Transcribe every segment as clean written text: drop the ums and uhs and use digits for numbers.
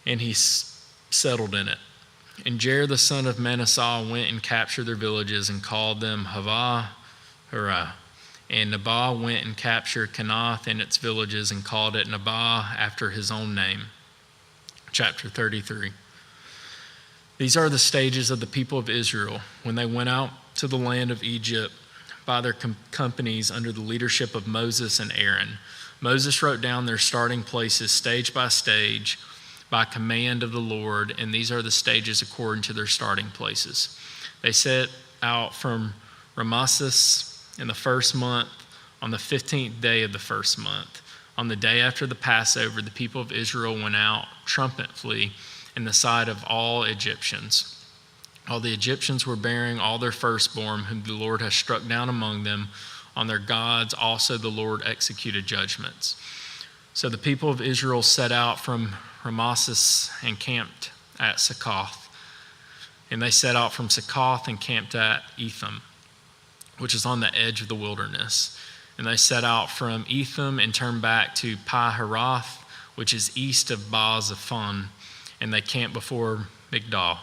and he settled in it. And Jair the son of Manasseh went and captured their villages and called them Havah Hurah. And Nabal went and captured Kenath and its villages and called it Nabal after his own name. Chapter 33. These are the stages of the people of Israel when they went out to the land of Egypt by their companies under the leadership of Moses and Aaron. Moses wrote down their starting places stage by stage by command of the Lord, and these are the stages according to their starting places. They set out from Ramesses in the first month on the 15th day of the first month. On the day after the Passover, the people of Israel went out trumpetfully in the sight of all Egyptians. All the Egyptians were bearing all their firstborn, whom the Lord has struck down among them. On their gods also the Lord executed judgments. So the people of Israel set out from Ramesses and camped at Succoth. And they set out from Succoth and camped at Etham, which is on the edge of the wilderness. And they set out from Etham and turned back to Pi-Hahiroth, which is east of Baal-zephon, and they camped before Migdal.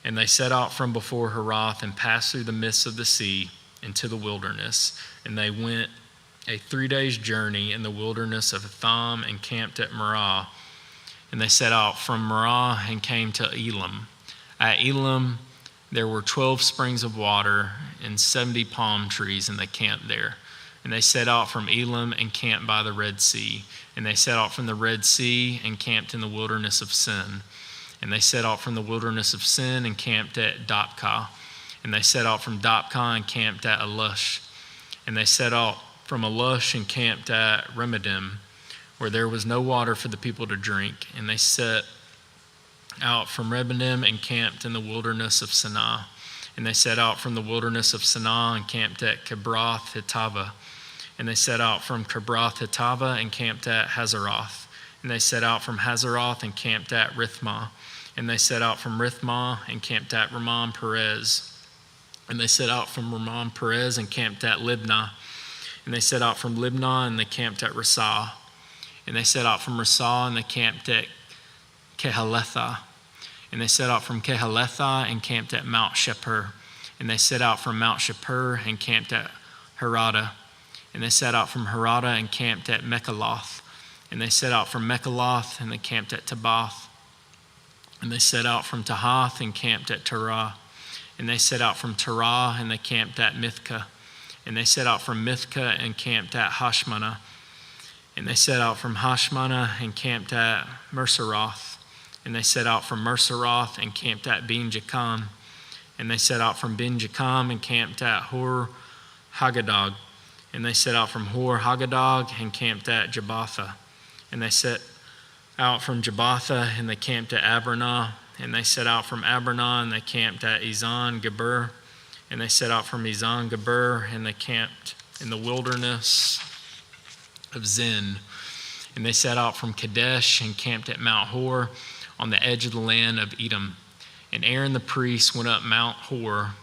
And they set out from before Haroth and passed through the midst of the sea into the wilderness. And they went a 3 days' journey in the wilderness of Etham and camped at Marah. And they set out from Marah and came to Elim. At Elim there were 12 springs of water and 70 palm trees, and they camped there. And they set out from Elim and camped by the Red Sea. And they set out from the Red Sea and camped in the wilderness of Sin. And they set out from the wilderness of Sin and camped at Dopka. And they set out from Dopka and camped at Alush. And they set out from Alush and camped at Remedim, where there was no water for the people to drink. And they set out from Remedim and camped in the wilderness of Sinai. And they set out from the wilderness of Sinai and camped at Kibroth Hattava. And they set out from Kibroth Hattava and camped at Hazeroth. And they set out from Hazeroth and camped at Rithmah. And they set out from Rithmah and camped at Ramon Perez. And they set out from Ramon Perez and camped at Libnah. And they set out from Libnah and they camped at Rasah. And they set out from Rasah and they camped at Kehaletha. And they set out from Kehaletha and camped at Mount Shepher. And they set out from Mount Shepher and camped at Harada. And they set out from Harada and camped at Mechaloth. And they set out from Mechaloth and they camped at Tabath. And they set out from Tahath and camped at Terah. And they set out from Terah and they camped at Mithka. And they set out from Mithka and camped at Hashmanah. And they set out from Hashmanah and camped at Merseroth. And they set out from Merseroth and camped at Ben Jakan. And they set out from Ben Jakan and camped at Hor Haggadah. And they set out from Hor Haggadah and camped at Jabbatha. And they set out from Jabbatha and they camped at Abranah. And they set out from Abranah and they camped at Ezon Geber. And they set out from Ezon Geber and they camped in the wilderness of Zin. And they set out from Kadesh and camped at Mount Hor on the edge of the land of Edom. And Aaron the priest went up Mount Hor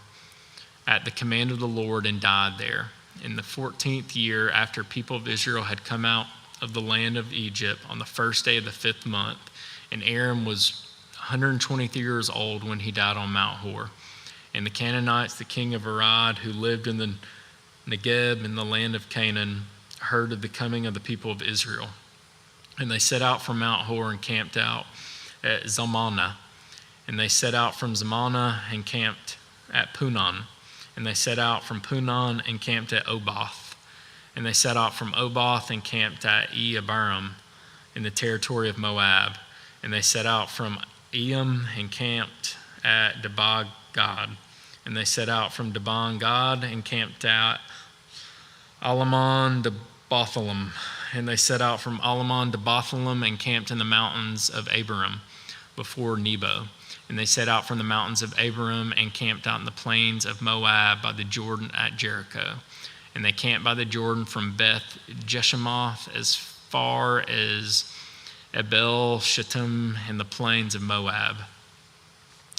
at the command of the Lord and died there. In the 14th year after people of Israel had come out of the land of Egypt on the first day of the 5th month, and Aaron was 123 years old when he died on Mount Hor. And the Canaanites, the king of Arad, who lived in the Negeb in the land of Canaan, heard of the coming of the people of Israel. And they set out from Mount Hor and camped out at Zalmanah. And they set out from Zalmanah and camped at Punon. And they set out from Punon and camped at Oboth. And they set out from Oboth and camped at Abarim in the territory of Moab. And they set out from Eam and camped at Debah-Gad. And they set out from Debah-Gad and camped at Alamon-Debothalim. And they set out from Alamon-Debothalim and camped in the mountains of Abarim before Nebo. And they set out from the mountains of Abarim and camped out in the plains of Moab by the Jordan at Jericho. And they camped by the Jordan from Beth Jeshimoth as far as Abel Shittim in the plains of Moab.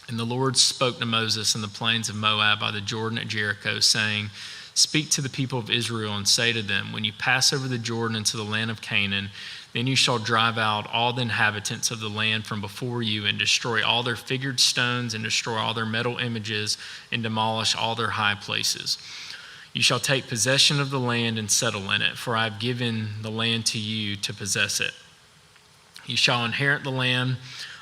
And the Lord spoke to Moses in the plains of Moab by the Jordan at Jericho, saying, "Speak to the people of Israel and say to them, when you pass over the Jordan into the land of Canaan, Then you shall drive out all the inhabitants of the land from before you, and destroy all their figured stones, and destroy all their metal images, and demolish all their high places. You shall take possession of the land and settle in it, for I have given the land to you to possess it. You shall inherit the land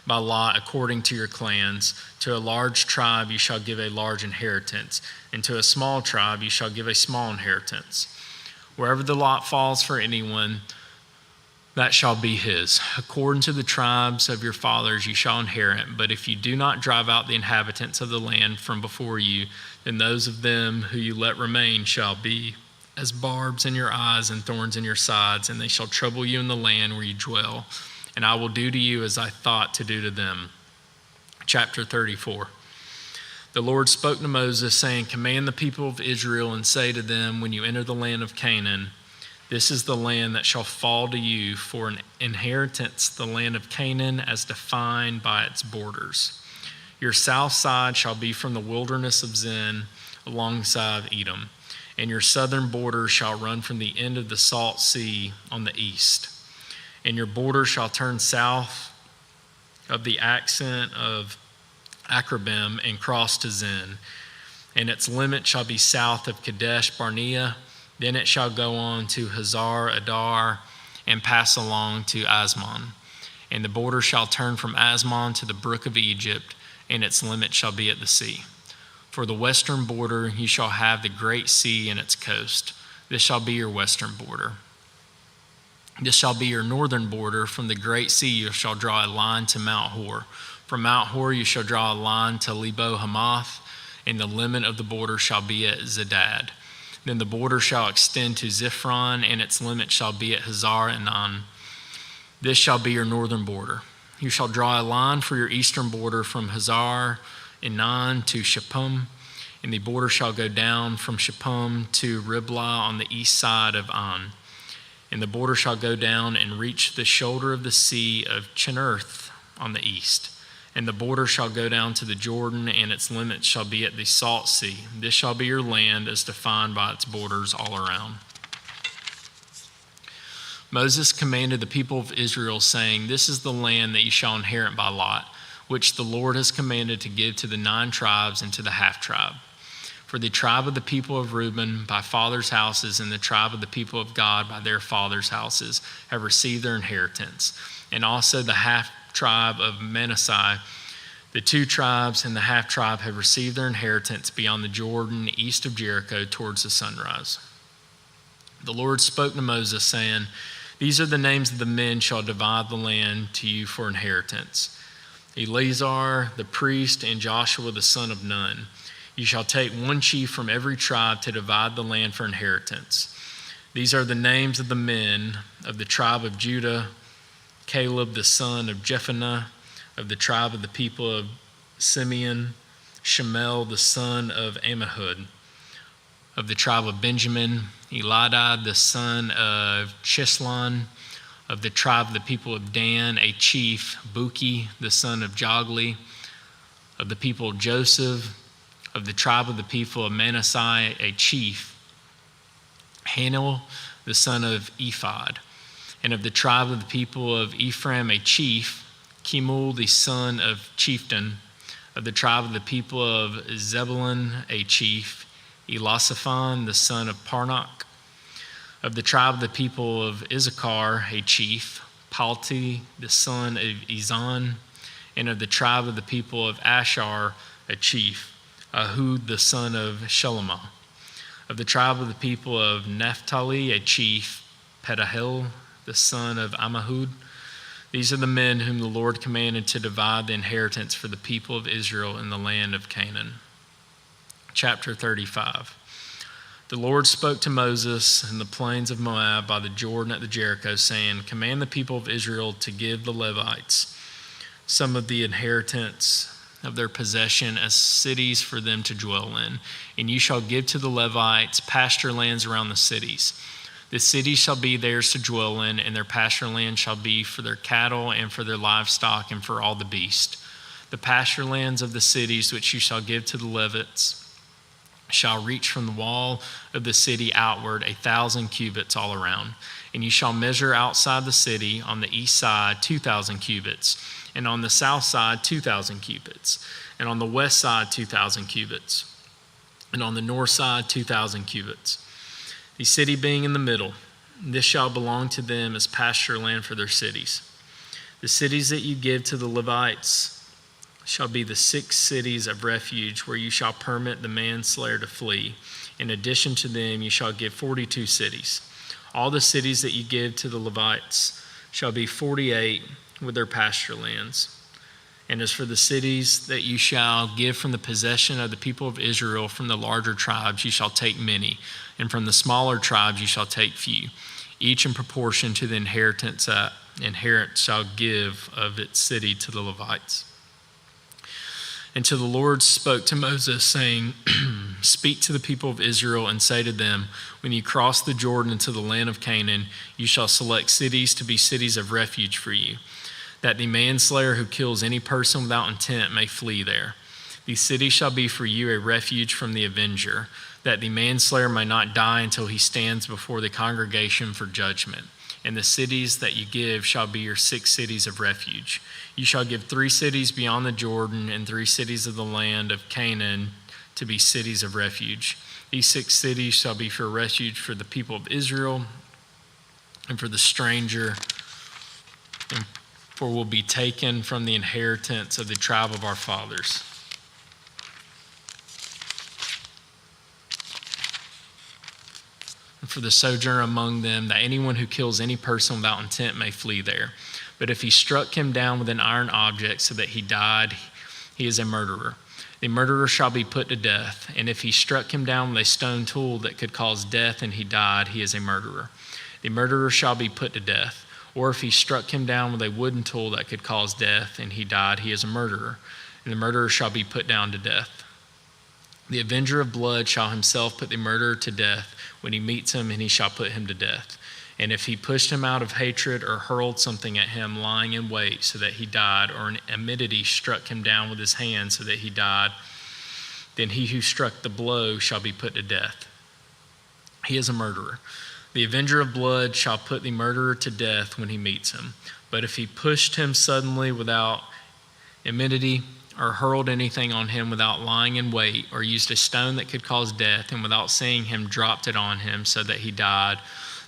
by lot according to your clans. To a large tribe you shall give a large inheritance, and to a small tribe you shall give a small inheritance. Wherever the lot falls for anyone, that shall be his. According to the tribes of your fathers you shall inherit. But if you do not drive out the inhabitants of the land from before you, then those of them who you let remain shall be as barbs in your eyes and thorns in your sides, and they shall trouble you in the land where you dwell. And I will do to you as I thought to do to them. Chapter 34. The Lord spoke to Moses, saying, Command the people of Israel and say to them, when you enter the land of Canaan, this is the land that shall fall to you for an inheritance, the land of Canaan as defined by its borders. Your south side shall be from the wilderness of Zin alongside Edom, and your southern border shall run from the end of the Salt Sea on the east. And your border shall turn south of the ascent of Akrabim and cross to Zin, and its limit shall be south of Kadesh Barnea. Then it shall go on to Hazar Adar and pass along to Asmon. And the border shall turn from Asmon to the brook of Egypt, and its limit shall be at the sea. For the western border you shall have the great sea and its coast. This shall be your western border. This shall be your northern border. From the great sea you shall draw a line to Mount Hor. From Mount Hor you shall draw a line to Lebo Hamath, and the limit of the border shall be at Zedad. Then the border shall extend to Ziphron, and its limit shall be at Hazar Enan. This shall be your northern border. You shall draw a line for your eastern border from Hazar Enan to Shapum, and the border shall go down from Shapum to Riblah on the east side of An. And the border shall go down and reach the shoulder of the sea of Chinnerth on the east. And the border shall go down to the Jordan, and its limits shall be at the Salt Sea. This shall be your land as defined by its borders all around. Moses commanded the people of Israel, saying, This is the land that you shall inherit by lot, which the Lord has commanded to give to the 9 tribes and to the half-tribe. For the tribe of the people of Reuben by fathers' houses, and the tribe of the people of Gad by their fathers' houses have received their inheritance. And also the half-tribe of Manasseh, the 2 tribes and the half-tribe have received their inheritance beyond the Jordan, east of Jericho, towards the sunrise. The Lord spoke to Moses, saying, These are the names of the men shall divide the land to you for inheritance. Eleazar the priest and Joshua the son of Nun. You shall take 1 chief from every tribe to divide the land for inheritance. These are the names of the men of the tribe of Judah: Caleb the son of Jephunneh; of the tribe of the people of Simeon, Shemel the son of Ammihud; of the tribe of Benjamin, Elidad the son of Chislon; of the tribe of the people of Dan, a chief, Buki the son of Jogli; of the people of Joseph; of the tribe of the people of Manasseh, a chief, Hanel the son of Ephod; and of the tribe of the people of Ephraim, a chief, Kemuel the son of Chieftain; of the tribe of the people of Zebulun, a chief, Elisaphan the son of Parnach; of the tribe of the people of Issachar, a chief, Palti the son of Ezan; and of the tribe of the people of Asher, a chief, Ahud the son of Shelemah; of the tribe of the people of Naphtali, a chief, Pedahel the son of Ammihud. These are the men whom the Lord commanded to divide the inheritance for the people of Israel in the land of Canaan. Chapter 35. The Lord spoke to Moses in the plains of Moab by the Jordan at the Jericho, saying, Command the people of Israel to give the Levites some of the inheritance of their possession as cities for them to dwell in. And you shall give to the Levites pasture lands around the cities. The cities shall be theirs to dwell in, and their pasture land shall be for their cattle and for their livestock and for all the beast. The pasture lands of the cities which you shall give to the Levites shall reach from the wall of the city outward 1,000 cubits all around. And you shall measure outside the city on the east side 2,000 cubits, and on the south side 2,000 cubits, and on the west side 2,000 cubits, and on the north side 2,000 cubits. The city being in the middle, this shall belong to them as pasture land for their cities. The cities that you give to the Levites shall be the 6 cities of refuge where you shall permit the manslayer to flee. In addition to them, you shall give 42 cities. All the cities that you give to the Levites shall be 48 with their pasture lands. And as for the cities that you shall give from the possession of the people of Israel, from the larger tribes you shall take many, and from the smaller tribes you shall take few, each in proportion to the inheritance shall give of its city to the Levites. And to the Lord spoke to Moses, saying, Speak to the people of Israel and say to them, when you cross the Jordan into the land of Canaan, you shall select cities to be cities of refuge for you, that the manslayer who kills any person without intent may flee there. These cities shall be for you a refuge from the avenger, that the manslayer may not die until he stands before the congregation for judgment. And the cities that you give shall be your 6 cities of refuge. You shall give 3 cities beyond the Jordan and 3 cities of the land of Canaan to be cities of refuge. These 6 cities shall be for refuge for the people of Israel and for the stranger, and for will be taken from the inheritance of the tribe of our fathers. And for the sojourner among them, that anyone who kills any person without intent may flee there. But if he struck him down with an iron object so that he died, he is a murderer. The murderer shall be put to death. And if he struck him down with a stone tool that could cause death and he died, he is a murderer. The murderer shall be put to death. Or if he struck him down with a wooden tool that could cause death and he died, he is a murderer. And the murderer shall be put down to death. The avenger of blood shall himself put the murderer to death when he meets him, and he shall put him to death. And if he pushed him out of hatred or hurled something at him lying in wait so that he died, or in enmity struck him down with his hand so that he died, then he who struck the blow shall be put to death. He is a murderer. The avenger of blood shall put the murderer to death when he meets him. But if he pushed him suddenly without enmity, or hurled anything on him without lying in wait, or used a stone that could cause death, and without seeing him dropped it on him so that he died,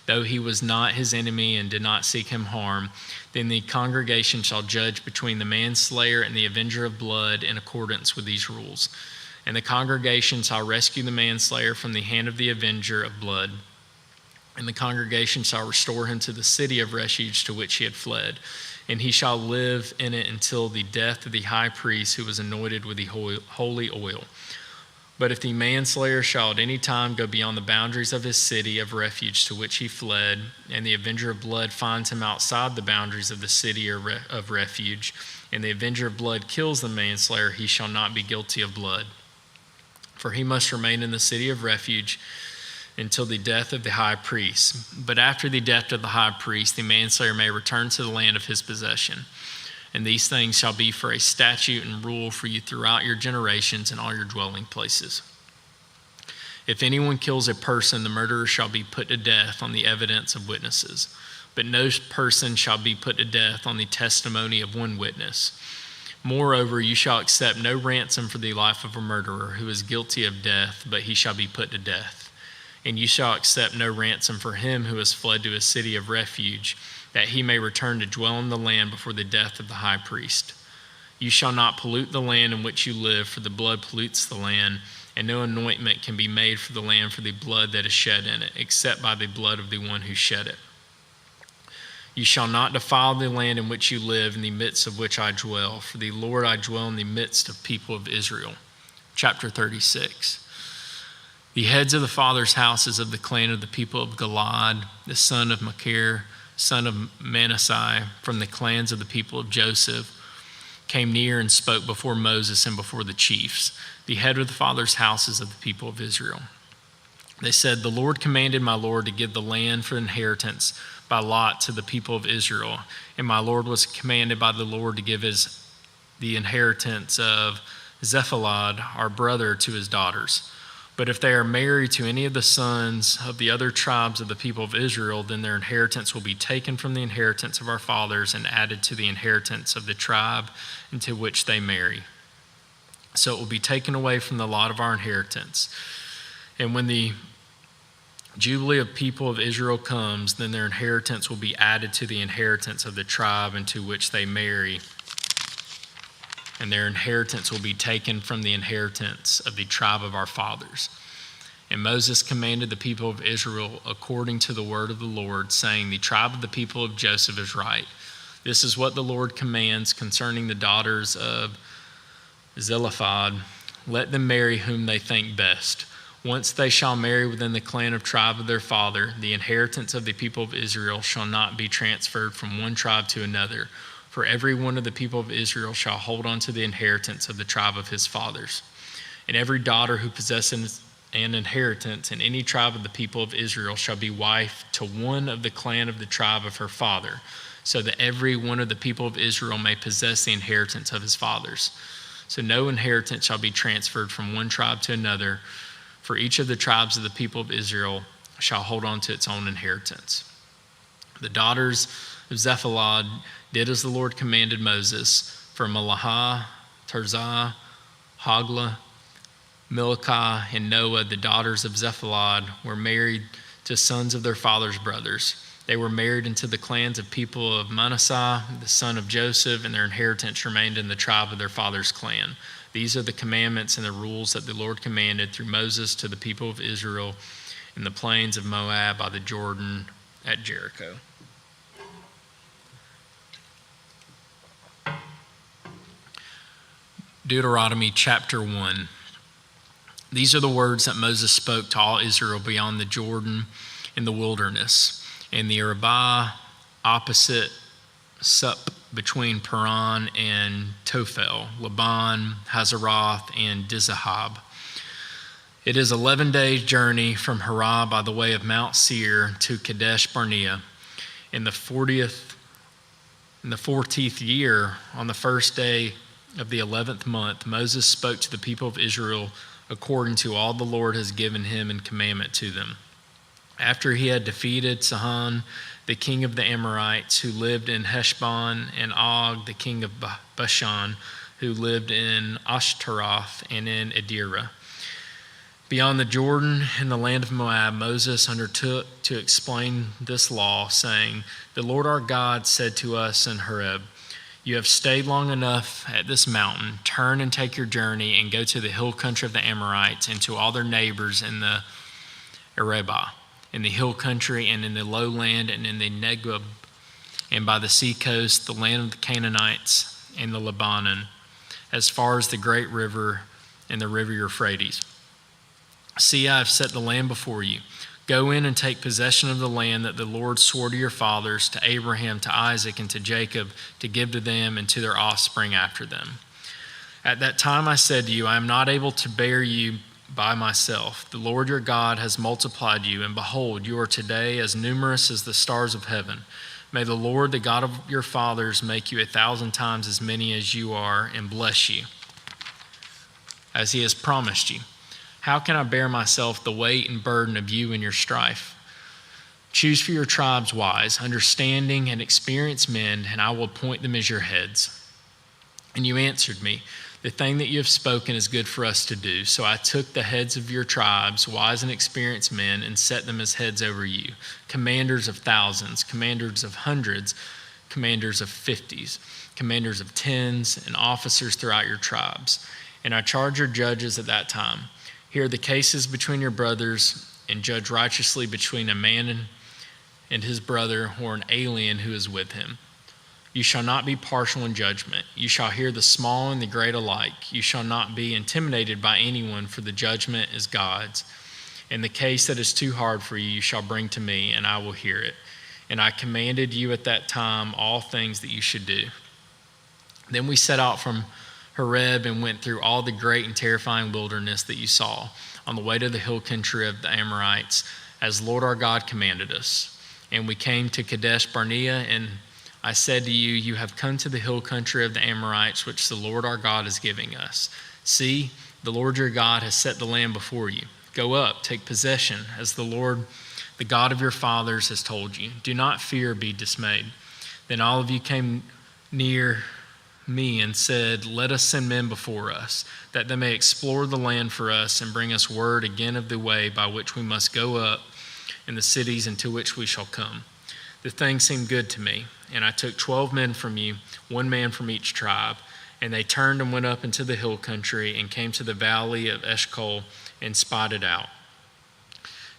though he was not his enemy and did not seek him harm, then the congregation shall judge between the manslayer and the avenger of blood in accordance with these rules. And the congregation shall rescue the manslayer from the hand of the avenger of blood. And the congregation shall restore him to the city of refuge to which he had fled. And he shall live in it until the death of the high priest who was anointed with the holy oil. But if the manslayer shall at any time go beyond the boundaries of his city of refuge to which he fled, and the avenger of blood finds him outside the boundaries of the city of refuge, and the avenger of blood kills the manslayer, he shall not be guilty of blood. For he must remain in the city of refuge until the death of the high priest. But after the death of the high priest, the manslayer may return to the land of his possession. And these things shall be for a statute and rule for you throughout your generations and all your dwelling places. If anyone kills a person, the murderer shall be put to death on the evidence of witnesses. But no person shall be put to death on the testimony of one witness. Moreover, you shall accept no ransom for the life of a murderer who is guilty of death, but he shall be put to death. And you shall accept no ransom for him who has fled to a city of refuge, that he may return to dwell in the land before the death of the high priest. You shall not pollute the land in which you live, for the blood pollutes the land, and no anointment can be made for the land for the blood that is shed in it, except by the blood of the one who shed it. You shall not defile the land in which you live, in the midst of which I dwell, for the Lord I dwell in the midst of people of Israel. Chapter 36. The heads of the fathers' houses of the clan of the people of Gilad, the son of Machir, son of Manasseh, from the clans of the people of Joseph, came near and spoke before Moses and before the chiefs, the head of the fathers' houses of the people of Israel. They said, The Lord commanded my Lord to give the land for inheritance by lot to the people of Israel, and my Lord was commanded by the Lord to give the inheritance of Zephalad, our brother, to his daughters. But if they are married to any of the sons of the other tribes of the people of Israel, then their inheritance will be taken from the inheritance of our fathers and added to the inheritance of the tribe into which they marry. So it will be taken away from the lot of our inheritance. And when the Jubilee of people of Israel comes, then their inheritance will be added to the inheritance of the tribe into which they marry, and their inheritance will be taken from the inheritance of the tribe of our fathers. And Moses commanded the people of Israel according to the word of the Lord, saying, the tribe of the people of Joseph is right. This is what the Lord commands concerning the daughters of Zelophehad. Let them marry whom they think best. Once they shall marry within the clan of tribe of their father, the inheritance of the people of Israel shall not be transferred from one tribe to another. For every one of the people of Israel shall hold on to the inheritance of the tribe of his fathers. And every daughter who possesses an inheritance in any tribe of the people of Israel shall be wife to one of the clan of the tribe of her father, so that every one of the people of Israel may possess the inheritance of his fathers. So no inheritance shall be transferred from one tribe to another, for each of the tribes of the people of Israel shall hold on to its own inheritance. The daughters of Zephilad did as the Lord commanded Moses, for Malahah, Tirzah, Hoglah, Milcah, and Noah, the daughters of Zephilad, were married to sons of their father's brothers. They were married into the clans of people of Manasseh, the son of Joseph, and their inheritance remained in the tribe of their father's clan. These are the commandments and the rules that the Lord commanded through Moses to the people of Israel in the plains of Moab by the Jordan at Jericho. Deuteronomy chapter 1. These are the words that Moses spoke to all Israel beyond the Jordan in the wilderness, in the Arabah opposite Sup between Paran and Tophel, Laban, Hazeroth, and Dizahab. It is 11 days' journey from Harah by the way of Mount Seir to Kadesh Barnea. In the 40th year, on the first day of the 11th month, Moses spoke to the people of Israel according to all the Lord has given him in commandment to them. After he had defeated Sihon, the king of the Amorites, who lived in Heshbon, and Og, the king of Bashan, who lived in Ashtaroth and in Edirah. Beyond the Jordan in the land of Moab, Moses undertook to explain this law, saying, the Lord our God said to us in Horeb, you have stayed long enough at this mountain. Turn and take your journey and go to the hill country of the Amorites and to all their neighbors in the Arabah, in the hill country and in the lowland and in the Negeb, and by the sea coast, the land of the Canaanites and the Lebanon, as far as the great river and the river Euphrates. See, I have set the land before you. Go in and take possession of the land that the Lord swore to your fathers, to Abraham, to Isaac, and to Jacob, to give to them and to their offspring after them. At that time I said to you, I am not able to bear you by myself. The Lord your God has multiplied you, and behold, you are today as numerous as the stars of heaven. May the Lord, the God of your fathers, make you 1,000 times as many as you are, and bless you, as he has promised you. How can I bear myself the weight and burden of you and your strife? Choose for your tribes wise, understanding, and experienced men, and I will appoint them as your heads. And you answered me, the thing that you have spoken is good for us to do. So I took the heads of your tribes, wise and experienced men, and set them as heads over you, commanders of thousands, commanders of hundreds, commanders of 50s, commanders of 10s, and officers throughout your tribes. And I charged your judges at that time. Hear the cases between your brothers, and judge righteously between a man and his brother, or an alien who is with him. You shall not be partial in judgment. You shall hear the small and the great alike. You shall not be intimidated by anyone, for the judgment is God's. And the case that is too hard for you, you shall bring to me, and I will hear it. And I commanded you at that time all things that you should do. Then we set out from Horeb and went through all the great and terrifying wilderness that you saw on the way to the hill country of the Amorites, as Lord our God commanded us. And we came to Kadesh Barnea, and I said to you, you have come to the hill country of the Amorites, which the Lord our God is giving us. See, the Lord your God has set the land before you. Go up, take possession, as the Lord, the God of your fathers, has told you. Do not fear, be dismayed." Then all of you came near me and said, "Let us send men before us, that they may explore the land for us and bring us word again of the way by which we must go up in the cities into which we shall come." The thing seemed good to me, and I took 12 men from you, one man from each tribe, and they turned and went up into the hill country and came to the valley of Eshcol and spied it out.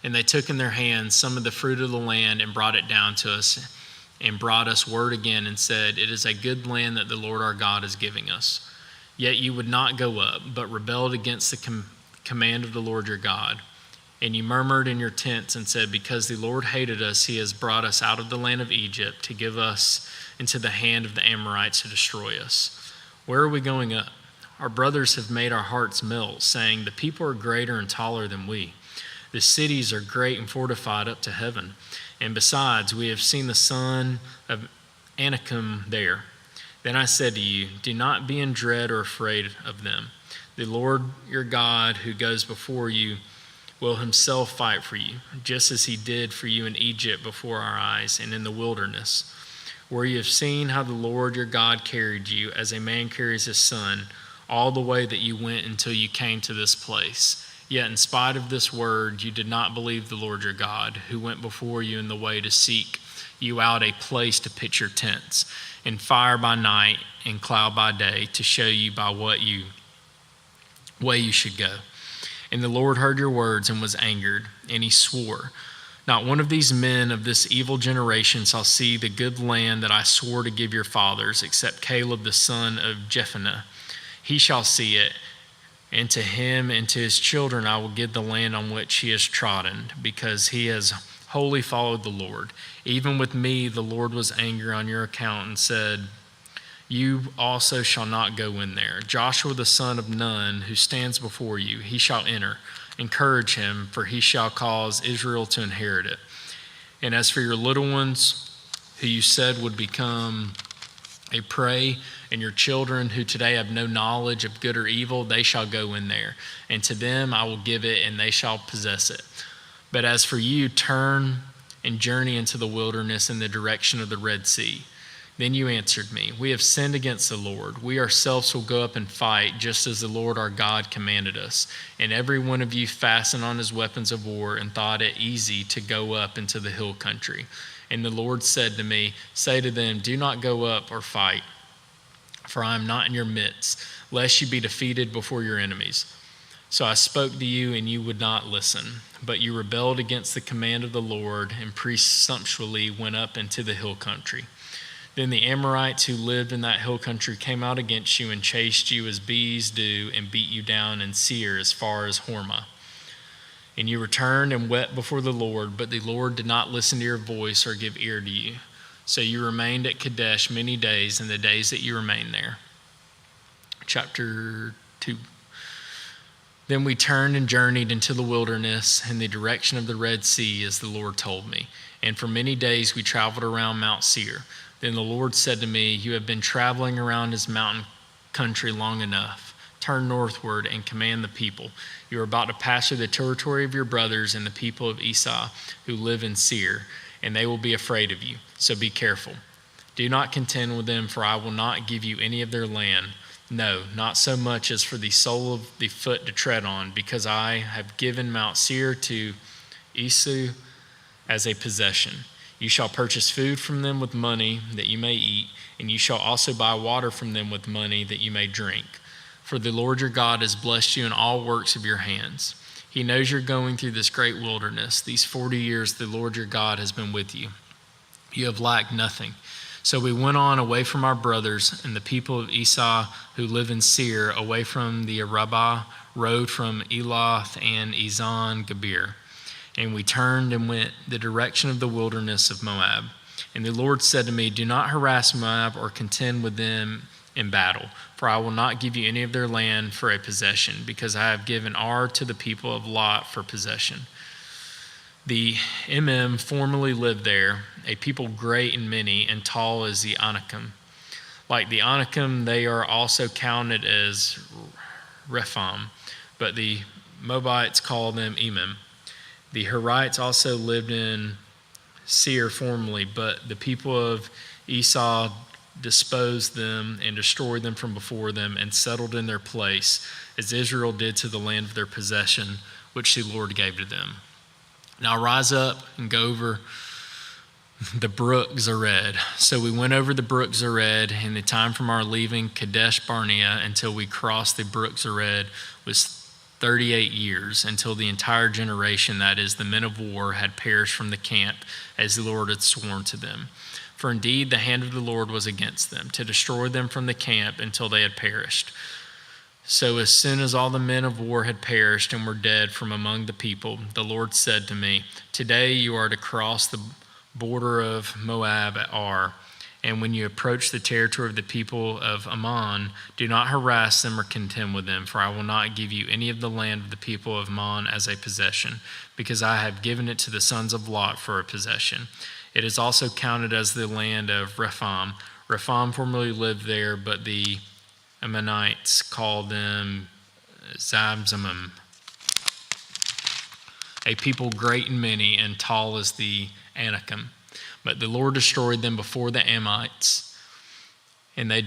And they took in their hands some of the fruit of the land and brought it down to us, and brought us word again and said, "It is a good land that the Lord our God is giving us." Yet you would not go up, but rebelled against the command of the Lord your God. And you murmured in your tents and said, "Because the Lord hated us, he has brought us out of the land of Egypt to give us into the hand of the Amorites to destroy us. Where are we going up? Our brothers have made our hearts melt, saying, 'The people are greater and taller than we. The cities are great and fortified up to heaven. And besides, we have seen the son of Anakim there.' Then I said to you, 'Do not be in dread or afraid of them. The Lord your God, who goes before you, will himself fight for you, just as he did for you in Egypt before our eyes and in the wilderness, where you have seen how the Lord your God carried you as a man carries his son, all the way that you went until you came to this place. Yet in spite of this word, you did not believe the Lord your God, who went before you in the way to seek you out a place to pitch your tents, and fire by night and cloud by day, to show you by what way you should go. And the Lord heard your words and was angered, and he swore, 'Not one of these men of this evil generation shall see the good land that I swore to give your fathers, except Caleb the son of Jephunneh. He shall see it, and to him and to his children I will give the land on which he has trodden, because he has wholly followed the Lord. Even with me the Lord was angry on your account and said, you also shall not go in there. Joshua the son of Nun, who stands before you, he shall enter. Encourage him, for he shall cause Israel to inherit it. And as for your little ones, who you said would become a prey, and your children who today have no knowledge of good or evil, they shall go in there. And to them I will give it, and they shall possess it. But as for you, turn and journey into the wilderness in the direction of the Red Sea." Then you answered me, "We have sinned against the Lord. We ourselves will go up and fight, just as the Lord our God commanded us." And every one of you fastened on his weapons of war and thought it easy to go up into the hill country. And the Lord said to me, "Say to them, do not go up or fight, for I am not in your midst, lest you be defeated before your enemies." So I spoke to you, and you would not listen, but you rebelled against the command of the Lord and presumptuously went up into the hill country. Then the Amorites who lived in that hill country came out against you and chased you as bees do, and beat you down in Seir as far as Hormah. And you returned and wept before the Lord, but the Lord did not listen to your voice or give ear to you. So you remained at Kadesh many days, in the days that you remained there. Chapter 2. Then we turned and journeyed into the wilderness in the direction of the Red Sea, as the Lord told me. And for many days we traveled around Mount Seir. Then the Lord said to me, "You have been traveling around this mountain country long enough. Turn northward and command the people. You are about to pass through the territory of your brothers and the people of Esau who live in Seir, and they will be afraid of you. So be careful. Do not contend with them, for I will not give you any of their land. No, not so much as for the sole of the foot to tread on, because I have given Mount Seir to Esau as a possession. You shall purchase food from them with money that you may eat, and you shall also buy water from them with money that you may drink. For the Lord your God has blessed you in all works of your hands. He knows you're going through this great wilderness. These 40 years the Lord your God has been with you. You have lacked nothing." So we went on away from our brothers and the people of Esau who live in Seir, away from the Arabah road from Eloth and Ezon Geber. And we turned and went the direction of the wilderness of Moab. And the Lord said to me, "Do not harass Moab or contend with them in battle, for I will not give you any of their land for a possession, because I have given Ar to the people of Lot for possession. The Emim formerly lived there, a people great and many and tall as the Anakim. Like the Anakim, they are also counted as Rephaim, but the Moabites call them Emim. The Horites also lived in Seir formerly, but the people of Esau disposed them and destroyed them from before them and settled in their place, as Israel did to the land of their possession, which the Lord gave to them. Now rise up and go over the brook Zered. So we went over the brook Zered, and the time from our leaving Kadesh Barnea until we crossed the brook Zered was 38 years, until the entire generation, that is, the men of war, had perished from the camp, as the Lord had sworn to them. For indeed the hand of the Lord was against them, to destroy them from the camp until they had perished. So as soon as all the men of war had perished and were dead from among the people, the Lord said to me, Today you are to cross the border of Moab at Ar, and when you approach the territory of the people of Ammon, do not harass them or contend with them, for I will not give you any of the land of the people of Ammon as a possession, because I have given it to the sons of Lot for a possession. It is also counted as the land of Rephaim. Rephaim formerly lived there, but the Ammonites called them Zabzamim, a people great and many and tall as the Anakim. But the Lord destroyed them before the Ammonites, and they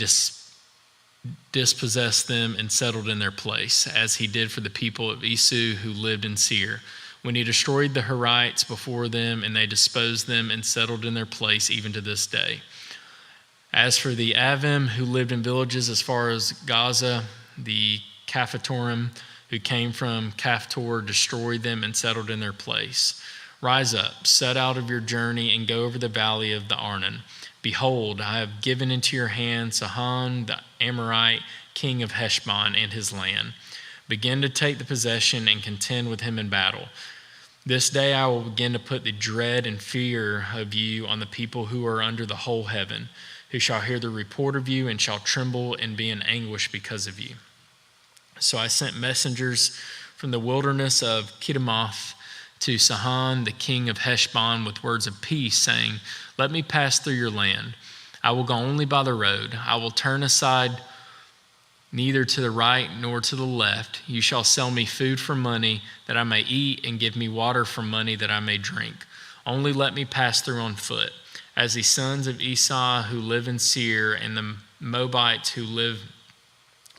dispossessed them and settled in their place, as he did for the people of Esau who lived in Seir, when he destroyed the Horites before them, and they disposed them and settled in their place even to this day. As for the Avim who lived in villages as far as Gaza, the Caphatorim who came from Caphtor destroyed them and settled in their place. Rise up, set out of your journey, and go over the valley of the Arnon. Behold, I have given into your hand Sihon the Amorite, king of Heshbon, and his land. Begin to take the possession and contend with him in battle. This day I will begin to put the dread and fear of you on the people who are under the whole heaven, who shall hear the report of you and shall tremble and be in anguish because of you. So I sent messengers from the wilderness of Kedemoth to Sihon, the king of Heshbon, with words of peace, saying, Let me pass through your land. I will go only by the road. I will turn aside neither to the right nor to the left. You shall sell me food for money that I may eat, and give me water for money that I may drink. Only let me pass through on foot, as the sons of Esau who live in Seir and the Moabites who live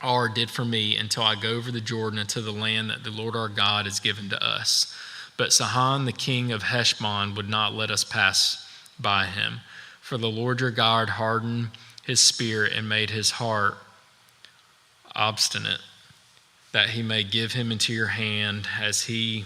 Ar did for me, until I go over the Jordan into the land that the Lord our God has given to us. But Sihon, the king of Heshbon, would not let us pass by him. For the Lord your God hardened his spirit and made his heart obstinate, that he may give him into your hand as he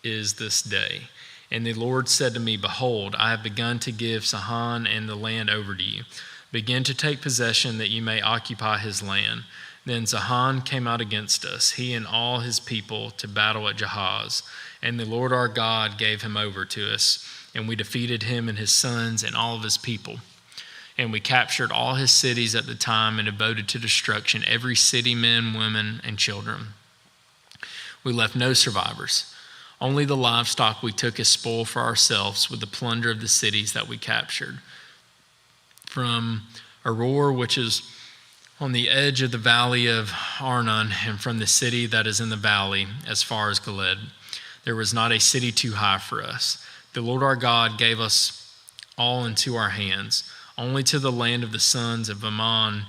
is this day. And the Lord said to me, Behold, I have begun to give Sihon and the land over to you. Begin to take possession, that you may occupy his land. Then Sihon came out against us, he and all his people, to battle at Jahaz. And the Lord our God gave him over to us, and we defeated him and his sons and all of his people. And we captured all his cities at the time and devoted to destruction every city, men, women, and children. We left no survivors. Only the livestock we took as spoil for ourselves, with the plunder of the cities that we captured. From Aroer, which is on the edge of the valley of Arnon, and from the city that is in the valley, as far as Gilead, there was not a city too high for us. The Lord our God gave us all into our hands. Only to the land of the sons of Ammon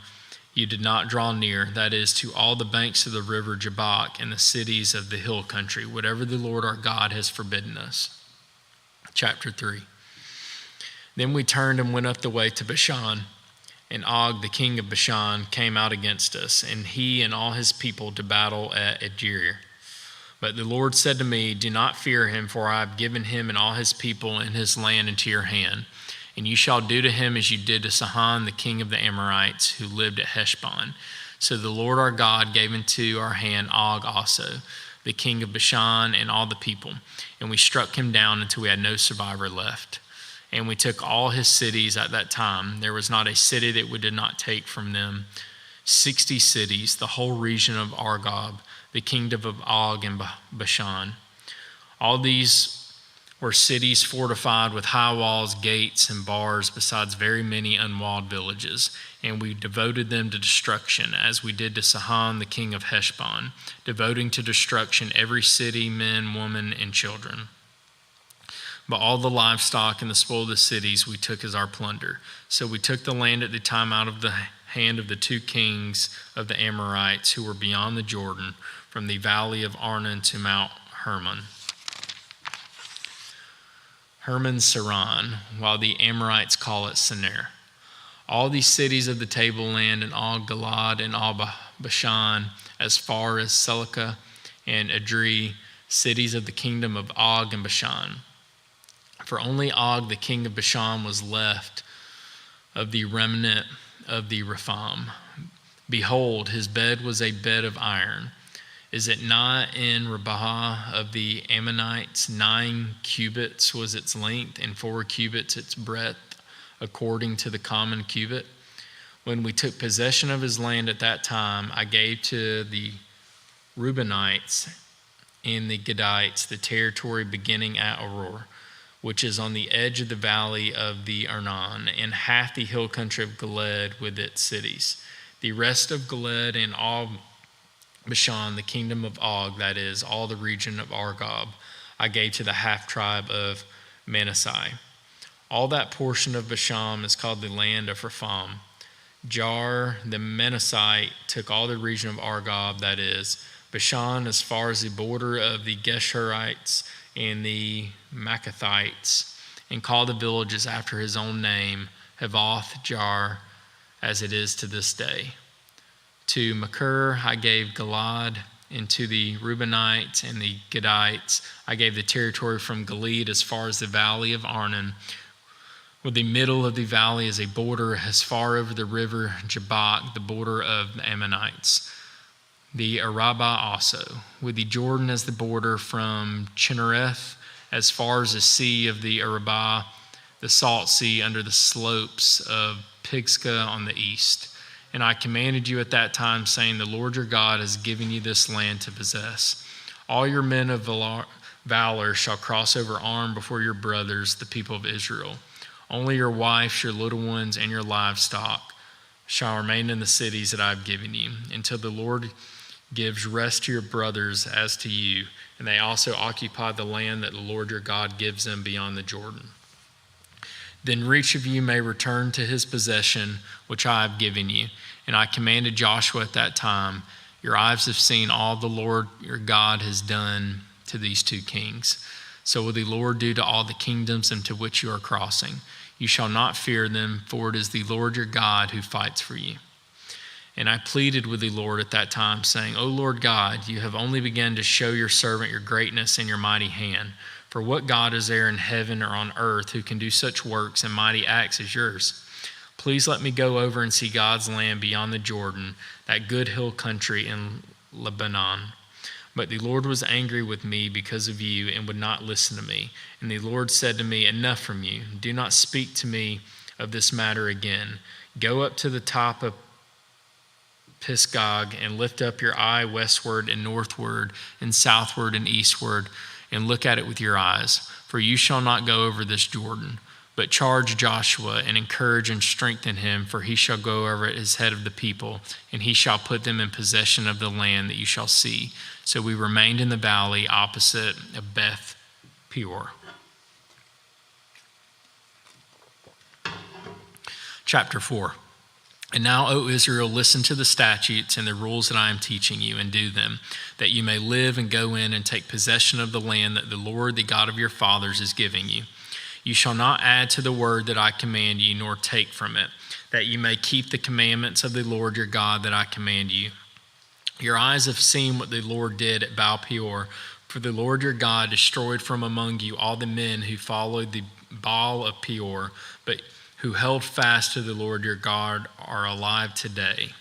you did not draw near, that is, to all the banks of the river Jabbok and the cities of the hill country, whatever the Lord our God has forbidden us. Chapter 3. Then we turned and went up the way to Bashan, and Og, the king of Bashan, came out against us, and he and all his people to battle at Edgeir. But the Lord said to me, Do not fear him, for I have given him and all his people and his land into your hand. And you shall do to him as you did to Sihon, the king of the Amorites, who lived at Heshbon. So the Lord our God gave into our hand Og also, the king of Bashan, and all the people. And we struck him down until we had no survivor left. And we took all his cities at that time. There was not a city that we did not take from them. 60 cities, the whole region of Argob, the kingdom of Og and Bashan. All these were cities fortified with high walls, gates, and bars, besides very many unwalled villages. and we devoted them to destruction, as we did to Sihon the king of Heshbon, devoting to destruction every city, men, women, and children. But all the livestock and the spoil of the cities we took as our plunder. So we took the land at the time out of the hand of the 2 kings of the Amorites who were beyond the Jordan, from the valley of Arnon to Mount Hermon. Hermon-Saron, while the Amorites call it Senir. All these cities of the tableland, and all Gilad and all Bashan, as far as Selica and Edrei, cities of the kingdom of Og and Bashan. For only Og, the king of Bashan, was left of the remnant of the Rephaim. Behold, his bed was a bed of iron. Is it not in Rabbah of the Ammonites? 9 cubits was its length, and 4 cubits its breadth, according to the common cubit. When we took possession of his land at that time, I gave to the Reubenites and the Gadites the territory beginning at Aroer, which is on the edge of the valley of the Arnon, and half the hill country of Gilead with its cities. The rest of Gilead and all Bashan, the kingdom of Og, that is, all the region of Argob, I gave to the half-tribe of Manasseh. All that portion of Bashan is called the land of Rephaim. Jar, the Manassite, took all the region of Argob, that is, Bashan, as far as the border of the Geshurites and the Maccathites, and called the villages after his own name, Havoth Jar, as it is to this day. To Machir I gave Gilad, and to the Reubenites and the Gadites I gave the territory from Gilead as far as the valley of Arnon, with the middle of the valley as a border as far over the river Jabbok, the border of the Ammonites. The Arabah also, with the Jordan as the border from Chinnereth as far as the sea of the Arabah, the salt sea under the slopes of Pisgah on the east. And I commanded you at that time, saying, the Lord your God has given you this land to possess. All your men of valor shall cross over armed before your brothers, the people of Israel. Only your wives, your little ones, and your livestock shall remain in the cities that I have given you, until the Lord gives rest to your brothers as to you, and they also occupy the land that the Lord your God gives them beyond the Jordan. Then each of you may return to his possession, which I have given you. And I commanded Joshua at that time, your eyes have seen all the Lord your God has done to these 2 kings. So will the Lord do to all the kingdoms into which you are crossing. You shall not fear them, for it is the Lord your God who fights for you. And I pleaded with the Lord at that time, saying, O Lord God, you have only begun to show your servant your greatness and your mighty hand. For what God is there in heaven or on earth who can do such works and mighty acts as yours? Please let me go over and see God's land beyond the Jordan, that good hill country in Lebanon. But the Lord was angry with me because of you and would not listen to me. And the Lord said to me, enough from you. Do not speak to me of this matter again. Go up to the top of Pisgah and lift up your eye westward and northward and southward and eastward, and look at it with your eyes, for you shall not go over this Jordan. But charge Joshua and encourage and strengthen him, for he shall go over at his head of the people, and he shall put them in possession of the land that you shall see. So we remained in the valley opposite of Beth Peor. Chapter 4. And now, O Israel, listen to the statutes and the rules that I am teaching you, and do them, that you may live and go in and take possession of the land that the Lord, the God of your fathers, is giving you. You shall not add to the word that I command you, nor take from it, that you may keep the commandments of the Lord your God that I command you. Your eyes have seen what the Lord did at Baal Peor, for the Lord your God destroyed from among you all the men who followed the Baal of Peor, but who held fast to the Lord your God are alive today.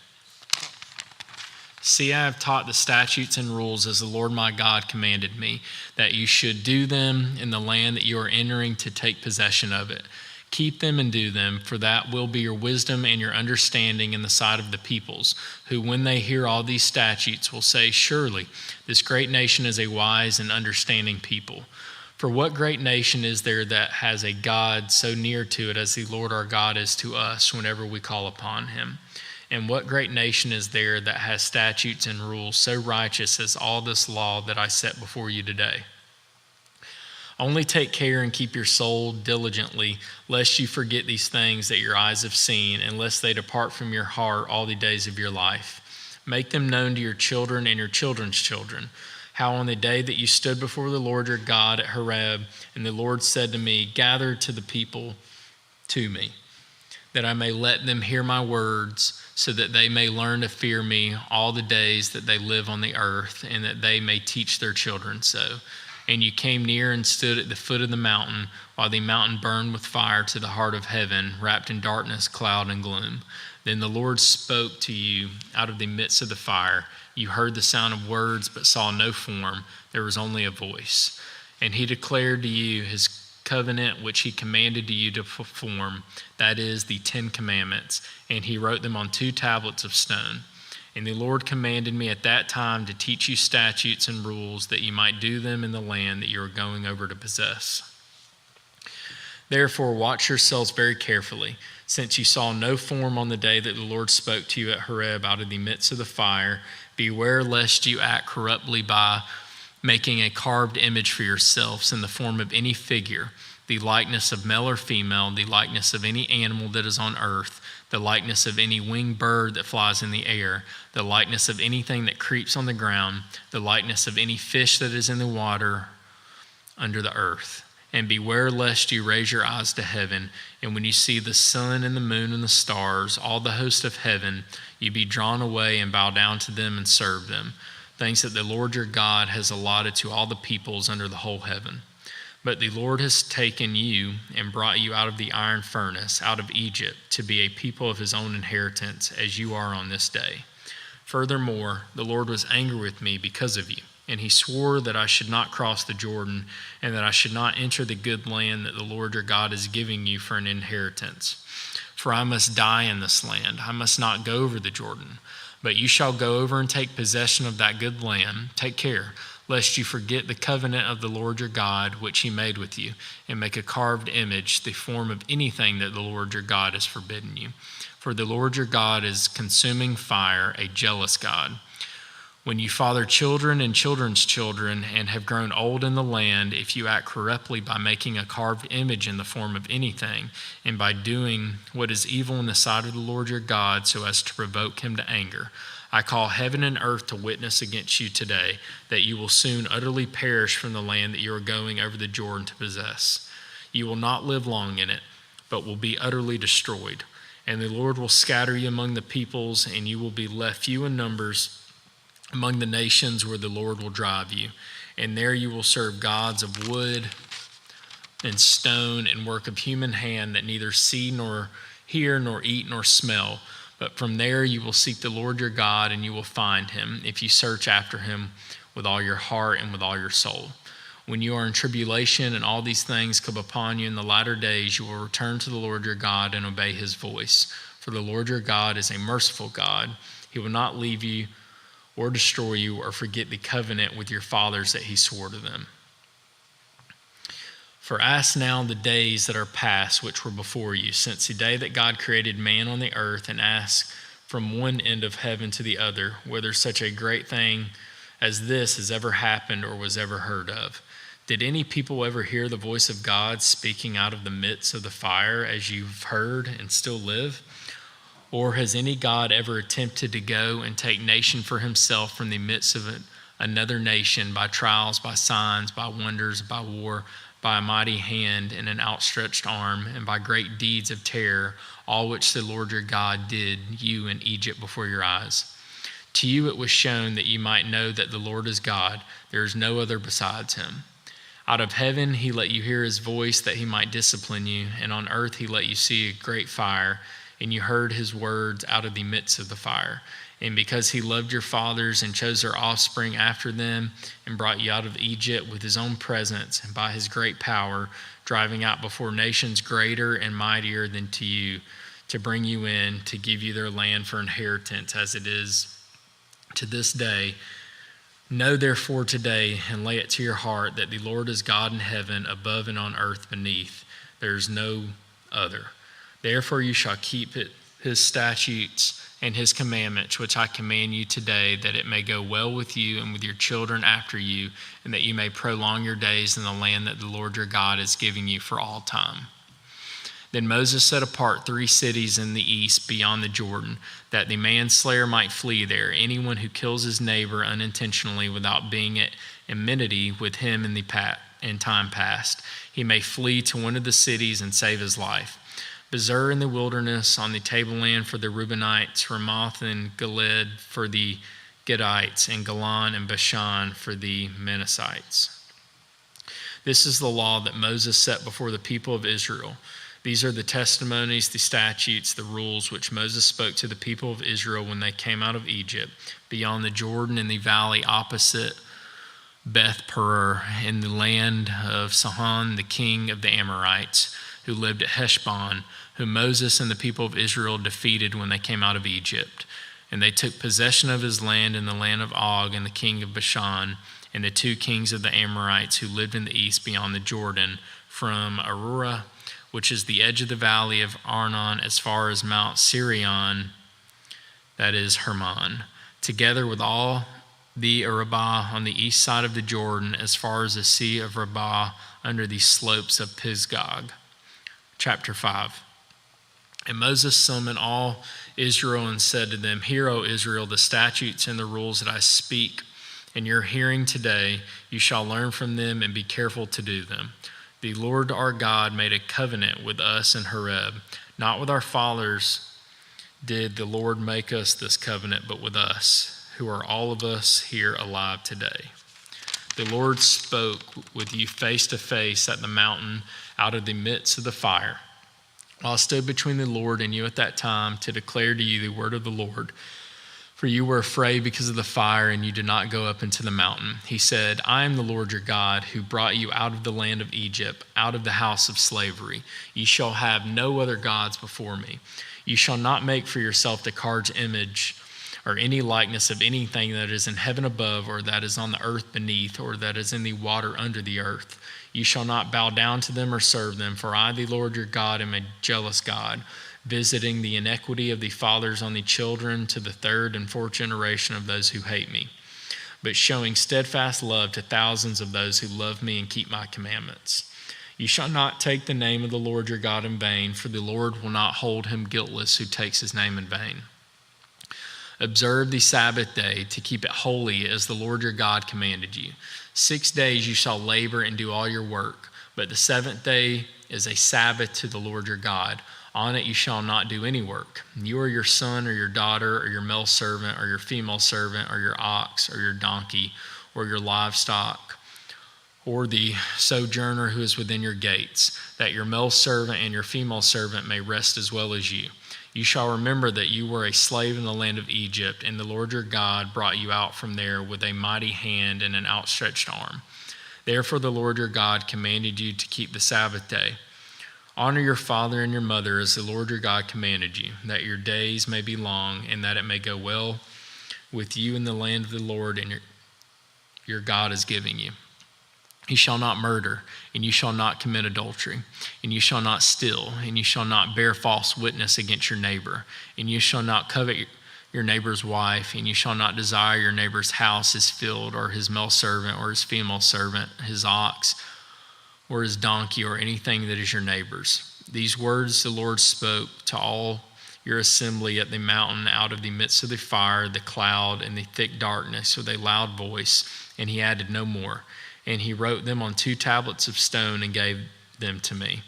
See, I have taught the statutes and rules as the Lord my God commanded me, that you should do them in the land that you are entering to take possession of it. Keep them and do them, for that will be your wisdom and your understanding in the sight of the peoples, who when they hear all these statutes will say, surely this great nation is a wise and understanding people. For what great nation is there that has a God so near to it as the Lord our God is to us whenever we call upon him? And what great nation is there that has statutes and rules so righteous as all this law that I set before you today? Only take care and keep your soul diligently, lest you forget these things that your eyes have seen, and lest they depart from your heart all the days of your life. Make them known to your children and your children's children, how on the day that you stood before the Lord your God at Horeb, and the Lord said to me, gather to the people to me, that I may let them hear my words, so that they may learn to fear me all the days that they live on the earth, and that they may teach their children so. And you came near and stood at the foot of the mountain, while the mountain burned with fire to the heart of heaven, wrapped in darkness, cloud, and gloom. Then the Lord spoke to you out of the midst of the fire. You heard the sound of words, but saw no form. There was only a voice. And he declared to you his covenant, which he commanded to you to perform, that is, the 10 Commandments. And he wrote them on 2 tablets of stone. And the Lord commanded me at that time to teach you statutes and rules, that you might do them in the land that you are going over to possess. Therefore, watch yourselves very carefully, since you saw no form on the day that the Lord spoke to you at Horeb out of the midst of the fire. Beware lest you act corruptly by making a carved image for yourselves in the form of any figure, the likeness of male or female, the likeness of any animal that is on earth, the likeness of any winged bird that flies in the air, the likeness of anything that creeps on the ground, the likeness of any fish that is in the water under the earth. And beware lest you raise your eyes to heaven, and when you see the sun and the moon and the stars, all the host of heaven, you be drawn away and bow down to them and serve them, things that the Lord your God has allotted to all the peoples under the whole heaven. But the Lord has taken you and brought you out of the iron furnace, out of Egypt, to be a people of his own inheritance, as you are on this day. Furthermore, the Lord was angry with me because of you, and he swore that I should not cross the Jordan, and that I should not enter the good land that the Lord your God is giving you for an inheritance. For I must die in this land. I must not go over the Jordan. But you shall go over and take possession of that good land. Take care, lest you forget the covenant of the Lord your God, which he made with you, and make a carved image, the form of anything that the Lord your God has forbidden you. For the Lord your God is consuming fire, a jealous God. When you father children and children's children and have grown old in the land, if you act corruptly by making a carved image in the form of anything, and by doing what is evil in the sight of the Lord your God so as to provoke him to anger, I call heaven and earth to witness against you today, that you will soon utterly perish from the land that you are going over the Jordan to possess. You will not live long in it, but will be utterly destroyed. And the Lord will scatter you among the peoples, and you will be left few in numbers among the nations where the Lord will drive you. And there you will serve gods of wood and stone and work of human hand that neither see nor hear nor eat nor smell. But from there you will seek the Lord your God, and you will find him, if you search after him with all your heart and with all your soul. When you are in tribulation and all these things come upon you in the latter days, you will return to the Lord your God and obey his voice. For the Lord your God is a merciful God. He will not leave you or destroy you or forget the covenant with your fathers that he swore to them. For ask now the days that are past, which were before you, since the day that God created man on the earth, and ask from one end of heaven to the other, whether such a great thing as this has ever happened or was ever heard of. Did any people ever hear the voice of God speaking out of the midst of the fire as you've heard and still live? Or has any God ever attempted to go and take nation for himself from the midst of another nation by trials, by signs, by wonders, by war, by a mighty hand and an outstretched arm, and by great deeds of terror, all which the Lord your God did you in Egypt before your eyes? To you it was shown that you might know that the Lord is God. There is no other besides him. Out of heaven he let you hear his voice, that he might discipline you, and on earth he let you see a great fire, and you heard his words out of the midst of the fire. And because he loved your fathers and chose their offspring after them, and brought you out of Egypt with his own presence and by his great power, driving out before nations greater and mightier than to you, to bring you in, to give you their land for inheritance, as it is to this day, Know therefore today and lay it to your heart that the Lord is God in heaven, above and on earth beneath. There is no other. Therefore you shall keep his statutes and his commandments, which I command you today, that it may go well with you and with your children after you, and that you may prolong your days in the land that the Lord your God is giving you for all time. Then Moses set apart 3 cities in the east beyond the Jordan, that the manslayer might flee there. Anyone who kills his neighbor unintentionally without being at enmity with him in time past, he may flee to one of the cities and save his life. Bezer in the wilderness on the tableland for the Reubenites, Ramoth and Gilead for the Gadites, and Golan and Bashan for the Manassites. This is the law that Moses set before the people of Israel. These are the testimonies, the statutes, the rules which Moses spoke to the people of Israel when they came out of Egypt, beyond the Jordan in the valley opposite Beth Peor, in the land of Sihon, the king of the Amorites, who lived at Heshbon, whom Moses and the people of Israel defeated when they came out of Egypt. And they took possession of his land in the land of Og and the king of Bashan, and the 2 kings of the Amorites who lived in the east beyond the Jordan, from Aroer, which is the edge of the valley of Arnon, as far as Mount Sirion, that is Hermon, together with all the Arabah on the east side of the Jordan, as far as the sea of Rabbah under the slopes of Pisgah. Chapter 5. And Moses summoned all Israel and said to them, Hear, O Israel, the statutes and the rules that I speak in your hearing today. You shall learn from them and be careful to do them. The Lord our God made a covenant with us in Horeb. Not with our fathers did the Lord make us this covenant, but with us, who are all of us here alive today. The Lord spoke with you face to face at the mountain out of the midst of the fire. While I stood between the Lord and you at that time to declare to you the word of the Lord, for you were afraid because of the fire, and you did not go up into the mountain. He said, I am the Lord your God, who brought you out of the land of Egypt, out of the house of slavery. You shall have no other gods before me. You shall not make for yourself the carved image or any likeness of anything that is in heaven above, or that is on the earth beneath, or that is in the water under the earth. You shall not bow down to them or serve them, for I, the Lord your God, am a jealous God, visiting the iniquity of the fathers on the children to the 3rd and 4th generation of those who hate me, but showing steadfast love to thousands of those who love me and keep my commandments. You shall not take the name of the Lord your God in vain, for the Lord will not hold him guiltless who takes his name in vain. Observe the Sabbath day to keep it holy as the Lord your God commanded you. 6 days you shall labor and do all your work, but the 7th day is a Sabbath to the Lord your God. On it you shall not do any work. You or your son or your daughter or your male servant or your female servant or your ox or your donkey or your livestock or the sojourner who is within your gates, that your male servant and your female servant may rest as well as you. You shall remember that you were a slave in the land of Egypt, and the Lord your God brought you out from there with a mighty hand and an outstretched arm. Therefore the Lord your God commanded you to keep the Sabbath day. Honor your father and your mother as the Lord your God commanded you, that your days may be long and that it may go well with you in the land of the Lord and your God is giving you. You shall not murder, and you shall not commit adultery, and you shall not steal, and you shall not bear false witness against your neighbor, and you shall not covet your neighbor's wife, and you shall not desire your neighbor's house, his field, or his male servant, or his female servant, his ox, or his donkey, or anything that is your neighbor's. These words the Lord spoke to all your assembly at the mountain out of the midst of the fire, the cloud, and the thick darkness with a loud voice, and he added no more. And he wrote them on 2 tablets of stone and gave them to me.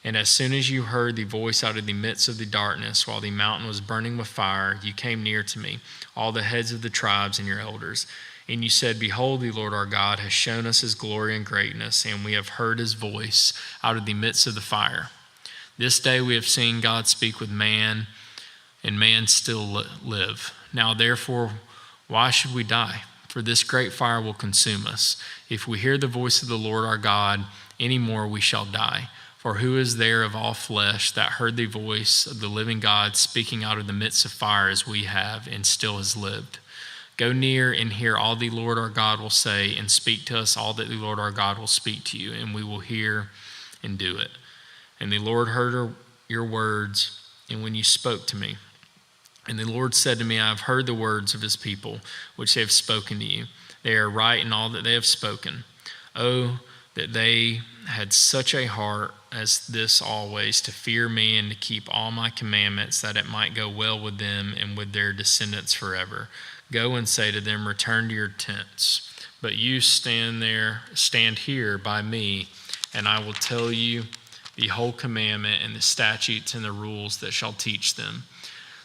And as soon as you heard the voice out of the midst of the darkness, while the mountain was burning with fire, you came near to me, all the heads of the tribes and your elders. And you said, Behold, the Lord our God has shown us his glory and greatness, and we have heard his voice out of the midst of the fire. This day we have seen God speak with man, and man still live. Now therefore, why should we die? For this great fire will consume us. If we hear the voice of the Lord our God any more, we shall die. For who is there of all flesh that heard the voice of the living God speaking out of the midst of fire as we have, and still has lived? Go near and hear all the Lord our God will say, and speak to us all that the Lord our God will speak to you, and we will hear and do it. And the Lord heard your words, and when you spoke to me. And the Lord said to me, I have heard the words of his people, which they have spoken to you. They are right in all that they have spoken. Oh, that they had such a heart as this always, to fear me and to keep all my commandments, that it might go well with them and with their descendants forever. Go and say to them, return to your tents. But you stand here by me, and I will tell you the whole commandment and the statutes and the rules that shall teach them,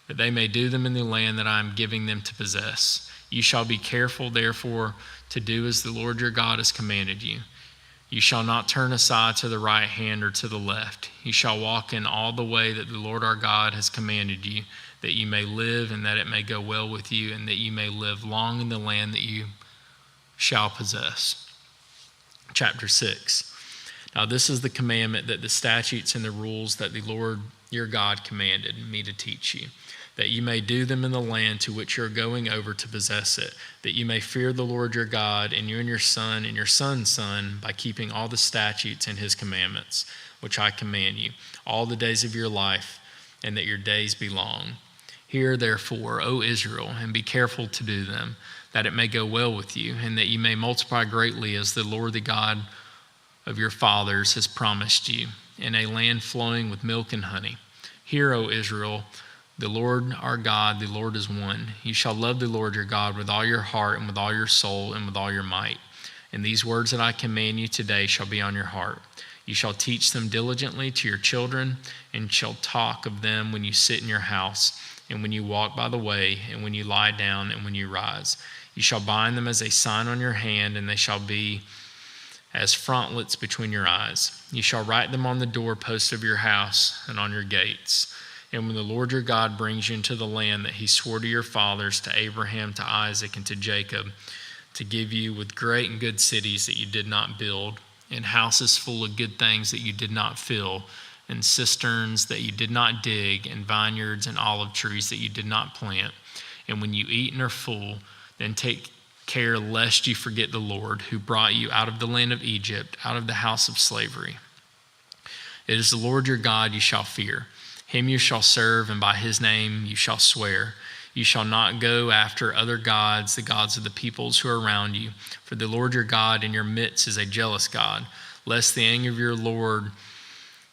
that they may do them in the land that I am giving them to possess. You shall be careful, therefore, to do as the Lord your God has commanded you. You shall not turn aside to the right hand or to the left. You shall walk in all the way that the Lord our God has commanded you, that you may live and that it may go well with you, and that you may live long in the land that you shall possess. Chapter 6. Now this is the commandment, that the statutes and the rules that the Lord your God commanded me to teach you, that you may do them in the land to which you are going over to possess it, that you may fear the Lord your God, and you and your son's son, by keeping all the statutes and his commandments, which I command you, all the days of your life, and that your days be long. Hear therefore, O Israel, and be careful to do them, that it may go well with you, and that you may multiply greatly, as the Lord the God of your fathers has promised you, in a land flowing with milk and honey. Hear, O Israel, the Lord our God, the Lord is one. You shall love the Lord your God with all your heart and with all your soul and with all your might. And these words that I command you today shall be on your heart. You shall teach them diligently to your children, and shall talk of them when you sit in your house, and when you walk by the way, and when you lie down, and when you rise. You shall bind them as a sign on your hand, and they shall be as frontlets between your eyes. You shall write them on the doorposts of your house and on your gates. And when the Lord your God brings you into the land that he swore to your fathers, to Abraham, to Isaac, and to Jacob, to give you with great and good cities that you did not build, and houses full of good things that you did not fill, and cisterns that you did not dig, and vineyards and olive trees that you did not plant. And when you eat and are full, then take care lest you forget the Lord, who brought you out of the land of Egypt, out of the house of slavery. It is the Lord your God you shall fear. Him you shall serve, and by his name you shall swear. You shall not go after other gods, the gods of the peoples who are around you. For the Lord your God in your midst is a jealous God, lest the anger of your Lord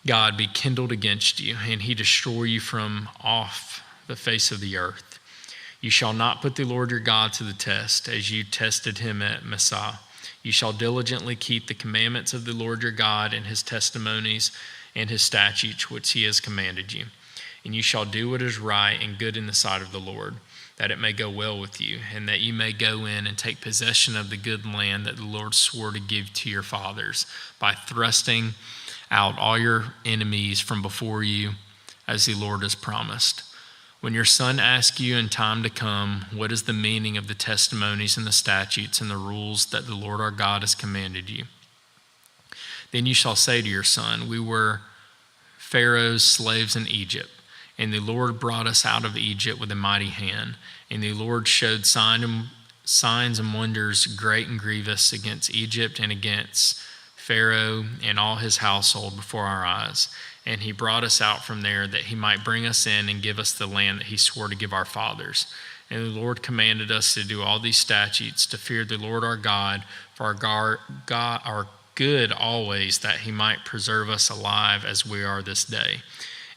God be kindled against you, and he destroy you from off the face of the earth. You shall not put the Lord your God to the test, as you tested him at Massah. You shall diligently keep the commandments of the Lord your God, and his testimonies and his statutes which he has commanded you. And you shall do what is right and good in the sight of the Lord, that it may go well with you, and that you may go in and take possession of the good land that the Lord swore to give to your fathers, by thrusting out all your enemies from before you, as the Lord has promised. When your son asks you in time to come, what is the meaning of the testimonies and the statutes and the rules that the Lord our God has commanded you, then you shall say to your son, we were Pharaoh's slaves in Egypt, and the Lord brought us out of Egypt with a mighty hand. And the Lord showed signs and wonders great and grievous against Egypt and against Pharaoh and all his household before our eyes. And he brought us out from there, that he might bring us in and give us the land that he swore to give our fathers. And the Lord commanded us to do all these statutes, to fear the Lord our God, for our good always, that he might preserve us alive as we are this day.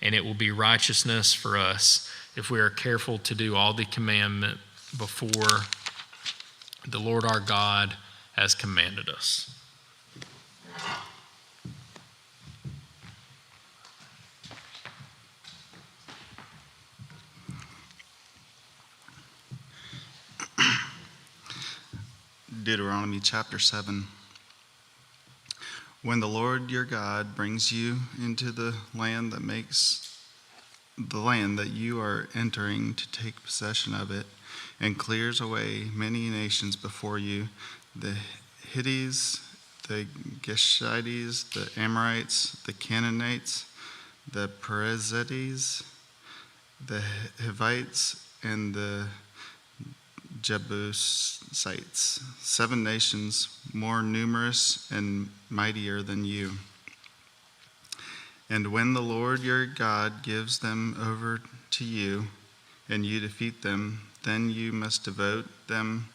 And it will be righteousness for us if we are careful to do all the commandment before the Lord our God has commanded us. Deuteronomy chapter 7. When the Lord your God brings you into the land that you are entering to take possession of it, and clears away many nations before you, the Hittites, the Geshites, the Amorites, the Canaanites, the Perizzites, the Hivites, and the Jebusites, 7 nations more numerous and mightier than you. And when the Lord your God gives them over to you, and you defeat them, then you must devote them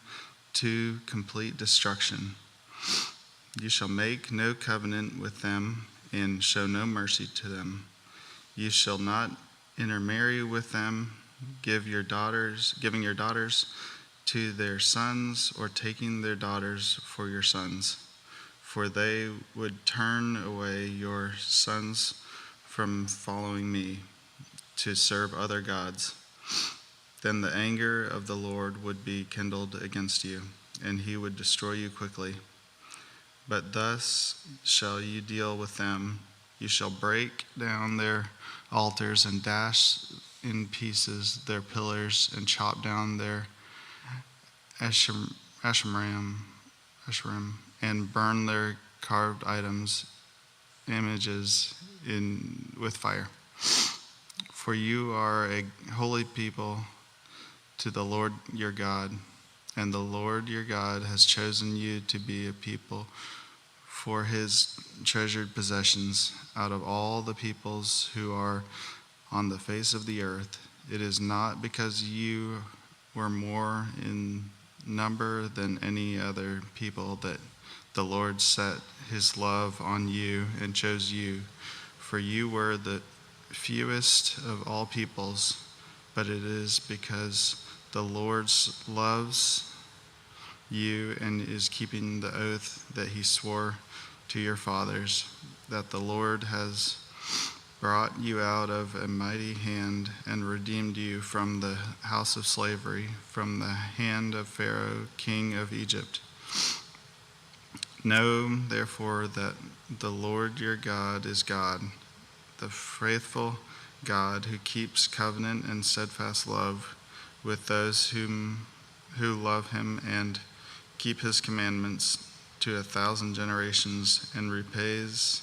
to complete destruction. You shall make no covenant with them and show no mercy to them. You shall not intermarry with them, giving your daughters to their sons, or taking their daughters for your sons, for they would turn away your sons from following me to serve other gods. Then the anger of the Lord would be kindled against you, and he would destroy you quickly. But thus shall you deal with them. You shall break down their altars and dash in pieces their pillars and chop down their Asherim, and burn their carved images with fire. For you are a holy people to the Lord your God, and the Lord your God has chosen you to be a people for his treasured possessions out of all the peoples who are on the face of the earth. It is not because you were more in number than any other people that the Lord set his love on you and chose you, for you were the fewest of all peoples, but it is because the Lord loves you and is keeping the oath that he swore to your fathers, that the Lord has brought you out of a mighty hand and redeemed you from the house of slavery, from the hand of Pharaoh, king of Egypt. Know, therefore, that the Lord your God is God, the faithful God who keeps covenant and steadfast love with those who love him and keep his commandments to 1,000 generations, and repays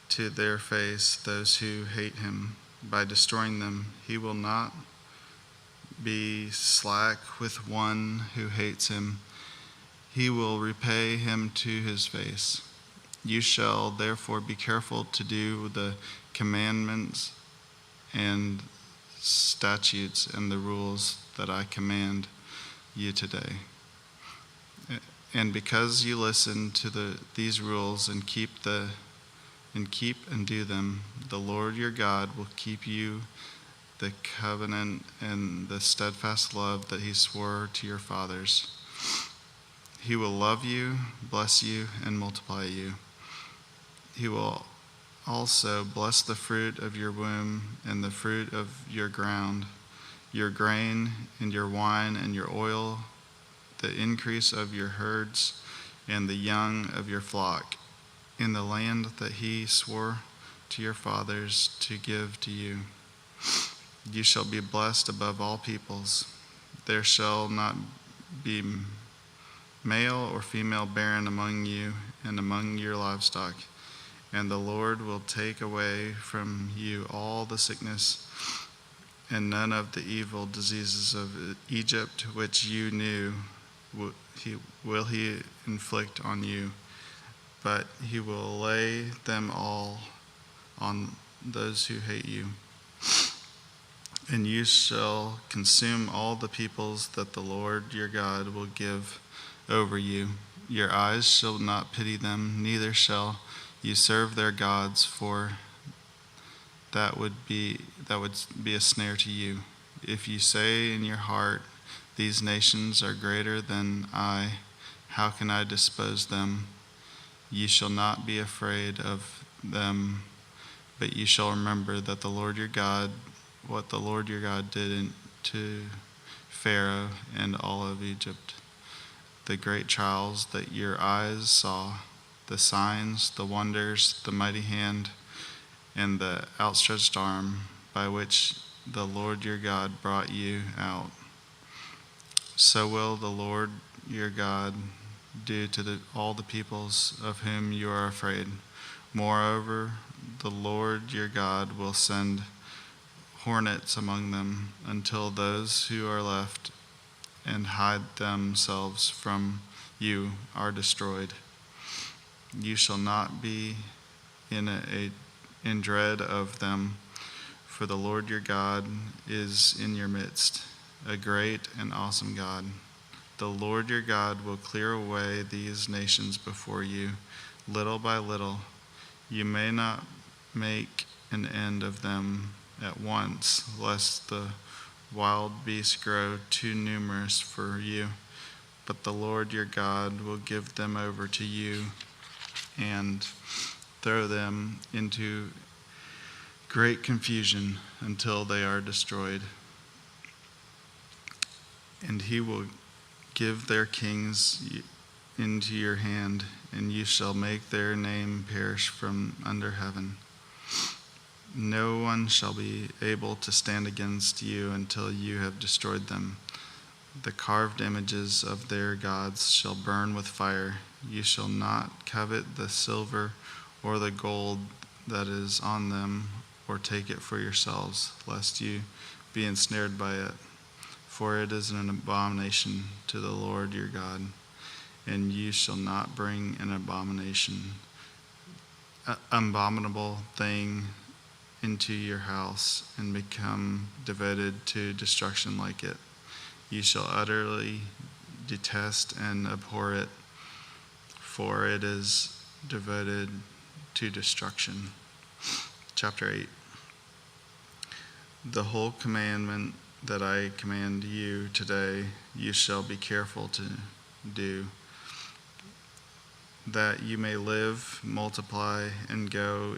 to their face those who hate him by destroying them. He will not be slack with one who hates him. He will repay him to his face. You shall therefore be careful to do the commandments and statutes and the rules that I command you today. And because you listen to these rules and keep and do them, the Lord your God will keep you the covenant and the steadfast love that he swore to your fathers. He will love you, bless you, and multiply you. He will also bless the fruit of your womb and the fruit of your ground, your grain and your wine and your oil, the increase of your herds and the young of your flock, in the land that he swore to your fathers to give to you. You shall be blessed above all peoples. There shall not be male or female barren among you and among your livestock. And the Lord will take away from you all the sickness and none of the evil diseases of Egypt, which you knew will he inflict on you, but he will lay them all on those who hate you. And you shall consume all the peoples that the Lord your God will give over you. Your eyes shall not pity them, neither shall you serve their gods, for that would be a snare to you. If you say in your heart, these nations are greater than I, how can I dispose them? You shall not be afraid of them, but you shall remember that what the Lord your God did to Pharaoh and all of Egypt, the great trials that your eyes saw, the signs, the wonders, the mighty hand, and the outstretched arm by which the Lord your God brought you out. So will the Lord your God do to all the peoples of whom you are afraid. Moreover, the Lord your God will send hornets among them until those who are left and hide themselves from you are destroyed. You shall not be in dread of them, for the Lord your God is in your midst, a great and awesome God. The Lord your God will clear away these nations before you, little by little. You may not make an end of them at once, lest the wild beasts grow too numerous for you. But the Lord your God will give them over to you and throw them into great confusion until they are destroyed. And he will give their kings into your hand, and you shall make their name perish from under heaven. No one shall be able to stand against you until you have destroyed them. The carved images of their gods shall burn with fire. You shall not covet the silver or the gold that is on them, or take it for yourselves, lest you be ensnared by it. For it is an abomination to the Lord your God, and you shall not bring an abominable thing into your house and become devoted to destruction like it. You shall utterly detest and abhor it, for it is devoted to destruction. Chapter 8. The whole commandment that I command you today, you shall be careful to do, that you may live, multiply, and go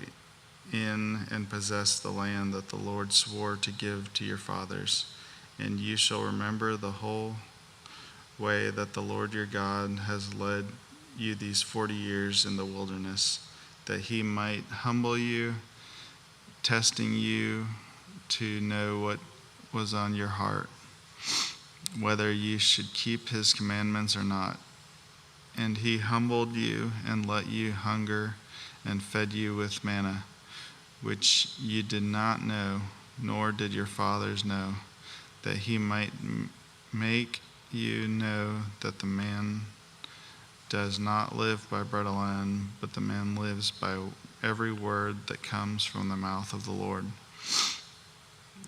in and possess the land that the Lord swore to give to your fathers. And you shall remember the whole way that the Lord your God has led you these 40 years in the wilderness, that he might humble you, testing you to know what was on your heart, whether you should keep his commandments or not. And he humbled you and let you hunger and fed you with manna, which you did not know, nor did your fathers know, that he might make you know that the man does not live by bread alone, but the man lives by every word that comes from the mouth of the Lord.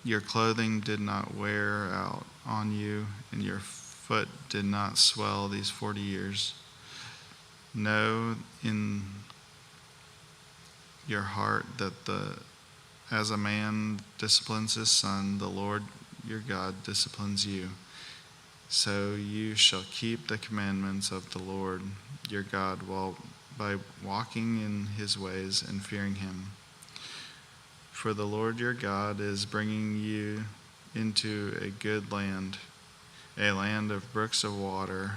Your clothing did not wear out on you, and your foot did not swell these 40 years. Know in your heart that as a man disciplines his son, the Lord your God disciplines you. So you shall keep the commandments of the Lord your God by walking in his ways and fearing him. For the Lord your God is bringing you into a good land, a land of brooks of water,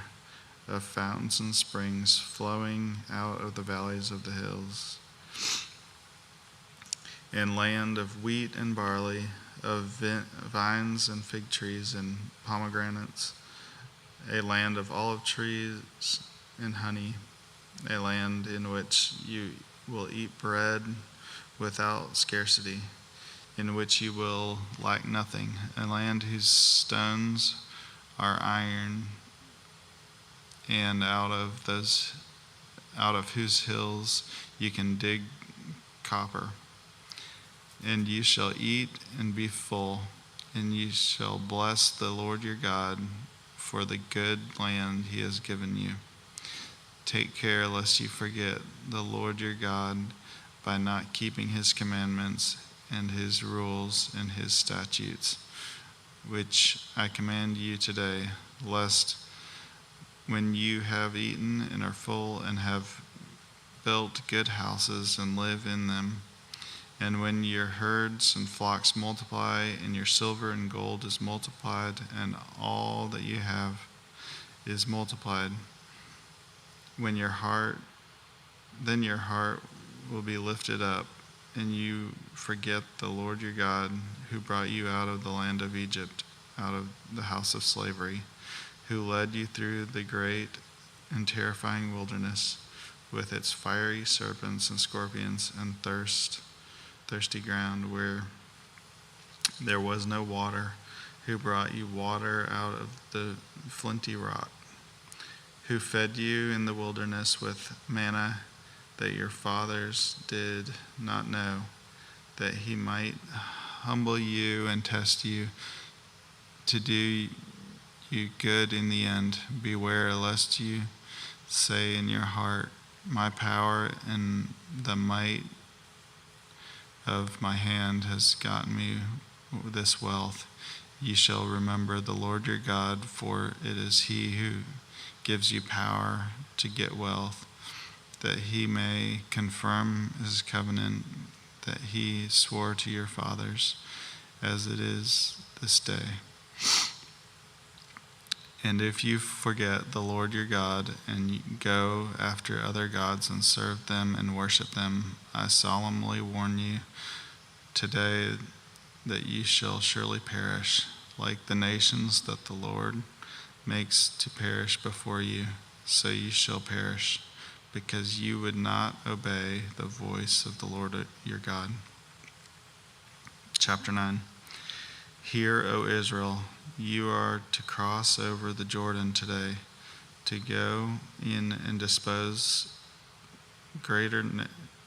of fountains and springs flowing out of the valleys of the hills, and land of wheat and barley, of vines and fig trees and pomegranates, a land of olive trees and honey, a land in which you will eat bread without scarcity, in which you will lack nothing, a land whose stones are iron, and out of whose hills you can dig copper. And you shall eat and be full, and you shall bless the Lord your God for the good land he has given you. Take care lest you forget the Lord your God by not keeping his commandments and his rules and his statutes, which I command you today, lest when you have eaten and are full and have built good houses and live in them, and when your herds and flocks multiply, and your silver and gold is multiplied, and all that you have is multiplied, then your heart will be lifted up, and you forget the Lord your God, who brought you out of the land of Egypt, out of the house of slavery, who led you through the great and terrifying wilderness, with its fiery serpents and scorpions and thirsty ground where there was no water, who brought you water out of the flinty rock, who fed you in the wilderness with manna that your fathers did not know, that he might humble you and test you, to do you good in the end. Beware lest you say in your heart, my power and the might of my hand has gotten me this wealth. You shall remember the Lord your God, for it is he who gives you power to get wealth, that he may confirm his covenant that he swore to your fathers, as it is this day. And if you forget the Lord your God and go after other gods and serve them and worship them, I solemnly warn you today that you shall surely perish, like the nations that the Lord makes to perish before you, so you shall perish, because you would not obey the voice of the Lord your God. Chapter 9. Hear, O Israel, you are to cross over the Jordan today, to go in and dispose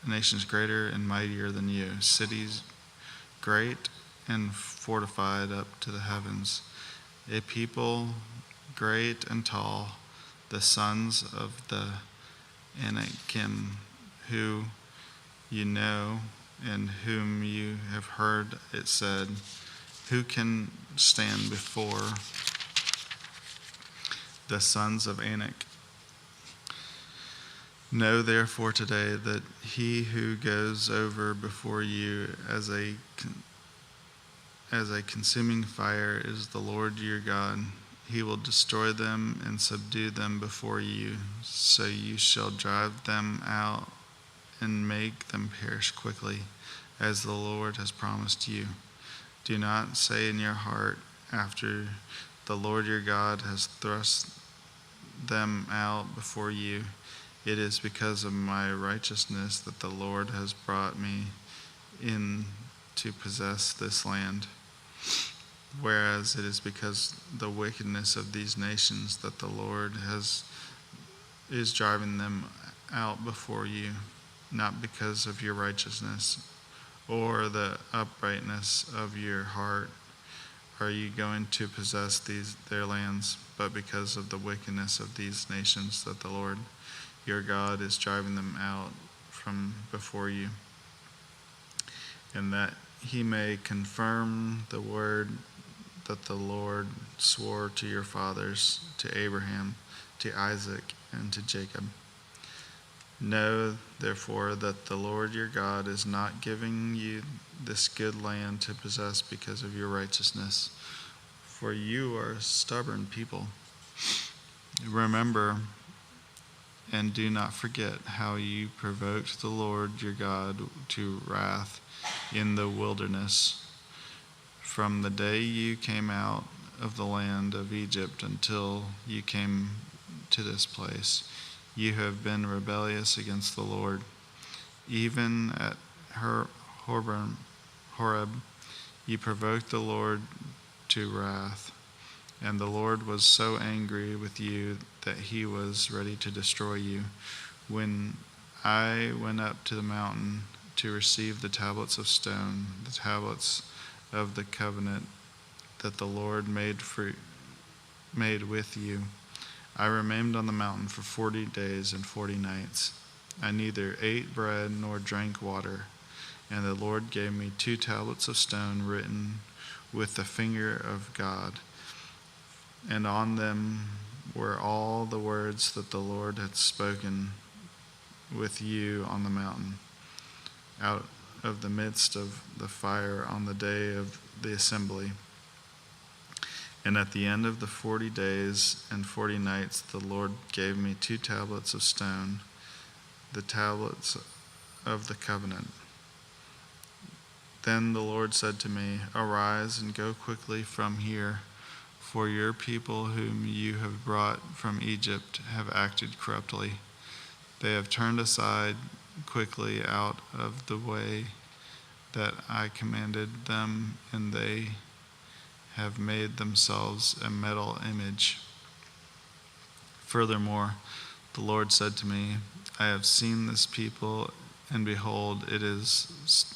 nations greater and mightier than you, cities great and fortified up to the heavens, a people great and tall, the sons of the Anakim, who you know and whom you have heard it said, who can stand before the sons of Anak? Know therefore today that he who goes over before you as a consuming fire is the Lord your God. He will destroy them and subdue them before you, so you shall drive them out and make them perish quickly, as the Lord has promised you. Do not say in your heart, after the Lord your God has thrust them out before you, it is because of my righteousness that the Lord has brought me in to possess this land. Whereas it is because the wickedness of these nations that the Lord is driving them out before you, not because of your righteousness or the uprightness of your heart are you going to possess their lands, but because of the wickedness of these nations that the Lord your God is driving them out from before you, and that he may confirm the word that the Lord swore to your fathers, to Abraham, to Isaac, and to Jacob. Know, therefore, that the Lord your God is not giving you this good land to possess because of your righteousness, for you are a stubborn people. Remember and do not forget how you provoked the Lord your God to wrath in the wilderness, from the day you came out of the land of Egypt until you came to this place. You have been rebellious against the Lord. Even at Horeb, you provoked the Lord to wrath, and the Lord was so angry with you that he was ready to destroy you. When I went up to the mountain to receive the tablets of stone, the tablets of the covenant that the Lord made with you, I remained on the mountain for 40 days and 40 nights. I neither ate bread nor drank water, and the Lord gave me 2 tablets of stone written with the finger of God, and on them were all the words that the Lord had spoken with you on the mountain, out of the midst of the fire on the day of the assembly. And at the end of the 40 days and 40 nights, the Lord gave me 2 tablets of stone, the tablets of the covenant. Then the Lord said to me, arise and go quickly from here, for your people whom you have brought from Egypt have acted corruptly. They have turned aside quickly out of the way that I commanded them, and they have made themselves a metal image. Furthermore, the Lord said to me, I have seen this people, and behold, it is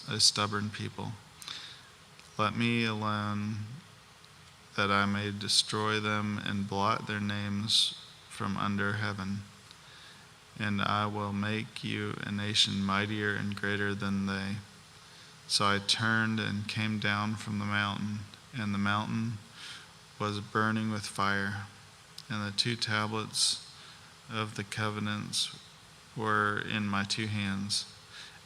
a stubborn people. Let me alone, that I may destroy them and blot their names from under heaven. And I will make you a nation mightier and greater than they. So I turned and came down from the mountain, and the mountain was burning with fire, and the 2 tablets of the covenants were in my 2 hands.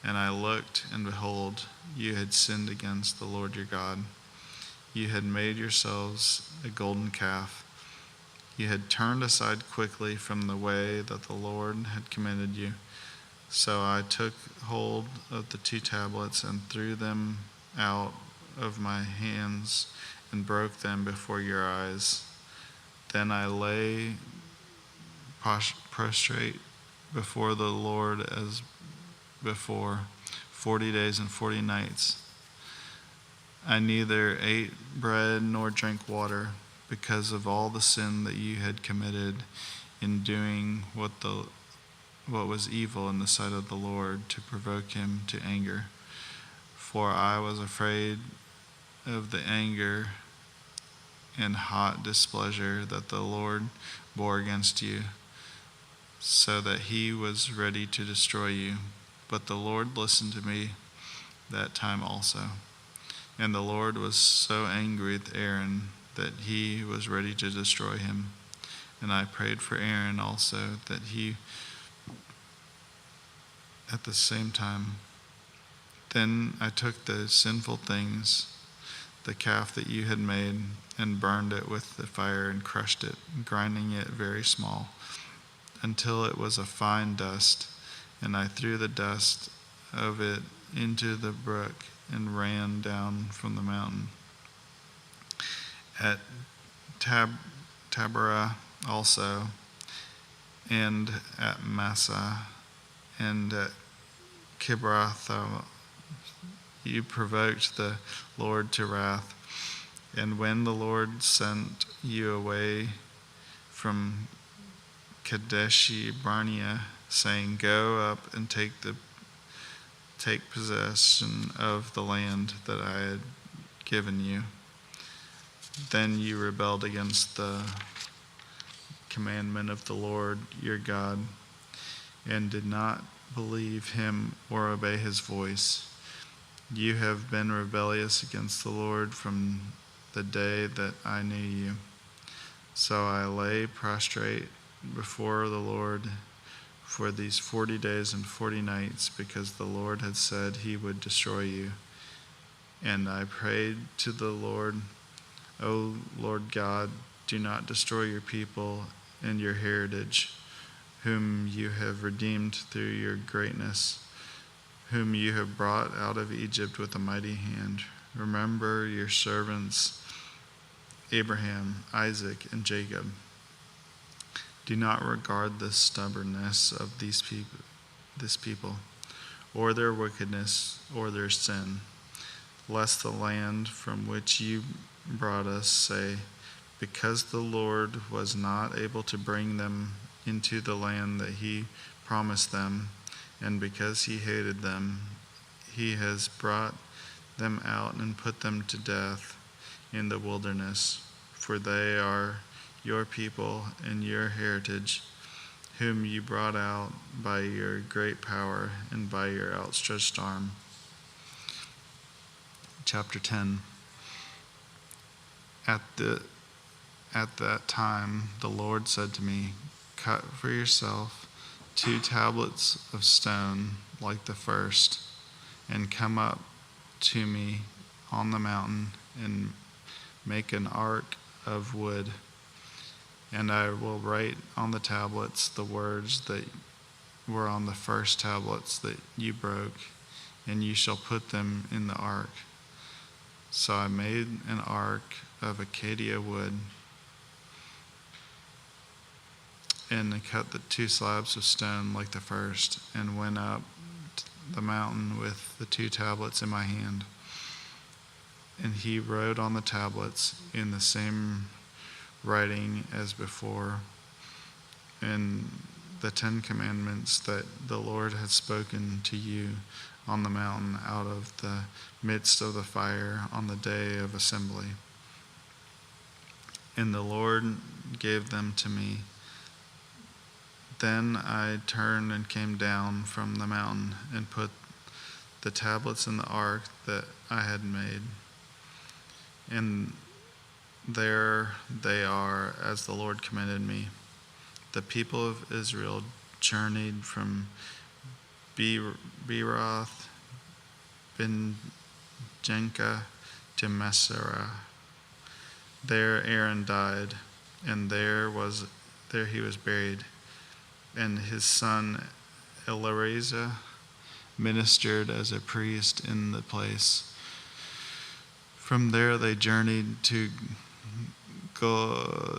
And I looked, and behold, you had sinned against the Lord your God. You had made yourselves a golden calf. You had turned aside quickly from the way that the Lord had commanded you. So I took hold of the 2 tablets and threw them out of my hands and broke them before your eyes. Then I lay prostrate before the Lord as before, 40 days and 40 nights. I neither ate bread nor drank water, because of all the sin that you had committed in doing what was evil in the sight of the Lord, to provoke him to anger. For I was afraid of the anger and hot displeasure that the Lord bore against you, so that he was ready to destroy you. But the Lord listened to me that time also. And the Lord was so angry with Aaron that he was ready to destroy him. And I prayed for Aaron also, that he, at the same time, then I took the sinful things, the calf that you had made, and burned it with the fire and crushed it, grinding it very small, until it was a fine dust. And I threw the dust of it into the brook and ran down from the mountain. At Taberah also, and at Massah, and at Kibroth, you provoked the Lord to wrath. And when the Lord sent you away from Kadeshi Barnea, saying, Go up and take possession of the land that I had given you, then you rebelled against the commandment of the Lord your God, and did not believe him or obey his voice. You have been rebellious against the Lord from the day that I knew you. So I lay prostrate before the Lord for these 40 days and 40 nights, because the Lord had said he would destroy you. And I prayed to the Lord, O Lord God, do not destroy your people and your heritage, whom you have redeemed through your greatness, whom you have brought out of Egypt with a mighty hand. Remember your servants Abraham, Isaac, and Jacob. Do not regard the stubbornness of this people, or their wickedness, or their sin, lest the land from which you brought us say, because the Lord was not able to bring them into the land that he promised them, and because he hated them, he has brought them out and put them to death in the wilderness. For they are your people and your heritage, whom you brought out by your great power and by your outstretched arm. Chapter 10. At that time the Lord said to me, Cut for yourself 2 tablets of stone like the first, and come up to me on the mountain and make an ark of wood. And I will write on the tablets the words that were on the first tablets that you broke, and you shall put them in the ark. So I made an ark of acacia wood, and I cut the 2 slabs of stone like the first, and went up the mountain with the 2 tablets in my hand. And he wrote on the tablets in the same writing as before, and the 10 commandments that the Lord had spoken to you on the mountain out of the midst of the fire on the day of assembly. And the Lord gave them to me. Then I turned and came down from the mountain and put the tablets in the ark that I had made. And there they are, as the Lord commanded me. The people of Israel journeyed from Beeroth, Ben-Jenka to Massera. There Aaron died, and there he was buried. And his son Eleazar ministered as a priest in the place. From there they journeyed to Gudgodah,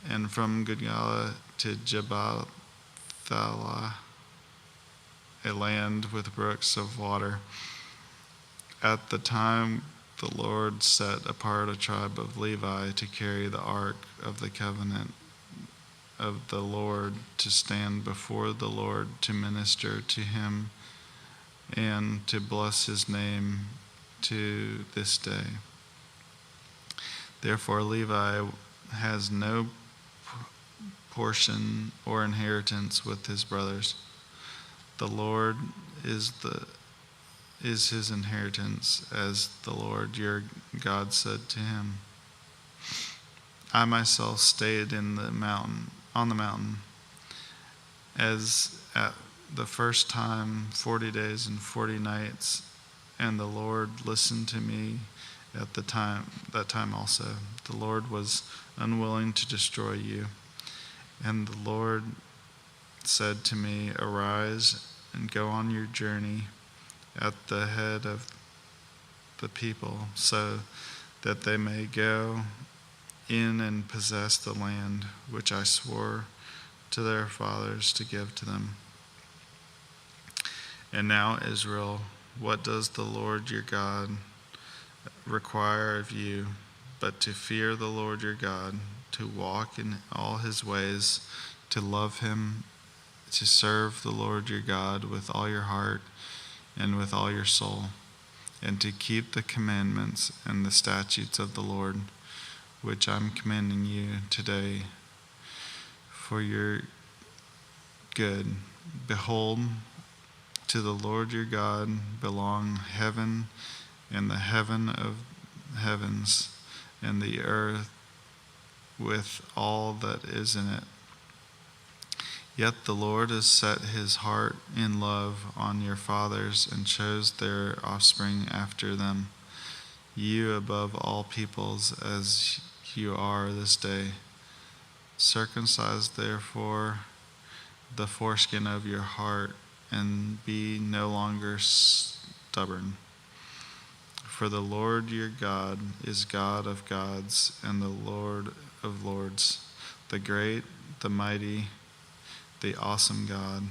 and from Gudgodah to Jabbathalah, a land with brooks of water. At the time the Lord set apart a tribe of Levi to carry the ark of the covenant of the Lord, to stand before the Lord, to minister to him, and to bless his name to this day. Therefore Levi has no portion or inheritance with his brothers. The Lord is his inheritance, as the Lord your God said to him. I myself stayed on the mountain, as at the first time 40 days and 40 nights, and the Lord listened to me at that time also. The Lord was unwilling to destroy you. And the Lord said to me, arise and go on your journey at the head of the people, so that they may go in and possess the land which I swore to their fathers to give to them. And now, Israel, what does the Lord your God require of you but to fear the Lord your God, to walk in all his ways, to love him, to serve the Lord your God with all your heart and with all your soul, and to keep the commandments and the statutes of the Lord, which I'm commanding you today for your good. Behold, to the Lord your God belong heaven and the heaven of heavens, and the earth with all that is in it. Yet the Lord has set his heart in love on your fathers and chose their offspring after them, you above all peoples as you are this day. Circumcise therefore the foreskin of your heart, and be no longer stubborn. For the Lord your God is God of gods and the Lord of lords, the great, the mighty, the awesome God,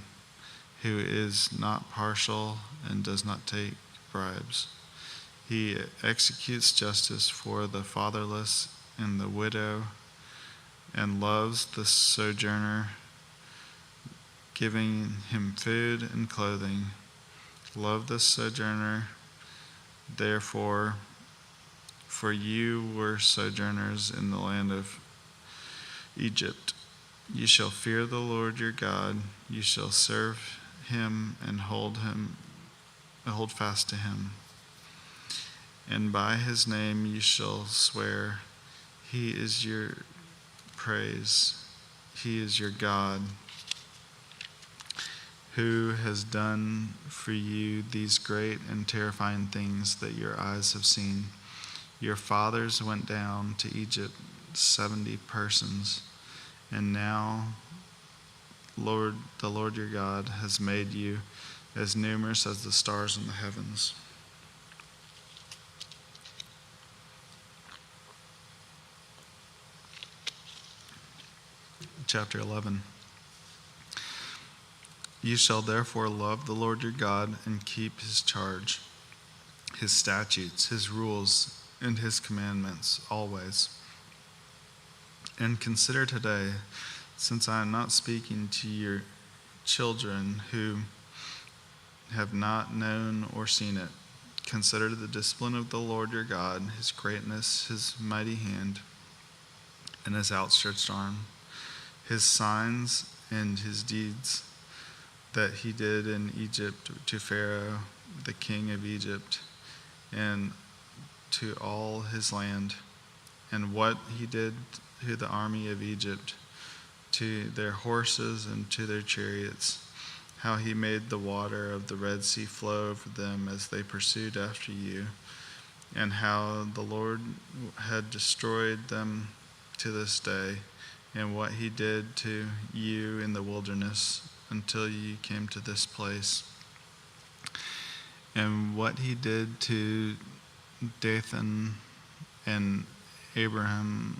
who is not partial and does not take bribes. He executes justice for the fatherless and the widow, and loves the sojourner, giving him food and clothing. Love the sojourner, therefore, for you were sojourners in the land of Egypt. You shall fear the Lord your God. You shall serve him and hold fast to him. And by his name you shall swear. He is your praise. He is your God, who has done for you these great and terrifying things that your eyes have seen. Your fathers went down to Egypt, 70 persons, and now the Lord your God has made you as numerous as the stars in the heavens. Chapter 11. You shall therefore love the Lord your God and keep his charge, his statutes, his rules, and his commandments always. And consider today, since I am not speaking to your children who have not known or seen it, consider the discipline of the Lord your God, his greatness, his mighty hand, and his outstretched arm, his signs and his deeds that he did in Egypt to Pharaoh, the king of Egypt, and to all his land, and what he did to the army of Egypt, to their horses and to their chariots, how he made the water of the Red Sea flow over them as they pursued after you, and how the Lord had destroyed them to this day, and what he did to you in the wilderness until you came to this place, and what he did to Dathan and Abram,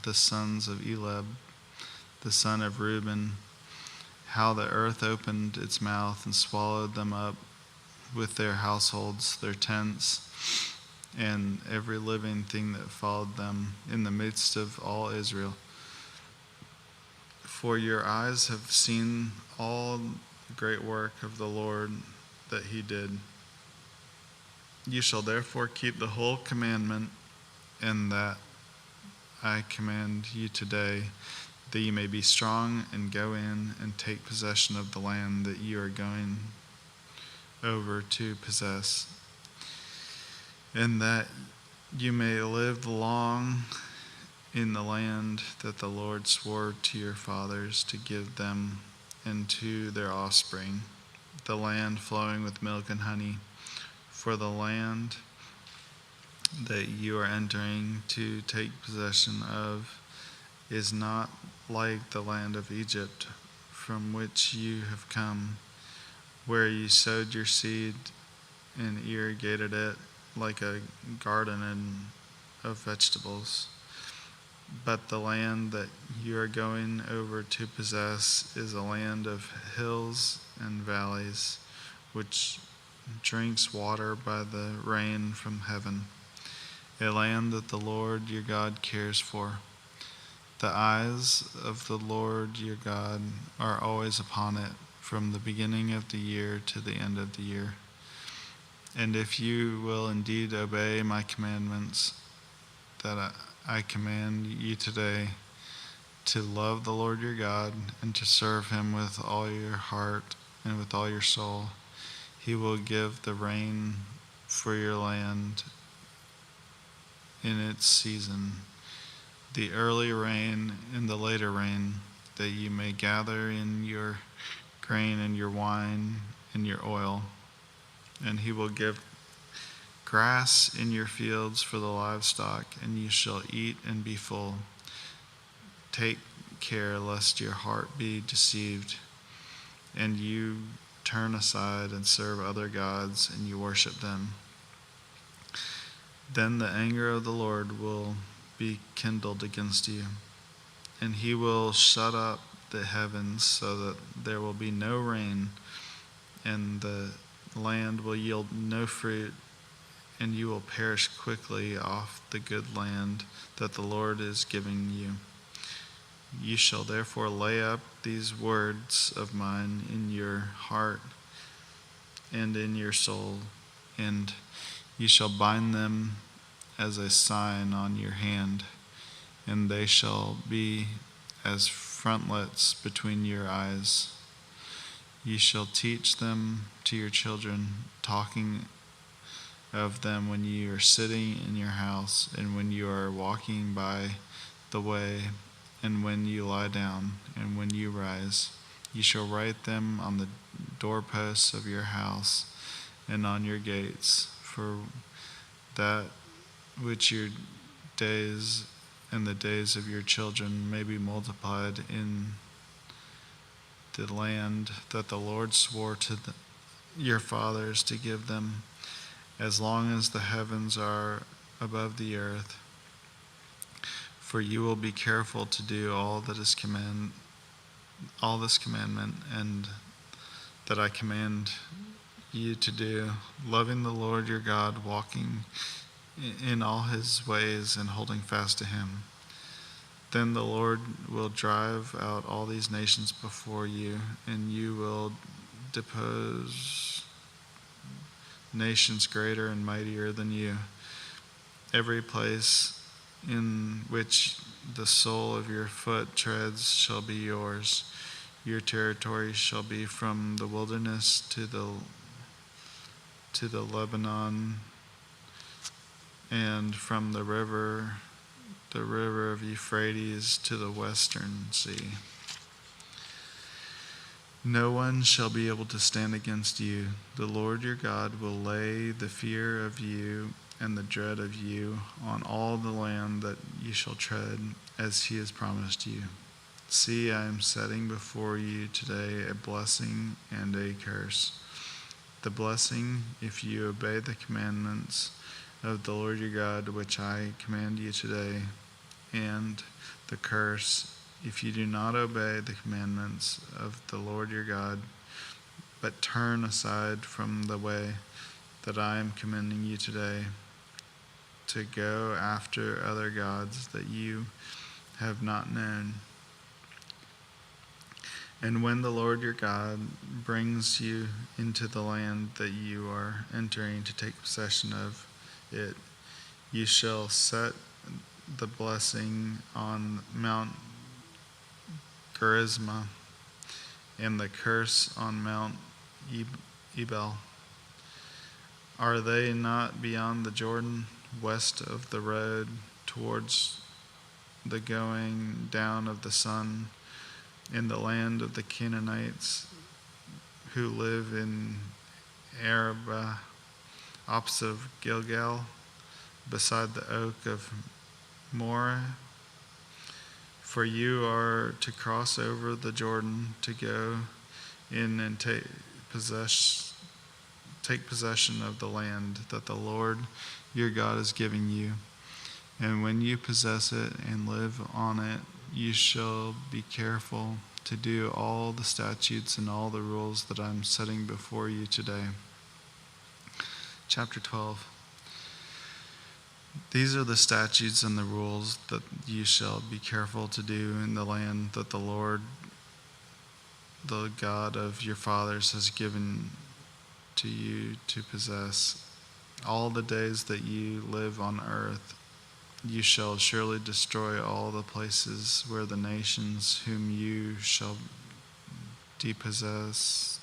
the sons of Elab, the son of Reuben, how the earth opened its mouth and swallowed them up with their households, their tents, and every living thing that followed them in the midst of all Israel. For your eyes have seen all the great work of the Lord that he did. You shall therefore keep the whole commandment and that I command you today, that you may be strong and go in and take possession of the land that you are going over to possess, and that you may live long in the land that the Lord swore to your fathers to give them and to their offspring, the land flowing with milk and honey. For the land that you are entering to take possession of is not like the land of Egypt, from which you have come, where you sowed your seed and irrigated it like a garden of vegetables. But the land that you are going over to possess is a land of hills and valleys, which drinks water by the rain from heaven, a land that the Lord your God cares for. The eyes of the Lord your God are always upon it, from the beginning of the year to the end of the year. And if you will indeed obey my commandments that I command you today, to love the Lord your God and to serve him with all your heart and with all your soul, he will give the rain for your land in its season, the early rain and the later rain, that you may gather in your grain and your wine and your oil. And he will give grass in your fields for the livestock, and you shall eat and be full. Take care lest your heart be deceived, and you turn aside and serve other gods, and you worship them. Then the anger of the Lord will be kindled against you, and he will shut up the heavens so that there will be no rain, and the land will yield no fruit, and you will perish quickly off the good land that the Lord is giving you. You shall therefore lay up these words of mine in your heart and in your soul, and you shall bind them as a sign on your hand, and they shall be as frontlets between your eyes. You shall teach them to your children, talking of them when you are sitting in your house, and when you are walking by the way, and when you lie down, and when you rise. You shall write them on the doorposts of your house and on your gates, for that which your days and the days of your children may be multiplied in the land that the Lord swore to your fathers to give them, as long as the heavens are above the earth. For you will be careful to do all this commandment, and that I command you to do, loving the Lord your God, walking in all his ways and holding fast to him. Then the Lord will drive out all these nations before you, and you will depose nations greater and mightier than you. Every place in which the sole of your foot treads shall be yours. Your territory shall be from the wilderness to the Lebanon, and from the river of Euphrates to the western sea. No one shall be able to stand against you. The Lord your God will lay the fear of you and the dread of you on all the land that you shall tread, as he has promised you. See, I am setting before you today a blessing and a curse. The blessing, if you obey the commandments of the Lord your God, which I command you today, and the curse, if you do not obey the commandments of the Lord your God, but turn aside from the way that I am commanding you today, to go after other gods that you have not known. And when the Lord your God brings you into the land that you are entering to take possession of it, you shall set the blessing on Mount Gerizim and the curse on Mount Ebal. Are they not beyond the Jordan, west of the road towards the going down of the sun, in the land of the Canaanites who live in Arabah, opposite of Gilgal, beside the oak of Moreh? For you are to cross over the Jordan to go in and take possession of the land that the Lord your God is giving you. And when you possess it and live on it, you shall be careful to do all the statutes and all the rules that I'm setting before you today. Chapter 12. These are the statutes and the rules that you shall be careful to do in the land that the Lord, the God of your fathers, has given to you to possess. All the days that you live on earth, you shall surely destroy all the places where the nations whom you shall dispossess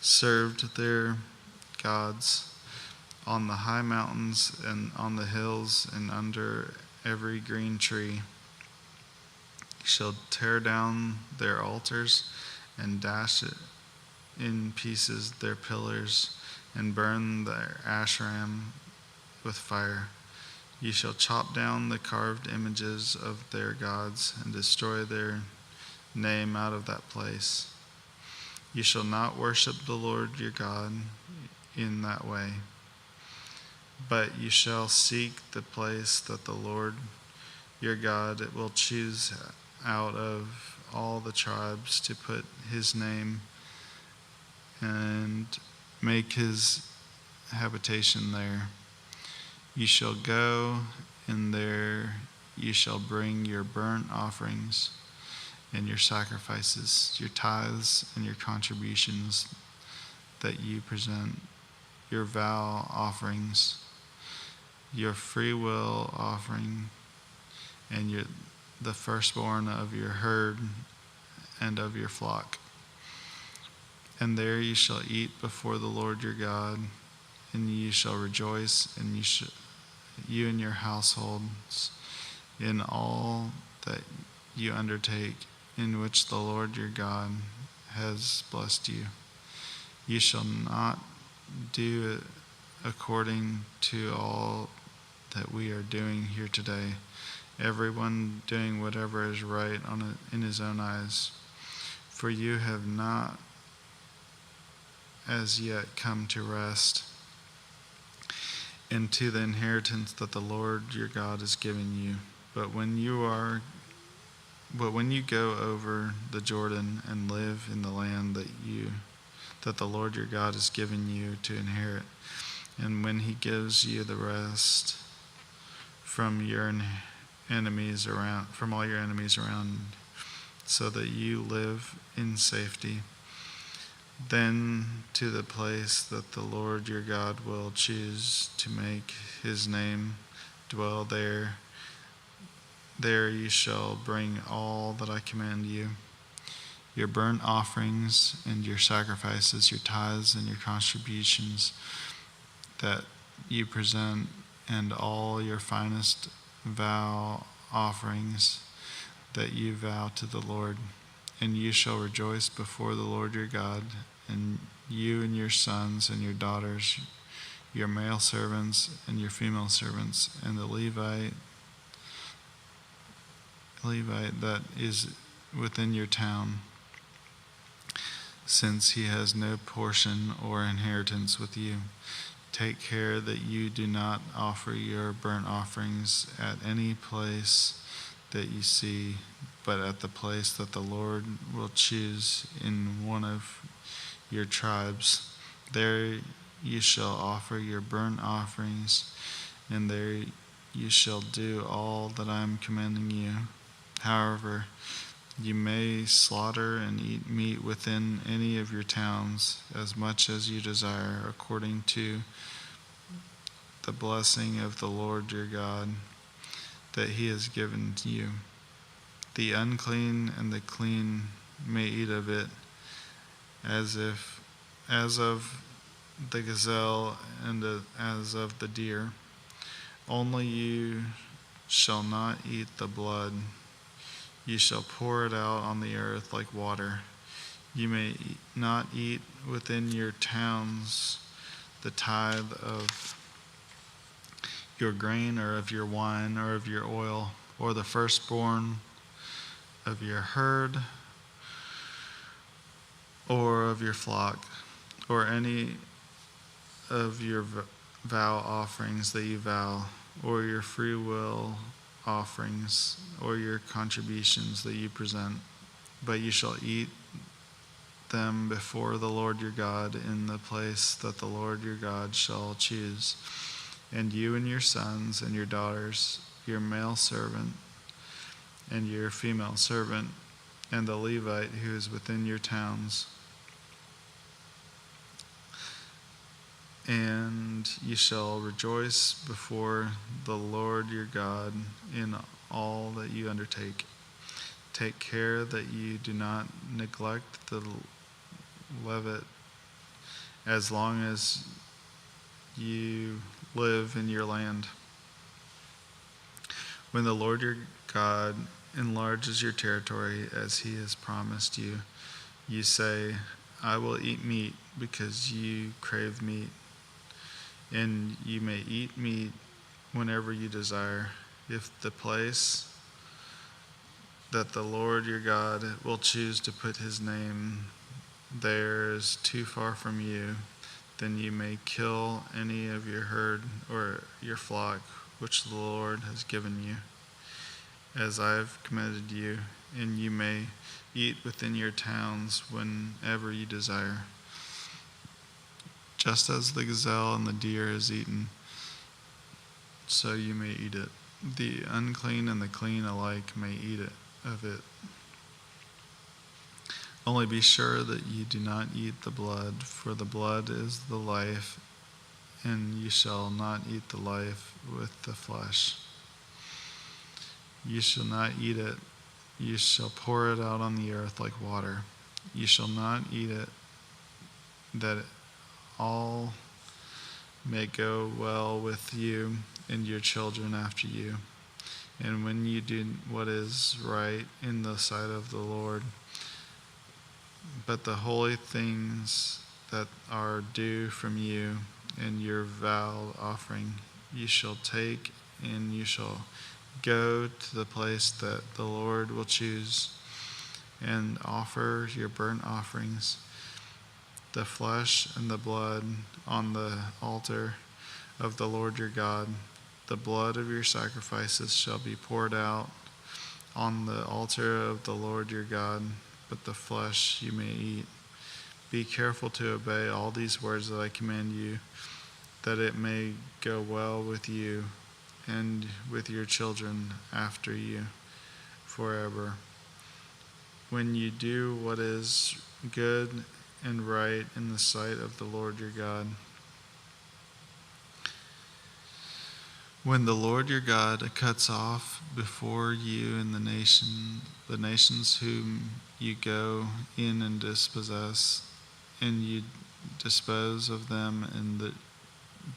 served their gods, on the high mountains and on the hills and under every green tree. You shall tear down their altars and dash it in pieces their pillars and burn their Asherim with fire. You shall chop down the carved images of their gods and destroy their name out of that place. You shall not worship the Lord your God in that way, but you shall seek the place that the Lord your God will choose out of all the tribes to put his name and make his habitation there. You shall go, and there you shall bring your burnt offerings and your sacrifices, your tithes and your contributions that you present, your vow offerings, your free will offering, and the firstborn of your herd and of your flock. And there you shall eat before the Lord your God, and you shall rejoice, and you and your households, in all that you undertake, in which the Lord your God has blessed you. You shall not do it according to all that we are doing here today, everyone doing whatever is right in his own eyes. For you have not as yet come to rest into the inheritance that the Lord your God is giving you. But when you go over the Jordan and live in the land that that the Lord your God has given you to inherit. And when he gives you the rest from from all your enemies around, so that you live in safety, then to the place that the Lord your God will choose to make his name dwell there, there you shall bring all that I command you, your burnt offerings and your sacrifices, your tithes and your contributions that you present, and all your finest vow offerings that you vow to the Lord. And you shall rejoice before the Lord your God, and you and your sons and your daughters, your male servants and your female servants, and the Levite that is within your town, since he has no portion or inheritance with you. Take care that you do not offer your burnt offerings at any place that you see, but at the place that the Lord will choose in one of your tribes. There you shall offer your burnt offerings, and there you shall do all that I am commanding you. However, you may slaughter and eat meat within any of your towns, as much as you desire, according to the blessing of the Lord your God that he has given to you. The unclean and the clean may eat of it, as of the gazelle and as of the deer. Only you shall not eat the blood. You shall pour it out on the earth like water. You may not eat within your towns the tithe of your grain, or of your wine, or of your oil, or the firstborn of your herd, or of your flock, or any of your vow offerings that you vow, or your free will offerings, or your contributions that you present. But you shall eat them before the Lord your God in the place that the Lord your God shall choose. And you and your sons and your daughters, your male servant and your female servant, and the Levite who is within your towns. And you shall rejoice before the Lord your God in all that you undertake. Take care that you do not neglect the Levite as long as you live in your land. When the Lord your God enlarges your territory as he has promised you, you say, I will eat meat because you crave meat. And you may eat meat whenever you desire, if the place that the Lord your God will choose to put his name there is too far from you. Then you may kill any of your herd or your flock which the Lord has given you, as I have commanded you, and you may eat within your towns whenever you desire. Just as the gazelle and the deer is eaten, so you may eat it. The unclean and the clean alike may eat of it. Only be sure that you do not eat the blood, for the blood is the life, and you shall not eat the life with the flesh. You shall not eat it. You shall pour it out on the earth like water. You shall not eat it, that all may go well with you and your children after you. And when you do what is right in the sight of the Lord, but the holy things that are due from you and your vow offering, you shall take, and you shall go to the place that the Lord will choose, and offer your burnt offerings, the flesh and the blood, on the altar of the Lord your God. The blood of your sacrifices shall be poured out on the altar of the Lord your God, but the flesh you may eat. Be careful to obey all these words that I command you, that it may go well with you and with your children after you forever. When you do what is good and right in the sight of the Lord your God. When the Lord your God cuts off before you in the nations whom you go in and dispossess, and you dispose of them and that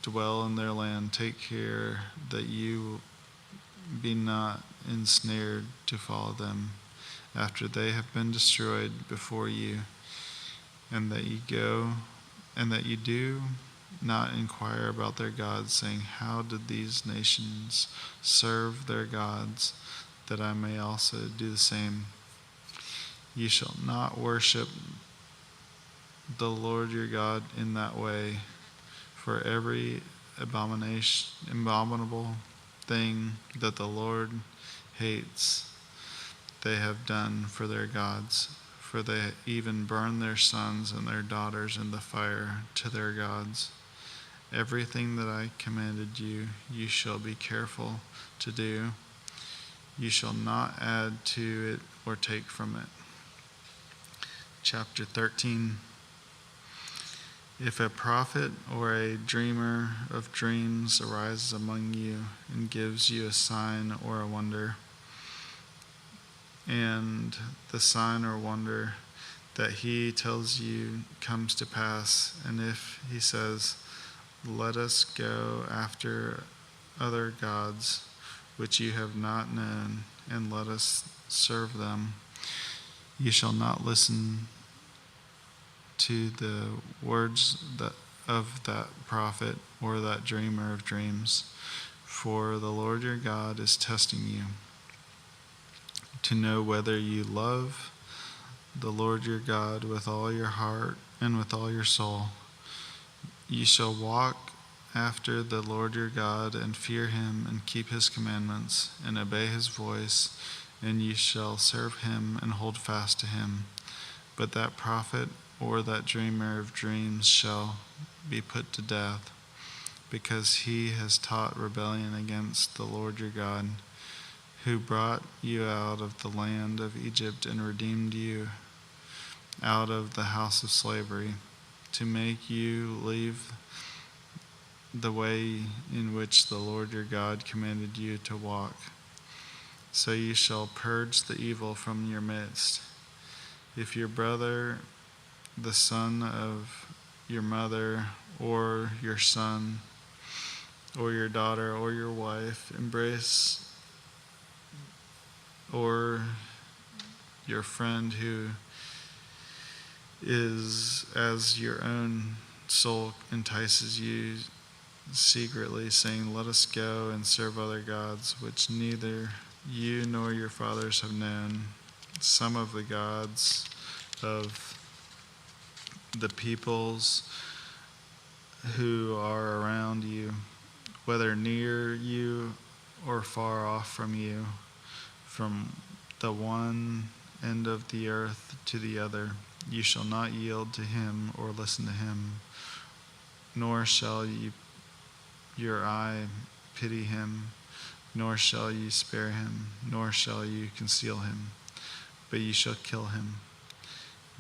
dwell in their land, take care that you be not ensnared to follow them after they have been destroyed before you, and that you do not inquire about their gods, saying, how did these nations serve their gods, that I may also do the same? You shall not worship the Lord your God in that way, for every abominable thing that the Lord hates they have done for their gods, for they even burn their sons and their daughters in the fire to their gods. Everything that I commanded you, you shall be careful to do. You shall not add to it or take from it. Chapter 13. If a prophet or a dreamer of dreams arises among you and gives you a sign or a wonder, and the sign or wonder that he tells you comes to pass, and if he says, let us go after other gods which you have not known, and let us serve them, you shall not listen to the words of that prophet or that dreamer of dreams, for the Lord your God is testing you to know whether you love the Lord your God with all your heart and with all your soul. You shall walk after the Lord your God and fear him and keep his commandments and obey his voice, and you shall serve him and hold fast to him. But that prophet or that dreamer of dreams shall be put to death, because he has taught rebellion against the Lord your God, who brought you out of the land of Egypt and redeemed you out of the house of slavery, to make you leave the way in which the Lord your God commanded you to walk. So you shall purge the evil from your midst. If your brother, the son of your mother, or your son, or your daughter, or your wife, embrace, or your friend who is as your own soul entices you secretly, saying, let us go and serve other gods, which neither you nor your fathers have known, some of the gods of the peoples who are around you, whether near you or far off from you, from the one end of the earth to the other. You shall not yield to him or listen to him, nor shall your eye pity him, nor shall you spare him, nor shall you conceal him, but you shall kill him.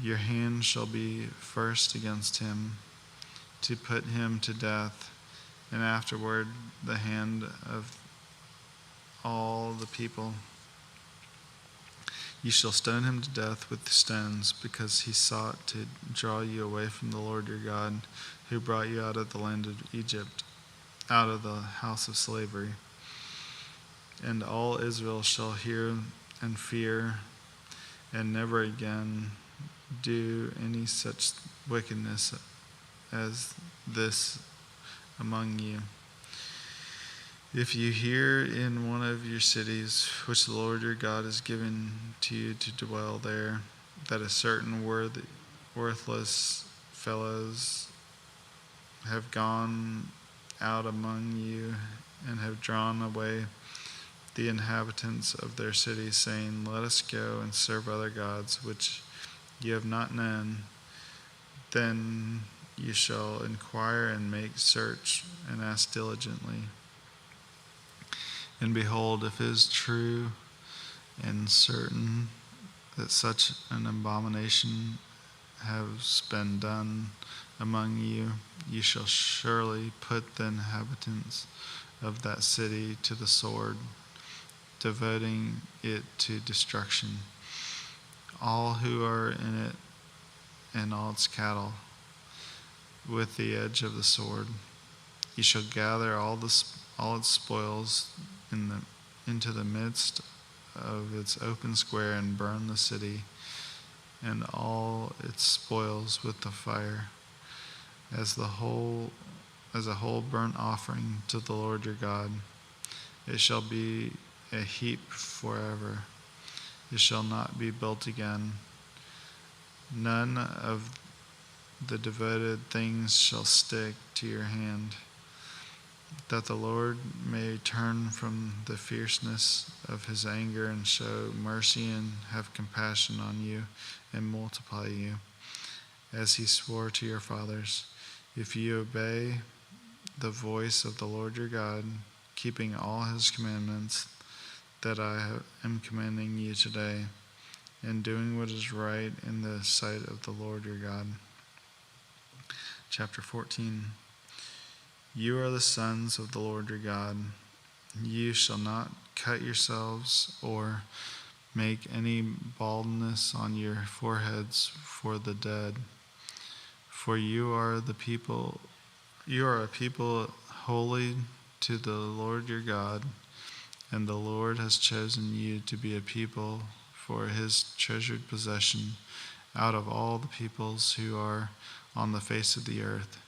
Your hand shall be first against him, to put him to death, and afterward the hand of all the people. You shall stone him to death with stones, because he sought to draw you away from the Lord your God, who brought you out of the land of Egypt, out of the house of slavery. And all Israel shall hear and fear, and never again do any such wickedness as this among you. If you hear in one of your cities, which the Lord your God has given to you to dwell there, that a certain worthless fellows have gone out among you and have drawn away the inhabitants of their cities, saying, let us go and serve other gods, which you have not known, Then you shall inquire and make search and ask diligently. And behold, if it is true and certain that such an abomination has been done among you, you shall surely put the inhabitants of that city to the sword, devoting it to destruction, all who are in it and all its cattle, with the edge of the sword. You shall gather all its spoils into the midst of its open square and burn the city and all its spoils with the fire, as a whole burnt offering to the Lord your God. It shall be a heap forever. It shall not be built again. None of the devoted things shall stick to your hand, that the Lord may turn from the fierceness of his anger and show mercy and have compassion on you and multiply you, as he swore to your fathers, if you obey the voice of the Lord your God, keeping all his commandments that I am commanding you today, and doing what is right in the sight of the Lord your God. Chapter 14. You are the sons of the Lord your God. You shall not cut yourselves or make any baldness on your foreheads for the dead. For you are a people holy to the Lord your God, and the Lord has chosen you to be a people for his treasured possession out of all the peoples who are on the face of the earth.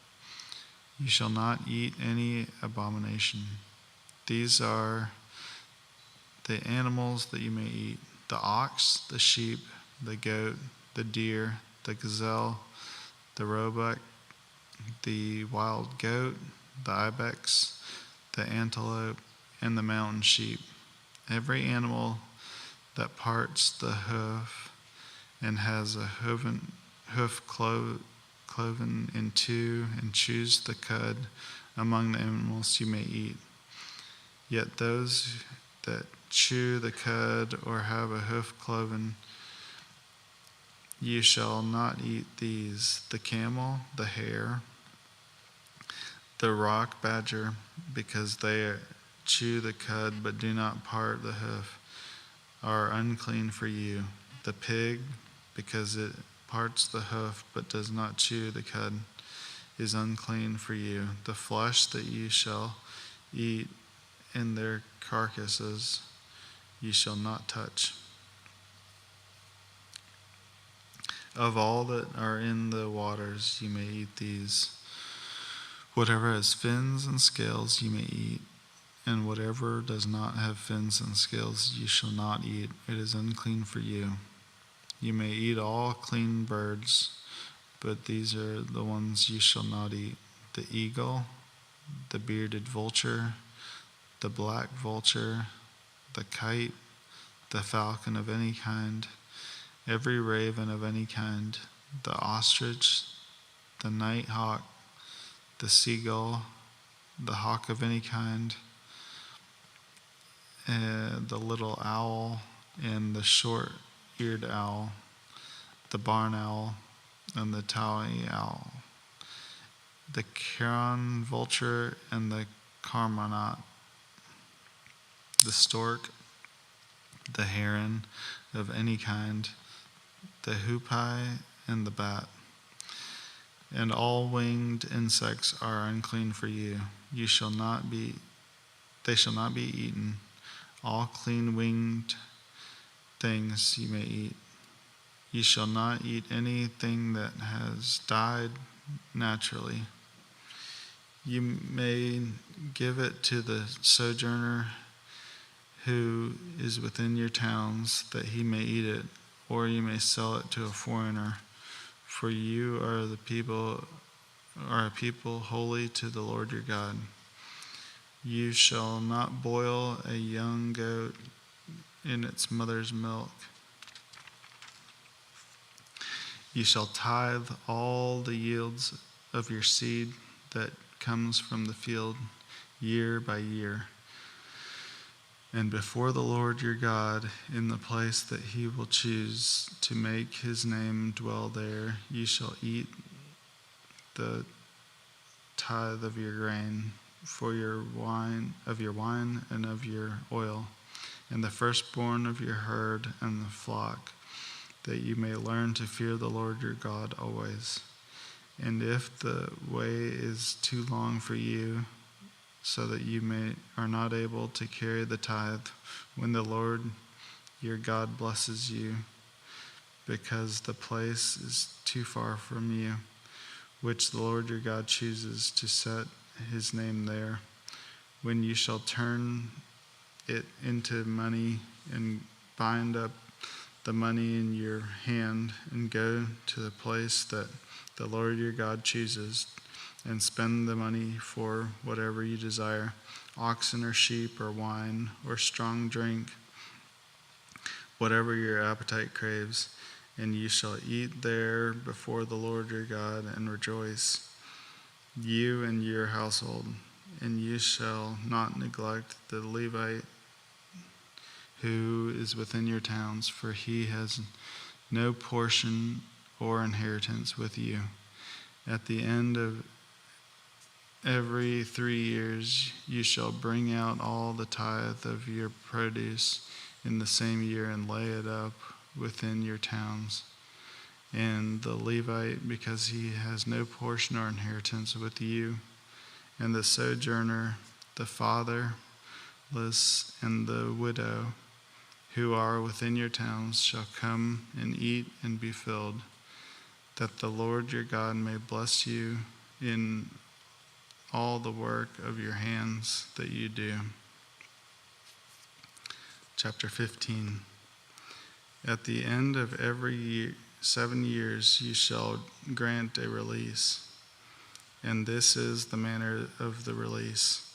You shall not eat any abomination. These are the animals that you may eat: the ox, the sheep, the goat, the deer, the gazelle, the roebuck, the wild goat, the ibex, the antelope, and the mountain sheep. Every animal that parts the hoof and has a hoof cloven in two and chews the cud, among the animals you may eat. Yet those that chew the cud or have a hoof cloven, you shall not eat these: the camel, the hare, the rock badger, because they chew the cud but do not part the hoof, are unclean for you. The pig, because it parts the hoof but does not chew the cud, is unclean for you. The flesh that you shall eat and their carcasses you shall not touch. Of all that are in the waters you may eat these. Whatever has fins and scales you may eat, and whatever does not have fins and scales you shall not eat. It is unclean for you. You may eat all clean birds, but these are the ones you shall not eat: the eagle, the bearded vulture, the black vulture, the kite, the falcon of any kind, every raven of any kind, the ostrich, the night hawk, the seagull, the hawk of any kind, the little owl, and the short-eared owl, the barn owl, and the towny owl, the caron vulture, and the cormorant, the stork, the heron of any kind, the hoopoe, and the bat. And all winged insects are unclean for you. They shall not be eaten. All clean winged things you may eat. You shall not eat anything that has died naturally. You may give it to the sojourner who is within your towns, that he may eat it, or you may sell it to a foreigner. For you are a people holy to the Lord your God. You shall not boil a young goat in its mother's milk. You shall tithe all the yields of your seed that comes from the field year by year. And before the Lord your God, in the place that he will choose to make his name dwell there, you shall eat the tithe of your grain, for your wine and of your oil, and the firstborn of your herd and the flock, that you may learn to fear the Lord your God always. And if the way is too long for you, so that you are not able to carry the tithe when the Lord your God blesses you, because the place is too far from you, which the Lord your God chooses to set his name there, when you shall turn it into money and bind up the money in your hand and go to the place that the Lord your God chooses, and spend the money for whatever you desire, oxen or sheep or wine or strong drink, whatever your appetite craves, and you shall eat there before the Lord your God and rejoice, you and your household. And you shall not neglect the Levite who is within your towns, for he has no portion or inheritance with you. At the end of every 3 years you shall bring out all the tithe of your produce in the same year and lay it up within your towns. And the Levite, because he has no portion or inheritance with you, and the sojourner, the fatherless, and the widow, who are within your towns, shall come and eat and be filled, that the Lord your God may bless you in all the work of your hands that you do. Chapter 15. At the end of every year, 7 years, you shall grant a release. And this is the manner of the release.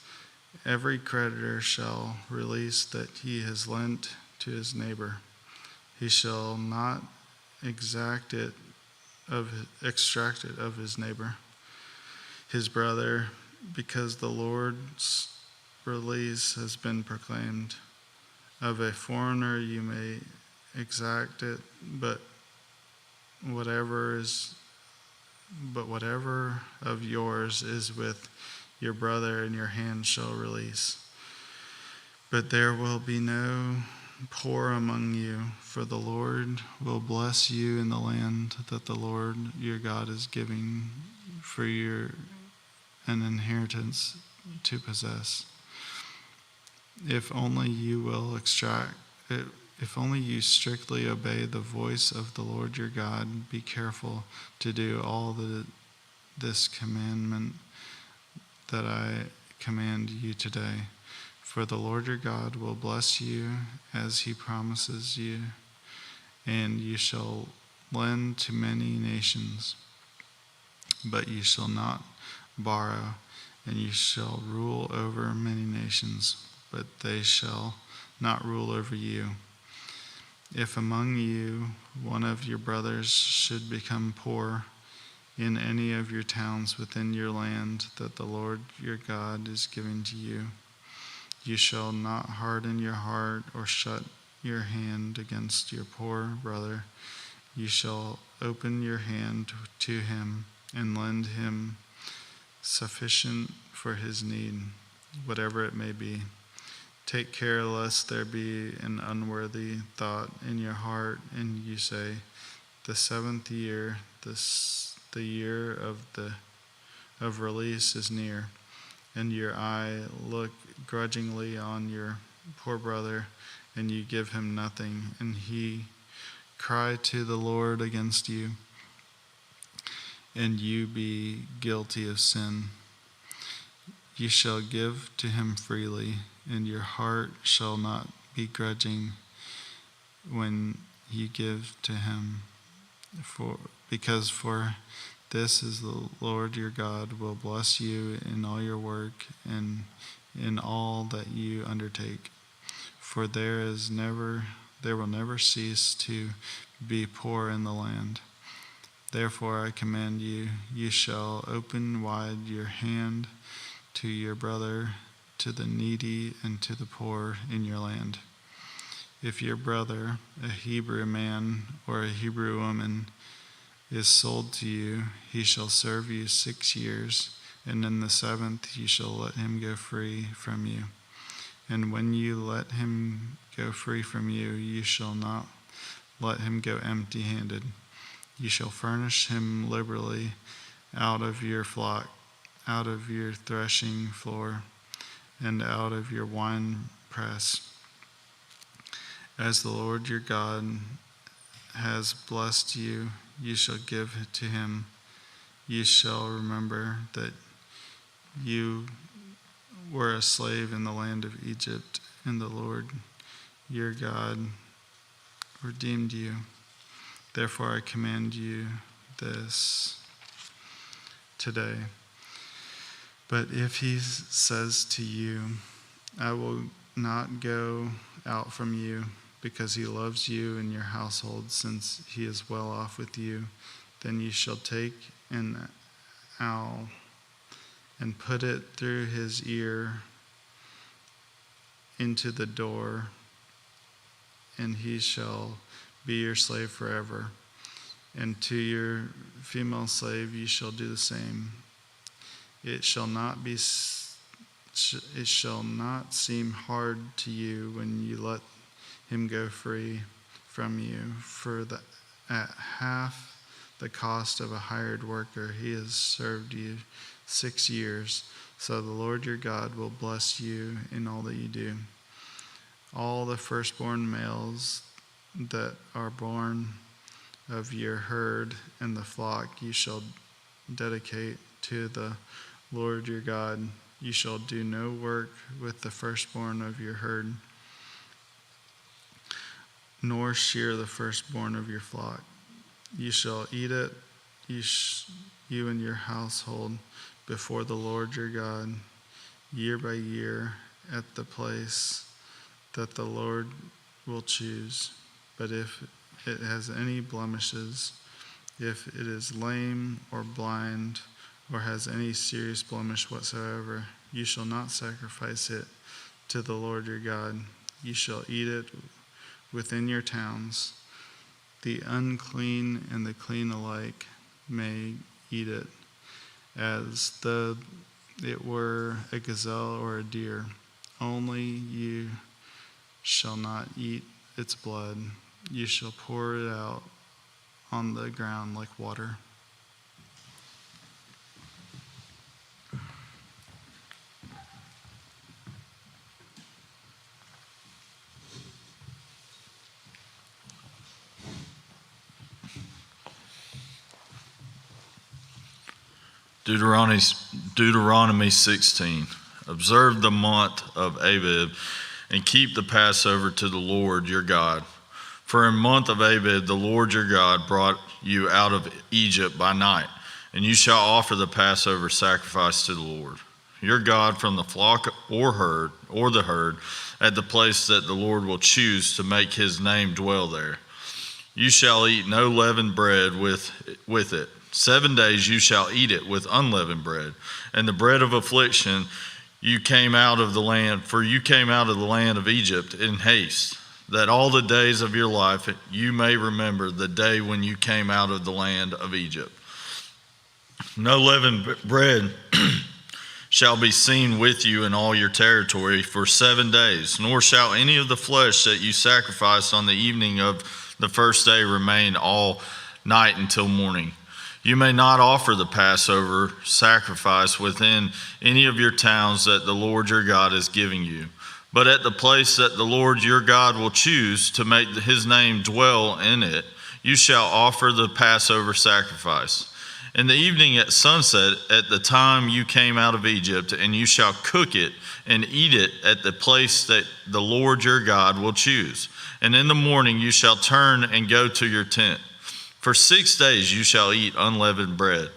Every creditor shall release that he has lent to his neighbor. He shall not extract it of his neighbor, his brother, because the Lord's release has been proclaimed. Of a foreigner you may exact it, but whatever of yours is with your brother in your hand shall release. But there will be no poor among you, for the Lord will bless you in the land that the Lord your God is giving for an inheritance to possess. If only you strictly obey the voice of the Lord your God, be careful to do all this commandment that I command you today. For the Lord your God will bless you as he promises you, and you shall lend to many nations, but you shall not borrow, and you shall rule over many nations, but they shall not rule over you. If among you one of your brothers should become poor in any of your towns within your land that the Lord your God is giving to you, you shall not harden your heart or shut your hand against your poor brother. You shall open your hand to him and lend him sufficient for his need, whatever it may be. Take care lest there be an unworthy thought in your heart, and you say, the 7th year, the year of release is near, and your eye look grudgingly on your poor brother, and you give him nothing, and he cry to the Lord against you, and you be guilty of sin. You shall give to him freely, and your heart shall not be grudging when you give to him, because for this is the Lord your God will bless you in all your work and in all that you undertake. For there will never cease to be poor in the land. Therefore I command you, you shall open wide your hand to your brother, to the needy, and to the poor in your land. If your brother, a Hebrew man or a Hebrew woman, is sold to you, he shall serve you 6 years, and in the 7th you shall let him go free from you. And when you let him go free from you, you shall not let him go empty-handed. You shall furnish him liberally out of your flock, out of your threshing floor, and out of your wine press. As the Lord your God has blessed you, you shall give to him. You shall remember that you were a slave in the land of Egypt, and the Lord your God redeemed you. Therefore I command you this today. But if he says to you, I will not go out from you, because he loves you and your household, since he is well off with you, then you shall take an awl and put it through his ear into the door, and he shall be your slave forever. And to your female slave you shall do the same. It shall not seem hard to you when you let him go free from you, for at half the cost of a hired worker he has served you 6 years. So the Lord your God will bless you in all that you do. All the firstborn males that are born of your herd and the flock you shall dedicate to the Lord your God. You shall do no work with the firstborn of your herd, nor shear the firstborn of your flock. You shall eat it, you and your household, before the Lord your God, year by year, at the place that the Lord will choose. But if it has any blemishes, if it is lame or blind, or has any serious blemish whatsoever, you shall not sacrifice it to the Lord your God. You shall eat it within your towns. The unclean and the clean alike may eat it, as though it were a gazelle or a deer. Only you shall not eat its blood. You shall pour it out on the ground like water. Deuteronomy 16. Observe the month of Abib and keep the Passover to the Lord your God. For in month of Abib the Lord your God brought you out of Egypt by night, and you shall offer the Passover sacrifice to the Lord your God from the flock or the herd at the place that the Lord will choose to make his name dwell there. You shall eat no leavened bread with it. 7 days you shall eat it with unleavened bread, and the bread of affliction you came out of the land, for you came out of the land of Egypt in haste, that all the days of your life you may remember the day when you came out of the land of Egypt. No leavened bread shall be seen with you in all your territory for 7 days, nor shall any of the flesh that you sacrificed on the evening of the first day remain all night until morning. You may not offer the Passover sacrifice within any of your towns that the Lord your God is giving you, but at the place that the Lord your God will choose to make his name dwell in it, you shall offer the Passover sacrifice. In the evening at sunset, at the time you came out of Egypt, and you shall cook it and eat it at the place that the Lord your God will choose. And in the morning you shall turn and go to your tent. For 6 days you shall eat unleavened bread.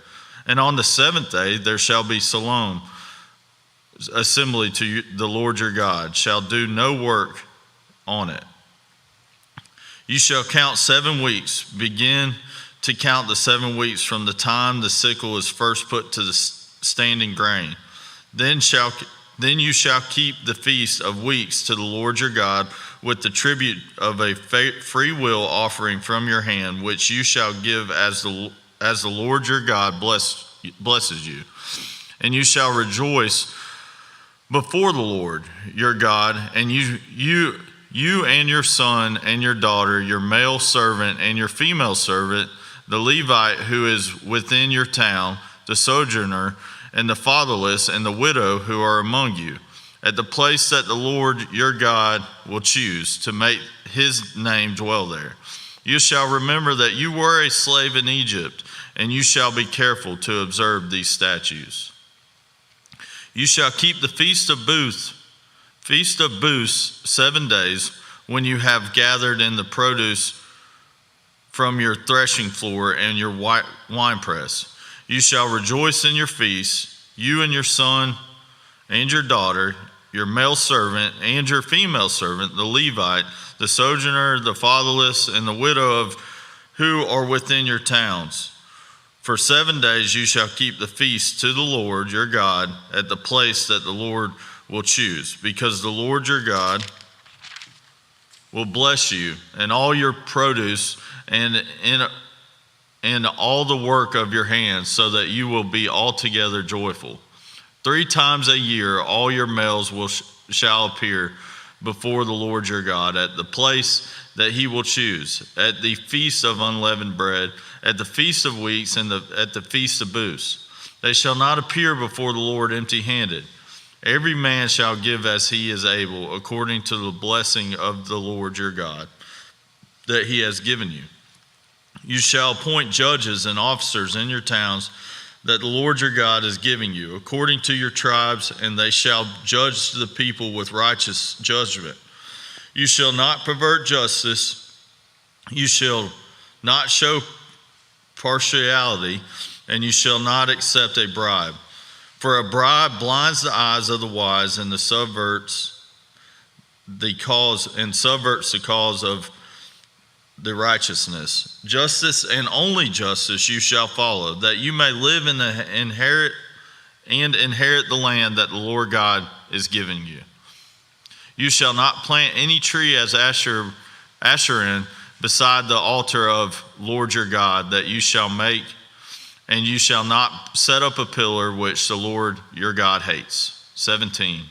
And on the 7th day there shall be solemn assembly to the Lord your God, shall do no work on it. You shall count 7 weeks, begin to count the 7 weeks from the time the sickle is first put to the standing grain. Then you shall keep the feast of weeks to the Lord your God with the tribute of a free will offering from your hand, which you shall give as the Lord your God blesses you. And you shall rejoice before the Lord your God, and you and your son and your daughter, your male servant and your female servant, the Levite who is within your town, the sojourner, and the fatherless, and the widow who are among you, at the place that the Lord your God will choose to make his name dwell there. You shall remember that you were a slave in Egypt, and you shall be careful to observe these statutes. You shall keep the Feast of Booths 7 days, when you have gathered in the produce from your threshing floor and your winepress. You shall rejoice in your feast, you and your son and your daughter, your male servant and your female servant, the Levite, the sojourner, the fatherless, and the widow of who are within your towns. For 7 days you shall keep the feast to the Lord your God at the place that the Lord will choose, because the Lord your God will bless you and all your produce and all the work of your hands, so that you will be altogether joyful. 3 times a year all your males shall appear before the Lord your God at the place that he will choose, at the feast of unleavened bread, at the feast of weeks, and at the feast of booths. They shall not appear before the Lord empty-handed. Every man shall give as he is able, according to the blessing of the Lord your God that he has given you. You shall appoint judges and officers in your towns that the Lord your God is giving you, according to your tribes, and they shall judge the people with righteous judgment. You shall not pervert justice. You shall not show partiality, and you shall not accept a bribe. For a bribe blinds the eyes of the wise and subverts the cause of the righteousness. Justice and only justice you shall follow, that you may live in the inherit the land that the Lord God is giving you. You shall not plant any tree as Asherim beside the altar of Lord your God that you shall make, and you shall not set up a pillar which the Lord your God hates. 17.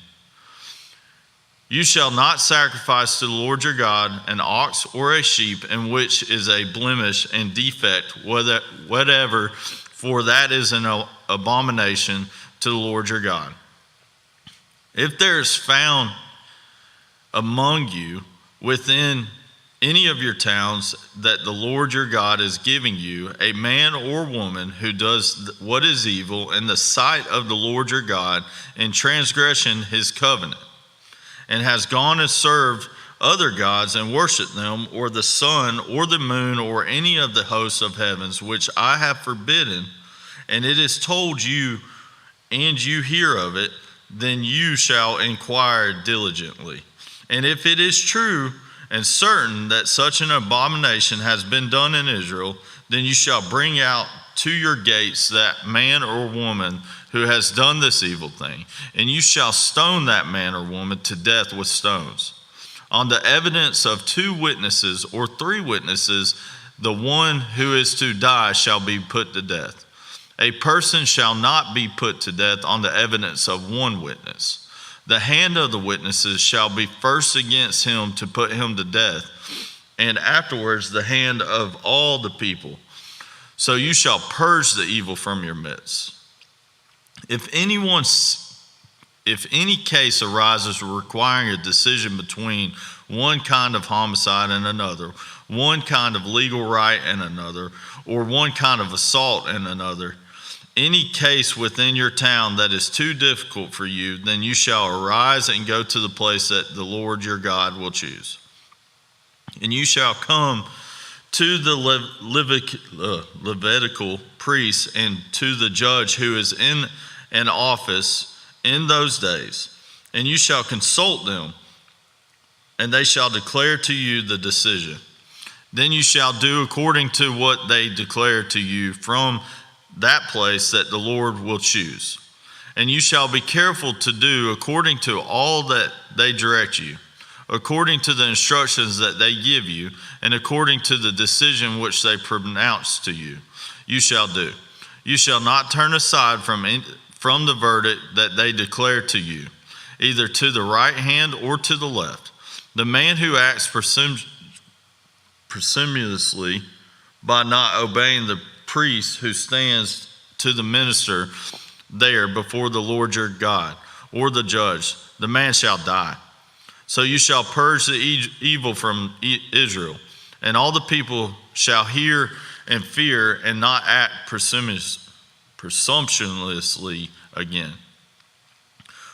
You shall not sacrifice to the Lord your God an ox or a sheep in which is a blemish and defect, whatever, for that is an abomination to the Lord your God. If there is found among you within any of your towns that the Lord your God is giving you, a man or woman who does what is evil in the sight of the Lord your God in transgression his covenant, and has gone and served other gods and worshiped them, or the sun or the moon or any of the hosts of heavens, which I have forbidden, and it is told you and you hear of it, then you shall inquire diligently. And if it is true and certain that such an abomination has been done in Israel, then you shall bring out to your gates that man or woman who has done this evil thing, and you shall stone that man or woman to death with stones. On the evidence of 2 witnesses or 3 witnesses, the one who is to die shall be put to death. A person shall not be put to death on the evidence of 1 witness. The hand of the witnesses shall be first against him to put him to death, and afterwards the hand of all the people. So you shall purge the evil from your midst. If any case arises requiring a decision between one kind of homicide and another, one kind of legal right and another, or one kind of assault and another, any case within your town that is too difficult for you, then you shall arise and go to the place that the Lord your God will choose. And you shall come to the Levitical priest and to the judge who is in an office in those days, and you shall consult them, and they shall declare to you the decision. Then you shall do according to what they declare to you from that place that the Lord will choose. And you shall be careful to do according to all that they direct you, according to the instructions that they give you, and according to the decision which they pronounce to you, you shall do. You shall not turn aside from the verdict that they declare to you, either to the right hand or to the left. The man who acts presumptuously by not obeying the priest who stands to the minister there before the Lord your God, or the judge, the man shall die. So you shall purge the evil from Israel, and all the people shall hear and fear and not act presumptuously again.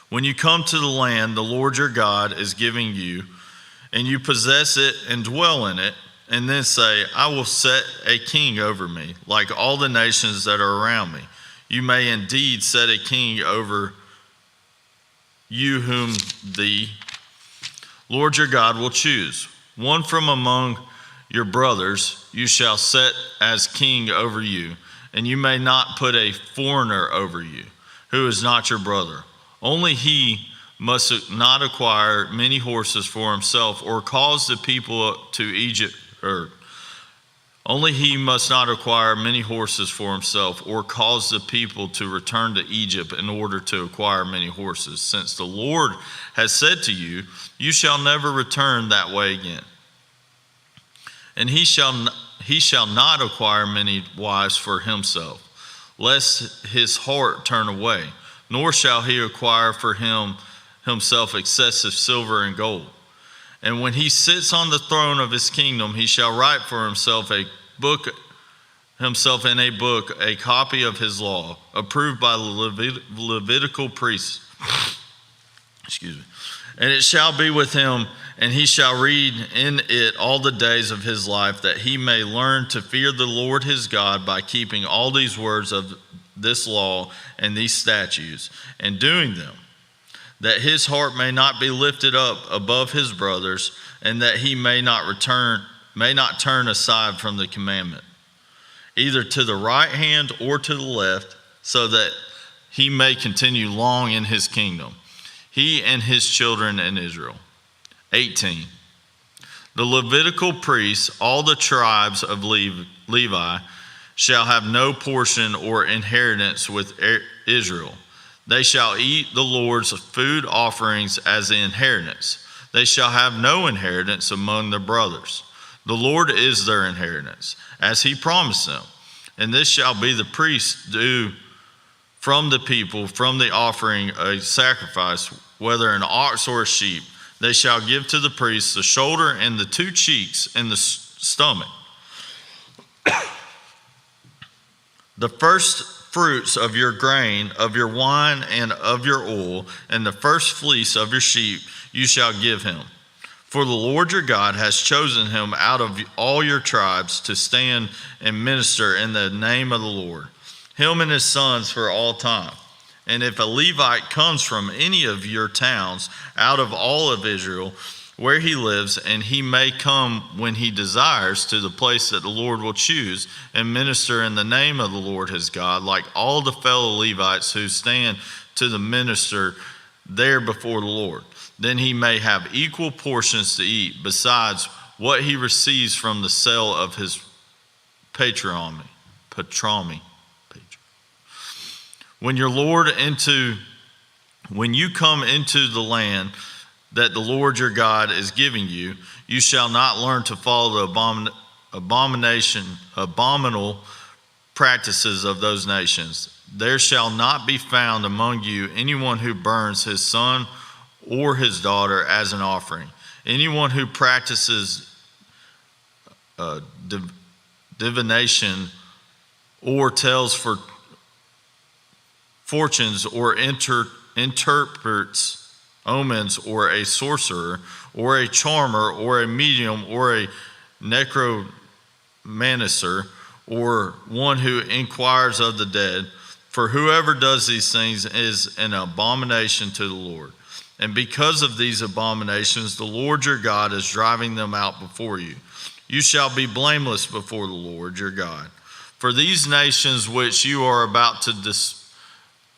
When you come to the land the Lord your God is giving you, and you possess it and dwell in it, and then say, I will set a king over me, like all the nations that are around me. You may indeed set a king over you whom the Lord your God will choose. One from among your brothers you shall set as king over you, and you may not put a foreigner over you, who is not your brother. Only he must not acquire many horses for himself, or cause the people to Egypt, only he must not acquire many horses for himself, or cause the people to return to Egypt in order to acquire many horses, since the Lord has said to you, you shall never return that way again. And he shall not acquire many wives for himself, lest his heart turn away, nor shall he acquire for himself excessive silver and gold. And when he sits on the throne of his kingdom, he shall write for himself in a book a copy of his law, approved by the Levitical priests. Excuse me. And it shall be with him, and he shall read in it all the days of his life, that he may learn to fear the Lord his God by keeping all these words of this law and these statutes, and doing them, that his heart may not be lifted up above his brothers, and that he may not turn aside from the commandment, either to the right hand or to the left, so that he may continue long in his kingdom, he and his children in Israel. 18. The Levitical priests, all the tribes of Levi, shall have no portion or inheritance with Israel. They shall eat the Lord's food offerings as the inheritance. They shall have no inheritance among their brothers. The Lord is their inheritance, as he promised them. And this shall be the priests do from the people, from the offering a sacrifice, whether an ox or a sheep. They shall give to the priest the shoulder and the two cheeks and the stomach. The first fruits of your grain, of your wine, and of your oil, and the first fleece of your sheep you shall give him. For the Lord your God has chosen him out of all your tribes to stand and minister in the name of the Lord, him and his sons for all time. And if a Levite comes from any of your towns out of all of Israel, where he lives, and he may come when he desires to the place that the Lord will choose and minister in the name of the Lord his God, like all the fellow Levites who stand to the minister there before the Lord. Then he may have equal portions to eat, besides what he receives from the sale of his patromy. When you come into the land that the Lord your God is giving you, you shall not learn to follow the abominable practices of those nations. There shall not be found among you anyone who burns his son or his daughter as an offering, anyone who practices divination or tells for fortunes or interprets omens, or a sorcerer, or a charmer, or a medium, or a necromancer, or one who inquires of the dead. For whoever does these things is an abomination to the Lord. And because of these abominations, the Lord your God is driving them out before you. You shall be blameless before the Lord your God. For these nations which you are about to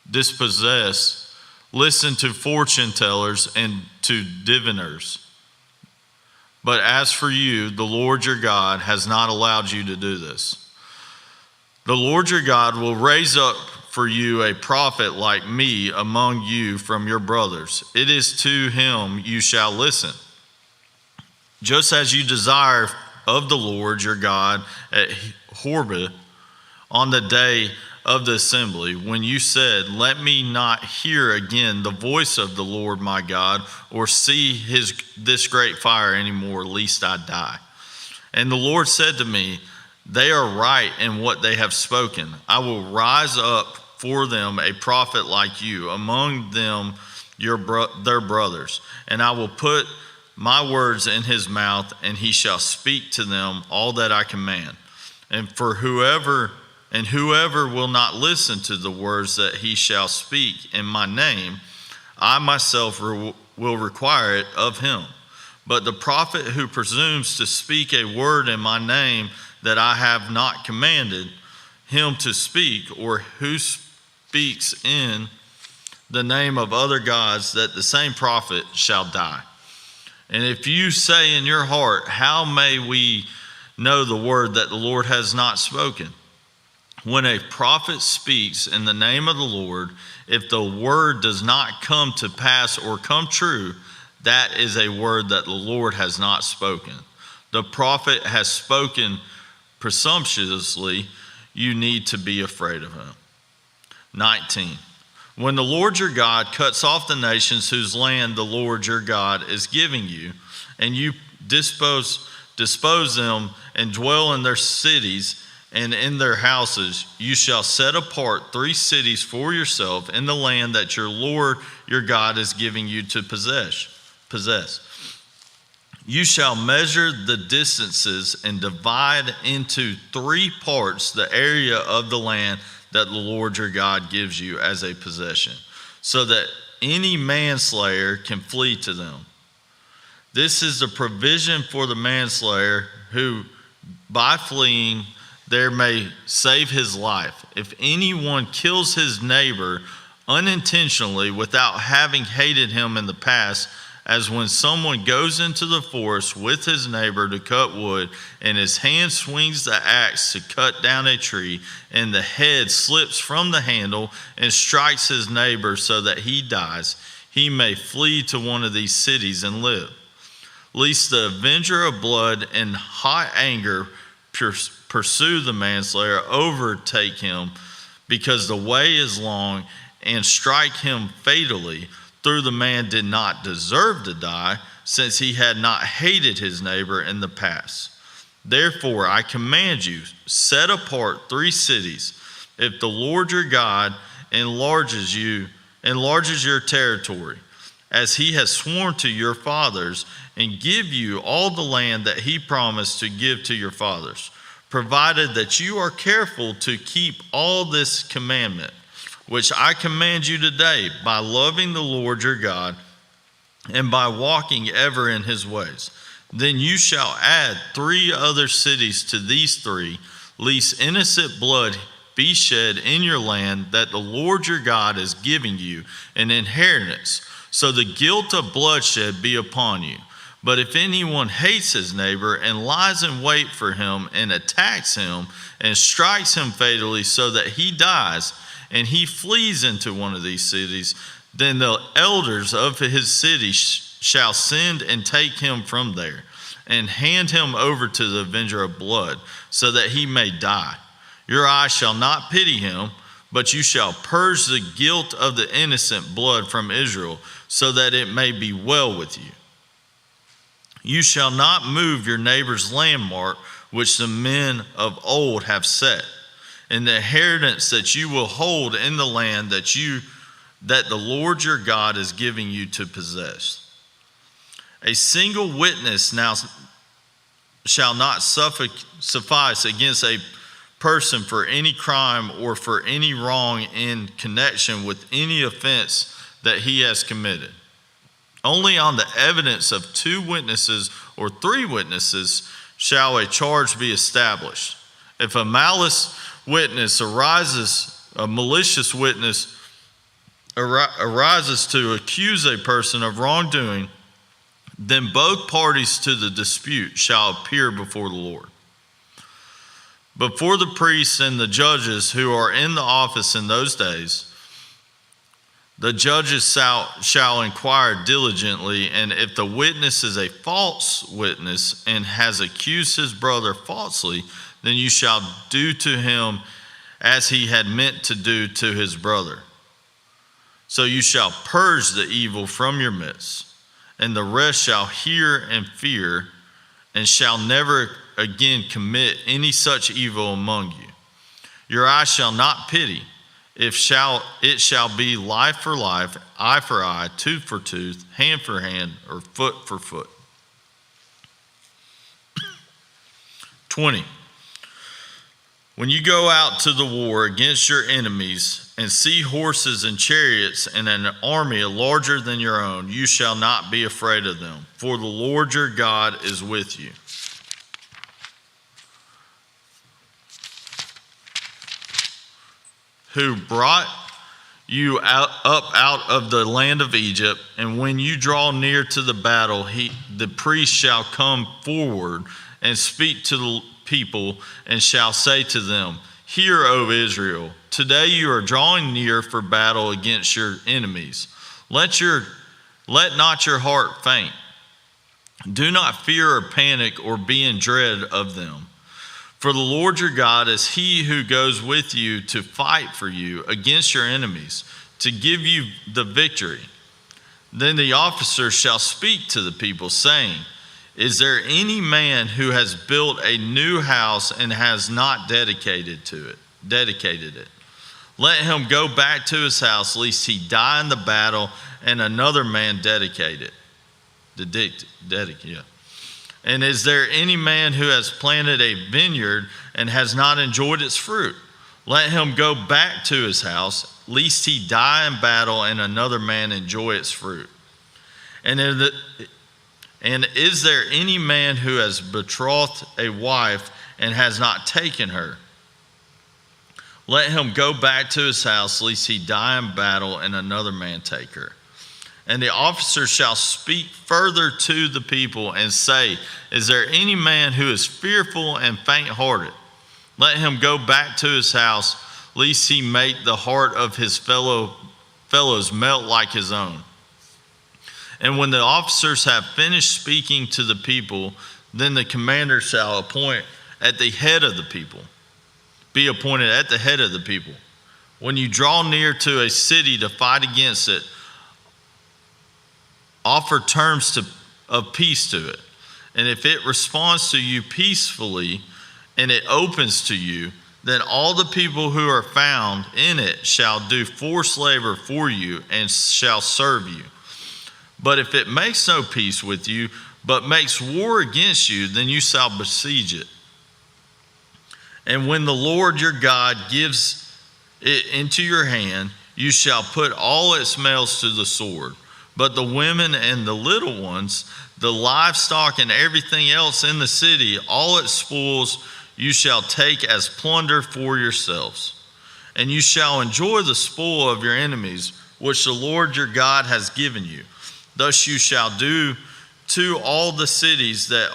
dispossess, listen to fortune tellers and to diviners. But as for you, the Lord your God has not allowed you to do this. The Lord your God will raise up for you a prophet like me among you from your brothers. It is to him you shall listen. Just as you desire of the Lord your God at Horeb on the day of the assembly, when you said, let me not hear again the voice of the Lord my God, or see this great fire anymore, lest I die. And the Lord said to me, they are right in what they have spoken. I will rise up for them a prophet like you, among them their brothers, and I will put my words in his mouth, and he shall speak to them all that I command. And whoever will not listen to the words that he shall speak in my name, I myself will require it of him. But the prophet who presumes to speak a word in my name that I have not commanded him to speak, or who speaks in the name of other gods, that the same prophet shall die. And if you say in your heart, how may we know the word that the Lord has not spoken? When a prophet speaks in the name of the Lord, if the word does not come to pass or come true, that is a word that the Lord has not spoken. The prophet has spoken presumptuously, you need to be afraid of him. 19. When the Lord your God cuts off the nations whose land the Lord your God is giving you, and you dispose them and dwell in their cities and in their houses, you shall set apart 3 cities for yourself in the land that your Lord your God is giving you to possess. You shall measure the distances and divide into 3 parts the area of the land that the Lord your God gives you as a possession, so that any manslayer can flee to them. This is the provision for the manslayer who, by fleeing, there may save his life. If anyone kills his neighbor unintentionally without having hated him in the past, as when someone goes into the forest with his neighbor to cut wood, and his hand swings the axe to cut down a tree, and the head slips from the handle and strikes his neighbor so that he dies, he may flee to one of these cities and live. Lest the avenger of blood in hot anger pursue the manslayer, overtake him, because the way is long, and strike him fatally, through the man did not deserve to die, since he had not hated his neighbor in the past. Therefore, I command you, set apart 3 cities. If the Lord your God enlarges your territory, as he has sworn to your fathers, and give you all the land that he promised to give to your fathers, provided that you are careful to keep all this commandment, which I command you today, by loving the Lord your God and by walking ever in his ways. Then you shall add 3 other cities to these 3, lest innocent blood be shed in your land that the Lord your God is giving you an inheritance, so the guilt of bloodshed be upon you. But if anyone hates his neighbor and lies in wait for him and attacks him and strikes him fatally so that he dies, and he flees into one of these cities, then the elders of his city shall send and take him from there, and hand him over to the avenger of blood, so that he may die. Your eye shall not pity him, but you shall purge the guilt of the innocent blood from Israel, so that it may be well with you. You shall not move your neighbor's landmark, which the men of old have set, and the inheritance that you will hold in the land that the Lord your God is giving you to possess. A single witness now shall not suffice against a person for any crime or for any wrong in connection with any offense that he has committed. Only on the evidence of 2 witnesses or 3 witnesses shall a charge be established. If a malicious witness arises to accuse a person of wrongdoing, then both parties to the dispute shall appear before the Lord. Before the priests and the judges who are in the office in those days, the judges shall inquire diligently, and if the witness is a false witness and has accused his brother falsely, then you shall do to him as he had meant to do to his brother. So you shall purge the evil from your midst, and the rest shall hear and fear, and shall never again commit any such evil among you. Your eye shall not pity. It shall be life for life, eye for eye, tooth for tooth, hand for hand, or foot for foot. 20. When you go out to the war against your enemies and see horses and chariots and an army larger than your own, you shall not be afraid of them, for the Lord your God is with you. Who brought you up out of the land of Egypt, and when you draw near to the battle, the priest shall come forward and speak to the people, and shall say to them, Hear, O Israel, today you are drawing near for battle against your enemies. Let not your heart faint. Do not fear or panic or be in dread of them. For the Lord your God is he who goes with you to fight for you against your enemies, to give you the victory. Then the officer shall speak to the people, saying, Is there any man who has built a new house and has not dedicated it? Let him go back to his house, lest he die in the battle, and another man dedicate it. And is there any man who has planted a vineyard and has not enjoyed its fruit? Let him go back to his house, lest he die in battle and another man enjoy its fruit. And is there any man who has betrothed a wife and has not taken her? Let him go back to his house, lest he die in battle and another man take her. And the officer shall speak further to the people and say, Is there any man who is fearful and faint-hearted? Let him go back to his house, lest he make the heart of his fellows melt like his own. And when the officers have finished speaking to the people, then the commander shall be appointed at the head of the people. When you draw near to a city to fight against it, offer terms of peace to it. And if it responds to you peacefully and it opens to you, then all the people who are found in it shall do forced labor for you and shall serve you. But if it makes no peace with you, but makes war against you, then you shall besiege it. And when the Lord your God gives it into your hand, you shall put all its males to the sword. But the women and the little ones, the livestock and everything else in the city, all its spoils, you shall take as plunder for yourselves. And you shall enjoy the spoil of your enemies, which the Lord your God has given you. Thus you shall do to all the cities that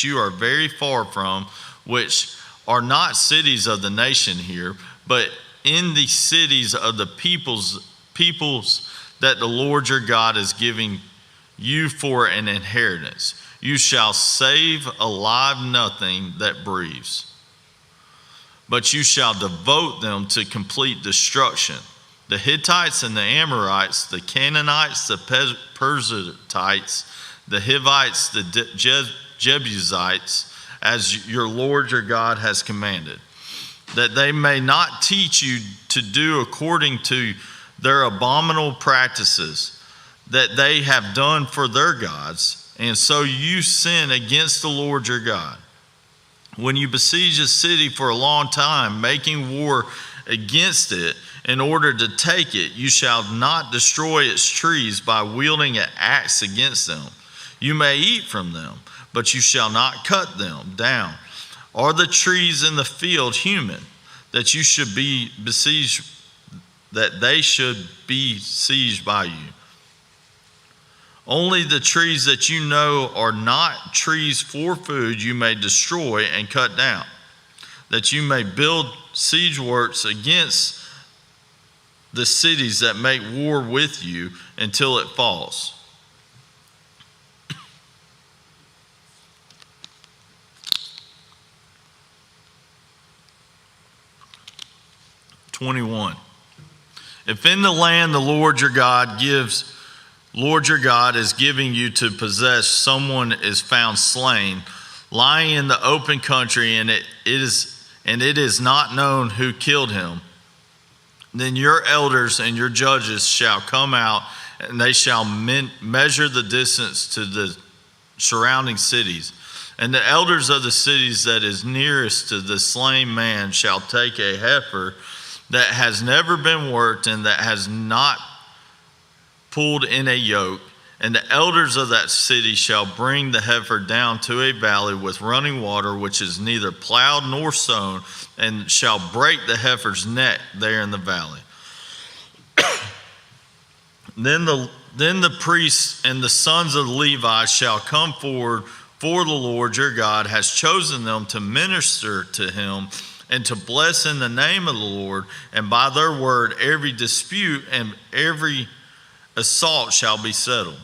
you are very far from, which are not cities of the nation here, but in the cities of the peoples that the Lord your God is giving you for an inheritance. You shall save alive nothing that breathes, but you shall devote them to complete destruction. The Hittites and the Amorites, the Canaanites, the Perizzites, the Hivites, the Jebusites, as your Lord your God has commanded, that they may not teach you to do according to their abominable practices that they have done for their gods, and so you sin against the Lord your God. When you besiege a city for a long time, making war against it, in order to take it. You shall not destroy its trees by wielding an axe against them. You may eat from them, but you shall not cut them down. Are the trees in the field human, that you should be besieged, that they should be seized by you? Only the trees that you know are not trees for food you may destroy and cut down, that you may build siege works against the cities that make war with you until it falls. If in the land the Lord your God is giving you to possess, someone is found slain, lying in the open country, and it is not known who killed him, then your elders and your judges shall come out, and they shall measure the distance to the surrounding cities. And the elders of the cities that is nearest to the slain man shall take a heifer that has never been worked and that has not pulled in a yoke, and the elders of that city shall bring the heifer down to a valley with running water, which is neither plowed nor sown, and shall break the heifer's neck there in the valley. Then the priests and the sons of Levi shall come forward, for the Lord your God has chosen them to minister to him and to bless in the name of the Lord, and by their word every dispute and every assault shall be settled.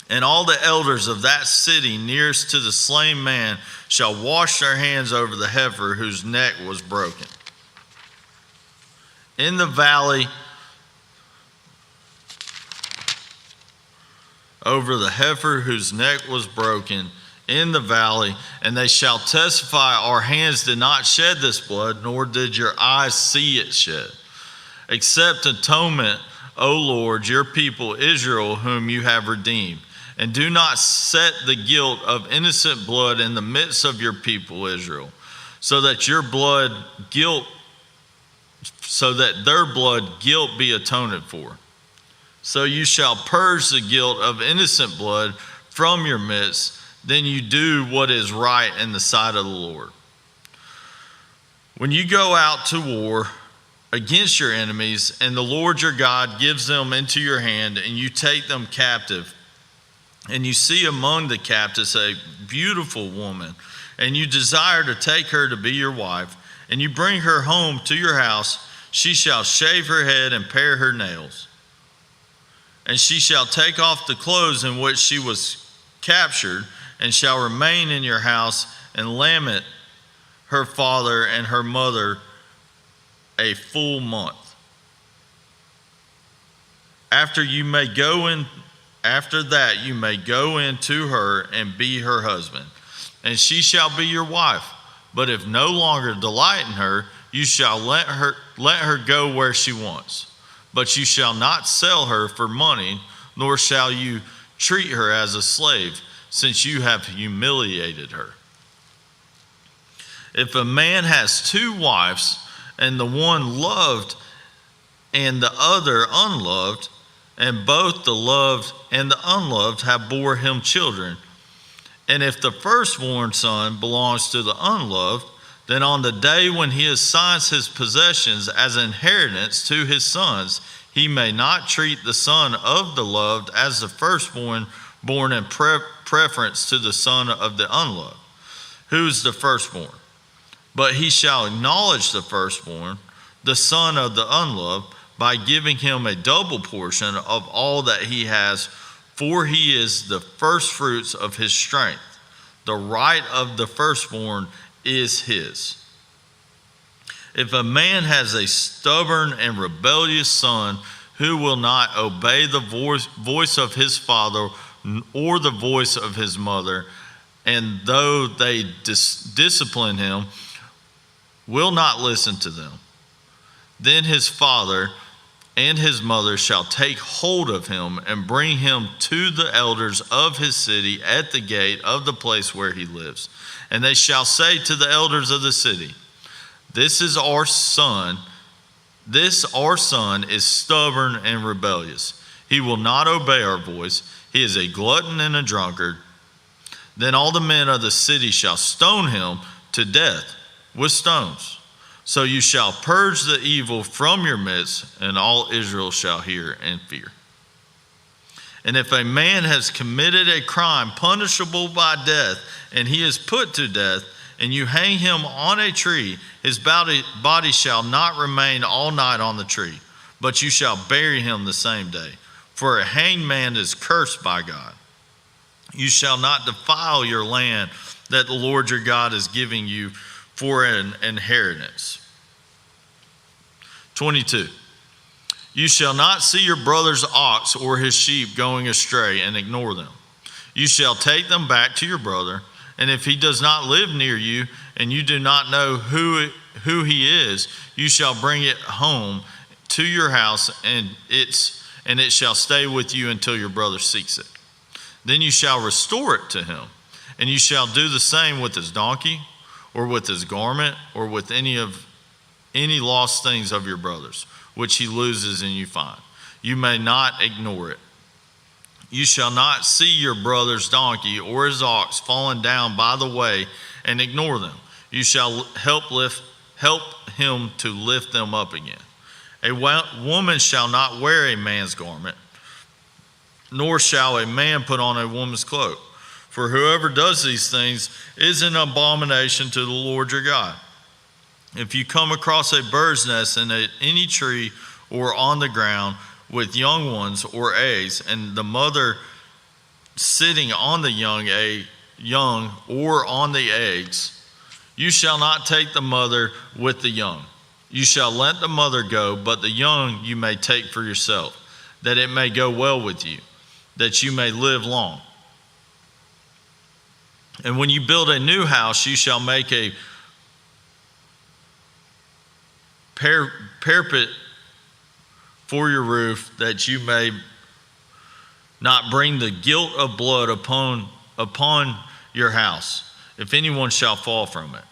And all the elders of that city nearest to the slain man shall wash their hands over the heifer whose neck was broken. In the valley, over the heifer whose neck was broken, in the valley, and they shall testify, our hands did not shed this blood, nor did your eyes see it shed. Accept atonement, O Lord, your people Israel, whom you have redeemed. And do not set the guilt of innocent blood in the midst of your people Israel, so that their blood guilt be atoned for. So you shall purge the guilt of innocent blood from your midst. Then you do what is right in the sight of the Lord. When you go out to war against your enemies, and the Lord your God gives them into your hand, and you take them captive, and you see among the captives a beautiful woman, and you desire to take her to be your wife, and you bring her home to your house, she shall shave her head and pare her nails. And she shall take off the clothes in which she was captured, and shall remain in your house, and lament her father and her mother a full month. After that you may go in to her and be her husband, and she shall be your wife. But if no longer delight in her, you shall let her go where she wants. But you shall not sell her for money, nor shall you treat her as a slave, since you have humiliated her. If a man has two wives, and the one loved and the other unloved, and both the loved and the unloved have bore him children, and if the firstborn son belongs to the unloved, then on the day when he assigns his possessions as inheritance to his sons, he may not treat the son of the loved as the firstborn, born in preference to the son of the unloved, who is the firstborn. But he shall acknowledge the firstborn, the son of the unloved, by giving him a double portion of all that he has, for he is the firstfruits of his strength. The right of the firstborn is his. If a man has a stubborn and rebellious son who will not obey the voice of his father or the voice of his mother, and though they discipline him, will not listen to them, then his father and his mother shall take hold of him and bring him to the elders of his city at the gate of the place where he lives. And they shall say to the elders of the city, "This is our son, This our son is stubborn and rebellious. He will not obey our voice. He is a glutton and a drunkard. Then all the men of the city shall stone him to death with stones. So you shall purge the evil from your midst, and all Israel shall hear and fear. And if a man has committed a crime punishable by death, and he is put to death, and you hang him on a tree, his body shall not remain all night on the tree, but you shall bury him the same day. For a hanged man is cursed by God. You shall not defile your land that the Lord your God is giving you for an inheritance. 22. You shall not see your brother's ox or his sheep going astray and ignore them. You shall take them back to your brother, and if he does not live near you and you do not know who he is, you shall bring it home to your house, and it shall stay with you until your brother seeks it. Then you shall restore it to him, and you shall do the same with his donkey, or with his garment, or with any lost things of your brother's, which he loses and you find. You may not ignore it. You shall not see your brother's donkey or his ox fallen down by the way and ignore them. You shall help him to lift them up again. A woman shall not wear a man's garment, nor shall a man put on a woman's cloak. For whoever does these things is an abomination to the Lord your God. If you come across a bird's nest in any tree or on the ground with young ones or eggs, and the mother sitting on the young or on the eggs, you shall not take the mother with the young. You shall let the mother go, but the young you may take for yourself, that it may go well with you, that you may live long. And when you build a new house, you shall make a parapet for your roof, that you may not bring the guilt of blood upon your house, if anyone shall fall from it.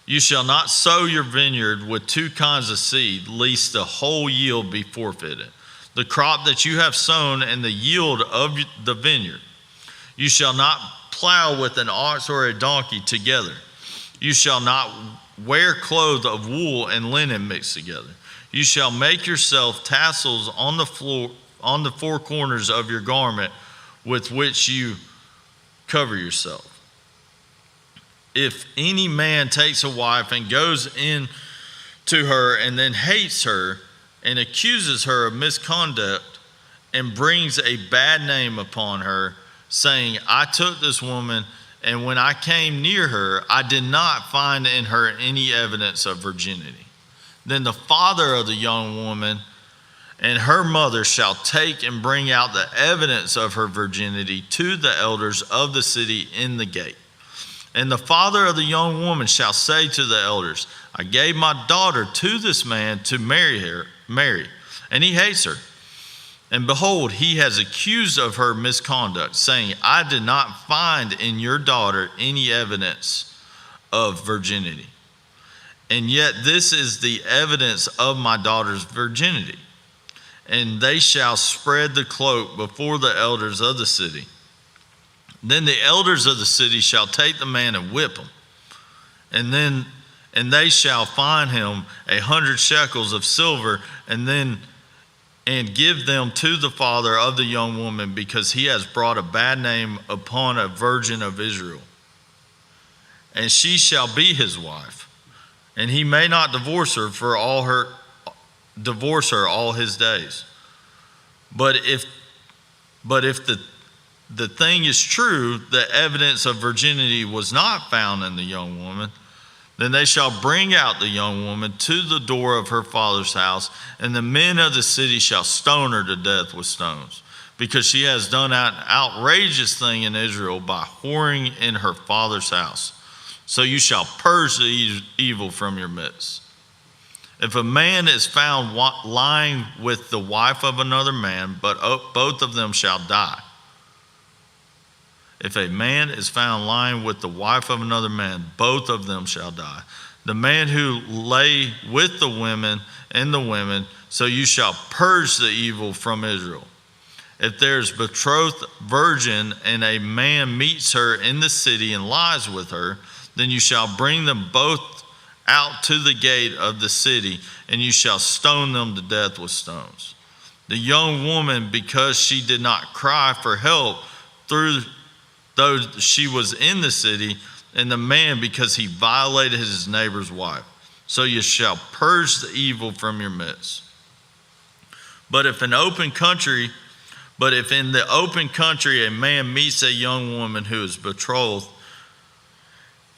You shall not sow your vineyard with two kinds of seed, lest the whole yield be forfeited. The crop that you have sown and the yield of the vineyard. You shall not plow with an ox or a donkey together. You shall not wear clothes of wool and linen mixed together. You shall make yourself tassels on the four corners of your garment with which you cover yourself. If any man takes a wife and goes in to her and then hates her and accuses her of misconduct and brings a bad name upon her, saying, I took this woman, and when I came near her, I did not find in her any evidence of virginity. Then the father of the young woman and her mother shall take and bring out the evidence of her virginity to the elders of the city in the gate. And the father of the young woman shall say to the elders, I gave my daughter to this man to marry, and he hates her. And behold, he has accused of her misconduct, saying, I did not find in your daughter any evidence of virginity. And yet this is the evidence of my daughter's virginity. And they shall spread the cloak before the elders of the city. Then the elders of the city shall take the man and whip him. And they shall fine him 100 shekels of silver, and give them to the father of the young woman, because he has brought a bad name upon a virgin of Israel. And she shall be his wife, and he may not divorce her all his days. But if the thing is true, the evidence of virginity was not found in the young woman, then they shall bring out the young woman to the door of her father's house, and the men of the city shall stone her to death with stones, because she has done an outrageous thing in Israel by whoring in her father's house. So you shall purge the evil from your midst. If a man is found lying with the wife of another man, but both of them shall die. If a man is found lying with the wife of another man, both of them shall die. the man who lay with the women and the women, so you shall purge the evil from Israel. If there is betrothed virgin and a man meets her in the city and lies with her, then you shall bring them both out to the gate of the city, and you shall stone them to death with stones. The young woman, because she did not cry for help though she was in the city, and the man because he violated his neighbor's wife. So you shall purge the evil from your midst. But if in the open country a man meets a young woman who is betrothed,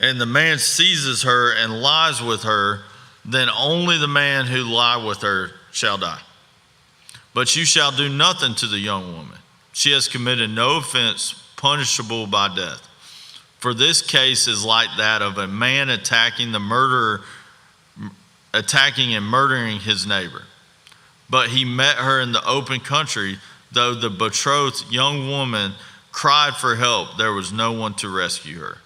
and the man seizes her and lies with her, then only the man who lied with her shall die. But you shall do nothing to the young woman. She has committed no offense punishable by death. For this case is like that of a man attacking and murdering his neighbor. But he met her in the open country, though the betrothed young woman cried for help, there was no one to rescue her.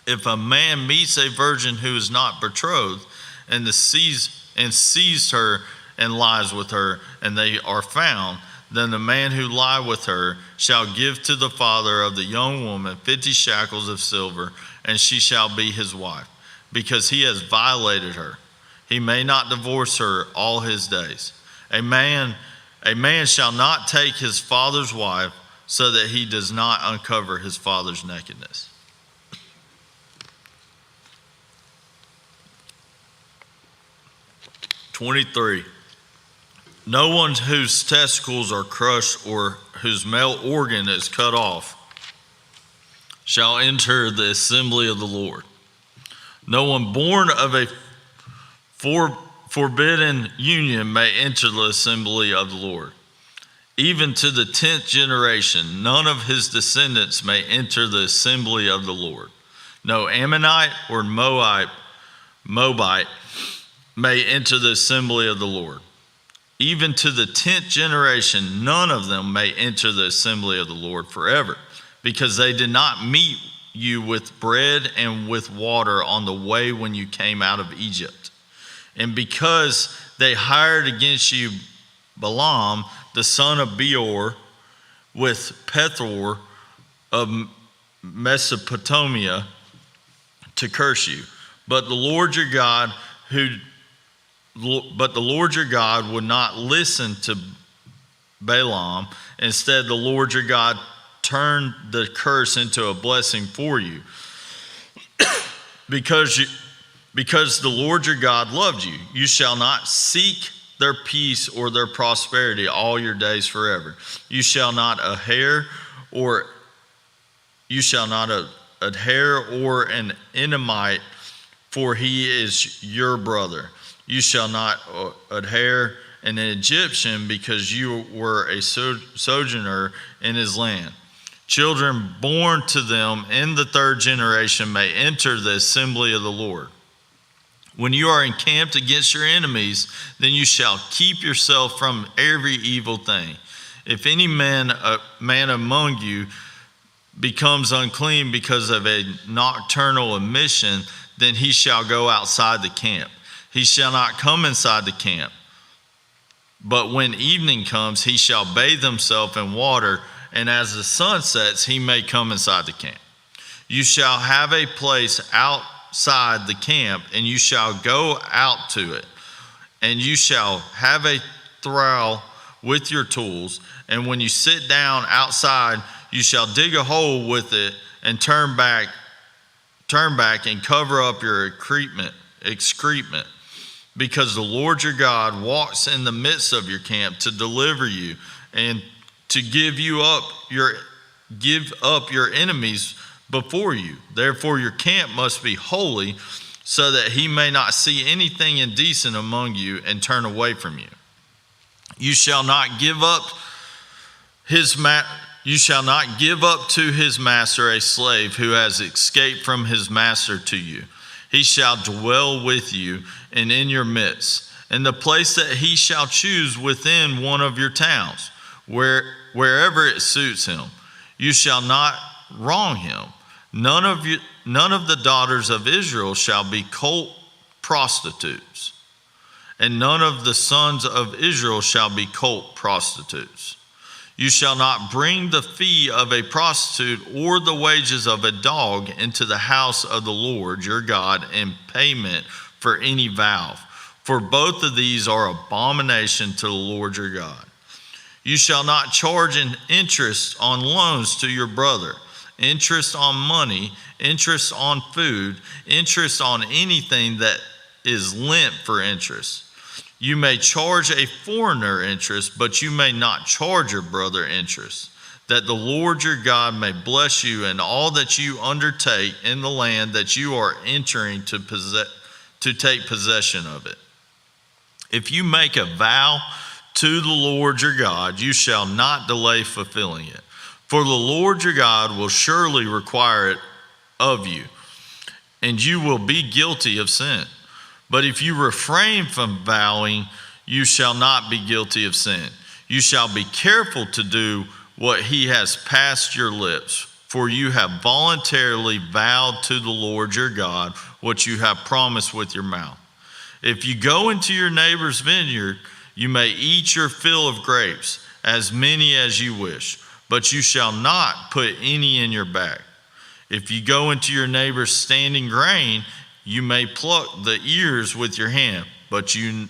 If a man meets a virgin who is not betrothed and seized her and lies with her, and they are found, then the man who lied with her shall give to the father of the young woman 50 shekels of silver, and she shall be his wife, because he has violated her. He may not divorce her all his days. A man shall not take his father's wife, so that he does not uncover his father's nakedness. (23) No one whose testicles are crushed or whose male organ is cut off shall enter the assembly of the Lord. No one born of a forbidden union may enter the assembly of the Lord. Even to the 10th generation, none of his descendants may enter the assembly of the Lord. No Ammonite or Moabite may enter the assembly of the Lord. Even to the 10th generation, none of them may enter the assembly of the Lord forever, because they did not meet you with bread and with water on the way when you came out of Egypt. And because they hired against you Balaam, the son of Beor, with Pethor of Mesopotamia, to curse you. But the Lord your God would not listen to Balaam. Instead, the Lord your God turned the curse into a blessing for you, because the Lord your God loved you. You shall not seek their peace or their prosperity all your days forever. You shall not adhere or an Edomite, for he is your brother. You shall not adhere an Egyptian, because you were a sojourner in his land. Children born to them in the 3rd generation may enter the assembly of the Lord. When you are encamped against your enemies, then you shall keep yourself from every evil thing. If any man among you becomes unclean because of a nocturnal emission, then he shall go outside the camp. He shall not come inside the camp. But when evening comes, he shall bathe himself in water, and as the sun sets, he may come inside the camp. You shall have a place outside the camp, and you shall go out to it. And you shall have a trowel with your tools, and when you sit down outside, you shall dig a hole with it and turn back and cover up your excrement, because the Lord your God walks in the midst of your camp to deliver you and to give up your enemies before you. Therefore your camp must be holy, so that he may not see anything indecent among you and turn away from you. You shall not give up to his master a slave who has escaped from his master to you. He shall dwell with you and in your midst, in the place that he shall choose within one of your towns, wherever it suits him. You shall not wrong him, None of the daughters of Israel shall be colt prostitutes, and none of the sons of Israel shall be colt prostitutes. You shall not bring the fee of a prostitute or the wages of a dog into the house of the Lord your God in payment for any vow, for both of these are abomination to the Lord your God. You shall not charge an interest on loans to your brother, interest on money, interest on food, interest on anything that is lent for interest. You may charge a foreigner interest, but you may not charge your brother interest, that the Lord your God may bless you in all that you undertake in the land that you are entering to take possession of it. If you make a vow to the Lord your God, you shall not delay fulfilling it, for the Lord your God will surely require it of you, and you will be guilty of sin. But if you refrain from vowing, you shall not be guilty of sin. You shall be careful to do what he has passed your lips, for you have voluntarily vowed to the Lord your God what you have promised with your mouth. If you go into your neighbor's vineyard, you may eat your fill of grapes, as many as you wish, but you shall not put any in your bag. If you go into your neighbor's standing grain, you may pluck the ears with your hand, but you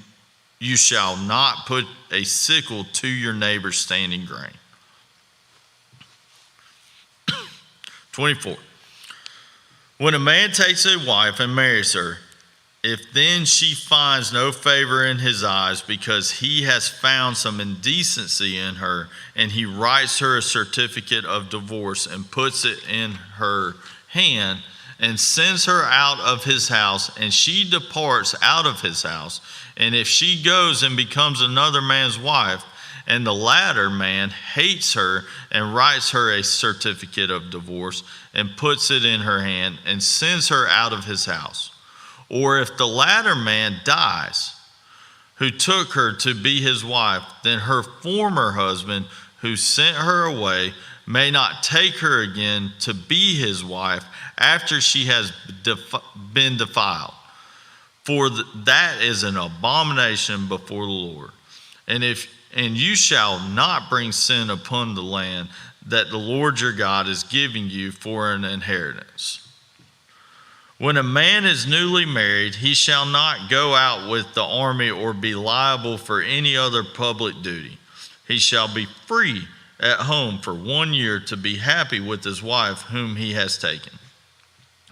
shall not put a sickle to your neighbor's standing grain. 24. When a man takes a wife and marries her, if then she finds no favor in his eyes because he has found some indecency in her, and he writes her a certificate of divorce and puts it in her hand and sends her out of his house, and she departs out of his house, and if she goes and becomes another man's wife, and the latter man hates her and writes her a certificate of divorce and puts it in her hand and sends her out of his house, or if the latter man dies, who took her to be his wife, then her former husband who sent her away may not take her again to be his wife after she has been defiled. For that is an abomination before the Lord. And you shall not bring sin upon the land that the Lord your God is giving you for an inheritance. When a man is newly married, he shall not go out with the army or be liable for any other public duty. He shall be free at home for 1 year to be happy with his wife whom he has taken.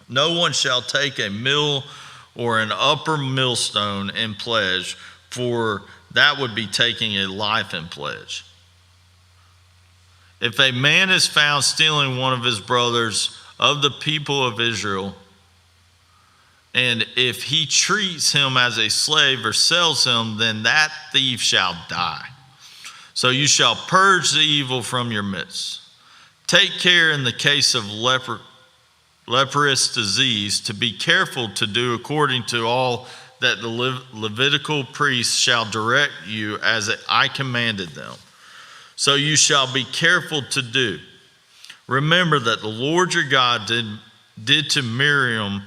No one shall take a mill or an upper millstone in pledge, for that would be taking a life in pledge. If a man is found stealing one of his brothers of the people of Israel, and if he treats him as a slave or sells him, then that thief shall die. So you shall purge the evil from your midst. Take care in the case of leprous disease to be careful to do according to all that the Levitical priests shall direct you as I commanded them. So you shall be careful to do. Remember that the Lord your God did to Miriam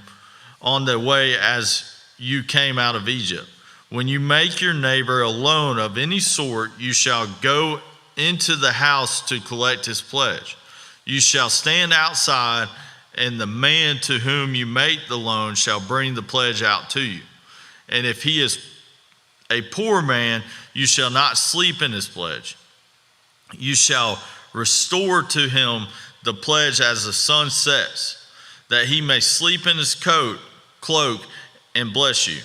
on the way as you came out of Egypt. When you make your neighbor a loan of any sort, you shall go into the house to collect his pledge. You shall stand outside, and the man to whom you make the loan shall bring the pledge out to you. And if he is a poor man, you shall not sleep in his pledge. You shall restore to him the pledge as the sun sets, that he may sleep in his cloak and bless you.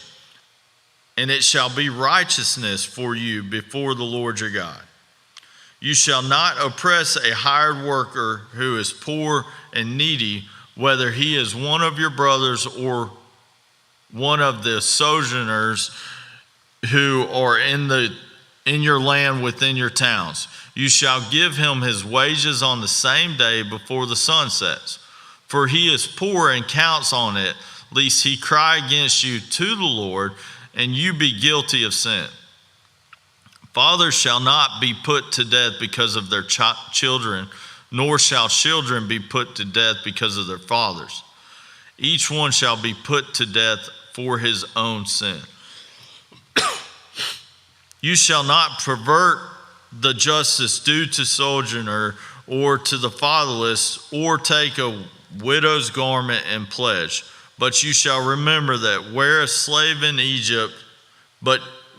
And it shall be righteousness for you before the Lord your God. You shall not oppress a hired worker who is poor and needy, whether he is one of your brothers or one of the sojourners who are in your land within your towns. You shall give him his wages on the same day before the sun sets. For he is poor and counts on it, lest he cry against you to the Lord, and you be guilty of sin. Fathers shall not be put to death because of their children, nor shall children be put to death because of their fathers. Each one shall be put to death for his own sin. You shall not pervert the justice due to sojourner or to the fatherless, or take a widow's garment in pledge. But you shall remember that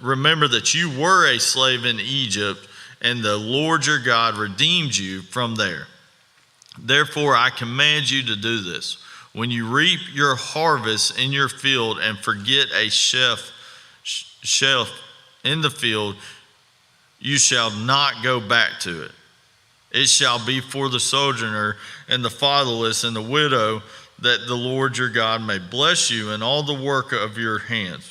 remember that you were a slave in Egypt, and the Lord your God redeemed you from there. Therefore I command you to do this. When you reap your harvest in your field and forget a sheaf in the field, you shall not go back to it. It shall be for the sojourner and the fatherless and the widow, that the Lord your God may bless you in all the work of your hands.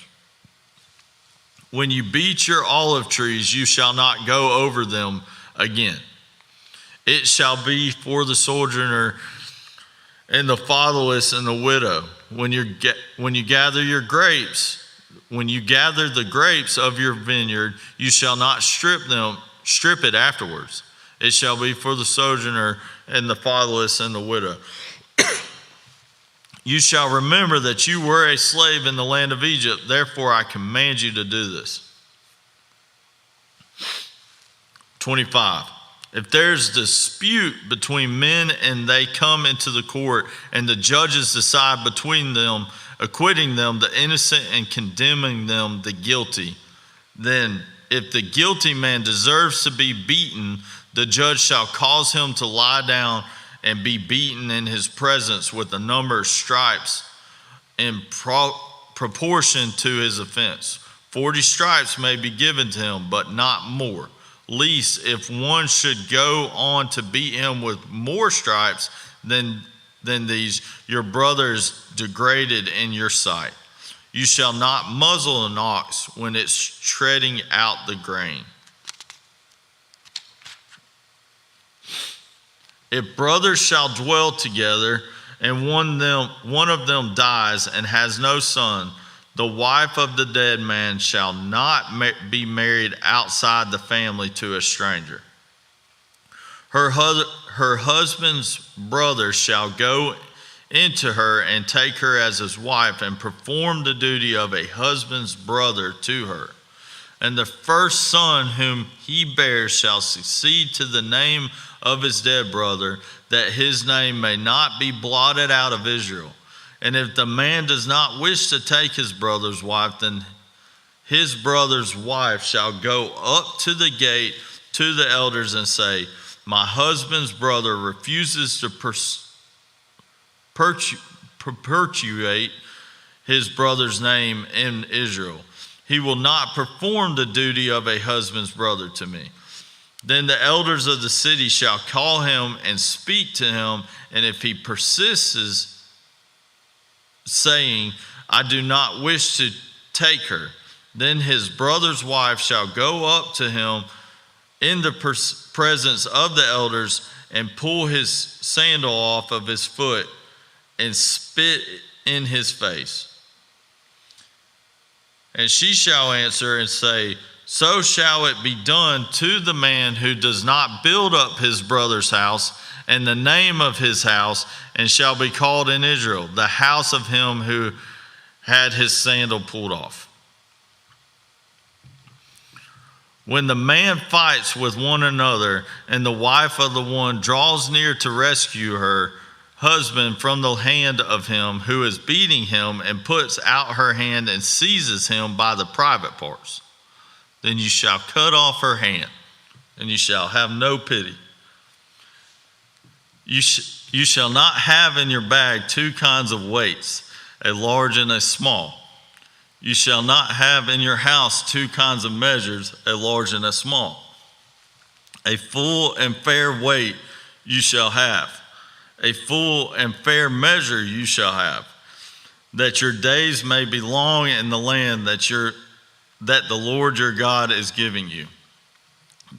When you beat your olive trees, you shall not go over them again. It shall be for the sojourner and the fatherless and the widow. When you gather the grapes of your vineyard, you shall not strip it afterwards. It shall be for the sojourner and the fatherless and the widow. You shall remember that you were a slave in the land of Egypt. Therefore I command you to do this. 25. If there's dispute between men and they come into the court, and the judges decide between them, acquitting them the innocent and condemning them the guilty, then if the guilty man deserves to be beaten, the judge shall cause him to lie down and be beaten in his presence with a number of stripes in proportion to his offense. 40 stripes may be given to him, but not more. Lest if one should go on to beat him with more stripes than these, your brother is degraded in your sight. You shall not muzzle an ox when it's treading out the grain. If brothers shall dwell together, and one of them dies and has no son, the wife of the dead man shall not be married outside the family to a stranger. Her husband's brother shall go into her and take her as his wife and perform the duty of a husband's brother to her. And the first son whom he bears shall succeed to the name of his dead brother, that his name may not be blotted out of Israel. And if the man does not wish to take his brother's wife, then his brother's wife shall go up to the gate to the elders and say, my husband's brother refuses to perpetuate his brother's name in Israel. He will not perform the duty of a husband's brother to me. Then the elders of the city shall call him and speak to him, and if he persists, saying, I do not wish to take her, then his brother's wife shall go up to him in the presence of the elders and pull his sandal off of his foot and spit in his face. And she shall answer and say, so shall it be done to the man who does not build up his brother's house and the name of his house, and shall be called in Israel, the house of him who had his sandal pulled off. When the man fights with one another, and the wife of the one draws near to rescue her husband from the hand of him who is beating him, and puts out her hand and seizes him by the private parts, then you shall cut off her hand, and you shall have no pity. You shall not have in your bag two kinds of weights, a large and a small. You shall not have in your house two kinds of measures, a large and a small. A full and fair weight you shall have. A full and fair measure you shall have, that your days may be long in the land that the Lord your God is giving you.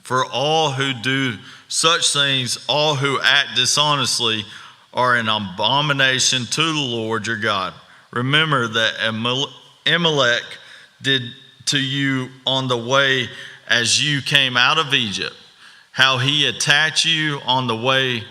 For all who do such things, all who act dishonestly, are an abomination to the Lord your God. Remember that Amalek did to you on the way as you came out of Egypt, how he attacked you on the way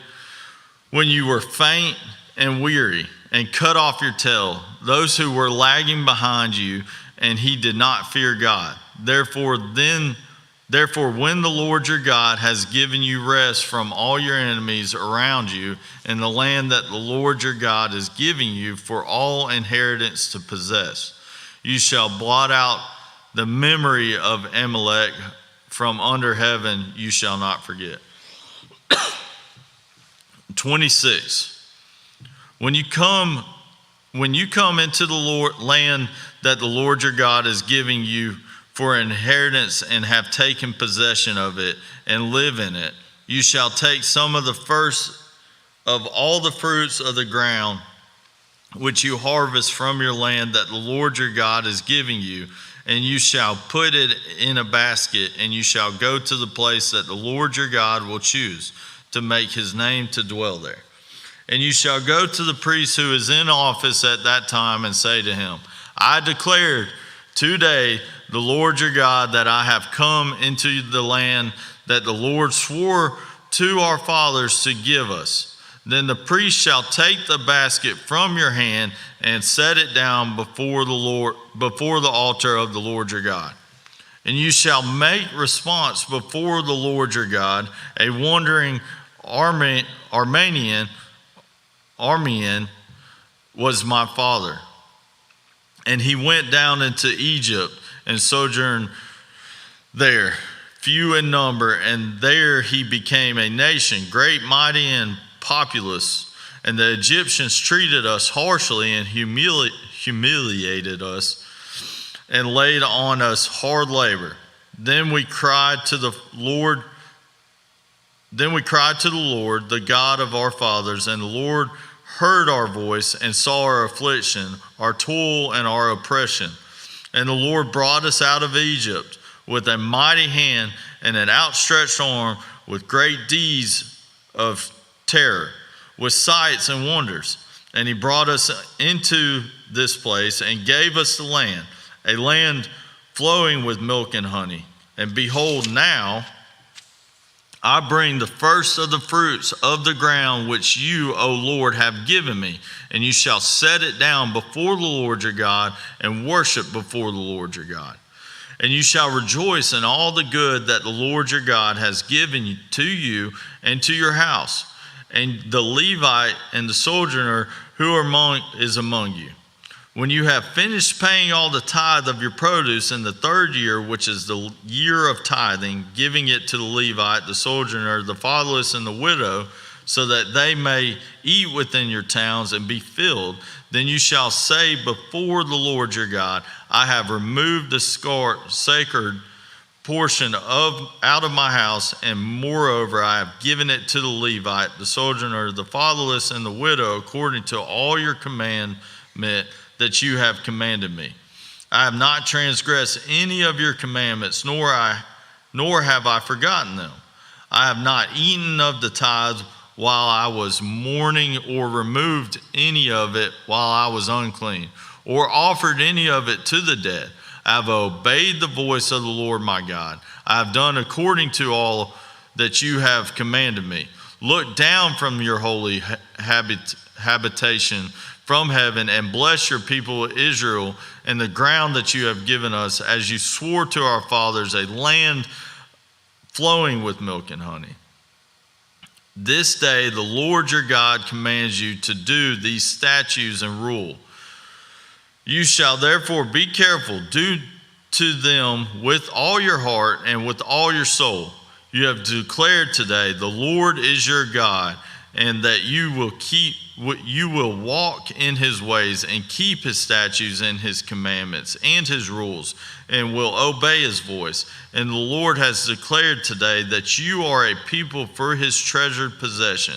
when you were faint and weary, and cut off your tail, those who were lagging behind you, and he did not fear God. Therefore, when the Lord your God has given you rest from all your enemies around you in the land that the Lord your God is giving you for all inheritance to possess, you shall blot out the memory of Amalek from under heaven, you shall not forget. 26. When you come into the land that the Lord your God is giving you for inheritance and have taken possession of it and live in it, you shall take some of the first of all the fruits of the ground which you harvest from your land that the Lord your God is giving you, and you shall put it in a basket, and you shall go to the place that the Lord your God will choose to make his name to dwell there. And you shall go to the priest who is in office at that time and say to him, I declare today the Lord your God that I have come into the land that the Lord swore to our fathers to give us. Then the priest shall take the basket from your hand and set it down before the altar of the Lord your God. And you shall make response before the Lord your God. A wandering Armenian was my father, and he went down into Egypt and sojourned there, few in number, and there he became a nation, great, mighty, and populous. And the Egyptians treated us harshly and humiliated us and laid on us hard labor. Then we cried to the Lord, the God of our fathers, and the Lord heard our voice and saw our affliction, our toil, and our oppression. And the Lord brought us out of Egypt with a mighty hand and an outstretched arm, with great deeds of terror, with sights and wonders. And he brought us into this place and gave us the land, a land flowing with milk and honey. And behold, now I bring the first of the fruits of the ground which you, O Lord, have given me, and you shall set it down before the Lord your God and worship before the Lord your God. And you shall rejoice in all the good that the Lord your God has given to you and to your house, and the Levite and the sojourner who is among you. When you have finished paying all the tithe of your produce in the third year, which is the year of tithing, giving it to the Levite, the sojourner, the fatherless, and the widow, so that they may eat within your towns and be filled, then you shall say before the Lord your God, I have removed the sacred portion out of my house, and moreover I have given it to the Levite, the sojourner, the fatherless, and the widow, according to all your commandment that you have commanded me. I have not transgressed any of your commandments, nor have I forgotten them. I have not eaten of the tithe while I was mourning, or removed any of it while I was unclean, or offered any of it to the dead. I have obeyed the voice of the Lord my God. I have done according to all that you have commanded me. Look down from your holy habitation from heaven and bless your people Israel and the ground that you have given us, as you swore to our fathers, a land flowing with milk and honey. This day the Lord your God commands you to do these statutes and rule. You shall therefore be careful, do to them with all your heart and with all your soul. You have declared today the Lord is your God, and that you will walk in his ways and keep his statutes and his commandments and his rules, and will obey his voice. And the Lord has declared today that you are a people for his treasured possession,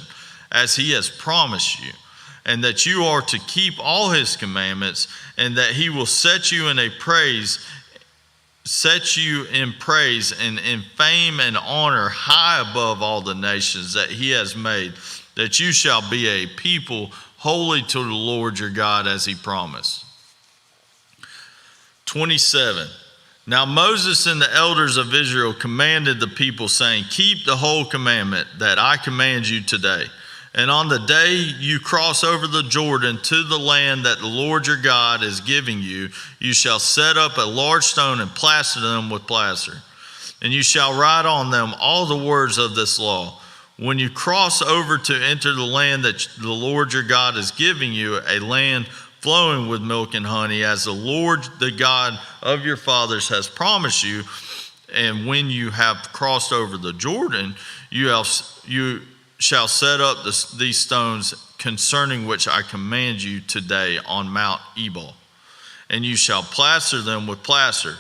as he has promised you, and that you are to keep all his commandments, and that he will set you in praise and in fame and honor high above all the nations that he has made, that you shall be a people holy to the Lord your God, as he promised. 27. Now Moses and the elders of Israel commanded the people, saying, keep the whole commandment that I command you today. And on the day you cross over the Jordan to the land that the Lord your God is giving you, you shall set up a large stone and plaster them with plaster. And you shall write on them all the words of this law. When you cross over to enter the land that the Lord your God is giving you, a land flowing with milk and honey, as the Lord, the God of your fathers, has promised you. And when you have crossed over the Jordan, you shall set up these stones concerning which I command you today on Mount Ebal. And you shall plaster them with plaster.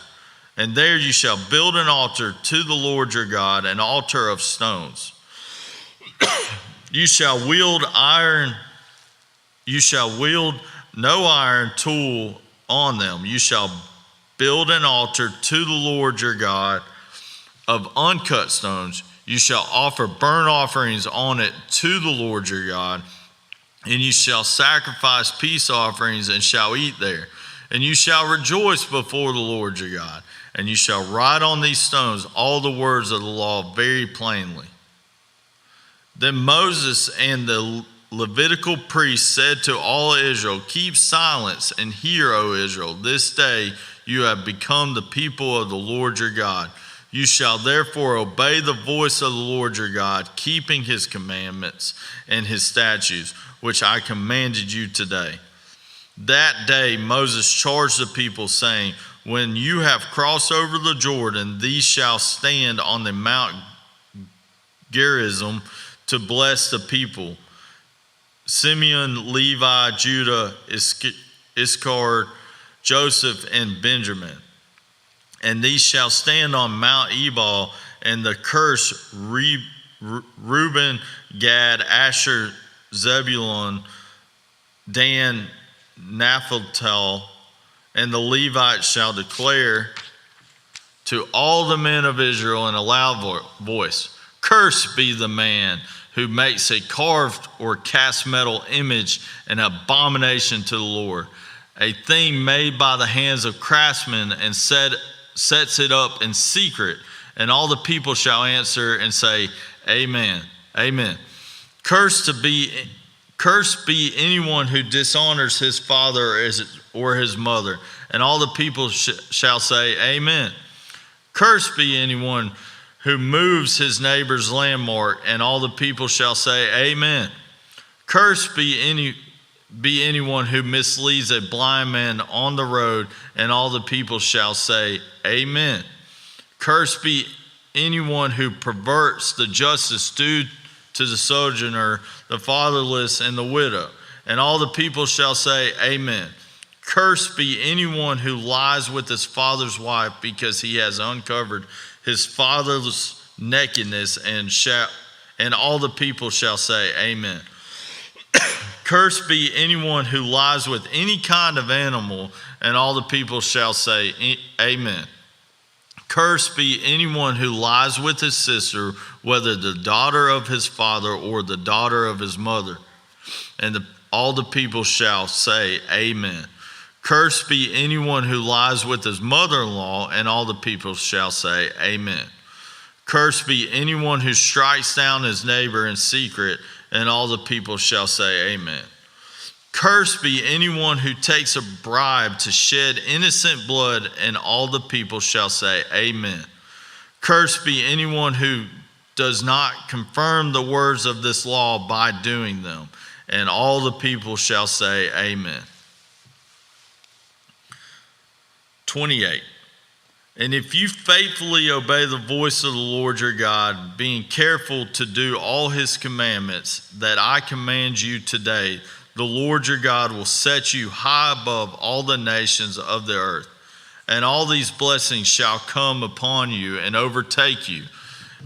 And there you shall build an altar to the Lord your God, an altar of stones. You shall wield no iron tool on them. You shall build an altar to the Lord your God of uncut stones. You shall offer burnt offerings on it to the Lord your God, and you shall sacrifice peace offerings and shall eat there. And you shall rejoice before the Lord your God, and you shall write on these stones all the words of the law very plainly. Then Moses and the Levitical priests said to all Israel, keep silence and hear, O Israel. This day you have become the people of the Lord your God. You shall therefore obey the voice of the Lord your God, keeping his commandments and his statutes, which I commanded you today. That day Moses charged the people, saying, when you have crossed over the Jordan, these shall stand on the Mount Gerizim to bless the people: Simeon, Levi, Judah, Issachar, Joseph, and Benjamin. And these shall stand on Mount Ebal, and the curse Reuben, Gad, Asher, Zebulun, Dan, Naphtali, and the Levites shall declare to all the men of Israel in a loud voice, cursed be the man who makes a carved or cast metal image, an abomination to the Lord, a thing made by the hands of craftsmen, and sets it up in secret. And all the people shall answer and say, Amen, Amen. Cursed be anyone who dishonors his father or his mother. And all the people shall say, Amen. Cursed be anyone who moves his neighbor's landmark, and all the people shall say, Amen. Cursed be anyone who misleads a blind man on the road, and all the people shall say, Amen. Cursed be anyone who perverts the justice due to the sojourner, the fatherless, and the widow, and all the people shall say, Amen. Cursed be anyone who lies with his father's wife, because he has uncovered his father's nakedness, and all the people shall say, Amen. Cursed be anyone who lies with any kind of animal, and all the people shall say, Amen. Cursed be anyone who lies with his sister, whether the daughter of his father or the daughter of his mother. And all the people shall say, Amen. Cursed be anyone who lies with his mother-in-law, and all the people shall say, Amen. Cursed be anyone who strikes down his neighbor in secret, and all the people shall say, Amen. Cursed be anyone who takes a bribe to shed innocent blood, and all the people shall say, Amen. Cursed be anyone who does not confirm the words of this law by doing them, and all the people shall say, Amen. 28. And if you faithfully obey the voice of the Lord your God, being careful to do all his commandments that I command you today, the Lord your God will set you high above all the nations of the earth. And all these blessings shall come upon you and overtake you.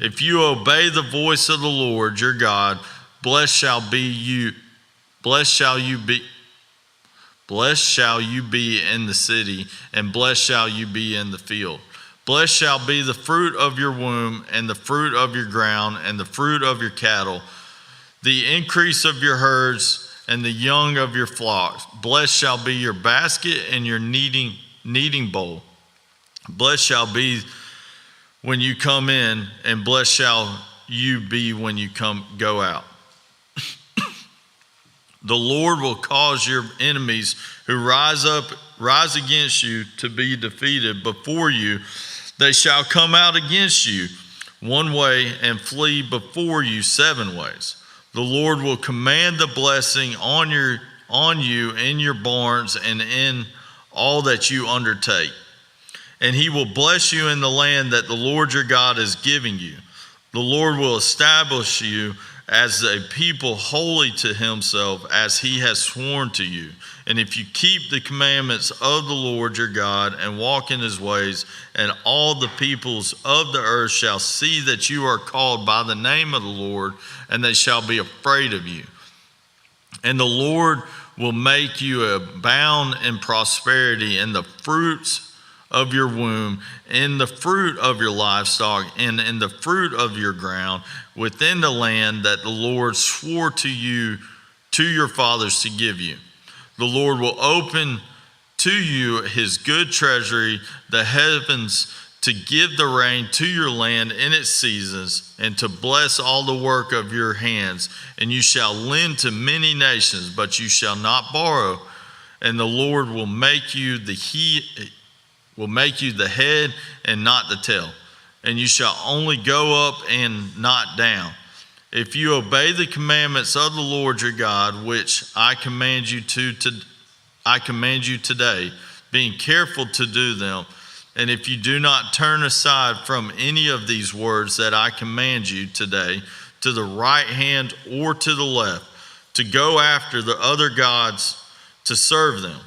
If you obey the voice of the Lord your God, blessed shall you be in the city, and blessed shall you be in the field. Blessed shall be the fruit of your womb, and the fruit of your ground, and the fruit of your cattle, the increase of your herds, and the young of your flocks. Blessed shall be your basket and your kneading bowl. Blessed shall be when you come in, and blessed shall you be when you go out. The Lord will cause your enemies who rise against you to be defeated before you. They shall come out against you one way and flee before you 7 ways. The Lord will command the blessing on you in your barns and in all that you undertake. And he will bless you in the land that the Lord your God is giving you. The Lord will establish you as a people holy to himself, as he has sworn to you. And if you keep the commandments of the Lord your God and walk in his ways, and all the peoples of the earth shall see that you are called by the name of the Lord, and they shall be afraid of you. And the Lord will make you abound in prosperity in the fruits of your womb, in the fruit of your livestock, and in the fruit of your ground, within the land that the Lord swore to you, to your fathers, to give you. The Lord will open to you his good treasury, the heavens, to give the rain to your land in its seasons, and to bless all the work of your hands. And you shall lend to many nations, but you shall not borrow. And the Lord will make you the head and not the tail, and you shall only go up and not down. If you obey the commandments of the Lord your God, which I command you today, being careful to do them, and if you do not turn aside from any of these words that I command you today, to the right hand or to the left, to go after the other gods to serve them.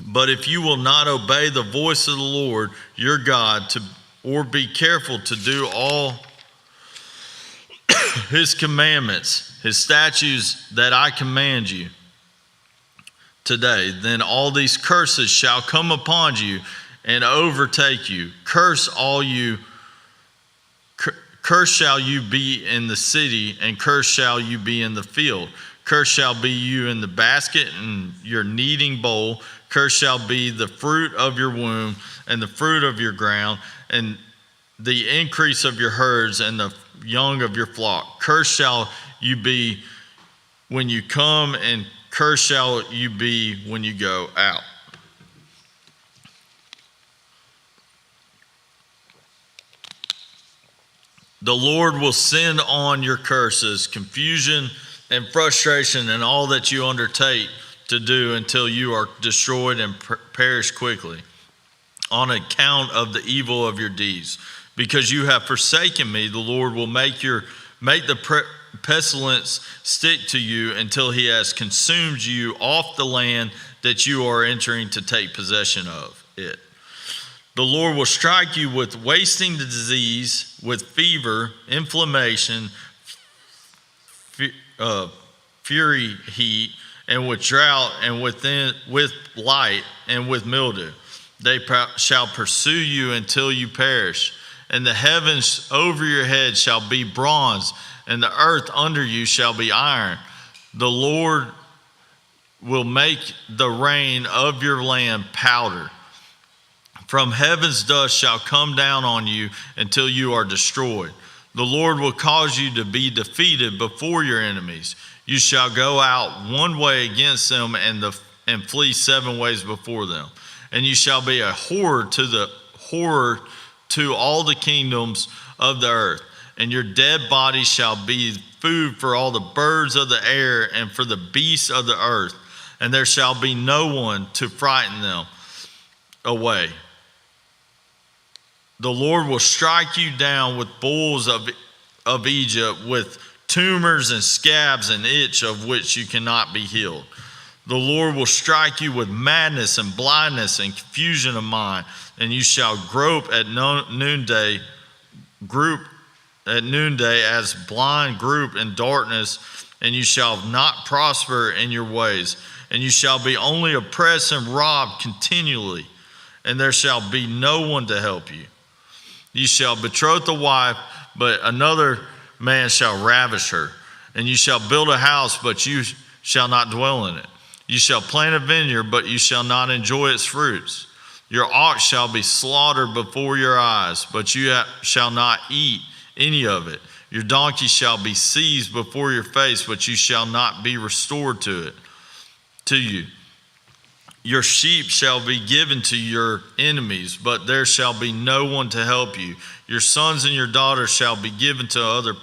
But if you will not obey the voice of the Lord your God, or be careful to do all his commandments, his statutes that I command you today, then all these curses shall come upon you and overtake you. Cursed shall you be in the city, and cursed shall you be in the field. Cursed shall be you in the basket and your kneading bowl. Cursed shall be the fruit of your womb and the fruit of your ground, and the increase of your herds and the young of your flock. Cursed shall you be when you come, and cursed shall you be when you go out. The Lord will send on your curses, confusion, and frustration in all that you undertake to do, until you are destroyed and perish quickly on account of the evil of your deeds. Because you have forsaken me, the Lord will make the pestilence stick to you until he has consumed you off the land that you are entering to take possession of it. The Lord will strike you with wasting disease, with fever, inflammation, fury heat, and with drought, and with light, and with mildew. They shall pursue you until you perish. And the heavens over your head shall be bronze, and the earth under you shall be iron. The Lord will make the rain of your land powder. From heaven's dust shall come down on you until you are destroyed. The Lord will cause you to be defeated before your enemies. You shall go out one way against them, and flee 7 ways before them. And you shall be a horror to all the kingdoms of the earth. And your dead body shall be food for all the birds of the air and for the beasts of the earth. And there shall be no one to frighten them away. The Lord will strike you down with bulls of Egypt, with tumors and scabs and itch of which you cannot be healed. The Lord will strike you with madness and blindness and confusion of mind, and you shall grope at noonday as blind group in darkness, and you shall not prosper in your ways, and you shall be only oppressed and robbed continually, and there shall be no one to help you. You shall betroth the wife, but another man shall ravish her, and you shall build a house, but you shall not dwell in it. You shall plant a vineyard, but you shall not enjoy its fruits. Your ox shall be slaughtered before your eyes, but you shall not eat any of it. Your donkey shall be seized before your face, but you shall not be restored to you. Your sheep shall be given to your enemies, but there shall be no one to help you. Your sons and your daughters shall be given to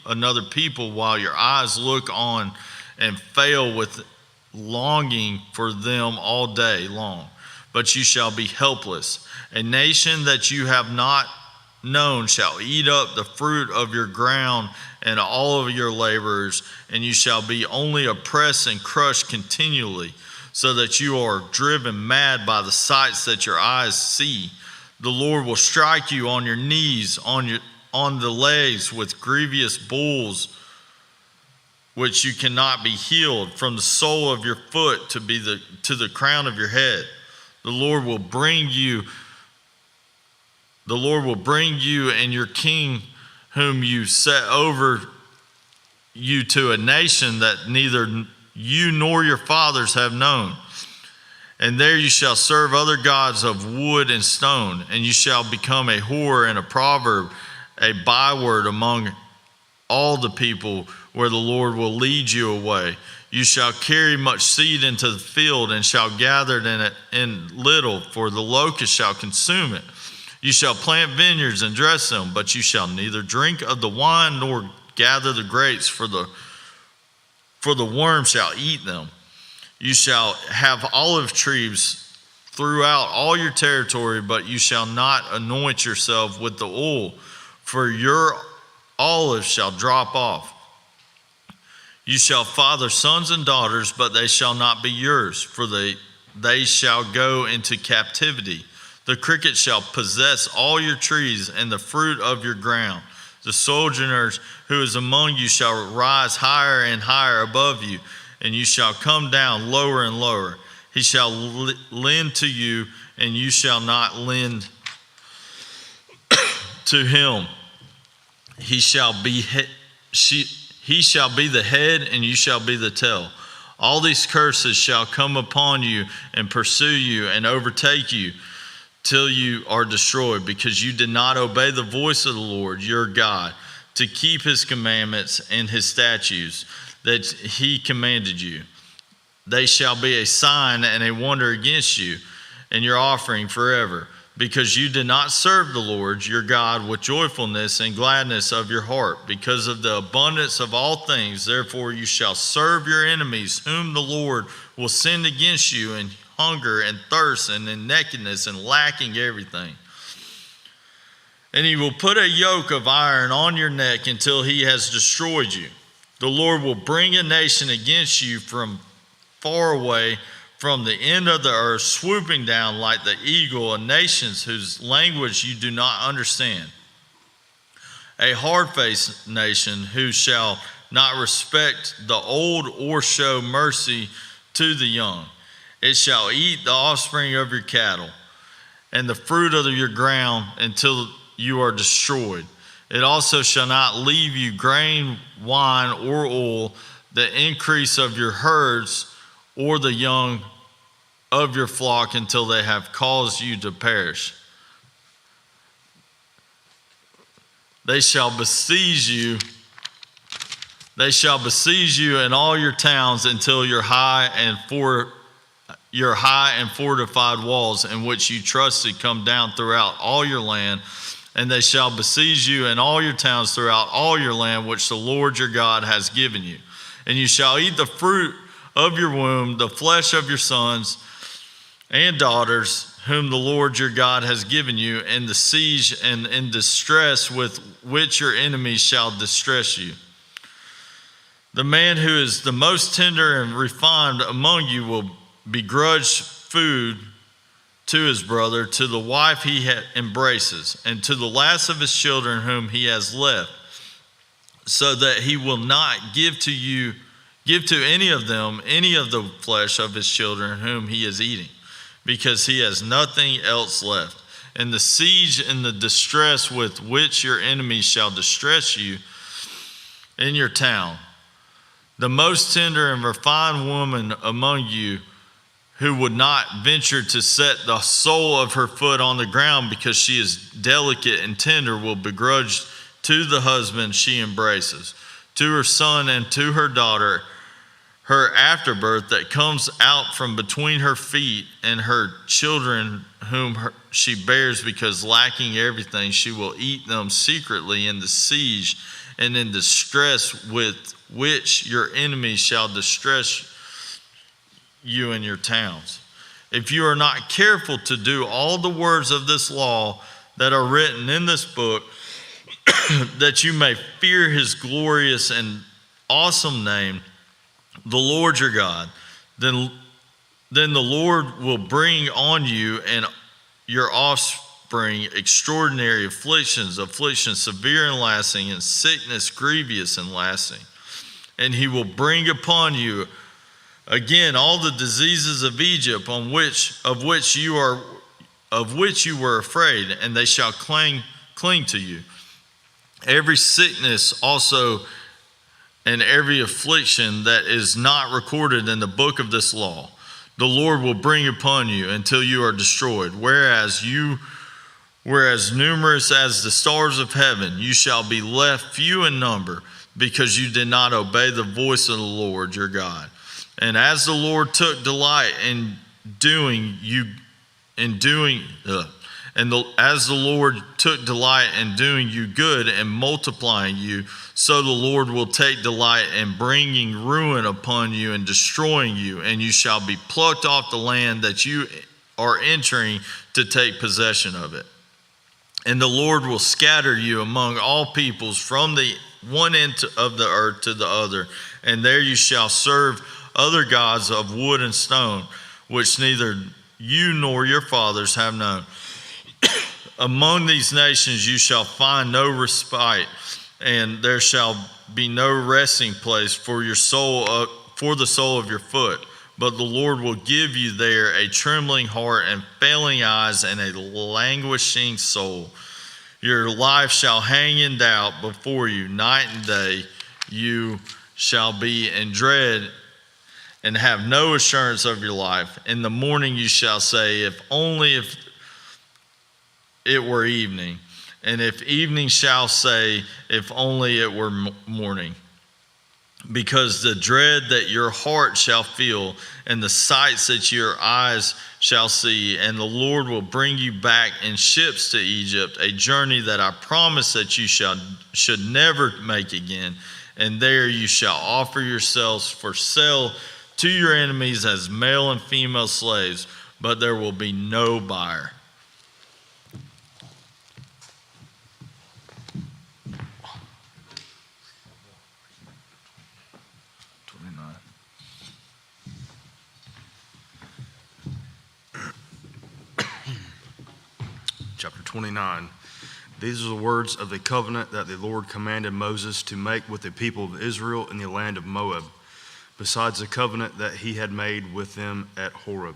another people, while your eyes look on and fail with longing for them all day long. But you shall be helpless. A nation that you have not known shall eat up the fruit of your ground and all of your laborers, and you shall be only oppressed and crushed continually, so that you are driven mad by the sights that your eyes see. The Lord will strike you on your knees, on the legs with grievous bulls, which you cannot be healed, from the sole of your foot to the crown of your head. The Lord will bring you and your king, whom you set over you, to a nation that neither you nor your fathers have known. And there you shall serve other gods of wood and stone, and you shall become a whore and a proverb, a byword among all the people where the Lord will lead you away. You shall carry much seed into the field, and shall gather it in little, for the locust shall consume it. You shall plant vineyards and dress them, but you shall neither drink of the wine nor gather the grapes, for the worm shall eat them. You shall have olive trees throughout all your territory, but you shall not anoint yourself with the oil, for your olives shall drop off. You shall father sons and daughters, but they shall not be yours, for they shall go into captivity. The cricket shall possess all your trees and the fruit of your ground. The sojourners who is among you shall rise higher and higher above you, and you shall come down lower and lower. He shall lend to you, and you shall not lend to him. He shall be the head, and you shall be the tail. All these curses shall come upon you and pursue you and overtake you, till you are destroyed, because you did not obey the voice of the Lord your God, to keep his commandments and his statutes that he commanded you. They shall be a sign and a wonder against you and your offering forever, because you did not serve the Lord your God with joyfulness and gladness of your heart. Because of the abundance of all things, therefore you shall serve your enemies, whom the Lord will send against you in hunger and thirst and in nakedness and lacking everything. And he will put a yoke of iron on your neck until he has destroyed you. The Lord will bring a nation against you from far away, from the end of the earth, swooping down like the eagle, a nation whose language you do not understand. A hard-faced nation who shall not respect the old or show mercy to the young. It shall eat the offspring of your cattle and the fruit of your ground until you are destroyed. It also shall not leave you grain, wine, or oil, the increase of your herds, or the young of your flock, until they have caused you to perish. They shall besiege you. They shall besiege you in all your towns until your high and fortified walls in which you trusted come down throughout all your land. And they shall besiege you in all your towns throughout all your land, which the Lord your God has given you. And you shall eat the fruit of your womb, the flesh of your sons and daughters, whom the Lord your God has given you, in the siege and in distress with which your enemies shall distress you. The man who is the most tender and refined among you will begrudge food to his brother, to the wife he embraces, and to the last of his children whom he has left, so that he will not give to any of them any of the flesh of his children whom he is eating, because he has nothing else left. And the siege and the distress with which your enemies shall distress you in your town, the most tender and refined woman among you, who would not venture to set the sole of her foot on the ground because she is delicate and tender, will begrudge to the husband she embraces, to her son and to her daughter, her afterbirth that comes out from between her feet, and her children whom she bears, because lacking everything she will eat them secretly in the siege and in distress with which your enemies shall distress you in your towns. If you are not careful to do all the words of this law that are written in this book, that you may fear his glorious and awesome name, the Lord your God, then the Lord will bring on you and your offspring extraordinary afflictions severe and lasting, and sickness grievous and lasting. And he will bring upon you again all the diseases of Egypt, of which you were afraid, and they shall cling to you. Every sickness also and every affliction that is not recorded in the book of this law, the Lord will bring upon you until you are destroyed. Whereas numerous as the stars of heaven, you shall be left few in number, because you did not obey the voice of the Lord your God. And as the Lord took delight as the Lord took delight in doing you good and multiplying you, so the Lord will take delight in bringing ruin upon you and destroying you, and you shall be plucked off the land that you are entering to take possession of it. And the Lord will scatter you among all peoples from the one end of the earth to the other, and there you shall serve other gods of wood and stone, which neither you nor your fathers have known. Among these nations you shall find no respite, and there shall be no resting place for your soul, for the sole of your foot. But the Lord will give you there a trembling heart and failing eyes and a languishing soul. Your life shall hang in doubt before you night and day. You shall be in dread and have no assurance of your life. In the morning you shall say, if it were evening. And if evening shall say, if only it were morning. Because the dread that your heart shall feel, and the sights that your eyes shall see, and the Lord will bring you back in ships to Egypt, a journey that I promise that you should never make again. And there you shall offer yourselves for sale to your enemies as male and female slaves, but there will be no buyer. Chapter 29. These are the words of the covenant that the Lord commanded Moses to make with the people of Israel in the land of Moab, besides the covenant that he had made with them at Horeb.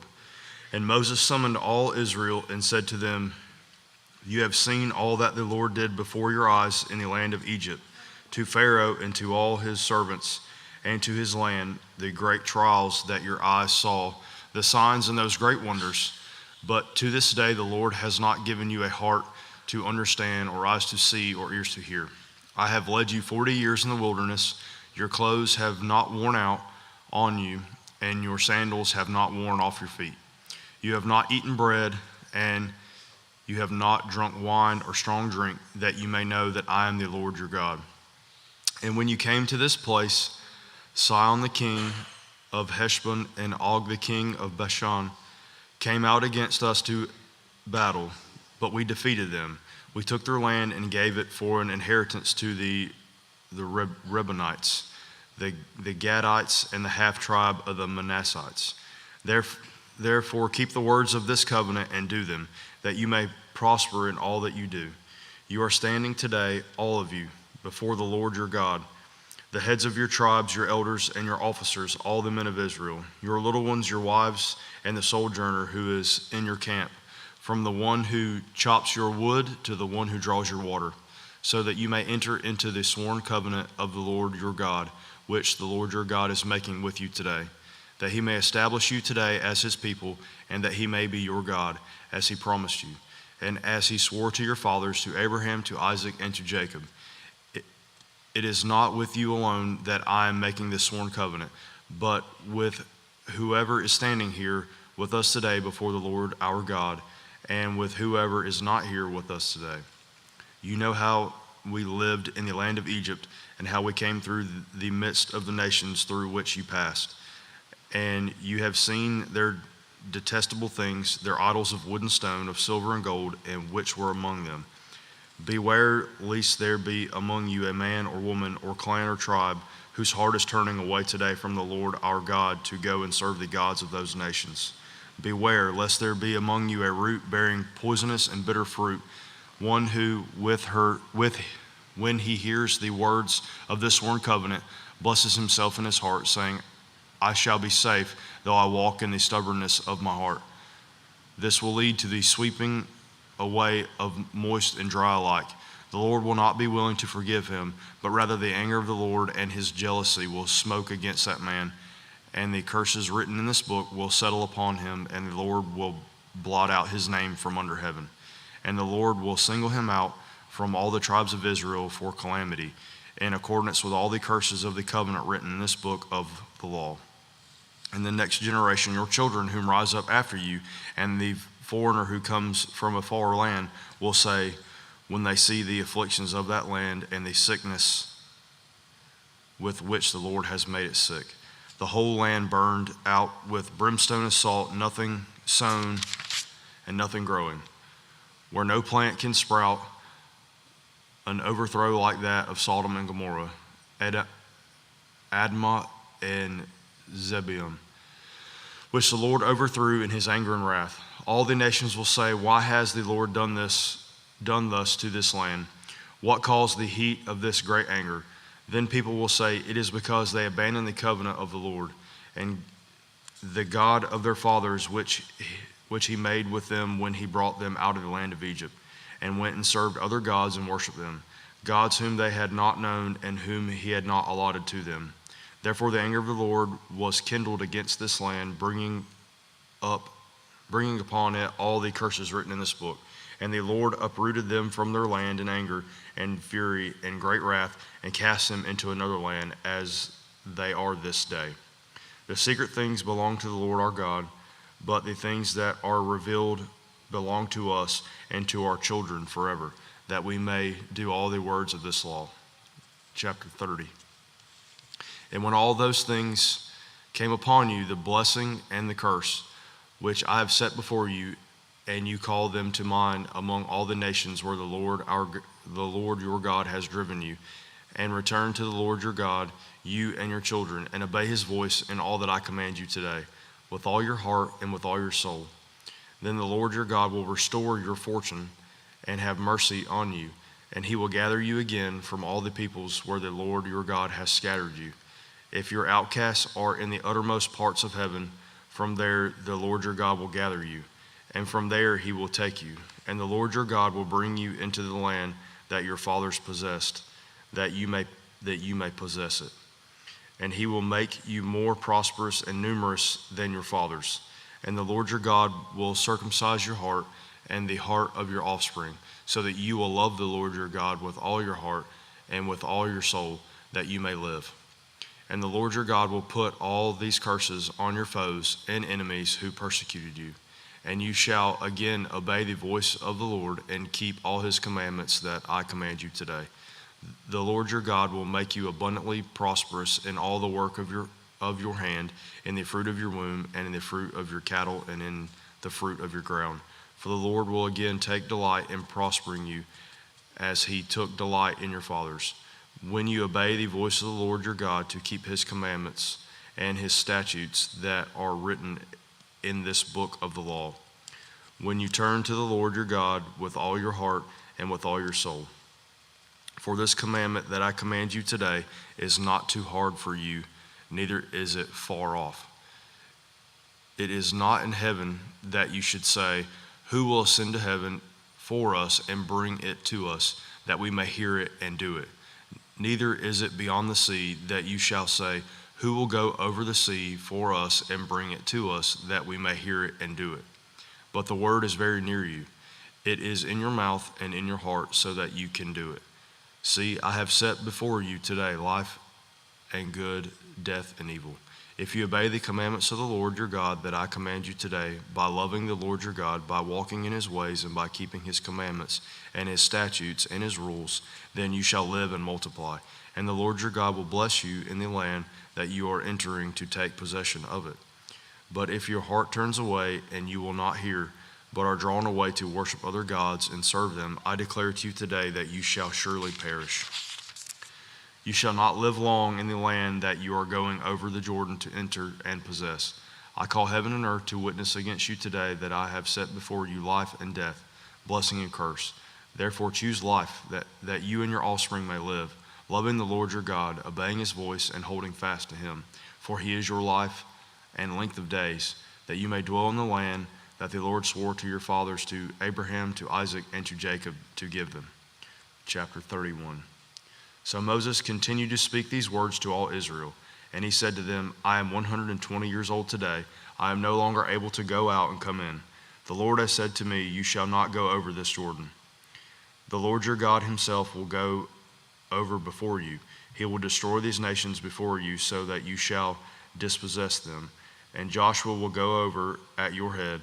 And Moses summoned all Israel and said to them, you have seen all that the Lord did before your eyes in the land of Egypt, to Pharaoh and to all his servants, and to his land, the great trials that your eyes saw, the signs and those great wonders. But to this day the Lord has not given you a heart to understand, or eyes to see, or ears to hear. I have led you 40 years in the wilderness. Your clothes have not worn out on you, and your sandals have not worn off your feet. You have not eaten bread, and you have not drunk wine or strong drink, that you may know that I am the Lord your God. And when you came to this place, Sihon the king of Heshbon and Og the king of Bashan came out against us to battle, but we defeated them. We took their land and gave it for an inheritance to the Reubenites, the Gadites, and the half-tribe of the Manassites. Therefore keep the words of this covenant and do them, that you may prosper in all that you do. You are standing today, all of you, before the Lord your God, the heads of your tribes, your elders, and your officers, all the men of Israel, your little ones, your wives, and the sojourner who is in your camp, from the one who chops your wood to the one who draws your water, so that you may enter into the sworn covenant of the Lord your God, which the Lord your God is making with you today. that he may establish you today as his people, and that he may be your God, as he promised you, and as he swore to your fathers, to Abraham, to Isaac, and to Jacob. It is not with you alone that I am making this sworn covenant, but with whoever is standing here with us today before the Lord our God, and with whoever is not here with us today. You know how we lived in the land of Egypt, and how we came through the midst of the nations through which you passed. And you have seen their detestable things, their idols of wood and stone, of silver and gold, and which were among them. Beware lest there be among you a man or woman or clan or tribe whose heart is turning away today from the Lord our God to go and serve the gods of those nations. Beware lest there be among you a root bearing poisonous and bitter fruit, one who when he hears the words of this sworn covenant blesses himself in his heart, saying, I shall be safe, though I walk in the stubbornness of my heart. This will lead to the sweeping away of moist and dry alike. The Lord will not be willing to forgive him, but rather the anger of the Lord and his jealousy will smoke against that man, and the curses written in this book will settle upon him, and the Lord will blot out his name from under heaven. And the Lord will single him out from all the tribes of Israel for calamity, in accordance with all the curses of the covenant written in this book of the law. And the next generation, your children whom rise up after you, and the foreigner who comes from a far land, will say, when they see the afflictions of that land and the sickness with which the Lord has made it sick, the whole land burned out with brimstone and salt, nothing sown and nothing growing, where no plant can sprout, an overthrow like that of Sodom and Gomorrah, Admah and Zeboim, which the Lord overthrew in his anger and wrath. All the nations will say, why has the Lord done thus to this land? What caused the heat of this great anger? Then people will say, it is because they abandoned the covenant of the Lord and the God of their fathers, which he made with them when he brought them out of the land of Egypt, and went and served other gods and worshiped them, gods whom they had not known and whom he had not allotted to them. Therefore the anger of the Lord was kindled against this land, bringing upon it all the curses written in this book. And the Lord uprooted them from their land in anger and fury and great wrath, and cast them into another land, as they are this day. The secret things belong to the Lord our God, but the things that are revealed belong to us and to our children forever, that we may do all the words of this law. Chapter 30. And when all those things came upon you, the blessing and the curse, which I have set before you, and you call them to mind among all the nations where the Lord your God has driven you, and return to the Lord your God, you and your children, and obey his voice in all that I command you today, with all your heart and with all your soul. Then the Lord your God will restore your fortune and have mercy on you, and he will gather you again from all the peoples where the Lord your God has scattered you. If your outcasts are in the uttermost parts of heaven, from there the Lord your God will gather you, and from there he will take you. And the Lord your God will bring you into the land that your fathers possessed, that you may possess it. And he will make you more prosperous and numerous than your fathers. And the Lord your God will circumcise your heart and the heart of your offspring, so that you will love the Lord your God with all your heart and with all your soul, that you may live. And the Lord your God will put all these curses on your foes and enemies who persecuted you. And you shall again obey the voice of the Lord and keep all his commandments that I command you today. The Lord your God will make you abundantly prosperous in all the work of your hand, in the fruit of your womb, and in the fruit of your cattle, and in the fruit of your ground. For the Lord will again take delight in prospering you, as he took delight in your fathers, when you obey the voice of the Lord your God to keep his commandments and his statutes that are written in this book of the law, when you turn to the Lord your God with all your heart and with all your soul. For this commandment that I command you today is not too hard for you, neither is it far off. It is not in heaven that you should say, who will ascend to heaven for us and bring it to us, that we may hear it and do it? Neither is it beyond the sea that you shall say, Who will go over the sea for us and bring it to us, that we may hear it and do it? But the word is very near you. It is in your mouth and in your heart, so that you can do it. See, I have set before you today life and good, death and evil. If you obey the commandments of the Lord your God that I command you today, by loving the Lord your God, by walking in his ways, and by keeping his commandments and his statutes and his rules, then you shall live and multiply. And the Lord your God will bless you in the land that you are entering to take possession of it. But if your heart turns away and you will not hear, but are drawn away to worship other gods and serve them, I declare to you today that you shall surely perish. You shall not live long in the land that you are going over the Jordan to enter and possess. I call heaven and earth to witness against you today that I have set before you life and death, blessing and curse. Therefore choose life, that you and your offspring may live, loving the Lord your God, obeying his voice, and holding fast to him. For he is your life and length of days, that you may dwell in the land that the Lord swore to your fathers, to Abraham, to Isaac, and to Jacob, to give them. Chapter 31. So Moses continued to speak these words to all Israel, and he said to them, I am 120 years old today. I am no longer able to go out and come in. The Lord has said to me, you shall not go over this Jordan. The Lord your God himself will go over before you. He will destroy these nations before you, so that you shall dispossess them. And Joshua will go over at your head,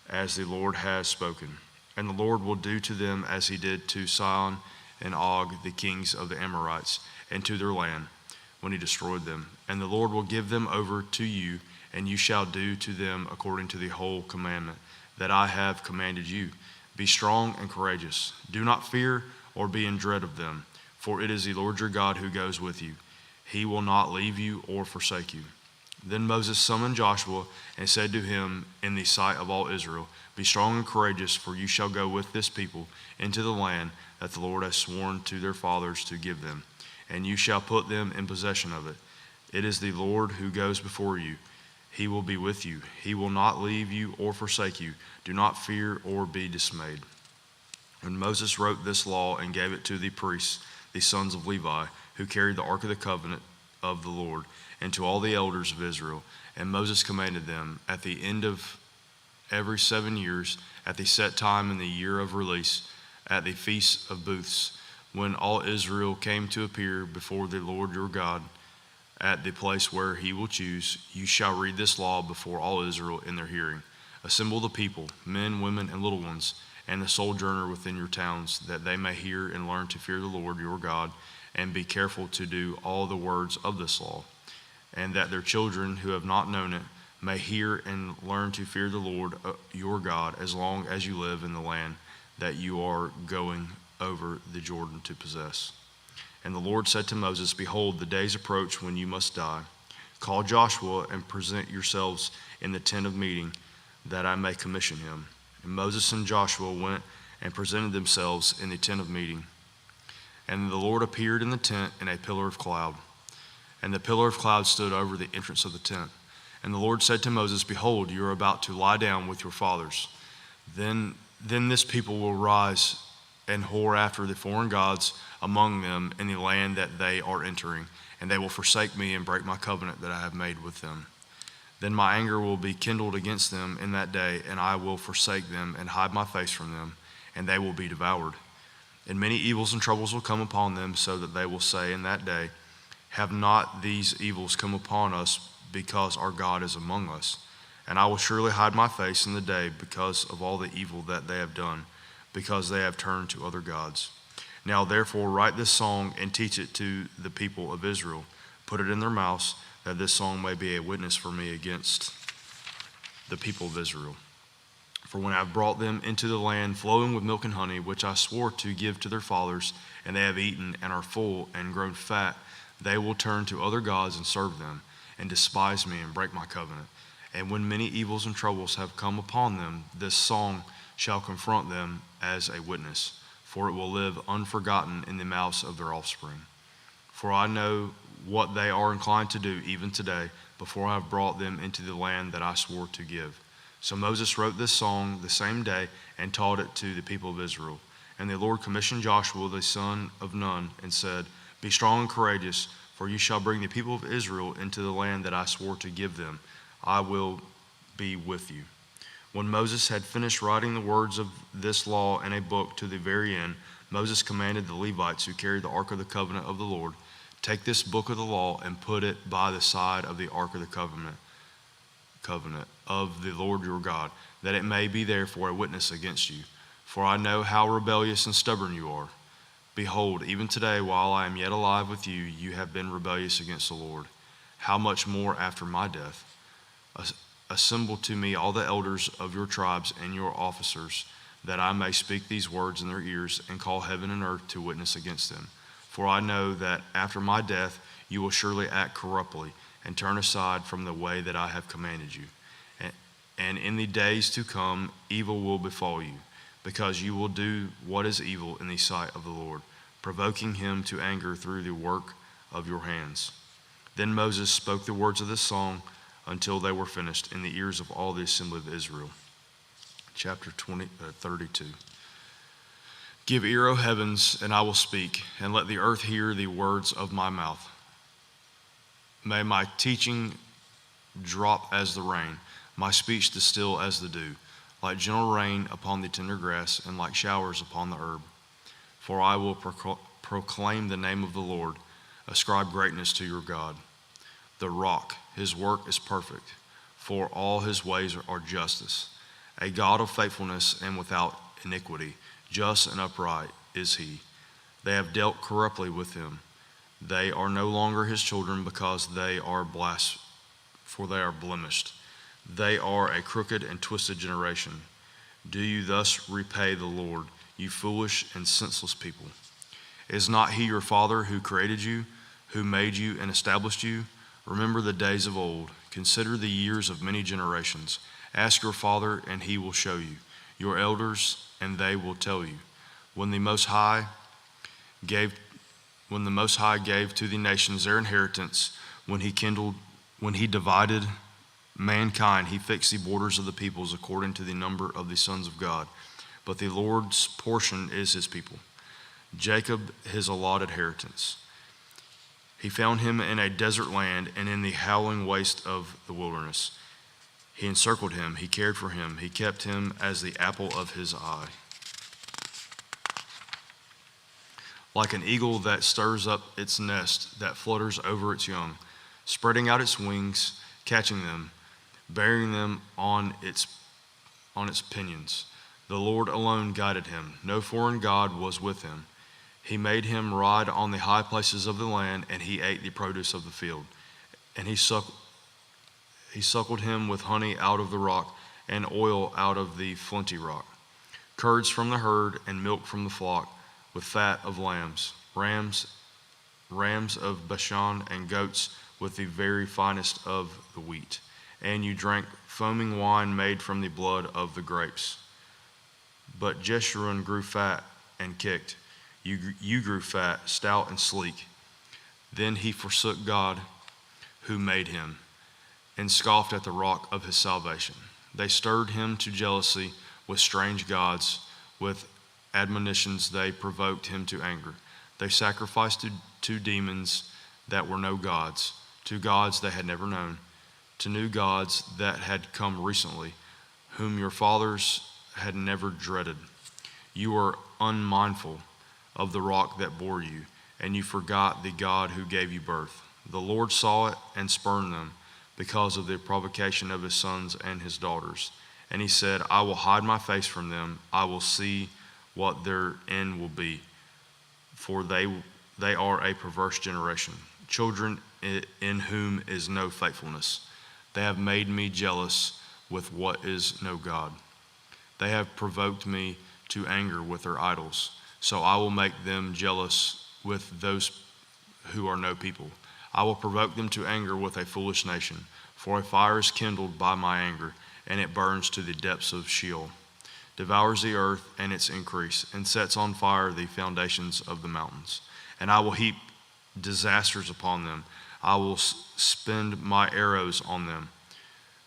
as the Lord has spoken. And the Lord will do to them as he did to Sihon and Og, the kings of the Amorites, and to their land, when he destroyed them. And the Lord will give them over to you, and you shall do to them according to the whole commandment that I have commanded you. Be strong and courageous. Do not fear or be in dread of them, for it is the Lord your God who goes with you. He will not leave you or forsake you. Then Moses summoned Joshua and said to him in the sight of all Israel, Be strong and courageous, for you shall go with this people into the land that the Lord has sworn to their fathers to give them, and you shall put them in possession of it. It is the Lord who goes before you. He will be with you. He will not leave you or forsake you. Do not fear or be dismayed. When Moses wrote this law and gave it to the priests, the sons of Levi, who carried the ark of the covenant of the Lord, and to all the elders of Israel, and Moses commanded them, at the end of every 7 years, at the set time in the year of release, at the feast of booths, when all Israel came to appear before the Lord your God, at the place where he will choose, you shall read this law before all Israel in their hearing. Assemble the people, men, women, and little ones, and the sojourner within your towns, that they may hear and learn to fear the Lord your God, and be careful to do all the words of this law, and that their children who have not known it may hear and learn to fear the Lord your God as long as you live in the land that you are going over the Jordan to possess. And the Lord said to Moses, Behold, the days approach when you must die. Call Joshua and present yourselves in the tent of meeting, that I may commission him. And Moses and Joshua went and presented themselves in the tent of meeting. And the Lord appeared in the tent in a pillar of cloud. And the pillar of cloud stood over the entrance of the tent. And the Lord said to Moses, Behold, you are about to lie down with your fathers. Then this people will rise and whore after the foreign gods among them in the land that they are entering, and they will forsake me and break my covenant that I have made with them. Then my anger will be kindled against them in that day, and I will forsake them and hide my face from them, and they will be devoured. And many evils and troubles will come upon them, so that they will say in that day, Have not these evils come upon us because our God is among us? And I will surely hide my face in the day because of all the evil that they have done, because they have turned to other gods. Now therefore write this song and teach it to the people of Israel. Put it in their mouths, that this song may be a witness for me against the people of Israel. For when I have brought them into the land flowing with milk and honey, which I swore to give to their fathers, and they have eaten and are full and grown fat, they will turn to other gods and serve them, and despise me and break my covenant. And when many evils and troubles have come upon them, this song shall confront them as a witness, for it will live unforgotten in the mouths of their offspring. For I know what they are inclined to do even today, before I have brought them into the land that I swore to give. So Moses wrote this song the same day and taught it to the people of Israel. And the Lord commissioned Joshua the son of Nun and said, Be strong and courageous, For you shall bring the people of Israel into the land that I swore to give them. I will be with you. When Moses had finished writing the words of this law in a book to the very end, Moses commanded the Levites who carried the ark of the covenant of the Lord, take this book of the law and put it by the side of the ark of the covenant of the Lord your God, that it may be there for a witness against you. For I know how rebellious and stubborn you are. Behold, even today, while I am yet alive with you, you have been rebellious against the Lord. How much more after my death? Assemble to me all the elders of your tribes and your officers, that I may speak these words in their ears and call heaven and earth to witness against them. For I know that after my death you will surely act corruptly and turn aside from the way that I have commanded you. And in the days to come evil will befall you, because you will do what is evil in the sight of the Lord, provoking him to anger through the work of your hands. Then Moses spoke the words of this song until they were finished in the ears of all the assembly of Israel. Chapter 32. Give ear, O heavens, and I will speak, and let the earth hear the words of my mouth. May my teaching drop as the rain, my speech distill as the dew, like gentle rain upon the tender grass, and like showers upon the herb. For I will proclaim the name of the Lord, ascribe greatness to your God. The rock, his work is perfect, for all his ways are justice. A God of faithfulness and without iniquity, just and upright is he. They have dealt corruptly with him. They are no longer his children, because they are blemished. They are a crooked and twisted generation. Do you thus repay the Lord, you foolish and senseless people? Is not he your father who created you, who made you and established you? Remember the days of old. Consider the years of many generations. Ask your father, and he will show you, your elders, and they will tell you. When the Most High gave to the nations their inheritance, when he divided mankind, he fixed the borders of the peoples according to the number of the sons of God. But the Lord's portion is his people, Jacob his allotted inheritance. He found him in a desert land and in the howling waste of the wilderness. He encircled him, he cared for him, he kept him as the apple of his eye. Like an eagle that stirs up its nest, that flutters over its young, spreading out its wings, catching them, bearing them on its pinions. The Lord alone guided him. No foreign god was with him. He made him ride on the high places of the land, and he ate the produce of the field. And he suckled him with honey out of the rock, and oil out of the flinty rock, curds from the herd, and milk from the flock, with fat of lambs, rams of Bashan, and goats with the very finest of the wheat. And you drank foaming wine made from the blood of the grapes. But Jeshurun grew fat and kicked. You grew fat, stout, and sleek. Then he forsook God who made him, and scoffed at the rock of his salvation. They stirred him to jealousy with strange gods. With admonitions they provoked him to anger. They sacrificed to demons that were no gods, to gods they had never known, to new gods that had come recently, whom your fathers had never dreaded. You were unmindful of the rock that bore you, and you forgot the God who gave you birth. The Lord saw it and spurned them because of the provocation of his sons and his daughters. And he said, I will hide my face from them. I will see what their end will be, for they are a perverse generation, children in whom is no faithfulness. They have made me jealous with what is no God. They have provoked me to anger with their idols. So I will make them jealous with those who are no people. I will provoke them to anger with a foolish nation. For a fire is kindled by my anger, and it burns to the depths of Sheol, devours the earth and its increase, and sets on fire the foundations of the mountains. And I will heap disasters upon them. I will spend my arrows on them.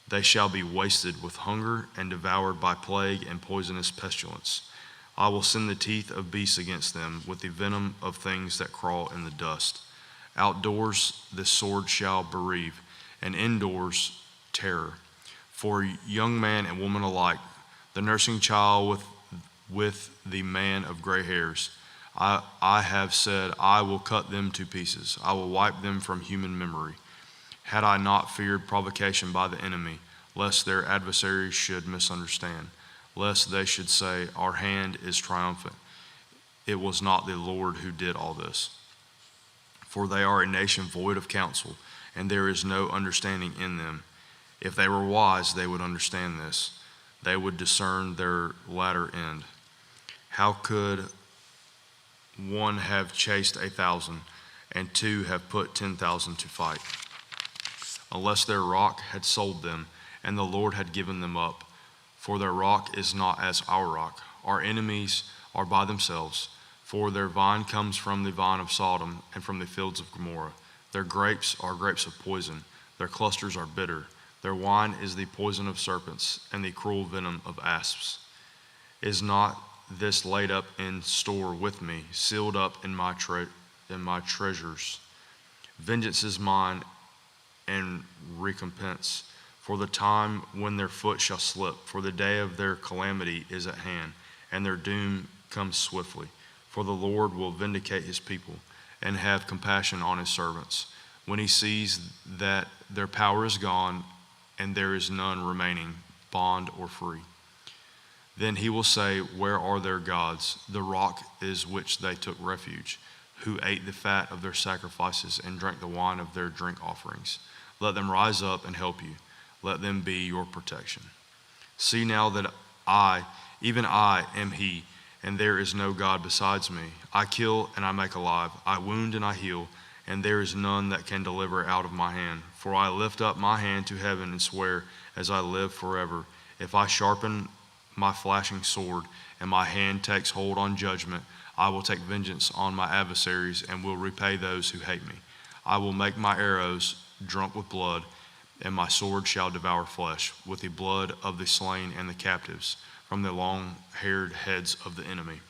They shall be wasted with hunger and devoured by plague and poisonous pestilence. I will send the teeth of beasts against them, with the venom of things that crawl in the dust. Outdoors the sword shall bereave, and indoors terror. For young man and woman alike, the nursing child with the man of gray hairs. I have said, I will cut them to pieces. I will wipe them from human memory. Had I not feared provocation by the enemy, lest their adversaries should misunderstand, lest they should say, our hand is triumphant. It was not the Lord who did all this. For they are a nation void of counsel, and there is no understanding in them. If they were wise, they would understand this. They would discern their latter end. How could one have chased 1,000, and two have put 10,000 to fight? Unless their rock had sold them, and the Lord had given them up. For their rock is not as our rock. Our enemies are by themselves. For their vine comes from the vine of Sodom, and from the fields of Gomorrah. Their grapes are grapes of poison. Their clusters are bitter. Their wine is the poison of serpents, and the cruel venom of asps. Is not this laid up in store with me, sealed up in my treasures? Vengeance is mine, and recompense, for the time when their foot shall slip, for the day of their calamity is at hand, and their doom comes swiftly. For the Lord will vindicate his people, and have compassion on his servants, when he sees that their power is gone, and there is none remaining, bond or free. Then he will say, where are their gods? The rock is which they took refuge, who ate the fat of their sacrifices and drank the wine of their drink offerings. Let them rise up and help you. Let them be your protection. See now that I, even I, am he, and there is no God besides me. I kill and I make alive. I wound and I heal, and there is none that can deliver out of my hand. For I lift up my hand to heaven and swear, as I live forever, if I sharpen my flashing sword, and my hand takes hold on judgment, I will take vengeance on my adversaries, and will repay those who hate me. I will make my arrows drunk with blood, and my sword shall devour flesh, with the blood of the slain and the captives, from the long-haired heads of the enemy.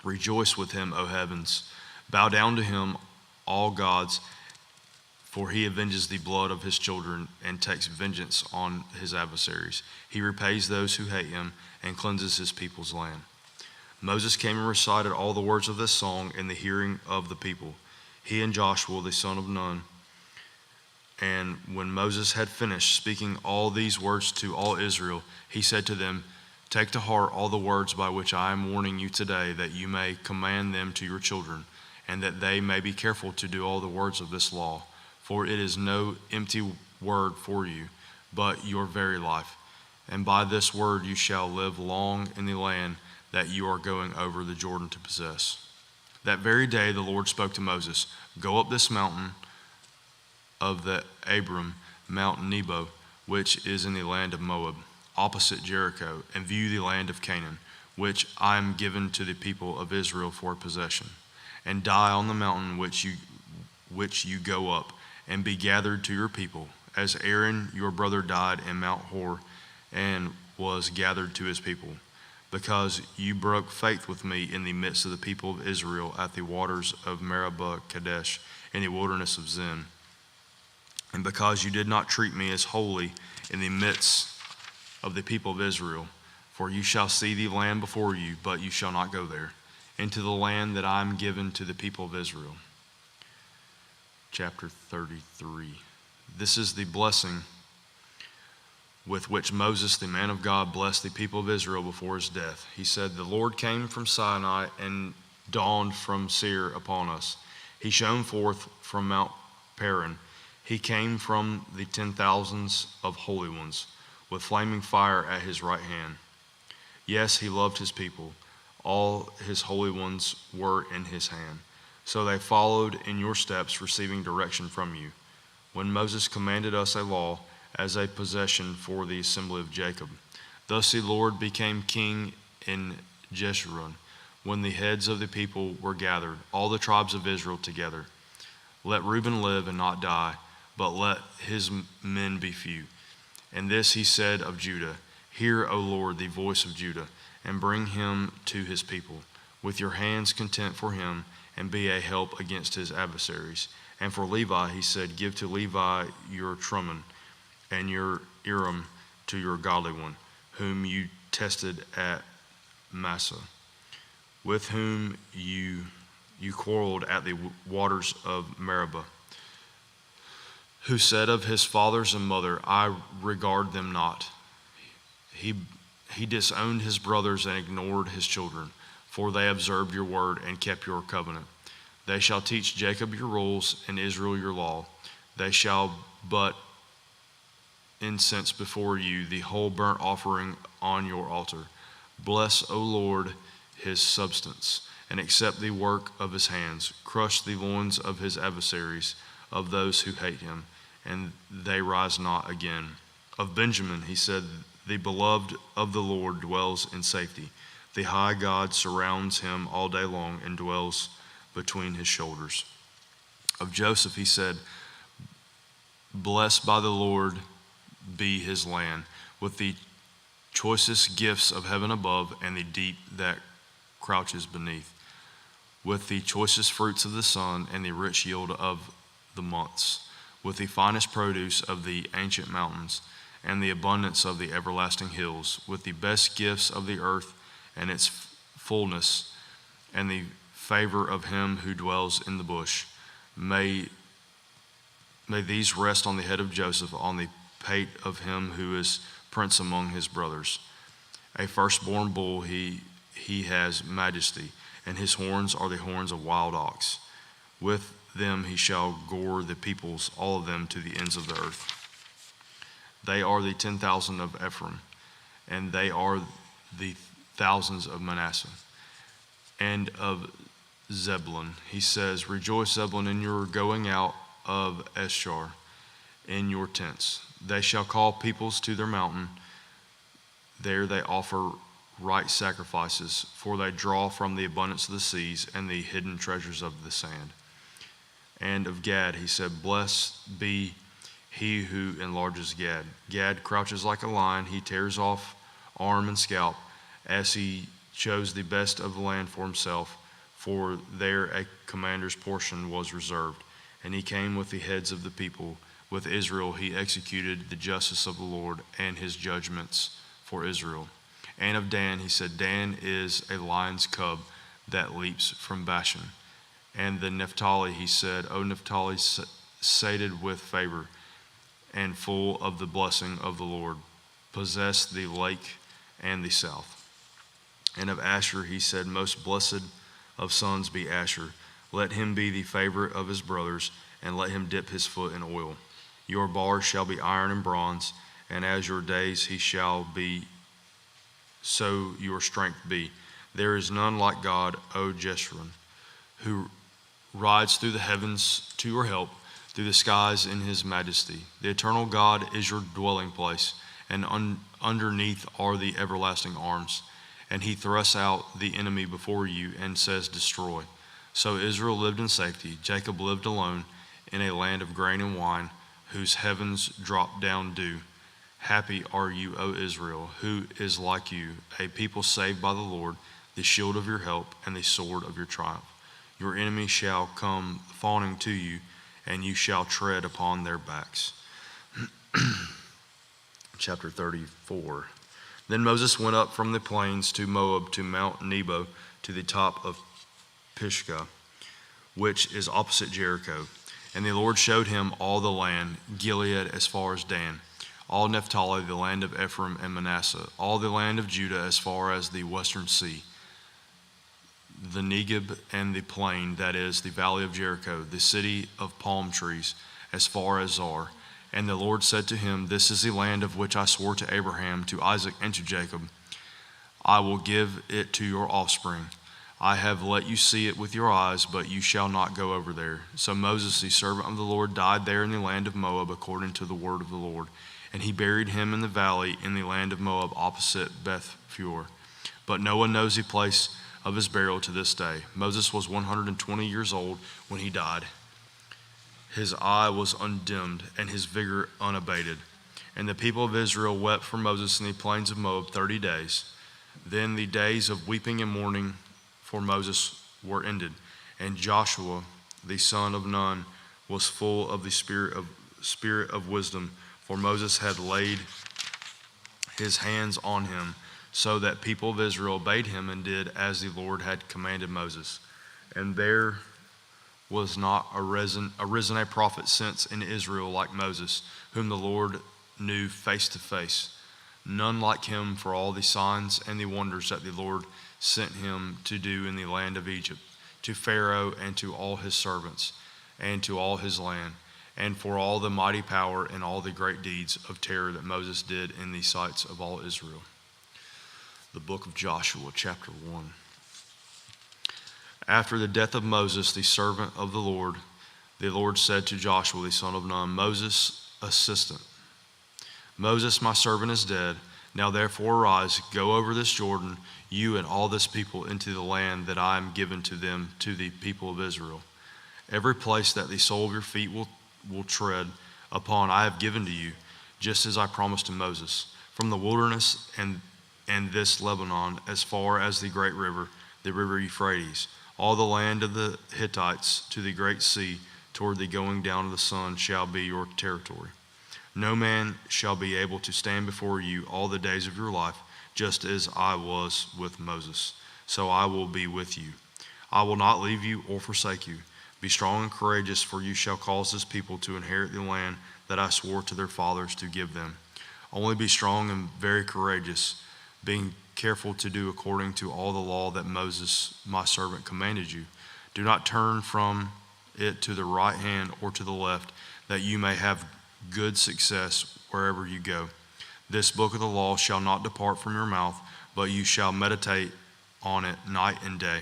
Rejoice with him, O heavens. Bow down to him, all gods, for he avenges the blood of his children and takes vengeance on his adversaries. He repays those who hate him and cleanses his people's land. Moses came and recited all the words of this song in the hearing of the people, he and Joshua the son of Nun. And when Moses had finished speaking all these words to all Israel, he said to them, take to heart all the words by which I am warning you today, that you may command them to your children, and that they may be careful to do all the words of this law. For it is no empty word for you, but your very life. And by this word you shall live long in the land that you are going over the Jordan to possess. That very day the Lord spoke to Moses, go up this mountain of the Abram, Mount Nebo, which is in the land of Moab, opposite Jericho, and view the land of Canaan, which I am given to the people of Israel for possession. And die on the mountain which you go up, and be gathered to your people, as Aaron your brother died in Mount Hor, and was gathered to his people, because you broke faith with me in the midst of the people of Israel at the waters of Meribah Kadesh, in the wilderness of Zin. And because you did not treat me as holy in the midst of the people of Israel, for you shall see the land before you, but you shall not go there, into the land that I am given to the people of Israel. Chapter 33. This is the blessing with which Moses, the man of God, blessed the people of Israel before his death. He said, the Lord came from Sinai and dawned from Seir upon us. He shone forth from Mount Paran. He came from the 10,000s of holy ones, with flaming fire at his right hand. Yes, he loved his people. All his holy ones were in his hand. So they followed in your steps, receiving direction from you. When Moses commanded us a law as a possession for the assembly of Jacob. Thus the Lord became king in Jeshurun, when the heads of the people were gathered, all the tribes of Israel together. Let Reuben live and not die, but let his men be few. And this he said of Judah, hear, O Lord, the voice of Judah, and bring him to his people, with your hands content for him, and be a help against his adversaries. And for Levi, he said, give to Levi your Trummim, and your Urim to your godly one, whom you tested at Massah, with whom you quarreled at the waters of Meribah, who said of his fathers and mother, I regard them not. He disowned his brothers and ignored his children, for they observed your word and kept your covenant. They shall teach Jacob your rules and Israel your law. They shall but incense before you the whole burnt offering on your altar. Bless, O Lord, his substance, and accept the work of his hands. Crush the loins of his adversaries, of those who hate him, and they rise not again. Of Benjamin, he said, the beloved of the Lord dwells in safety. The high God surrounds him all day long and dwells between his shoulders. Of Joseph, he said, blessed by the Lord be his land, with the choicest gifts of heaven above and the deep that crouches beneath, with the choicest fruits of the sun and the rich yield of the months, with the finest produce of the ancient mountains and the abundance of the everlasting hills, with the best gifts of the earth and its fullness, and the favor of him who dwells in the bush. May these rest on the head of Joseph, on the pate of him who is prince among his brothers. A firstborn bull he has majesty, and his horns are the horns of wild ox. With them he shall gore the peoples, all of them to the ends of the earth. They are the 10,000 of Ephraim, and they are the thousands of Manasseh. And of Zebulun, he says, rejoice, Zebulun, in your going out of Eschar, in your tents. They shall call peoples to their mountain. There they offer right sacrifices, for they draw from the abundance of the seas and the hidden treasures of the sand. And of Gad, he said, blessed be he who enlarges Gad. Gad crouches like a lion. He tears off arm and scalp, as he chose the best of the land for himself, for there a commander's portion was reserved. And he came with the heads of the people. With Israel he executed the justice of the Lord and his judgments for Israel. And of Dan, he said, Dan is a lion's cub that leaps from Bashan. And the Naphtali, he said, O Naphtali, sated with favor and full of the blessing of the Lord, possess the lake and the south. And of Asher, he said, most blessed of sons be Asher. Let him be the favorite of his brothers, and let him dip his foot in oil. Your bars shall be iron and bronze, and as your days he shall be, so your strength be. There is none like God, O Jeshurun, who rides through the heavens to your help, through the skies in his majesty. The eternal God is your dwelling place, and underneath are the everlasting arms. And he thrusts out the enemy before you and says, destroy. So Israel lived in safety. Jacob lived alone in a land of grain and wine, whose heavens drop down dew. Happy are you, O Israel, who is like you, a people saved by the Lord, the shield of your help and the sword of your triumph. Your enemies shall come fawning to you, and you shall tread upon their backs. Chapter 34. Then Moses went up from the plains to Moab, to Mount Nebo, to the top of Pisgah, which is opposite Jericho. And the Lord showed him all the land, Gilead as far as Dan, all Naphtali, the land of Ephraim and Manasseh, all the land of Judah as far as the western sea, the Negeb and the plain, that is, the valley of Jericho, the city of palm trees, as far as Zar. And the Lord said to him, this is the land of which I swore to Abraham, to Isaac, and to Jacob. I will give it to your offspring. I have let you see it with your eyes, but you shall not go over there. So Moses, the servant of the Lord, died there in the land of Moab, according to the word of the Lord. And he buried him in the valley in the land of Moab, opposite Beth Peor. But no one knows the place of his burial to this day. Moses was 120 years old when he died. His eye was undimmed, and his vigor unabated. And the people of Israel wept for Moses in the plains of Moab 30 days. Then the days of weeping and mourning for Moses were ended, and Joshua, the son of Nun, was full of the spirit of wisdom, for Moses had laid his hands on him, so that people of Israel obeyed him and did as the Lord had commanded Moses. And there was not arisen a prophet since in Israel like Moses, whom the Lord knew face to face. None like him for all the signs and the wonders that the Lord sent him to do in the land of Egypt, to Pharaoh and to all his servants, and to all his land, and for all the mighty power and all the great deeds of terror that Moses did in the sights of all Israel. The book of Joshua, chapter 1. After the death of Moses, the servant of the Lord said to Joshua, the son of Nun, Moses' assistant, Moses, my servant, is dead. Now therefore arise, go over this Jordan, you and all this people, into the land that I am given to them, to the people of Israel. Every place that the sole of your feet will tread upon I have given to you, just as I promised to Moses, from the wilderness and this Lebanon, as far as the great river, the river Euphrates, all the land of the Hittites to the great sea, toward the going down of the sun, shall be your territory. No man shall be able to stand before you all the days of your life, just as I was with Moses. So I will be with you. I will not leave you or forsake you. Be strong and courageous, for you shall cause this people to inherit the land that I swore to their fathers to give them. Only be strong and very courageous, being careful to do according to all the law that Moses, my servant, commanded you. Do not turn from it to the right hand or to the left, that you may have good success wherever you go. This book of the law shall not depart from your mouth, but you shall meditate on it night and day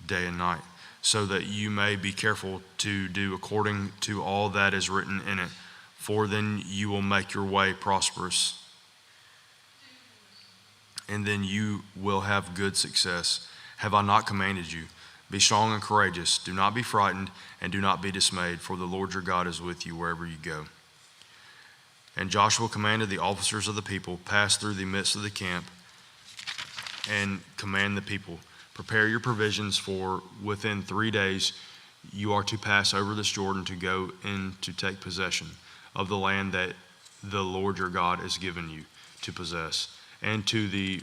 and night, so that you may be careful to do according to all that is written in it. For then you will make your way prosperous, and then you will have good success. Have I not commanded you? Be strong and courageous. Do not be frightened, and do not be dismayed, for the Lord your God is with you wherever you go. And Joshua commanded the officers of the people, pass through the midst of the camp, and command the people, prepare your provisions, for within 3 days you are to pass over this Jordan to go in to take possession of the land that the Lord your God has given you to possess. And to the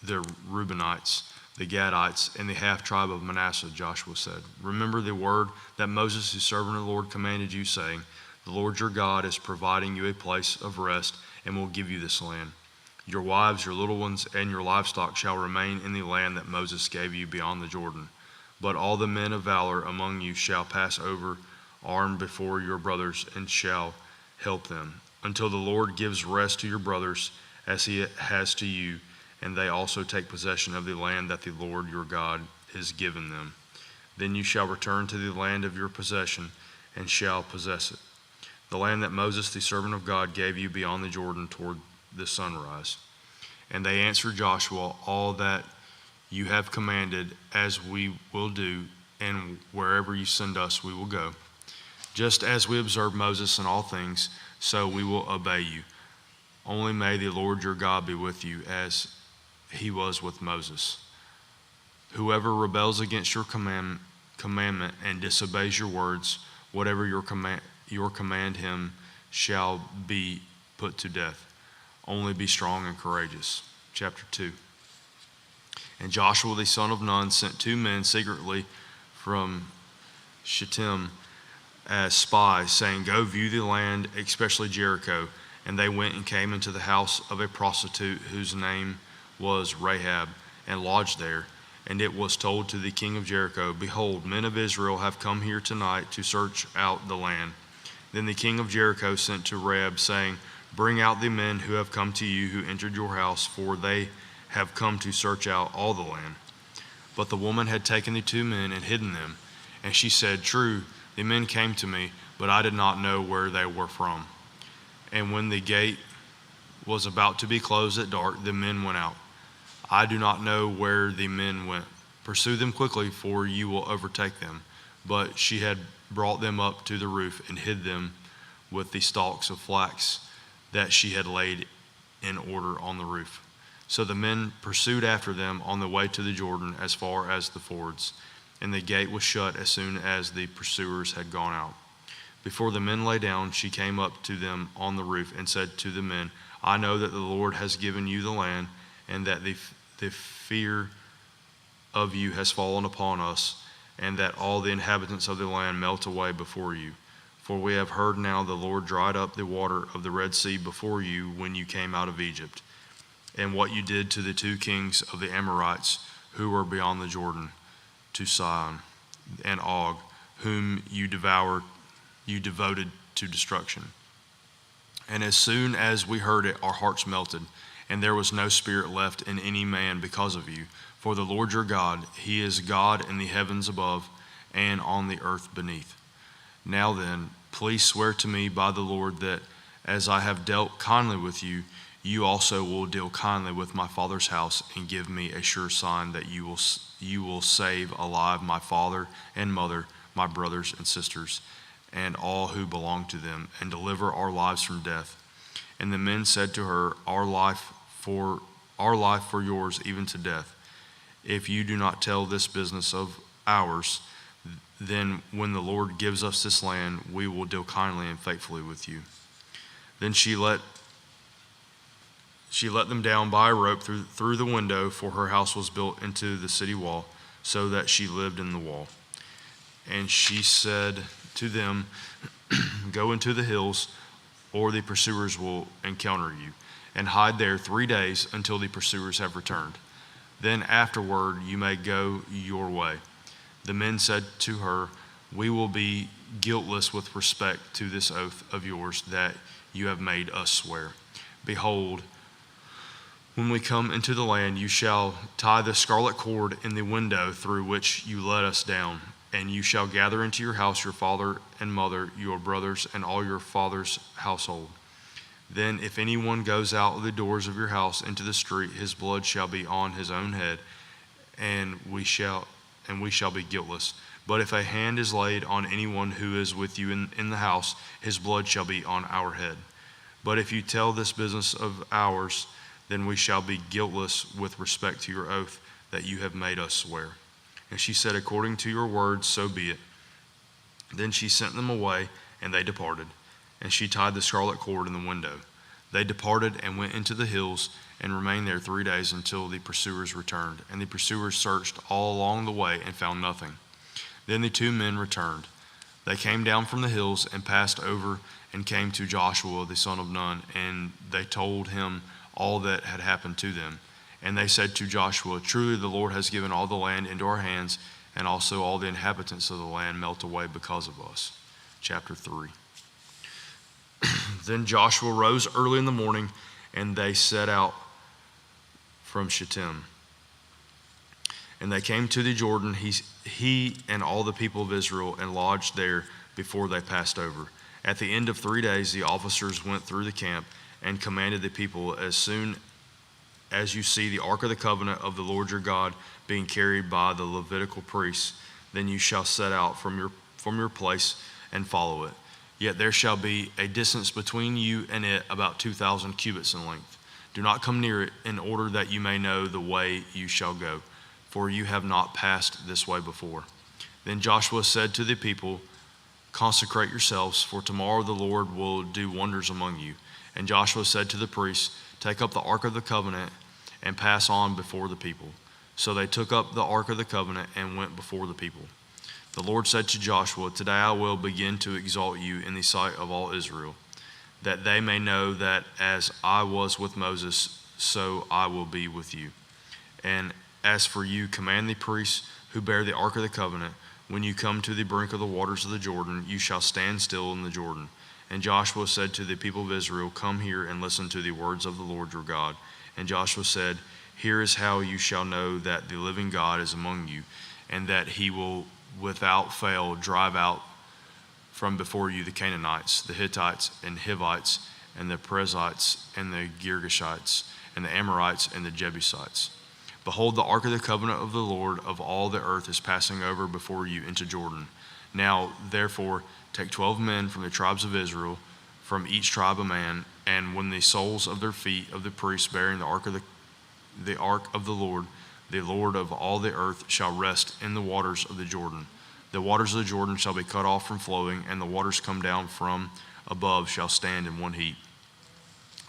Reubenites, the Gadites, and the half-tribe of Manasseh, Joshua said, remember the word that Moses, the servant of the Lord, commanded you, saying, the Lord your God is providing you a place of rest and will give you this land. Your wives, your little ones, and your livestock shall remain in the land that Moses gave you beyond the Jordan. But all the men of valor among you shall pass over armed before your brothers and shall help them, until the Lord gives rest to your brothers as he has to you, and they also take possession of the land that the Lord your God has given them. Then you shall return to the land of your possession and shall possess it, the land that Moses, the servant of God, gave you beyond the Jordan toward the sunrise. And they answered Joshua, all that you have commanded, as we will do, and wherever you send us, we will go. Just as we observe Moses in all things, so we will obey you. Only may the Lord your God be with you as he was with Moses. Whoever rebels against your commandment and disobeys your words, whatever your command him shall be put to death. Only be strong and courageous. Chapter 2. And Joshua the son of Nun sent 2 men secretly from Shittim as spies, saying, go view the land, especially Jericho. And they went and came into the house of a prostitute whose name was Rahab, and lodged there. And it was told to the king of Jericho, behold, men of Israel have come here tonight to search out the land. Then the king of Jericho sent to Rahab, saying, bring out the men who have come to you, who entered your house, for they have come to search out all the land. But the woman had taken the 2 men and hidden them. And she said, true, the men came to me, but I did not know where they were from. And when the gate was about to be closed at dark, the men went out. I do not know where the men went. Pursue them quickly, for you will overtake them. But she had brought them up to the roof and hid them with the stalks of flax that she had laid in order on the roof. So the men pursued after them on the way to the Jordan as far as the fords. and the gate was shut as soon as the pursuers had gone out. Before the men lay down, she came up to them on the roof and said to the men, I know that the Lord has given you the land, and that the fear of you has fallen upon us, and that all the inhabitants of the land melt away before you. For we have heard now the Lord dried up the water of the Red Sea before you when you came out of Egypt, and what you did to the 2 kings of the Amorites who were beyond the Jordan, to Sihon and Og, whom you devoted to destruction. And as soon as we heard it, our hearts melted, and there was no spirit left in any man because of you. For the Lord your God, he is God in the heavens above and on the earth beneath. Now then, please swear to me by the Lord that as I have dealt kindly with you, you also will deal kindly with my father's house, and give me a sure sign that you will save alive my father and mother, my brothers and sisters, and all who belong to them, and deliver our lives from death. And the men said to her, Our life for yours, even to death. If you do not tell this business of ours, then when the Lord gives us this land, we will deal kindly and faithfully with you. Then she let them down by a rope through the window, for her house was built into the city wall, so that she lived in the wall. And she said to them, Go into the hills, or the pursuers will encounter you, and hide there 3 days until the pursuers have returned. Then afterward you may go your way. The men said to her, We will be guiltless with respect to this oath of yours that you have made us swear. Behold, when we come into the land, you shall tie the scarlet cord in the window through which you let us down, and you shall gather into your house your father and mother, your brothers, and all your father's household. Then if anyone goes out of the doors of your house into the street, his blood shall be on his own head, and we shall be guiltless. But if a hand is laid on anyone who is with you in the house, his blood shall be on our head. But if you tell this business of ours, then we shall be guiltless with respect to your oath that you have made us swear. And she said, According to your words, so be it. Then she sent them away, and they departed. And she tied the scarlet cord in the window. They departed and went into the hills, and remained there 3 days until the pursuers returned. And the pursuers searched all along the way and found nothing. Then the 2 men returned. They came down from the hills and passed over and came to Joshua the son of Nun, and they told him all that had happened to them. And they said to Joshua, Truly the Lord has given all the land into our hands, and also all the inhabitants of the land melt away because of us. Chapter 3. Then Joshua rose early in the morning, and they set out from Shittim. And they came to the Jordan, he and all the people of Israel, and lodged there before they passed over. At the end of 3 days, the officers went through the camp and commanded the people, As soon as you see the ark of the covenant of the Lord your God being carried by the Levitical priests, then you shall set out from your place and follow it. Yet there shall be a distance between you and it about 2,000 cubits in length. Do not come near it, in order that you may know the way you shall go, for you have not passed this way before. Then Joshua said to the people, Consecrate yourselves, for tomorrow the Lord will do wonders among you. And Joshua said to the priests, Take up the ark of the covenant and pass on before the people. So they took up the ark of the covenant and went before the people. The Lord said to Joshua, Today I will begin to exalt you in the sight of all Israel, that they may know that as I was with Moses, so I will be with you. And as for you, command the priests who bear the ark of the covenant, when you come to the brink of the waters of the Jordan, you shall stand still in the Jordan. And Joshua said to the people of Israel, Come here and listen to the words of the Lord your God. And Joshua said, Here is how you shall know that the living God is among you, and that he will without fail drive out from before you the Canaanites, the Hittites and Hivites, and the Perizzites and the Girgashites, and the Amorites and the Jebusites. Behold, the ark of the covenant of the Lord of all the earth is passing over before you into Jordan. Now, therefore, take 12 men from the tribes of Israel, from each tribe a man, and when the soles of their feet of the priests bearing the ark of the Lord the Lord of all the earth shall rest in the waters of the Jordan. The waters of the Jordan shall be cut off from flowing, and the waters come down from above shall stand in one heap.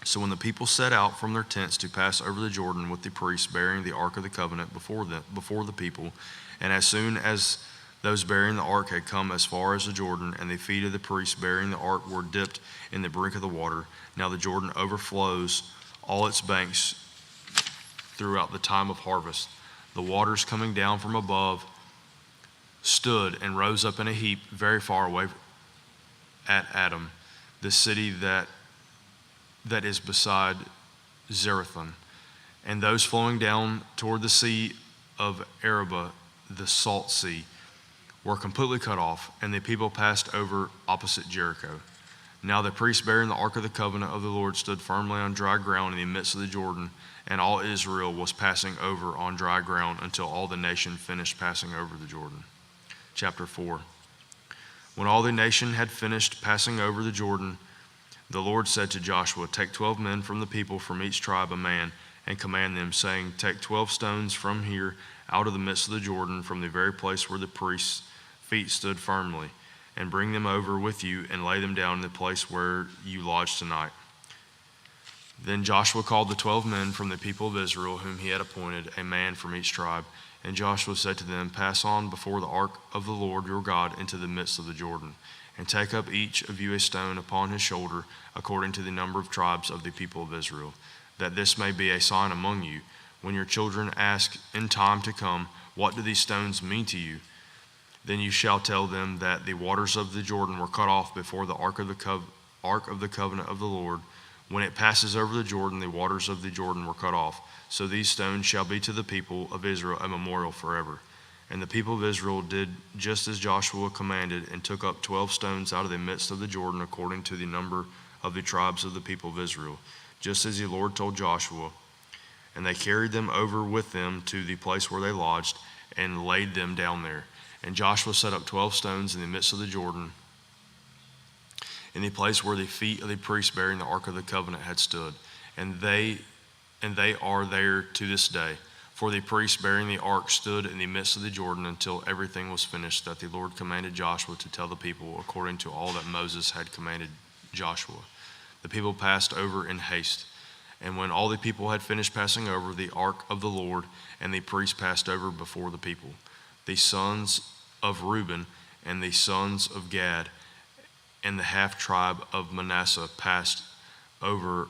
So when the people set out from their tents to pass over the Jordan with the priests bearing the ark of the covenant before the people, and as soon as those bearing the ark had come as far as the Jordan, and the feet of the priests bearing the ark were dipped in the brink of the water, now the Jordan overflows all its banks throughout the time of harvest. The waters coming down from above stood and rose up in a heap very far away at Adam, the city that is beside Zarethan, and those flowing down toward the sea of Arabah, the salt sea, were completely cut off, and the people passed over opposite Jericho. Now the priests bearing the ark of the covenant of the Lord stood firmly on dry ground in the midst of the Jordan, and all Israel was passing over on dry ground until all the nation finished passing over the Jordan. Chapter 4. When all the nation had finished passing over the Jordan, the Lord said to Joshua, "Take 12 men from the people, from each tribe a man, and command them, saying, Take 12 stones from here out of the midst of the Jordan, from the very place where the priests' feet stood firmly, and bring them over with you and lay them down in the place where you lodge tonight." Then Joshua called the 12 men from the people of Israel, whom he had appointed, a man from each tribe. And Joshua said to them, "Pass on before the ark of the Lord your God into the midst of the Jordan, and take up each of you a stone upon his shoulder, according to the number of tribes of the people of Israel, that this may be a sign among you. When your children ask in time to come, 'What do these stones mean to you?' then you shall tell them that the waters of the Jordan were cut off before the ark of the covenant of the Lord. When it passes over the Jordan, the waters of the Jordan were cut off. So these stones shall be to the people of Israel a memorial forever." And the people of Israel did just as Joshua commanded, and took up 12 stones out of the midst of the Jordan, according to the number of the tribes of the people of Israel, just as the Lord told Joshua. And they carried them over with them to the place where they lodged, and laid them down there. And Joshua set up 12 stones in the midst of the Jordan, in the place where the feet of the priests bearing the ark of the covenant had stood. And they are there to this day. For the priests bearing the ark stood in the midst of the Jordan until everything was finished, that the Lord commanded Joshua to tell the people, according to all that Moses had commanded Joshua. The people passed over in haste. And when all the people had finished passing over, the ark of the Lord and the priests passed over before the people. The sons of Reuben and the sons of Gad and the half tribe of Manasseh passed over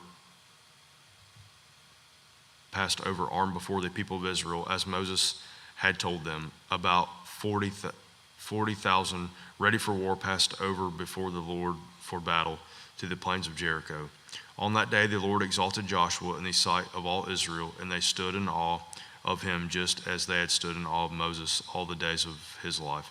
armed before the people of Israel, as Moses had told them. About 40,000 ready for war passed over before the Lord for battle to the plains of Jericho. On that day the Lord exalted Joshua in the sight of all Israel, and they stood in awe of him, just as they had stood in awe of Moses all the days of his life.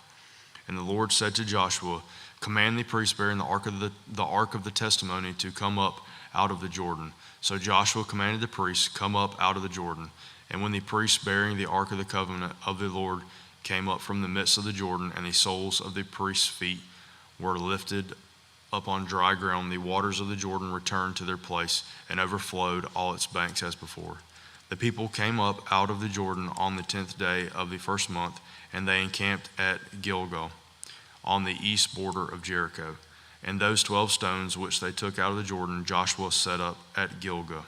And the Lord said to Joshua, "Command the priests bearing the ark of the testimony to come up out of the Jordan." So Joshua commanded the priests, "Come up out of the Jordan." And when the priests bearing the ark of the covenant of the Lord came up from the midst of the Jordan, and the soles of the priests' feet were lifted up on dry ground, the waters of the Jordan returned to their place and overflowed all its banks as before. The people came up out of the Jordan on the 10th day of the first month, and they encamped at Gilgal on the east border of Jericho. And those 12 stones which they took out of the Jordan, Joshua set up at Gilgal.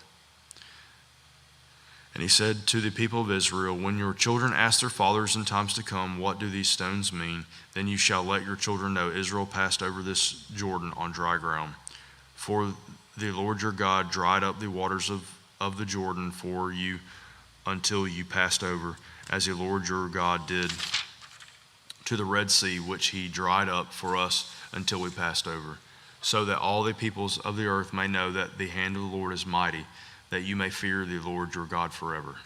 And he said to the people of Israel, "When your children ask their fathers in times to come, 'What do these stones mean?' then you shall let your children know Israel passed over this Jordan on dry ground. For the Lord your God dried up the waters of the Jordan for you until you passed over, as the Lord your God did to the Red Sea, which he dried up for us until we passed over, so that all the peoples of the earth may know that the hand of the Lord is mighty, that you may fear the Lord your God forever."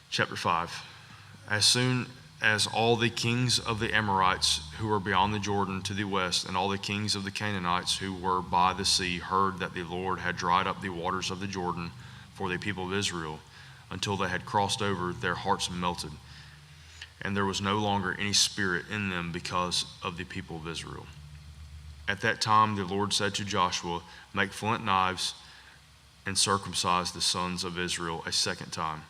Chapter 5. As soon as all the kings of the Amorites who were beyond the Jordan to the west, and all the kings of the Canaanites who were by the sea, heard that the Lord had dried up the waters of the Jordan for the people of Israel until they had crossed over, their hearts melted, and there was no longer any spirit in them because of the people of Israel. At that time the Lord said to Joshua, "Make flint knives and circumcise the sons of Israel a second time."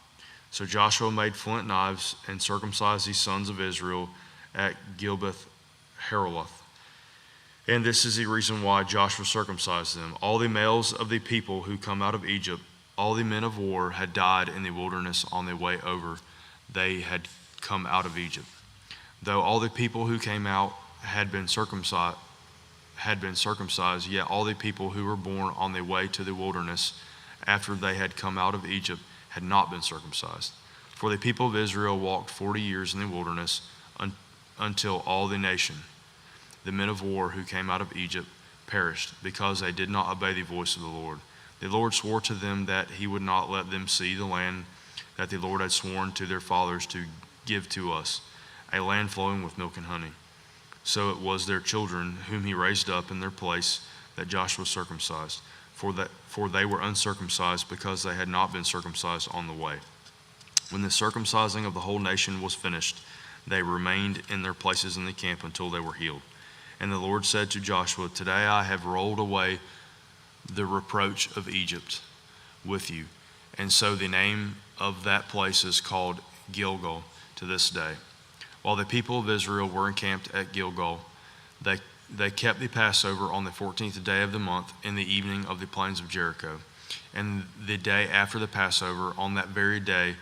So Joshua made flint knives and circumcised the sons of Israel at Gilbeth Haroth. And this is the reason why Joshua circumcised them. All the males of the people who come out of Egypt, all the men of war, had died in the wilderness on their way over. They had come out of Egypt. Though all the people who came out had been circumcised, yet all the people who were born on their way to the wilderness after they had come out of Egypt had not been circumcised. For the people of Israel walked 40 years in the wilderness until all the nation, the men of war who came out of Egypt, perished, because they did not obey the voice of the Lord. The Lord swore to them that he would not let them see the land that the Lord had sworn to their fathers to give to us, a land flowing with milk and honey. So it was their children whom he raised up in their place that Joshua circumcised, for they were uncircumcised because they had not been circumcised on the way. When the circumcising of the whole nation was finished, they remained in their places in the camp until they were healed. And the Lord said to Joshua, "Today I have rolled away the reproach of Egypt with you." And so the name of that place is called Gilgal to this day. While the people of Israel were encamped at Gilgal, they kept the Passover on the 14th day of the month in the evening of the plains of Jericho. And the day after the Passover, on that very day,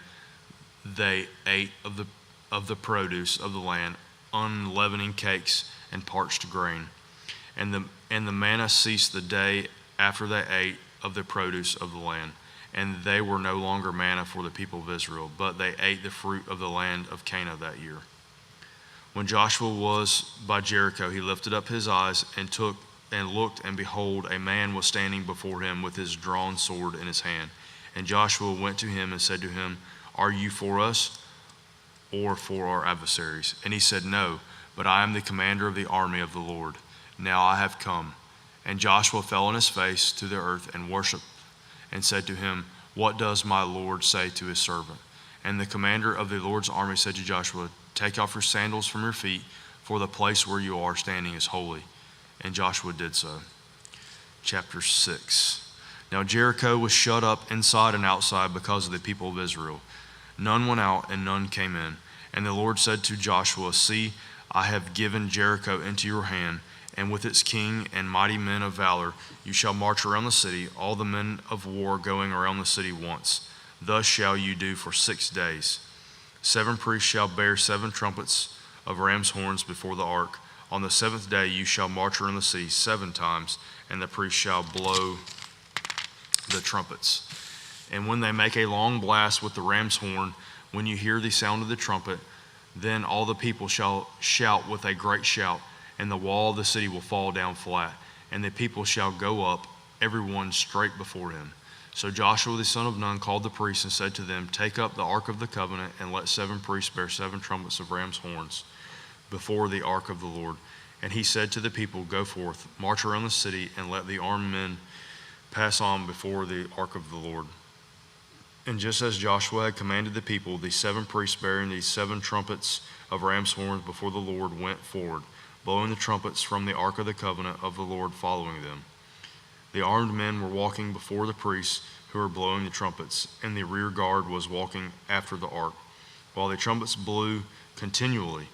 they ate of the produce of the land, unleavening cakes and parched grain. And the manna ceased the day after they ate of the produce of the land. And they were no longer manna for the people of Israel, but they ate the fruit of the land of Canaan that year. When Joshua was by Jericho, he lifted up his eyes and looked, and behold, a man was standing before him with his drawn sword in his hand. And Joshua went to him and said to him, "Are you for us or for our adversaries?" And he said, "No, but I am the commander of the army of the Lord. Now I have come." And Joshua fell on his face to the earth and worshipped, and said to him, "What does my Lord say to his servant?" And the commander of the Lord's army said to Joshua, "Take off your sandals from your feet, for the place where you are standing is holy." And Joshua did so. Chapter 6. Now Jericho was shut up inside and outside because of the people of Israel. None went out and none came in. And the Lord said to Joshua, "See, I have given Jericho into your hand, and with its king and mighty men of valor you shall march around the city, all the men of war going around the city once. Thus shall you do for 6 days. 7 priests shall bear 7 trumpets of ram's horns before the ark. On the 7th day you shall march around the city 7 times, and the priests shall blow the trumpets. And when they make a long blast with the ram's horn, when you hear the sound of the trumpet, then all the people shall shout with a great shout, and the wall of the city will fall down flat, and the people shall go up, everyone straight before him." So Joshua the son of Nun called the priests and said to them, "Take up the ark of the covenant, and let 7 priests bear 7 trumpets of ram's horns before the ark of the Lord." And he said to the people, "Go forth, march around the city, and let the armed men pass on before the ark of the Lord." And just as Joshua had commanded the people, the 7 priests bearing these 7 trumpets of ram's horns before the Lord went forward, blowing the trumpets from the ark of the covenant of the Lord following them. The armed men were walking before the priests who were blowing the trumpets, and the rear guard was walking after the ark, while the trumpets blew continually.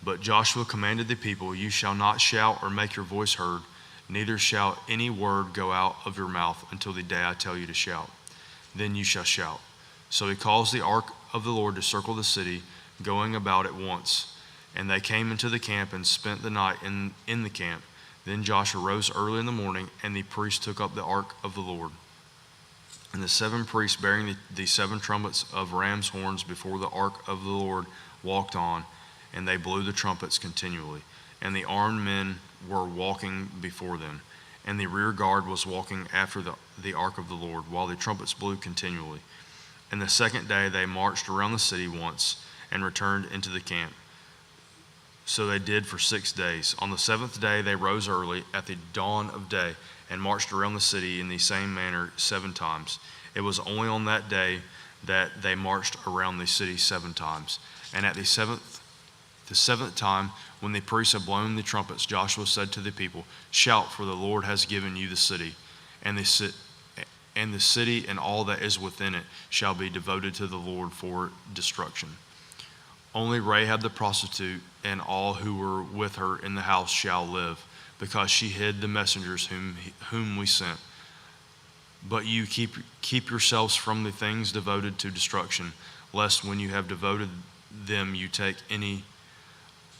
But Joshua commanded the people, "You shall not shout or make your voice heard, neither shall any word go out of your mouth until the day I tell you to shout. Then you shall shout." So he caused the ark of the Lord to circle the city, going about it once. And they came into the camp and spent the night in the camp. Then Joshua rose early in the morning, and the priests took up the ark of the Lord. And the 7 priests bearing the 7 trumpets of ram's horns before the ark of the Lord walked on, and they blew the trumpets continually. And the armed men were walking before them, and the rear guard was walking after the ark of the Lord, while the trumpets blew continually. And the 2nd day they marched around the city once, and returned into the camp. So they did for 6 days. On the 7th day they rose early at the dawn of day, and marched around the city in the same manner 7 times. It was only on that day that they marched around the city 7 times. And at the seventh time, when the priests had blown the trumpets, Joshua said to the people, "Shout, for the Lord has given you the city." And and the city and all that is within it shall be devoted to the Lord for destruction. Only Rahab the prostitute and all who were with her in the house shall live, because she hid the messengers whom we sent. But you keep yourselves from the things devoted to destruction, lest when you have devoted them you take any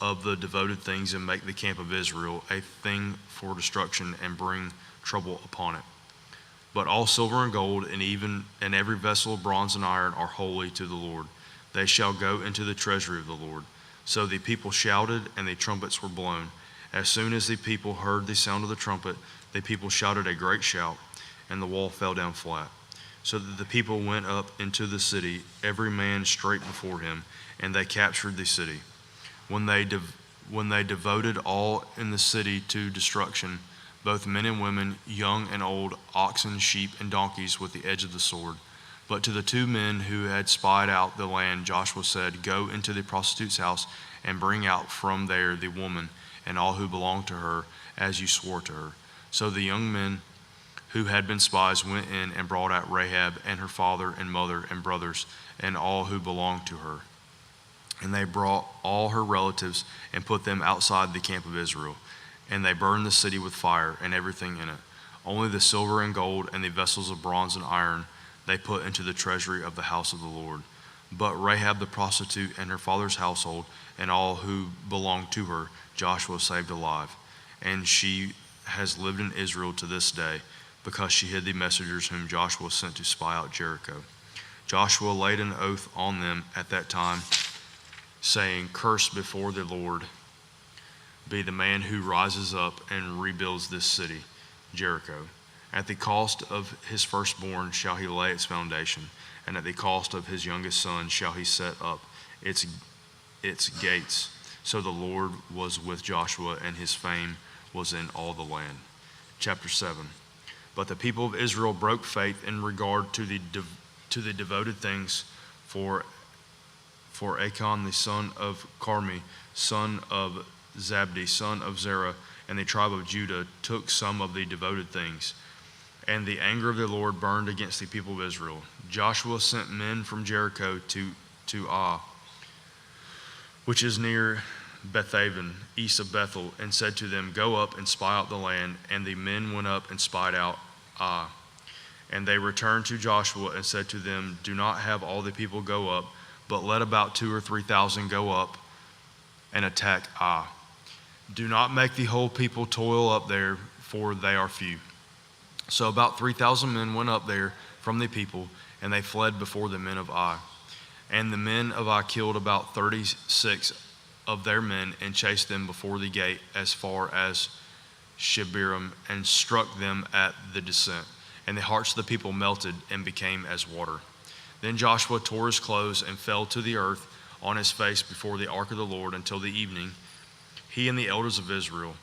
of the devoted things and make the camp of Israel a thing for destruction and bring trouble upon it. But all silver and gold and every vessel of bronze and iron are holy to the Lord. They shall go into the treasury of the Lord. So the people shouted, and the trumpets were blown. As soon as the people heard the sound of the trumpet, the people shouted a great shout, and the wall fell down flat. So that the people went up into the city, every man straight before him, and they captured the city. When they devoted all in the city to destruction, both men and women, young and old, oxen, sheep, and donkeys, with the edge of the sword. But to the 2 men who had spied out the land, Joshua said, "Go into the prostitute's house and bring out from there the woman and all who belong to her, as you swore to her." So the young men who had been spies went in and brought out Rahab and her father and mother and brothers and all who belonged to her. And they brought all her relatives and put them outside the camp of Israel. And they burned the city with fire and everything in it. Only the silver and gold and the vessels of bronze and iron they put into the treasury of the house of the Lord. But Rahab the prostitute and her father's household and all who belonged to her, Joshua saved alive. And she has lived in Israel to this day, because she hid the messengers whom Joshua sent to spy out Jericho. Joshua laid an oath on them at that time, saying, "Cursed before the Lord be the man who rises up and rebuilds this city, Jericho. At the cost of his firstborn shall he lay its foundation, and at the cost of his youngest son shall he set up its gates." So the Lord was with Joshua, and his fame was in all the land. Chapter 7. But the people of Israel broke faith in regard to the devoted things, for Achan the son of Carmi, son of Zabdi, son of Zerah, and the tribe of Judah took some of the devoted things. And the anger of the Lord burned against the people of Israel. Joshua sent men from Jericho to Ai, which is near Bethaven, east of Bethel, and said to them, "Go up and spy out the land." And the men went up and spied out Ai. And they returned to Joshua and said to them, "Do not have all the people go up, but let about 2,000 or 3,000 go up and attack Ai. Do not make the whole people toil up there, for they are few." So about 3,000 men went up there from the people, and they fled before the men of Ai. And the men of Ai killed about 36 of their men and chased them before the gate as far as Shebarim, and struck them at the descent. And the hearts of the people melted and became as water. Then Joshua tore his clothes and fell to the earth on his face before the ark of the Lord until the evening, he and the elders of Israel.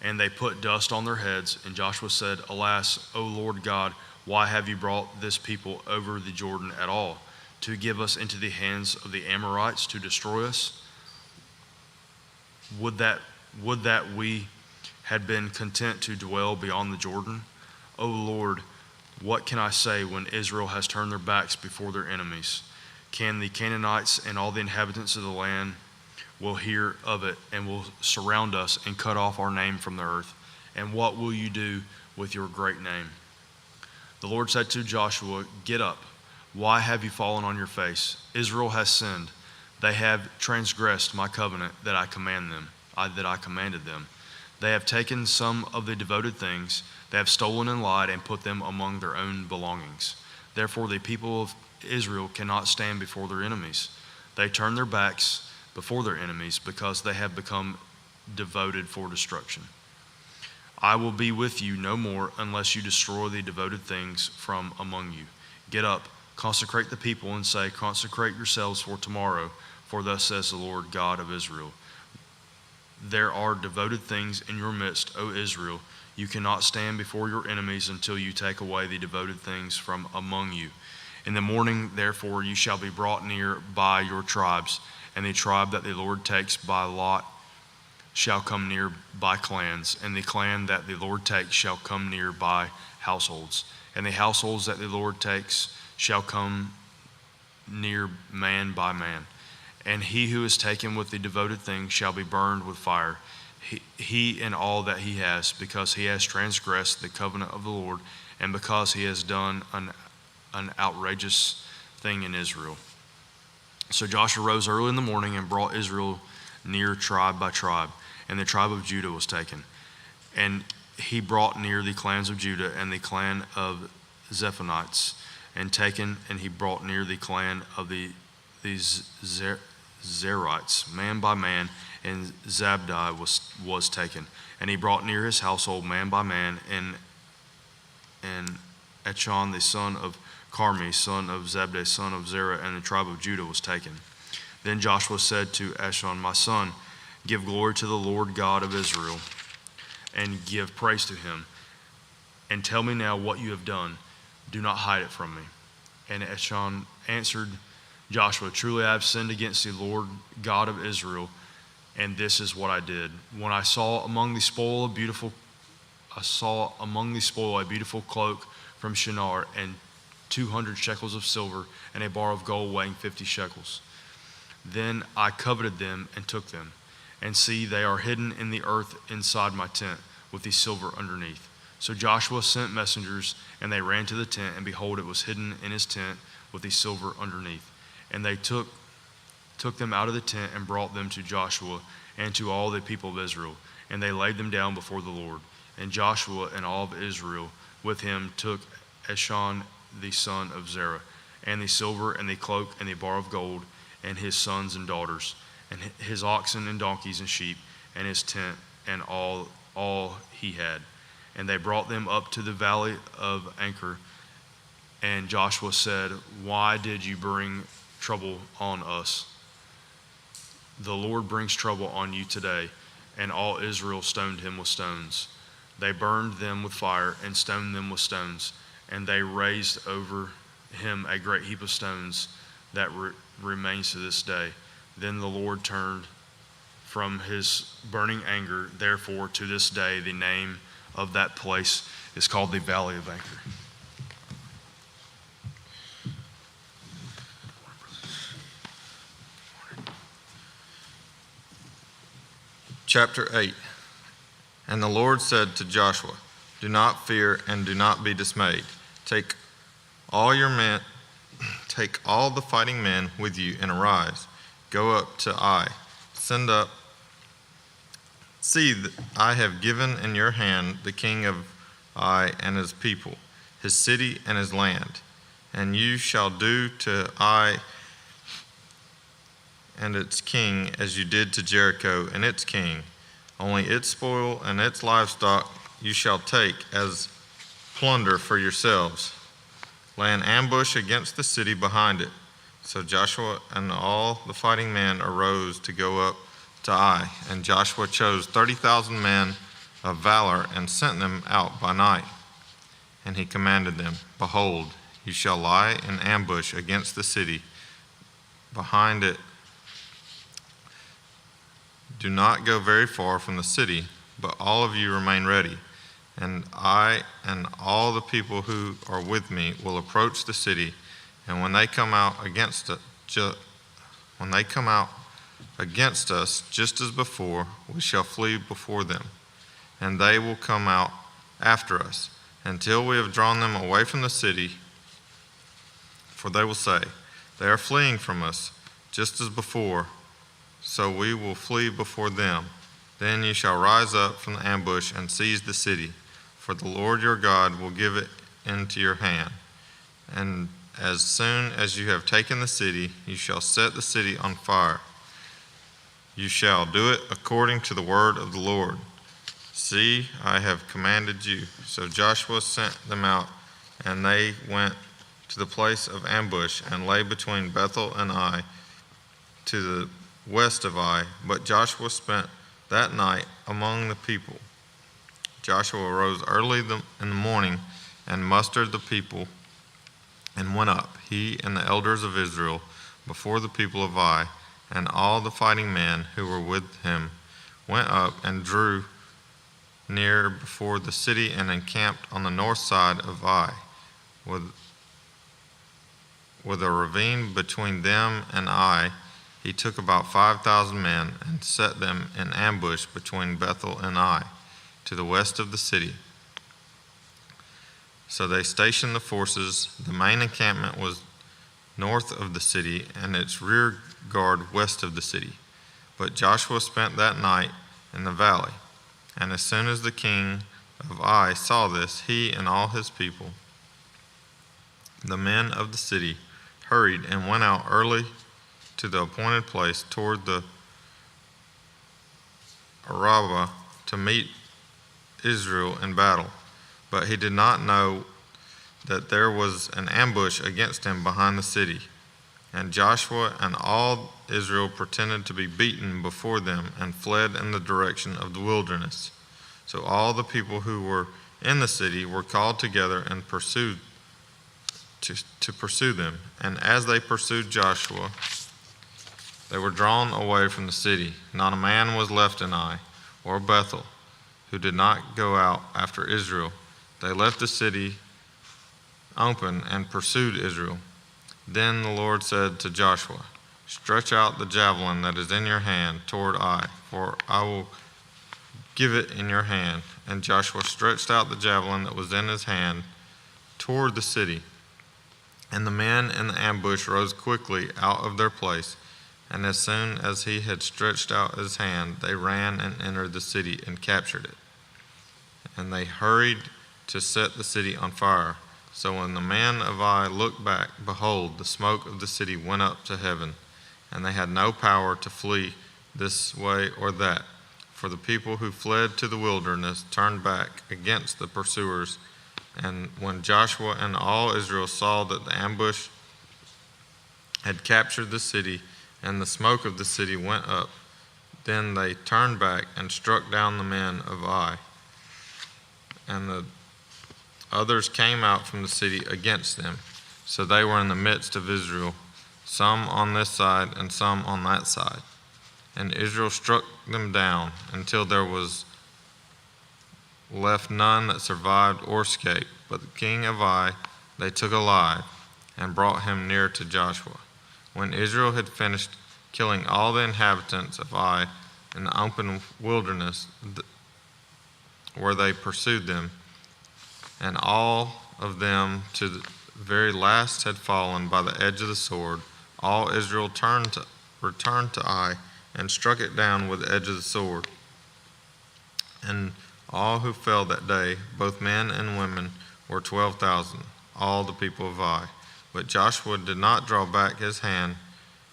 And they put dust on their heads. And Joshua said, "Alas, O Lord God, why have you brought this people over the Jordan at all, to give us into the hands of the Amorites to destroy us? Would that we had been content to dwell beyond the Jordan? O Lord, what can I say when Israel has turned their backs before their enemies? Can the Canaanites and all the inhabitants of the land will hear of it and will surround us and cut off our name from the earth? And what will you do with your great name?" The Lord said to Joshua, "Get up. Why have you fallen on your face? Israel has sinned. They have transgressed my covenant that I commanded them. They have taken some of the devoted things. They have stolen and lied and put them among their own belongings. Therefore the people of Israel cannot stand before their enemies. They turn their backs before their enemies because they have become devoted for destruction. I will be with you no more unless you destroy the devoted things from among you. Get up, consecrate the people, and say, 'Consecrate yourselves for tomorrow, for thus says the Lord God of Israel. There are devoted things in your midst, O Israel. You cannot stand before your enemies until you take away the devoted things from among you. In the morning, therefore, you shall be brought near by your tribes, and the tribe that the Lord takes by lot shall come near by clans, and the clan that the Lord takes shall come near by households. and the households that the Lord takes shall come near man by man. And he who is taken with the devoted thing shall be burned with fire, he and all that he has, because he has transgressed the covenant of the Lord, and because he has done an outrageous thing in Israel. So Joshua rose early in the morning and brought Israel near tribe by tribe, and the tribe of Judah was taken. And he brought near the clans of Judah and the clan of Zephonites, and taken, and he brought near the clan of these Zerites, man by man, and Zabdi was taken. And he brought near his household, man by man, and Echon, the son of Carmi, son of Zabdi, son of Zerah, and the tribe of Judah was taken. Then Joshua said to Echon, my son, give glory to the Lord God of Israel, and give praise to him. And tell me now what you have done. Do not hide it from me. And Echon answered Joshua, truly I have sinned against the Lord God of Israel, and this is what I did. When I saw among the spoil a beautiful cloak from Shinar, and 200 shekels of silver, and a bar of gold weighing 50 shekels. Then I coveted them and took them. And see, they are hidden in the earth inside my tent, with the silver underneath. So Joshua sent messengers, and they ran to the tent, and behold, it was hidden in his tent with the silver underneath. And they took them out of the tent and brought them to Joshua and to all the people of Israel, and they laid them down before the Lord. And Joshua and all of Israel with him took Echon the son of Zerah, and the silver and the cloak and the bar of gold, and his sons and daughters, and his oxen and donkeys and sheep, and his tent, and all he had. And they brought them up to the valley of Achor. And Joshua said, why did you bring trouble on us? The Lord brings trouble on you today. And all Israel stoned him with stones. They burned them with fire and stoned them with stones. And they raised over him a great heap of stones that remains to this day. Then the Lord turned from his burning anger. Therefore, to this day, the name of that place is called the Valley of Achor. Chapter 8. And the Lord said to Joshua, do not fear and do not be dismayed. Take all the fighting men with you and arise. Go up to Ai. Send up. See, that I have given in your hand the king of Ai and his people, his city and his land. And you shall do to Ai and its king as you did to Jericho and its king. Only its spoil and its livestock you shall take as plunder for yourselves. Lay an ambush against the city behind it. So Joshua and all the fighting men arose to go up to Ai. And Joshua chose 30,000 men of valor and sent them out by night. And he commanded them, behold, you shall lie in ambush against the city behind it. Do not go very far from the city, but all of you remain ready. And I and all the people who are with me will approach the city, and when they come out against us, just as before, we shall flee before them, and they will come out after us, until we have drawn them away from the city. For they will say, they are fleeing from us, just as before, so we will flee before them. Then you shall rise up from the ambush and seize the city, for the Lord your God will give it into your hand. And as soon as you have taken the city, you shall set the city on fire. You shall do it according to the word of the Lord. See, I have commanded you. So Joshua sent them out, and they went to the place of ambush and lay between Bethel and Ai to the west of Ai. But Joshua spent that night among the people. Joshua arose early in the morning and mustered the people and went up, he and the elders of Israel, before the people of Ai, and all the fighting men who were with him went up and drew near before the city and encamped on the north side of Ai. with a ravine between them and Ai, he took about 5,000 men and set them in ambush between Bethel and Ai, to the west of the city. So they stationed the forces. The main encampment was north of the city, and its rear guard west of the city. But Joshua spent that night in the valley. And as soon as the king of Ai saw this, he and all his people, the men of the city, hurried and went out early to the appointed place toward the Arabah to meet Israel in battle. But he did not know that there was an ambush against him behind the city. And Joshua and all Israel pretended to be beaten before them and fled in the direction of the wilderness. So all the people who were in the city were called together and pursued to pursue them. And as they pursued Joshua, they were drawn away from the city. Not a man was left in Ai or Bethel who did not go out after Israel. They left the city open and pursued Israel. Then the Lord said to Joshua, "Stretch out the javelin that is in your hand toward Ai, for I will give it in your hand." And Joshua stretched out the javelin that was in his hand toward the city. And the men in the ambush rose quickly out of their place. And as soon as he had stretched out his hand, they ran and entered the city and captured it. And they hurried to set the city on fire. So when the men of Ai looked back, behold, the smoke of the city went up to heaven, and they had no power to flee this way or that. For the people who fled to the wilderness turned back against the pursuers. And when Joshua and all Israel saw that the ambush had captured the city, and the smoke of the city went up, then they turned back and struck down the men of Ai. And the others came out from the city against them. So they were in the midst of Israel, some on this side and some on that side. And Israel struck them down until there was left none that survived or escaped. But the king of Ai they took alive and brought him near to Joshua. When Israel had finished killing all the inhabitants of Ai in the open wilderness where they pursued them, and all of them to the very last had fallen by the edge of the sword, all Israel returned to Ai and struck it down with the edge of the sword. And all who fell that day, both men and women, were 12,000, all the people of Ai. But Joshua did not draw back his hand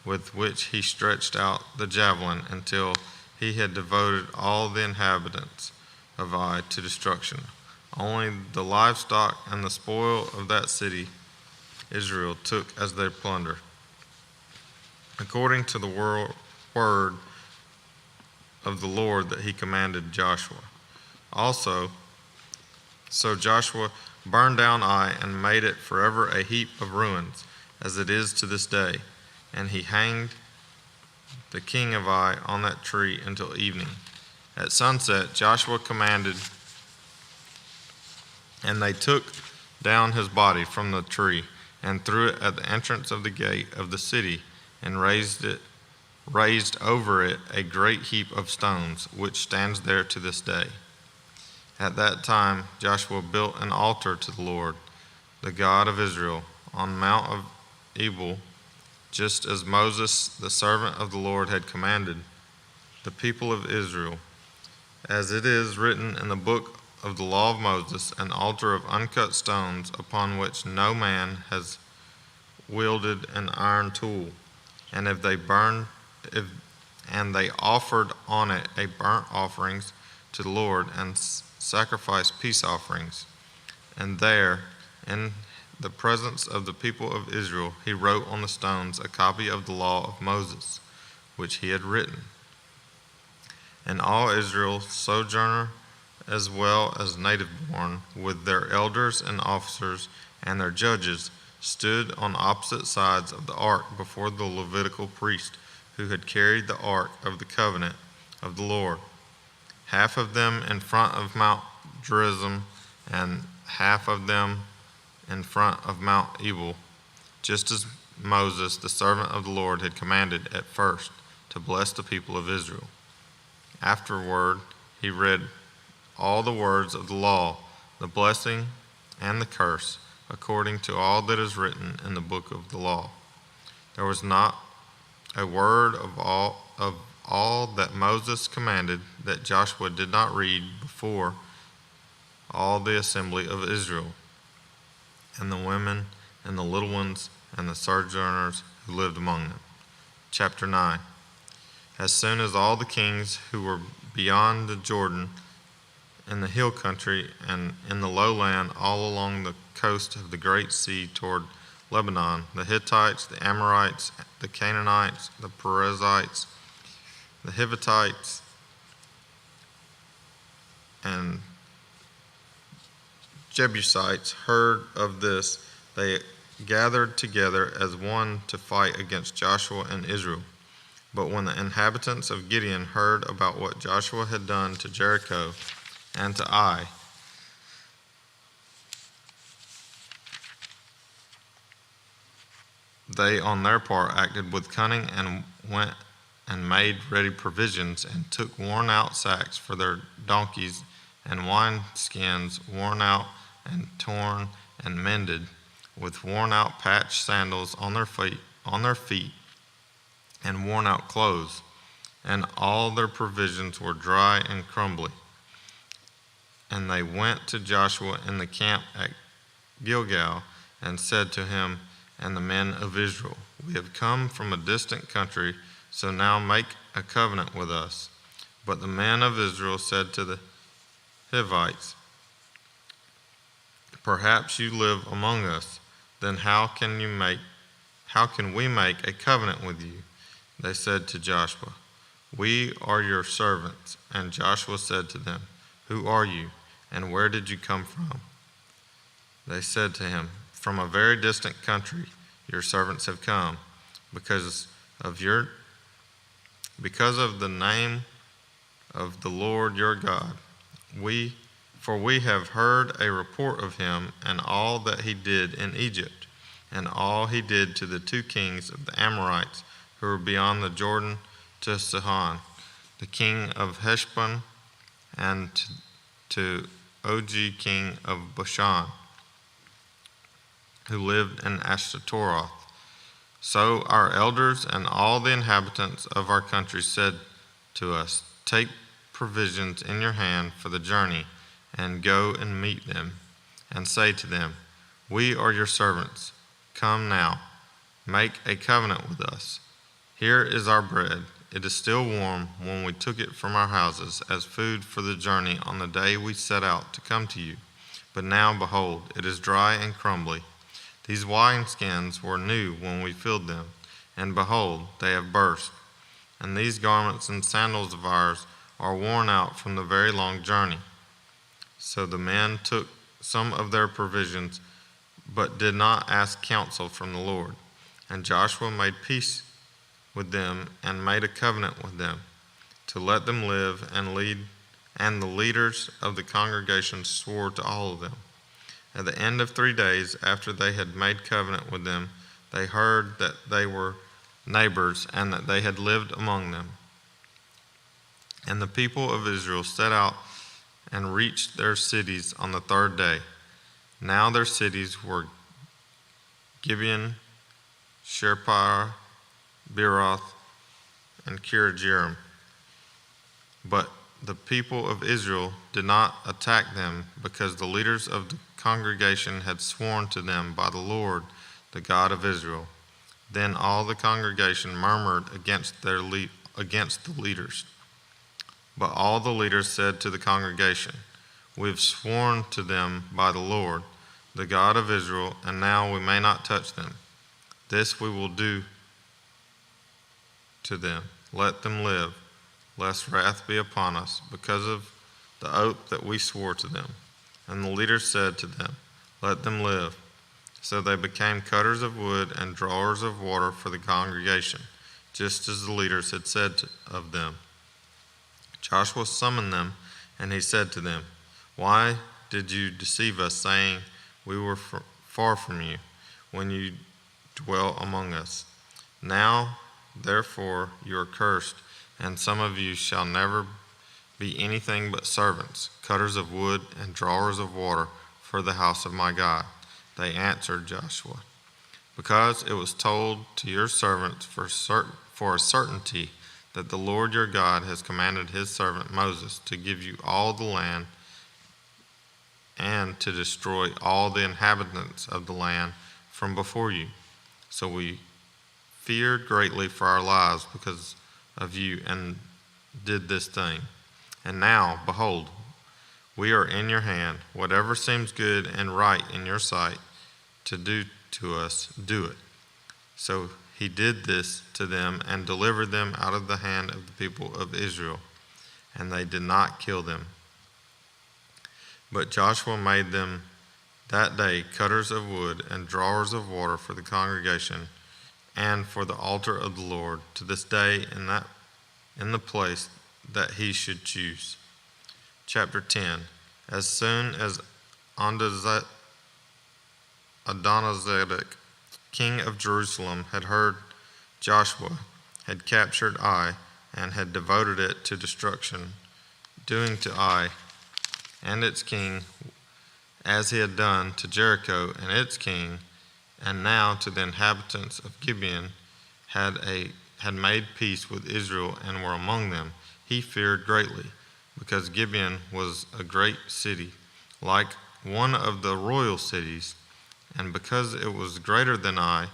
with which he stretched out the javelin until he had devoted all the inhabitants of Ai to destruction. Only the livestock and the spoil of that city Israel took as their plunder, according to the word of the Lord that he commanded Joshua. Also, so Joshua burned down Ai and made it forever a heap of ruins, as it is to this day. And he hanged the king of Ai on that tree until evening. At sunset, Joshua commanded, and they took down his body from the tree and threw it at the entrance of the gate of the city, and raised over it a great heap of stones, which stands there to this day. At that time, Joshua built an altar to the Lord, the God of Israel, on Mount of Ebal, just as Moses, the servant of the Lord, had commanded the people of Israel. As it is written in the book of the law of Moses, an altar of uncut stones upon which no man has wielded an iron tool. And they offered on it a burnt offerings to the Lord and sacrificed peace offerings. And there, in the presence of the people of Israel, he wrote on the stones a copy of the law of Moses, which he had written. And all Israel, sojourner as well as native born, with their elders and officers and their judges, stood on opposite sides of the ark before the Levitical priest, who had carried the ark of the covenant of the Lord, half of them in front of Mount Gerizim, and half of them in front of Mount Ebal, just as Moses, the servant of the Lord, had commanded at first to bless the people of Israel. Afterward, he read all the words of the law, the blessing and the curse, according to all that is written in the book of the law. There was not a word of all that Moses commanded that Joshua did not read before all the assembly of Israel, and the women and the little ones and the sojourners who lived among them. Chapter 9. As soon as all the kings who were beyond the Jordan, in the hill country and in the lowland all along the coast of the great sea toward Lebanon, the Hittites, the Amorites, the Canaanites, the Perizzites, the Hivitites, and Jebusites heard of this, they gathered together as one to fight against Joshua and Israel. But when the inhabitants of Gideon heard about what Joshua had done to Jericho and to Ai, they on their part acted with cunning and went and made ready provisions and took worn out sacks for their donkeys and wine skins worn out and torn and mended, with worn out patched sandals on their feet and worn out clothes, and all their provisions were dry and crumbly. And they went to Joshua in the camp at Gilgal and said to him and the men of Israel, "We have come from a distant country, so now make a covenant with us." But the men of Israel said to the Hivites, "Perhaps you live among us, then how can we make a covenant with you?" They said to Joshua, "We are your servants." And Joshua said to them, "Who are you, and where did you come from?" They said to him, "From a very distant country your servants have come, because of the name of the Lord your God. For we have heard a report of him and all that he did in Egypt, and all he did to the two kings of the Amorites who were beyond the Jordan, to Sihon, the king of Heshbon, and to Og, king of Bashan, who lived in Ashtaroth. So our elders and all the inhabitants of our country said to us, 'Take provisions in your hand for the journey, and go and meet them, and say to them, We are your servants. Come now, make a covenant with us. Here is our bread. It is still warm when we took it from our houses as food for the journey on the day we set out to come to you. But now, behold, it is dry and crumbly. These wineskins were new when we filled them, and behold, they have burst. And these garments and sandals of ours are worn out from the very long journey.' So the men took some of their provisions, but did not ask counsel from the Lord. And Joshua made peace with them and made a covenant with them to let them live and lead. And the leaders of the congregation swore to all of them. At the end of 3 days after they had made covenant with them, they heard that they were neighbors and that they had lived among them. And the people of Israel set out and reached their cities on the 3rd day. Now their cities were Gibeon, Sherpar, Beeroth, and Kirjarim. But the people of Israel did not attack them, because the leaders of the congregation had sworn to them by the Lord, the God of Israel. Then all the congregation murmured against the leaders. But all the leaders said to the congregation, "We have sworn to them by the Lord, the God of Israel, and now we may not touch them. This we will do to them. Let them live, lest wrath be upon us because of the oath that we swore to them." And the leaders said to them, "Let them live." So they became cutters of wood and drawers of water for the congregation, just as the leaders had said of them. Joshua summoned them, and he said to them, "Why did you deceive us, saying, 'We were far from you when you dwell among us. Now, therefore, you are cursed, and some of you shall never be anything but servants, cutters of wood and drawers of water for the house of my God. They answered Joshua, because it was told to your servants for a certainty that the Lord your God has commanded his servant Moses to give you all the land and to destroy all the inhabitants of the land from before you. So we feared greatly for our lives because of you and did this thing. And now, behold, we are in your hand. Whatever seems good and right in your sight to do to us, do it. So he did this to them and delivered them out of the hand of the people of Israel, and they did not kill them. But Joshua made them that day cutters of wood and drawers of water for the congregation and for the altar of the Lord to this day in the place that he should choose. Chapter 10. As soon as Adonizedek, king of Jerusalem, had heard Joshua had captured Ai and had devoted it to destruction, doing to Ai and its king as he had done to Jericho and its king, and now to the inhabitants of Gibeon, had made peace with Israel and were among them, he feared greatly, because Gibeon was a great city, like one of the royal cities, and because it was greater than Ai,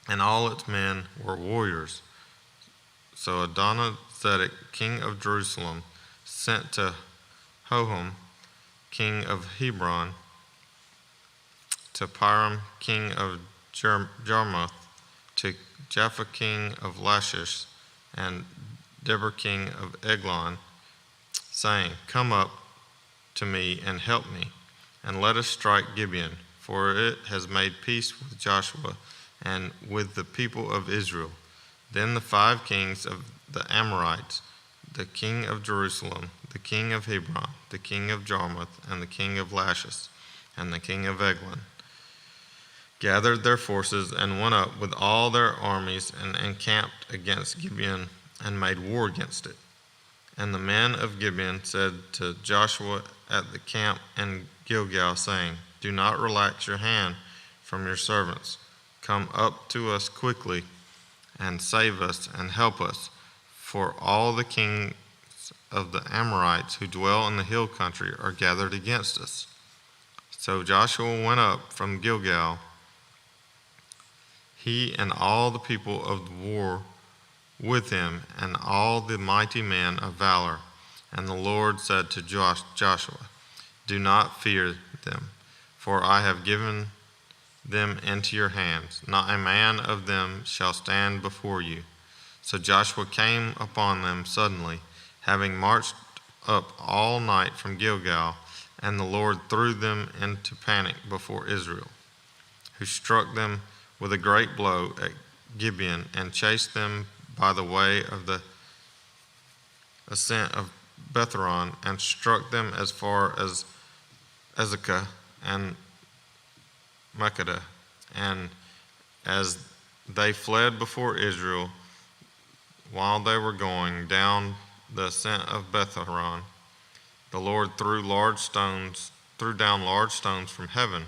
and all its men were warriors. So Adonizedek, king of Jerusalem, sent to Hoham, king of Hebron, to Piram, king of Jarmuth, to Jaffa, king of Lachish, and Deber, king of Eglon, saying, Come up to me and help me, and let us strike Gibeon, for it has made peace with Joshua and with the people of Israel. Then the 5 kings of the Amorites, the king of Jerusalem, the king of Hebron, the king of Jarmuth, and the king of Lachish, and the king of Eglon, gathered their forces and went up with all their armies and encamped against Gibeon and made war against it. And the men of Gibeon said to Joshua at the camp in Gilgal, saying, Do not relax your hand from your servants. Come up to us quickly and save us and help us, for all the kings of the Amorites who dwell in the hill country are gathered against us. So Joshua went up from Gilgal, he and all the people of the war with him, and all the mighty men of valor. And the Lord said to Joshua, Do not fear them, for I have given them into your hands. Not a man of them shall stand before you. So Joshua came upon them suddenly, having marched up all night from Gilgal, and the Lord threw them into panic before Israel, who struck them with a great blow at Gibeon and chased them by the way of the ascent of Betharon, and struck them as far as Ezekah and Makkedah. And as they fled before Israel, while they were going down the ascent of Betharon, the Lord threw down large stones from heaven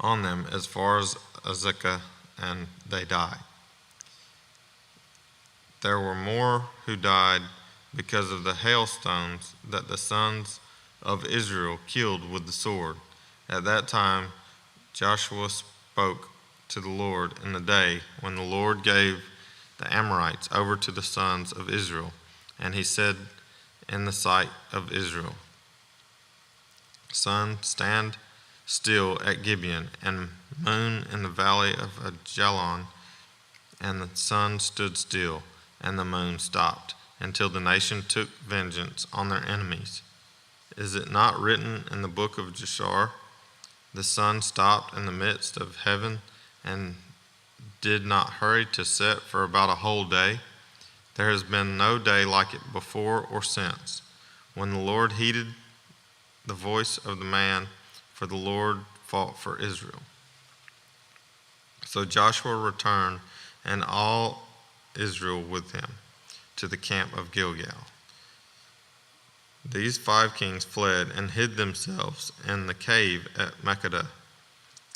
on them as far as Ezekah, and they died. There were more who died because of the hailstones that the sons of Israel killed with the sword. At that time Joshua spoke to the Lord in the day when the Lord gave the Amorites over to the sons of Israel, and he said in the sight of Israel, Sun, stand still at Gibeon, and moon in the valley of Ajalon. And the sun stood still, and the moon stopped, until the nation took vengeance on their enemies. Is it not written in the book of Jashar? The sun stopped in the midst of heaven, and did not hurry to set for about a whole day. There has been no day like it before or since, when the Lord heeded the voice of the man, for fought for Israel. So Joshua returned, and all Israel with him, to the camp of Gilgal. These 5 kings fled and hid themselves in the cave at Makkedah.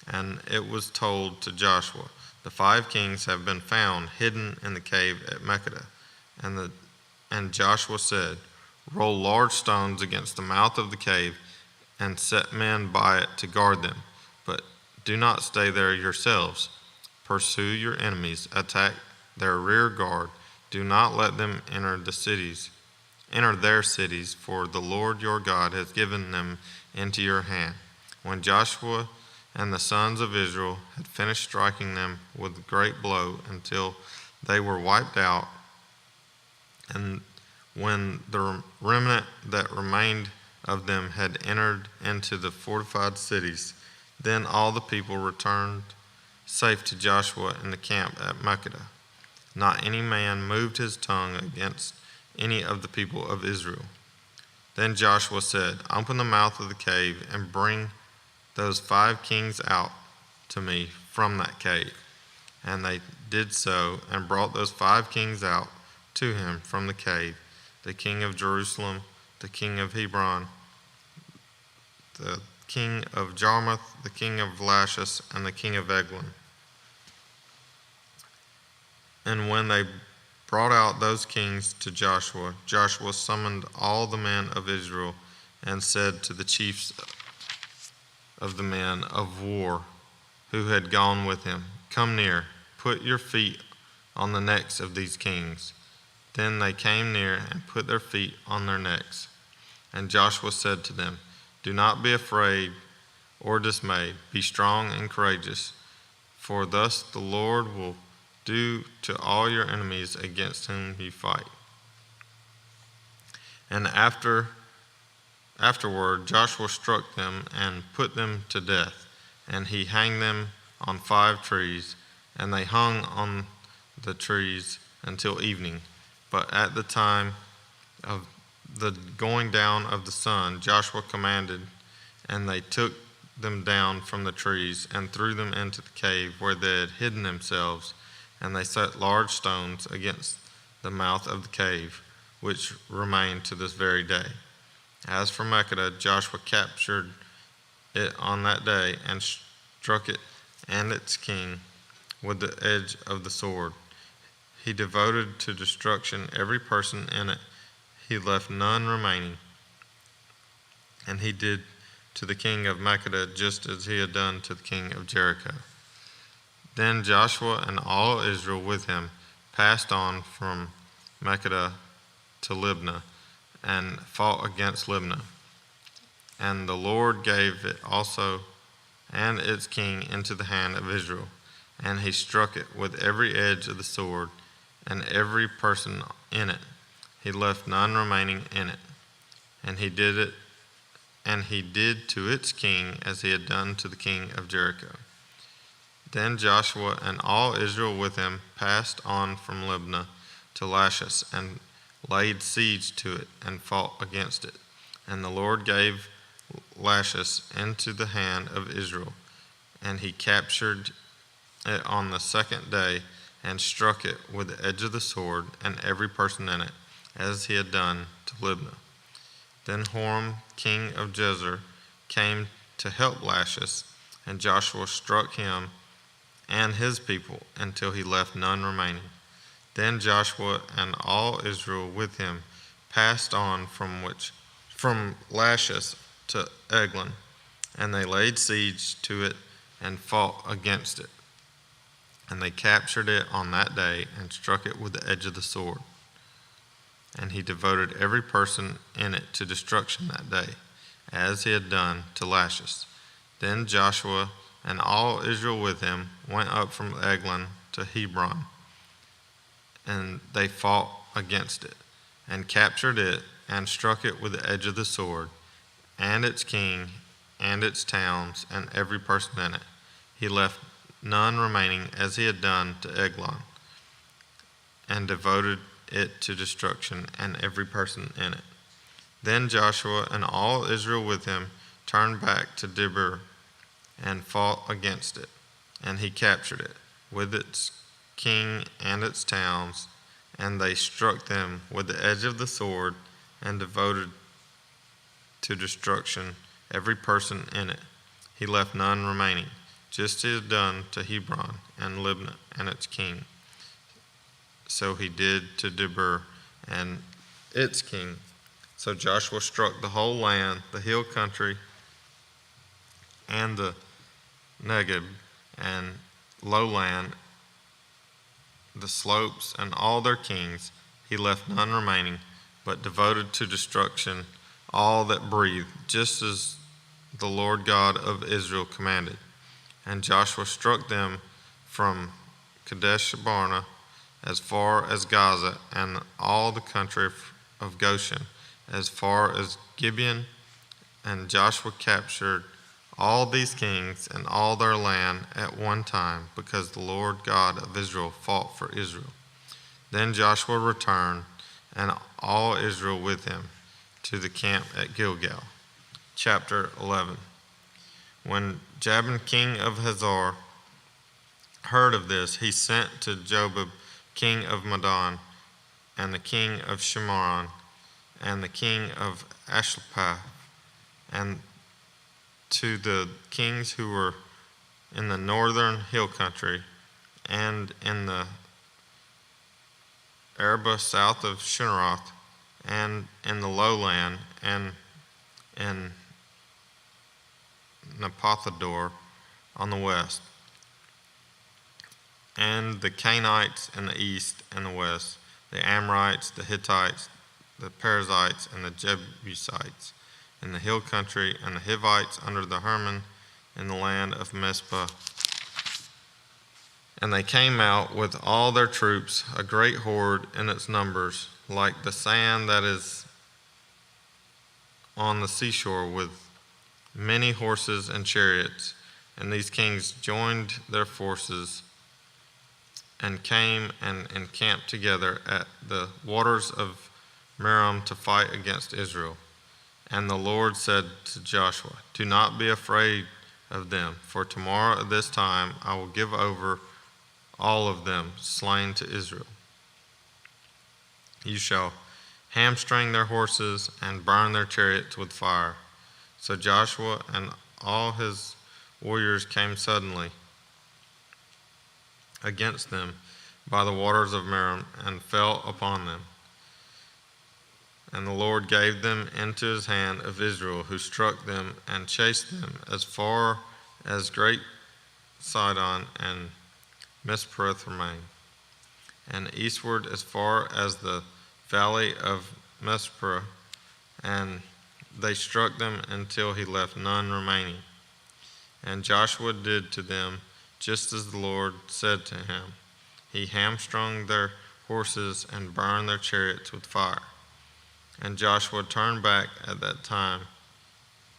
And it was told to Joshua, the 5 kings have been found hidden in the cave at Makkedah. And Joshua said, roll large stones against the mouth of the cave and set men by it to guard them. But do not stay there yourselves. Pursue your enemies, attack their rear guard. Do not let them enter their cities, for the Lord your God has given them into your hand. When Joshua and the sons of Israel had finished striking them with a great blow until they were wiped out, and when the remnant that remained of them had entered into the fortified cities, then all the people returned safe to Joshua in the camp at Makkedah. Not any man moved his tongue against any of the people of Israel. Then Joshua said, open the mouth of the cave and bring those 5 kings out to me from that cave. And they did so and brought those 5 kings out to him from the cave, the king of Jerusalem, the king of Hebron, the king of Jarmuth, the king of Lachish, and the king of Eglon. And when they brought out those kings to Joshua, Joshua summoned all the men of Israel and said to the chiefs of the men of war who had gone with him, come near, put your feet on the necks of these kings. Then they came near and put their feet on their necks. And Joshua said to them, do not be afraid or dismayed. Be strong and courageous, for thus the Lord will do to all your enemies against whom you fight. And afterward Joshua struck them and put them to death, and he hanged them on 5 trees, and they hung on the trees until evening. But at the time of the going down of the sun, Joshua commanded, and they took them down from the trees and threw them into the cave where they had hidden themselves, and they set large stones against the mouth of the cave, which remain to this very day. As for Makkedah, Joshua captured it on that day and struck it and its king with the edge of the sword. He devoted to destruction every person in it. He left none remaining. And he did to the king of Makkedah just as he had done to the king of Jericho. Then Joshua and all Israel with him passed on from Makkedah to Libnah and fought against Libnah. And the Lord gave it also and its king into the hand of Israel, and he struck it with every edge of the sword and every person in it. He left none remaining in it. And he did to its king as he had done to the king of Jericho. Then Joshua and all Israel with him passed on from Libnah to Lachish and laid siege to it and fought against it. And the Lord gave Lachish into the hand of Israel, and he captured it on the 2nd day and struck it with the edge of the sword and every person in it, as he had done to Libnah. Then Horam, king of Gezer, came to help Lachish, and Joshua struck him and his people until he left none remaining. Then Joshua and all Israel with him passed on from Lachish to Eglon, and they laid siege to it and fought against it. And they captured it on that day and struck it with the edge of the sword. And he devoted every person in it to destruction that day, as he had done to Lachish. Then Joshua and all Israel with him went up from Eglon to Hebron, and they fought against it, and captured it, and struck it with the edge of the sword, and its king, and its towns, and every person in it. He left none remaining, as he had done to Eglon, and devoted it to destruction, and every person in it. Then Joshua and all Israel with him turned back to Dibur, and fought against it. And he captured it, with its king and its towns, and they struck them with the edge of the sword, and devoted to destruction every person in it. He left none remaining, just as he had done to Hebron and Libnah and its king. So he did to Debir and its king. So Joshua struck the whole land, the hill country, and the Negeb and lowland, the slopes, and all their kings. He left none remaining, but devoted to destruction all that breathed, just as the Lord God of Israel commanded. And Joshua struck them from Kadesh Barnea as far as Gaza, and all the country of Goshen as far as Gibeon. And Joshua captured all these kings and all their land at one time, because the Lord God of Israel fought for Israel. Then Joshua returned, and all Israel with him, to the camp at Gilgal. Chapter 11. When Jabin king of Hazor heard of this, he sent to Jobab king of Madon, and the king of Shimron, and the king of Ashlipath, and to the kings who were in the northern hill country, and in the Arabah south of Shunneroth, and in the lowland, and in Napothador on the west, and the Canaanites in the east and the west, the Amorites, the Hittites, the Perizzites, and the Jebusites in the hill country, and the Hivites under the Hermon in the land of Mizpah. And they came out with all their troops, a great horde in its numbers, like the sand that is on the seashore, with many horses and chariots. And these kings joined their forces and came and encamped together at the waters of Merom to fight against Israel. And the Lord said to Joshua, "Do not be afraid of them, for tomorrow at this time I will give over all of them slain to Israel. You shall hamstring their horses and burn their chariots with fire." So Joshua and all his warriors came suddenly against them by the waters of Merom and fell upon them. And the Lord gave them into his hand of Israel, who struck them and chased them as far as Great Sidon and Mispereth-Remaim, and eastward as far as the valley of Mespera, and they struck them until he left none remaining. And Joshua did to them just as the Lord said to him. He hamstrung their horses and burned their chariots with fire. And Joshua turned back at that time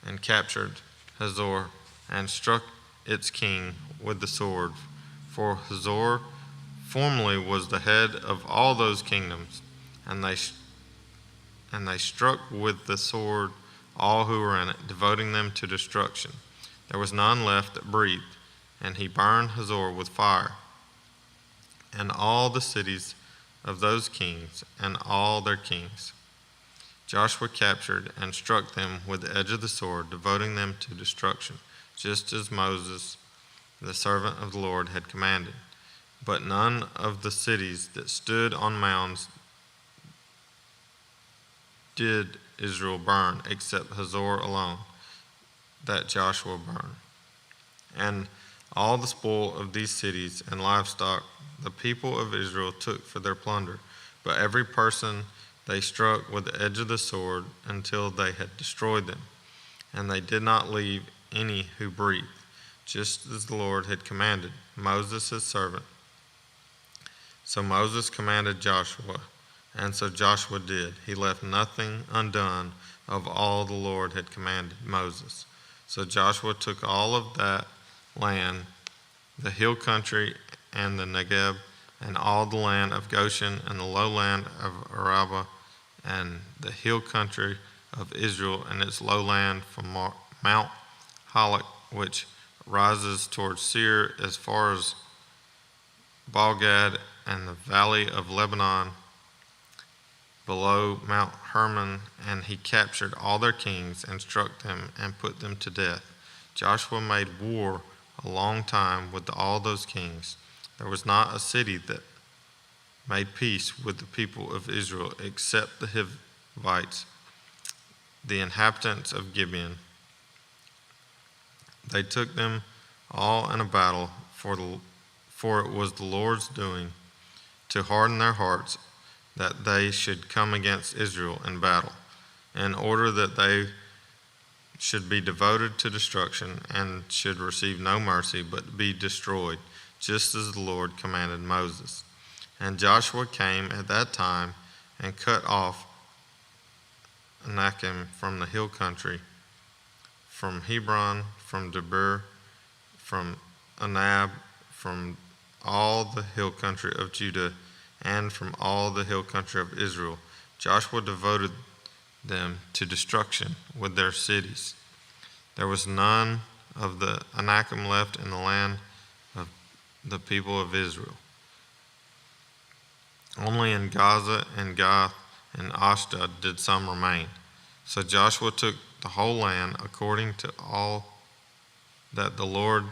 and captured Hazor and struck its king with the sword. For Hazor formerly was the head of all those kingdoms, and they struck with the sword all who were in it, devoting them to destruction. There was none left that breathed, and he burned Hazor with fire, and all the cities of those kings, and all their kings. Joshua captured and struck them with the edge of the sword, devoting them to destruction, just as Moses, the servant of the Lord, had commanded. But none of the cities that stood on mounds did Israel burn, except Hazor alone, that Joshua burned. And all the spoil of these cities and livestock the people of Israel took for their plunder, but every person they struck with the edge of the sword until they had destroyed them, and they did not leave any who breathed, just as the Lord had commanded Moses his servant. So Moses commanded Joshua, and so Joshua did. He left nothing undone of all the Lord had commanded Moses. So Joshua took all of that land, the hill country and the Negeb, and all the land of Goshen and the lowland of Arabah, and the hill country of Israel and its lowland from Mount Halak, which rises towards Seir as far as Baalgad and the valley of Lebanon below Mount Hermon, and he captured all their kings and struck them and put them to death. Joshua made war a long time with all those kings. There was not a city that made peace with the people of Israel except the Hivites, the inhabitants of Gibeon. They took them all in a battle, for it was the Lord's doing to harden their hearts, that they should come against Israel in battle, in order that they should be devoted to destruction and should receive no mercy, but be destroyed, just as the Lord commanded Moses. And Joshua came at that time and cut off Anakim from the hill country, from Hebron, from Debir, from Anab, from all the hill country of Judah, and from all the hill country of Israel. Joshua devoted them to destruction with their cities. There was none of the Anakim left in the land of the people of Israel. Only in Gaza and Gath and Ashdod did some remain. So Joshua took the whole land according to all that the Lord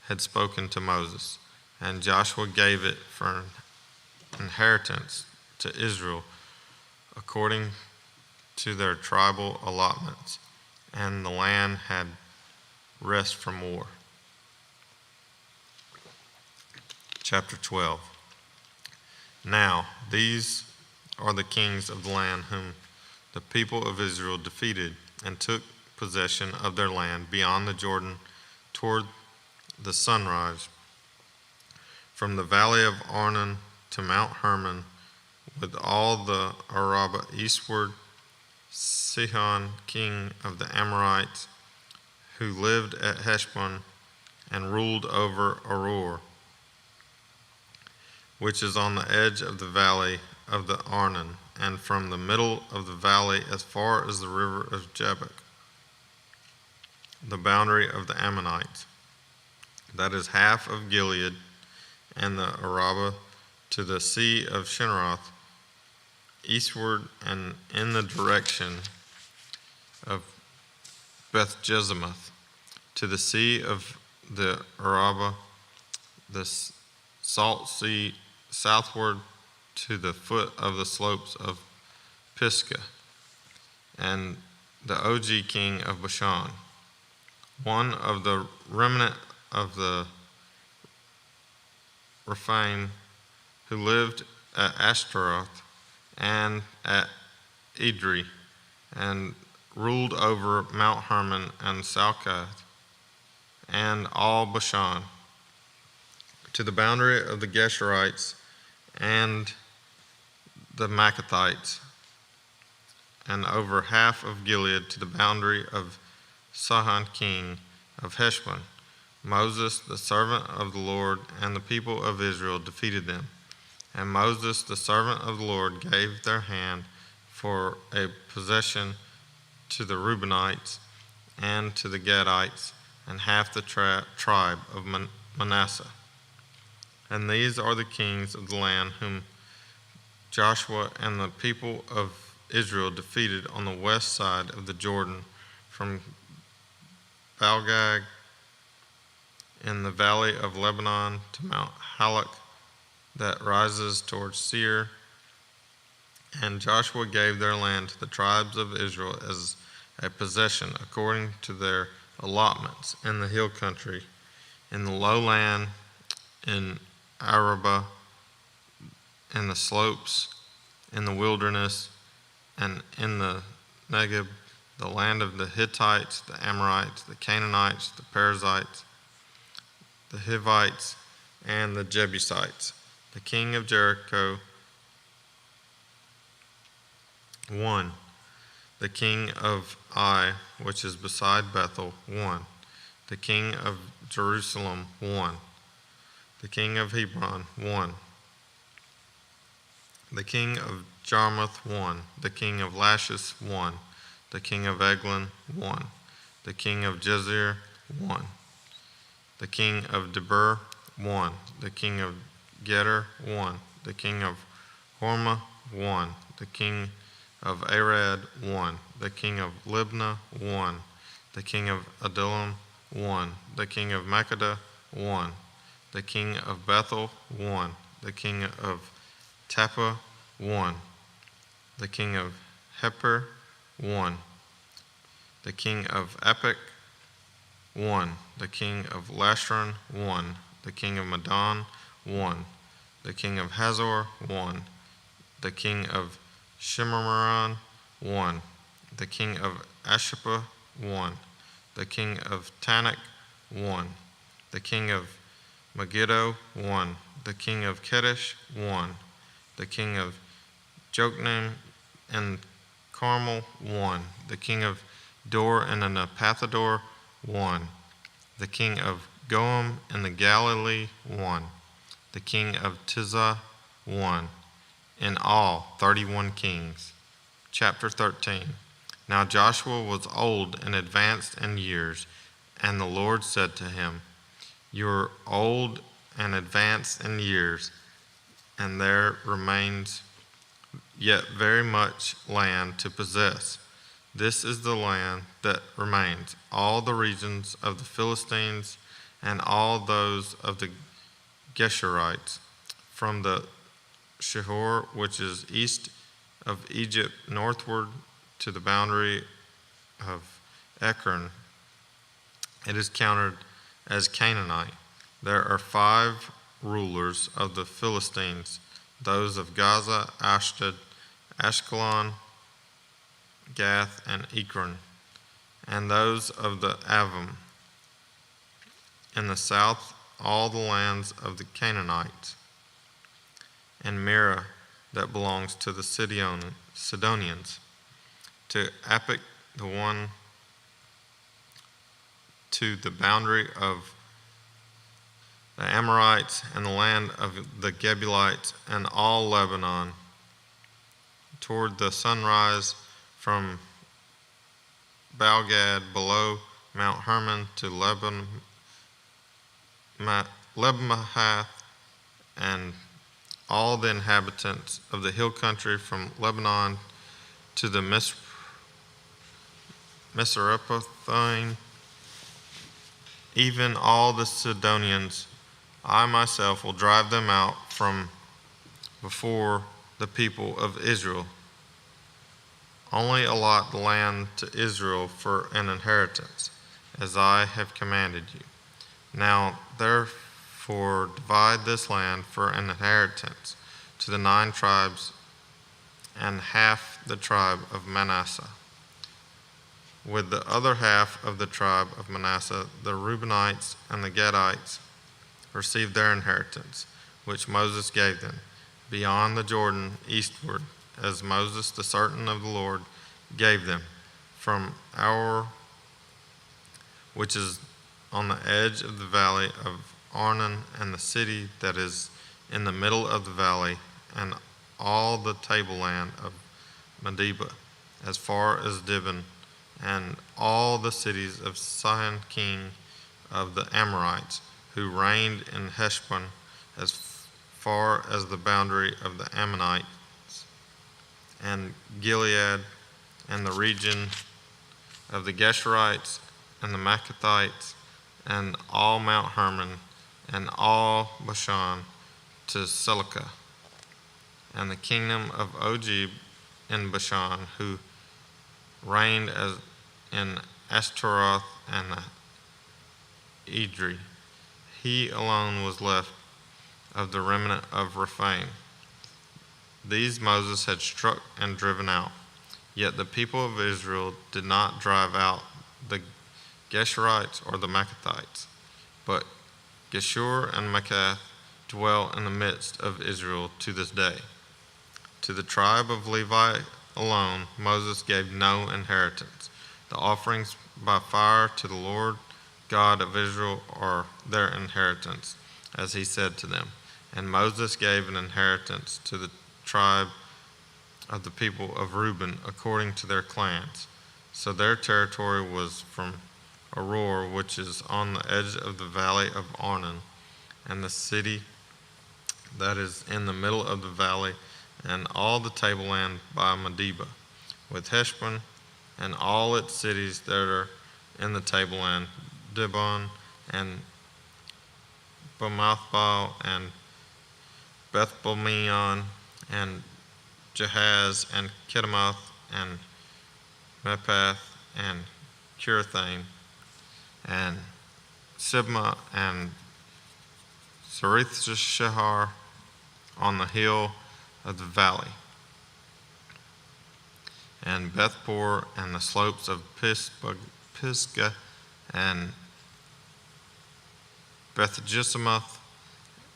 had spoken to Moses, and Joshua gave it for an inheritance to Israel according to their tribal allotments, and the land had rest from war. Chapter 12. Now these are the kings of the land whom the people of Israel defeated and took possession of their land beyond the Jordan toward the sunrise, from the valley of Arnon to Mount Hermon, with all the Arabah eastward, Sihon, king of the Amorites, who lived at Heshbon and ruled over Aroer, which is on the edge of the valley of the Arnon, and from the middle of the valley as far as the river of Jabbok, the boundary of the Ammonites. That is half of Gilead and the Arabah to the sea of Shinneroth, eastward and in the direction of Beth Jezimuth, to the sea of the Arabah, the salt sea southward to the foot of the slopes of Pisgah, and the Og king of Bashan, one of the remnant of the Rephaim, who lived at Ashtaroth and at Edrei, and ruled over Mount Hermon and Salcath, and all Bashan, to the boundary of the Geshurites and the Maccathites, and over half of Gilead to the boundary of Sihon king of Heshbon. Moses, the servant of the Lord, and the people of Israel defeated them. And Moses, the servant of the Lord, gave their hand for a possession to the Reubenites and to the Gadites and half the tribe of Manasseh. And these are the kings of the land whom Joshua and the people of Israel defeated on the west side of the Jordan, from Baalgad in the valley of Lebanon to Mount Halak that rises towards Seir. And Joshua gave their land to the tribes of Israel as a possession according to their allotments in the hill country, in the lowland, in Arabah, in the slopes, in the wilderness, and in the Negeb, the land of the Hittites, the Amorites, the Canaanites, the Perizzites, the Hivites, and the Jebusites. The king of Jericho, 1. The king of Ai, which is beside Bethel, 1. The king of Jerusalem, 1. The king of Hebron, 1. The king of Jarmuth, 1. The king of Lachish, 1. The king of Eglon, 1. The king of Jazer, 1. the king of Debir, 1. The king of Geder, 1. The king of Hormah, 1. The king of Arad, 1. The king of Libnah, 1. The king of Adullam, 1. The king of Makkedah, 1. The king of Bethel, 1. The king of Tappuah, 1. The king of Hepher, 1. The king of Aphek, 1. The king of Lashron, 1. The king of Madon, 1. The king of Hazor, 1. The king of Shemaraon, 1. The king of Ashapah, 1. The king of Tanakh, 1. The king of Megiddo, 1. The king of Kedesh, 1. The king of Jokneam and Carmel, 1. The king of Dor and Anapathador, 1. The king of Goam in the Galilee, 1. The king of Tirzah, 1. In all, 31 kings. Chapter 13. Now Joshua was old and advanced in years, and the Lord said to him, You are old and advanced in years, and there remains yet very much land to possess. This is the land that remains, all the regions of the Philistines and all those of the Geshurites, from the Shihor, which is east of Egypt, northward to the boundary of Ekron. It is counted as Canaanite. There are 5 rulers of the Philistines, those of Gaza, Ashdod, Ashkelon, Gath, and Ekron, and those of the Avim. In the south, all the lands of the Canaanites, and Mearah that belongs to the Sidonians, to Aphek, the one to the boundary of the Amorites, and the land of the Gebulites, and all Lebanon, toward the sunrise from Baalgad below Mount Hermon to Lebmahath, and all the inhabitants of the hill country from Lebanon to the Misrephothim, even all the Sidonians. I myself will drive them out from before the people of Israel. Only allot the land to Israel for an inheritance, as I have commanded you. Now therefore divide this land for an inheritance to the 9 tribes and half the tribe of Manasseh. With the other half of the tribe of Manasseh, the Reubenites and the Gadites received their inheritance, which Moses gave them, beyond the Jordan eastward, as Moses, the servant of the Lord, gave them, from Aroer, which is on the edge of the valley of Arnon, and the city that is in the middle of the valley, and all the tableland of Medeba, as far as Dibon, and all the cities of Sihon king of the Amorites, who reigned in Heshbon, as far as the boundary of the Ammonites, and Gilead, and the region of the Geshurites, and the Maccathites, and all Mount Hermon, and all Bashan to Selecah, and the kingdom of Ogib in Bashan, who reigned as in Ashtaroth and Edrei. He alone was left of the remnant of Rephaim. These Moses had struck and driven out. Yet the people of Israel did not drive out the Geshurites or the Maccathites, but Geshur and Maccath dwell in the midst of Israel to this day. To the tribe of Levi alone Moses gave no inheritance. The offerings by fire to the Lord God of Israel are their inheritance, as he said to them. And Moses gave an inheritance to the tribe of the people of Reuben according to their clans. So their territory was from Aurora, which is on the edge of the valley of Arnon, and the city that is in the middle of the valley, and all the tableland by Medeba, with Heshbon and all its cities that are in the tableland, Dibon and Bamathbal and Bethbelmeon and Jahaz and Kedemoth and Mephath and Kirithaim and Sibmah and Zareth-Shahar on the hill of the valley, and Bethpor and the slopes of Pisgah and Beth-Jeshimoth,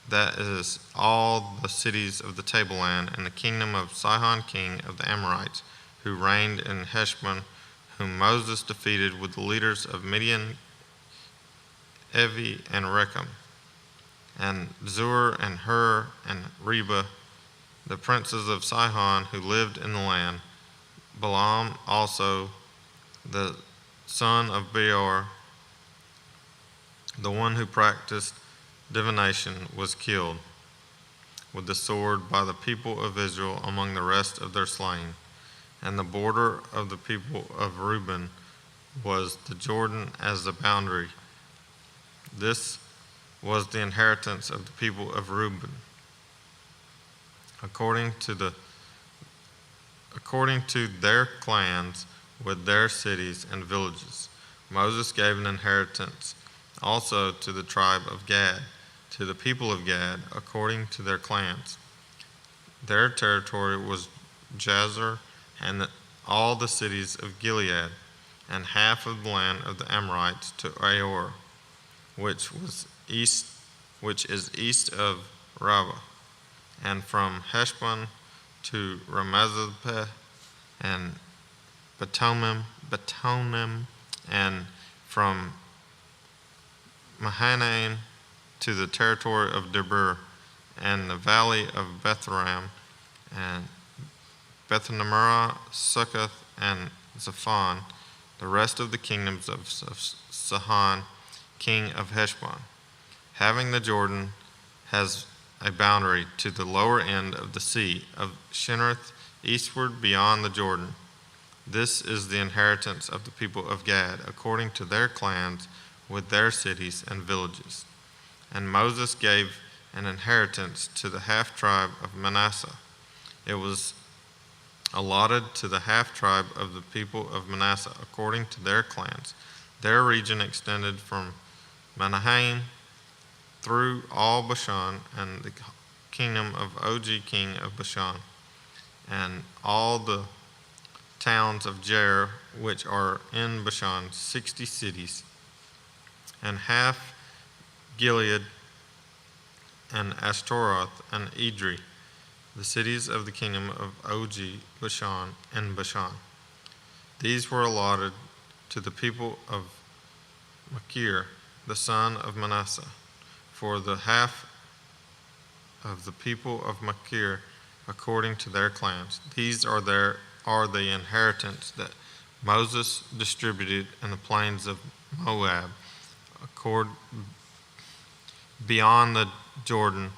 that is all the cities of the tableland, and the kingdom of Sihon king of the Amorites, who reigned in Heshbon, whom Moses defeated with the leaders of Midian, Evi, and Rechem, and Zur and Hur and Reba, the princes of Sihon who lived in the land. Balaam also, the son of Beor, the one who practiced divination, was killed with the sword by the people of Israel among the rest of their slain. And the border of the people of Reuben was the Jordan as the boundary. This was the inheritance of the people of Reuben, according to their clans with their cities and villages. Moses gave an inheritance also to the tribe of Gad, to the people of Gad, according to their clans. Their territory was Jazer and all the cities of Gilead, and half of the land of the Amorites to Aor, which is east of Rabbah, and from Heshbon to Ramazepeh and Betonim, and from Mahanaim to the territory of Debir, and the valley of Bethram, and Beth-Nimrah, Succoth, and Zephon, the rest of the kingdoms of Sihon, king of Heshbon. Having the Jordan has a boundary to the lower end of the sea of Shinnereth, eastward beyond the Jordan. This is the inheritance of the people of Gad, according to their clans, with their cities and villages. And Moses gave an inheritance to the half-tribe of Manasseh. It was allotted to the half-tribe of the people of Manasseh, according to their clans. Their region extended from Mahanaim through all Bashan and the kingdom of Og, king of Bashan, and all the towns of Jair, which are in Bashan, 60 cities, and half Gilead, and Ashtaroth, and Edrei, the cities of the kingdom of Og, Bashan, and Bashan. These were allotted to the people of Machir, the son of Manasseh, for the half of the people of Machir, according to their clans. These are the inheritance that Moses distributed in the plains of Moab, beyond the Jordan,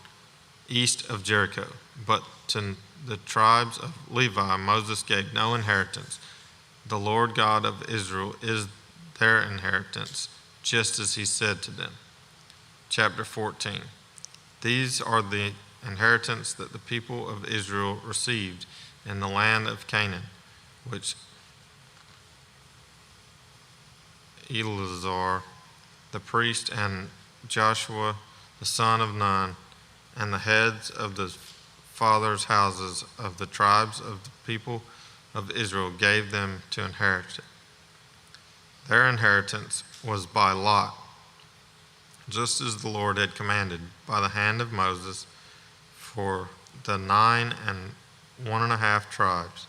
east of Jericho. But to the tribes of Levi, Moses gave no inheritance. The Lord God of Israel is their inheritance, just as he said to them. Chapter 14. These are the inheritance that the people of Israel received in the land of Canaan, which Eleazar the priest and Joshua the son of Nun and the heads of the fathers' houses of the tribes of the people of Israel gave them to inherit it. Their inheritance was by lot, just as the Lord had commanded by the hand of Moses, for the 9 1/2 tribes.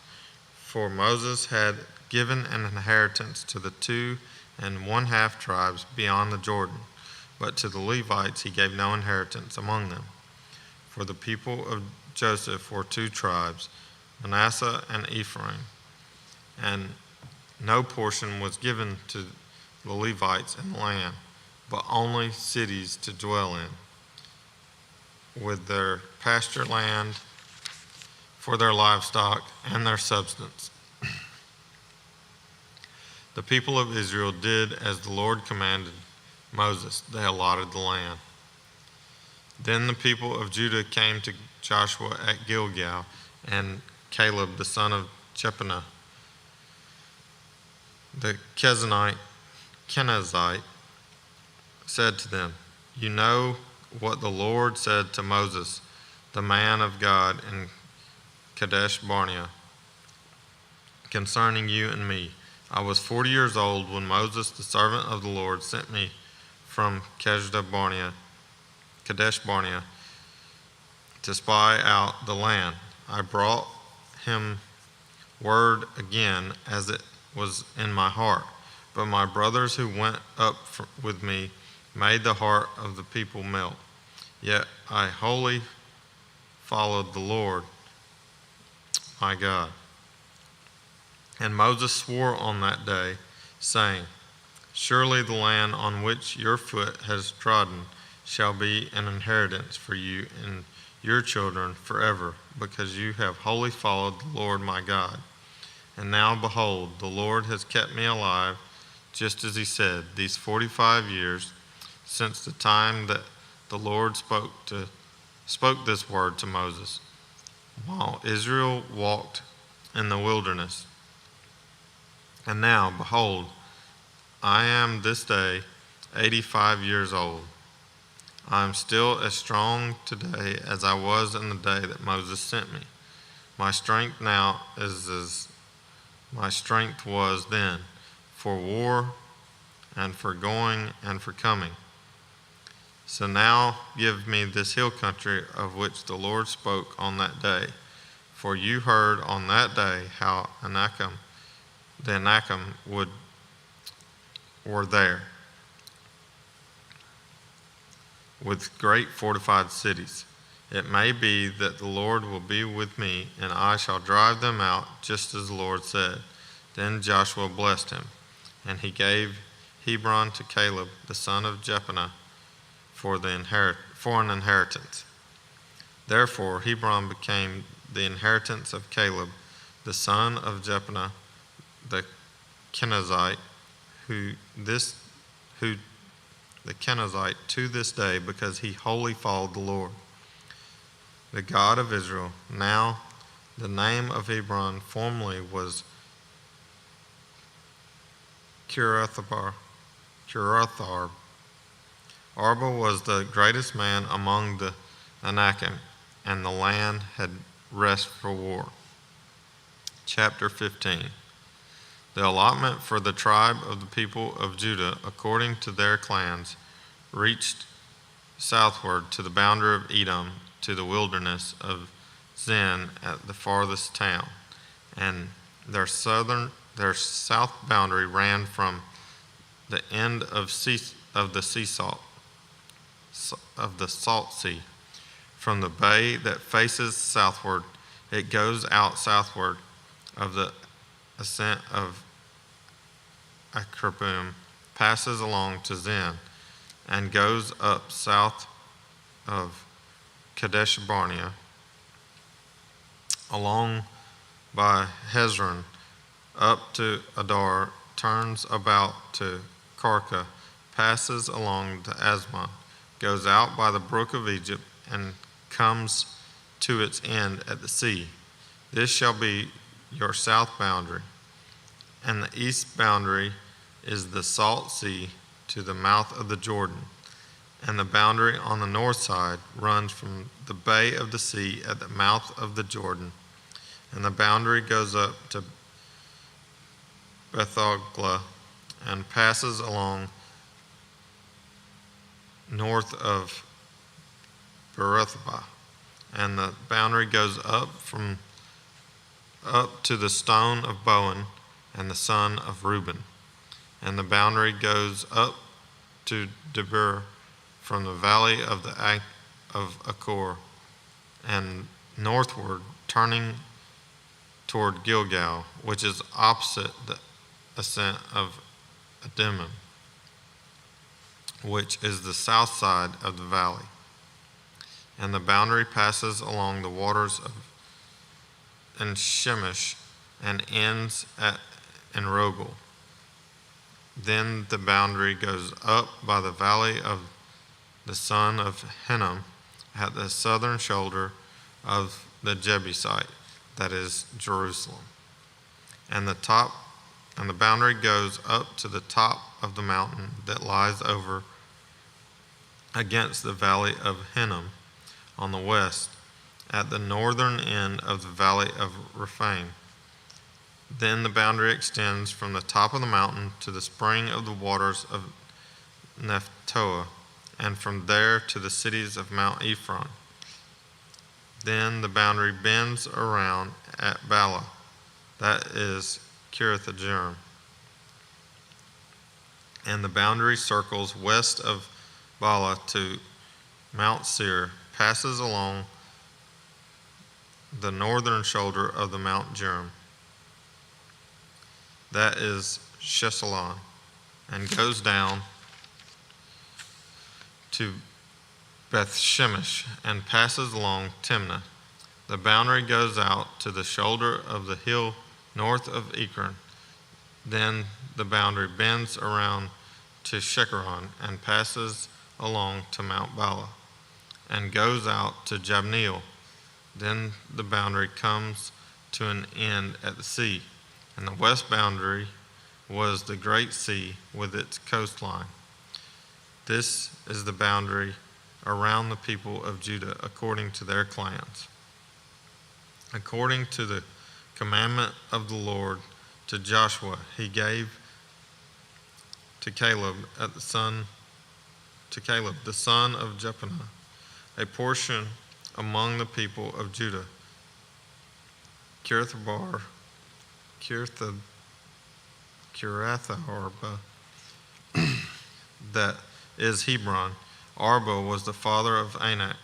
For Moses had given an inheritance to the 2 1/2 tribes beyond the Jordan, but to the Levites he gave no inheritance among them. For the people of Joseph were 2 tribes, Manasseh and Ephraim, and no portion was given to the Levites in the land, but only cities to dwell in, with their pasture land for their livestock and their substance. The people of Israel did as the Lord commanded Moses. They allotted the land. Then the people of Judah came to Joshua at Gilgal, and Caleb the son of Jephunneh, the Kenizzite, said to them, "You know what the Lord said to Moses, the man of God, in Kadesh Barnea, concerning you and me. I was 40 years old when Moses, the servant of the Lord, sent me from Kadesh Barnea to spy out the land. I brought him word again as it was in my heart. But my brothers who went up with me made the heart of the people melt. Yet I wholly followed the Lord my God." And Moses swore on that day, saying, "Surely the land on which your foot has trodden shall be an inheritance for you and your children forever, because you have wholly followed the Lord my God. And now, behold, the Lord has kept me alive, just as he said, these 45 years since the time that the Lord spoke this word to Moses, while Israel walked in the wilderness. And now, behold, I am this day 85 years old. I am still as strong today as I was in the day that Moses sent me. My strength now is as my strength was then, for war and for going and for coming. So now give me this hill country of which the Lord spoke on that day. For you heard on that day how the Anakim were there, with great fortified cities. It may be that the Lord will be with me, and I shall drive them out, just as the Lord said." Then Joshua blessed him, and he gave Hebron to Caleb, the son of Jephunneh, for an inheritance. Therefore Hebron became the inheritance of Caleb, the son of Jephunneh, the Kenizzite, the Kenizzite to this day, because he wholly followed the Lord, the God of Israel. Now the name of Hebron formerly was Kiriatharba. Arba was the greatest man among the Anakim, and the land had rest for war. Chapter 15. The allotment for the tribe of the people of Judah, according to their clans, reached southward to the boundary of Edom, to the wilderness of Zin at the farthest town, and their south boundary ran from the end of the Salt Sea. From the bay that faces southward, it goes out southward of the ascent of Akrabim, passes along to Zin, and goes up south of Kadesh Barnea, along by Hezron, up to Adar, turns about to Karka, passes along to Asmon, goes out by the brook of Egypt, and comes to its end at the sea. This shall be your south boundary. And the east boundary is the Salt Sea to the mouth of the Jordan. And the boundary on the north side runs from the bay of the sea at the mouth of the Jordan. And the boundary goes up to Bethogla and passes along north of Berothba. And the boundary goes up to the stone of Bowen and the son of Reuben. And the boundary goes up to Debir from the valley of Achor, and northward, turning toward Gilgal, which is opposite the ascent of Adumim. which is the south side of the valley. And the boundary passes along the waters of En-Shemesh and ends at En-Rogel. Then the boundary goes up by the valley of the son of Hinnom at the southern shoulder of the Jebusite, that is Jerusalem. And the boundary goes up to the top of the mountain that lies over against the valley of Hinnom on the west, at the northern end of the valley of Rephaim. Then the boundary extends from the top of the mountain to the spring of the waters of Nephtoah, and from there to the cities of Mount Ephron. Then the boundary bends around at Bala, that is Kiriath-jearim. And the boundary circles west of Bala to Mount Seir, passes along the northern shoulder of the Mount Jearim, that is Shesalon, and goes down to Beth Shemesh and passes along Timnah. The boundary goes out to the shoulder of the hill north of Ekron. Then the boundary bends around to Shekharon and passes along to Mount Bala and goes out to Jabneel. Then the boundary comes to an end at the sea, and the west boundary was the great sea with its coastline. This is the boundary around the people of Judah according to their clans. According to the commandment of the Lord to Joshua, he gave to Caleb, the son of Jephunneh, a portion among the people of Judah. Kiriath-arba, that is Hebron. Arba was the father of Anak.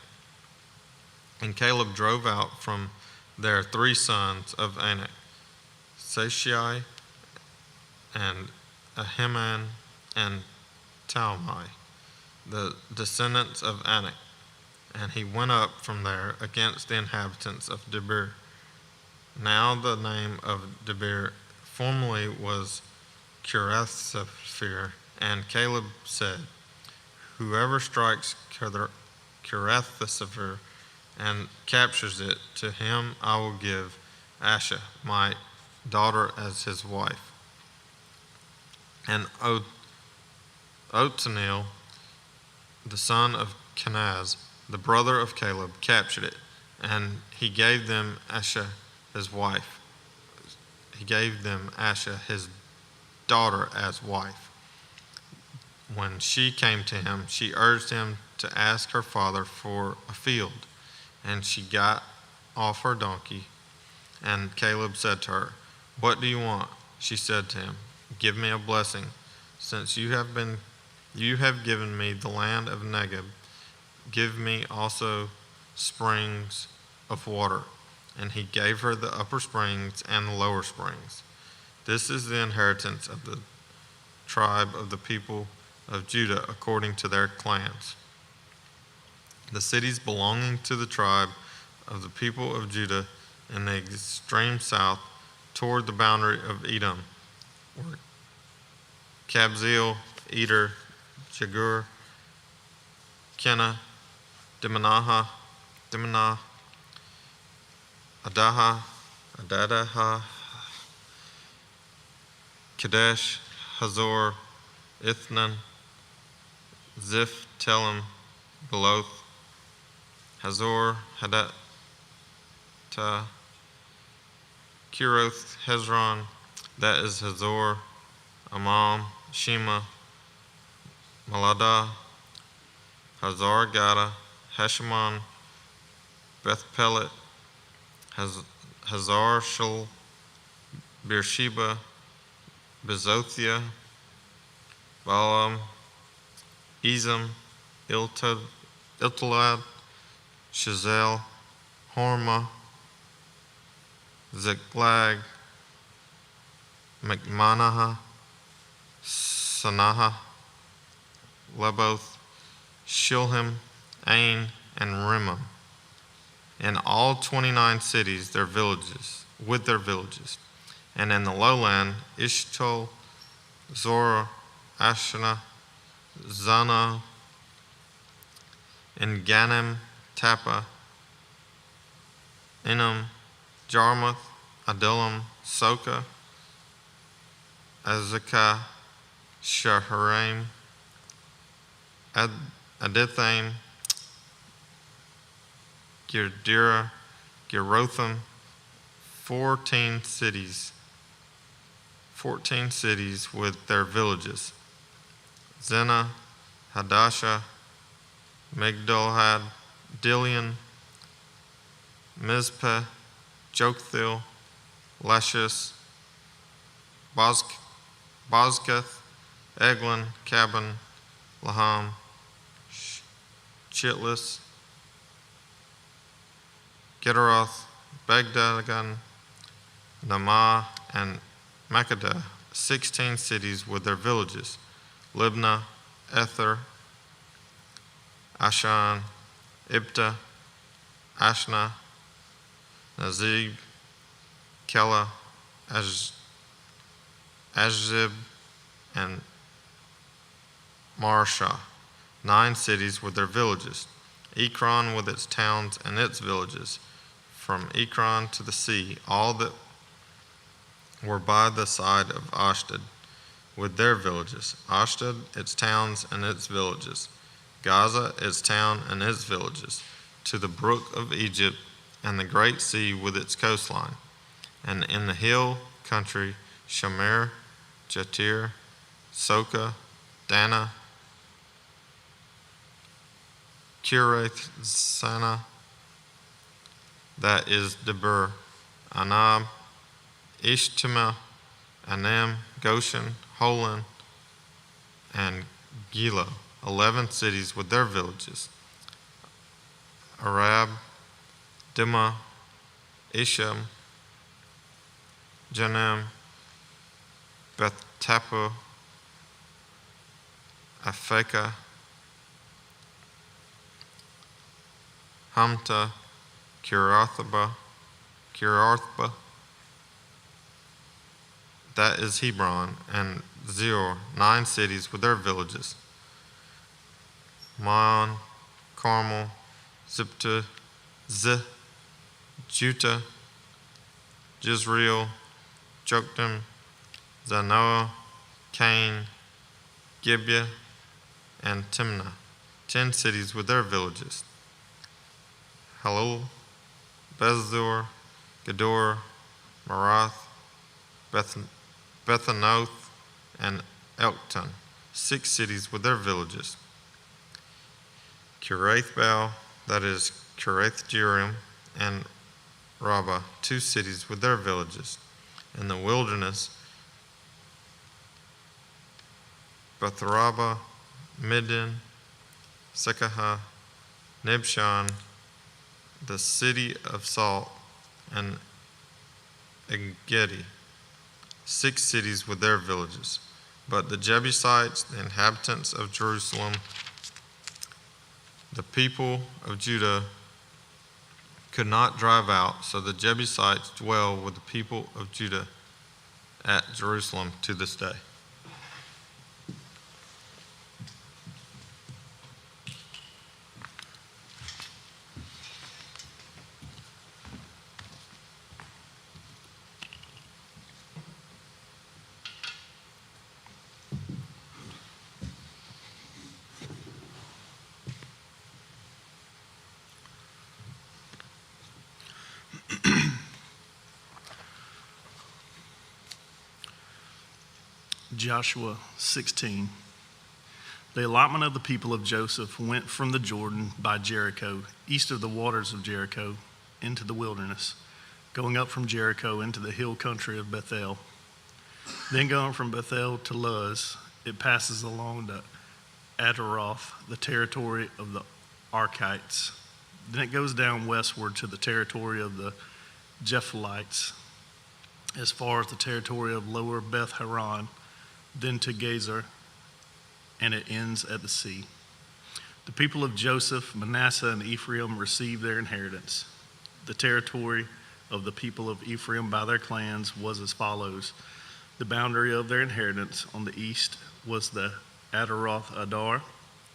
And Caleb drove out from there 3 sons of Anak, Sheshai and Ahiman and Talmai, the descendants of Anak. And he went up from there against the inhabitants of Debir. Now the name of Debir formerly was Kiriath-sepher, and Caleb said, whoever strikes Kiriath-sepher and captures it, to him I will give Asha, my daughter, as his wife. And Othniel, the son of Kenaz, the brother of Caleb, captured it, and he gave them Asha, his wife. He gave them Asha, his daughter, as wife. When she came to him, she urged him to ask her father for a field, and she got off her donkey. And Caleb said to her, what do you want? She said to him, give me a blessing, since you have given me the land of Negeb. Give me also springs of water. And he gave her the upper springs and the lower springs. This is the inheritance of the tribe of the people of Judah according to their clans. The cities belonging to the tribe of the people of Judah in the extreme south toward the boundary of Edom were Kabzeel, Eder, Jagur, Kenah, Dimnah, Adadah, Kadesh, Hazor, Ithnan, Ziph, Telem, Beloth, Hazor, Hadattah, Kiroth, Hezron, that is Hazor, Amam, Shema, Maladah, Hazar Gada, Heshimon, Beth Pelet, Hazar Shul, Beersheba, Bezothia, Balaam, Ezem, Iltalad, Shazel, Hormah, Ziklag, Machmanah, Sanaha, Leboth, Shilhim, Ain, and Rimmon. In all 29 cities, their villages, with their villages. And in the lowland, Ishtal, Zorah, Ashna, Zana, in Ganim, Tappa, Enam, Jarmuth, Adullam, Soka, Azekah, Shaharaim, Adithaim, Girdira, Gerotham, 14 cities with their villages. Zena, Hadasha, Migdalhad, Dilian, Mizpeh, Jokthil, Lashish, Bozkath, Eglon, Cabin, Laham, Chitlis, Gederoth, Bagdagan, Namah, and Makkedah, 16 cities with their villages. Libnah, Ether, Ashan, Ibta, Ashna, Nazib, Kela, Azib, and Marshah, 9 cities with their villages. Ekron with its towns and its villages, from Ekron to the sea, all that were by the side of Ashdod, with their villages. Ashdod, its towns and its villages. Gaza, its town and its villages, to the brook of Egypt and the great sea with its coastline. And in the hill country, Shemer, Jatir, Soka, Dana, Kirath Sana, that is Debir, Anab, Ishtema, Anam, Goshen, Holon, and Gilo, 11 cities with their villages. Arab, Dima, Isham, Janem, Beth Tappuah, Aphekah, Hamta, Kirathba, that is Hebron, and Zior, 9 cities with their villages. Maon, Carmel, Zipta, Juta, Jezreel, Joktim, Zanoah, Cain, Gibeah, and Timnah, 10 cities with their villages. Halul, Bezor, Gedor, Marath, Bethanoth, and Elkton, 6 cities with their villages. Kirathbaal, that is Kirath-Jearim, and Rabbah, 2 cities with their villages. In the wilderness, Bethraba, Middin, Sekahah, Nibshan, the city of Salt, and Engedi, 6 cities with their villages. But the Jebusites, the inhabitants of Jerusalem, the people of Judah, could not drive out, so the Jebusites dwell with the people of Judah at Jerusalem to this day. Joshua 16. The allotment of the people of Joseph went from the Jordan by Jericho, east of the waters of Jericho, into the wilderness, going up from Jericho into the hill country of Bethel. Then going from Bethel to Luz, it passes along to Ataroth, the territory of the Archites. Then it goes down westward to the territory of the Jephthalites, as far as the territory of lower Beth Horon, then to Gezer, and it ends at the sea. The people of Joseph, Manasseh, and Ephraim received their inheritance. The territory of the people of Ephraim by their clans was as follows. The boundary of their inheritance on the east was the Adaroth Adar,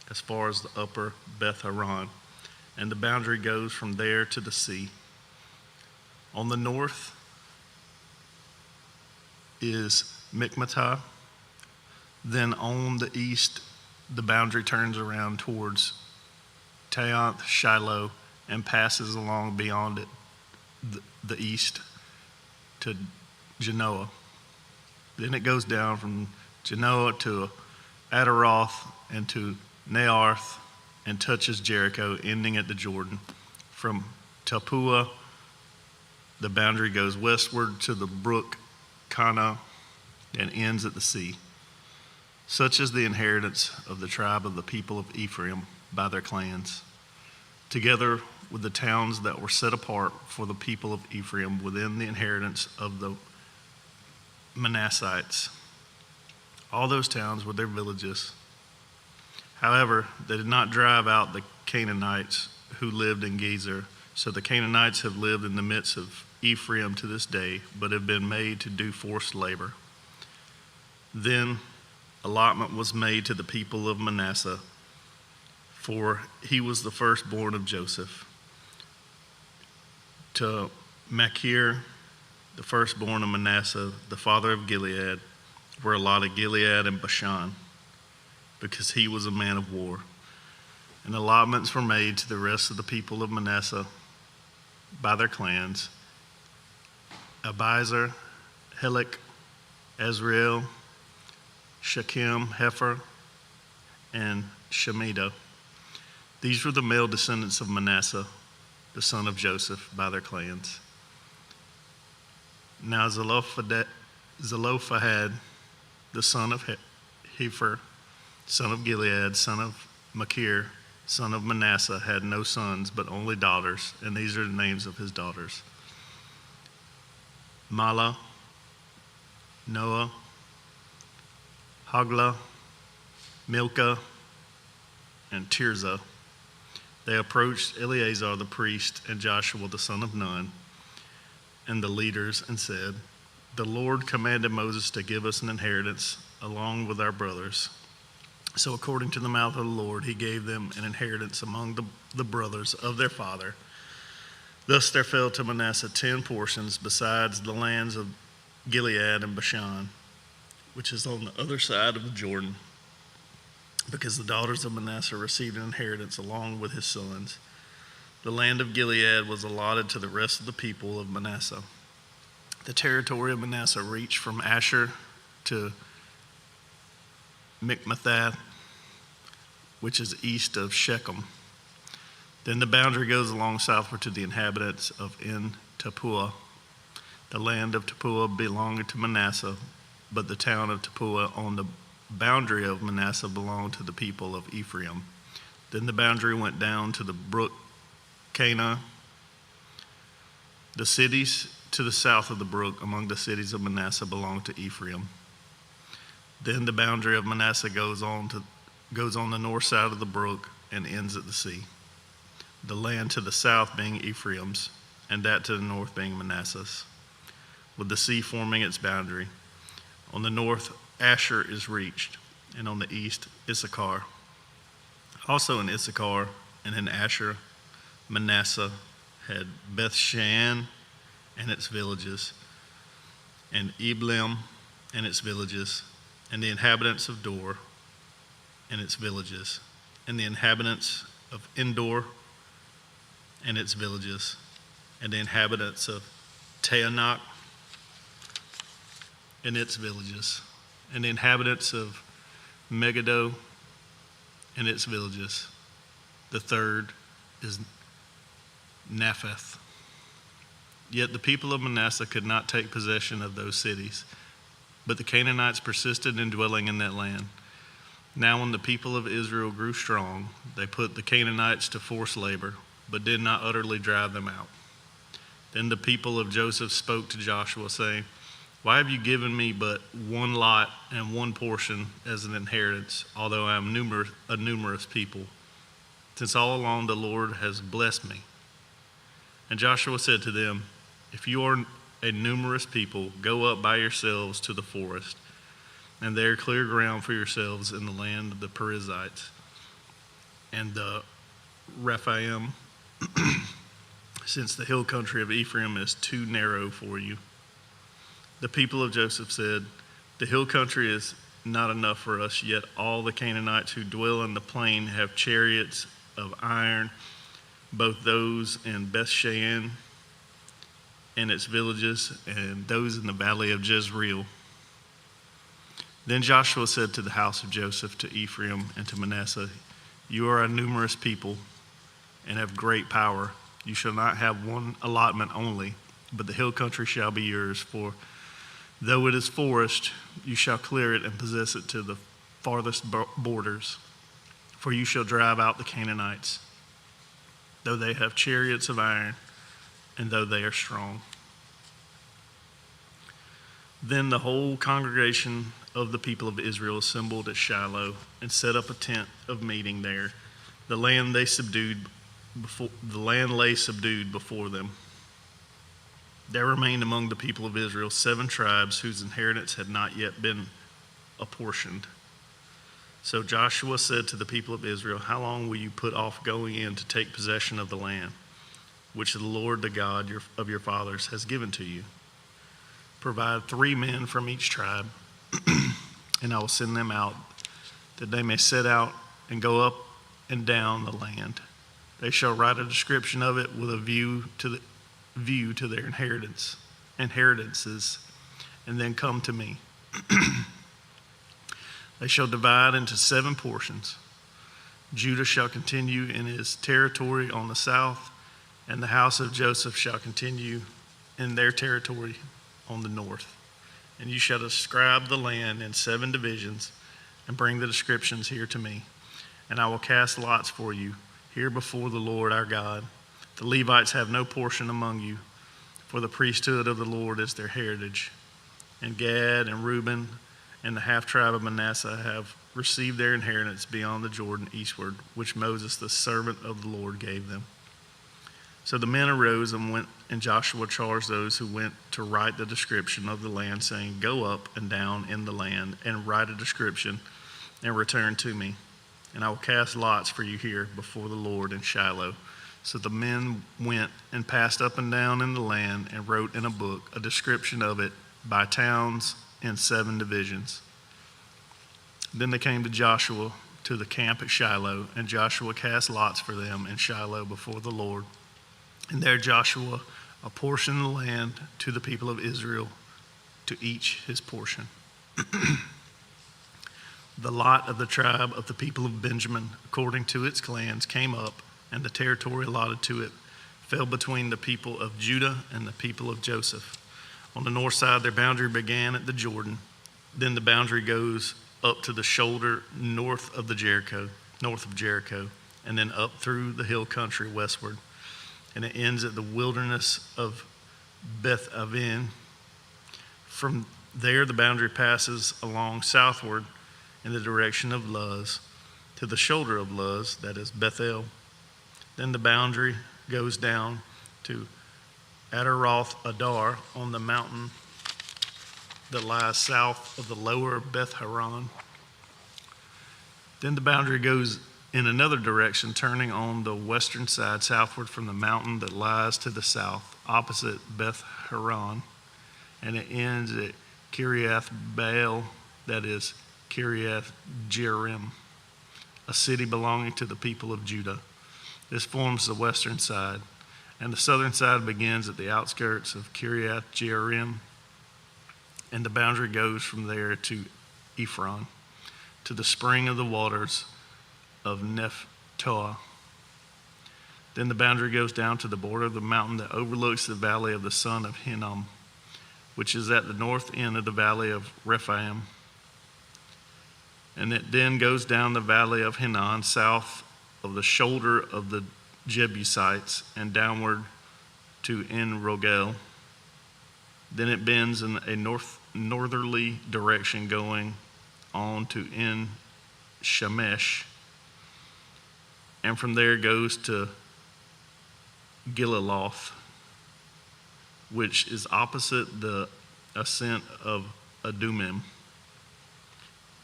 as far as the upper Beth Horon, and the boundary goes from there to the sea. On the north is Mikmatah. Then on the east, the boundary turns around towards Taanth Shiloh and passes along beyond it, the east, to Genoa. Then it goes down from Genoa to Adaroth and to Naarth and touches Jericho, ending at the Jordan. From Tapua, the boundary goes westward to the brook Kana and ends at the sea. Such is the inheritance of the tribe of the people of Ephraim by their clans, together with the towns that were set apart for the people of Ephraim within the inheritance of the Manassites. All those towns with their villages. However, they did not drive out the Canaanites who lived in Gezer. So the Canaanites have lived in the midst of Ephraim to this day, but have been made to do forced labor. Then allotment was made to the people of Manasseh, for he was the firstborn of Joseph. To Machir, the firstborn of Manasseh, the father of Gilead, were allotted Gilead and Bashan, because he was a man of war. And allotments were made to the rest of the people of Manasseh by their clans: Abiezer, Helek, Azriel, Shechem, Hefer, and Shemida. These were the male descendants of Manasseh, the son of Joseph, by their clans. Now Zelophehad, the son of Hefer, son of Gilead, son of Machir, son of Manasseh, had no sons, but only daughters, and these are the names of his daughters: Mahlah, Noah, Hagla, Milcah, and Tirzah. They approached Eleazar the priest and Joshua the son of Nun and the leaders and said, "The Lord commanded Moses to give us an inheritance along with our brothers." So according to the mouth of the Lord, he gave them an inheritance among the brothers of their father. Thus there fell to Manasseh 10 portions, besides the lands of Gilead and Bashan, which is on the other side of the Jordan, because the daughters of Manasseh received an inheritance along with his sons. The land of Gilead was allotted to the rest of the people of Manasseh. The territory of Manasseh reached from Asher to Mikmathath, which is east of Shechem. Then the boundary goes along southward to the inhabitants of En Tapua. The land of Tapua belonged to Manasseh, but the town of Tapua on the boundary of Manasseh belonged to the people of Ephraim. Then the boundary went down to the brook Cana. The cities to the south of the brook among the cities of Manasseh belonged to Ephraim. Then the boundary of Manasseh goes on the north side of the brook and ends at the sea. The land to the south being Ephraim's, and that to the north being Manasseh's, with the sea forming its boundary. On the north, Asher is reached, and on the east, Issachar. Also in Issachar and in Asher, Manasseh had Beth-Shean and its villages, and Eblim and its villages, and the inhabitants of Dor and its villages, and the inhabitants of Endor and its villages, and the inhabitants of Taanach and its villages, and the inhabitants of Megiddo and its villages. The third is Naphath. Yet the people of Manasseh could not take possession of those cities, but the Canaanites persisted in dwelling in that land. Now when the people of Israel grew strong, they put the Canaanites to forced labor, but did not utterly drive them out. Then the people of Joseph spoke to Joshua, saying, Why have you given me but one lot and one portion as an inheritance, although I am a numerous people? Since all along the Lord has blessed me. And Joshua said to them, if you are a numerous people, go up by yourselves to the forest, and there clear ground for yourselves in the land of the Perizzites and the Rephaim, since the hill country of Ephraim is too narrow for you. The people of Joseph said, the hill country is not enough for us, yet all the Canaanites who dwell in the plain have chariots of iron, both those in Bethshan and its villages, and those in the valley of Jezreel. Then Joshua said to the house of Joseph, to Ephraim, and to Manasseh, you are a numerous people and have great power. You shall not have one allotment only, but the hill country shall be yours. For though it is forest, you shall clear it and possess it to the farthest borders. For you shall drive out the Canaanites, though they have chariots of iron, and though they are strong. Then the whole congregation of the people of Israel assembled at Shiloh and set up a tent of meeting there. The land lay subdued before them. There remained among the people of Israel 7 tribes whose inheritance had not yet been apportioned. So Joshua said to the people of Israel, how long will you put off going in to take possession of the land, which the Lord, the God of your fathers, has given to you? Provide 3 men from each tribe, and I will send them out, that they may set out and go up and down the land. They shall write a description of it with a view to their inheritances, and then come to me. They shall divide into 7 portions. Judah shall continue in his territory on the south, and the house of Joseph shall continue in their territory on the north. And you shall describe the land in 7 divisions, and bring the descriptions here to me. And I will cast lots for you here before the Lord our God. The Levites have no portion among you, for the priesthood of the Lord is their heritage. And Gad and Reuben and the half-tribe of Manasseh have received their inheritance beyond the Jordan eastward, which Moses, the servant of the Lord, gave them. So the men arose and went, and Joshua charged those who went to write the description of the land, saying, go up and down in the land and write a description and return to me. And I will cast lots for you here before the Lord in Shiloh. So the men went and passed up and down in the land and wrote in a book a description of it by towns in 7 divisions. Then they came to Joshua to the camp at Shiloh, and Joshua cast lots for them in Shiloh before the Lord. And there Joshua apportioned the land to the people of Israel, to each his portion. The lot of the tribe of the people of Benjamin, according to its clans, came up, and the territory allotted to it fell between the people of Judah and the people of Joseph. On the north side, their boundary began at the Jordan. Then the boundary goes up to the shoulder north of Jericho, and then up through the hill country westward. And it ends at the wilderness of Beth Aven. From there, the boundary passes along southward in the direction of Luz to the shoulder of Luz, that is Bethel. Then the boundary goes down to Adaroth Adar on the mountain that lies south of the lower Beth Horon. Then the boundary goes in another direction, turning on the western side southward from the mountain that lies to the south, opposite Beth Horon, and it ends at Kiriath Baal, that is Kiriath Jearim, a city belonging to the people of Judah. This forms the western side, and the southern side begins at the outskirts of Kiriath Jearim, and the boundary goes from there to Ephron, to the spring of the waters of Nephtoah. Then the boundary goes down to the border of the mountain that overlooks the valley of the son of Hinnom, which is at the north end of the valley of Rephaim. And it then goes down the valley of Hinnom, south of the shoulder of the Jebusites, and downward to En Rogel. Then it bends in a northerly direction going on to En Shemesh, and from there goes to Gilaloth, which is opposite the ascent of Adumim.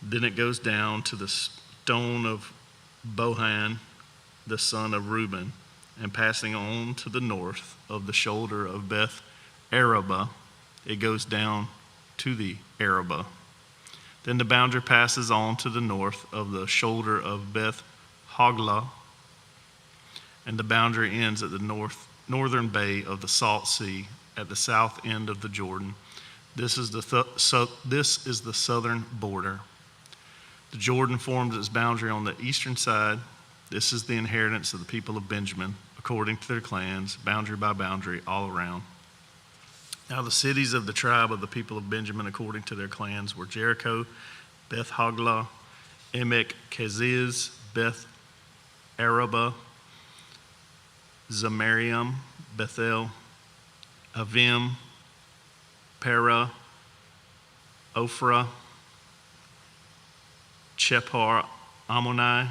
Then it goes down to the stone of Bohan, the son of Reuben, and passing on to the north of the shoulder of Beth Araba, it goes down to the Araba. Then the boundary passes on to the north of the shoulder of Beth Hoglah, and the boundary ends at the northern bay of the Salt Sea at the south end of the Jordan. This is the southern border. The Jordan forms its boundary on the eastern side. This is the inheritance of the people of Benjamin, according to their clans, boundary by boundary, all around. Now the cities of the tribe of the people of Benjamin, according to their clans, were Jericho, Beth Hoglah, Emek Keziz, Beth Araba, Zemarium, Bethel, Avim, Para, Ophrah, Chephar, Ammoni,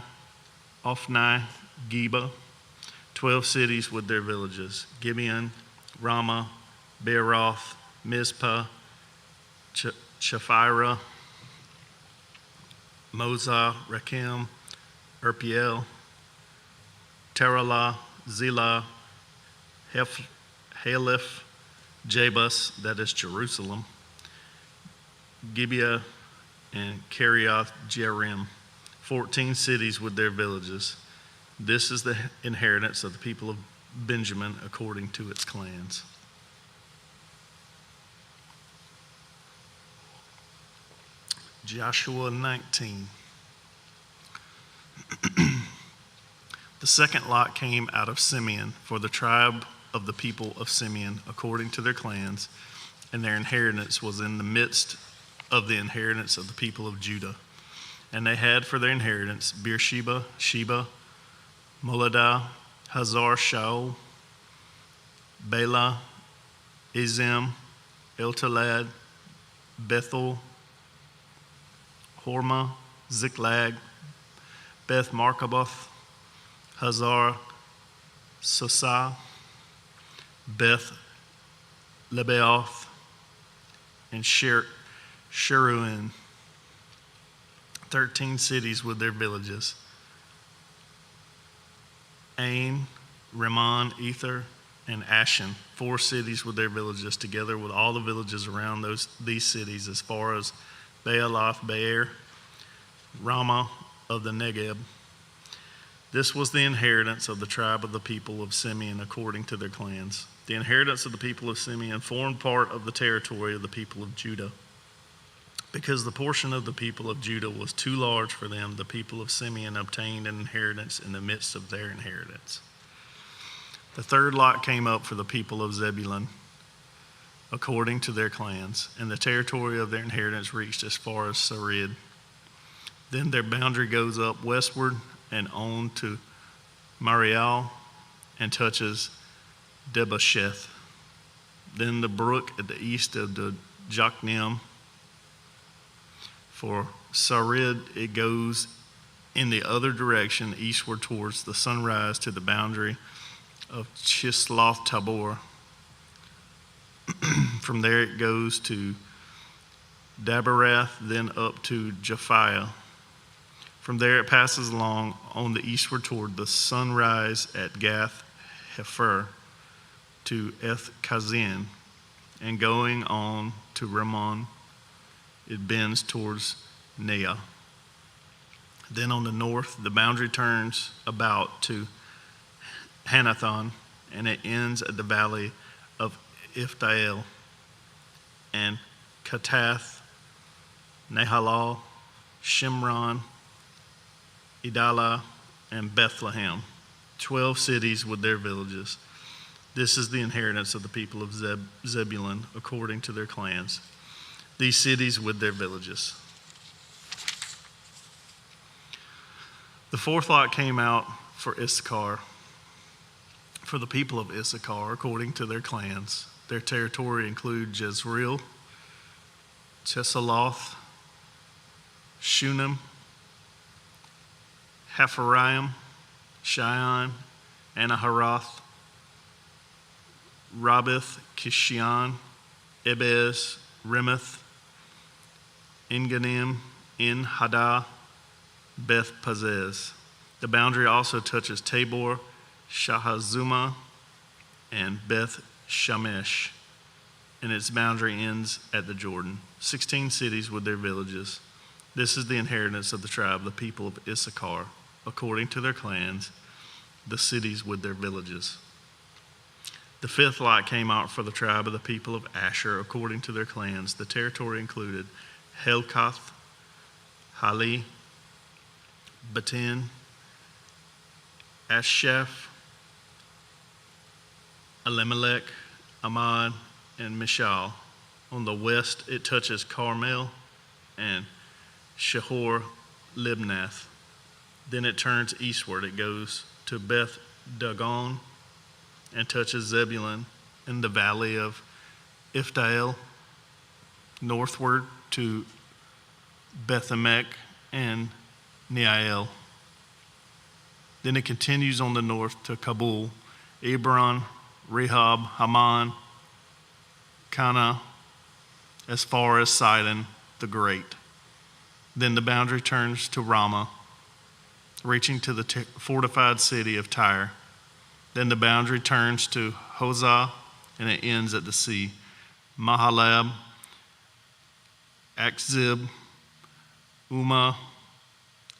Ophni, Geba, 12 cities with their villages, Gibeon, Ramah, Beeroth, Mizpah, Chephirah, Mozah, Rakem, Erpiel, Teralah, Zelah, Haleph, Jebus, that is Jerusalem, Gibeah, and Kiriath Jearim, 14 cities with their villages. This is the inheritance of the people of Benjamin according to its clans. Joshua 19. The second lot came out of Simeon, for the tribe of the people of Simeon, according to their clans, and their inheritance was in the midst of the inheritance of the people of Judah. And they had for their inheritance Beersheba, Sheba, Moladah, Hazar Shaul, Bela, Ezim, Eltalad, Bethel, Hormah, Ziklag, Beth Markaboth, Hazar Sosah, Beth Lebaoth, and Sheruin, 13 cities with their villages. Ain, Rimmon, Ether, and Ashen, 4 cities with their villages, together with all the villages around these cities, as far as Baalath Beer, Ramah of the Negeb. This was the inheritance of the tribe of the people of Simeon according to their clans. The inheritance of the people of Simeon formed part of the territory of the people of Judah. Because the portion of the people of Judah was too large for them, the people of Simeon obtained an inheritance in the midst of their inheritance. The third lot came up for the people of Zebulun according to their clans, and the territory of their inheritance reached as far as Sarid. Then their boundary goes up westward and on to Marial and touches Debasheth. Then the brook at the east of the Jokneam. For Sarid, it goes in the other direction, eastward towards the sunrise, to the boundary of Chisloth Tabor. From there it goes to Daberath, then up to Japhiah. From there it passes along on the eastward toward the sunrise at Gath Hefer to Eth Kazin, and going on to Rimmon, it bends towards Neah. Then on the north, the boundary turns about to Hanathon, and it ends at the valley of Iftael and Katath, Nahalal, Shimron, Idalah, and Bethlehem, 12 cities with their villages. This is the inheritance of the people of Zebulun according to their clans. These cities with their villages. The fourth lot came out for Issachar, for the people of Issachar according to their clans. Their territory includes Jezreel, Chesulloth, Shunem, Hapharaim, Shion, Anaharoth, Rabith, Kishion, Ebez, Rimoth, Enganim, En Haddah, Beth Pazez. The boundary also touches Tabor, Shahazuma, and Beth Shemesh, and its boundary ends at the Jordan. 16 cities with their villages. This is the inheritance of the tribe, the people of Issachar, according to their clans, the cities with their villages. The fifth lot came out for the tribe of the people of Asher, according to their clans. The territory included Helkath, Hali, Batin, Ashsheph, Elimelech, Amad, and Mishal. On the west, it touches Carmel and Shehor Libnath. Then it turns eastward. It goes to Beth Dagon and touches Zebulun in the valley of Iftael, northward to Beth-emek and Neiel. Then it continues on the north to Kabul, Ebron, Rehob, Haman, Cana, as far as Sidon the Great. Then the boundary turns to Ramah, reaching to the fortified city of Tyre. Then the boundary turns to Hosah, and it ends at the sea. Mahalab, Akzib, Umah,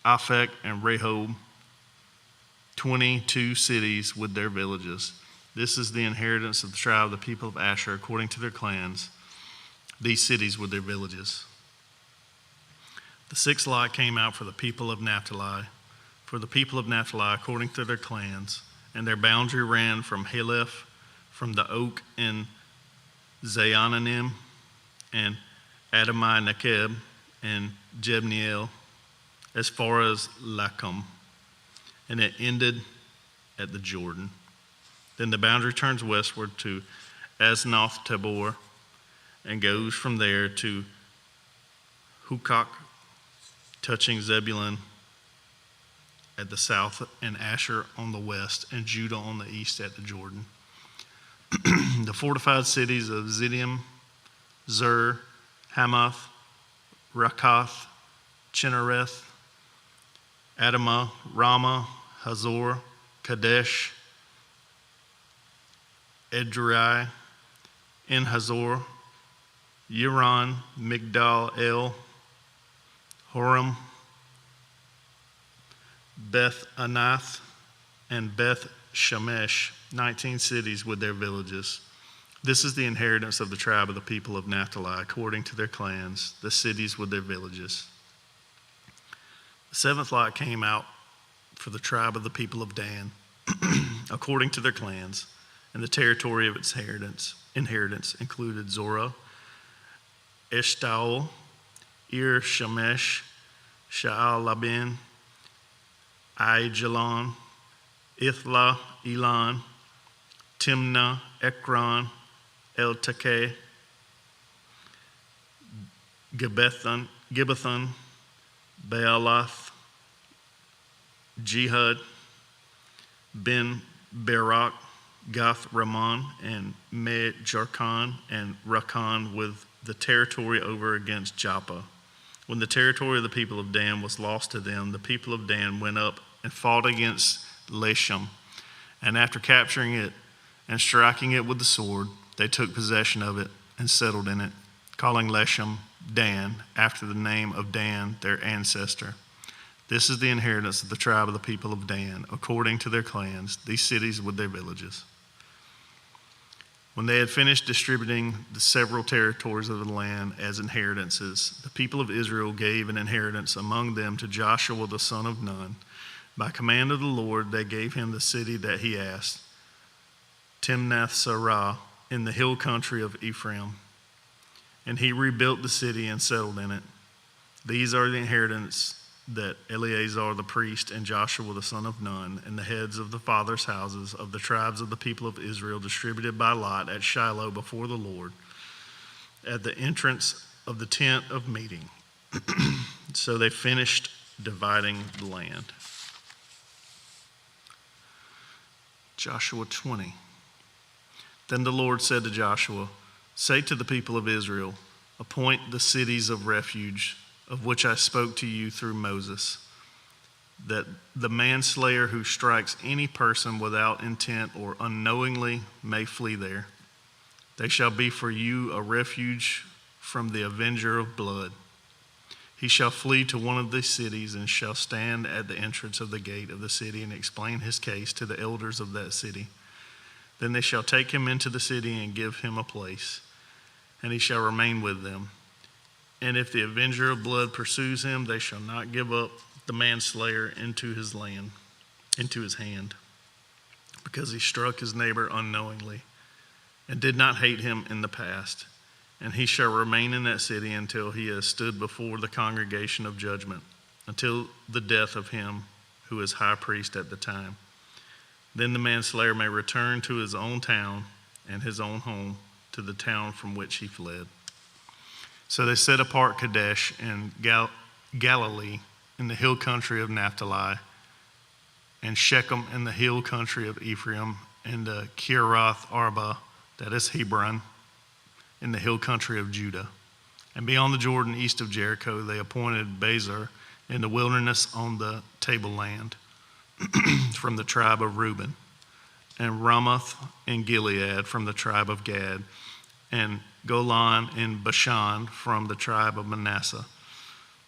Aphek, and Rehob, 22 cities with their villages. This is the inheritance of the tribe of the people of Asher, according to their clans, these cities with their villages. The sixth lot came out for the people of Naphtali, according to their clans, and their boundary ran from Haleph, from the oak in Zaananim, and Adamai Nekeb, and Jebneel, as far as Lachum, and it ended at the Jordan. Then the boundary turns westward to Aznoth Tabor, and goes from there to Hukok, touching Zebulun at the south, and Asher on the west, and Judah on the east at the Jordan. The fortified cities of Ziddim, Zur, Hamath, Rakath, Chinnereth, Adamah, Ramah, Hazor, Kadesh, Edrei, En Hazor, Yiron, Migdal El, Horem, Beth Anath, and Beth Shemesh, 19 cities with their villages. This is the inheritance of the tribe of the people of Naphtali, according to their clans, the cities with their villages. The seventh lot came out for the tribe of the people of Dan, according to their clans, and the territory of its inheritance included Zorah, Eshtaol, Ir Shemesh, Sha'al Labin, Aijalon, Ithla, Elon, Timnah, Ekron, El-Takeh, Gibbethon, Baalath, Jehud, Ben Barak, Gath Ramon, and Me Jarkon, and Rakan, with the territory over against Joppa. When the territory of the people of Dan was lost to them, the people of Dan went up and fought against Leshem. And after capturing it and striking it with the sword, they took possession of it and settled in it, calling Leshem Dan, after the name of Dan, their ancestor. This is the inheritance of the tribe of the people of Dan, according to their clans, these cities with their villages. When they had finished distributing the several territories of the land as inheritances, the people of Israel gave an inheritance among them to Joshua the son of Nun. By command of the Lord, they gave him the city that he asked, Timnath-Serah, in the hill country of Ephraim. And he rebuilt the city and settled in it. These are the inheritance that Eleazar the priest and Joshua the son of Nun and the heads of the fathers' houses of the tribes of the people of Israel distributed by lot at Shiloh before the Lord at the entrance of the tent of meeting. So they finished dividing the land. Joshua 20. Then the Lord said to Joshua, "Say to the people of Israel, appoint the cities of refuge of which I spoke to you through Moses, that the manslayer who strikes any person without intent or unknowingly may flee there. They shall be for you a refuge from the avenger of blood. He shall flee to one of these cities and shall stand at the entrance of the gate of the city and explain his case to the elders of that city. Then they shall take him into the city and give him a place, and he shall remain with them. And if the avenger of blood pursues him, they shall not give up the manslayer into his hand, because he struck his neighbor unknowingly and did not hate him in the past. And he shall remain in that city until he has stood before the congregation of judgment, until the death of him who is high priest at the time. Then the manslayer may return to his own town and his own home, to the town from which he fled." So they set apart Kadesh in Galilee in the hill country of Naphtali, and Shechem in the hill country of Ephraim, and Kiriath Arba, that is Hebron, in the hill country of Judah. And beyond the Jordan, east of Jericho, they appointed Bezer in the wilderness on the tableland from the tribe of Reuben, and Ramoth in Gilead from the tribe of Gad, and Golan in Bashan from the tribe of Manasseh.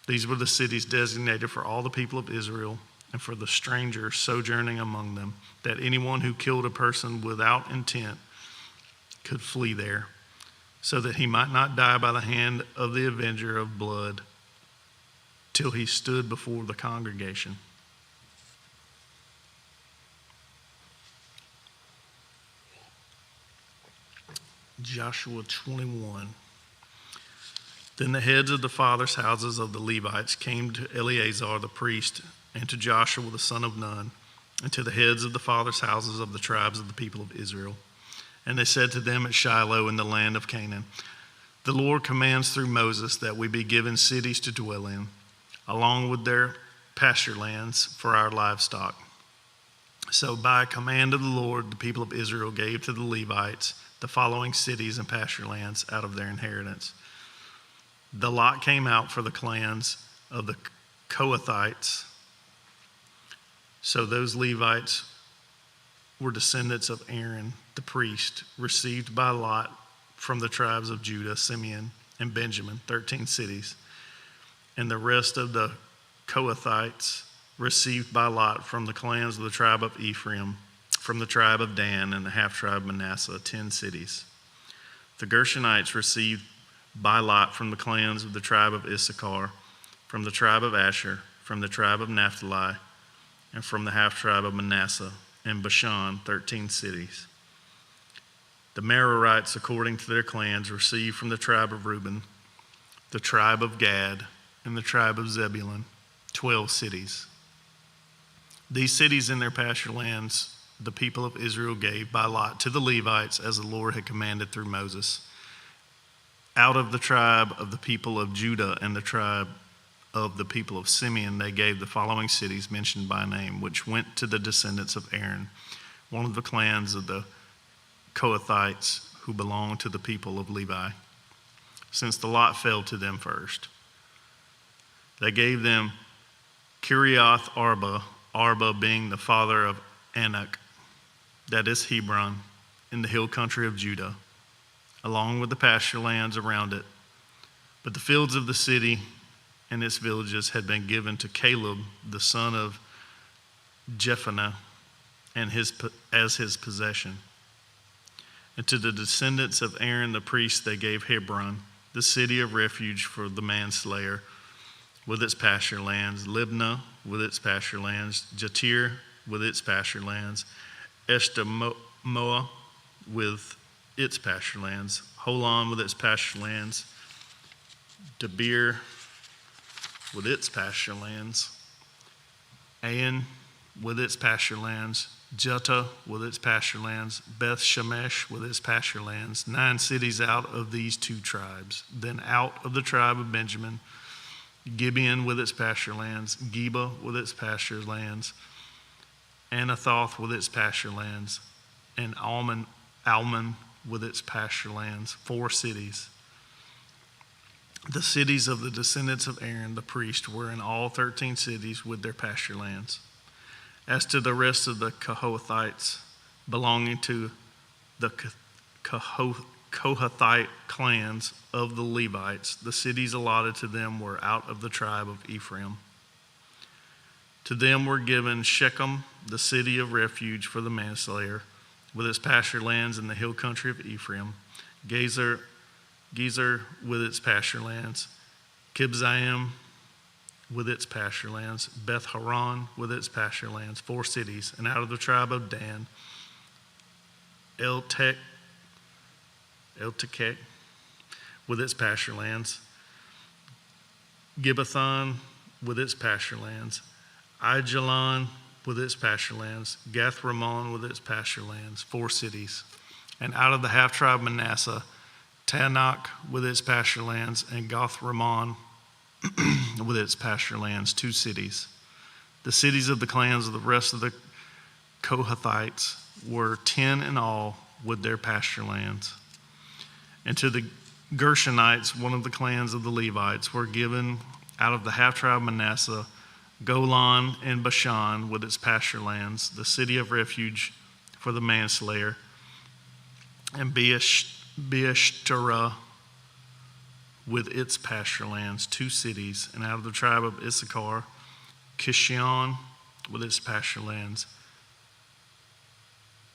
These were the cities designated for all the people of Israel and for the strangers sojourning among them, that anyone who killed a person without intent could flee there, so that he might not die by the hand of the avenger of blood till he stood before the congregation. Joshua 21. Then the heads of the fathers' houses of the Levites came to Eleazar the priest and to Joshua the son of Nun and to the heads of the fathers' houses of the tribes of the people of Israel. And they said to them at Shiloh in the land of Canaan, "The Lord commands through Moses that we be given cities to dwell in, along with their pasture lands for our livestock." So by command of the Lord, the people of Israel gave to the Levites the following cities and pasture lands out of their inheritance. The lot came out for the clans of the Kohathites. So those Levites were descendants of Aaron, the priest, received by lot from the tribes of Judah, Simeon, and Benjamin, 13 cities. And the rest of the Kohathites received by lot from the clans of the tribe of Ephraim, from the tribe of Dan, and the half-tribe Manasseh, 10 cities. The Gershonites received by lot from the clans of the tribe of Issachar, from the tribe of Asher, from the tribe of Naphtali, and from the half-tribe of Manasseh, and Bashan, 13 cities. The Merarites, according to their clans, received from the tribe of Reuben, the tribe of Gad, and the tribe of Zebulun, 12 cities. These cities and their pasture lands the people of Israel gave by lot to the Levites, as the Lord had commanded through Moses. Out of the tribe of the people of Judah and the tribe of the people of Simeon, they gave the following cities mentioned by name, which went to the descendants of Aaron, one of the clans of the Kohathites who belonged to the people of Levi, since the lot fell to them first. They gave them Kiriath Arba, Arba being the father of Anak, that is Hebron, in the hill country of Judah, along with the pasture lands around it. But the fields of the city and its villages had been given to Caleb, the son of Jephunneh, and as his possession. And to the descendants of Aaron the priest they gave Hebron, the city of refuge for the manslayer, with its pasture lands, Libnah with its pasture lands, Jatir with its pasture lands, Eshtemoa with its pasture lands, Holon with its pasture lands, Debir with its pasture lands, Ain with its pasture lands, Juttah with its pasture lands, Beth Shemesh with its pasture lands, 9 cities out of these 2 tribes. Then out of the tribe of Benjamin, Gibeon with its pasture lands, Geba with its pasture lands, Anathoth with its pasture lands, and Almon with its pasture lands, 4 cities. The cities of the descendants of Aaron the priest were in all 13 cities with their pasture lands. As to the rest of the Kohathites belonging to the Kohathite clans of the Levites, the cities allotted to them were out of the tribe of Ephraim. To them were given Shechem, the city of refuge for the manslayer, with its pasture lands in the hill country of Ephraim, Gezer with its pasture lands, Kibzaim with its pasture lands, Beth Haran with its pasture lands, 4 cities, and out of the tribe of Dan, Eltekeh with its pasture lands, Gibbethon with its pasture lands, Aijalon with its pasture lands, Gath Rimmon with its pasture lands, 4 cities, and out of the half tribe of Manasseh, Tanakh with its pasture lands, and Gath Rimmon with its pasture lands, 2 cities. The cities of the clans of the rest of the Kohathites were 10 in all with their pasture lands. And to the Gershonites, one of the clans of the Levites, were given out of the half tribe of Manasseh, Golan and Bashan with its pasture lands, the city of refuge for the manslayer, and Beeshterah with its pasture lands, 2 cities, and out of the tribe of Issachar, Kishion with its pasture lands,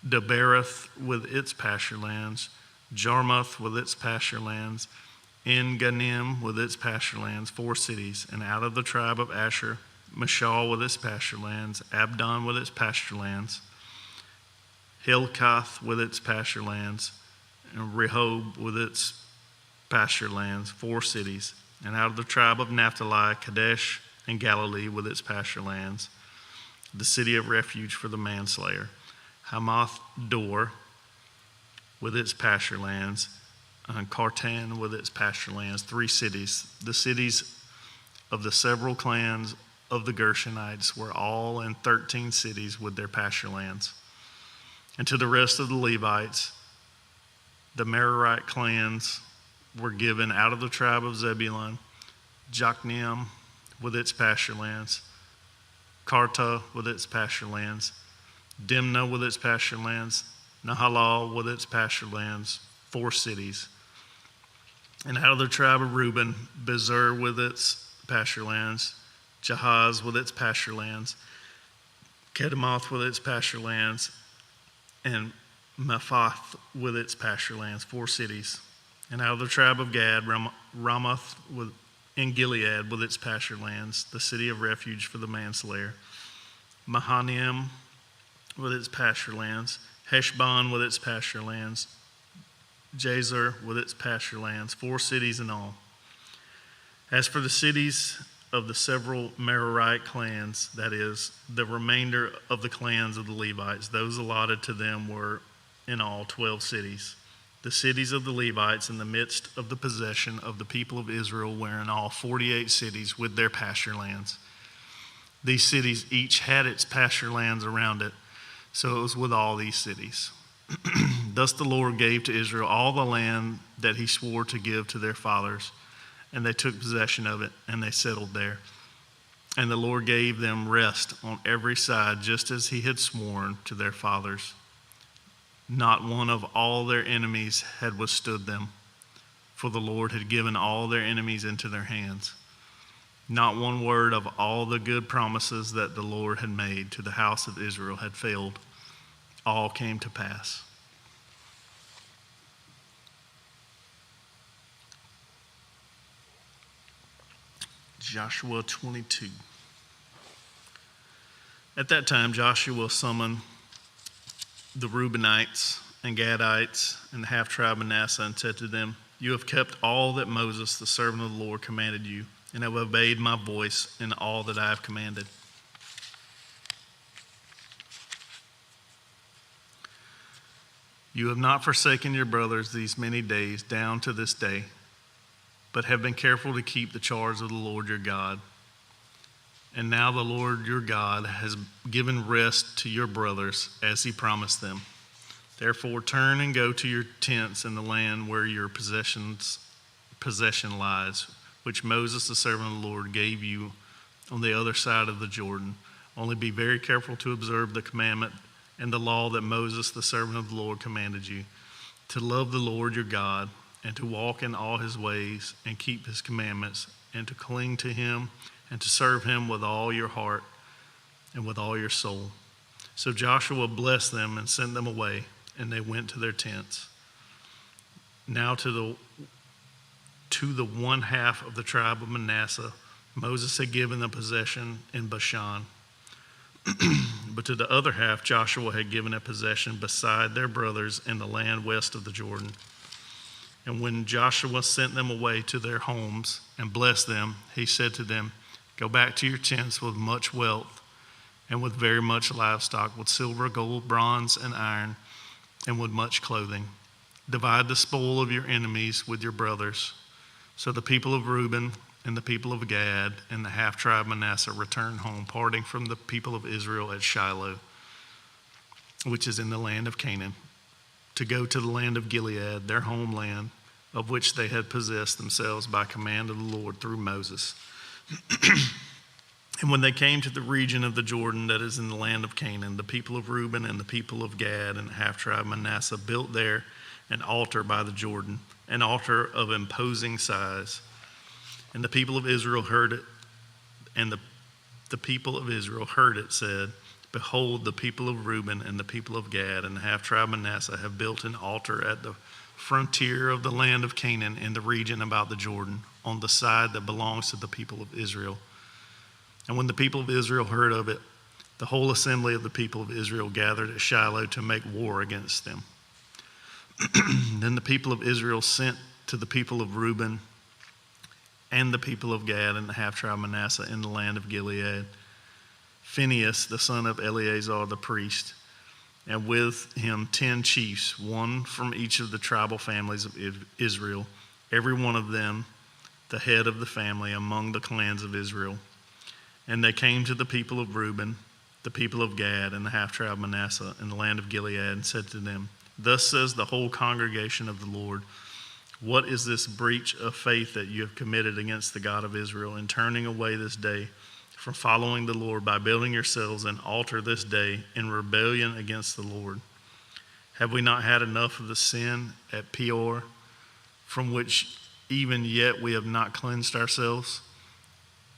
Debereth with its pasture lands, Jarmuth with its pasture lands, En-Ganim with its pasture lands, 4 cities, and out of the tribe of Asher, Mishal with its pasture lands, Abdon with its pasture lands, Hilkath with its pasture lands, and Rehob with its pasture lands, 4 cities, and out of the tribe of Naphtali, Kadesh and Galilee with its pasture lands, the city of refuge for the manslayer, Hamath Dor with its pasture lands, and Kartan with its pasture lands, 3 cities. The cities of the several clans of the Gershonites were all in 13 cities with their pasture lands. And to the rest of the Levites, the Merarite clans were given out of the tribe of Zebulun, Jokneam with its pasture lands, Karta with its pasture lands, Dimnah with its pasture lands, Nahalal with its pasture lands, 4 cities. And out of the tribe of Reuben, Bezer with its pasture lands, Jahaz with its pasture lands, Kedemoth with its pasture lands, and Mephath with its pasture lands, 4 cities. And out of the tribe of Gad, Ramoth in Gilead with its pasture lands, the city of refuge for the manslayer, Mahanaim with its pasture lands, Heshbon with its pasture lands, Jazer with its pasture lands, 4 cities in all. As for the cities of the several Merarite clans, that is, the remainder of the clans of the Levites, those allotted to them were in all 12 cities. The cities of the Levites in the midst of the possession of the people of Israel were in all 48 cities with their pasture lands. These cities each had its pasture lands around it, so it was with all these cities. Thus the Lord gave to Israel all the land that he swore to give to their fathers, and they took possession of it, and they settled there. And the Lord gave them rest on every side, just as he had sworn to their fathers. Not one of all their enemies had withstood them, for the Lord had given all their enemies into their hands. Not one word of all the good promises that the Lord had made to the house of Israel had failed. All came to pass. Joshua 22. At that time, Joshua summoned the Reubenites and Gadites and the half tribe of Manasseh and said to them, "You have kept all that Moses, the servant of the Lord, commanded you. and have obeyed my voice in all that I have commanded. You have not forsaken your brothers these many days down to this day, but have been careful to keep the charge of the Lord your God. And now the Lord your God has given rest to your brothers as he promised them. Therefore turn and go to your tents in the land where your possession lies, which Moses the servant of the Lord gave you on the other side of the Jordan. Only be very careful to observe the commandment and the law that Moses the servant of the Lord commanded you, to love the Lord your God, and to walk in all his ways, and keep his commandments, and to cling to him, and to serve him with all your heart and with all your soul. So Joshua blessed them and sent them away, and they went to their tents. Now to the one half of the tribe of Manasseh, Moses had given the possession in Bashan. But to the other half, Joshua had given a possession beside their brothers in the land west of the Jordan. And when Joshua sent them away to their homes and blessed them, he said to them, "Go back to your tents with much wealth and with very much livestock, with silver, gold, bronze, and iron, and with much clothing. Divide the spoil of your enemies with your brothers." So the people of Reuben and the people of Gad and the half-tribe Manasseh returned home, parting from the people of Israel at Shiloh, which is in the land of Canaan, to go to the land of Gilead, their homeland, of which they had possessed themselves by command of the Lord through Moses. And when they came to the region of the Jordan that is in the land of Canaan, the people of Reuben and the people of Gad and the half-tribe Manasseh built there an altar by the Jordan, an altar of imposing size. And the people of Israel heard it, and the people of Israel heard it, said, "Behold, the people of Reuben and the people of Gad and the half-tribe Manasseh have built an altar at the frontier of the land of Canaan in the region about the Jordan, on the side that belongs to the people of Israel." And when the people of Israel heard of it, the whole assembly of the people of Israel gathered at Shiloh to make war against them. Then the people of Israel sent to the people of Reuben and the people of Gad and the half-tribe Manasseh in the land of Gilead Phinehas, the son of Eleazar the priest, and with him 10 chiefs, one from each of the tribal families of Israel, every one of them the head of the family among the clans of Israel. And they came to the people of Reuben, the people of Gad, and the half-tribe Manasseh in the land of Gilead, and said to them, "Thus says the whole congregation of the Lord, what is this breach of faith that you have committed against the God of Israel in turning away this day from following the Lord by building yourselves an altar this day in rebellion against the Lord? Have we not had enough of the sin at Peor, from which even yet we have not cleansed ourselves,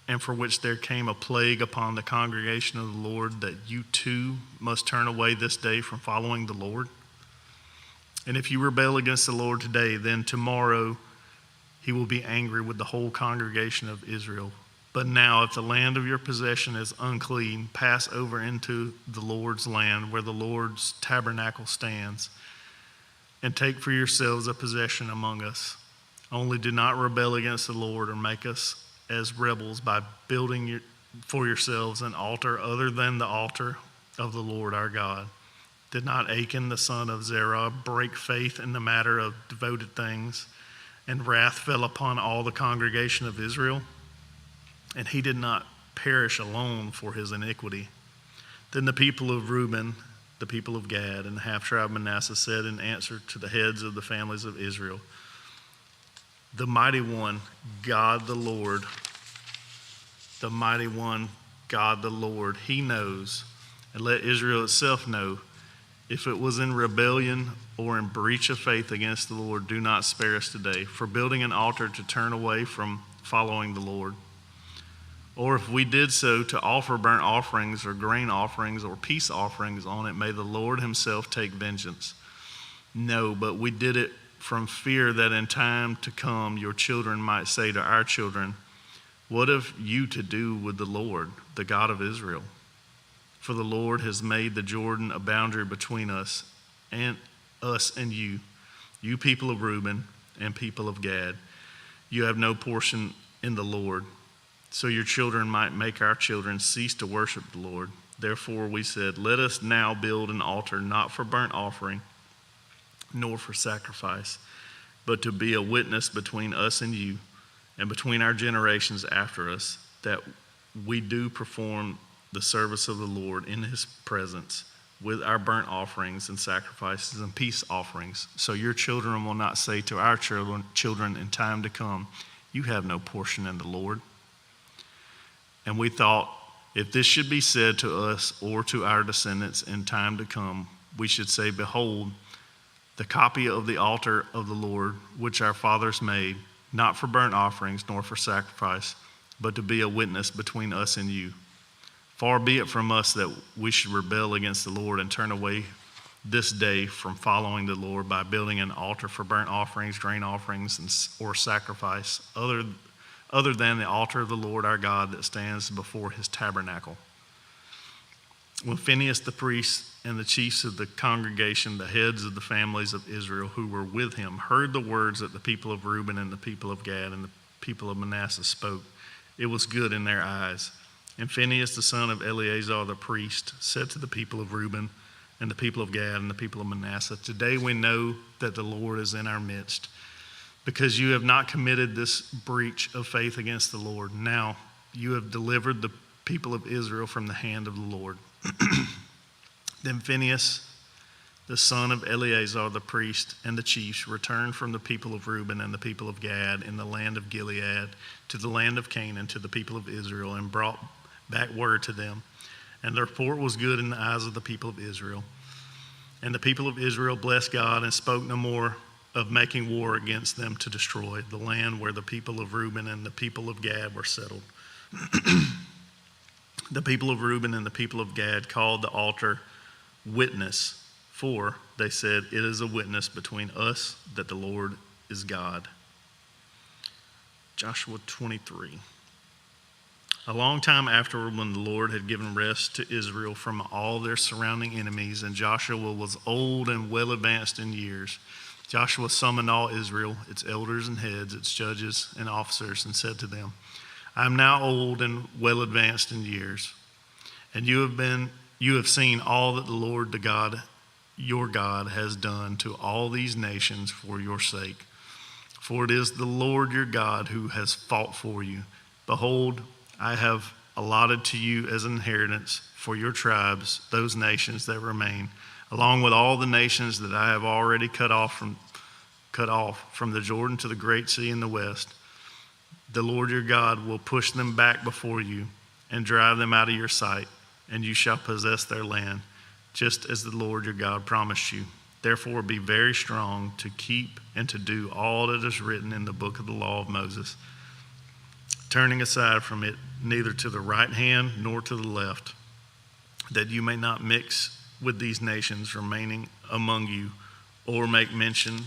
and for which there came a plague upon the congregation of the Lord, that you too must turn away this day from following the Lord? And if you rebel against the Lord today, then tomorrow he will be angry with the whole congregation of Israel. But now, if the land of your possession is unclean, pass over into the Lord's land where the Lord's tabernacle stands, and take for yourselves a possession among us. Only do not rebel against the Lord or make us as rebels by building for yourselves an altar other than the altar of the Lord our God. Did not Achan the son of Zerah break faith in the matter of devoted things, and wrath fell upon all the congregation of Israel? And he did not perish alone for his iniquity. Then the people of Reuben, the people of Gad, and the half-tribe Manasseh said in answer to the heads of the families of Israel, "The mighty one, God the Lord, the mighty one, God the Lord, he knows, and let Israel itself know, if it was in rebellion or in breach of faith against the Lord, do not spare us today for building an altar to turn away from following the Lord. Or if we did so to offer burnt offerings or grain offerings or peace offerings on it, may the Lord himself take vengeance. No, but we did it from fear that in time to come your children might say to our children, 'What have you to do with the Lord, the God of Israel?' For the Lord has made the Jordan a boundary between us and you, you people of Reuben and people of Gad. You have no portion in the Lord, so your children might make our children cease to worship the Lord. Therefore we said, let us now build an altar, not for burnt offering, nor for sacrifice, but to be a witness between us and you, and between our generations after us, that we do perform the service of the Lord in his presence with our burnt offerings and sacrifices and peace offerings. So your children will not say to our children in time to come, you have no portion in the Lord. And we thought, if this should be said to us or to our descendants in time to come, we should say, behold, the copy of the altar of the Lord, which our fathers made, not for burnt offerings nor for sacrifice, but to be a witness between us and you. Far be it from us that we should rebel against the Lord and turn away this day from following the Lord by building an altar for burnt offerings, grain offerings, or sacrifice, other than the altar of the Lord our God that stands before his tabernacle. When Phinehas the priest and the chiefs of the congregation, the heads of the families of Israel who were with him, heard the words that the people of Reuben and the people of Gad and the people of Manasseh spoke, it was good in their eyes. And Phinehas the son of Eleazar the priest said to the people of Reuben and the people of Gad and the people of Manasseh, today we know that the Lord is in our midst, because you have not committed this breach of faith against the Lord. Now you have delivered the people of Israel from the hand of the Lord. Then Phinehas, the son of Eleazar the priest, and the chiefs returned from the people of Reuben and the people of Gad in the land of Gilead to the land of Canaan to the people of Israel, and brought back word to them. And the report was good in the eyes of the people of Israel. And the people of Israel blessed God and spoke no more of making war against them to destroy the land where the people of Reuben and the people of Gad were settled. The people of Reuben and the people of Gad called the altar Witness, for they said, it is a witness between us that the Lord is God. Joshua 23. A long time afterward, when the Lord had given rest to Israel from all their surrounding enemies, and Joshua was old and well advanced in years, Joshua summoned all Israel, its elders and heads, its judges and officers, and said to them, I am now old and well advanced in years, and you have seen all that the Lord your God has done to all these nations for your sake. For it is the Lord your God who has fought for you. Behold, I have allotted to you as an inheritance for your tribes those nations that remain, along with all the nations that I have already cut off from the Jordan to the great sea in the west. The Lord your God will push them back before you and drive them out of your sight, and you shall possess their land, just as the Lord your God promised you. Therefore be very strong to keep and to do all that is written in the book of the law of Moses, turning aside from it neither to the right hand nor to the left, that you may not mix with these nations remaining among you, or make mention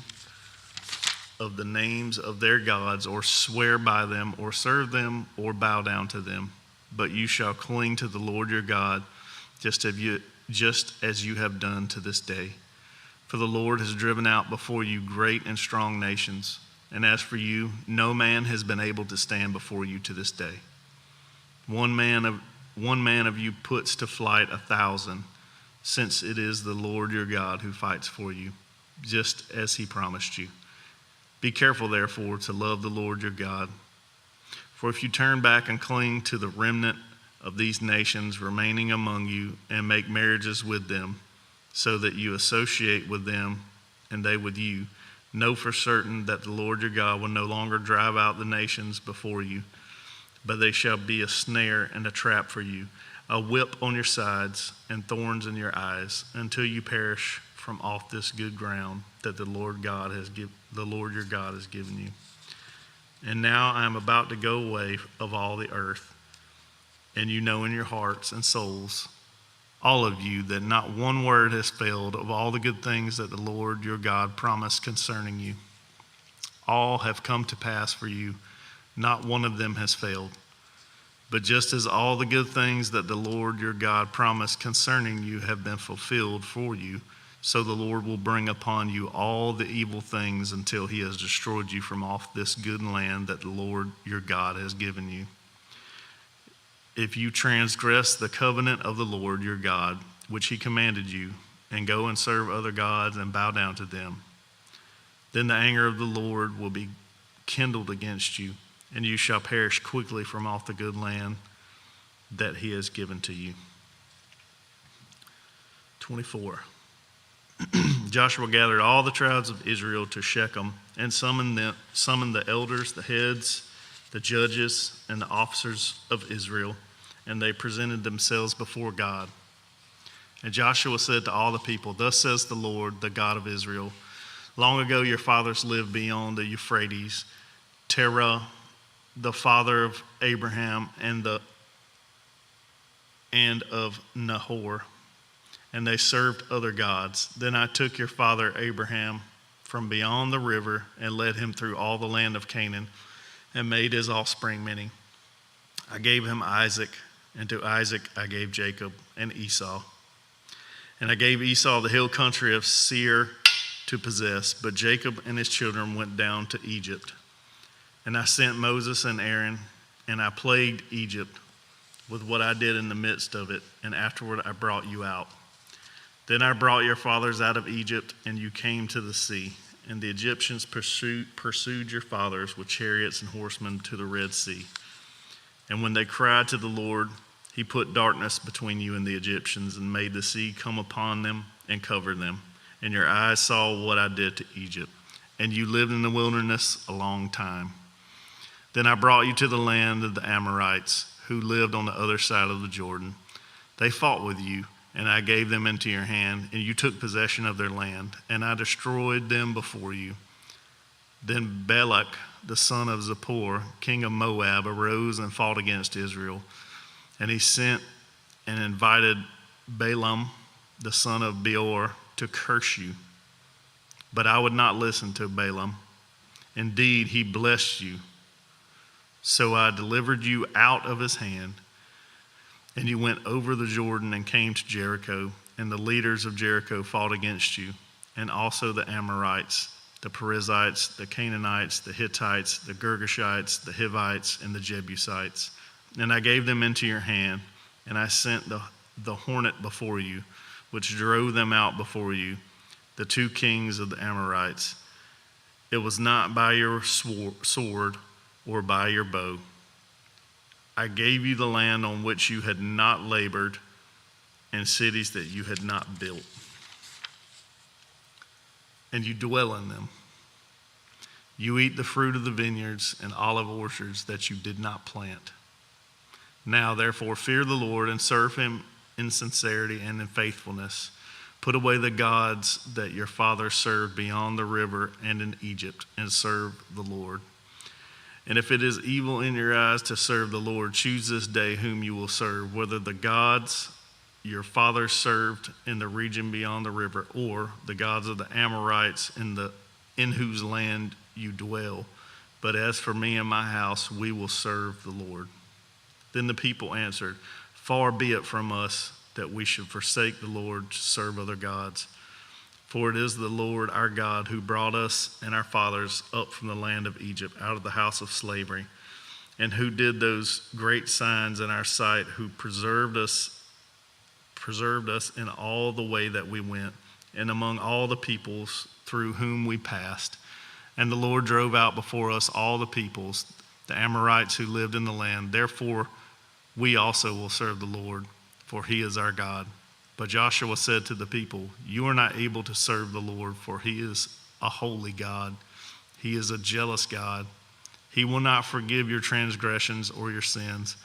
of the names of their gods, or swear by them, or serve them, or bow down to them. But you shall cling to the Lord your God, just as you have done to this day. For the Lord has driven out before you great and strong nations, and as for you, no man has been able to stand before you to this day. One man of you puts to flight 1,000, since it is the Lord your God who fights for you, just as he promised you. Be careful, therefore, to love the Lord your God. For if you turn back and cling to the remnant of these nations remaining among you, and make marriages with them, so that you associate with them and they with you, know for certain that the Lord your God will no longer drive out the nations before you, but they shall be a snare and a trap for you, a whip on your sides and thorns in your eyes, until you perish from off this good ground that the Lord your God has given you. And now I am about to go away of all the earth, and you know in your hearts and souls, all of you, that not one word has failed of all the good things that the Lord your God promised concerning you. All have come to pass for you, not one of them has failed. But just as all the good things that the Lord your God promised concerning you have been fulfilled for you, so the Lord will bring upon you all the evil things until he has destroyed you from off this good land that the Lord your God has given you. if you transgress the covenant of the Lord your God, which he commanded you, and go and serve other gods and bow down to them, then the anger of the Lord will be kindled against you, and you shall perish quickly from off the good land that he has given to you. 24. Joshua gathered all the tribes of Israel to Shechem and summoned the elders, the heads, the judges, and the officers of Israel, and they presented themselves before God. And Joshua said to all the people, "Thus says the Lord, the God of Israel, long ago your fathers lived beyond the Euphrates, Terah, the father of Abraham and of Nahor, and they served other gods. Then I took your father Abraham from beyond the river and led him through all the land of Canaan and made his offspring many. I gave him Isaac, and to Isaac I gave Jacob and Esau. And I gave Esau the hill country of Seir to possess, but Jacob and his children went down to Egypt. And I sent Moses and Aaron, and I plagued Egypt with what I did in the midst of it, and afterward I brought you out. Then I brought your fathers out of Egypt, and you came to the sea, and the Egyptians pursued your fathers with chariots and horsemen to the Red Sea. And when they cried to the Lord, he put darkness between you and the Egyptians, and made the sea come upon them and cover them. And your eyes saw what I did to Egypt, and you lived in the wilderness a long time. Then I brought you to the land of the Amorites, who lived on the other side of the Jordan. They fought with you, and I gave them into your hand, and you took possession of their land, and I destroyed them before you. Then Balak, the son of Zippor, king of Moab, arose and fought against Israel. And he sent and invited Balaam, the son of Beor, to curse you. But I would not listen to Balaam. Indeed, he blessed you. So I delivered you out of his hand, and you went over the Jordan and came to Jericho, and the leaders of Jericho fought against you, and also the Amorites, the Perizzites, the Canaanites, the Hittites, the Girgashites, the Hivites, and the Jebusites. And I gave them into your hand, and I sent the hornet before you, which drove them out before you, the two kings of the Amorites. It was not by your sword or by your bow. I gave you the land on which you had not labored, and cities that you had not built. And you dwell in them. You eat the fruit of the vineyards and olive orchards that you did not plant. Now, therefore, fear the Lord and serve him in sincerity and in faithfulness. Put away the gods that your fathers served beyond the river and in Egypt, and serve the Lord. And if it is evil in your eyes to serve the Lord, choose this day whom you will serve, whether the gods your fathers served in the region beyond the river, or the gods of the Amorites in whose land you dwell. But as for me and my house, we will serve the Lord." Then the people answered, "Far be it from us that we should forsake the Lord to serve other gods. For it is the Lord our God who brought us and our fathers up from the land of Egypt, out of the house of slavery, and who did those great signs in our sight, who preserved us in all the way that we went, and among all the peoples through whom we passed. And the Lord drove out before us all the peoples, the Amorites who lived in the land. Therefore we also will serve the Lord, for he is our God." But Joshua said to the people, "You are not able to serve the Lord, for he is a holy God. He is a jealous God. He will not forgive your transgressions or your sins.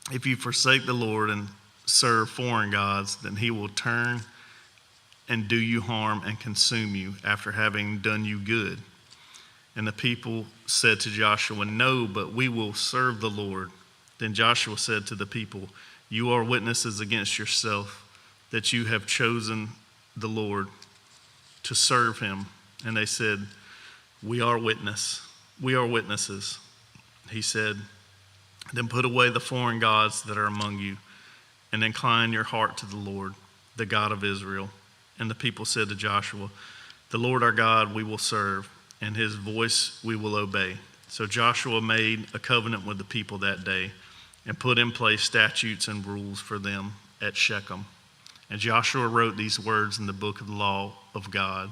If you forsake the Lord and serve foreign gods, then he will turn and do you harm and consume you after having done you good." And the people said to Joshua, "No, but we will serve the Lord." Then Joshua said to the people, "You are witnesses against yourself that you have chosen the Lord to serve him." And they said, We are witnesses." He said, "Then put away the foreign gods that are among you, and incline your heart to the Lord, the God of Israel." And the people said to Joshua, "The Lord our God we will serve, and his voice we will obey." So Joshua made a covenant with the people that day and put in place statutes and rules for them at Shechem. And Joshua wrote these words in the book of the law of God.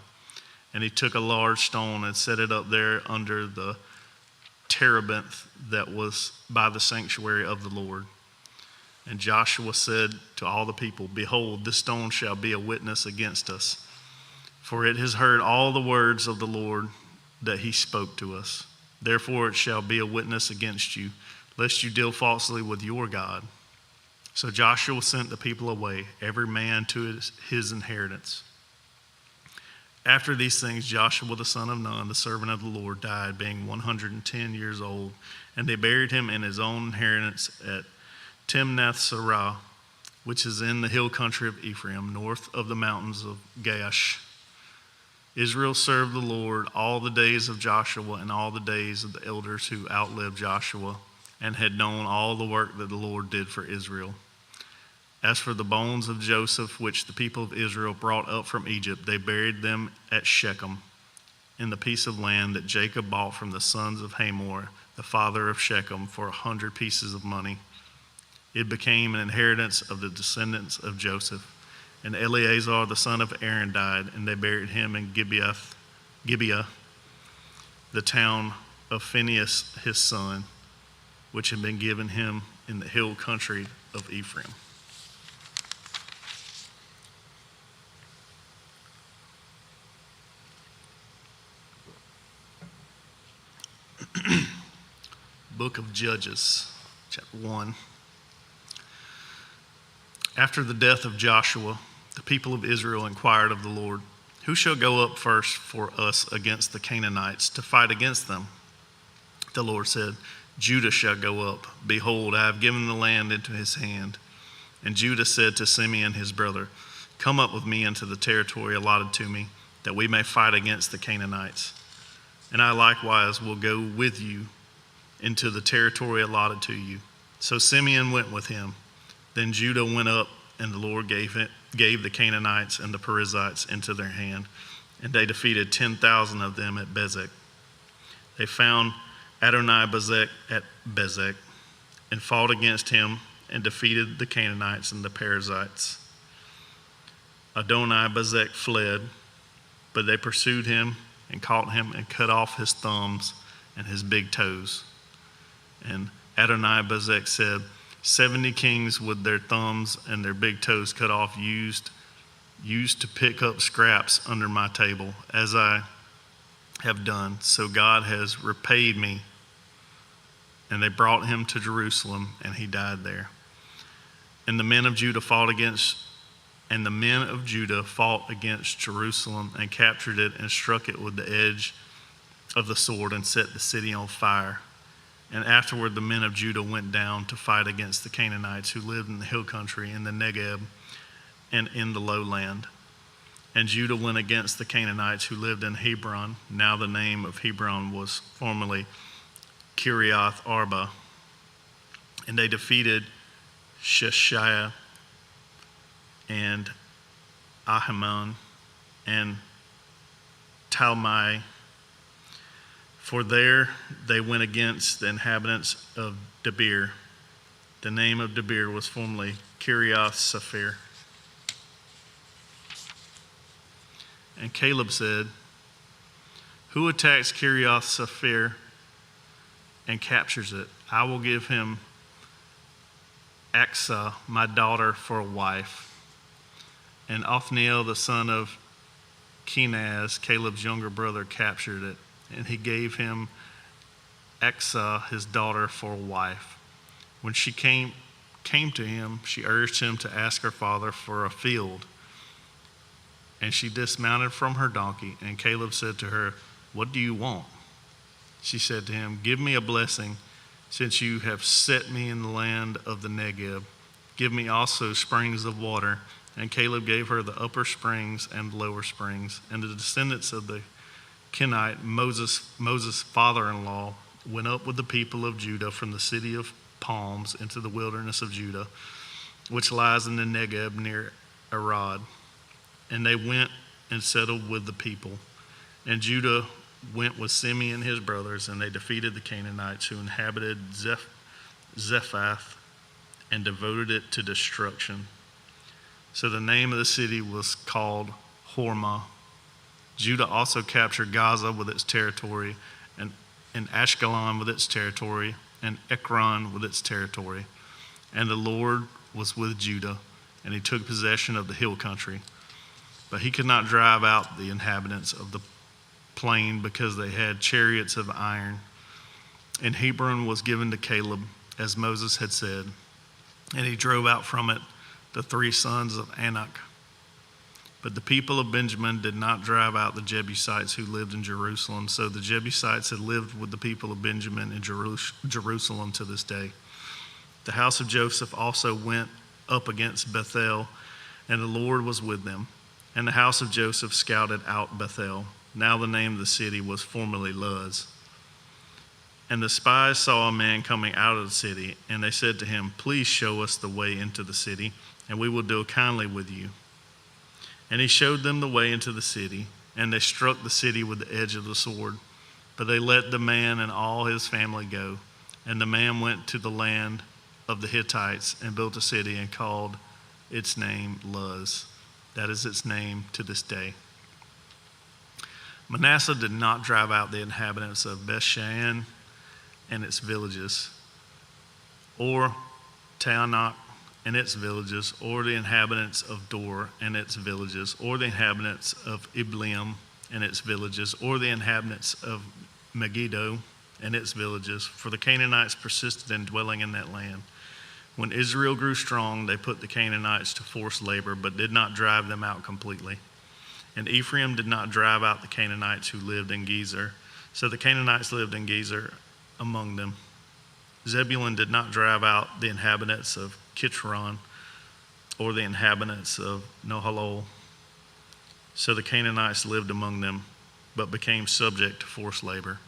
And he took a large stone and set it up there under the terebinth that was by the sanctuary of the Lord. And Joshua said to all the people, "Behold, this stone shall be a witness against us, for it has heard all the words of the Lord that he spoke to us. Therefore it shall be a witness against you, lest you deal falsely with your God." So Joshua sent the people away, every man to his inheritance. After these things, Joshua the son of Nun, the servant of the Lord, died, being 110 years old, and they buried him in his own inheritance at Timnath-serah, which is in the hill country of Ephraim, north of the mountains of Gaash. Israel served the Lord all the days of Joshua and all the days of the elders who outlived Joshua and had known all the work that the Lord did for Israel. As for the bones of Joseph, which the people of Israel brought up from Egypt, they buried them at Shechem, in the piece of land that Jacob bought from the sons of Hamor, the father of Shechem, for 100 pieces of money. It became an inheritance of the descendants of Joseph. And Eleazar the son of Aaron died, and they buried him in Gibeah, the town of Phinehas his son, which had been given him in the hill country of Ephraim. Book of Judges, chapter 1. After the death of Joshua, the people of Israel inquired of the Lord, "Who shall go up first for us against the Canaanites to fight against them?" The Lord said, "Judah shall go up. Behold, I have given the land into his hand." And Judah said to Simeon his brother, "Come up with me into the territory allotted to me, that we may fight against the Canaanites. And I likewise will go with you into the territory allotted to you." So Simeon went with him. Then Judah went up, and the Lord gave the Canaanites and the Perizzites into their hand, and they defeated 10,000 of them at Bezek. They found Adoni-Bezek at Bezek, and fought against him, and defeated the Canaanites and the Perizzites. Adoni-Bezek fled, but they pursued him and caught him and cut off his thumbs and his big toes. And Adoni-Bezek said, 70 kings with their thumbs and their big toes cut off used to pick up scraps under my table, as I have done. So God has repaid me. And they brought him to Jerusalem, and he died there. And the men of Judah fought against Jerusalem and captured it and struck it with the edge of the sword and set the city on fire. And afterward the men of Judah went down to fight against the Canaanites who lived in the hill country, in the Negeb, and in the lowland. And Judah went against the Canaanites who lived in Hebron. Now the name of Hebron was formerly Kiriath Arba. And they defeated Sheshaiah and Ahiman and Talmai. For there they went against the inhabitants of Debir. The name of Debir was formerly Kiriath Sephir. And Caleb said, "Who attacks Kiriath Sephir and captures it? I will give him Achsah, my daughter, for a wife." And Othniel, the son of Kenaz, Caleb's younger brother, captured it. And he gave him Achsah, his daughter, for a wife. When she came to him, she urged him to ask her father for a field. And she dismounted from her donkey, and Caleb said to her, "What do you want?" She said to him, "Give me a blessing, since you have set me in the land of the Negeb. Give me also springs of water." And Caleb gave her the upper springs and lower springs. And the descendants of the Kenite, Moses' father-in-law, went up with the people of Judah from the city of palms into the wilderness of Judah, which lies in the Negeb near Arad. And they went and settled with the people. And Judah went with Simeon his brothers, and they defeated the Canaanites who inhabited Zephath and devoted it to destruction. So the name of the city was called Hormah. Judah also captured Gaza with its territory, and Ashkelon with its territory, and Ekron with its territory. And the Lord was with Judah, and he took possession of the hill country. But he could not drive out the inhabitants of the plain because they had chariots of iron. And Hebron was given to Caleb, as Moses had said, and he drove out from it the 3 sons of Anak. But the people of Benjamin did not drive out the Jebusites who lived in Jerusalem. So the Jebusites had lived with the people of Benjamin in Jerusalem to this day. The house of Joseph also went up against Bethel, and the Lord was with them. And the house of Joseph scouted out Bethel. Now the name of the city was formerly Luz. And the spies saw a man coming out of the city, and they said to him, "Please show us the way into the city, and we will deal kindly with you." And he showed them the way into the city, and they struck the city with the edge of the sword. But they let the man and all his family go. And the man went to the land of the Hittites and built a city and called its name Luz. That is its name to this day. Manasseh did not drive out the inhabitants of Bethshan and its villages, or Taanach and its villages, or the inhabitants of Dor and its villages, or the inhabitants of Ibleam and its villages, or the inhabitants of Megiddo and its villages, for the Canaanites persisted in dwelling in that land. When Israel grew strong, they put the Canaanites to forced labor, but did not drive them out completely. And Ephraim did not drive out the Canaanites who lived in Gezer, so the Canaanites lived in Gezer among them. Zebulun did not drive out the inhabitants of Kitron or the inhabitants of Nahalol. So the Canaanites lived among them, but became subject to forced labor.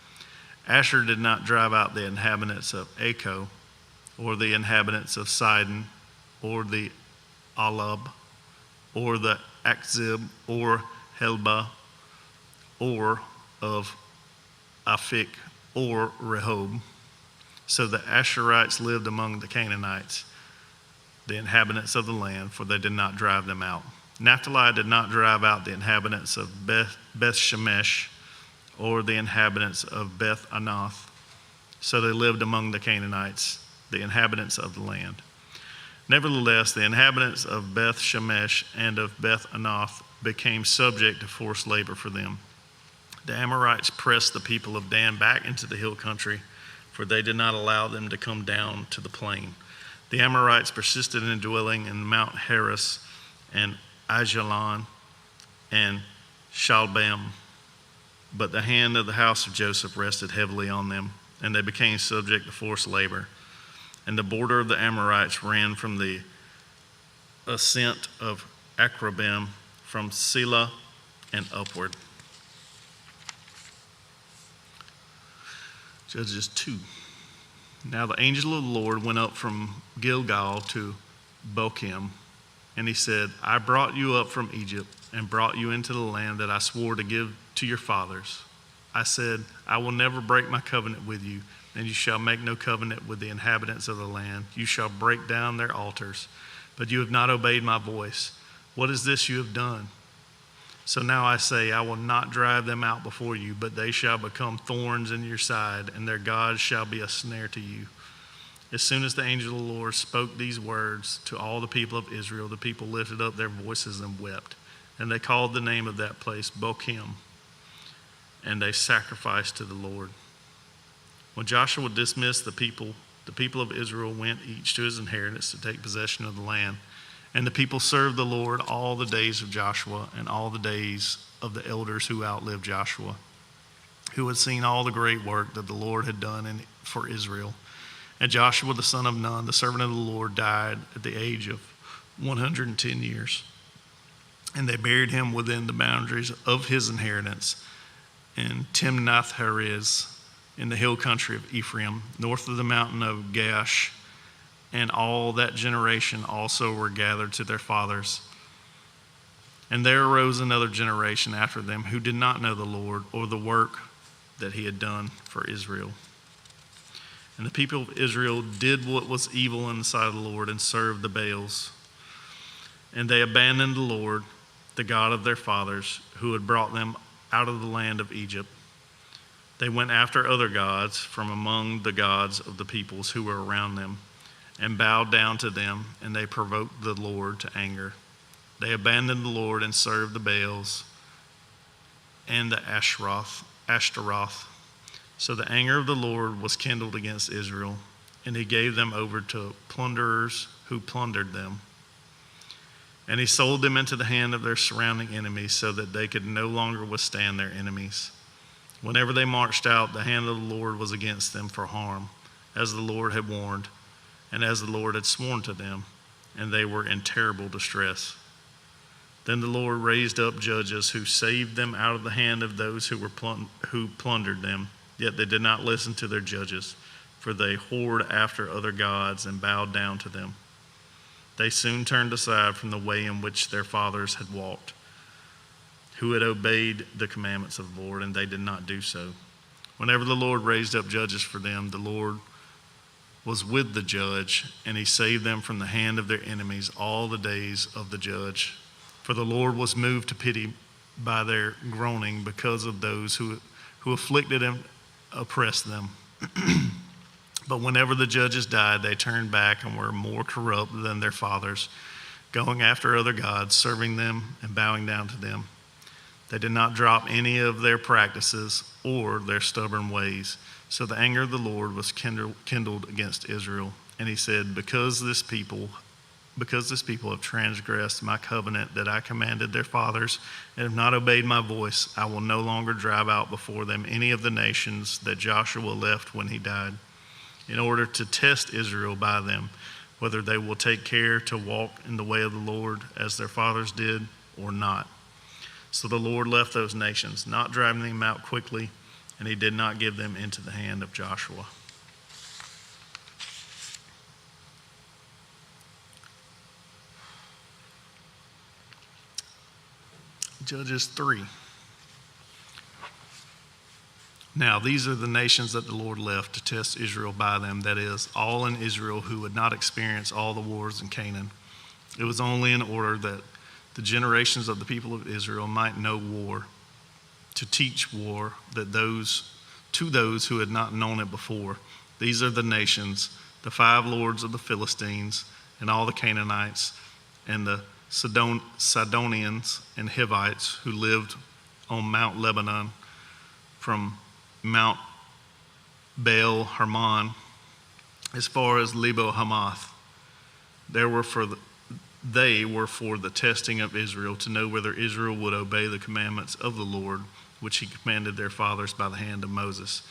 Asher did not drive out the inhabitants of Acco, or the inhabitants of Sidon, or the Alab, or the Akzib, or Helba, or of Aphik, or Rehob. So the Asherites lived among the Canaanites, the inhabitants of the land, for they did not drive them out. Naphtali did not drive out the inhabitants of Beth Shemesh, or the inhabitants of Beth Anath. So they lived among the Canaanites, the inhabitants of the land. Nevertheless, the inhabitants of Beth Shemesh and of Beth Anath became subject to forced labor for them. The Amorites pressed the people of Dan back into the hill country, for they did not allow them to come down to the plain. The Amorites persisted in dwelling in Mount Heres and Ajalon and Shalbam, but the hand of the house of Joseph rested heavily on them, and they became subject to forced labor. And the border of the Amorites ran from the ascent of Akrabim, from Selah and upward. Judges 2. Now the angel of the Lord went up from Gilgal to Bochim, and he said, "I brought you up from Egypt and brought you into the land that I swore to give to your fathers. I said, I will never break my covenant with you, and you shall make no covenant with the inhabitants of the land. You shall break down their altars, but you have not obeyed my voice. What is this you have done? So now I say, I will not drive them out before you, but they shall become thorns in your side, and their gods shall be a snare to you." As soon as the angel of the Lord spoke these words to all the people of Israel, the people lifted up their voices and wept. And they called the name of that place Bochim, and they sacrificed to the Lord. When Joshua dismissed the people of Israel went each to his inheritance to take possession of the land. And the people served the Lord all the days of Joshua and all the days of the elders who outlived Joshua, who had seen all the great work that the Lord had done for Israel. And Joshua the son of Nun, the servant of the Lord, died at the age of 110 years. And they buried him within the boundaries of his inheritance in Timnath-Heres, in the hill country of Ephraim, north of the mountain of Gaash. And all that generation also were gathered to their fathers. And there arose another generation after them who did not know the Lord or the work that he had done for Israel. And the people of Israel did what was evil in the sight of the Lord and served the Baals. And they abandoned the Lord, the God of their fathers, who had brought them out of the land of Egypt. They went after other gods from among the gods of the peoples who were around them, and bowed down to them, and they provoked the Lord to anger. They abandoned the Lord and served the Baals and the Ashtaroth. So the anger of the Lord was kindled against Israel, and he gave them over to plunderers who plundered them. And he sold them into the hand of their surrounding enemies, so that they could no longer withstand their enemies. Whenever they marched out, the hand of the Lord was against them for harm, as the Lord had warned, and as the Lord had sworn to them, and they were in terrible distress. Then the Lord raised up judges who saved them out of the hand of those who plundered them. Yet they did not listen to their judges, for they whored after other gods and bowed down to them. They soon turned aside from the way in which their fathers had walked, who had obeyed the commandments of the Lord, and they did not do so. Whenever the Lord raised up judges for them, the Lord was with the judge, and he saved them from the hand of their enemies all the days of the judge. For the Lord was moved to pity by their groaning because of those who afflicted and oppressed them. But whenever the judges died, they turned back and were more corrupt than their fathers, going after other gods, serving them and bowing down to them. They did not drop any of their practices or their stubborn ways. So the anger of the Lord was kindled against Israel. And he said, because this people have transgressed my covenant that I commanded their fathers and have not obeyed my voice, I will no longer drive out before them any of the nations that Joshua left when he died, in order to test Israel by them, whether they will take care to walk in the way of the Lord as their fathers did or not. So the Lord left those nations, not driving them out quickly, and he did not give them into the hand of Joshua. Judges 3. Now these are the nations that the Lord left to test Israel by them, that is, all in Israel who would not experience all the wars in Canaan. It was only in order that the generations of the people of Israel might know war, to teach war to those who had not known it before. These are the nations, the 5 lords of the Philistines, and all the Canaanites, and the Sidonians and Hivites who lived on Mount Lebanon, from Mount Baal Hermon as far as Lebo Hamath. They were for the testing of Israel, to know whether Israel would obey the commandments of the Lord, which he commanded their fathers by the hand of Moses.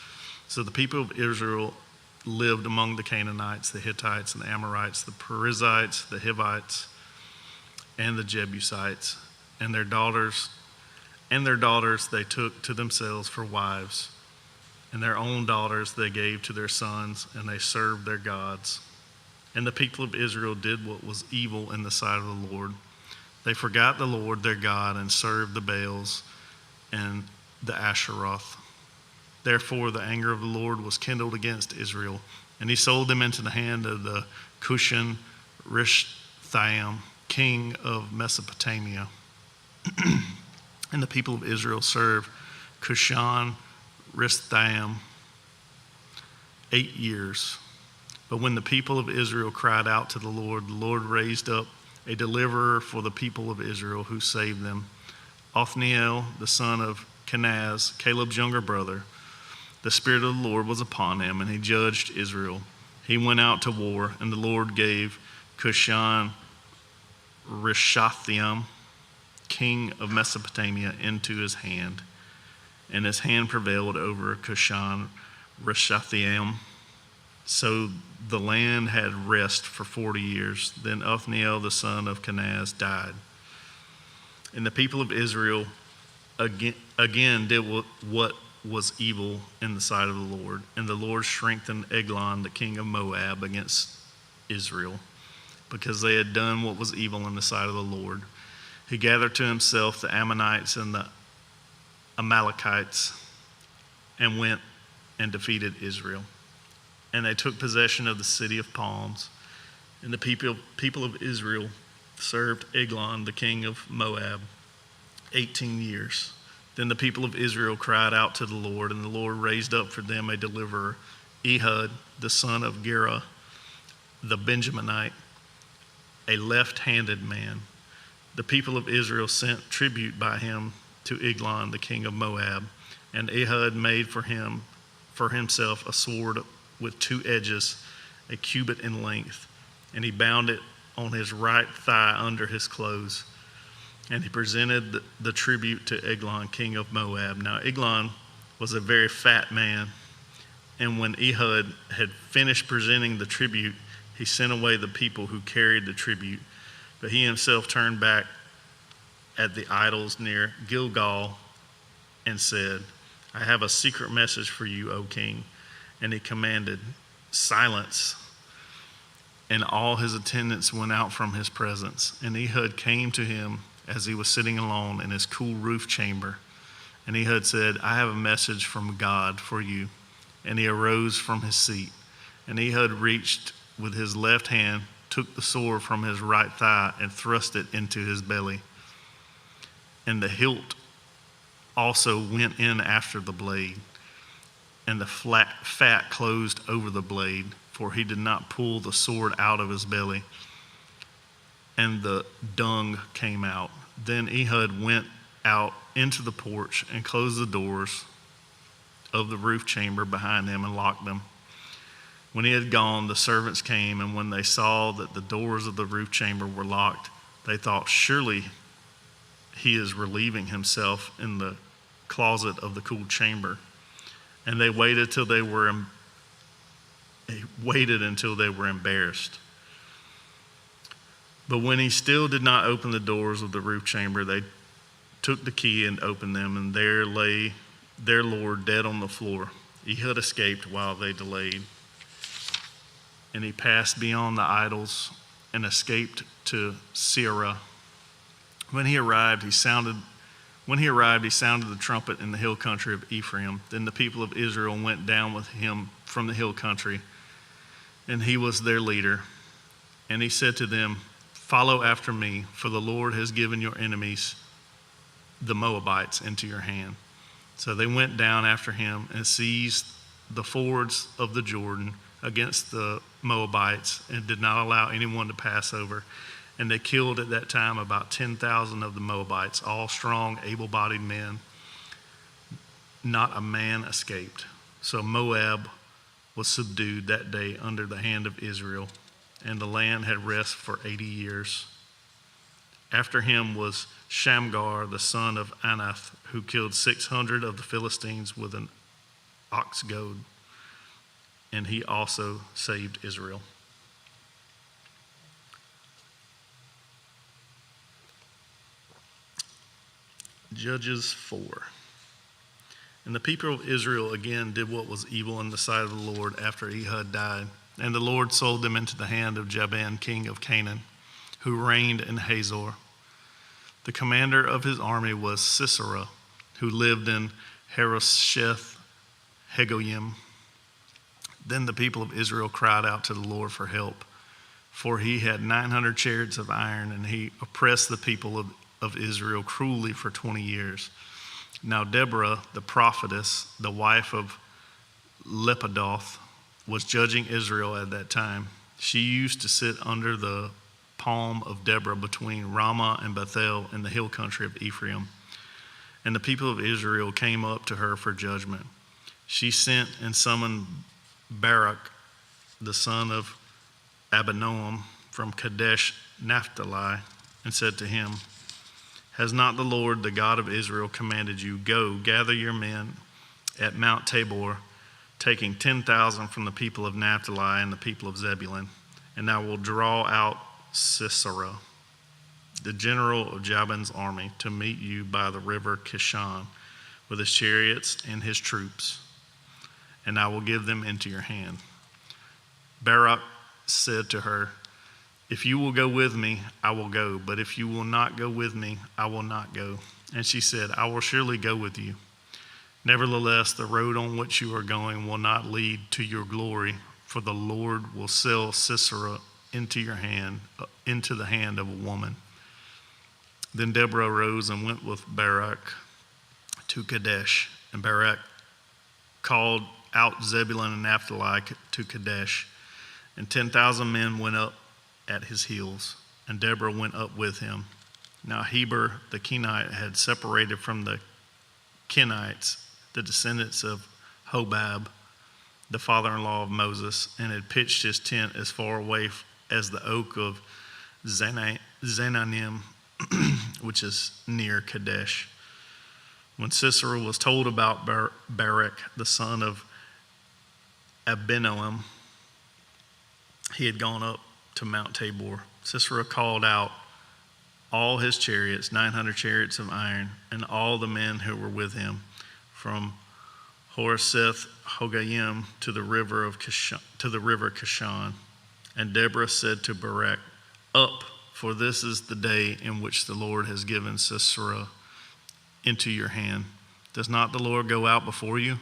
So the people of Israel lived among the Canaanites, the Hittites, and the Amorites, the Perizzites, the Hivites, and the Jebusites, and their daughters they took to themselves for wives, and their own daughters they gave to their sons, and they served their gods. And the people of Israel did what was evil in the sight of the Lord. They forgot the Lord their God and served the Baals and the Asheroth. Therefore the anger of the Lord was kindled against Israel, and he sold them into the hand of the Cushan Rishathaim, king of Mesopotamia. And the people of Israel served Cushan Rishathaim 8 years. But when the people of Israel cried out to the Lord raised up a deliverer for the people of Israel who saved them, Othniel, the son of Kenaz, Caleb's younger brother. The Spirit of the Lord was upon him, and he judged Israel. He went out to war, and the Lord gave Cushan Rishathaim, king of Mesopotamia, into his hand, and his hand prevailed over Cushan Rishathaim. So the land had rest for 40 years. Then Othniel, the son of Kenaz, died. And the people of Israel again did what was evil in the sight of the Lord. And the Lord strengthened Eglon, the king of Moab, against Israel, because they had done what was evil in the sight of the Lord. He gathered to himself the Ammonites and the Amalekites and went and defeated Israel. And they took possession of the city of palms. And the people of Israel served Eglon, the king of Moab, 18 years. Then the people of Israel cried out to the Lord, and the Lord raised up for them a deliverer, Ehud, the son of Gera, the Benjaminite, a left-handed man. The people of Israel sent tribute by him to Eglon, the king of Moab, and Ehud made for himself a sword with two edges, a cubit in length, and he bound it on his right thigh under his clothes. And he presented the tribute to Eglon, king of Moab. Now Eglon was a very fat man, and when Ehud had finished presenting the tribute, he sent away the people who carried the tribute. But he himself turned back at the idols near Gilgal and said, I have a secret message for you, O king. And he commanded, silence. And all his attendants went out from his presence. And Ehud came to him as he was sitting alone in his cool roof chamber. And Ehud said, I have a message from God for you. And he arose from his seat. And Ehud reached with his left hand, took the sword from his right thigh, and thrust it into his belly. And the hilt also went in after the blade, and the fat closed over the blade, for he did not pull the sword out of his belly. And the dung came out. Then Ehud went out into the porch and closed the doors of the roof chamber behind him and locked them. When he had gone, the servants came, and when they saw that the doors of the roof chamber were locked, they thought, surely he is relieving himself in the closet of the cool chamber. And they waited until they were embarrassed. But when he still did not open the doors of the roof chamber, they took the key and opened them, and there lay their lord dead on the floor. Ehud escaped while they delayed. And he passed beyond the idols and escaped to Seirah. When he arrived, he sounded the trumpet in the hill country of Ephraim. Then the people of Israel went down with him from the hill country, and he was their leader. And he said to them, follow after me, for the Lord has given your enemies, the Moabites, into your hand. So they went down after him and seized the fords of the Jordan against the Moabites and did not allow anyone to pass over. And they killed at that time about 10,000 of the Moabites, all strong, able-bodied men. Not a man escaped. So Moab was subdued that day under the hand of Israel, and the land had rest for 80 years. After him was Shamgar, the son of Anath, who killed 600 of the Philistines with an ox goad, and he also saved Israel. Judges 4. And the people of Israel again did what was evil in the sight of the Lord after Ehud died. And the Lord sold them into the hand of Jabin, king of Canaan, who reigned in Hazor. The commander of his army was Sisera, who lived in Harosheth Hagoyim. Then the people of Israel cried out to the Lord for help, for he had 900 chariots of iron, and he oppressed the people of Israel cruelly for 20 years. Now Deborah, the prophetess, the wife of Lepidoth, was judging Israel at that time. She used to sit under the palm of Deborah between Ramah and Bethel in the hill country of Ephraim. And the people of Israel came up to her for judgment. She sent and summoned Barak, the son of Abinoam, from Kadesh Naphtali, and said to him, has not the Lord, the God of Israel, commanded you, go, gather your men at Mount Tabor, taking 10,000 from the people of Naphtali and the people of Zebulun, and I will draw out Sisera, the general of Jabin's army, to meet you by the river Kishon with his chariots and his troops, and I will give them into your hand. Barak said to her, if you will go with me, I will go, but if you will not go with me, I will not go. And she said, I will surely go with you. Nevertheless, the road on which you are going will not lead to your glory, for the Lord will sell Sisera into the hand of a woman." Then Deborah arose and went with Barak to Kadesh, and Barak called out Zebulun and Naphtali to Kadesh, and 10,000 men went up at his heels, and Deborah went up with him. Now Heber the Kenite had separated from the Kenites, the descendants of Hobab, the father-in-law of Moses, and had pitched his tent as far away as the oak of Zananim, which is near Kadesh. When Sisera was told about Barak, the son of Abinoam, he had gone up to Mount Tabor. Sisera called out all his chariots, 900 chariots of iron, and all the men who were with him, from Horeseth Hogayim to the river Kishon. And Deborah said to Barak, "Up, for this is the day in which the Lord has given Sisera into your hand. Does not the Lord go out before you?"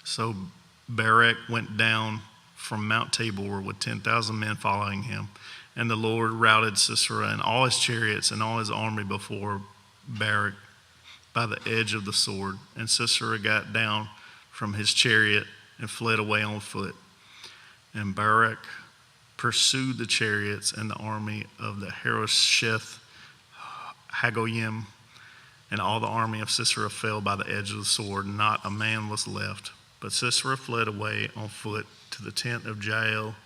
So Barak went down from Mount Tabor with 10,000 men following him. And the Lord routed Sisera and all his chariots and all his army before Barak by the edge of the sword. And Sisera got down from his chariot and fled away on foot. And Barak pursued the chariots and the army of the Harosheth Hagoyim, and all the army of Sisera fell by the edge of the sword. Not a man was left. But Sisera fled away on foot to the tent of Jael,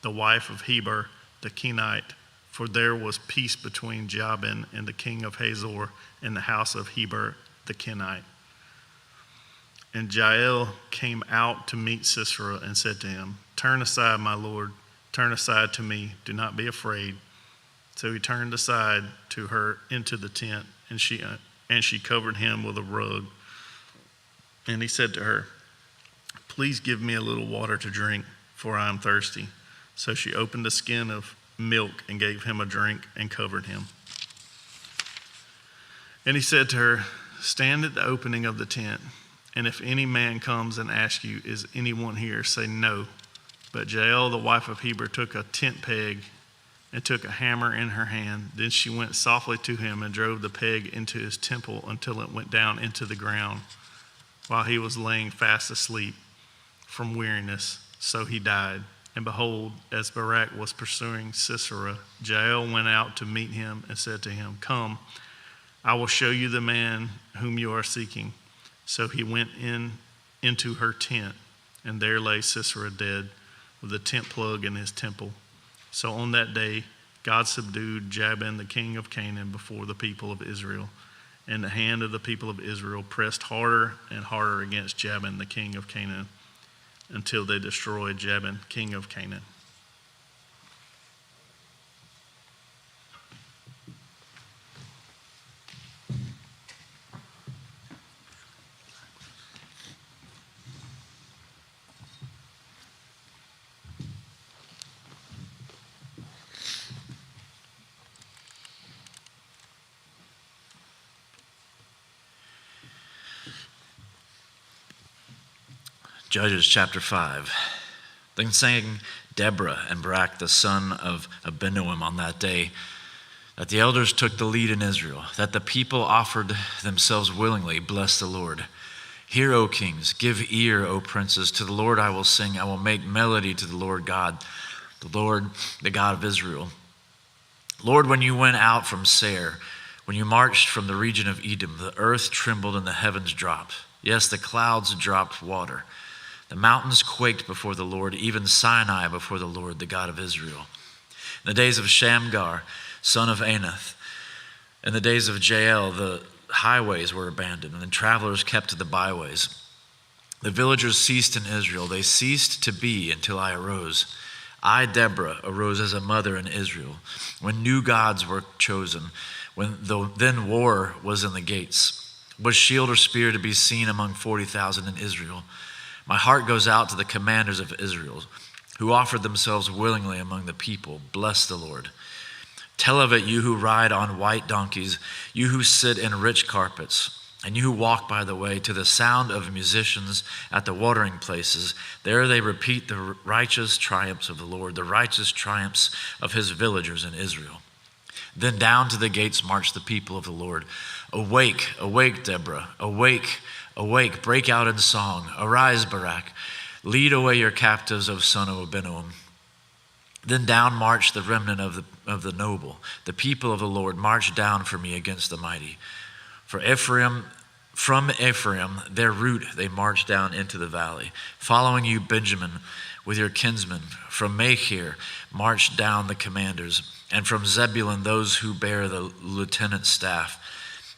the wife of Heber the Kenite, for there was peace between Jabin and the king of Hazor in the house of Heber the Kenite. And Jael came out to meet Sisera and said to him, "Turn aside, my lord, turn aside to me, do not be afraid." So he turned aside to her into the tent, and she covered him with a rug. And he said to her, "Please give me a little water to drink, for I am thirsty." So she opened a skin of milk and gave him a drink and covered him. And he said to her, "Stand at the opening of the tent, and if any man comes and asks you, 'Is anyone here?' say no." But Jael, the wife of Heber, took a tent peg and took a hammer in her hand. Then she went softly to him and drove the peg into his temple until it went down into the ground, while he was laying fast asleep from weariness. So he died. And behold, as Barak was pursuing Sisera, Jael went out to meet him and said to him, "Come, I will show you the man whom you are seeking." So he went into her tent, and there lay Sisera dead, with a tent plug in his temple. So on that day, God subdued Jabin, the king of Canaan, before the people of Israel. And the hand of the people of Israel pressed harder and harder against Jabin, the king of Canaan, until they destroyed Jabin, king of Canaan. Judges chapter 5. Then sang Deborah and Barak the son of Abinoam on that day, that the elders took the lead in Israel, that the people offered themselves willingly. Bless the Lord. Hear, O kings, give ear, O princes. To the Lord I will sing. I will make melody to the Lord God, the God of Israel. Lord, when you went out from Seir, when you marched from the region of Edom, the earth trembled and the heavens dropped. Yes, the clouds dropped water. The mountains quaked before the Lord, even Sinai before the Lord, the God of Israel. In the days of Shamgar, son of Anath, in the days of Jael, the highways were abandoned, and the travelers kept to the byways. The villagers ceased in Israel. They ceased to be until I arose. I, Deborah, arose as a mother in Israel, when new gods were chosen, then war was in the gates. Was shield or spear to be seen among 40,000 in Israel? My heart goes out to the commanders of Israel, who offered themselves willingly among the people. Bless the Lord. Tell of it, you who ride on white donkeys, you who sit in rich carpets. And you who walk by the way, to the sound of musicians at the watering places, there they repeat the righteous triumphs of the Lord, the righteous triumphs of his villagers in Israel. Then down to the gates march the people of the Lord. Awake, awake, Deborah, awake, awake, break out in song. Arise, Barak, lead away your captives, O son of Abinoam. Then down march the remnant of the noble. The people of the Lord march down for me against the mighty. From Ephraim, their root, they march down into the valley. Following you, Benjamin, with your kinsmen. From Machir, march down the commanders. And from Zebulun, those who bear the lieutenant's staff.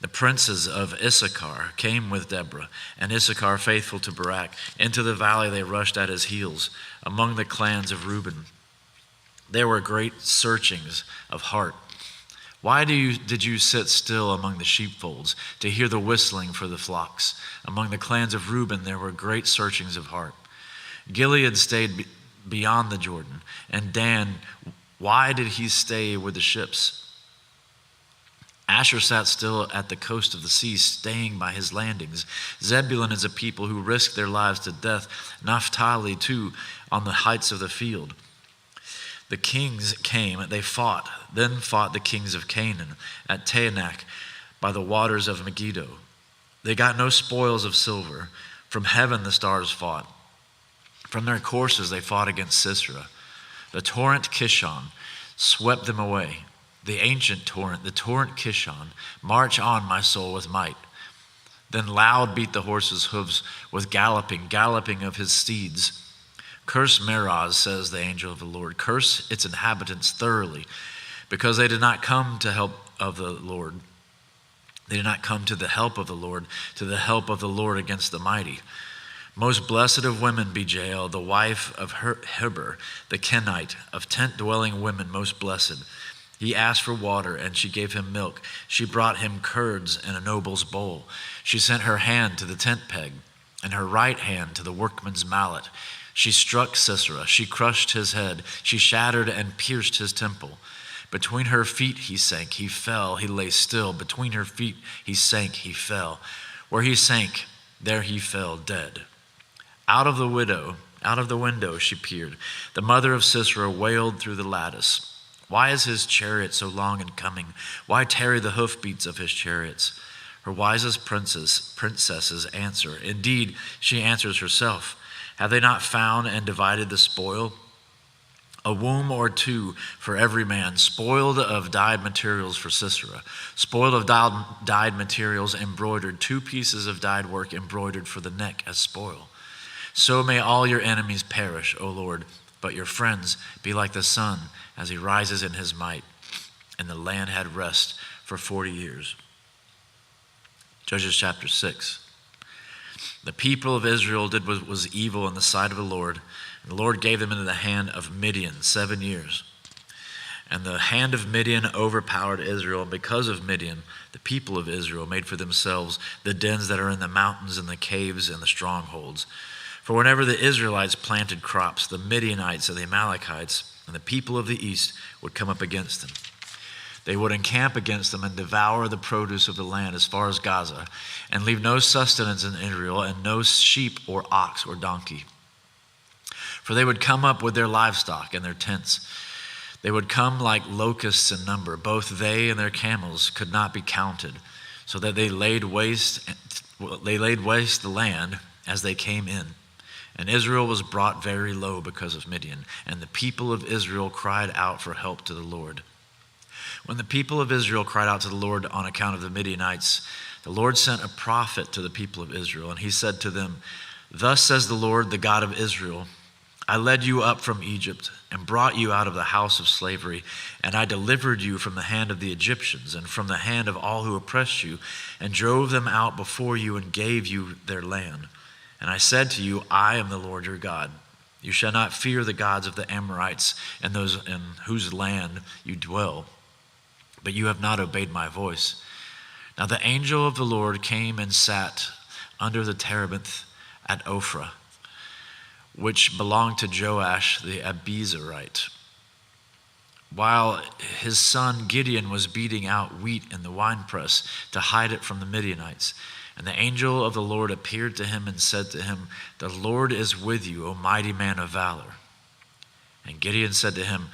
The princes of Issachar came with Deborah, and Issachar, faithful to Barak. Into the valley they rushed at his heels, among the clans of Reuben. There were great searchings of heart. Why did you sit still among the sheepfolds to hear the whistling for the flocks? Among the clans of Reuben there were great searchings of heart. Gilead stayed beyond the Jordan, and Dan, why did he stay with the ships? Asher sat still at the coast of the sea, staying by his landings. Zebulun is a people who risk their lives to death. Naphtali too, on the heights of the field. The kings came, they fought. Then fought the kings of Canaan at Taanach by the waters of Megiddo. They got no spoils of silver. From heaven the stars fought. From their courses they fought against Sisera. The torrent Kishon swept them away. The ancient torrent, the torrent Kishon, march on, my soul, with might. Then loud beat the horses' hooves with galloping of his steeds. Curse Meroz, says the angel of the Lord. Curse its inhabitants thoroughly, because they did not come to help of the Lord. They did not come to the help of the Lord, to the help of the Lord against the mighty. Most blessed of women be Jael, the wife of Heber, the Kenite, of tent-dwelling women most blessed. He asked for water, and she gave him milk. She brought him curds in a noble's bowl. She sent her hand to the tent peg, and her right hand to the workman's mallet. She struck Sisera. She crushed his head. She shattered and pierced his temple. Between her feet he sank. He fell. He lay still. Between her feet he sank. He fell. Where he sank, there he fell dead. Out of the window she peered. The mother of Sisera wailed through the lattice. Why is his chariot so long in coming? Why tarry the hoofbeats of his chariots? Her wisest princesses answer. Indeed, she answers herself. Have they not found and divided the spoil? A womb or two for every man, spoiled of dyed materials for Sisera, spoiled of dyed materials embroidered, 2 pieces of dyed work embroidered for the neck as spoil. So may all your enemies perish, O Lord, but your friends be like the sun as he rises in his might. And the land had rest for 40 years. Judges chapter 6. The people of Israel did what was evil in the sight of the Lord, and the Lord gave them into the hand of Midian 7 years. And the hand of Midian overpowered Israel, and because of Midian, the people of Israel made for themselves the dens that are in the mountains and the caves and the strongholds. For whenever the Israelites planted crops, the Midianites and the Amalekites and the people of the east would come up against them. They would encamp against them and devour the produce of the land as far as Gaza, and leave no sustenance in Israel, and no sheep or ox or donkey. For they would come up with their livestock and their tents. They would come like locusts in number. Both they and their camels could not be counted, so that they laid waste the land as they came in. And Israel was brought very low because of Midian, and the people of Israel cried out for help to the Lord. When the people of Israel cried out to the Lord on account of the Midianites, the Lord sent a prophet to the people of Israel, and he said to them, Thus says the Lord, the God of Israel, I led you up from Egypt and brought you out of the house of slavery, and I delivered you from the hand of the Egyptians and from the hand of all who oppressed you, and drove them out before you and gave you their land. And I said to you, I am the Lord your God. You shall not fear the gods of the Amorites and those in whose land you dwell. But you have not obeyed my voice. Now the angel of the Lord came and sat under the terebinth at Ophrah, which belonged to Joash the Abiezrite, while his son Gideon was beating out wheat in the winepress to hide it from the Midianites. And the angel of the Lord appeared to him and said to him, "The Lord is with you, O mighty man of valor." And Gideon said to him,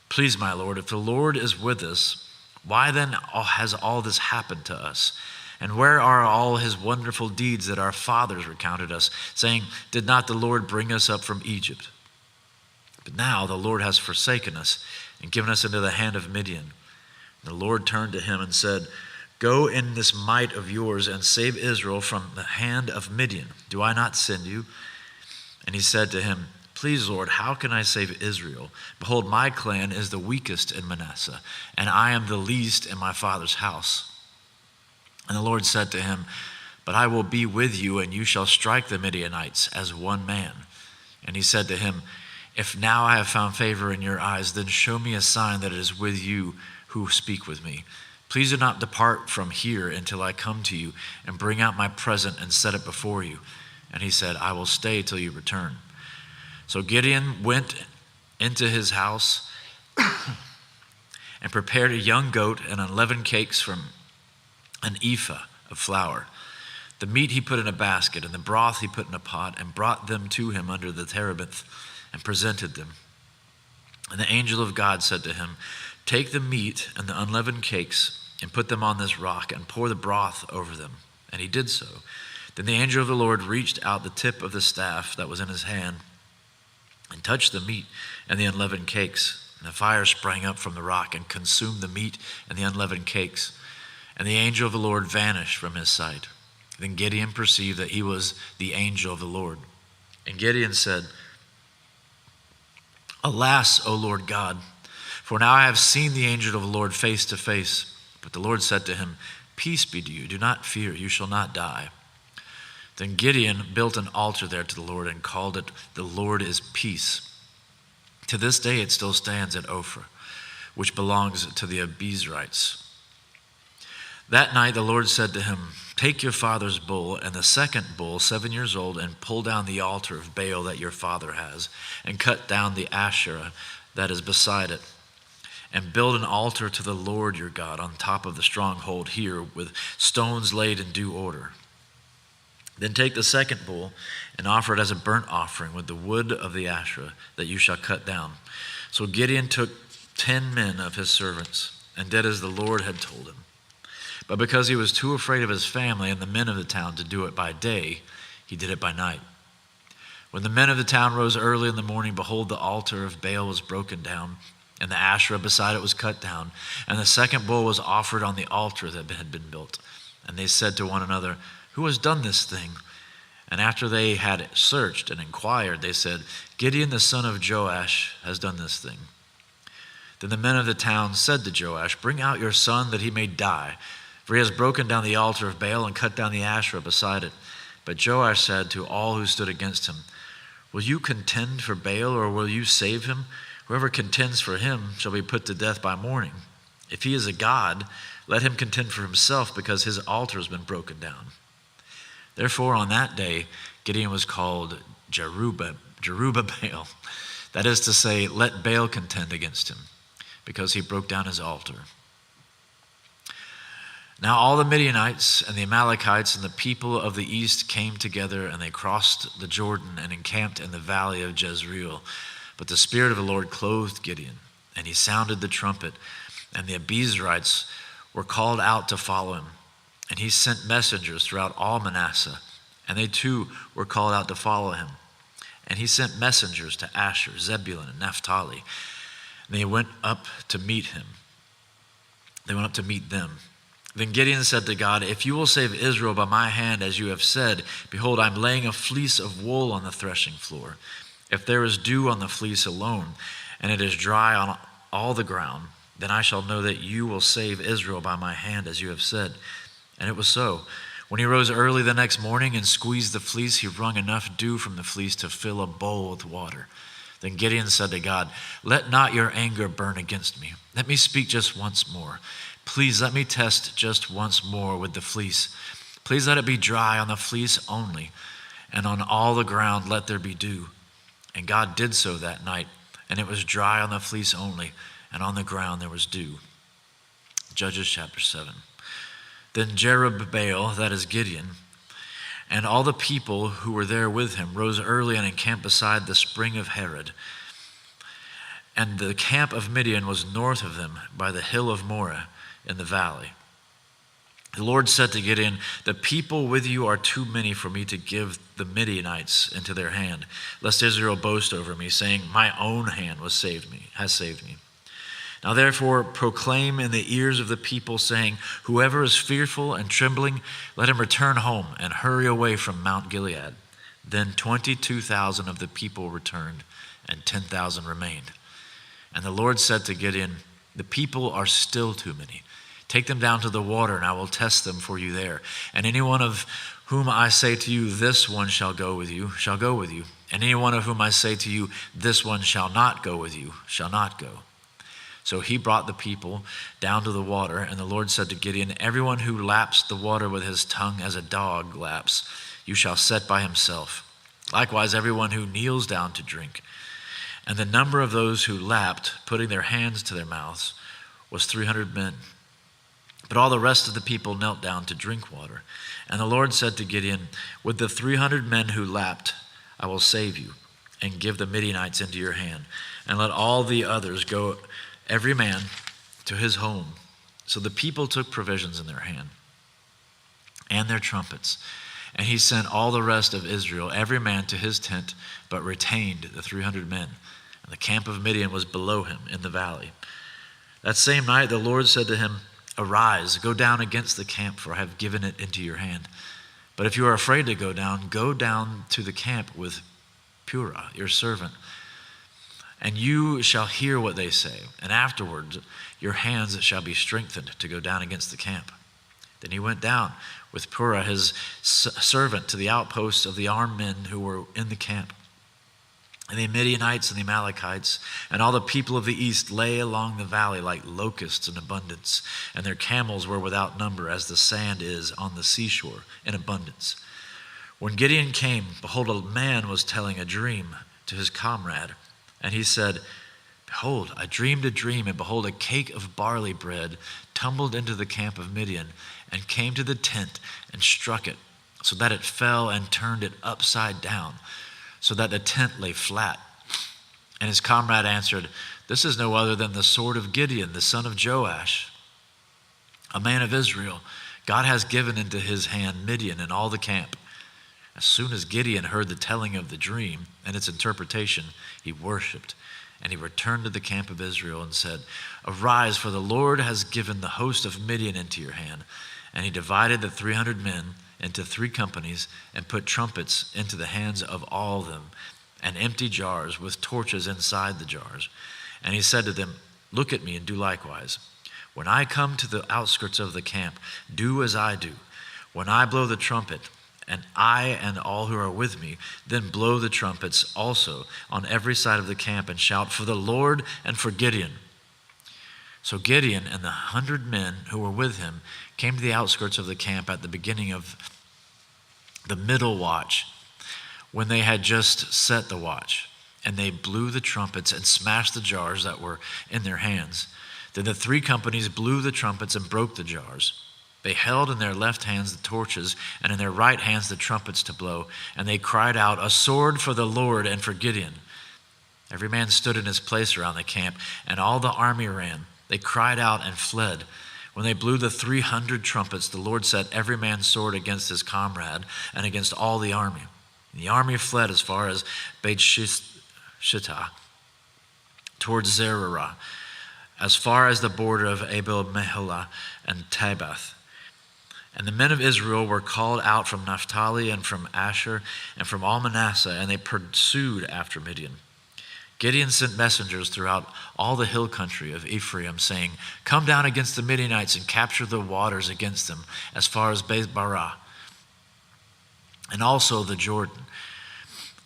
"Please, my Lord, if the Lord is with us, why then has all this happened to us? And where are all his wonderful deeds that our fathers recounted us, saying, 'Did not the Lord bring us up from Egypt?' But now the Lord has forsaken us and given us into the hand of Midian." And the Lord turned to him and said, "Go in this might of yours and save Israel from the hand of Midian. Do I not send you?" And he said to him, "Please, Lord, how can I save Israel? Behold, my clan is the weakest in Manasseh, and I am the least in my father's house." And the Lord said to him, "But I will be with you, and you shall strike the Midianites as one man." And he said to him, "If now I have found favor in your eyes, then show me a sign that it is with you who speak with me. Please do not depart from here until I come to you and bring out my present and set it before you." And he said, "I will stay till you return." So Gideon went into his house and prepared a young goat and unleavened cakes from an ephah of flour. The meat he put in a basket, and the broth he put in a pot, and brought them to him under the terebinth, and presented them. And the angel of God said to him, "Take the meat and the unleavened cakes, and put them on this rock, and pour the broth over them." And he did so. Then the angel of the Lord reached out the tip of the staff that was in his hand, and touched the meat and the unleavened cakes. And the fire sprang up from the rock and consumed the meat and the unleavened cakes. And the angel of the Lord vanished from his sight. Then Gideon perceived that he was the angel of the Lord. And Gideon said, "Alas, O Lord God, for now I have seen the angel of the Lord face to face." But the Lord said to him, "Peace be to you, do not fear, you shall not die." Then Gideon built an altar there to the Lord and called it, "The Lord is Peace." To this day it still stands at Ophrah, which belongs to the Abiezrites. That night the Lord said to him, "Take your father's bull and the second bull, 7 years old, and pull down the altar of Baal that your father has, and cut down the Asherah that is beside it, and build an altar to the Lord your God on top of the stronghold here with stones laid in due order. Then take the second bull and offer it as a burnt offering with the wood of the Asherah that you shall cut down." So Gideon took 10 men of his servants and did as the Lord had told him. But because he was too afraid of his family and the men of the town to do it by day, he did it by night. When the men of the town rose early in the morning, behold, the altar of Baal was broken down, and the Asherah beside it was cut down, and the second bull was offered on the altar that had been built. And they said to one another, "Who has done this thing?" And after they had searched and inquired, they said, "Gideon the son of Joash has done this thing." Then the men of the town said to Joash, "Bring out your son that he may die, for he has broken down the altar of Baal and cut down the Asherah beside it." But Joash said to all who stood against him, "Will you contend for Baal, or will you save him? Whoever contends for him shall be put to death by morning. If he is a god, let him contend for himself, because his altar has been broken down." Therefore on that day Gideon was called Jerubbaal, that is to say, "Let Baal contend against him," because he broke down his altar. Now all the Midianites and the Amalekites and the people of the east came together, and they crossed the Jordan and encamped in the valley of Jezreel. But the Spirit of the Lord clothed Gideon, and he sounded the trumpet, and the Abiezrites were called out to follow him. And he sent messengers throughout all Manasseh, and they too were called out to follow him. And he sent messengers to Asher, Zebulun, and Naphtali, and they went up to meet him. They went up to meet them. Then Gideon said to God, "If you will save Israel by my hand, as you have said, behold, I am laying a fleece of wool on the threshing floor. If there is dew on the fleece alone, and it is dry on all the ground, then I shall know that you will save Israel by my hand, as you have said." And it was so. When he rose early the next morning and squeezed the fleece, he wrung enough dew from the fleece to fill a bowl with water. Then Gideon said to God, "Let not your anger burn against me. Let me speak just once more. Please let me test just once more with the fleece. Please let it be dry on the fleece only, and on all the ground let there be dew." And God did so that night, and it was dry on the fleece only, and on the ground there was dew. Judges chapter 7. Then Jerubbaal, that is Gideon, And all the people who were there with him rose early and encamped beside the spring of Harod. And the camp of Midian was north of them by the hill of Moreh in the valley. The Lord said to Gideon, "The people with you are too many for me to give the Midianites into their hand, lest Israel boast over me, saying, 'My own hand has saved me.' Now therefore proclaim in the ears of the people, saying, 'Whoever is fearful and trembling, let him return home and hurry away from Mount Gilead.' Then 22,000 of the people returned, and 10,000 remained. And the Lord said to Gideon, 'The people are still too many. Take them down to the water, and I will test them for you there. And any one of whom I say to you, this one shall go with you, shall go with you. And any one of whom I say to you, this one shall not go with you, shall not go.' So he brought the people down to the water, and the Lord said to Gideon, 'Everyone who laps the water with his tongue as a dog laps, you shall set by himself. Likewise, everyone who kneels down to drink.' And the number of those who lapped, putting their hands to their mouths, was 300 men. But all the rest of the people knelt down to drink water. And the Lord said to Gideon, 'With the 300 men who lapped, I will save you, and give the Midianites into your hand. And let all the others go, every man to his home.' So the people took provisions in their hand, and their trumpets. And he sent all the rest of Israel, every man to his tent, but retained the 300 men. And the camp of Midian was below him in the valley. That same night the Lord said to him, 'Arise, go down against the camp, for I have given it into your hand. But if you are afraid to go down to the camp with Purah, your servant, and you shall hear what they say, and afterwards your hands shall be strengthened to go down against the camp.' Then he went down with Purah his servant to the outposts of the armed men who were in the camp. And the Midianites and the Amalekites and all the people of the east lay along the valley like locusts in abundance, and their camels were without number, as the sand is on the seashore in abundance. When Gideon came, behold, a man was telling a dream to his comrade. And he said, 'Behold, I dreamed a dream, and behold, a cake of barley bread tumbled into the camp of Midian, and came to the tent and struck it, so that it fell and turned it upside down, so that the tent lay flat.' And his comrade answered, 'This is no other than the sword of Gideon, the son of Joash, a man of Israel. God has given into his hand Midian and all the camp.' As soon as Gideon heard the telling of the dream and its interpretation, he worshipped, and he returned to the camp of Israel and said, 'Arise, for the Lord has given the host of Midian into your hand.' And he divided the 300 men into 3 companies, and put trumpets into the hands of all of them, and empty jars with torches inside the jars. And he said to them, 'Look at me and do likewise. When I come to the outskirts of the camp, do as I do. When I blow the trumpet, and I and all who are with me, then blow the trumpets also on every side of the camp, and shout for the Lord and for Gideon.' So Gideon and the 100 men who were with him came to the outskirts of the camp at the beginning of the middle watch, when they had just set the watch. And they blew the trumpets and smashed the jars that were in their hands. Then the 3 companies blew the trumpets and broke the jars. They held in their left hands the torches, and in their right hands the trumpets to blow. And they cried out, 'A sword for the Lord and for Gideon.' Every man stood in his place around the camp, and all the army ran. They cried out and fled. When they blew the 300 trumpets, the Lord set every man's sword against his comrade and against all the army. And the army fled as far as Beit Shittah, towards Zererah, as far as the border of Abel Meholah and Tabbath. And the men of Israel were called out from Naphtali and from Asher and from all Manasseh, and they pursued after Midian. Gideon sent messengers throughout all the hill country of Ephraim, saying, 'Come down against the Midianites and capture the waters against them, as far as Beth-barah, and also the Jordan.'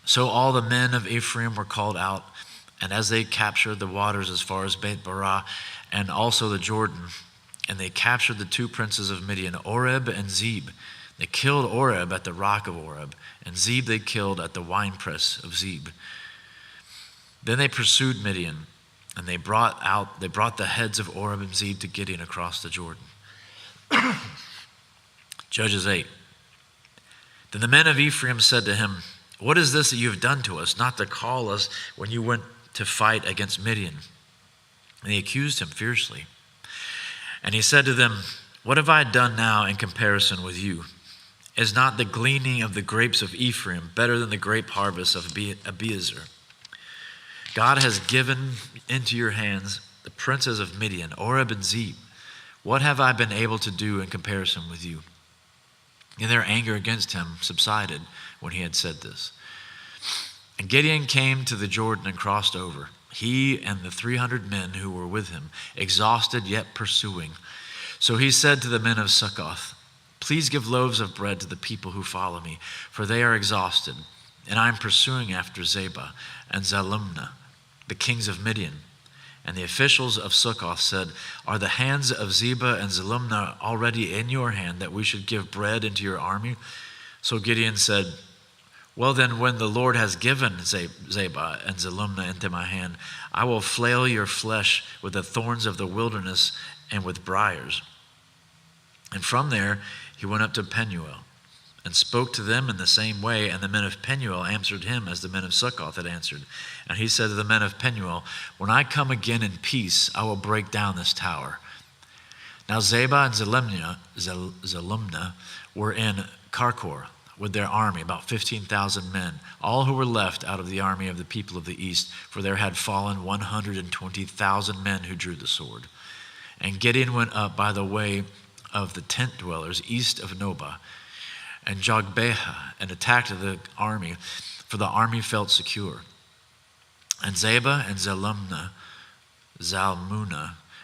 So all the men of Ephraim were called out, and as they captured the waters as far as Beth-barah, and also the Jordan, and they captured the 2 princes of Midian, Oreb and Zeb. They killed Oreb at the rock of Oreb, and Zeb they killed at the winepress of Zeb. Then they pursued Midian, and they brought the heads of Oreb and Zeb to Gideon across the Jordan." Judges 8. Then the men of Ephraim said to him, "What is this that you have done to us, not to call us when you went to fight against Midian?" And they accused him fiercely. And he said to them, "What have I done now in comparison with you? Is not the gleaning of the grapes of Ephraim better than the grape harvest of Abiezer? God has given into your hands the princes of Midian, Oreb and Zeb. What have I been able to do in comparison with you?" And their anger against him subsided when he had said this. And Gideon came to the Jordan and crossed over, he and the 300 men who were with him, exhausted yet pursuing. So he said to the men of Succoth, "Please give loaves of bread to the people who follow me, for they are exhausted, and I am pursuing after Zebah and Zalmunna, the kings of Midian." And the officials of Succoth said, "Are the hands of Zebah and Zalmunna already in your hand, that we should give bread into your army?" So Gideon said, "Well then, when the Lord has given Zebah and Zalmunna into my hand, I will flail your flesh with the thorns of the wilderness and with briars." And from there he went up to Penuel and spoke to them in the same way, and the men of Penuel answered him as the men of Succoth had answered. And he said to the men of Penuel, "When I come again in peace, I will break down this tower." Now Zebah and Zalmunna were in Karkor with their army, about 15,000 men, all who were left out of the army of the people of the east, for there had fallen 120,000 men who drew the sword. And Gideon went up by the way of the tent dwellers east of Nobah and Jogbehah, and attacked the army, for the army felt secure. And Zebah and Zalmunna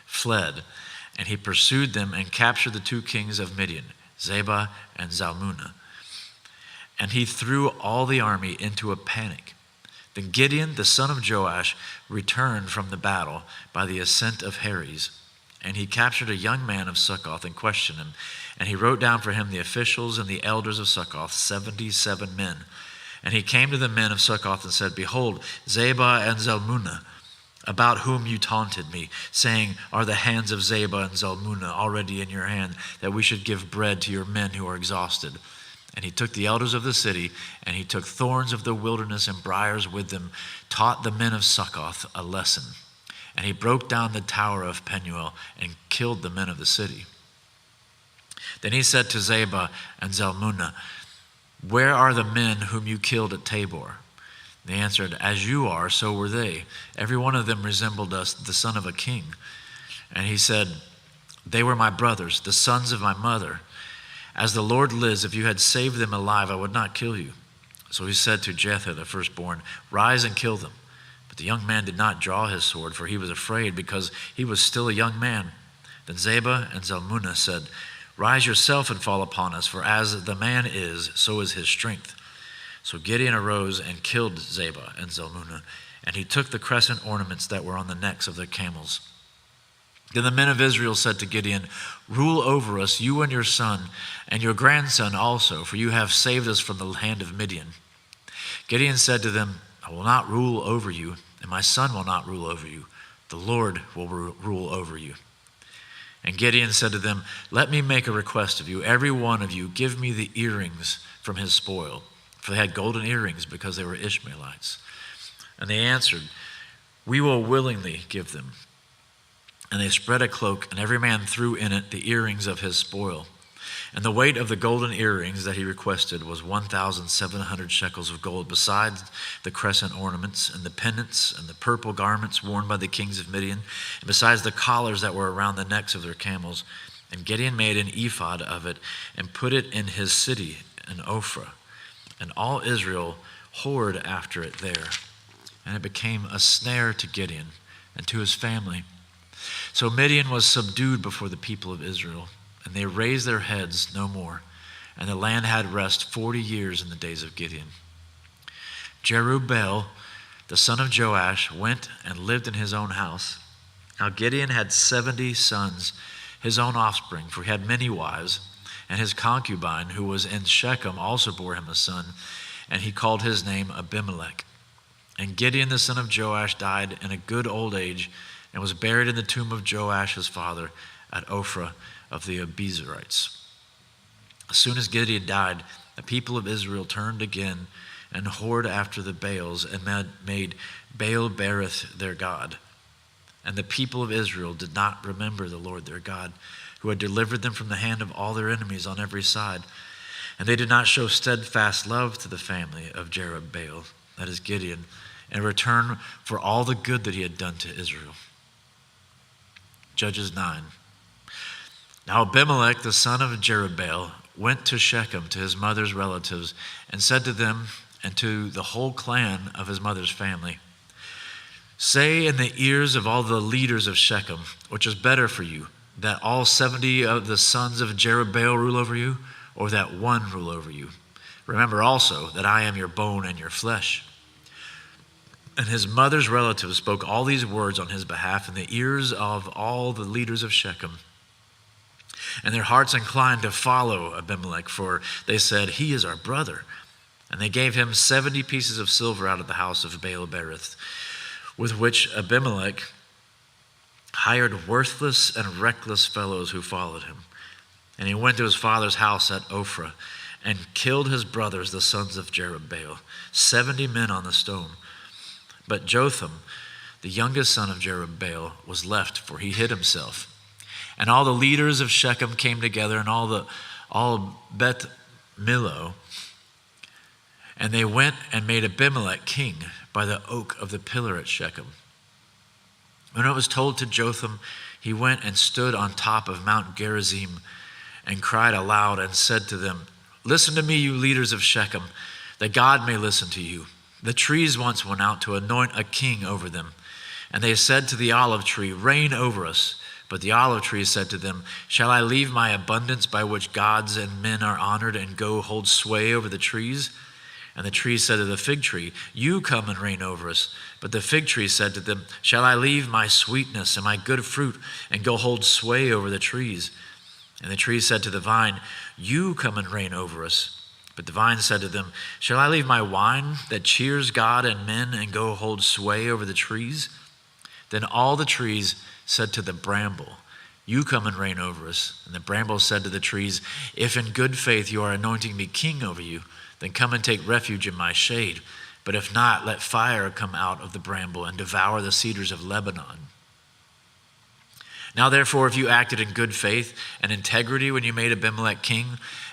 fled, and he pursued them and captured the 2 kings of Midian, Zebah and Zalmunna. And he threw all the army into a panic. Then Gideon, the son of Joash, returned from the battle by the ascent of Heres. And he captured a young man of Succoth and questioned him. And he wrote down for him the officials and the elders of Succoth, 77 men. And he came to the men of Succoth and said, "Behold, Zebah and Zalmunna, about whom you taunted me, saying, 'Are the hands of Zebah and Zalmunna already in your hand, that we should give bread to your men who are exhausted?' And he took the elders of the city, and he took thorns of the wilderness and briars with them, taught the men of Succoth a lesson. And he broke down the tower of Penuel and killed the men of the city. Then he said to Zebah and Zalmunna, 'Where are the men whom you killed at Tabor?' They answered, 'As you are, so were they. Every one of them resembled us, the son of a king.' And he said, 'They were my brothers, the sons of my mother. As the Lord lives, if you had saved them alive, I would not kill you.' So he said to Jether, the firstborn, 'Rise and kill them.' But the young man did not draw his sword, for he was afraid, because he was still a young man. Then Zebah and Zalmunna said, 'Rise yourself and fall upon us, for as the man is, so is his strength.' So Gideon arose and killed Zebah and Zalmunna, and he took the crescent ornaments that were on the necks of their camels. Then the men of Israel said to Gideon, 'Rule over us, you and your son, and your grandson also, for you have saved us from the hand of Midian.' Gideon said to them, 'I will not rule over you, and my son will not rule over you. The Lord will rule over you.' And Gideon said to them, 'Let me make a request of you. Every one of you give me the earrings from his spoil.' For they had golden earrings, because they were Ishmaelites. And they answered, 'We will willingly give them.' And they spread a cloak, and every man threw in it the earrings of his spoil. And the weight of the golden earrings that he requested was 1,700 shekels of gold, besides the crescent ornaments and the pendants and the purple garments worn by the kings of Midian, and besides the collars that were around the necks of their camels. And Gideon made an ephod of it and put it in his city in Ophrah. And all Israel whored after it there. And it became a snare to Gideon and to his family. So Midian was subdued before the people of Israel, and they raised their heads no more. And the land had rest 40 years in the days of Gideon. Jerubbaal, the son of Joash, went and lived in his own house. Now Gideon had 70 sons, his own offspring, for he had many wives. And his concubine, who was in Shechem, also bore him a son, and he called his name Abimelech. And Gideon, the son of Joash, died in a good old age, and was buried in the tomb of Joash his father at Ophrah of the Abiezrites. As soon as Gideon died, the people of Israel turned again and whored after the Baals and made Baal-berith their god. And the people of Israel did not remember the Lord their God, who had delivered them from the hand of all their enemies on every side. And they did not show steadfast love to the family of Jerubbaal, that is Gideon, in return for all the good that he had done to Israel. Judges 9. Now Abimelech, the son of Jerubbaal, went to Shechem to his mother's relatives and said to them and to the whole clan of his mother's family, say in the ears of all the leaders of Shechem, which is better for you, that all 70 of the sons of Jerubbaal rule over you, or that one rule over you? Remember also that I am your bone and your flesh. And his mother's relatives spoke all these words on his behalf in the ears of all the leaders of Shechem. And their hearts inclined to follow Abimelech, for they said, he is our brother. And they gave him 70 pieces of silver out of the house of Baal-berith, with which Abimelech hired worthless and reckless fellows who followed him. And he went to his father's house at Ophrah and killed his brothers, the sons of Jerubbaal, 70 men on the stone. But Jotham, the youngest son of Jerubbaal, was left, for he hid himself. And all the leaders of Shechem came together, and all Beth Millo, and they went and made Abimelech king by the oak of the pillar at Shechem. When it was told to Jotham, he went and stood on top of Mount Gerizim and cried aloud and said to them, listen to me, you leaders of Shechem, that God may listen to you. The trees once went out to anoint a king over them. And they said to the olive tree, reign over us. But the olive tree said to them, shall I leave my abundance by which gods and men are honored and go hold sway over the trees? And the tree said to the fig tree, you come and reign over us. But the fig tree said to them, shall I leave my sweetness and my good fruit and go hold sway over the trees? And the tree said to the vine, you come and reign over us. But the vine said to them, shall I leave my wine that cheers God and men and go hold sway over the trees? Then all the trees said to the bramble, you come and reign over us. And the bramble said to the trees, if in good faith you are anointing me king over you, then come and take refuge in my shade. But if not, let fire come out of the bramble and devour the cedars of Lebanon. Now therefore, if you acted in good faith and integrity when you made Abimelech king,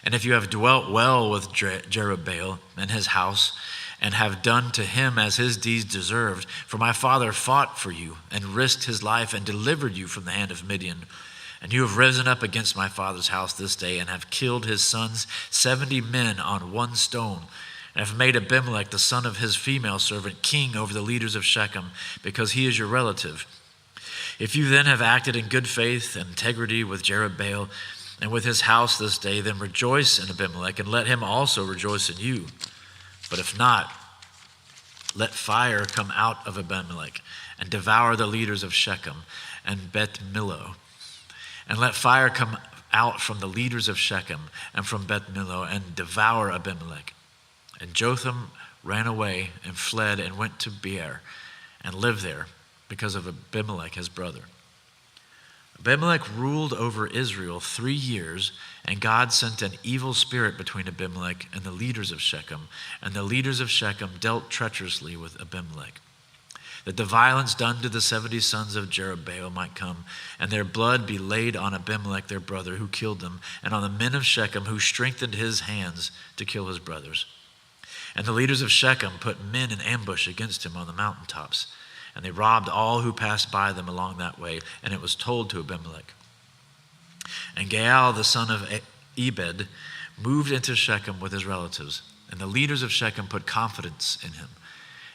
and if you have dwelt well with Jerubbaal and his house, and have done to him as his deeds deserved, for my father fought for you and risked his life and delivered you from the hand of Midian, and you have risen up against my father's house this day and have killed his sons, 70 men on one stone, and have made Abimelech the son of his female servant king over the leaders of Shechem, because he is your relative. If you then have acted in good faith and integrity with Jerubbaal and with his house this day, then rejoice in Abimelech and let him also rejoice in you. But if not, let fire come out of Abimelech and devour the leaders of Shechem and Beth Millo. And let fire come out from the leaders of Shechem and from Beth Millo and devour Abimelech. And Jotham ran away and fled and went to Beer and lived there because of Abimelech, his brother. Abimelech ruled over Israel 3 years, and God sent an evil spirit between Abimelech and the leaders of Shechem, and the leaders of Shechem dealt treacherously with Abimelech, that the violence done to the 70 sons of Jerubbaal might come, and their blood be laid on Abimelech their brother who killed them, and on the men of Shechem who strengthened his hands to kill his brothers. And the leaders of Shechem put men in ambush against him on the mountaintops, and they robbed all who passed by them along that way, and it was told to Abimelech. And Gaal, the son of Ebed, moved into Shechem with his relatives, and the leaders of Shechem put confidence in him.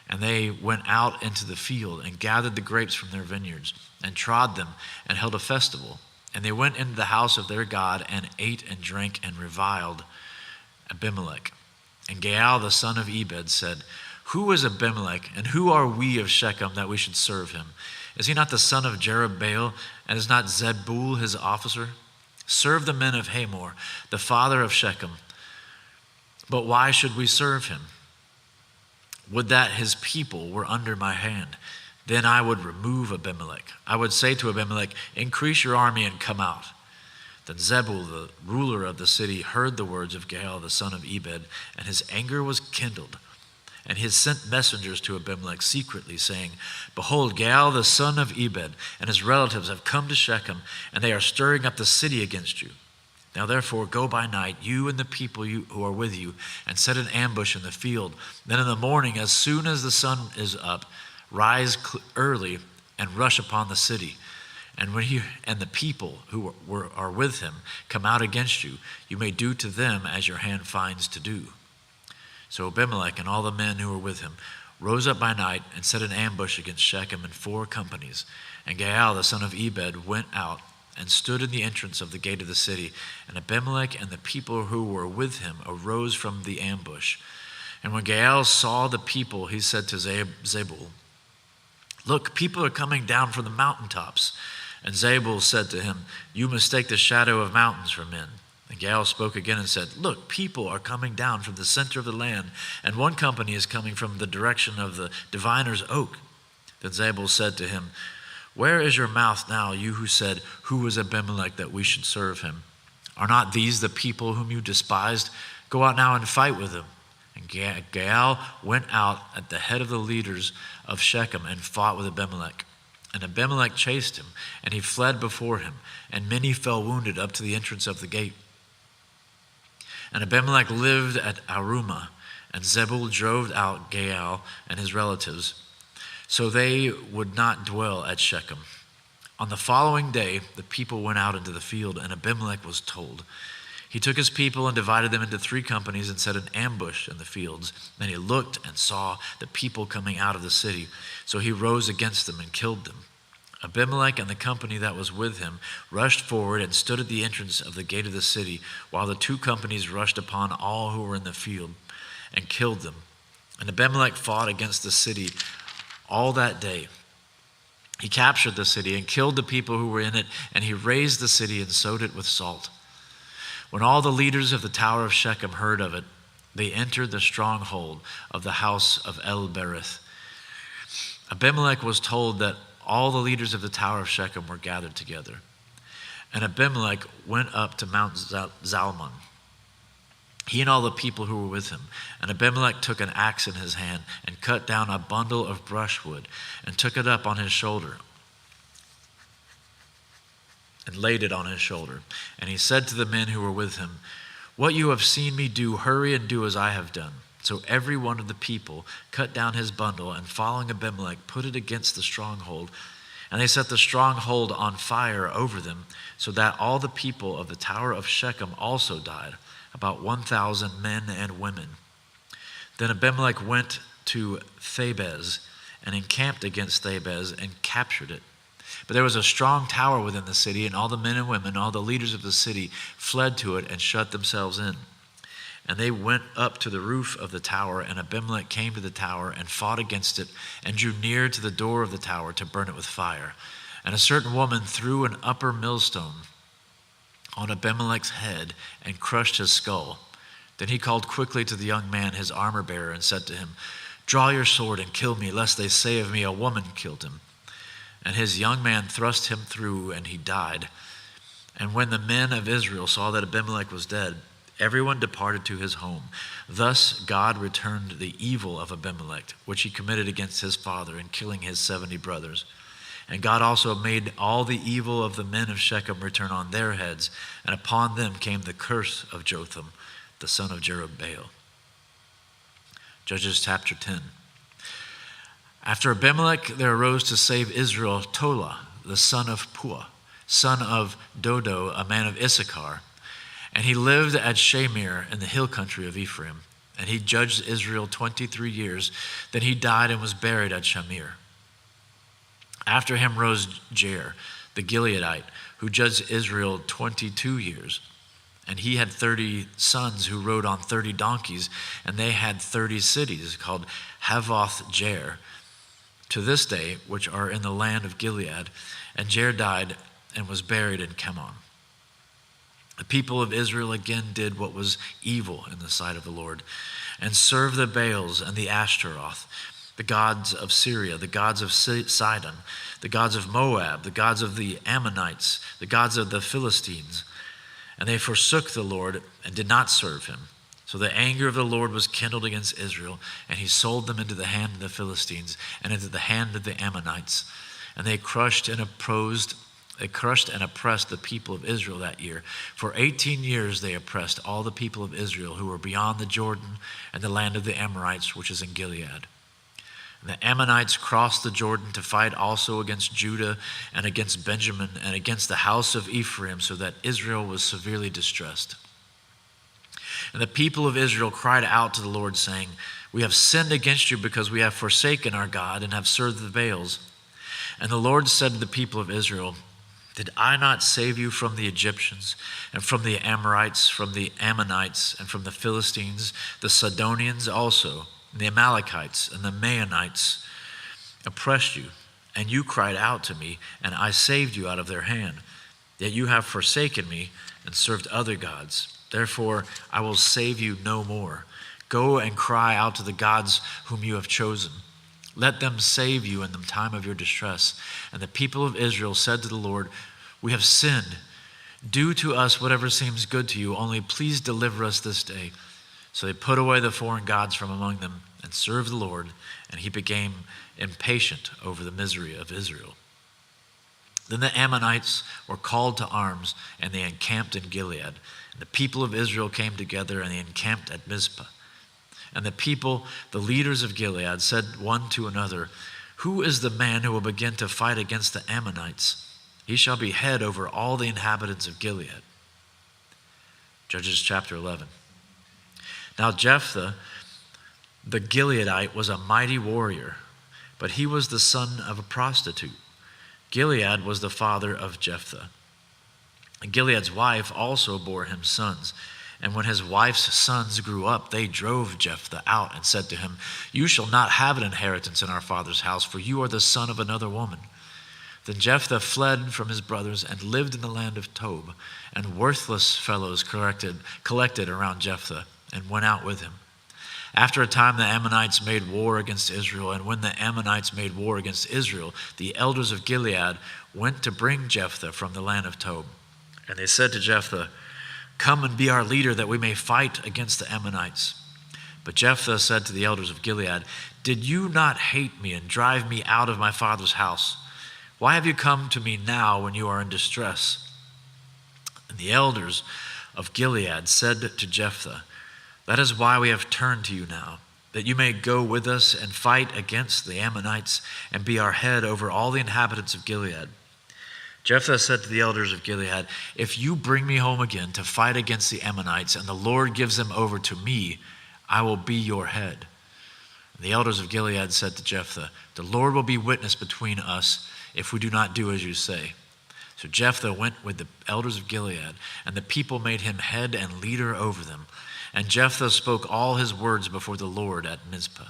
And they went out into the field and gathered the grapes from their vineyards and trod them and held a festival. And they went into the house of their God and ate and drank and reviled Abimelech. And Gaal, the son of Ebed, said, who is Abimelech, and who are we of Shechem that we should serve him? Is he not the son of Jerubbaal, and is not Zebul his officer? Serve the men of Hamor, the father of Shechem. But why should we serve him? Would that his people were under my hand. Then I would remove Abimelech. I would say to Abimelech, increase your army and come out. Then Zebul, the ruler of the city, heard the words of Gaal the son of Ebed, and his anger was kindled. And he sent messengers to Abimelech secretly, saying, Behold, Gaal the son of Ebed and his relatives have come to Shechem, and they are stirring up the city against you. Now therefore go by night, you and the people who are with you, and set an ambush in the field. Then in the morning, as soon as the sun is up, rise early and rush upon the city. And when he and the people who are with him come out against you, you may do to them as your hand finds to do. So Abimelech and all the men who were with him rose up by night and set an ambush against Shechem in 4 companies. And Gaal the son of Ebed went out and stood in the entrance of the gate of the city. And Abimelech and the people who were with him arose from the ambush. And when Gaal saw the people, he said to Zebul, Look, people are coming down from the mountaintops. And Zebul said to him, You mistake the shadow of mountains for men. And Gaal spoke again and said, Look, people are coming down from the center of the land, and one company is coming from the direction of the diviner's oak. Then Zebul said to him, Where is your mouth now, you who said, Who is Abimelech that we should serve him? Are not these the people whom you despised? Go out now and fight with them. And Gaal went out at the head of the leaders of Shechem and fought with Abimelech. And Abimelech chased him, and he fled before him, and many fell wounded up to the entrance of the gate. And Abimelech lived at Arumah, and Zebul drove out Gaal and his relatives, so they would not dwell at Shechem. On the following day, the people went out into the field, and Abimelech was told. He took his people and divided them into 3 companies and set an ambush in the fields. Then he looked and saw the people coming out of the city, so he rose against them and killed them. Abimelech and the company that was with him rushed forward and stood at the entrance of the gate of the city, while the 2 companies rushed upon all who were in the field and killed them. And Abimelech fought against the city all that day. He captured the city and killed the people who were in it, and he razed the city and sowed it with salt. When all the leaders of the tower of Shechem heard of it, they entered the stronghold of the house of El-Berith. Abimelech was told that all the leaders of the tower of Shechem were gathered together. And Abimelech went up to Mount Zalmon, he and all the people who were with him. And Abimelech took an axe in his hand and cut down a bundle of brushwood and took it up on his shoulder and laid it on his shoulder. And he said to the men who were with him, What you have seen me do, hurry and do as I have done. So every one of the people cut down his bundle, and following Abimelech, put it against the stronghold. And they set the stronghold on fire over them, so that all the people of the tower of Shechem also died, about 1,000 men and women. Then Abimelech went to Thebez and encamped against Thebez and captured it. But there was a strong tower within the city, and all the men and women, all the leaders of the city fled to it and shut themselves in. And they went up to the roof of the tower, and Abimelech came to the tower and fought against it and drew near to the door of the tower to burn it with fire. And a certain woman threw an upper millstone on Abimelech's head and crushed his skull. Then he called quickly to the young man, his armor-bearer, and said to him, Draw your sword and kill me, lest they say of me, A woman killed him. And his young man thrust him through, and he died. And when the men of Israel saw that Abimelech was dead, everyone departed to his home. Thus God returned the evil of Abimelech, which he committed against his father in killing his 70 brothers. And God also made all the evil of the men of Shechem return on their heads, and upon them came the curse of Jotham, the son of Jerubbaal. Judges chapter 10. After Abimelech, there arose to save Israel Tola, the son of Puah, son of Dodo, a man of Issachar. And he lived at Shamir in the hill country of Ephraim. And he judged Israel 23 years. Then he died and was buried at Shamir. After him rose Jair, the Gileadite, who judged Israel 22 years. And he had 30 sons who rode on 30 donkeys, and they had 30 cities called Havoth Jair, to this day, which are in the land of Gilead. And Jair died and was buried in Chemon. The people of Israel again did what was evil in the sight of the Lord, and served the Baals and the Ashtaroth, the gods of Syria, the gods of Sidon, the gods of Moab, the gods of the Ammonites, the gods of the Philistines. And they forsook the Lord and did not serve him. So the anger of the Lord was kindled against Israel, and he sold them into the hand of the Philistines and into the hand of the Ammonites. And they crushed and oppressed the people of Israel that year. For 18 years they oppressed all the people of Israel who were beyond the Jordan and the land of the Amorites, which is in Gilead. And the Ammonites crossed the Jordan to fight also against Judah and against Benjamin and against the house of Ephraim, so that Israel was severely distressed. And the people of Israel cried out to the Lord, saying, "We have sinned against you because we have forsaken our God and have served the Baals." And the Lord said to the people of Israel, "Did I not save you from the Egyptians and from the Amorites, from the Ammonites and from the Philistines, the Sidonians also, and the Amalekites and the Maonites oppressed you? And you cried out to me, and I saved you out of their hand. Yet you have forsaken me and served other gods. Therefore, I will save you no more. Go and cry out to the gods whom you have chosen. Let them save you in the time of your distress." And the people of Israel said to the Lord, "We have sinned. Do to us whatever seems good to you, only please deliver us this day." So they put away the foreign gods from among them and served the Lord, and he became impatient over the misery of Israel. Then the Ammonites were called to arms, and they encamped in Gilead. And the people of Israel came together, and they encamped at Mizpah. And the people, the leaders of Gilead, said one to another, "Who is the man who will begin to fight against the Ammonites? He shall be head over all the inhabitants of Gilead." Judges chapter 11. Now Jephthah the Gileadite was a mighty warrior, but he was the son of a prostitute. Gilead was the father of Jephthah. And Gilead's wife also bore him sons. And when his wife's sons grew up, they drove Jephthah out and said to him, "You shall not have an inheritance in our father's house, for you are the son of another woman." Then Jephthah fled from his brothers and lived in the land of Tob, and worthless fellows collected around Jephthah and went out with him. After a time, the Ammonites made war against Israel, and when the Ammonites made war against Israel, the elders of Gilead went to bring Jephthah from the land of Tob. And they said to Jephthah, "Come and be our leader, that we may fight against the Ammonites." But Jephthah said to the elders of Gilead, "Did you not hate me and drive me out of my father's house? Why have you come to me now when you are in distress?" And the elders of Gilead said to Jephthah, "That is why we have turned to you now, that you may go with us and fight against the Ammonites and be our head over all the inhabitants of Gilead." Jephthah said to the elders of Gilead, "If you bring me home again to fight against the Ammonites, and the Lord gives them over to me, I will be your head." And the elders of Gilead said to Jephthah, "The Lord will be witness between us if we do not do as you say." So Jephthah went with the elders of Gilead, and the people made him head and leader over them. And Jephthah spoke all his words before the Lord at Mizpah.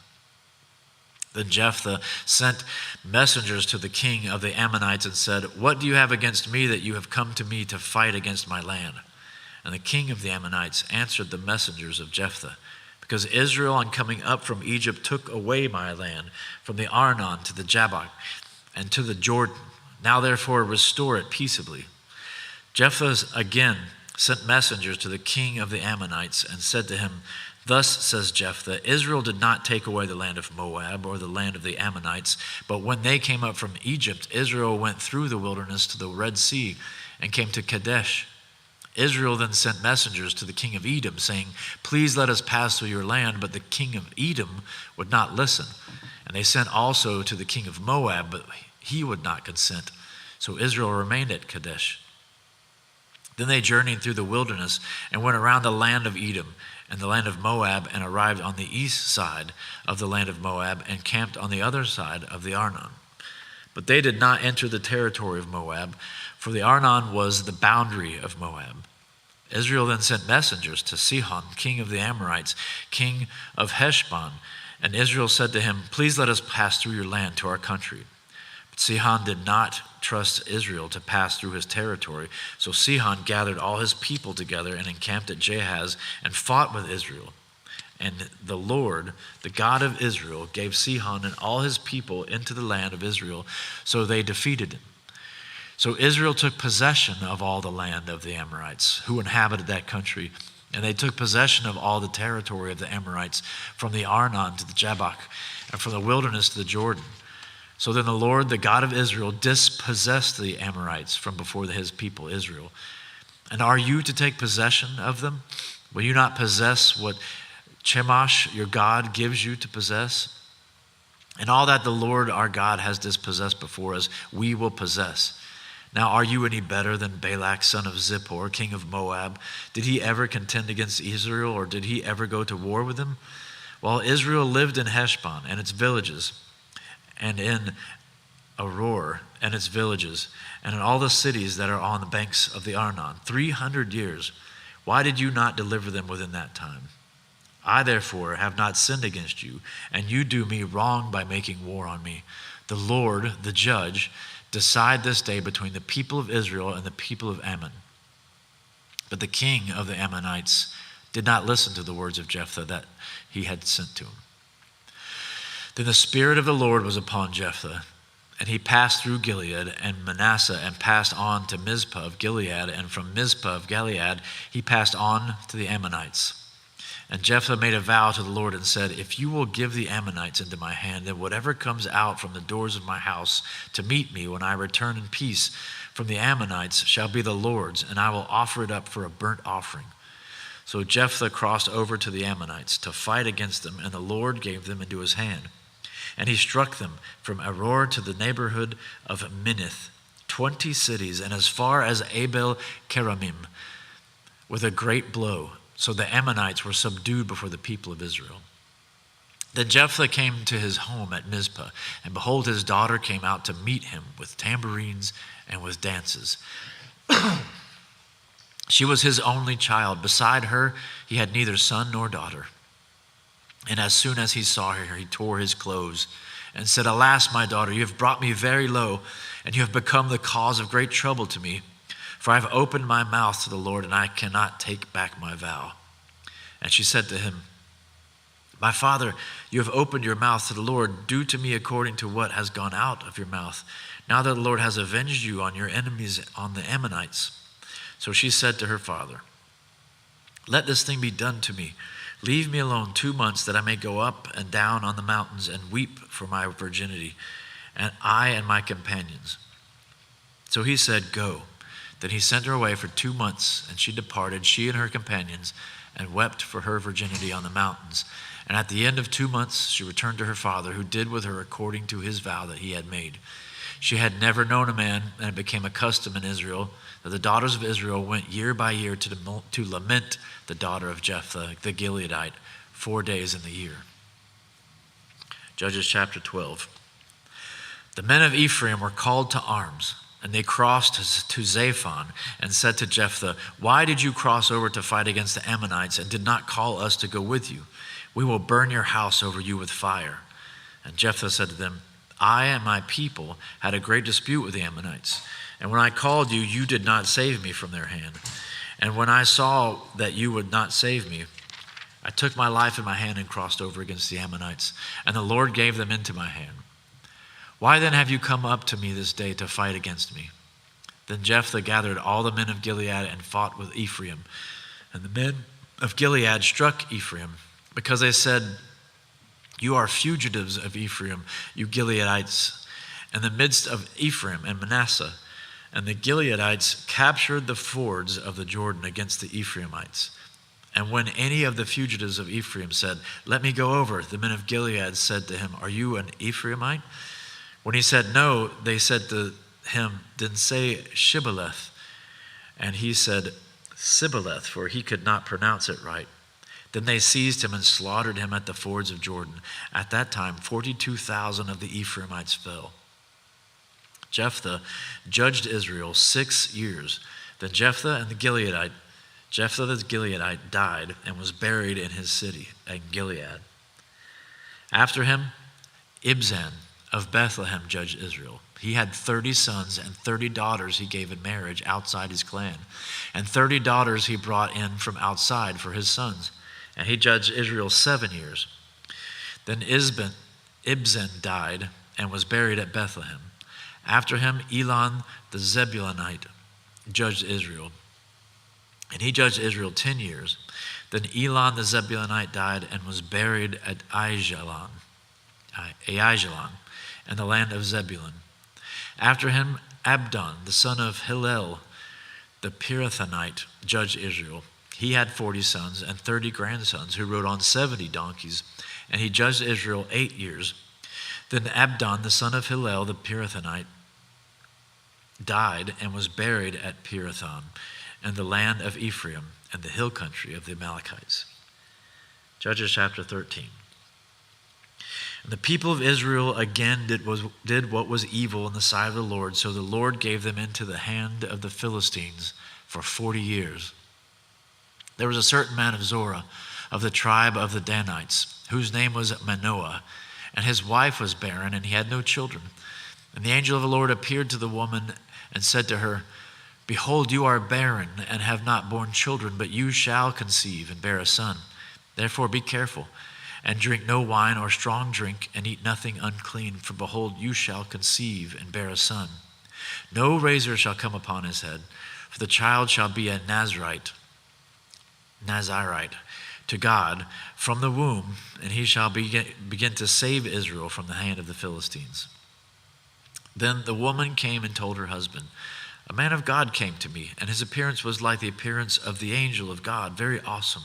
Then Jephthah sent messengers to the king of the Ammonites and said, "What do you have against me that you have come to me to fight against my land?" And the king of the Ammonites answered the messengers of Jephthah, "Because Israel on coming up from Egypt took away my land from the Arnon to the Jabbok and to the Jordan. Now therefore restore it peaceably." Jephthah again sent messengers to the king of the Ammonites and said to him, "Thus says Jephthah, Israel did not take away the land of Moab or the land of the Ammonites, but when they came up from Egypt, Israel went through the wilderness to the Red Sea and came to Kadesh. Israel then sent messengers to the king of Edom, saying, 'Please let us pass through your land,' but the king of Edom would not listen. And they sent also to the king of Moab, but he would not consent. So Israel remained at Kadesh. Then they journeyed through the wilderness and went around the land of Edom and the land of Moab, and arrived on the east side of the land of Moab and camped on the other side of the Arnon. But they did not enter the territory of Moab, for the Arnon was the boundary of Moab. Israel then sent messengers to Sihon, king of the Amorites, king of Heshbon, and Israel said to him, 'Please let us pass through your land to our country.' But Sihon did not trust Israel to pass through his territory. So Sihon gathered all his people together and encamped at Jahaz and fought with Israel. And the Lord, the God of Israel, gave Sihon and all his people into the land of Israel, so they defeated him. So Israel took possession of all the land of the Amorites who inhabited that country, and they took possession of all the territory of the Amorites from the Arnon to the Jabbok, and from the wilderness to the Jordan. So then the Lord, the God of Israel, dispossessed the Amorites from before his people Israel. And are you to take possession of them? Will you not possess what Chemosh, your God, gives you to possess? And all that the Lord our God has dispossessed before us, we will possess. Now are you any better than Balak, son of Zippor, king of Moab? Did he ever contend against Israel, or did he ever go to war with them? While Israel lived in Heshbon and its villages, and in Aroer and its villages, and in all the cities that are on the banks of the Arnon, 300 years, why did you not deliver them within that time? I therefore have not sinned against you, and you do me wrong by making war on me. The Lord, the judge, decide this day between the people of Israel and the people of Ammon. But the king of the Ammonites did not listen to the words of Jephthah that he had sent to him. Then the Spirit of the Lord was upon Jephthah, and he passed through Gilead and Manasseh and passed on to Mizpah of Gilead, and from Mizpah of Gilead he passed on to the Ammonites. And Jephthah made a vow to the Lord and said, if you will give the Ammonites into my hand, then whatever comes out from the doors of my house to meet me when I return in peace from the Ammonites shall be the Lord's, and I will offer it up for a burnt offering. So Jephthah crossed over to the Ammonites to fight against them, and the Lord gave them into his hand. And he struck them from Aroer to the neighborhood of Minnith, 20 cities, and as far as Abel Keramim, with a great blow. So the Ammonites were subdued before the people of Israel. Then Jephthah came to his home at Mizpah, and behold, his daughter came out to meet him with tambourines and with dances. She was his only child. Beside her, he had neither son nor daughter. And as soon as he saw her, he tore his clothes and said, alas, my daughter, you have brought me very low, and you have become the cause of great trouble to me. For I have opened my mouth to the Lord, and I cannot take back my vow. And she said to him, my father, you have opened your mouth to the Lord. Do to me according to what has gone out of your mouth. Now that the Lord has avenged you on your enemies, on the Ammonites. So she said to her father, let this thing be done to me. Leave me alone 2 months that I may go up and down on the mountains and weep for my virginity, and I and my companions. So he said, go. Then he sent her away for 2 months, and she departed, she and her companions, and wept for her virginity on the mountains. And at the end of 2 months, she returned to her father, who did with her according to his vow that he had made. She had never known a man, and it became a custom in Israel that the daughters of Israel went year by year to lament the daughter of Jephthah, the Gileadite, 4 days in the year. Judges chapter 12. The men of Ephraim were called to arms, and they crossed to Zaphon and said to Jephthah, why did you cross over to fight against the Ammonites and did not call us to go with you? We will burn your house over you with fire. And Jephthah said to them, I and my people had a great dispute with the Ammonites. And when I called you, you did not save me from their hand. And when I saw that you would not save me, I took my life in my hand and crossed over against the Ammonites. And the Lord gave them into my hand. Why then have you come up to me this day to fight against me? Then Jephthah gathered all the men of Gilead and fought with Ephraim. And the men of Gilead struck Ephraim, because they said, you are fugitives of Ephraim, you Gileadites, in the midst of Ephraim and Manasseh. And the Gileadites captured the fords of the Jordan against the Ephraimites. And when any of the fugitives of Ephraim said, let me go over, the men of Gilead said to him, are you an Ephraimite? When he said no, they said to him, then say Shibboleth. And he said Sibboleth, for he could not pronounce it right. Then they seized him and slaughtered him at the fords of Jordan. At that time, 42,000 of the Ephraimites fell. Jephthah judged Israel 6 years. Then Jephthah the Gileadite died and was buried in his city at Gilead. After him, Ibzan of Bethlehem judged Israel. He had 30 sons and 30 daughters he gave in marriage outside his clan, and 30 daughters he brought in from outside for his sons. And he judged Israel 7 years. Then Ibzan died and was buried at Bethlehem. After him, Elon the Zebulunite judged Israel. And he judged Israel 10 years. Then Elon the Zebulunite died and was buried at Aijalon, in the land of Zebulun. After him, Abdon, the son of Hillel, the Pirathonite, judged Israel. He had 40 sons and 30 grandsons who rode on 70 donkeys, and he judged Israel 8 years. Then Abdon, the son of Hillel, the Pirathonite, died and was buried at Pirathon, in the land of Ephraim, and the hill country of the Amalekites. Judges chapter 13. And the people of Israel again did what was evil in the sight of the Lord, so the Lord gave them into the hand of the Philistines for 40 years. There was a certain man of Zorah, of the tribe of the Danites, whose name was Manoah, and his wife was barren, and he had no children. And the angel of the Lord appeared to the woman and said to her, Behold, you are barren and have not borne children, but you shall conceive and bear a son. Therefore be careful, and drink no wine or strong drink, and eat nothing unclean, for behold, you shall conceive and bear a son. No razor shall come upon his head, for the child shall be a Nazirite to God from the womb, and he shall begin to save Israel from the hand of the Philistines. Then the woman came and told her husband, A man of God came to me, and his appearance was like the appearance of the angel of God, very awesome.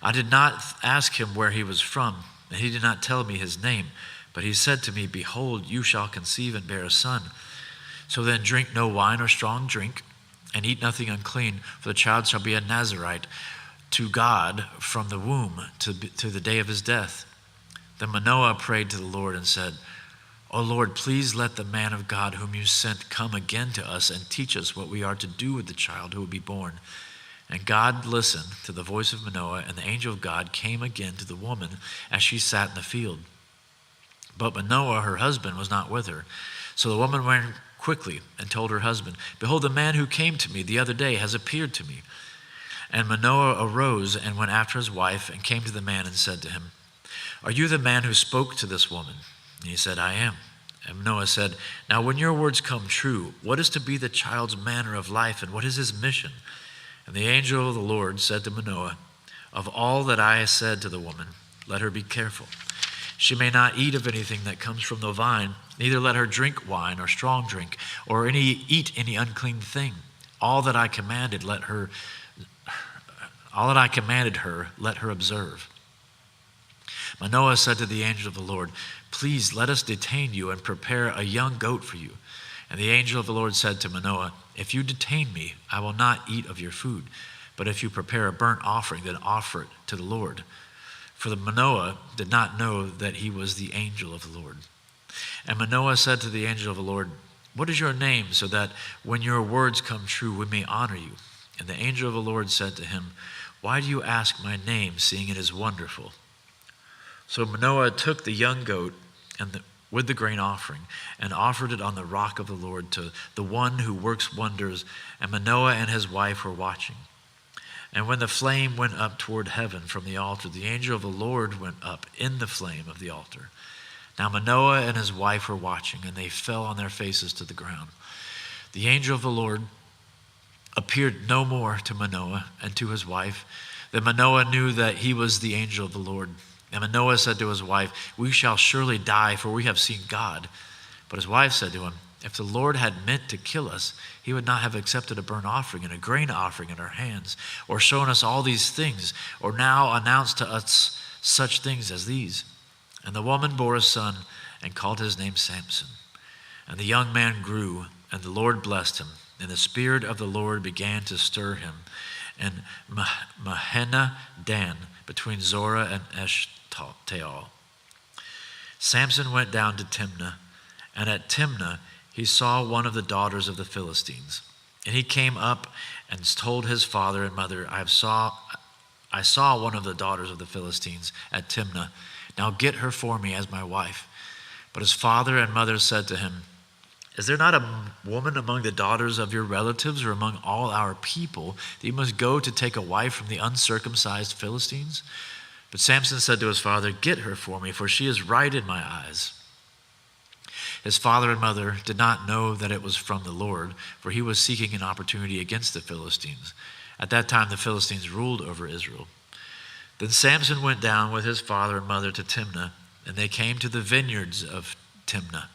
I did not ask him where he was from, and he did not tell me his name, but he said to me, Behold, you shall conceive and bear a son. So then drink no wine or strong drink, and eat nothing unclean, for the child shall be a Nazirite to God from the womb to the day of his death. Then Manoah prayed to the Lord and said, O Lord, please let the man of God whom you sent come again to us and teach us what we are to do with the child who will be born. And God listened to the voice of Manoah, and the angel of God came again to the woman as she sat in the field. But Manoah, her husband, was not with her. So the woman went quickly and told her husband, Behold, the man who came to me the other day has appeared to me. And Manoah arose and went after his wife and came to the man and said to him, Are you the man who spoke to this woman? And he said, I am. And Manoah said, Now when your words come true, what is to be the child's manner of life, and what is his mission? And the angel of the Lord said to Manoah, Of all that I said to the woman, let her be careful. She may not eat of anything that comes from the vine, neither let her drink wine or strong drink, or eat any unclean thing. All that I commanded her, let her observe. Manoah said to the angel of the Lord, Please let us detain you and prepare a young goat for you. And the angel of the Lord said to Manoah, If you detain me, I will not eat of your food. But if you prepare a burnt offering, then offer it to the Lord. For Manoah did not know that he was the angel of the Lord. And Manoah said to the angel of the Lord, What is your name, so that when your words come true, we may honor you? And the angel of the Lord said to him, Why do you ask my name, seeing it is wonderful? So Manoah took the young goat with the grain offering and offered it on the rock of the Lord to the one who works wonders, and Manoah and his wife were watching. And when the flame went up toward heaven from the altar, the angel of the Lord went up in the flame of the altar. Now Manoah and his wife were watching, and they fell on their faces to the ground. The angel of the Lord appeared no more to Manoah and to his wife. Then Manoah knew that he was the angel of the Lord. And Manoah said to his wife, We shall surely die, for we have seen God. But his wife said to him, If the Lord had meant to kill us, he would not have accepted a burnt offering and a grain offering in our hands, or shown us all these things, or now announced to us such things as these. And the woman bore a son and called his name Samson. And the young man grew, and the Lord blessed him. And the Spirit of the Lord began to stir him in Mahaneh Dan, between Zorah and Eshtaol. Samson went down to Timnah, and at Timnah he saw one of the daughters of the Philistines. And he came up and told his father and mother, I saw one of the daughters of the Philistines at Timnah. Now get her for me as my wife. But his father and mother said to him, Is there not a woman among the daughters of your relatives or among all our people that you must go to take a wife from the uncircumcised Philistines? But Samson said to his father, Get her for me, for she is right in my eyes. His father and mother did not know that it was from the Lord, for he was seeking an opportunity against the Philistines. At that time, the Philistines ruled over Israel. Then Samson went down with his father and mother to Timnah, and they came to the vineyards of Timnah.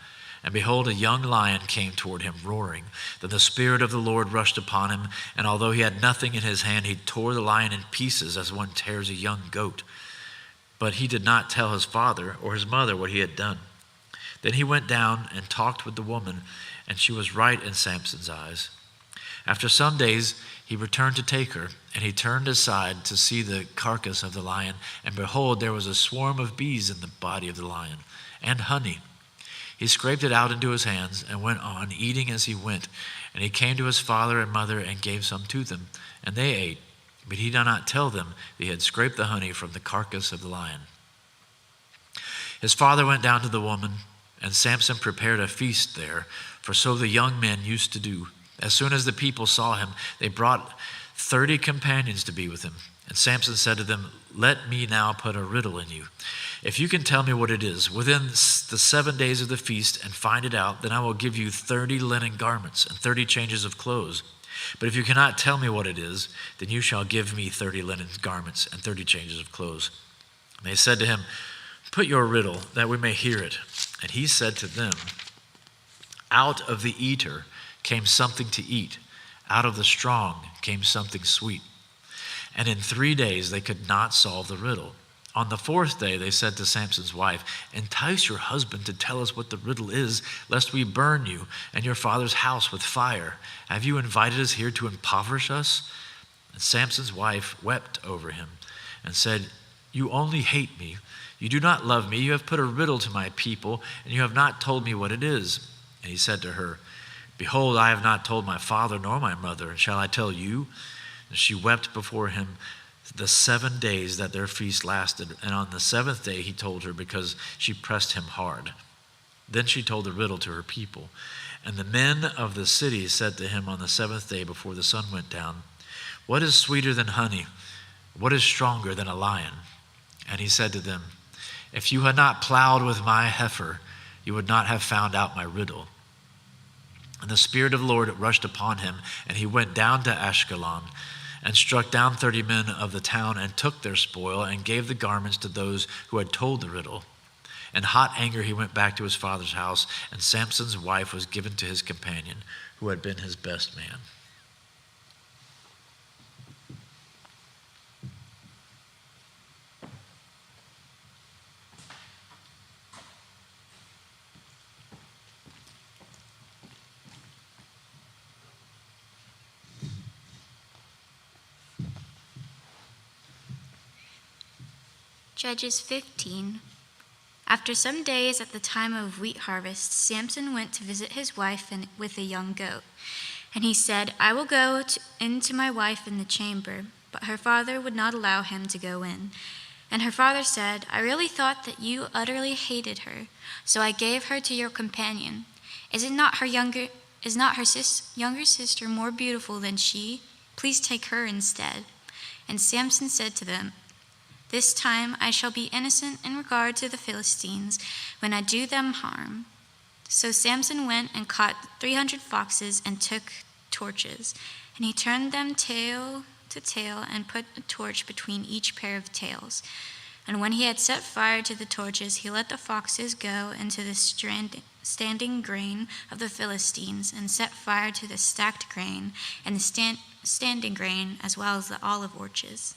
And behold, a young lion came toward him, roaring. Then the Spirit of the Lord rushed upon him, and although he had nothing in his hand, he tore the lion in pieces as one tears a young goat. But he did not tell his father or his mother what he had done. Then he went down and talked with the woman, and she was right in Samson's eyes. After some days, he returned to take her, and he turned aside to see the carcass of the lion, and behold, there was a swarm of bees in the body of the lion, and honey. He scraped it out into his hands and went on, eating as he went. And he came to his father and mother and gave some to them, and they ate. But he did not tell them that he had scraped the honey from the carcass of the lion. His father went down to the woman, and Samson prepared a feast there, for so the young men used to do. As soon as the people saw him, they brought 30 companions to be with him. And Samson said to them, "Let me now put a riddle in you. If you can tell me what it is within the 7 days of the feast and find it out, then I will give you 30 linen garments and 30 changes of clothes. But if you cannot tell me what it is, then you shall give me 30 linen garments and 30 changes of clothes." And they said to him, "Put your riddle that we may hear it." And he said to them, "Out of the eater came something to eat. Out of the strong came something sweet." And in 3 days they could not solve the riddle. On the 4th day they said to Samson's wife, "Entice your husband to tell us what the riddle is, lest we burn you and your father's house with fire. Have you invited us here to impoverish us?" And Samson's wife wept over him and said, "You only hate me. You do not love me. You have put a riddle to my people, and you have not told me what it is." And he said to her, "Behold, I have not told my father nor my mother, and shall I tell you?" And she wept before him the 7 days that their feast lasted. And on the 7th day he told her, because she pressed him hard. Then she told the riddle to her people. And the men of the city said to him on the 7th day before the sun went down, "What is sweeter than honey? What is stronger than a lion?" And he said to them, "If you had not plowed with my heifer, you would not have found out my riddle." And the Spirit of the Lord rushed upon him, and he went down to Ashkelon and struck down 30 men of the town and took their spoil and gave the garments to those who had told the riddle. In hot anger he went back to his father's house, and Samson's wife was given to his companion, who had been his best man. Judges 15. After some days at the time of wheat harvest, Samson went to visit his wife with a young goat. And he said, "I will go in to my wife in the chamber." But her father would not allow him to go in. And her father said, "I really thought that you utterly hated her, so I gave her to your companion. Is not her younger sister more beautiful than she? Please take her instead." And Samson said to them, "This time I shall be innocent in regard to the Philistines when I do them harm." So Samson went and caught 300 foxes and took torches, and he turned them tail to tail and put a torch between each pair of tails. And when he had set fire to the torches, he let the foxes go into the standing grain of the Philistines, and set fire to the stacked grain and the standing grain, as well as the olive orchards.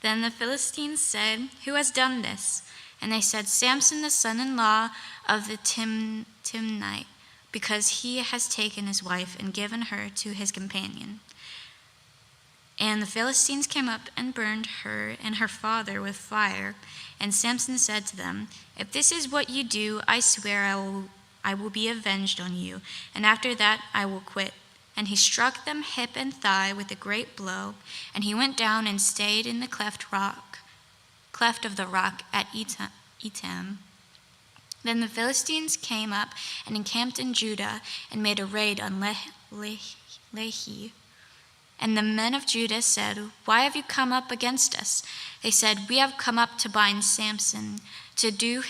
Then the Philistines said, "Who has done this?" And they said, "Samson, the son-in-law of the Timnite, because he has taken his wife and given her to his companion." And the Philistines came up and burned her and her father with fire. And Samson said to them, "If this is what you do, I swear I will be avenged on you, and after that I will quit." And he struck them hip and thigh with a great blow, and he went down and stayed in the cleft of the rock at Etam. Then the Philistines came up and encamped in Judah and made a raid on Lehi. And the men of Judah said, "Why have you come up against us?" They said, "We have come up to bind Samson, to do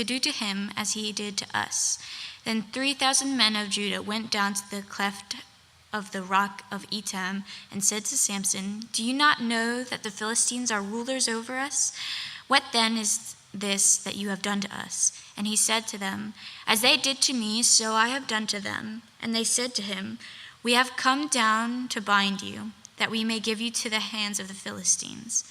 to him as he did to us. Then 3,000 men of Judah went down to the cleft of the rock of Etam and said to Samson, "Do you not know that the Philistines are rulers over us? What then is this that you have done to us?" And he said to them, "As they did to me, so I have done to them." And they said to him, "We have come down to bind you, that we may give you to the hands of the Philistines."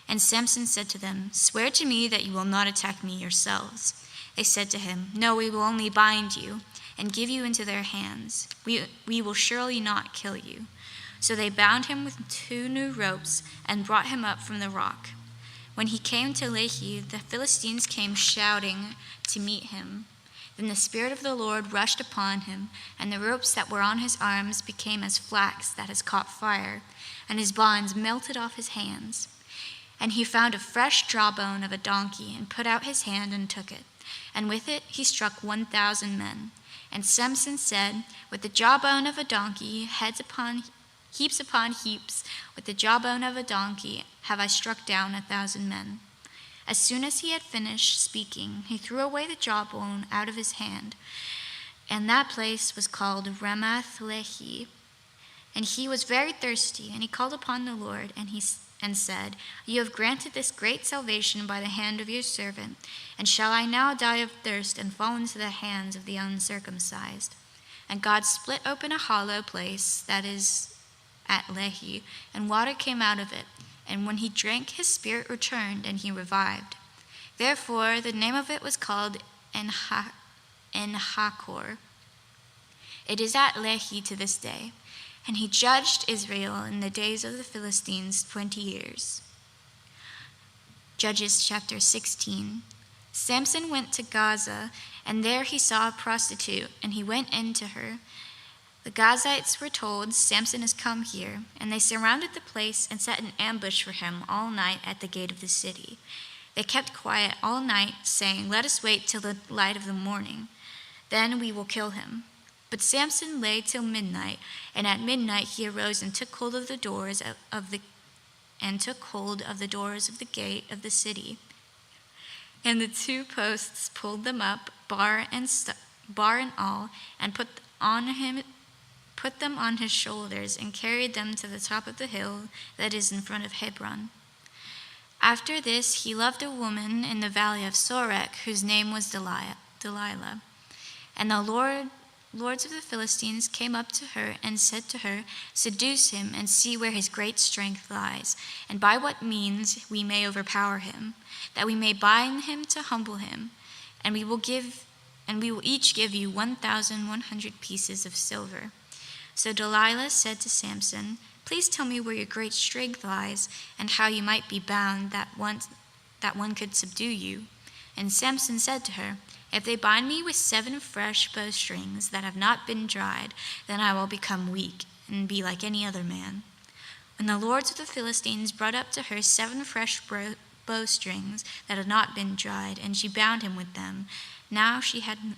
And Samson said to them, "Swear to me that you will not attack me yourselves." They said to him, "No, we will only bind you and give you into their hands. We will surely not kill you." So they bound him with 2 new ropes and brought him up from the rock. When he came to Lehi, the Philistines came shouting to meet him. Then the Spirit of the Lord rushed upon him, and the ropes that were on his arms became as flax that has caught fire, and his bonds melted off his hands. And he found a fresh jawbone of a donkey, and put out his hand and took it. And with it he struck 1,000 men. And Samson said, "With the jawbone of a donkey, heaps upon heaps, with the jawbone of a donkey have I struck down 1,000 men." As soon as he had finished speaking, he threw away the jawbone out of his hand, and that place was called Ramath Lehi. And he was very thirsty, and he called upon the Lord, and said, "You have granted this great salvation by the hand of your servant, and shall I now die of thirst and fall into the hands of the uncircumcised?" And God split open a hollow place that is at Lehi, and water came out of it. And when he drank, his spirit returned, and he revived. Therefore the name of it was called En-Hakkore. It is at Lehi to this day. And he judged Israel in the days of the Philistines 20 years. Judges chapter 16. Samson went to Gaza, and there he saw a prostitute, and he went in to her. The Gazites were told, "Samson has come here," and they surrounded the place and set an ambush for him all night at the gate of the city. They kept quiet all night, saying, "Let us wait till the light of the morning. Then we will kill him." But Samson lay till midnight, and at midnight he arose and took hold of the doors of the gate of the city. And the 2 posts pulled them up, bar and all, and put them on his shoulders, and carried them to the top of the hill that is in front of Hebron. After this he loved a woman in the valley of Sorek, whose name was Delilah. And the lords of the Philistines came up to her and said to her, "Seduce him and see where his great strength lies, and by what means we may overpower him, that we may bind him to humble him, and we will each give you 1,100 pieces of silver." So Delilah said to Samson, "Please tell me where your great strength lies, and how you might be bound that one could subdue you." And Samson said to her, "If they bind me with 7 fresh bowstrings that have not been dried, then I will become weak and be like any other man." And the lords of the Philistines brought up to her 7 fresh bowstrings that had not been dried, and she bound him with them. Now she had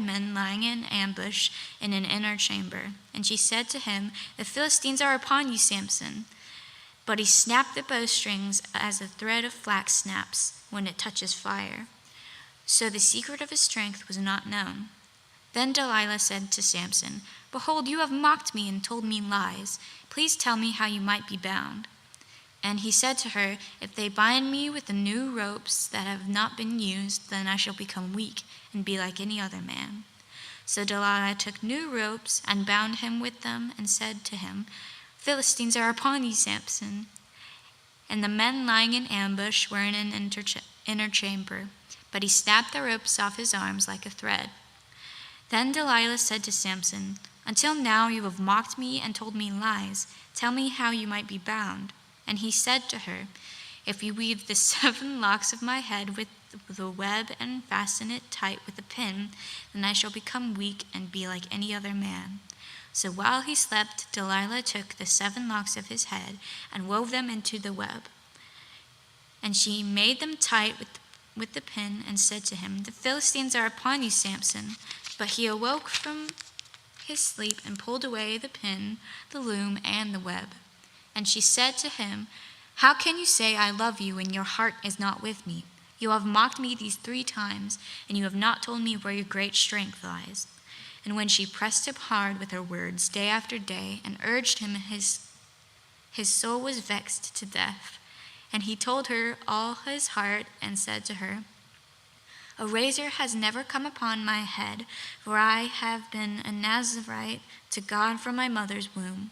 men lying in ambush in an inner chamber. And she said to him, "The Philistines are upon you, Samson." But he snapped the bowstrings as a thread of flax snaps when it touches fire. So the secret of his strength was not known. Then Delilah said to Samson, "Behold, you have mocked me and told me lies. Please tell me how you might be bound." And he said to her, "If they bind me with the new ropes that have not been used, then I shall become weak and be like any other man." So Delilah took new ropes and bound him with them and said to him, "Philistines are upon you, Samson." And the men lying in ambush were in an inner chamber, but he snapped the ropes off his arms like a thread. Then Delilah said to Samson, "Until now you have mocked me and told me lies. Tell me how you might be bound." And he said to her, "If you weave the 7 locks of my head with a web and fasten it tight with a pin, then I shall become weak and be like any other man." So while he slept, Delilah took the 7 locks of his head and wove them into the web. And she made them tight with the pin and said to him, "The Philistines are upon you, Samson." But he awoke from his sleep and pulled away the pin, the loom, and the web. And she said to him, "How can you say I love you when your heart is not with me? You have mocked me these 3 times, and you have not told me where your great strength lies." And when she pressed him hard with her words day after day and urged him, his soul was vexed to death. And he told her all his heart and said to her, "A razor has never come upon my head, for I have been a Nazarite to God from my mother's womb.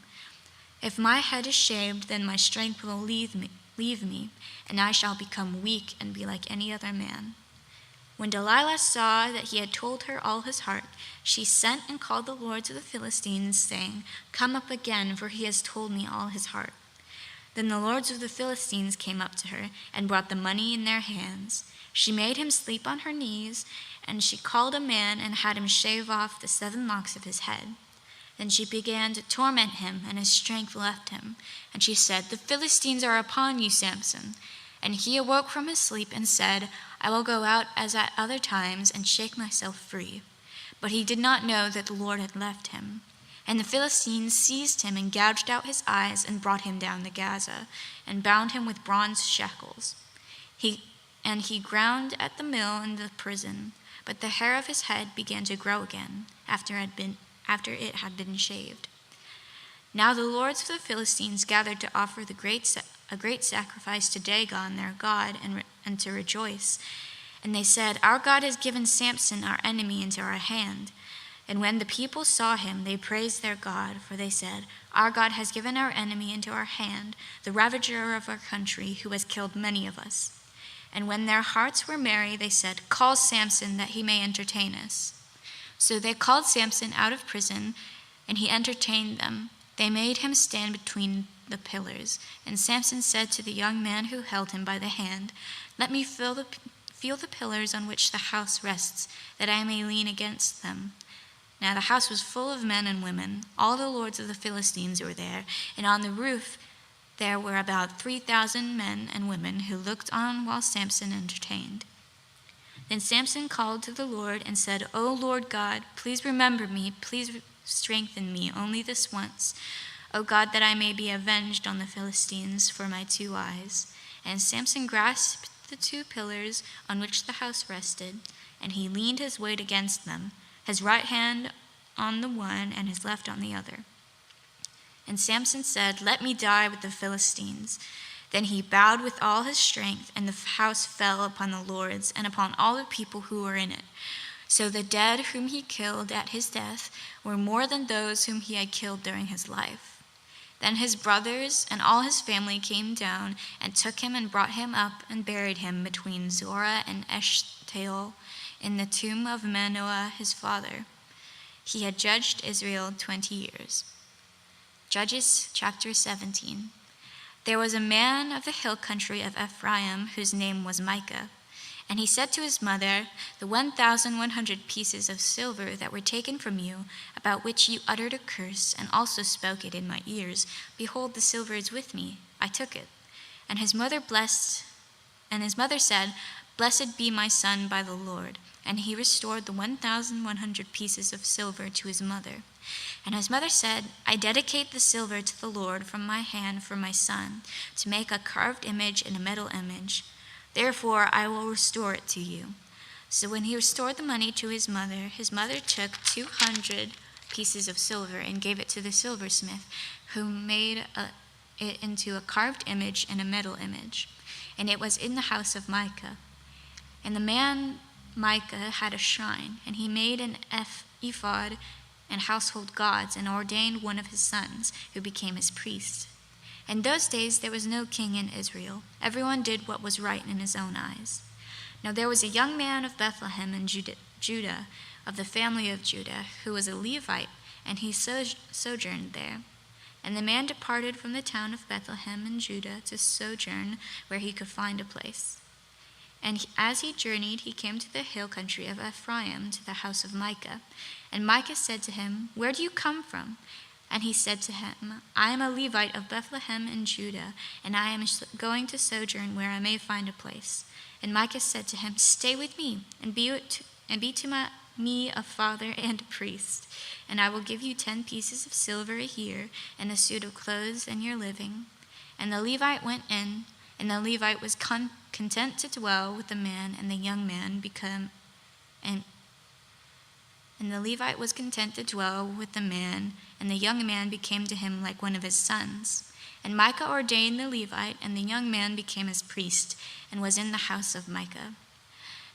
If my head is shaved, then my strength will leave me, and I shall become weak and be like any other man." When Delilah saw that he had told her all his heart, she sent and called the lords of the Philistines, saying, "Come up again, for he has told me all his heart." Then the lords of the Philistines came up to her and brought the money in their hands. She made him sleep on her knees, and she called a man and had him shave off the 7 locks of his head. Then she began to torment him, and his strength left him. And she said, "The Philistines are upon you, Samson." And he awoke from his sleep and said, "I will go out as at other times and shake myself free." But he did not know that the Lord had left him. And the Philistines seized him and gouged out his eyes and brought him down to Gaza and bound him with bronze shackles. He ground at the mill in the prison, but the hair of his head began to grow again after it had been shaved. Now the lords of the Philistines gathered to offer a great sacrifice to Dagon their god and to rejoice. And they said, "Our God has given Samson our enemy into our hand." And when the people saw him, they praised their God, for they said, "Our God has given our enemy into our hand, the ravager of our country, who has killed many of us." And when their hearts were merry, they said, "Call Samson, that he may entertain us." So they called Samson out of prison, and he entertained them. They made him stand between the pillars. And Samson said to the young man who held him by the hand, "Let me feel the pillars on which the house rests, that I may lean against them." Now the house was full of men and women. All the lords of the Philistines were there, and on the roof there were about 3,000 men and women who looked on while Samson entertained. Then Samson called to the Lord and said, "O Lord God, please remember me, please strengthen me only this once, O God, that I may be avenged on the Philistines for my 2 eyes." And Samson grasped the 2 pillars on which the house rested, and he leaned his weight against them, his right hand on the one and his left on the other. And Samson said, "Let me die with the Philistines." Then he bowed with all his strength, and the house fell upon the lords and upon all the people who were in it. So the dead whom he killed at his death were more than those whom he had killed during his life. Then his brothers and all his family came down and took him and brought him up and buried him between Zorah and Eshtaol in the tomb of Manoah his father. He had judged Israel 20 years. Judges chapter 17. There was a man of the hill country of Ephraim whose name was Micah. And he said to his mother, "The 1,100 pieces of silver that were taken from you, about which you uttered a curse and also spoke it in my ears, behold, the silver is with me. I took it." And his mother said, "Blessed be my son by the Lord." And he restored the 1,100 pieces of silver to his mother. And his mother said, "I dedicate the silver to the Lord from my hand for my son, to make a carved image and a metal image. Therefore I will restore it to you." So when he restored the money to his mother took 200 pieces of silver and gave it to the silversmith, who made it into a carved image and a metal image. And it was in the house of Micah. And the man Micah had a shrine, and he made an ephod and household gods, and ordained one of his sons, who became his priest. In those days there was no king in Israel. Everyone did what was right in his own eyes. Now there was a young man of Bethlehem in Judah, of the family of Judah, who was a Levite, and he sojourned there. And the man departed from the town of Bethlehem in Judah to sojourn where he could find a place. And as he journeyed, he came to the hill country of Ephraim, to the house of Micah. And Micah said to him, "Where do you come from?" And he said to him, "I am a Levite of Bethlehem in Judah, and I am going to sojourn where I may find a place." And Micah said to him, "Stay with me, and be to me a father and a priest, and I will give you 10 pieces of silver a year, and a suit of clothes and your living." And the Levite went in, And the Levite was content to dwell with the man, and the young man became and the Levite was content to dwell with the man, and the young man became to him like one of his sons. And Micah ordained the Levite, and the young man became his priest, and was in the house of Micah.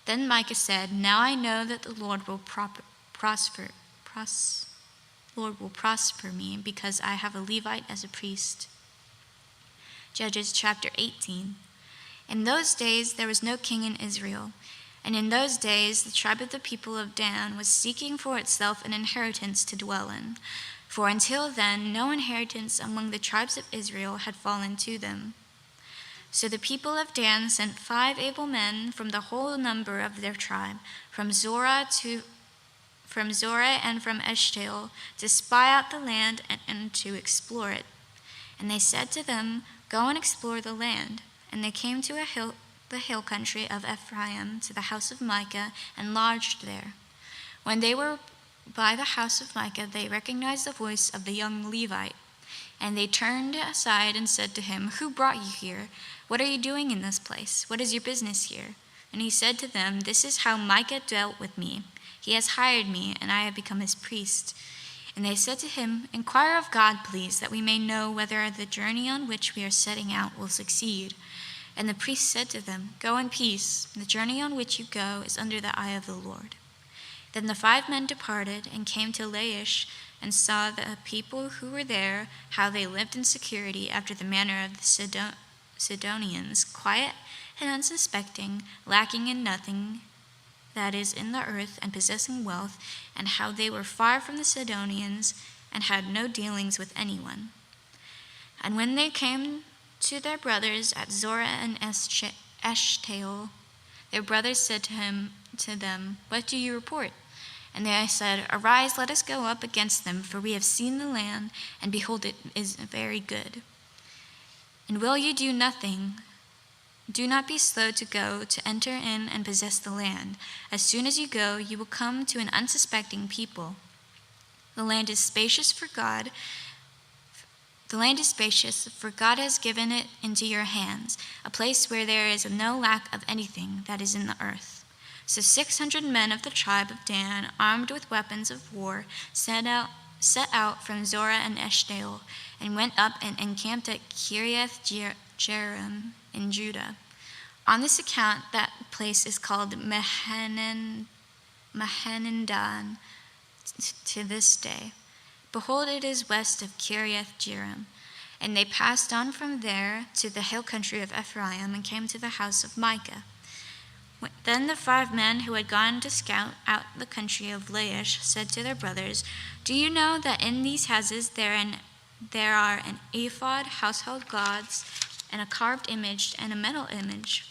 Then Micah said, "Now I know that the Lord will prosper me, because I have a Levite as a priest." Judges chapter 18. In those days there was no king in Israel. And in those days the tribe of the people of Dan was seeking for itself an inheritance to dwell in. For until then no inheritance among the tribes of Israel had fallen to them. So the people of Dan sent 5 able men from the whole number of their tribe, from Zorah and from Eshtaol, to spy out the land and to explore it. And they said to them, "Go and explore the land." And they came to the hill country of Ephraim, to the house of Micah, and lodged there. When they were by the house of Micah, they recognized the voice of the young Levite. And they turned aside and said to him, "Who brought you here? What are you doing in this place? What is your business here?" And he said to them, "This is how Micah dealt with me. He has hired me, and I have become his priest." And they said to him, "Inquire of God, please, that we may know whether the journey on which we are setting out will succeed." And the priest said to them, "Go in peace. The journey on which you go is under the eye of the Lord." Then the 5 men departed and came to Laish, and saw the people who were there, how they lived in security after the manner of the Sidonians, quiet and unsuspecting, lacking in nothing that is in the earth, and possessing wealth, and how they were far from the Sidonians and had no dealings with anyone. And when they came to their brothers at Zorah and Eshtaol, their brothers said to them, "What do you report?" And they said, "Arise, let us go up against them, for we have seen the land, and behold, it is very good. And will you do nothing? Do not be slow to go to enter in and possess the land. As soon as you go, you will come to an unsuspecting people. The land is spacious, for God has given it into your hands, a place where there is no lack of anything that is in the earth." So 600 men of the tribe of Dan, armed with weapons of war, set out from Zorah and Eshtaol, and went up and encamped at Kiriath Jearim in Judah. On this account, that place is called Mahanadan to this day. Behold, it is west of Kiriath Jearim. And they passed on from there to the hill country of Ephraim, and came to the house of Micah. Then the 5 men who had gone to scout out the country of Laish said to their brothers, "Do you know that in these houses there are an ephod, household gods, and a carved image, and a metal image?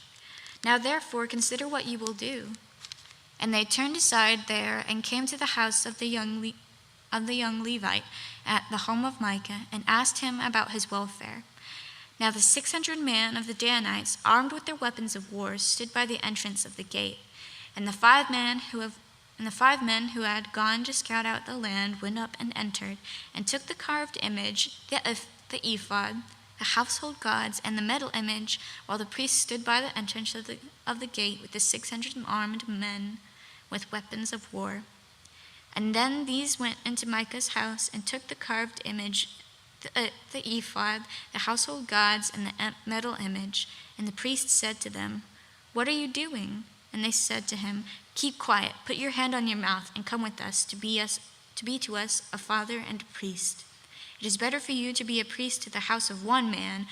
Now therefore consider what you will do." And they turned aside there, and came to the house of the young Levite at the home of Micah, and asked him about his welfare. Now the 600 men of the Danites, armed with their weapons of war, stood by the entrance of the gate. And the 5 men who had gone to scout out the land went up and entered, and took the carved image, the ephod, the household gods, and the metal image, while the priest stood by the entrance of the gate with the 600 armed men with weapons of war. And then these went into Micah's house, and took the carved image, the ephod, the household gods, and the metal image. And the priest said to them, "What are you doing?" And they said to him, "Keep quiet, put your hand on your mouth, and come with us to be to us a father and a priest. It is better for you to be a priest to the house of one man,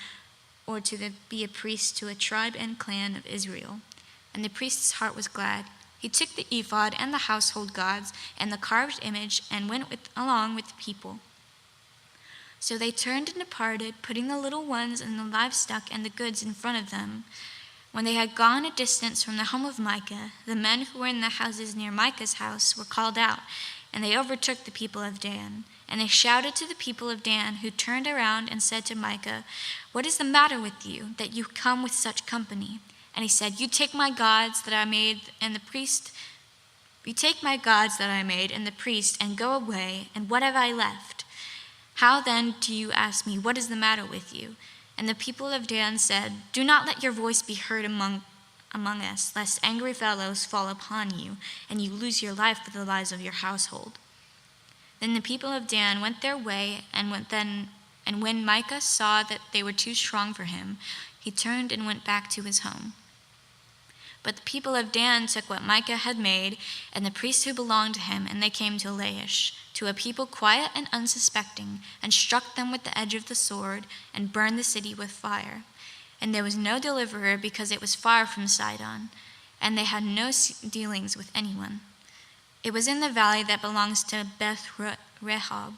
or to be a priest to a tribe and clan of Israel." And the priest's heart was glad. He took the ephod and the household gods and the carved image, and went along with the people. So they turned and departed, putting the little ones and the livestock and the goods in front of them. When they had gone a distance from the home of Micah, the men who were in the houses near Micah's house were called out, and they overtook the people of Dan. And they shouted to the people of Dan, who turned around and said to Micah, "What is the matter with you, that you come with such company?" And he said, "You take my gods that I made, and the priest, and go away, and what have I left? How then do you ask me, what is the matter with you? And the people of Dan said, "Do not let your voice be heard among us, lest angry fellows fall upon you, and you lose your life with the lives of your household." Then the people of Dan went their way, and when Micah saw that they were too strong for him, he turned and went back to his home. But the people of Dan took what Micah had made, and the priests who belonged to him, and they came to Laish, to a people quiet and unsuspecting, and struck them with the edge of the sword, and burned the city with fire. And there was no deliverer, because it was far from Sidon, and they had no dealings with anyone. It was in the valley that belongs to Beth Rehob.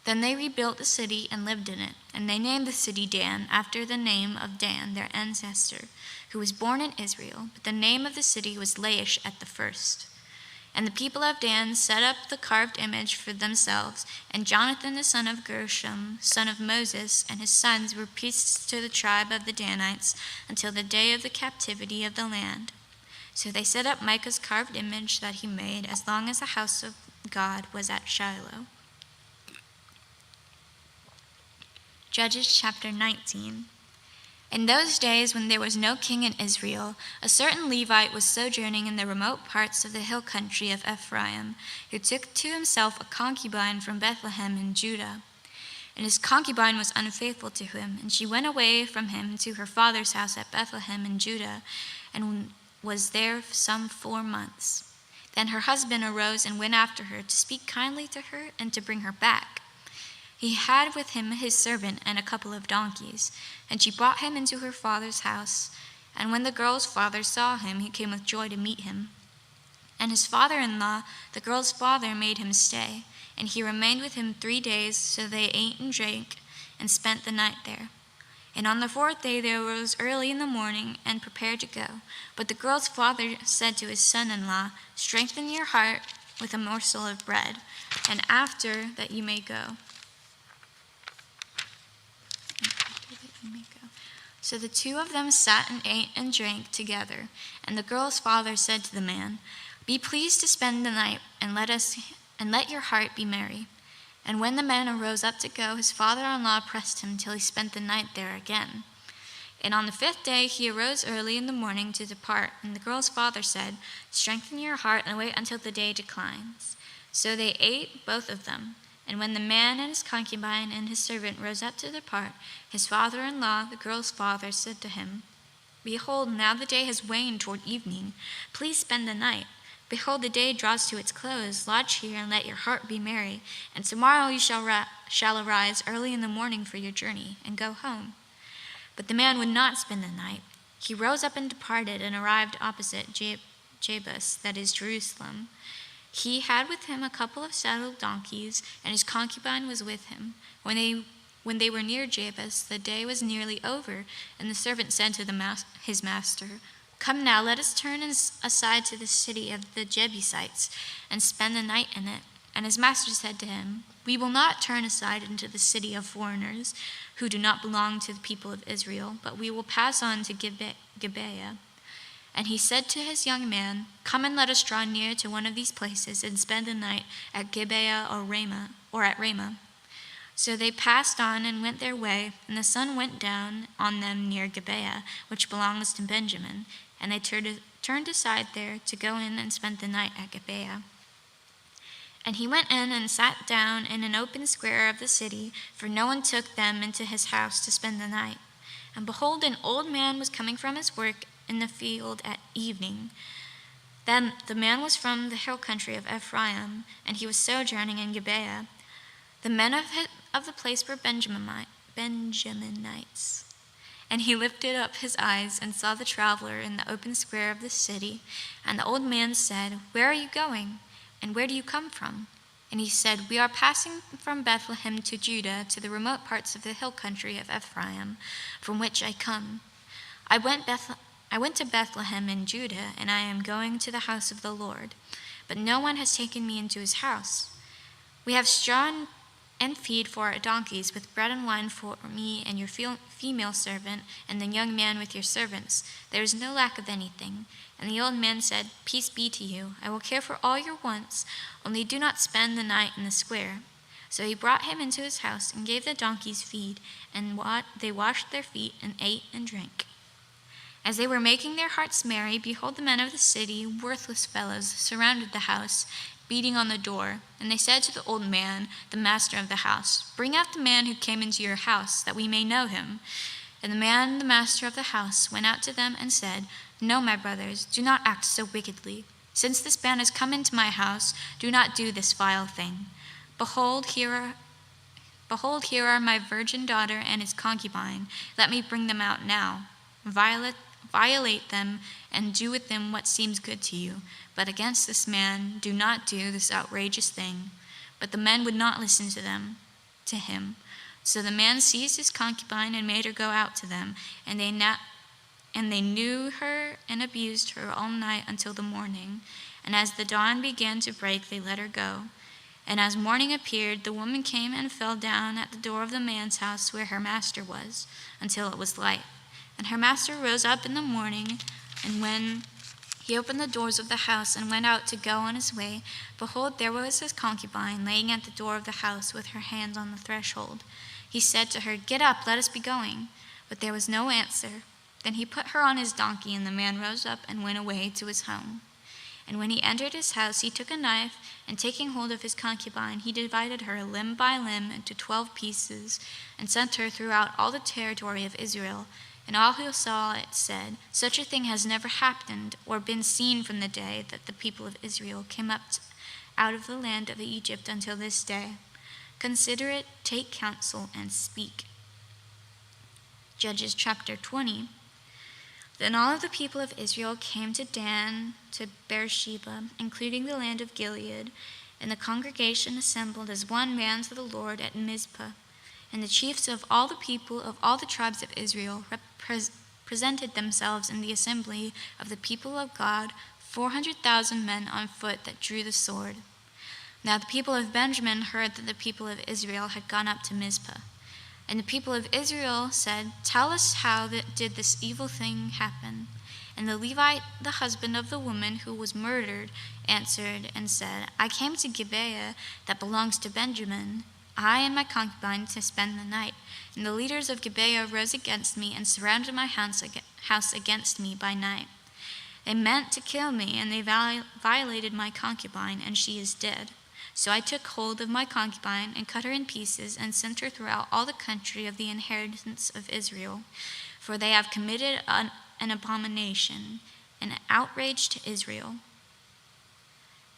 Then they rebuilt the city and lived in it, and they named the city Dan, after the name of Dan, their ancestor, who was born in Israel. But the name of the city was Laish at the first. And the people of Dan set up the carved image for themselves, and Jonathan the son of Gershom, son of Moses, and his sons were priests to the tribe of the Danites until the day of the captivity of the land. So they set up Micah's carved image that he made as long as the house of God was at Shiloh. Judges chapter 19. In those days, when there was no king in Israel, a certain Levite was sojourning in the remote parts of the hill country of Ephraim, who took to himself a concubine from Bethlehem in Judah. And his concubine was unfaithful to him, and she went away from him to her father's house at Bethlehem in Judah, and was there some 4 months. Then her husband arose and went after her to speak kindly to her and to bring her back. He had with him his servant and a couple of donkeys, and she brought him into her father's house. And when the girl's father saw him, he came with joy to meet him. And his father-in-law, the girl's father, made him stay, and he remained with him 3 days, so they ate and drank and spent the night there. And on the 4th day they arose early in the morning and prepared to go. But the girl's father said to his son-in-law, "Strengthen your heart with a morsel of bread, and after that you may go." So the two of them sat and ate and drank together. And the girl's father said to the man, "Be pleased to spend the night, and let your heart be merry." And when the man arose up to go, his father-in-law pressed him till he spent the night there again. And on the 5th day he arose early in the morning to depart. And the girl's father said, "Strengthen your heart and wait until the day declines." So they ate, both of them. And when the man and his concubine and his servant rose up to depart, his father-in-law, the girl's father, said to him, "Behold, now the day has waned toward evening. Please spend the night. Behold, the day draws to its close. Lodge here and let your heart be merry. And tomorrow you shall arise early in the morning for your journey and go home." But the man would not spend the night. He rose up and departed and arrived opposite Jebus, that is Jerusalem. He had with him a couple of saddled donkeys, and his concubine was with him. When they were near Jebus, the day was nearly over, and the servant said to his master, "Come now, let us turn aside to the city of the Jebusites and spend the night in it." And his master said to him, "We will not turn aside into the city of foreigners who do not belong to the people of Israel, but we will pass on to Gibeah." And he said to his young man, "Come and let us draw near to one of these places and spend the night at Gibeah or at Ramah." So they passed on and went their way, and the sun went down on them near Gibeah, which belongs to Benjamin. And they turned aside there to go in and spent the night at Gibeah. And he went in and sat down in an open square of the city, for no one took them into his house to spend the night. And behold, an old man was coming from his work in the field at evening. Then the man was from the hill country of Ephraim, and he was sojourning in Gibeah. The men of the place were Benjaminites. And he lifted up his eyes and saw the traveler in the open square of the city. And the old man said, "Where are you going? And where do you come from?" And he said, "We are passing from Bethlehem to Judah, to the remote parts of the hill country of Ephraim, from which I come. I went to Bethlehem in Judah, and I am going to the house of the Lord. But no one has taken me into his house. We have straw and feed for our donkeys, with bread and wine for me and your female servant, and the young man with your servants. There is no lack of anything." And the old man said, "Peace be to you. I will care for all your wants, only do not spend the night in the square." So he brought him into his house and gave the donkeys feed, and they washed their feet and ate and drank. As they were making their hearts merry, behold, the men of the city, worthless fellows, surrounded the house, beating on the door. And they said to the old man, the master of the house, "Bring out the man who came into your house, that we may know him." And the master of the house, went out to them and said, "No, my brothers, do not act so wickedly. Since this man has come into my house, do not do this vile thing. Behold, here are my virgin daughter and his concubine. Let me bring them out now. Violate them and do with them what seems good to you. But against this man, do not do this outrageous thing." But the men would not listen to him. So the man seized his concubine and made her go out to them, and they knew her and abused her all night until the morning. And as the dawn began to break, they let her go. And as morning appeared, the woman came and fell down at the door of the man's house where her master was, until it was light. And her master rose up in the morning, and when he opened the doors of the house and went out to go on his way, behold, there was his concubine laying at the door of the house with her hands on the threshold. He said to her, "Get up, let us be going." But there was no answer. Then he put her on his donkey, and the man rose up and went away to his home. And when he entered his house, he took a knife, and taking hold of his concubine, he divided her limb by limb into 12 pieces, and sent her throughout all the territory of Israel. And all who saw it said, "Such a thing has never happened or been seen from the day that the people of Israel came up out of the land of Egypt until this day. Consider it, take counsel, and speak." Judges chapter 20. Then all of the people of Israel came to Dan, to Beersheba, including the land of Gilead, and the congregation assembled as one man to the Lord at Mizpah. And the chiefs of all the people of all the tribes of Israel presented themselves in the assembly of the people of God, 400,000 men on foot that drew the sword. Now the people of Benjamin heard that the people of Israel had gone up to Mizpah. And the people of Israel said, "Tell us how did this evil thing happen?" And the Levite, the husband of the woman who was murdered, answered and said, "I came to Gibeah that belongs to Benjamin, I and my concubine, to spend the night. And the leaders of Gibeah rose against me and surrounded my house against me by night. They meant to kill me, and they violated my concubine, and she is dead. So I took hold of my concubine and cut her in pieces and sent her throughout all the country of the inheritance of Israel, for they have committed an abomination, an outrage to Israel.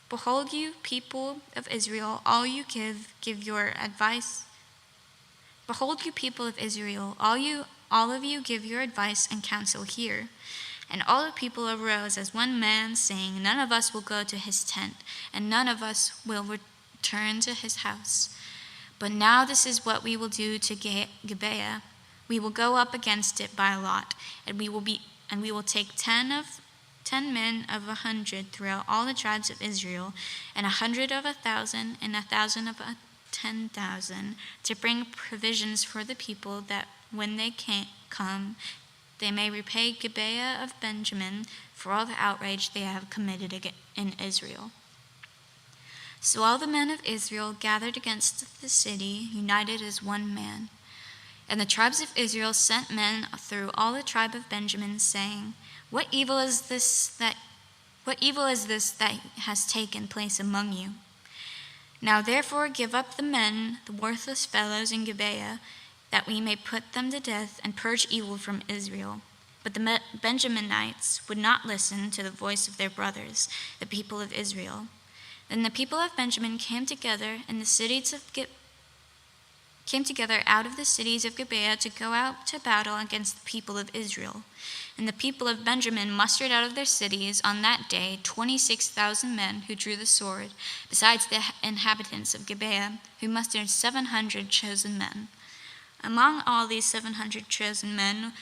Behold, you people of Israel, all you give your advice. Behold, you people of Israel, all of you give your advice and counsel here." And all the people arose as one man, saying, "None of us will go to his tent, and none of us will return to his house. But now this is what we will do to Gibeah. We will go up against it by lot, and we will take 10 men of 100 throughout all the tribes of Israel, and 100 of 1,000, and 1,000 of 10,000, to bring provisions for the people, that when they come, they may repay Gibeah of Benjamin for all the outrage they have committed in Israel." So all the men of Israel gathered against the city, united as one man. And the tribes of Israel sent men through all the tribe of Benjamin, saying, What evil is this that has taken place among you? Now therefore give up the men, the worthless fellows in Gibeah, that we may put them to death and purge evil from Israel. But the Benjaminites would not listen to the voice of their brothers, the people of Israel. Then the people of Benjamin came together out of the cities of Gibeah to go out to battle against the people of Israel. And the people of Benjamin mustered out of their cities on that day 26,000 men who drew the sword, besides the inhabitants of Gibeah, who mustered 700 chosen men. Among all these 700 chosen men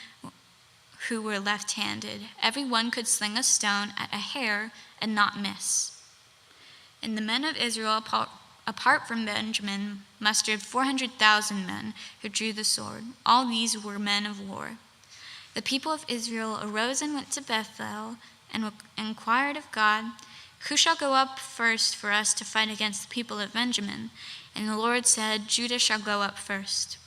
who were left-handed, every one could sling a stone at a hair and not miss. And the men of Israel, apart from Benjamin, mustered 400,000 men who drew the sword. All these were men of war. The people of Israel arose and went to Bethel and inquired of God, "Who shall go up first for us to fight against the people of Benjamin?" And the Lord said, "Judah shall go up first."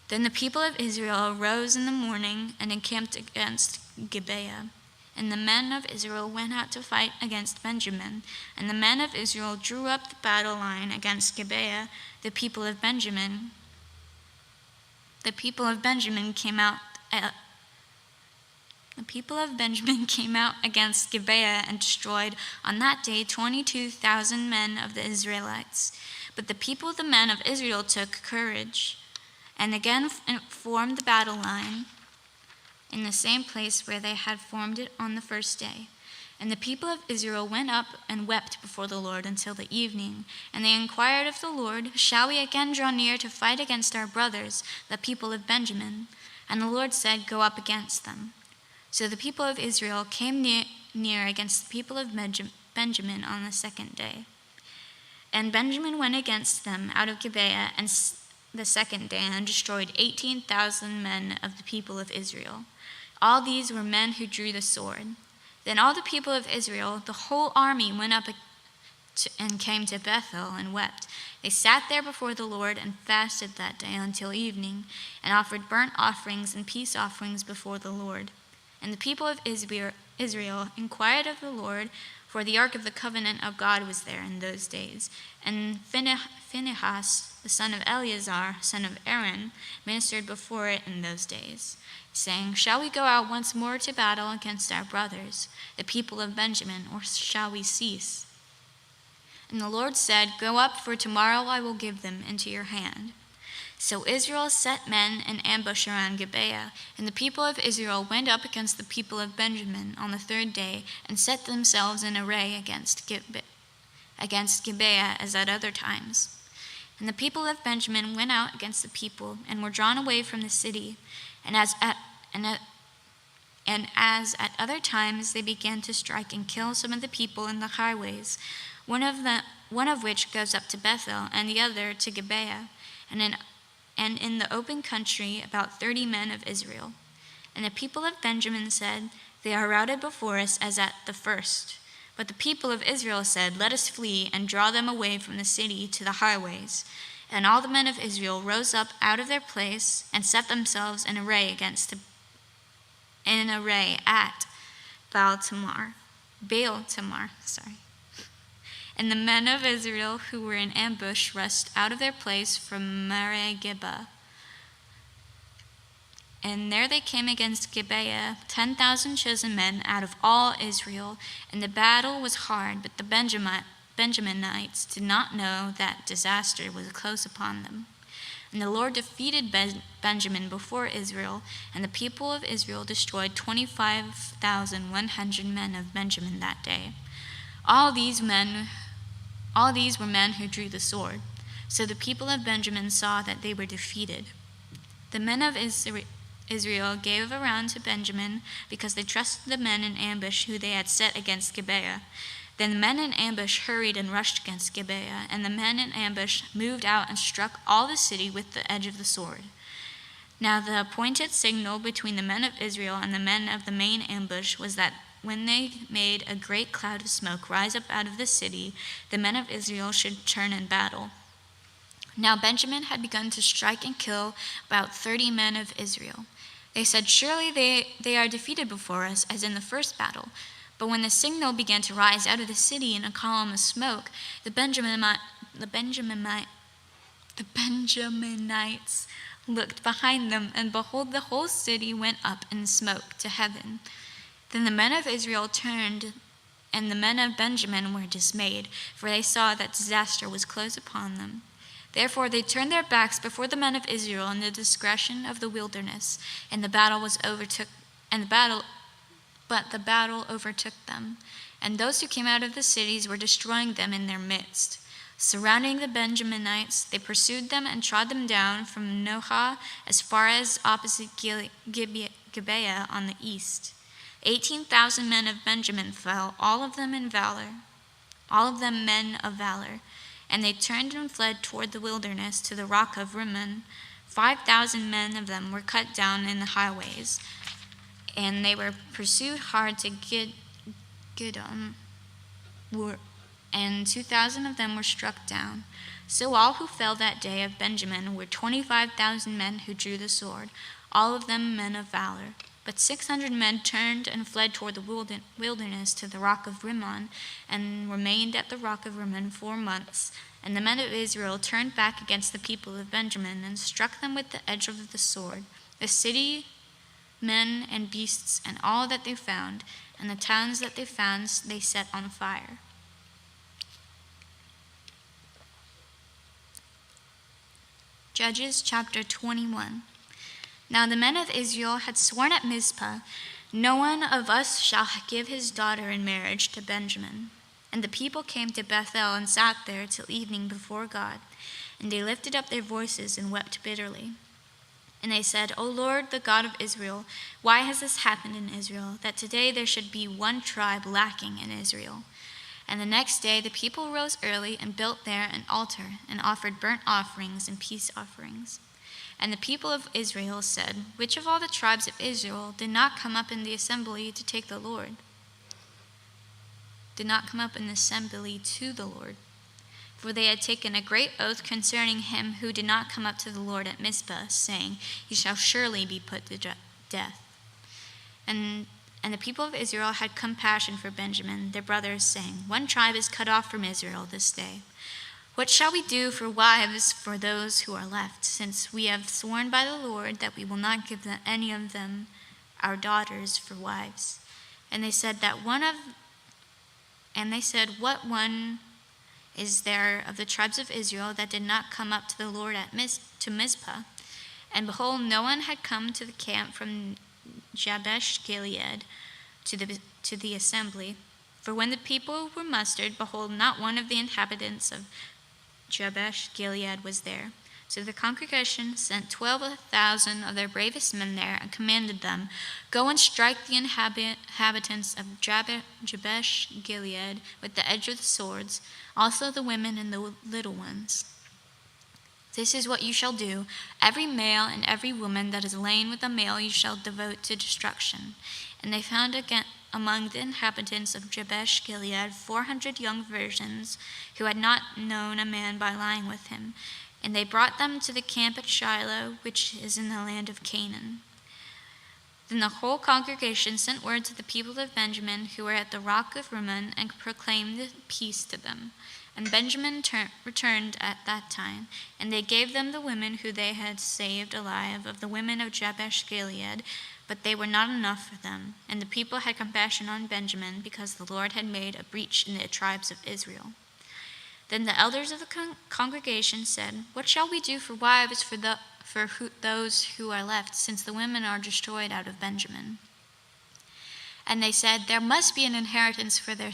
Then the people of Israel arose in the morning and encamped against Gibeah. And the men of Israel went out to fight against Benjamin. And the men of Israel drew up the battle line against Gibeah. The people of Benjamin came out against Gibeah and destroyed on that day 22,000 men of the Israelites. But the men of Israel took courage and again formed the battle line in the same place where they had formed it on the first day. And the people of Israel went up and wept before the Lord until the evening. And they inquired of the Lord, "Shall we again draw near to fight against our brothers, the people of Benjamin?" And the Lord said, "Go up against them." So the people of Israel came near against the people of Benjamin on the second day. And Benjamin went against them out of Gibeah and the second day and destroyed 18,000 men of the people of Israel. All these were men who drew the sword. Then all the people of Israel, the whole army, went up and came to Bethel and wept. They sat there before the Lord and fasted that day until evening, and offered burnt offerings and peace offerings before the Lord. And the people of Israel inquired of the Lord, for the ark of the covenant of God was there in those days. And Phinehas, the son of Eleazar, son of Aaron, ministered before it in those days, saying, "Shall we go out once more to battle against our brothers, the people of Benjamin, or shall we cease?" And the Lord said, "Go up, for tomorrow I will give them into your hand." So Israel set men in ambush around Gibeah, and the people of Israel went up against the people of Benjamin on the third day and set themselves in array against Gibeah as at other times. And the people of Benjamin went out against the people and were drawn away from the city, and as at other times they began to strike and kill some of the people in the highways, one of which goes up to Bethel and the other to Gibeah, and in the open country about 30 men of Israel. And the people of Benjamin said, "They are routed before us as at the first." But the people of Israel said, "Let us flee and draw them away from the city to the highways." And all the men of Israel rose up out of their place and set themselves in array at Baal Tamar. And the men of Israel who were in ambush rushed out of their place from Marageba. And there they came against Gibeah, 10,000 chosen men out of all Israel. And the battle was hard, but the Benjaminites did not know that disaster was close upon them. And the Lord defeated Benjamin before Israel, and the people of Israel destroyed 25,100 men of Benjamin that day. All these were men who drew the sword. So the people of Benjamin saw that they were defeated. The men of Israel gave around to Benjamin because they trusted the men in ambush who they had set against Gibeah. Then the men in ambush hurried and rushed against Gibeah, and the men in ambush moved out and struck all the city with the edge of the sword. Now the appointed signal between the men of Israel and the men of the main ambush was that when they made a great cloud of smoke rise up out of the city, the men of Israel should turn in battle. Now Benjamin had begun to strike and kill about 30 men of Israel. They said, "Surely they are defeated before us, as in the first battle." But when the signal began to rise out of the city in a column of smoke, the Benjaminites looked behind them, and behold, the whole city went up in smoke to heaven. Then the men of Israel turned, and the men of Benjamin were dismayed, for they saw that disaster was close upon them. Therefore they turned their backs before the men of Israel in the discretion of the wilderness, and the battle overtook them, and those who came out of the cities were destroying them in their midst. Surrounding the Benjaminites, they pursued them and trod them down from Nohah as far as opposite Gibeah on the east. 18,000 men of Benjamin fell, all of them men of valor. And they turned and fled toward the wilderness to the rock of Rimmon. 5,000 men of them were cut down in the highways, and they were pursued hard to Gidom. and 2,000 of them were struck down. So all who fell that day of Benjamin were 25,000 men who drew the sword, all of them men of valor. But 600 men turned and fled toward the wilderness to the rock of Rimmon, and remained at the rock of Rimmon 4 months. And the men of Israel turned back against the people of Benjamin, and struck them with the edge of the sword, the city, men and beasts, and all that they found, and the towns that they found they set on fire. Judges chapter 21. Now the men of Israel had sworn at Mizpah, "No one of us shall give his daughter in marriage to Benjamin." And the people came to Bethel and sat there till evening before God. And they lifted up their voices and wept bitterly. And they said, "O Lord, the God of Israel, why has this happened in Israel, that today there should be one tribe lacking in Israel?" And the next day the people rose early and built there an altar, and offered burnt offerings and peace offerings. And the people of Israel said, "Which of all the tribes of Israel did not come up in the assembly to take the Lord? Did not come up in the assembly to the Lord?" For they had taken a great oath concerning him who did not come up to the Lord at Mizpah, saying, "He shall surely be put to death." And the people of Israel had compassion for Benjamin, their brothers, saying, "One tribe is cut off from Israel this day. What shall we do for wives for those who are left, since we have sworn by the Lord that we will not give any of them our daughters for wives?" And they said, "What one is there of the tribes of Israel that did not come up to the Lord to Mizpah?" And behold, no one had come to the camp from Jabesh Gilead to the assembly. For when the people were mustered, behold, not one of the inhabitants of Jabesh Gilead was there. So the congregation sent 12,000 of their bravest men there, and commanded them, "Go and strike the inhabitants of Jabesh Gilead with the edge of the swords, also the women and the little ones. This is what you shall do. Every male and every woman that is lain with a male you shall devote to destruction." And they found again among the inhabitants of Jabesh Gilead 400 young virgins who had not known a man by lying with him. And they brought them to the camp at Shiloh, which is in the land of Canaan. Then the whole congregation sent word to the people of Benjamin who were at the rock of Rimmon, and proclaimed peace to them. And Benjamin returned at that time, and they gave them the women who they had saved alive of the women of Jabesh Gilead, but they were not enough for them. And the people had compassion on Benjamin, because the Lord had made a breach in the tribes of Israel. Then the elders of the congregation said, "What shall we do for wives for those who are left, since the women are destroyed out of Benjamin?" And they said, "There must be an inheritance for the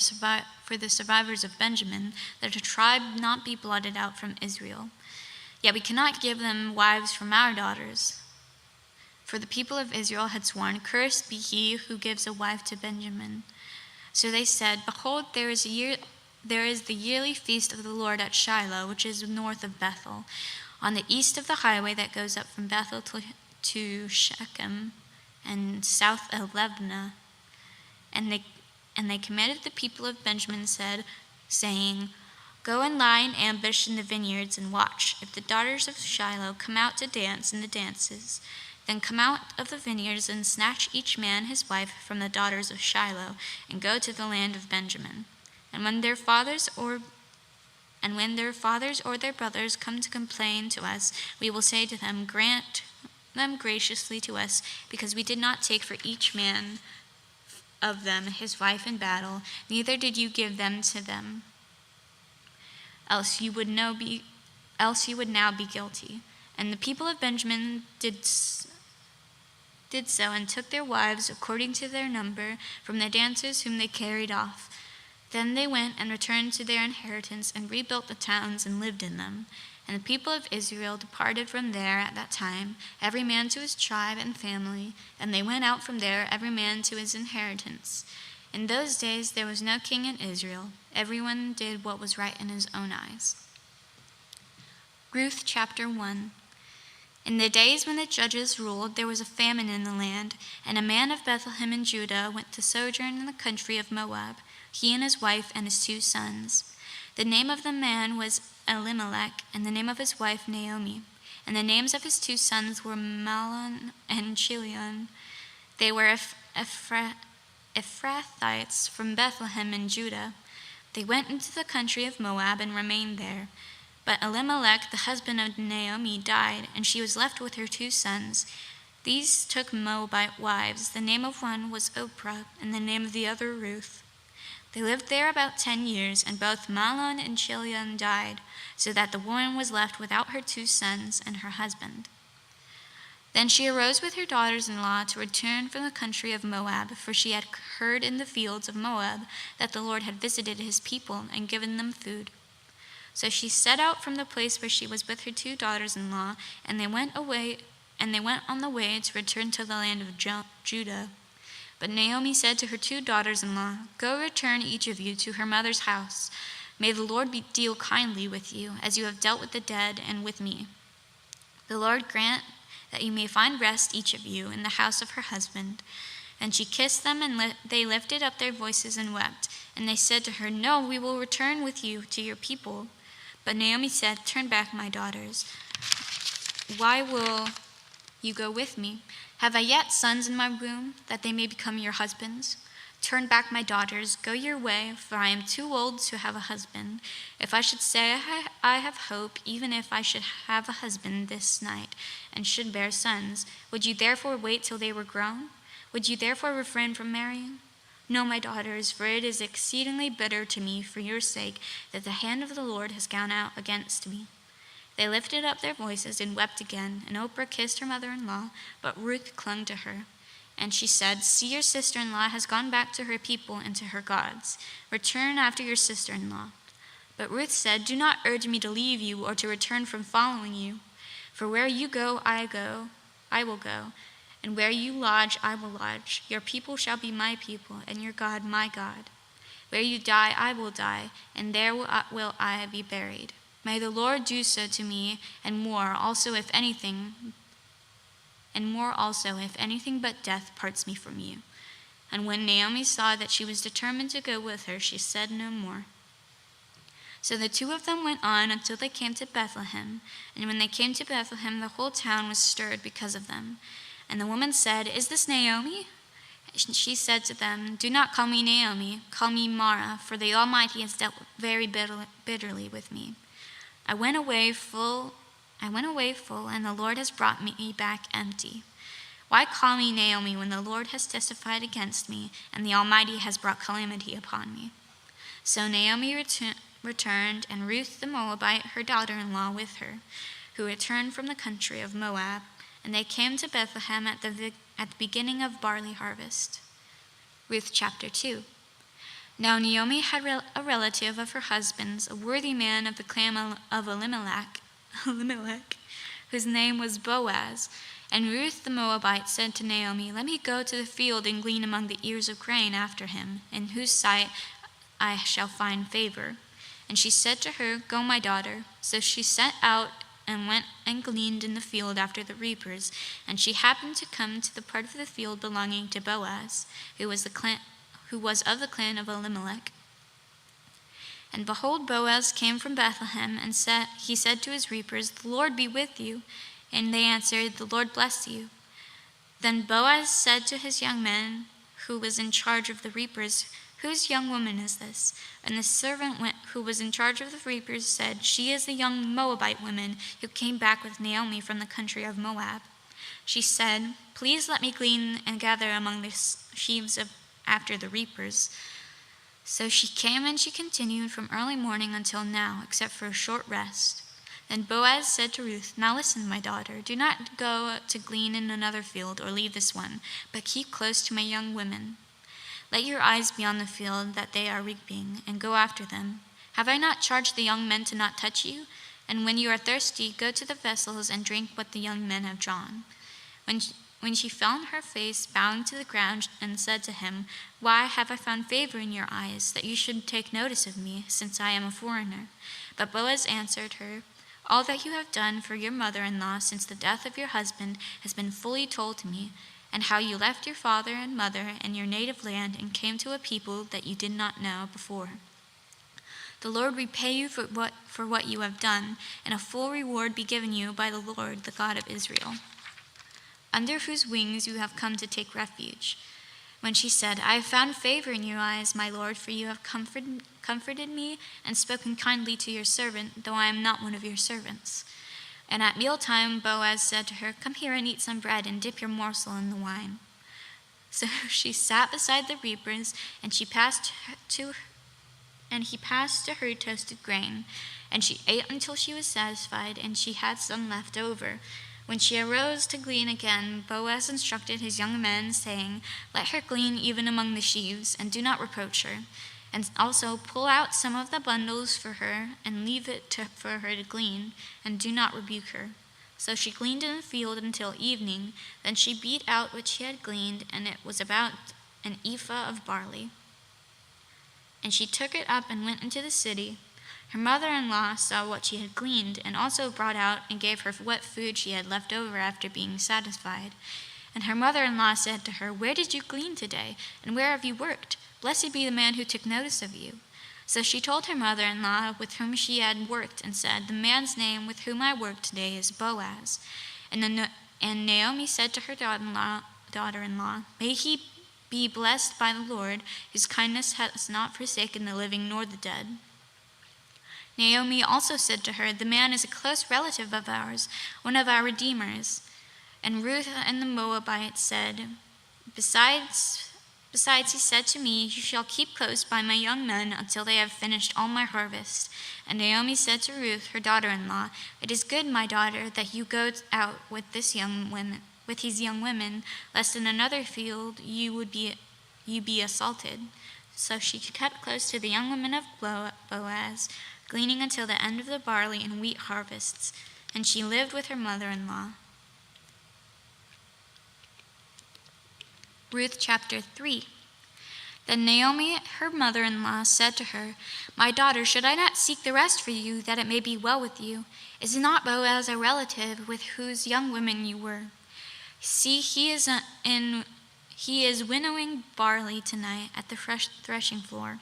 survivors of Benjamin, that a tribe not be blotted out from Israel. Yet we cannot give them wives from our daughters." For the people of Israel had sworn, "Cursed be he who gives a wife to Benjamin." So they said, "Behold, there is the yearly feast of the Lord at Shiloh, which is north of Bethel, on the east of the highway that goes up from Bethel to Shechem, and south of Lebnah." And they commanded the people of Benjamin, saying, "Go and lie in ambush in the vineyards and watch. If the daughters of Shiloh come out to dance in the dances, then come out of the vineyards and snatch each man his wife from the daughters of Shiloh, and go to the land of Benjamin. And when their fathers or their brothers come to complain to us, we will say to them, Grant them graciously to us, because we did not take for each man of them his wife in battle, neither did you give them to them. Else you would now be guilty." And the people of Benjamin did so, and took their wives according to their number from the dancers whom they carried off. Then they went and returned to their inheritance, and rebuilt the towns and lived in them. And the people of Israel departed from there at that time, every man to his tribe and family, and they went out from there, every man to his inheritance. In those days there was no king in Israel. Everyone did what was right in his own eyes. Ruth chapter 1. In the days when the judges ruled, there was a famine in the land, and a man of Bethlehem in Judah went to sojourn in the country of Moab. he and his wife and his 2 sons. The name of the man was Elimelech, and the name of his wife Naomi. And the names of his 2 sons were Mahlon and Chilion. They were Ephrathites from Bethlehem in Judah. They went into the country of Moab and remained there. But Elimelech, the husband of Naomi, died, and she was left with her 2 sons. These took Moabite wives. The name of one was Oprah, and the name of the other Ruth. They lived there about 10 years, and both Mahlon and Chilion died, so that the woman was left without her 2 sons and her husband. Then she arose with her daughters-in-law to return from the country of Moab, for she had heard in the fields of Moab that the Lord had visited his people and given them food. So she set out from the place where she was with her 2 daughters-in-law, and they went on the way to return to the land of Judah. But Naomi said to her 2 daughters-in-law, "Go return each of you to her mother's house. May the Lord deal kindly with you, as you have dealt with the dead and with me. The Lord grant that you may find rest, each of you, in the house of her husband." And she kissed them, and they lifted up their voices and wept. And they said to her, "No, we will return with you to your people." But Naomi said, "Turn back, my daughters. Why will you go with me? Have I yet sons in my womb, that they may become your husbands? Turn back, my daughters, go your way, for I am too old to have a husband. If I should say I have hope, even if I should have a husband this night, and should bear sons, would you therefore wait till they were grown? Would you therefore refrain from marrying? No, my daughters, for it is exceedingly bitter to me for your sake that the hand of the Lord has gone out against me." They lifted up their voices and wept again, and Oprah kissed her mother-in-law, but Ruth clung to her. And she said, "See, your sister-in-law has gone back to her people and to her gods. Return after your sister-in-law." But Ruth said, "Do not urge me to leave you or to return from following you. For where you go, I will go, and where you lodge, I will lodge. Your people shall be my people, and your God my God. Where you die, I will die, and there will I be buried. May the Lord do so to me, and more also if anything but death parts me from you." And when Naomi saw that she was determined to go with her, she said no more. So the 2 of them went on until they came to Bethlehem. And when they came to Bethlehem, the whole town was stirred because of them. And the woman said, "Is this Naomi?" And she said to them, "Do not call me Naomi, call me Mara, for the Almighty has dealt very bitterly with me. I went away full, and the Lord has brought me back empty. Why call me Naomi when the Lord has testified against me, and the Almighty has brought calamity upon me?" So Naomi returned, and Ruth the Moabite, her daughter-in-law, with her, who returned from the country of Moab. And they came to Bethlehem at the beginning of barley harvest. Ruth chapter 2. Now Naomi had a relative of her husband's, a worthy man of the clan of Elimelech, whose name was Boaz. And Ruth the Moabite said to Naomi, "Let me go to the field and glean among the ears of grain after him, in whose sight I shall find favor." And she said to her, "Go, my daughter." So she set out and went and gleaned in the field after the reapers. And she happened to come to the part of the field belonging to Boaz, who was of the clan of Elimelech. And behold, Boaz came from Bethlehem, and he said to his reapers, "The Lord be with you." And they answered, "The Lord bless you." Then Boaz said to his young man, who was in charge of the reapers, "Whose young woman is this?" And the servant who was in charge of the reapers said, "She is the young Moabite woman who came back with Naomi from the country of Moab." She said, "Please let me glean and gather among the sheaves after the reapers." So she came, and she continued from early morning until now, except for a short rest. Then Boaz said to Ruth, "Now listen, my daughter, do not go to glean in another field or leave this one, but keep close to my young women. Let your eyes be on the field that they are reaping, and go after them. Have I not charged the young men to not touch you? And when you are thirsty, go to the vessels and drink what the young men have drawn." When she fell on her face, bowing to the ground, and said to him, "Why have I found favor in your eyes, that you should take notice of me, since I am a foreigner?" But Boaz answered her, "All that you have done for your mother-in-law since the death of your husband has been fully told to me, and how you left your father and mother and your native land and came to a people that you did not know before. The Lord repay you for what you have done, and a full reward be given you by the Lord, the God of Israel, under whose wings you have come to take refuge." When she said, "I have found favor in your eyes, my Lord, for you have comforted me and spoken kindly to your servant, though I am not one of your servants." And at mealtime Boaz said to her, "Come here and eat some bread and dip your morsel in the wine." So she sat beside the reapers, and he passed to her toasted grain, and she ate until she was satisfied, and she had some left over. When she arose to glean again, Boaz instructed his young men, saying, "Let her glean even among the sheaves, and do not reproach her. And also pull out some of the bundles for her, and leave it for her to glean, and do not rebuke her." So she gleaned in the field until evening. Then she beat out what she had gleaned, and it was about an ephah of barley. And she took it up and went into the city. Her mother-in-law saw what she had gleaned, and also brought out and gave her what food she had left over after being satisfied. And her mother-in-law said to her, "Where did you glean today, and where have you worked? Blessed be the man who took notice of you." So she told her mother-in-law with whom she had worked, and said, "The man's name with whom I worked today is Boaz." And Naomi said to her daughter-in-law, "May he be blessed by the Lord, whose kindness has not forsaken the living nor the dead." Naomi also said to her, "The man is a close relative of ours, one of our redeemers." And Ruth and the Moabites said, Besides, he said to me, "You shall keep close by my young men until they have finished all my harvest." And Naomi said to Ruth, her daughter-in-law, "It is good, my daughter, that you go out with these young women, lest in another field you be assaulted." So she kept close to the young women of Boaz, gleaning until the end of the barley and wheat harvests, and she lived with her mother-in-law. Ruth chapter 3. Then Naomi, her mother-in-law, said to her, "My daughter, should I not seek the rest for you, that it may be well with you? Is not Boaz a relative with whose young women you were? See, he is winnowing barley tonight at the threshing floor.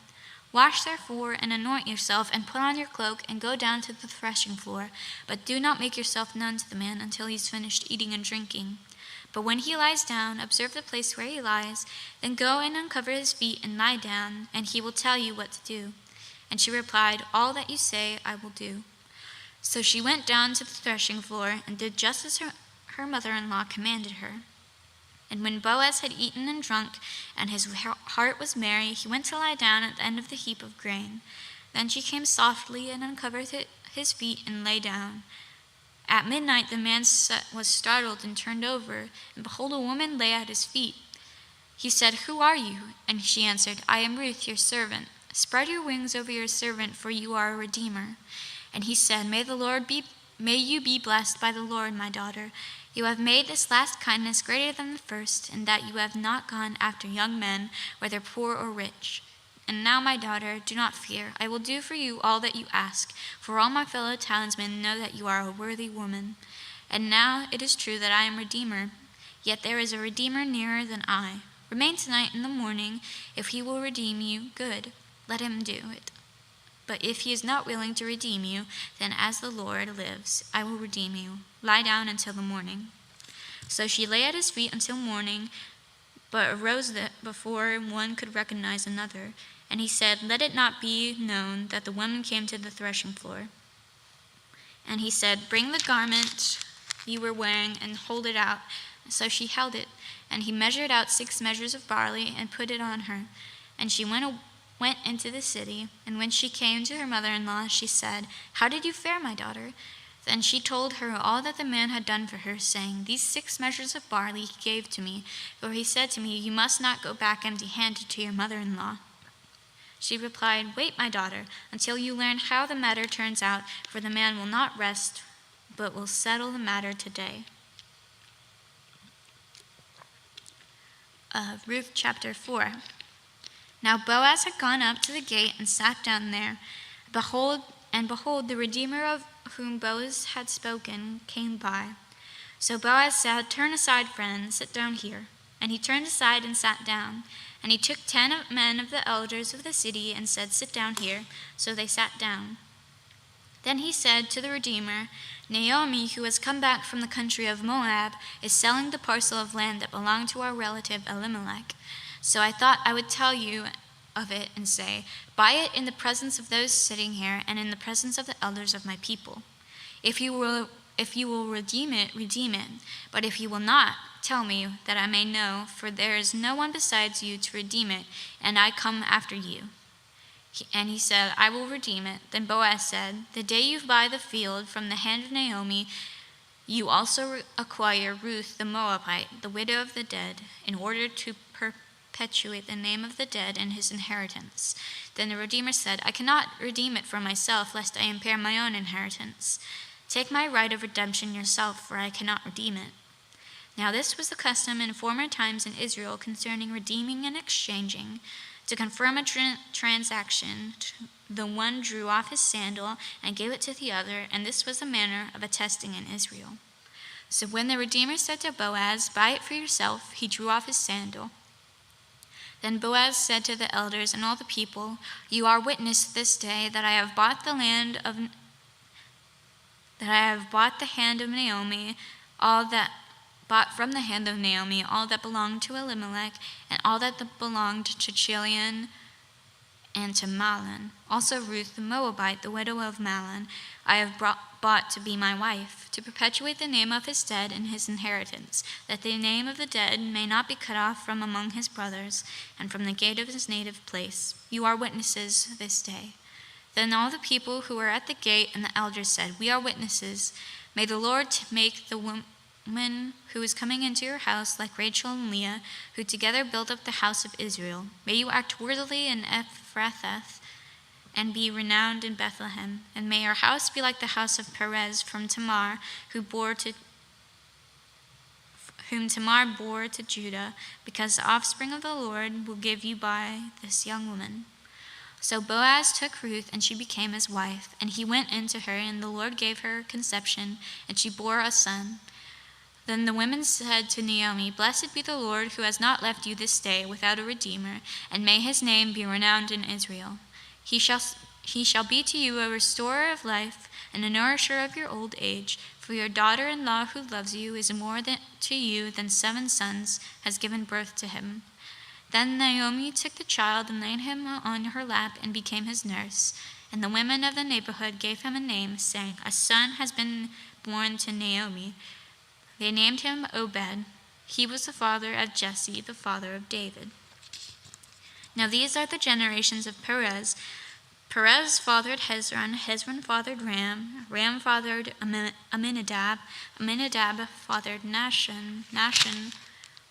Wash therefore and anoint yourself, and put on your cloak, and go down to the threshing floor. But do not make yourself known to the man until he's finished eating and drinking. But when he lies down, observe the place where he lies, then go and uncover his feet and lie down, and he will tell you what to do." And she replied, "All that you say I will do." So she went down to the threshing floor and did just as her mother-in-law commanded her. And when Boaz had eaten and drunk, and his heart was merry, he went to lie down at the end of the heap of grain. Then she came softly and uncovered his feet and lay down. At midnight the man was startled and turned over, and behold, a woman lay at his feet. He said, "Who are you?" And she answered, "I am Ruth, your servant. Spread your wings over your servant, for you are a redeemer." And he said, May you be blessed by the Lord, my daughter. You have made this last kindness greater than the first, in that you have not gone after young men, whether poor or rich. And now, my daughter, do not fear. I will do for you all that you ask, for all my fellow townsmen know that you are a worthy woman. And now it is true that I am Redeemer, yet there is a Redeemer nearer than I. Remain tonight in the morning. If he will redeem you, good, let him do it. But if he is not willing to redeem you, then as the Lord lives, I will redeem you. Lie down until the morning. So she lay at his feet until morning, but arose before one could recognize another. And he said, Let it not be known that the woman came to the threshing floor. And he said, Bring the garment you were wearing and hold it out. So she held it, and he measured out 6 measures of barley and put it on her. And she went into the city. And when she came to her mother-in-law, she said, How did you fare, my daughter? Then she told her all that the man had done for her, saying, These 6 measures of barley he gave to me, for he said to me, You must not go back empty-handed to your mother-in-law. She replied, Wait, my daughter, until you learn how the matter turns out, for the man will not rest, but will settle the matter today. Ruth chapter 4. Now Boaz had gone up to the gate and sat down there. Behold, the Redeemer of whom Boaz had spoken came by. So Boaz said, Turn aside, friend, sit down here. And he turned aside and sat down. And he took 10 men of the elders of the city and said, "Sit down here." So they sat down. Then he said to the Redeemer, "Naomi, who has come back from the country of Moab, is selling the parcel of land that belonged to our relative Elimelech. So I thought I would tell you of it and say, buy it in the presence of those sitting here and in the presence of the elders of my people. If you will redeem it, redeem it. But if you will not, tell me, that I may know, for there is no one besides you to redeem it, and I come after you." And he said, "I will redeem it." Then Boaz said, "The day you buy the field from the hand of Naomi, you also acquire Ruth the Moabite, the widow of the dead, in order to perpetuate the name of the dead and his inheritance." Then the Redeemer said, "I cannot redeem it for myself, lest I impair my own inheritance. Take my right of redemption yourself, for I cannot redeem it." Now this was the custom in former times in Israel concerning redeeming and exchanging. To confirm a transaction, the one drew off his sandal and gave it to the other, and this was the manner of attesting in Israel. So when the Redeemer said to Boaz, "Buy it for yourself," he drew off his sandal. Then Boaz said to the elders and all the people, "You are witness this day that I have bought the hand of Naomi, all that bought from the hand of Naomi all that belonged to Elimelech, and all that belonged to Chilion and to Mahlon. Also Ruth the Moabite, the widow of Mahlon, I have bought to be my wife, to perpetuate the name of his dead and his inheritance, that the name of the dead may not be cut off from among his brothers, and from the gate of his native place. You are witnesses this day." Then all the people who were at the gate and the elders said, "We are witnesses. May the Lord make the woman who is coming into your house like Rachel and Leah, who together built up the house of Israel. May you act worthily in Ephrathah and be renowned in Bethlehem. And may your house be like the house of Perez from Tamar, whom Tamar bore to Judah, because the offspring of the Lord will give you by this young woman." So Boaz took Ruth, and she became his wife, and he went into her, and the Lord gave her conception, and she bore a son. Then the women said to Naomi, "Blessed be the Lord, who has not left you this day without a redeemer, and may his name be renowned in Israel. He shall be to you a restorer of life and a nourisher of your old age, for your daughter-in-law who loves you is more to you than 7 sons, has given birth to him." Then Naomi took the child and laid him on her lap and became his nurse. And the women of the neighborhood gave him a name, saying, "A son has been born to Naomi." They named him Obed. He was the father of Jesse, the father of David. Now these are the generations of Perez. Perez fathered Hezron. Hezron fathered Ram. Ram fathered Aminadab. Aminadab fathered Nahshon. Nahshon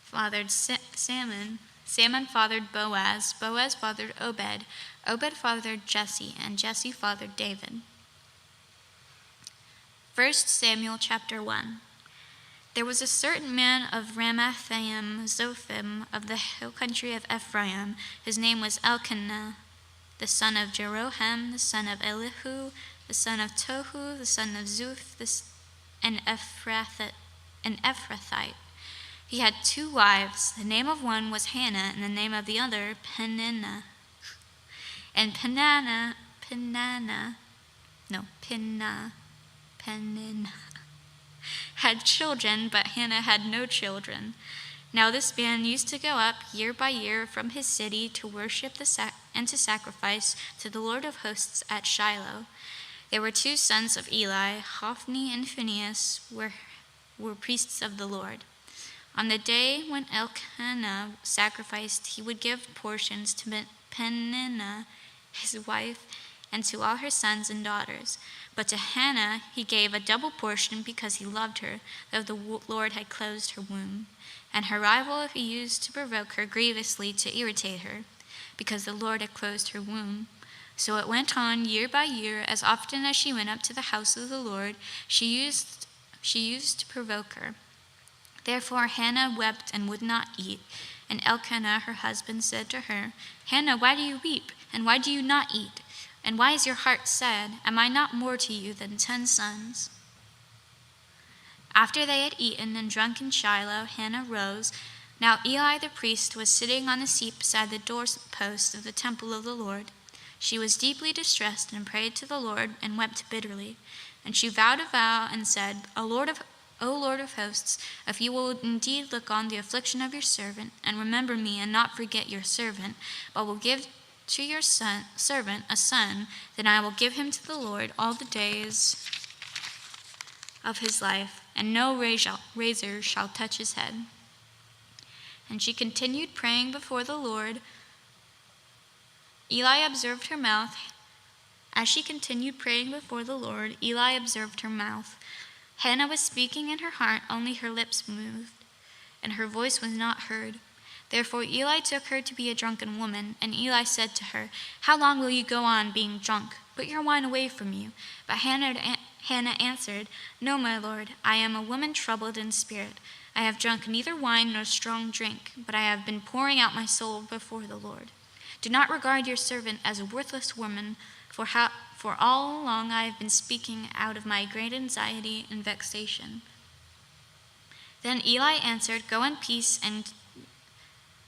fathered Salmon. Salmon fathered Boaz. Boaz fathered Obed. Obed fathered Jesse, and Jesse fathered David. 1 Samuel chapter 1. There was a certain man of Ramathaim Zophim of the hill country of Ephraim. His name was Elkanah, the son of Jeroham, the son of Elihu, the son of Tohu, the son of Zuph, an Ephrathite. He had 2 wives. The name of one was Hannah, and the name of the other Peninnah. And Peninnah had children, but Hannah had no children. Now this man used to go up year by year from his city to worship and to sacrifice to the Lord of hosts at Shiloh. There were 2 sons of Eli, Hophni and Phinehas, were priests of the Lord. On the day when Elkanah sacrificed, he would give portions to Peninnah, his wife, and to all her sons and daughters. But to Hannah he gave a double portion because he loved her, though the Lord had closed her womb. And her rival he used to provoke her grievously to irritate her, because the Lord had closed her womb. So it went on year by year. As often as she went up to the house of the Lord, she used to provoke her. Therefore Hannah wept and would not eat. And Elkanah her husband said to her, "Hannah, why do you weep? And why do you not eat? And why is your heart sad? Am I not more to you than 10 sons?" After they had eaten and drunk in Shiloh, Hannah rose, Now Eli the priest was sitting on the seat beside the doorpost of the temple of the Lord. She was deeply distressed and prayed to the Lord and wept bitterly. And she vowed a vow and said, O Lord of hosts, if you will indeed look on the affliction of your servant, and remember me and not forget your servant, but will give to your servant a son, then I will give him to the Lord all the days of his life, and no razor shall touch his head. And she continued praying before the Lord. Eli observed her mouth. As she continued praying before the Lord, Eli observed her mouth. Hannah was speaking in her heart, only her lips moved, and her voice was not heard. Therefore Eli took her to be a drunken woman, and Eli said to her, How long will you go on being drunk? Put your wine away from you. But Hannah answered, No, my lord, I am a woman troubled in spirit. I have drunk neither wine nor strong drink, but I have been pouring out my soul before the Lord. Do not regard your servant as a worthless woman, for all along I have been speaking out of my great anxiety and vexation. Then Eli answered, Go in peace, and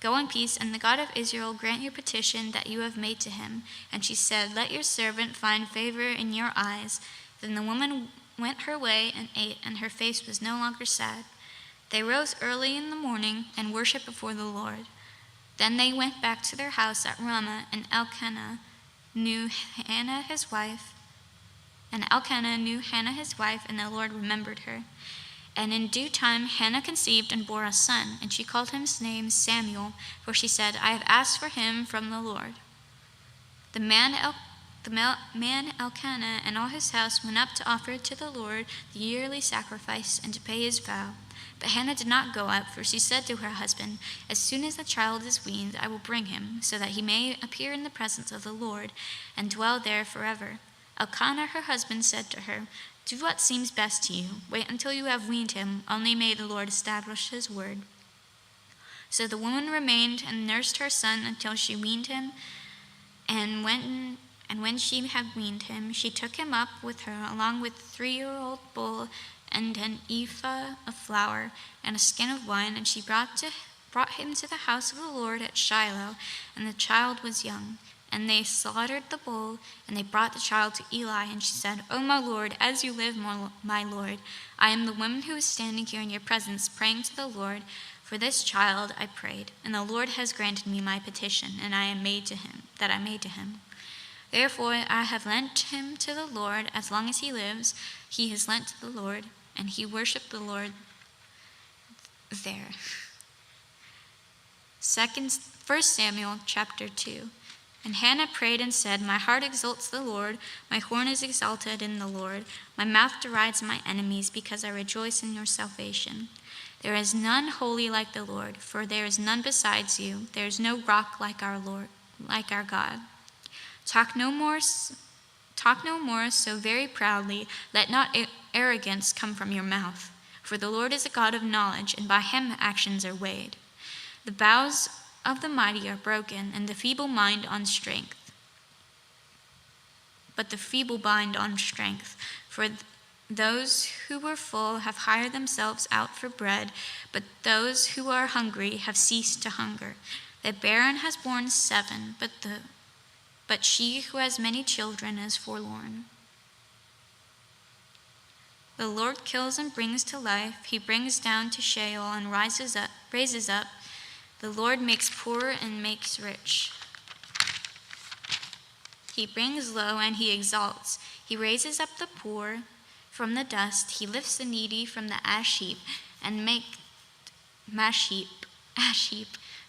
the God of Israel grant your petition that you have made to him. And she said, Let your servant find favor in your eyes. Then the woman went her way and ate, and her face was no longer sad. They rose early in the morning and worshipped before the Lord. Then they went back to their house at Ramah, and Elkanah knew Hannah his wife, and the Lord remembered her. And in due time Hannah conceived and bore a son, and she called his name Samuel, for she said, I have asked for him from the Lord. The man Elkanah and all his house went up to offer to the Lord the yearly sacrifice and to pay his vow. But Hannah did not go up, for she said to her husband, As soon as the child is weaned, I will bring him, so that he may appear in the presence of the Lord and dwell there forever. Elkanah, her husband, said to her, Do what seems best to you. Wait until you have weaned him, only may the Lord establish his word. So the woman remained and nursed her son until she weaned him, and when she had weaned him, she took him up with her, along with a 3-year-old bull and an ephah of flour and a skin of wine, and she brought him to the house of the Lord at Shiloh, and the child was young. And they slaughtered the bull, and they brought the child to Eli, and she said, O my Lord, as you live, my Lord, I am the woman who is standing here in your presence, praying to the Lord. For this child I prayed, and the Lord has granted me my petition, and I made to him. Therefore I have lent him to the Lord. As long as he lives, he has lent to the Lord, and he worshipped the Lord there. 1 Samuel chapter 2. And Hannah prayed and said, My heart exalts the Lord, my horn is exalted in the Lord. My mouth derides my enemies, because I rejoice in your salvation. There is none holy like the Lord, for there is none besides you. There is no rock like our Lord, like our God. Talk no more so very proudly. Let not arrogance come from your mouth. For the Lord is a God of knowledge, and by him actions are weighed. The bows of the mighty are broken, and the feeble mind on strength. But the feeble bind on strength. For those who were full have hired themselves out for bread, but those who are hungry have ceased to hunger. The barren has borne 7, but she who has many children is forlorn. The Lord kills and brings to life. He brings down to Sheol and raises up. The Lord makes poor and makes rich. He brings low and he exalts. He raises up the poor from the dust. He lifts the needy from the ash heap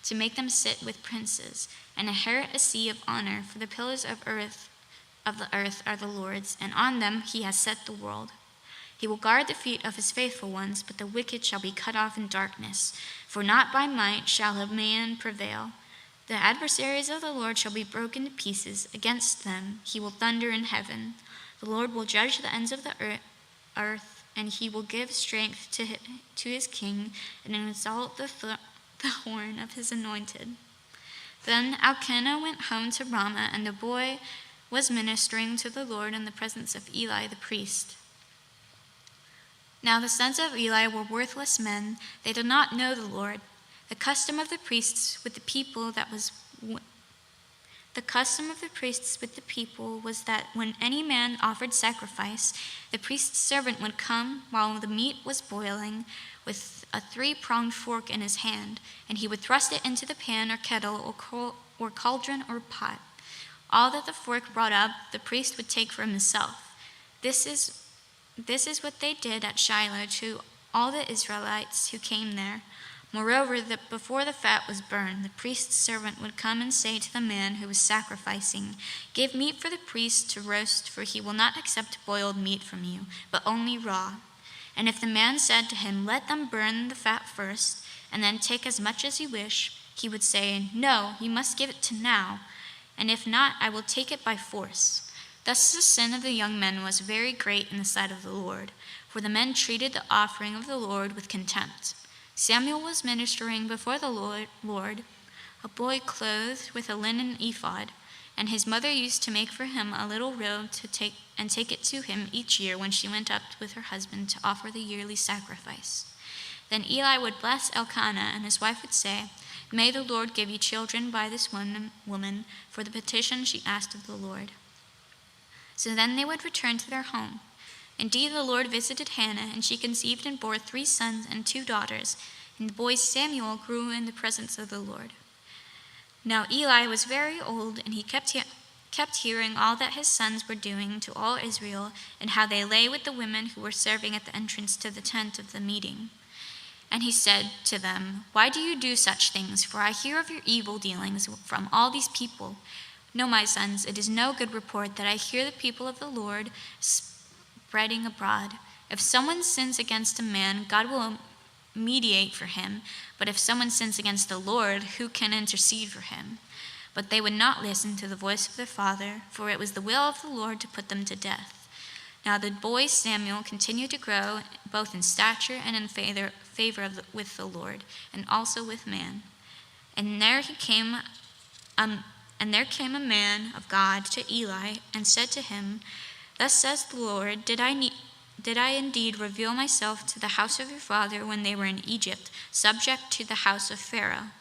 to make them sit with princes and inherit a seat of honor. For the pillars of the earth are the Lord's, and on them he has set the world. He will guard the feet of his faithful ones, but the wicked shall be cut off in darkness. For not by might shall a man prevail. The adversaries of the Lord shall be broken to pieces. Against them he will thunder in heaven. The Lord will judge the ends of the earth, and he will give strength to his king, and exalt the horn of his anointed. Then Elkanah went home to Ramah, and the boy was ministering to the Lord in the presence of Eli the priest. Now the sons of Eli were worthless men. They did not know the Lord. The custom of the priests with the people was that when any man offered sacrifice, the priest's servant would come while the meat was boiling with a 3-pronged fork in his hand, and he would thrust it into the pan or kettle or cauldron or pot. All that the fork brought up, the priest would take for himself. This is what they did at Shiloh to all the Israelites who came there. Moreover, that before the fat was burned, the priest's servant would come and say to the man who was sacrificing, "Give meat for the priest to roast, for he will not accept boiled meat from you, but only raw." And if the man said to him, "Let them burn the fat first, and then take as much as you wish," he would say, "No, you must give it to now, and if not, I will take it by force." Thus the sin of the young men was very great in the sight of the Lord, for the men treated the offering of the Lord with contempt. Samuel was ministering before the Lord, a boy clothed with a linen ephod, and his mother used to make for him a little robe to take it to him each year when she went up with her husband to offer the yearly sacrifice. Then Eli would bless Elkanah, and his wife would say, "May the Lord give you children by this one woman for the petition she asked of the Lord." So then they would return to their home. Indeed, the Lord visited Hannah, and she conceived and bore 3 sons and 2 daughters, and the boy Samuel grew in the presence of the Lord. Now Eli was very old, and he kept hearing all that his sons were doing to all Israel, and how they lay with the women who were serving at the entrance to the tent of the meeting. And he said to them, "Why do you do such things? For I hear of your evil dealings from all these people. No, my sons, it is no good report that I hear the people of the Lord spreading abroad. If someone sins against a man, God will mediate for him. But if someone sins against the Lord, who can intercede for him?" But they would not listen to the voice of their father, for it was the will of the Lord to put them to death. Now the boy Samuel continued to grow both in stature and in favor with the Lord, and also with man. And there came a man of God to Eli and said to him, "Thus says the Lord, did I indeed reveal myself to the house of your father when they were in Egypt, subject to the house of Pharaoh?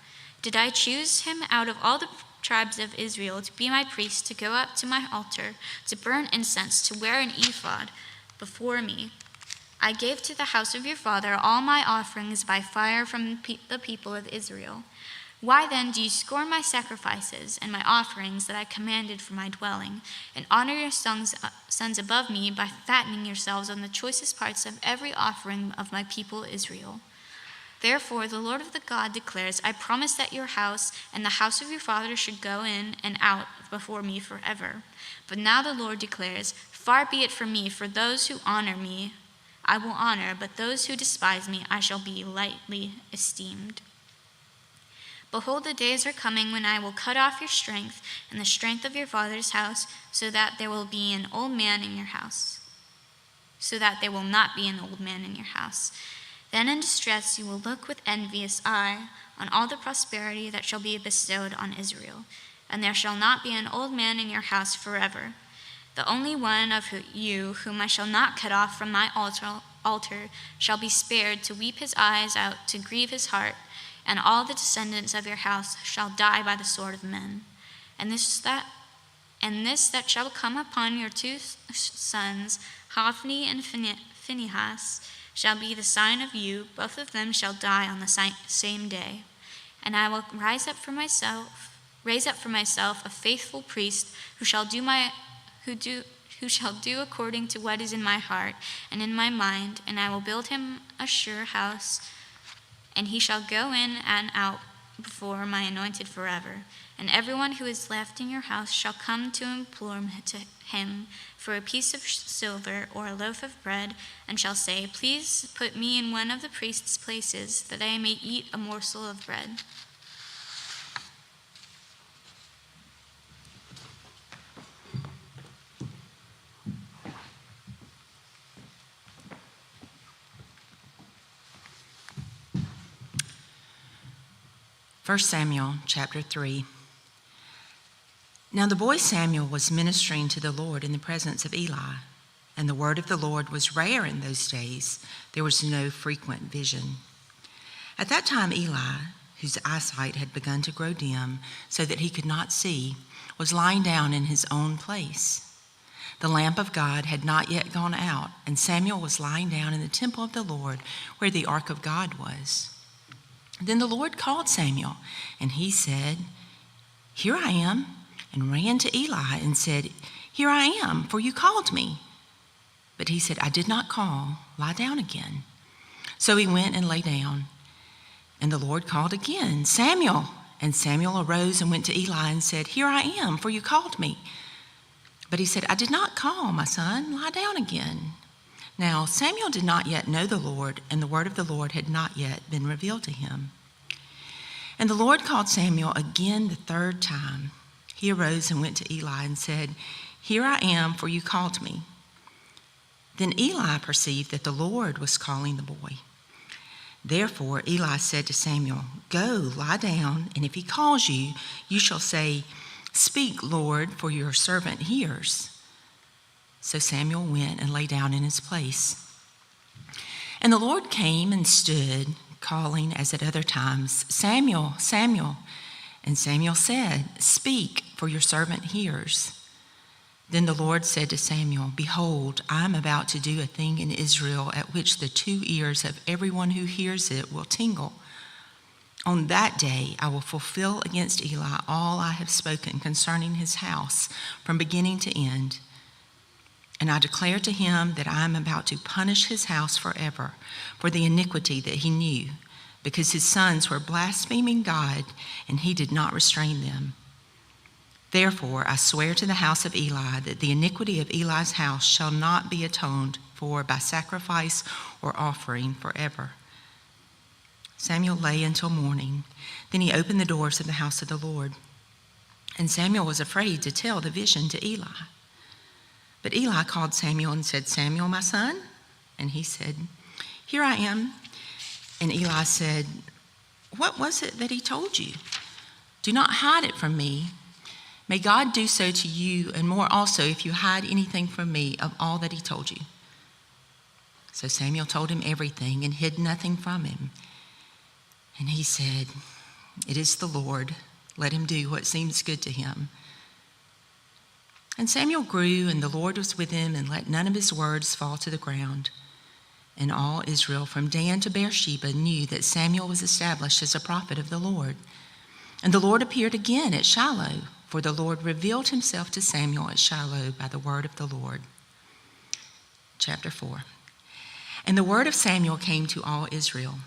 Did I choose him out of all the tribes of Israel to be my priest, to go up to my altar, to burn incense, to wear an ephod before me? I gave to the house of your father all my offerings by fire from the people of Israel. Why then do you scorn my sacrifices and my offerings that I commanded for my dwelling, and honor your sons above me by fattening yourselves on the choicest parts of every offering of my people Israel? Therefore the Lord of the God declares, I promise that your house and the house of your father should go in and out before me forever. But now the Lord declares, far be it from me, for those who honor me I will honor, but those who despise me I shall be lightly esteemed. Behold, the days are coming when I will cut off your strength and the strength of your father's house, so that there will be an old man in your house. So that there will not be an old man in your house. Then in distress you will look with envious eye on all the prosperity that shall be bestowed on Israel, and there shall not be an old man in your house forever. The only one of you whom I shall not cut off from my altar shall be spared to weep his eyes out, to grieve his heart, and all the descendants of your house shall die by the sword of men. And this that shall come upon your 2 sons, Hophni and Phinehas, shall be the sign of you. Both of them shall die on the same day. And I will raise up for myself a faithful priest who shall do according to what is in my heart and in my mind, and I will build him a sure house, and he shall go in and out before my anointed forever. And everyone who is left in your house shall come to implore him for a piece of silver or a loaf of bread, and shall say, please put me in one of the priest's places, that I may eat a morsel of bread. First Samuel chapter 3. Now the boy Samuel was ministering to the Lord in the presence of Eli, and the word of the Lord was rare in those days. There was no frequent vision. At that time Eli whose eyesight had begun to grow dim so that he could not see, was lying down in his own place. The lamp of God had not yet gone out, and Samuel was lying down in the temple of the Lord where the ark of God was. Then the Lord called Samuel, and he said, "Here I am," and ran to Eli and said, "Here I am, for you called me." But he said, "I did not call. Lie down again." So he went and lay down. And the Lord called again, "Samuel." And Samuel arose and went to Eli and said, "Here I am, for you called me." But he said, "I did not call, my son. Lie down again." Now Samuel did not yet know the Lord, and the word of the Lord had not yet been revealed to him. And the Lord called Samuel again the third time. He arose and went to Eli and said, "Here I am, for you called me." Then Eli perceived that the Lord was calling the boy. Therefore Eli said to Samuel, "Go, lie down, and if he calls you, you shall say, 'Speak, Lord, for your servant hears.'" So Samuel went and lay down in his place. And the Lord came and stood, calling as at other times, "Samuel, Samuel." And Samuel said, "Speak, for your servant hears." Then the Lord said to Samuel, "Behold, I am about to do a thing in Israel at which the 2 ears of everyone who hears it will tingle. On that day I will fulfill against Eli all I have spoken concerning his house from beginning to end. And I declare to him that I am about to punish his house forever for the iniquity that he knew, because his sons were blaspheming God, and he did not restrain them. Therefore I swear to the house of Eli that the iniquity of Eli's house shall not be atoned for by sacrifice or offering forever." Samuel lay until morning. Then he opened the doors of the house of the Lord. And Samuel was afraid to tell the vision to Eli. But Eli called Samuel and said, "Samuel, my son?" And he said, "Here I am." And Eli said, "What was it that he told you? Do not hide it from me. May God do so to you, and more also, if you hide anything from me of all that he told you." So Samuel told him everything and hid nothing from him. And he said, "It is the Lord. Let him do what seems good to him." And Samuel grew, and the Lord was with him, and let none of his words fall to the ground. And all Israel from Dan to Beersheba knew that Samuel was established as a prophet of the Lord. And the Lord appeared again at Shiloh, for the Lord revealed himself to Samuel at Shiloh by the word of the Lord. Chapter 4. And the word of Samuel came to all Israel.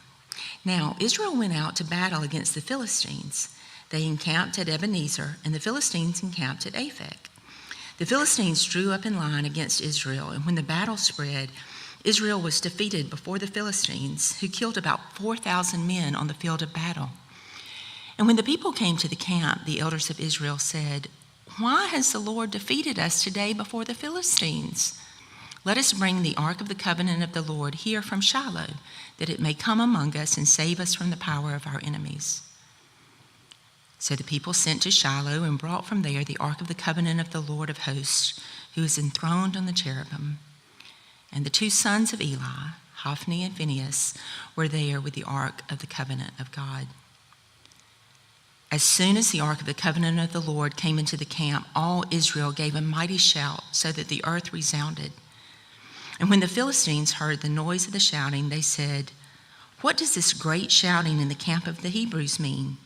Now Israel went out to battle against the Philistines. They encamped at Ebenezer, and the Philistines encamped at Aphek. The Philistines drew up in line against Israel, and when the battle spread, Israel was defeated before the Philistines, who killed about 4,000 men on the field of battle. And when the people came to the camp, the elders of Israel said, "Why has the Lord defeated us today before the Philistines? Let us bring the ark of the covenant of the Lord here from Shiloh, that it may come among us and save us from the power of our enemies." So the people sent to Shiloh and brought from there the ark of the covenant of the Lord of hosts, who is enthroned on the cherubim. And the 2 sons of Eli, Hophni and Phinehas, were there with the ark of the covenant of God. As soon as the ark of the covenant of the Lord came into the camp, all Israel gave a mighty shout, so that the earth resounded. And when the Philistines heard the noise of the shouting, they said, "What does this great shouting in the camp of the Hebrews mean?"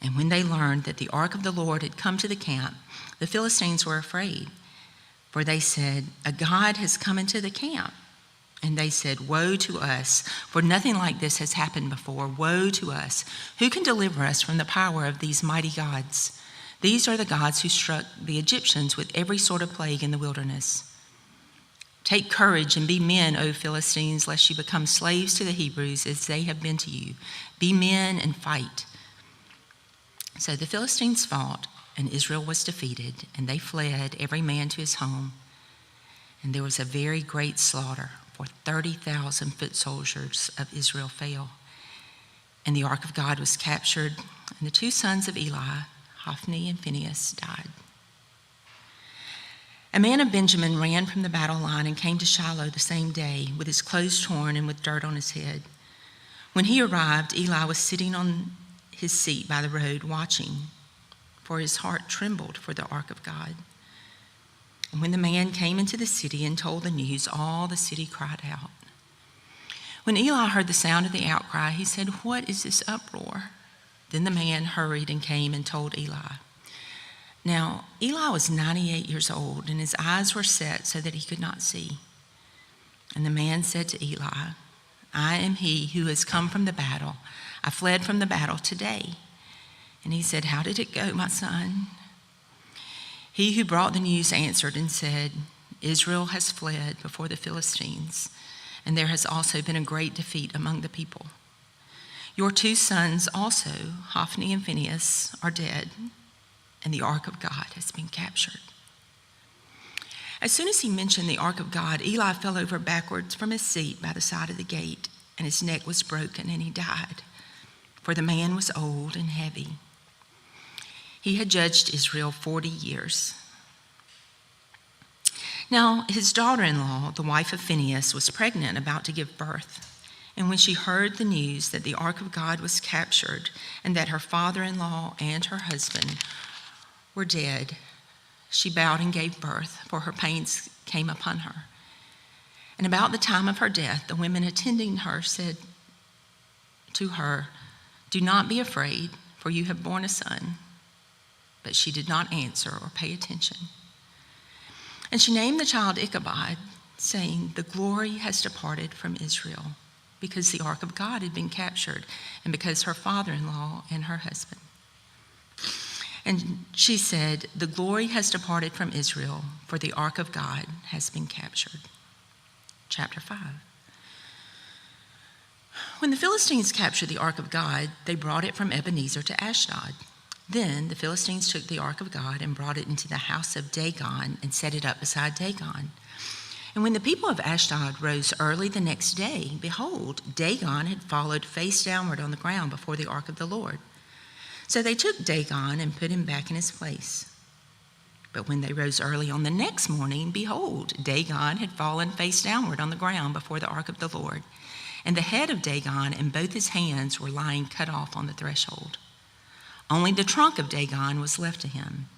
And when they learned that the ark of the Lord had come to the camp, the Philistines were afraid, for they said, "A god has come into the camp." And they said, "Woe to us, for nothing like this has happened before. Woe to us! Who can deliver us from the power of these mighty gods? These are the gods who struck the Egyptians with every sort of plague in the wilderness. Take courage and be men, O Philistines, lest you become slaves to the Hebrews as they have been to you. Be men and fight." So the Philistines fought, and Israel was defeated, and they fled, every man to his home. And there was a very great slaughter, for 30,000 foot soldiers of Israel fell. And the ark of God was captured, and the 2 sons of Eli, Hophni and Phinehas, died. A man of Benjamin ran from the battle line and came to Shiloh the same day, with his clothes torn and with dirt on his head. When he arrived, Eli was sitting on his seat by the road watching, for his heart trembled for the ark of God. And when the man came into the city and told the news, all the city cried out. When Eli heard the sound of the outcry, he said, "What is this uproar?" Then the man hurried and came and told Eli. Now, Eli was 98 years old, and his eyes were set so that he could not see. And the man said to Eli, "I am he who has come from the battle. I fled from the battle today." And he said, "How did it go, my son?" He who brought the news answered and said, "Israel has fled before the Philistines, and there has also been a great defeat among the people. Your 2 sons also, Hophni and Phinehas, are dead, and the ark of God has been captured." As soon as he mentioned the ark of God, Eli fell over backwards from his seat by the side of the gate, and his neck was broken, and he died, for the man was old and heavy. He had judged Israel 40 years. Now, his daughter-in-law, the wife of Phinehas, was pregnant, about to give birth. And when she heard the news that the ark of God was captured and that her father-in-law and her husband were dead, she bowed and gave birth, for her pains came upon her. And about the time of her death, the women attending her said to her, "Do not be afraid, for you have borne a son." But she did not answer or pay attention. And she named the child Ichabod, saying, "The glory has departed from Israel," because the ark of God had been captured, and because her father-in-law and her husband. And she said, "The glory has departed from Israel, for the ark of God has been captured." Chapter 5. When the Philistines captured the ark of God, they brought it from Ebenezer to Ashdod. Then the Philistines took the ark of God and brought it into the house of Dagon and set it up beside Dagon. And when the people of Ashdod rose early the next day, behold, Dagon had fallen face downward on the ground before the ark of the Lord. So they took Dagon and put him back in his place. But when they rose early on the next morning, behold, Dagon had fallen face downward on the ground before the ark of the Lord. And the head of Dagon and both his hands were lying cut off on the threshold. Only the trunk of Dagon was left to him.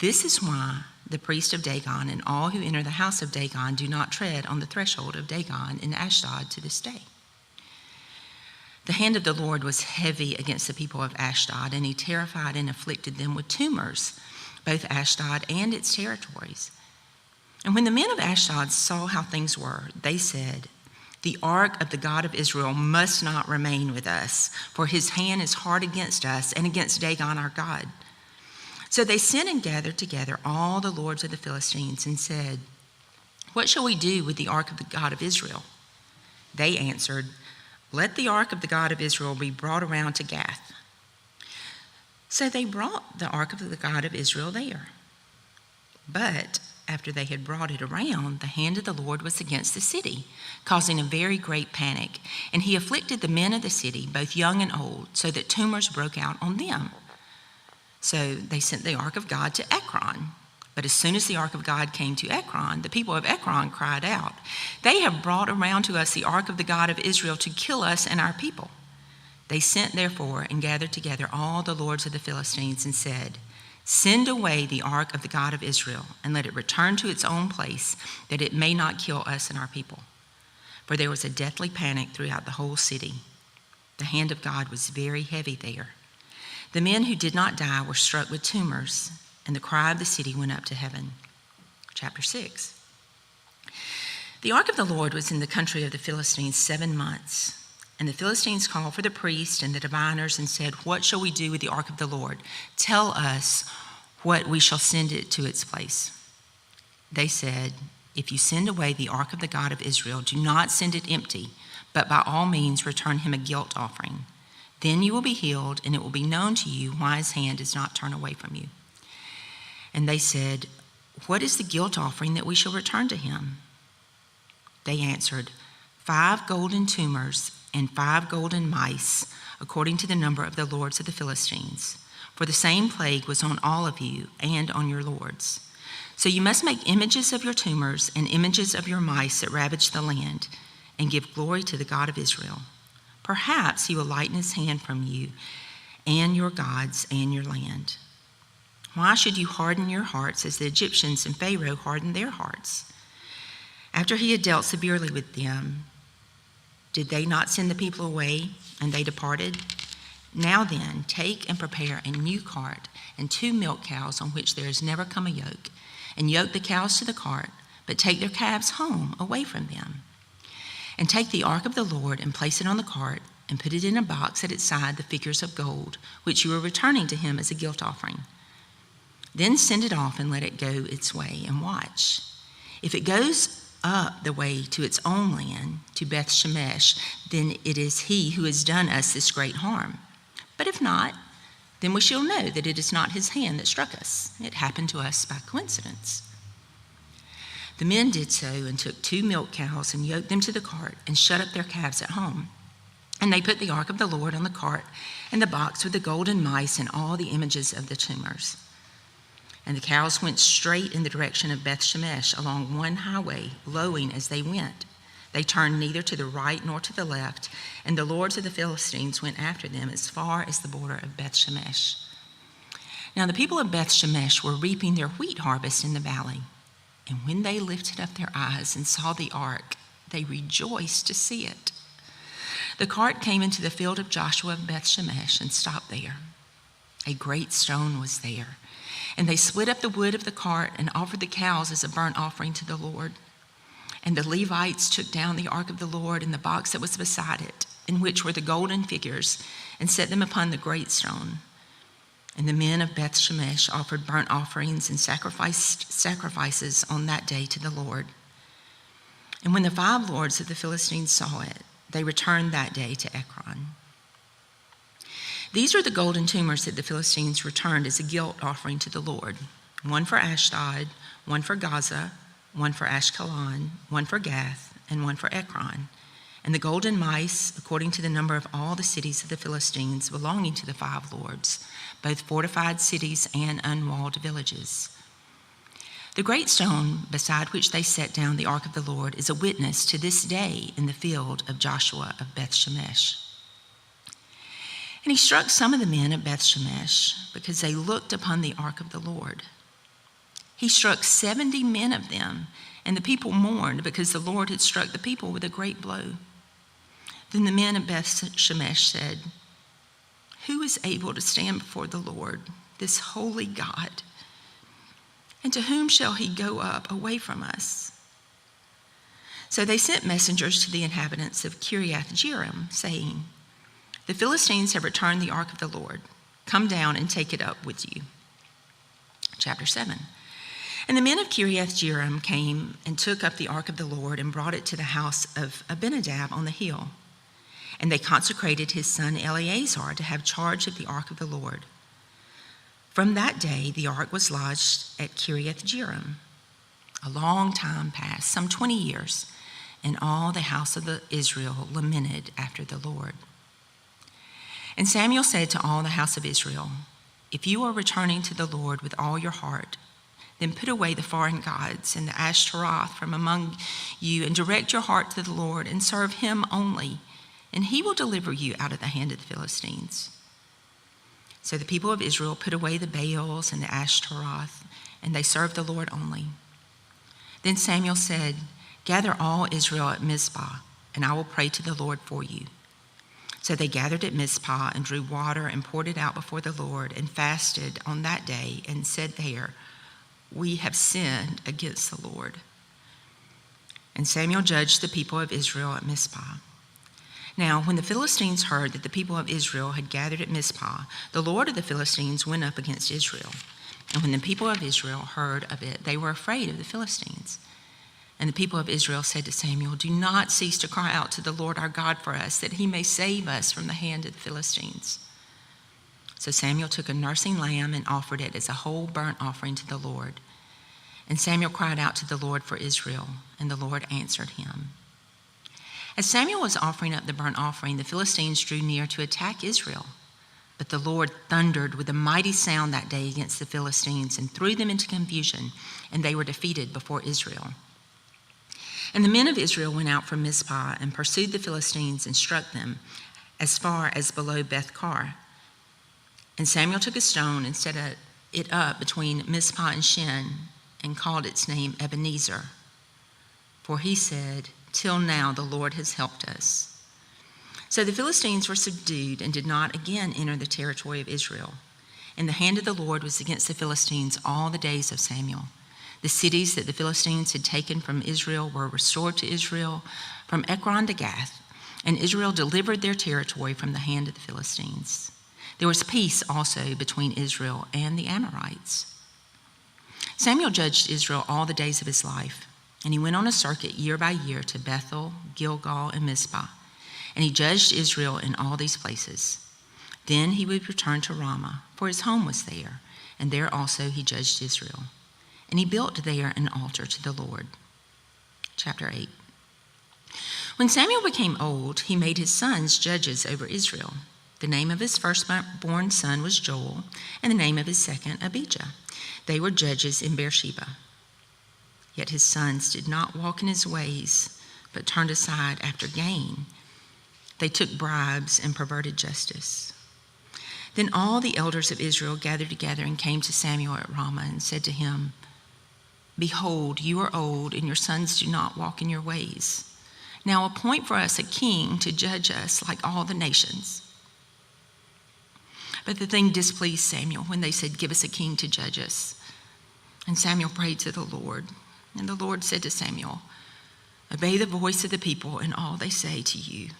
This is why the priest of Dagon and all who enter the house of Dagon do not tread on the threshold of Dagon in Ashdod to this day. The hand of the Lord was heavy against the people of Ashdod, and he terrified and afflicted them with tumors, both Ashdod and its territories. And when the men of Ashdod saw how things were, they said, "The ark of the God of Israel must not remain with us, for his hand is hard against us and against Dagon our God." So they sent and gathered together all the lords of the Philistines and said, "What shall we do with the ark of the God of Israel?" They answered, "Let the ark of the God of Israel be brought around to Gath." So they brought the ark of the God of Israel there. But after they had brought it around, the hand of the Lord was against the city, causing a very great panic. And he afflicted the men of the city, both young and old, so that tumors broke out on them. So they sent the ark of God to Ekron. But as soon as the ark of God came to Ekron, the people of Ekron cried out, "They have brought around to us the ark of the God of Israel to kill us and our people." They sent therefore and gathered together all the lords of the Philistines and said, "Send away the ark of the God of Israel, and let it return to its own place, that it may not kill us and our people." For there was a deathly panic throughout the whole city. The hand of God was very heavy there. The men who did not die were struck with tumors, and the cry of the city went up to heaven. Chapter 6. The ark of the Lord was in the country of the Philistines 7 months. And the Philistines called for the priests and the diviners and said, "What shall we do with the ark of the Lord? Tell us what we shall send it to its place." They said, "If you send away the ark of the God of Israel, do not send it empty, but by all means return him a guilt offering. Then you will be healed, and it will be known to you why his hand does not turn away from you." And they said, "What is the guilt offering that we shall return to him?" They answered, 5 golden tumors and 5 golden mice, according to the number of the lords of the Philistines. For the same plague was on all of you and on your lords. So you must make images of your tumors and images of your mice that ravage the land, and give glory to the God of Israel. Perhaps he will lighten his hand from you and your gods and your land. Why should you harden your hearts as the Egyptians and Pharaoh hardened their hearts? After he had dealt severely with them, did they not send the people away, and they departed? Now then, take and prepare a new cart and 2 milk cows on which there has never come a yoke, and yoke the cows to the cart, but take their calves home away from them. And take the ark of the Lord and place it on the cart, and put it in a box at its side the figures of gold, which you are returning to him as a guilt offering. Then send it off and let it go its way, and watch. If it goes up the way to its own land, to Beth Shemesh, then it is he who has done us this great harm. But if not, then we shall know that it is not his hand that struck us. It happened to us by coincidence. The men did so and took 2 milk cows and yoked them to the cart and shut up their calves at home. And they put the ark of the Lord on the cart and the box with the golden mice and all the images of the tumors. And the cows went straight in the direction of Beth Shemesh along one highway, lowing as they went. They turned neither to the right nor to the left, and the lords of the Philistines went after them as far as the border of Beth Shemesh. Now the people of Beth Shemesh were reaping their wheat harvest in the valley. And when they lifted up their eyes and saw the ark, they rejoiced to see it. The cart came into the field of Joshua of Beth Shemesh and stopped there. A great stone was there. And they split up the wood of the cart and offered the cows as a burnt offering to the Lord. And the Levites took down the ark of the Lord and the box that was beside it, in which were the golden figures, and set them upon the great stone. And the men of Beth Shemesh offered burnt offerings and sacrifices on that day to the Lord. And when the 5 lords of the Philistines saw it, they returned that day to Ekron. These are the golden tumors that the Philistines returned as a guilt offering to the Lord. 1 for Ashdod, 1 for Gaza, 1 for Ashkelon, 1 for Gath, and 1 for Ekron. And the golden mice, according to the number of all the cities of the Philistines belonging to the 5 lords, both fortified cities and unwalled villages. The great stone beside which they set down the ark of the Lord is a witness to this day in the field of Joshua of Beth Shemesh. And he struck some of the men of Beth Shemesh because they looked upon the ark of the Lord. He struck 70 men of them, and the people mourned because the Lord had struck the people with a great blow. Then the men of Beth Shemesh said, "Who is able to stand before the Lord, this holy God? And to whom shall he go up away from us?" So they sent messengers to the inhabitants of Kiriath-Jearim, saying, "The Philistines have returned the ark of the Lord. Come down and take it up with you." Chapter 7. And the men of Kiriath-Jearim came and took up the ark of the Lord and brought it to the house of Abinadab on the hill. And they consecrated his son Eleazar to have charge of the ark of the Lord. From that day the ark was lodged at Kiriath-Jearim. A long time passed, some 20 years, and all the house of Israel lamented after the Lord. And Samuel said to all the house of Israel, "If you are returning to the Lord with all your heart, then put away the foreign gods and the Ashtaroth from among you, and direct your heart to the Lord and serve him only, and he will deliver you out of the hand of the Philistines." So the people of Israel put away the Baals and the Ashtaroth, and they served the Lord only. Then Samuel said, "Gather all Israel at Mizpah, and I will pray to the Lord for you." So they gathered at Mizpah and drew water and poured it out before the Lord and fasted on that day and said there, "We have sinned against the Lord." And Samuel judged the people of Israel at Mizpah. Now, when the Philistines heard that the people of Israel had gathered at Mizpah, the lord of the Philistines went up against Israel. And when the people of Israel heard of it, they were afraid of the Philistines. And the people of Israel said to Samuel, "Do not cease to cry out to the Lord our God for us, that he may save us from the hand of the Philistines." So Samuel took a nursing lamb and offered it as a whole burnt offering to the Lord. And Samuel cried out to the Lord for Israel, and the Lord answered him. As Samuel was offering up the burnt offering, the Philistines drew near to attack Israel. But the Lord thundered with a mighty sound that day against the Philistines and threw them into confusion, and they were defeated before Israel. And the men of Israel went out from Mizpah and pursued the Philistines and struck them, as far as below Beth-kar. And Samuel took a stone and set it up between Mizpah and Shen, and called its name Ebenezer. For he said, "Till now the Lord has helped us." So the Philistines were subdued and did not again enter the territory of Israel. And the hand of the Lord was against the Philistines all the days of Samuel. The cities that the Philistines had taken from Israel were restored to Israel from Ekron to Gath, and Israel delivered their territory from the hand of the Philistines. There was peace also between Israel and the Amorites. Samuel judged Israel all the days of his life, and he went on a circuit year by year to Bethel, Gilgal, and Mizpah, and he judged Israel in all these places. Then he would return to Ramah, for his home was there, and there also he judged Israel. And he built there an altar to the Lord. Chapter 8. When Samuel became old, he made his sons judges over Israel. The name of his firstborn son was Joel, and the name of his second Abijah. They were judges in Beersheba. Yet his sons did not walk in his ways, but turned aside after gain. They took bribes and perverted justice. Then all the elders of Israel gathered together and came to Samuel at Ramah and said to him, "Behold, you are old, and your sons do not walk in your ways. Now appoint for us a king to judge us like all the nations." But the thing displeased Samuel when they said, "Give us a king to judge us." And Samuel prayed to the Lord. And the Lord said to Samuel, "Obey the voice of the people in all they say to you,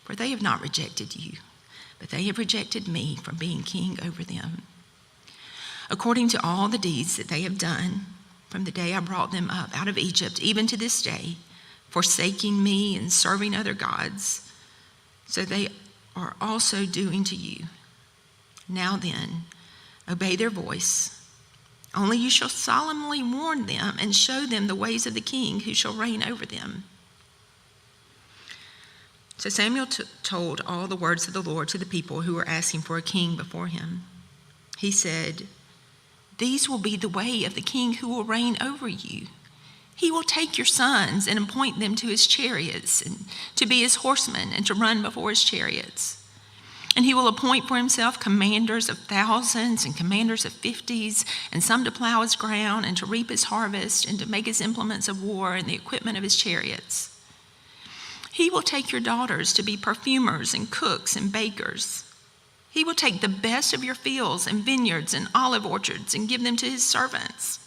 for they have not rejected you, but they have rejected me from being king over them. According to all the deeds that they have done from the day I brought them up out of Egypt, even to this day, forsaking me and serving other gods, so they are also doing to you. Now then, obey their voice. Only you shall solemnly warn them and show them the ways of the king who shall reign over them." So Samuel told all the words of the Lord to the people who were asking for a king before him. He said, "These will be the way of the king who will reign over you. He will take your sons and appoint them to his chariots and to be his horsemen and to run before his chariots. And he will appoint for himself commanders of thousands and commanders of 50s, and some to plow his ground and to reap his harvest and to make his implements of war and the equipment of his chariots. He will take your daughters to be perfumers and cooks and bakers. He will take the best of your fields and vineyards and olive orchards and give them to his servants.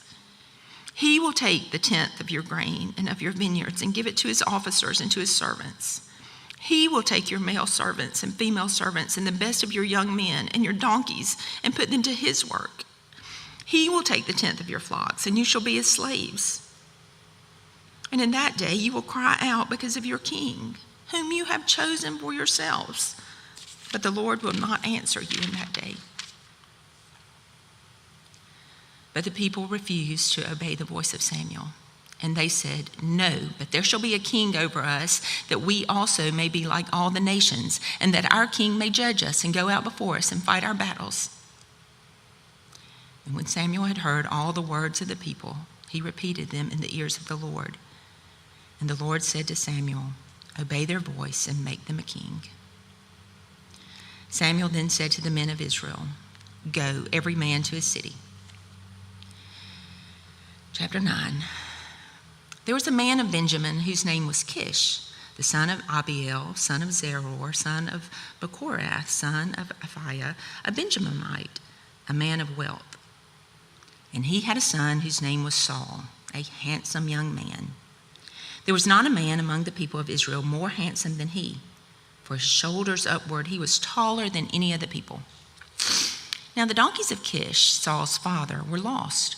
He will take the tenth of your grain and of your vineyards and give it to his officers and to his servants. He will take your male servants and female servants and the best of your young men and your donkeys and put them to his work. He will take the tenth of your flocks, and you shall be his slaves. And in that day you will cry out because of your king, whom you have chosen for yourselves. But the Lord will not answer you in that day." But the people refused to obey the voice of Samuel. And they said, "No, but there shall be a king over us, that we also may be like all the nations, and that our king may judge us and go out before us and fight our battles." And when Samuel had heard all the words of the people, he repeated them in the ears of the Lord. And the Lord said to Samuel, "Obey their voice and make them a king." Samuel then said to the men of Israel, "Go, every man to his city." Chapter 9. There was a man of Benjamin whose name was Kish, the son of Abiel, son of Zeror, son of Bechorath, son of Aphiah, a Benjaminite, a man of wealth. And he had a son whose name was Saul, a handsome young man. There was not a man among the people of Israel more handsome than he, for his shoulders upward he was taller than any of the people. Now the donkeys of Kish, Saul's father, were lost.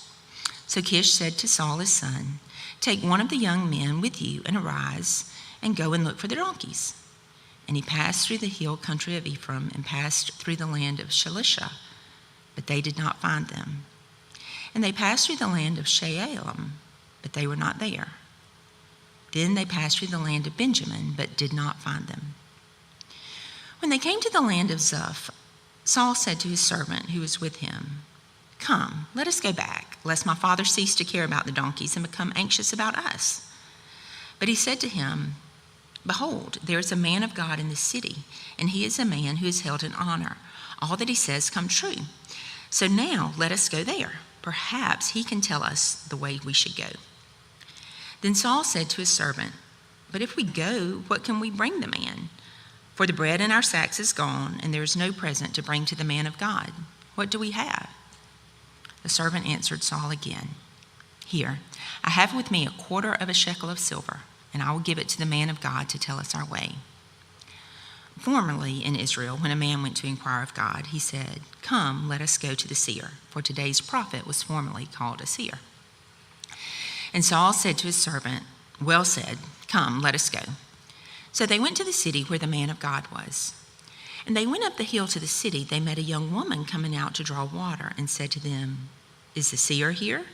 So Kish said to Saul his son, "Take one of the young men with you and arise and go and look for the donkeys." And he passed through the hill country of Ephraim and passed through the land of Shalisha, but they did not find them. And they passed through the land of Shaalim, but they were not there. Then they passed through the land of Benjamin, but did not find them. When they came to the land of Zuph, Saul said to his servant who was with him, "Come, let us go back, lest my father cease to care about the donkeys and become anxious about us." But he said to him, Behold, there is a man of God in the city, and he is a man who is held in honor. All that he says come true. So now let us go there. Perhaps he can tell us the way we should go." Then Saul said to his servant, "But if we go, what can we bring the man? For the bread in our sacks is gone, and there is no present to bring to the man of God. What do we have?" The servant answered Saul again, "Here, I have with me 1/4 shekel of silver, and I will give it to the man of God to tell us our way." Formerly in Israel, when a man went to inquire of God, he said, "Come, let us go to the seer," for today's prophet was formerly called a seer. And Saul said to his servant, "Well said, come, let us go." So they went to the city where the man of God was. And they went up the hill to the city. They met a young woman coming out to draw water, and said to them, "Is the seer here?"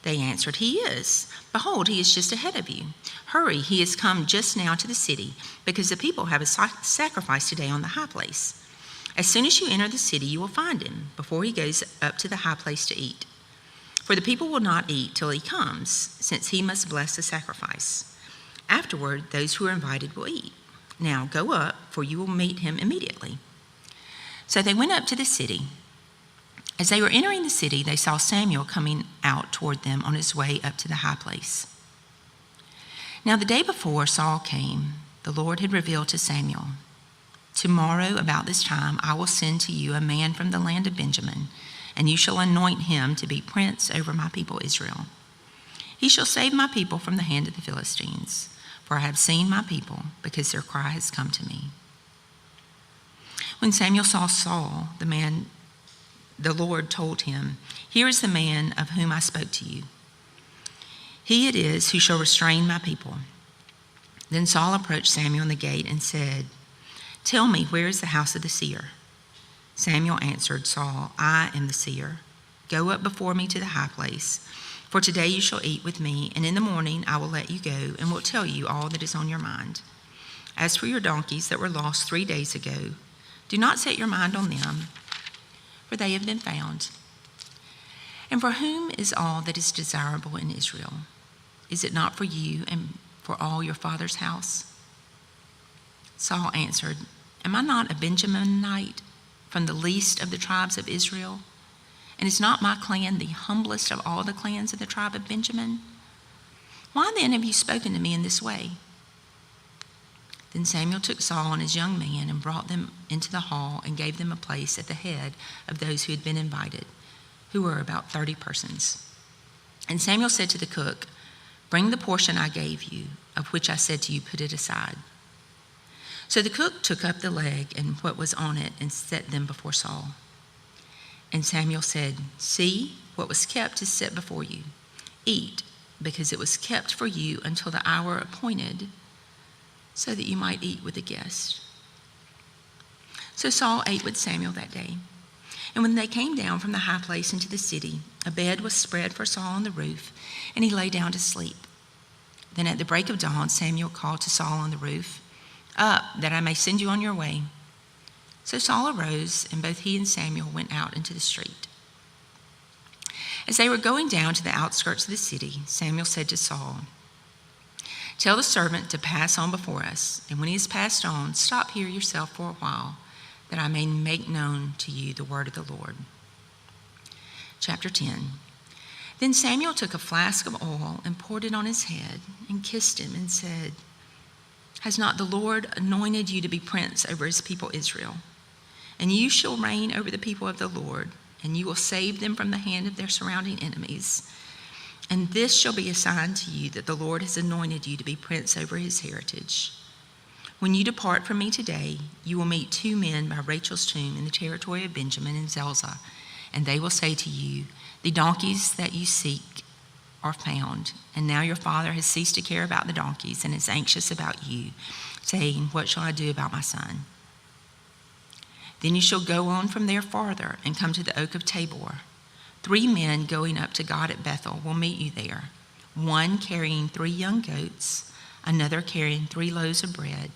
They answered, "He is. Behold, he is just ahead of you. Hurry, he has come just now to the city, because the people have a sacrifice today on the high place. As soon as you enter the city, you will find him, before he goes up to the high place to eat. For the people will not eat till he comes, since he must bless the sacrifice. Afterward, those who are invited will eat. Now go up, for you will meet him immediately." So they went up to the city. As they were entering the city, they saw Samuel coming out toward them on his way up to the high place. Now the day before Saul came, the Lord had revealed to Samuel, "Tomorrow about this time I will send to you a man from the land of Benjamin, and you shall anoint him to be prince over my people Israel. He shall save my people from the hand of the Philistines, for I have seen my people, because their cry has come to me." When Samuel saw Saul, the Lord told him, "Here is the man of whom I spoke to you. He it is who shall restrain my people." Then Saul approached Samuel in the gate and said, "Tell me, where is the house of the seer?" Samuel answered Saul, "I am the seer. Go up before me to the high place, for today you shall eat with me, and in the morning I will let you go and will tell you all that is on your mind. As for your donkeys that were lost 3 days ago, do not set your mind on them, for they have been found. And for whom is all that is desirable in Israel? Is it not for you and for all your father's house?" Saul answered, "Am I not a Benjaminite from the least of the tribes of Israel? And is not my clan the humblest of all the clans of the tribe of Benjamin? Why then have you spoken to me in this way?" Then Samuel took Saul and his young man and brought them into the hall and gave them a place at the head of those who had been invited, who were about 30 persons. And Samuel said to the cook, "Bring the portion I gave you, of which I said to you, put it aside." So the cook took up the leg and what was on it and set them before Saul. And Samuel said, "See, what was kept is set before you. Eat, because it was kept for you until the hour appointed, so that you might eat with the guests." So Saul ate with Samuel that day. And when they came down from the high place into the city, a bed was spread for Saul on the roof, and he lay down to sleep. Then at the break of dawn, Samuel called to Saul on the roof, "Up, that I may send you on your way." So Saul arose, and both he and Samuel went out into the street. As they were going down to the outskirts of the city, Samuel said to Saul, "Tell the servant to pass on before us, and when he has passed on, stop here yourself for a while, that I may make known to you the word of the Lord." Chapter 10. Then Samuel took a flask of oil and poured it on his head and kissed him and said, "Has not the Lord anointed you to be prince over his people Israel? And you shall reign over the people of the Lord, and you will save them from the hand of their surrounding enemies. And this shall be a sign to you that the Lord has anointed you to be prince over his heritage. When you depart from me today, you will meet 2 men by Rachel's tomb in the territory of Benjamin and Zelzah, and they will say to you, 'The donkeys that you seek are found, and now your father has ceased to care about the donkeys and is anxious about you, saying, what shall I do about my son?' Then you shall go on from there farther and come to the oak of Tabor. 3 men going up to God at Bethel will meet you there, one carrying 3 young goats, another carrying 3 loaves of bread,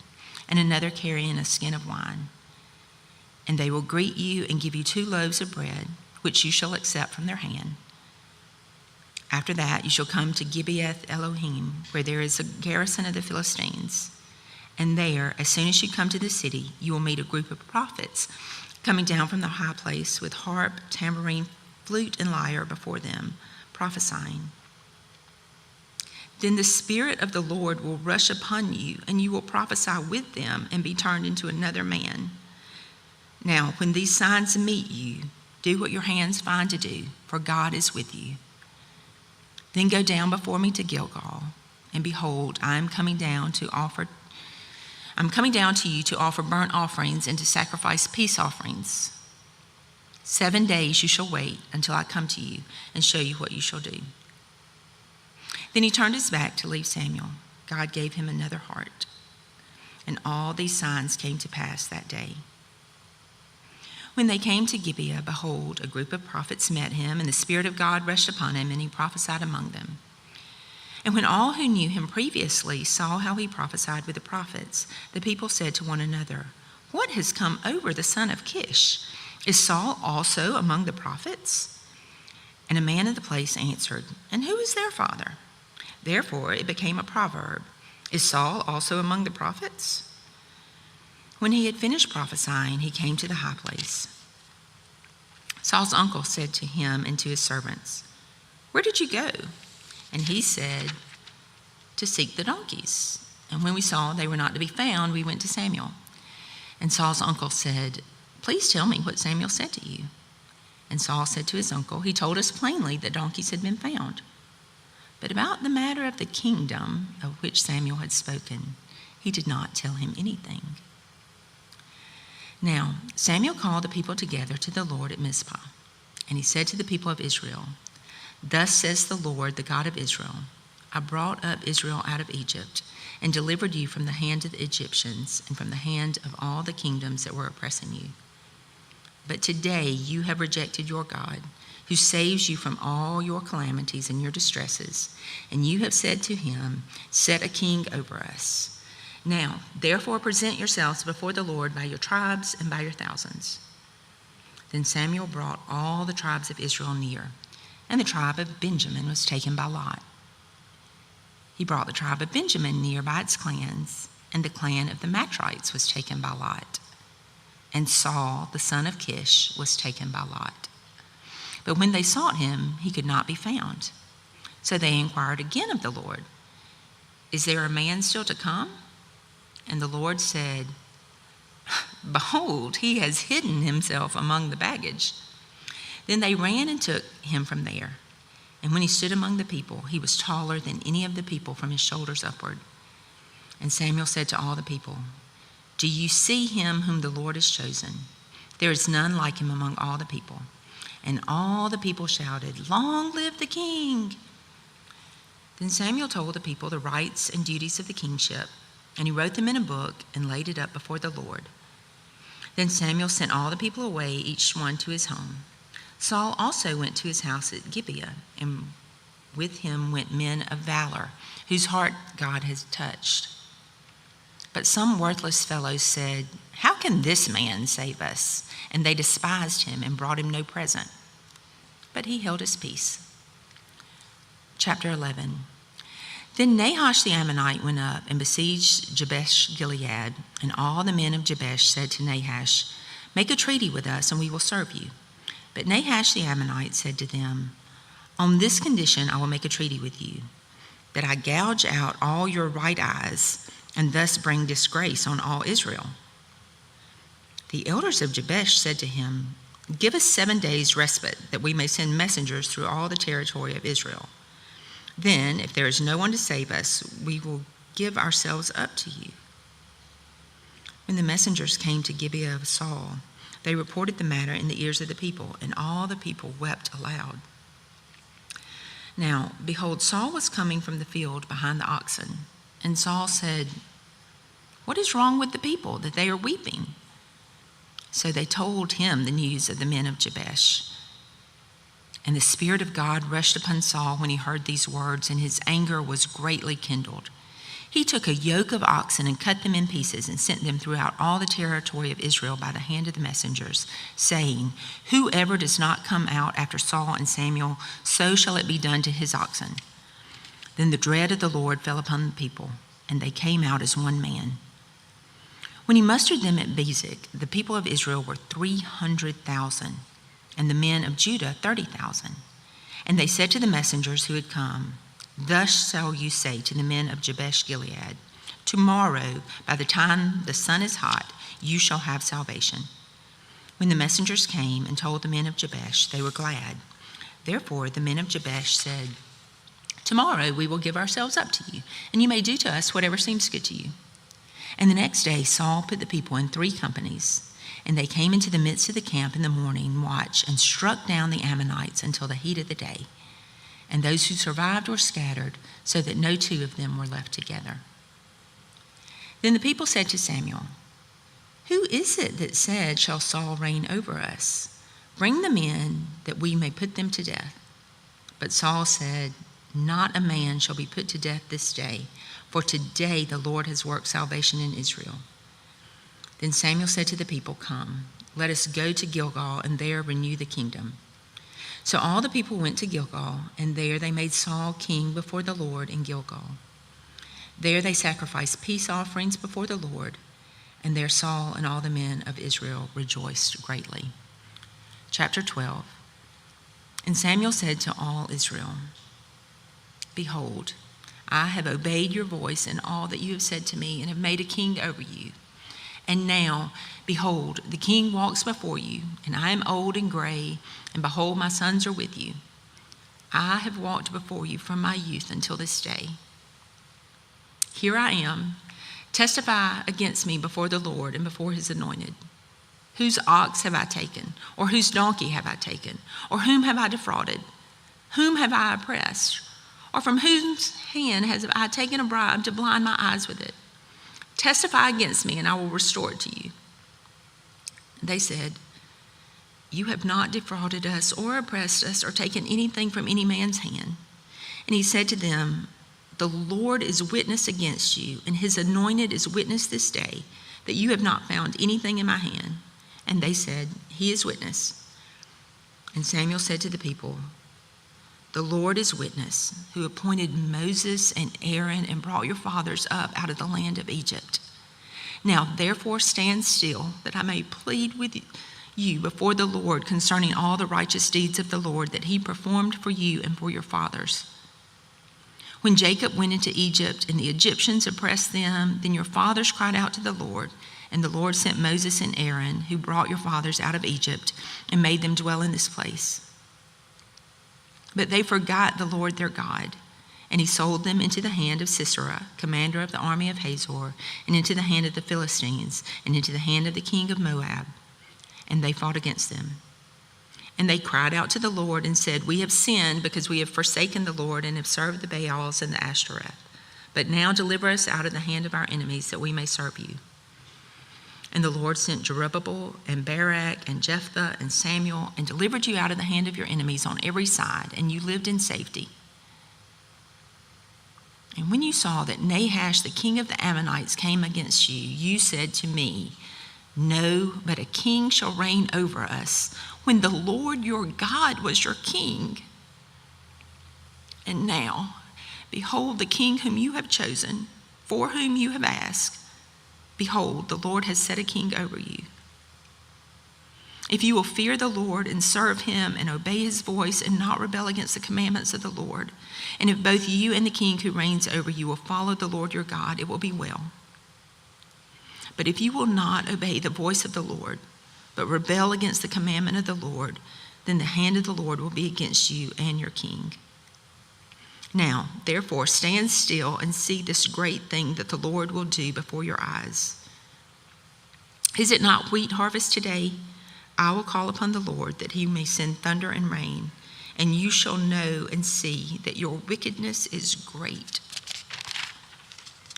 and another carrying a skin of wine. And they will greet you and give you 2 loaves of bread, which you shall accept from their hand. After that you shall come to Gibeath Elohim, where there is a garrison of the Philistines. And there, as soon as you come to the city, you will meet a group of prophets coming down from the high place with harp, tambourine, flute, and lyre before them, prophesying. Then the Spirit of the Lord will rush upon you, and you will prophesy with them and be turned into another man. Now, when these signs meet you, do what your hands find to do, for God is with you. Then go down before me to Gilgal, and behold, I am coming down to you to offer burnt offerings and to sacrifice peace offerings. 7 days you shall wait until I come to you and show you what you shall do. Then he turned his back to leave Samuel. God gave him another heart. And all these signs came to pass that day. When they came to Gibeah, behold, a group of prophets met him, and the Spirit of God rushed upon him, and he prophesied among them. And when all who knew him previously saw how he prophesied with the prophets, the people said to one another, "What has come over the son of Kish? Is Saul also among the prophets?" And a man of the place answered, "And who is their father?" Therefore it became a proverb, "Is Saul also among the prophets?" When he had finished prophesying, he came to the high place. Saul's uncle said to him and to his servants, "Where did you go?" And he said, "To seek the donkeys. And when we saw they were not to be found, we went to Samuel." And Saul's uncle said, "Please tell me what Samuel said to you." And Saul said to his uncle, "He told us plainly that donkeys had been found. But about the matter of the kingdom of which Samuel had spoken, he did not tell him anything." Now Samuel called the people together to the Lord at Mizpah, and he said to the people of Israel, "Thus says the Lord, the God of Israel, I brought up Israel out of Egypt and delivered you from the hand of the Egyptians and from the hand of all the kingdoms that were oppressing you. But today you have rejected your God, who saves you from all your calamities and your distresses, and you have said to him, 'Set a king over us.' Now, therefore, present yourselves before the Lord by your tribes and by your thousands." Then Samuel brought all the tribes of Israel near, and the tribe of Benjamin was taken by lot. He brought the tribe of Benjamin near by its clans, and the clan of the Matrites was taken by lot. And Saul, the son of Kish, was taken by lot. But when they sought him, he could not be found. So they inquired again of the Lord, "Is there a man still to come?" And the Lord said, "Behold, he has hidden himself among the baggage." Then they ran and took him from there. And when he stood among the people, he was taller than any of the people from his shoulders upward. And Samuel said to all the people, "Do you see him whom the Lord has chosen? There is none like him among all the people." And all the people shouted, "Long live the king!" Then Samuel told the people the rights and duties of the kingship, and he wrote them in a book and laid it up before the Lord. Then Samuel sent all the people away, each one to his home. Saul also went to his house at Gibeah, and with him went men of valor, whose heart God has touched. But some worthless fellows said, "How can this man save us?" And they despised him and brought him no present. But he held his peace. Chapter 11. Then Nahash the Ammonite went up and besieged Jabesh Gilead, and all the men of Jabesh said to Nahash, "Make a treaty with us, and we will serve you." But Nahash the Ammonite said to them, "On this condition I will make a treaty with you, that I gouge out all your right eyes, and thus bring disgrace on all Israel." The elders of Jabesh said to him, "Give us 7 days' respite, that we may send messengers through all the territory of Israel. Then, if there is no one to save us, we will give ourselves up to you." When the messengers came to Gibeah of Saul, they reported the matter in the ears of the people, and all the people wept aloud. Now, behold, Saul was coming from the field behind the oxen, and Saul said, "What is wrong with the people, that they are weeping?" So they told him the news of the men of Jabesh. And the Spirit of God rushed upon Saul when he heard these words, and his anger was greatly kindled. He took a yoke of oxen and cut them in pieces and sent them throughout all the territory of Israel by the hand of the messengers, saying, "Whoever does not come out after Saul and Samuel, so shall it be done to his oxen." Then the dread of the Lord fell upon the people, and they came out as one man. When he mustered them at Bezek, the people of Israel were 300,000, and the men of Judah 30,000. And they said to the messengers who had come, "Thus shall you say to the men of Jabesh Gilead, tomorrow, by the time the sun is hot, you shall have salvation." When the messengers came and told the men of Jabesh, they were glad. Therefore the men of Jabesh said, "Tomorrow we will give ourselves up to you, and you may do to us whatever seems good to you." And the next day Saul put the people in 3 companies, and they came into the midst of the camp in the morning watch and struck down the Ammonites until the heat of the day. And those who survived were scattered, so that no 2 of them were left together. Then the people said to Samuel, "Who is it that said, 'Shall Saul reign over us?' Bring them in, that we may put them to death." But Saul said, "Not a man shall be put to death this day, for today the Lord has worked salvation in Israel." Then Samuel said to the people, "Come, let us go to Gilgal, and there renew the kingdom." So all the people went to Gilgal, and there they made Saul king before the Lord in Gilgal. There they sacrificed peace offerings before the Lord, and there Saul and all the men of Israel rejoiced greatly. Chapter 12. And Samuel said to all Israel, "Behold, I have obeyed your voice in all that you have said to me, and have made a king over you. And now, behold, the king walks before you, and I am old and gray, and behold, my sons are with you. I have walked before you from my youth until this day. Here I am. Testify against me before the Lord and before his anointed. Whose ox have I taken? Or whose donkey have I taken? Or whom have I defrauded? Whom have I oppressed? Or from whose hand have I taken a bribe to blind my eyes with it? Testify against me, and I will restore it to you." They said, "You have not defrauded us or oppressed us or taken anything from any man's hand." And he said to them, "The Lord is witness against you, and his anointed is witness this day, that you have not found anything in my hand." And they said, "He is witness." And Samuel said to the people, "The Lord is witness, who appointed Moses and Aaron and brought your fathers up out of the land of Egypt. Now therefore stand still, that I may plead with you before the Lord concerning all the righteous deeds of the Lord that he performed for you and for your fathers. When Jacob went into Egypt and the Egyptians oppressed them, then your fathers cried out to the Lord, and the Lord sent Moses and Aaron, who brought your fathers out of Egypt and made them dwell in this place. But they forgot the Lord their God, and he sold them into the hand of Sisera, commander of the army of Hazor, and into the hand of the Philistines, and into the hand of the king of Moab. And they fought against them. And they cried out to the Lord and said, "We have sinned because we have forsaken the Lord and have served the Baals and the Ashtoreth. But now deliver us out of the hand of our enemies, that we may serve you." And the Lord sent Jerubbaal and Barak and Jephthah and Samuel, and delivered you out of the hand of your enemies on every side, and you lived in safety. And when you saw that Nahash, the king of the Ammonites, came against you, you said to me, "No, but a king shall reign over us, when the Lord your God was your king. And now, behold, the king whom you have chosen, for whom you have asked, behold, the Lord has set a king over you. If you will fear the Lord and serve him and obey his voice and not rebel against the commandments of the Lord, and if both you and the king who reigns over you will follow the Lord your God, it will be well. But if you will not obey the voice of the Lord, but rebel against the commandment of the Lord, then the hand of the Lord will be against you and your king. Now, therefore, stand still and see this great thing that the Lord will do before your eyes. Is it not wheat harvest today? I will call upon the Lord that he may send thunder and rain, and you shall know and see that your wickedness is great,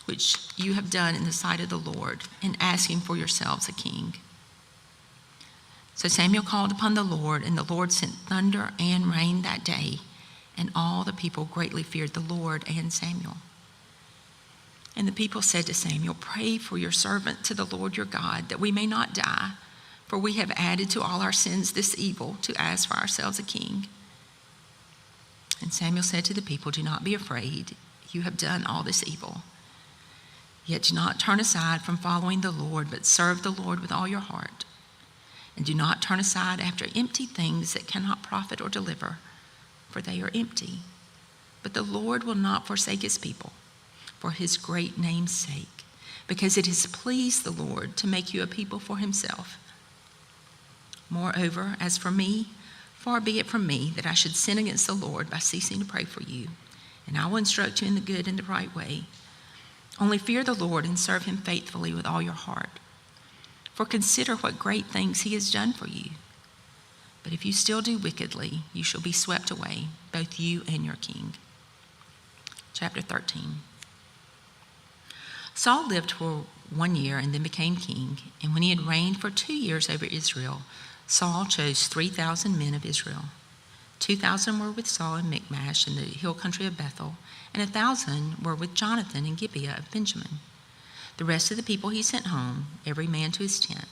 which you have done in the sight of the Lord, in asking for yourselves a king." So Samuel called upon the Lord, and the Lord sent thunder and rain that day, and all the people greatly feared the Lord and Samuel. And the people said to Samuel, "Pray for your servant to the Lord your God, that we may not die, for we have added to all our sins this evil, to ask for ourselves a king." And Samuel said to the people, "Do not be afraid. You have done all this evil. Yet do not turn aside from following the Lord, but serve the Lord with all your heart. And do not turn aside after empty things that cannot profit or deliver, for they are empty. But the Lord will not forsake his people for his great name's sake, because it has pleased the Lord to make you a people for himself. Moreover, as for me, far be it from me that I should sin against the Lord by ceasing to pray for you, and I will instruct you in the good and the right way. Only fear the Lord and serve him faithfully with all your heart. For consider what great things he has done for you. But if you still do wickedly, you shall be swept away, both you and your king. Chapter 13. Saul lived for 1 year and then became king, and when he had reigned for 2 years over Israel, Saul chose 3,000 men of Israel. 2,000 were with Saul in Michmash in the hill country of Bethel, and 1,000 were with Jonathan in Gibeah of Benjamin. The rest of the people he sent home, every man to his tent.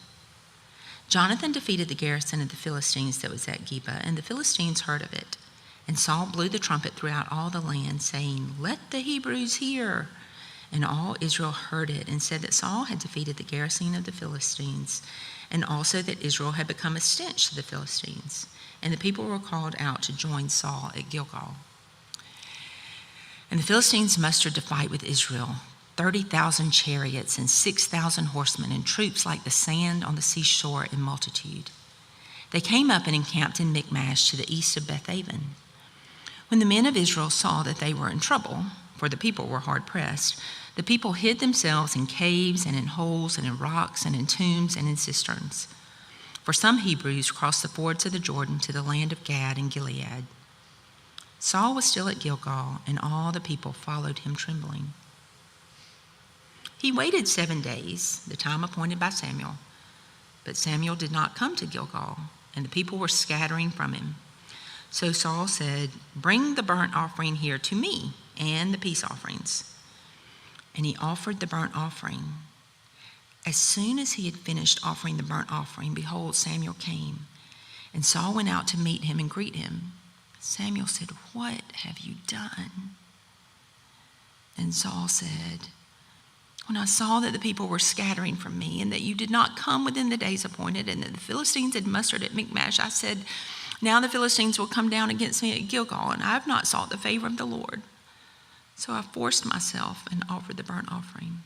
Jonathan defeated the garrison of the Philistines that was at Gibeah, and the Philistines heard of it. And Saul blew the trumpet throughout all the land, saying, "Let the Hebrews hear." And all Israel heard it, and said that Saul had defeated the garrison of the Philistines, and also that Israel had become a stench to the Philistines. And the people were called out to join Saul at Gilgal. And the Philistines mustered to fight with Israel 30,000 chariots and 6,000 horsemen, and troops like the sand on the seashore in multitude. They came up and encamped in Michmash to the east of Bethaven. When the men of Israel saw that they were in trouble, for the people were hard pressed, the people hid themselves in caves and in holes and in rocks and in tombs and in cisterns. For some Hebrews crossed the fords of the Jordan to the land of Gad and Gilead. Saul was still at Gilgal, and all the people followed him trembling. He waited 7 days, the time appointed by Samuel. But Samuel did not come to Gilgal, and the people were scattering from him. So Saul said, "Bring the burnt offering here to me, and the peace offerings." And he offered the burnt offering. As soon as he had finished offering the burnt offering, behold, Samuel came. And Saul went out to meet him and greet him. Samuel said, "What have you done?" And Saul said, "When I saw that the people were scattering from me, and that you did not come within the days appointed, and that the Philistines had mustered at Michmash, I said, now the Philistines will come down against me at Gilgal, and I have not sought the favor of the Lord. So I forced myself and offered the burnt offering."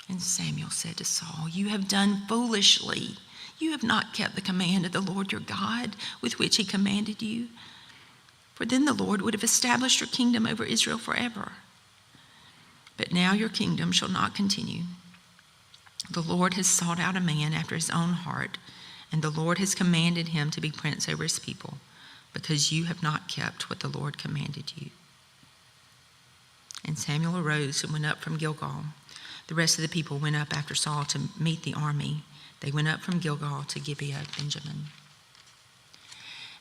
And Samuel said to Saul, "You have done foolishly. You have not kept the command of the Lord your God, with which he commanded you. For then the Lord would have established your kingdom over Israel forever. But now your kingdom shall not continue. The Lord has sought out a man after his own heart, and the Lord has commanded him to be prince over his people, because you have not kept what the Lord commanded you." And Samuel arose and went up from Gilgal. The rest of the people went up after Saul to meet the army. They went up from Gilgal to Gibeah of Benjamin.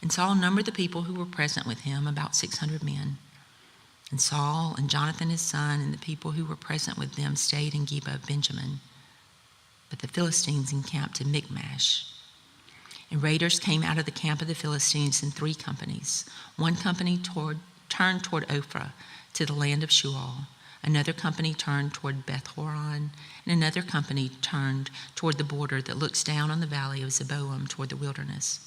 And Saul numbered the people who were present with him, about 600 men. And Saul and Jonathan his son and the people who were present with them stayed in Gibeah of Benjamin. But the Philistines encamped in Michmash. And raiders came out of the camp of the Philistines in 3 companies. One company turned toward Ophrah to the land of Shual. Another company turned toward Beth-horon, and another company turned toward the border that looks down on the valley of Zeboim toward the wilderness.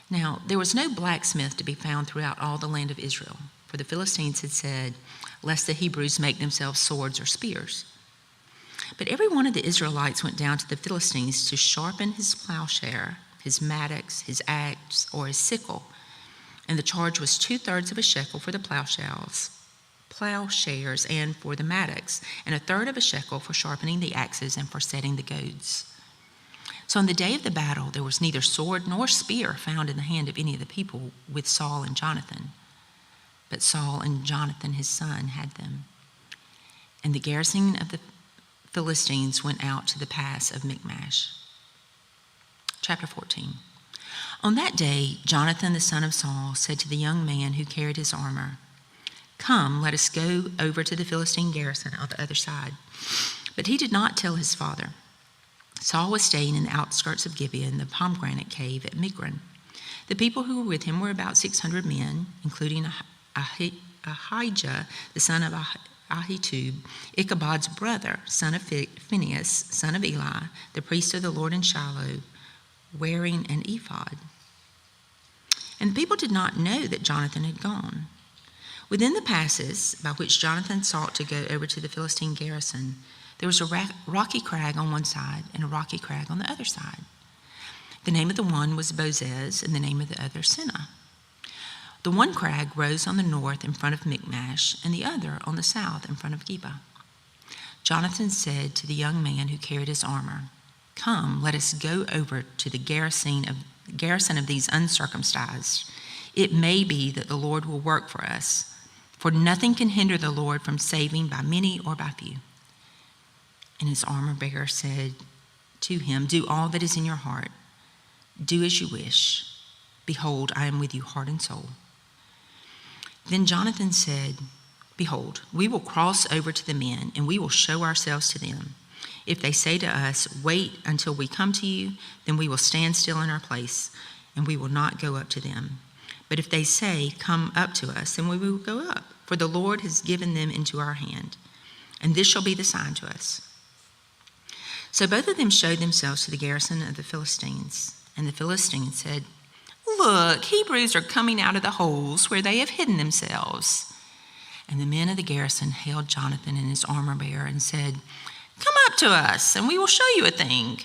Now, there was no blacksmith to be found throughout all the land of Israel, for the Philistines had said, "Lest the Hebrews make themselves swords or spears." But every one of the Israelites went down to the Philistines to sharpen his plowshare, his mattocks, his axe, or his sickle. And the charge was 2/3 of a shekel for the plowshares and for the mattocks, and 1/3 of a shekel for sharpening the axes and for setting the goads. So on the day of the battle, there was neither sword nor spear found in the hand of any of the people with Saul and Jonathan. But Saul and Jonathan his son had them. And the garrison of the Philistines went out to the pass of Michmash. Chapter 14. On that day, Jonathan the son of Saul said to the young man who carried his armor, "Come, let us go over to the Philistine garrison on the other side." But he did not tell his father. Saul was staying in the outskirts of Gibeah in the pomegranate cave at Migron. The people who were with him were about 600 men, including Ahijah, the son of Ahitub, Ichabod's brother, son of Phinehas, son of Eli, the priest of the Lord in Shiloh, wearing an ephod. And the people did not know that Jonathan had gone. Within the passes by which Jonathan sought to go over to the Philistine garrison, there was a rocky crag on one side and a rocky crag on the other side. The name of the one was Bozez, and the name of the other Seneh. The one crag rose on the north in front of Michmash, and the other on the south in front of Geba. Jonathan said to the young man who carried his armor, "Come, let us go over to the garrison of these uncircumcised. It may be that the Lord will work for us, for nothing can hinder the Lord from saving by many or by few." And his armor bearer said to him, "Do all that is in your heart. Do as you wish. Behold, I am with you heart and soul." Then Jonathan said, "Behold, we will cross over to the men, and we will show ourselves to them. If they say to us, 'Wait until we come to you,' then we will stand still in our place, and we will not go up to them. But if they say, 'Come up to us,' then we will go up, for the Lord has given them into our hand. And this shall be the sign to us." So both of them showed themselves to the garrison of the Philistines. And the Philistines said, "Look, Hebrews are coming out of the holes where they have hidden themselves." And the men of the garrison hailed Jonathan and his armor bearer and said, "Come up to us, and we will show you a thing."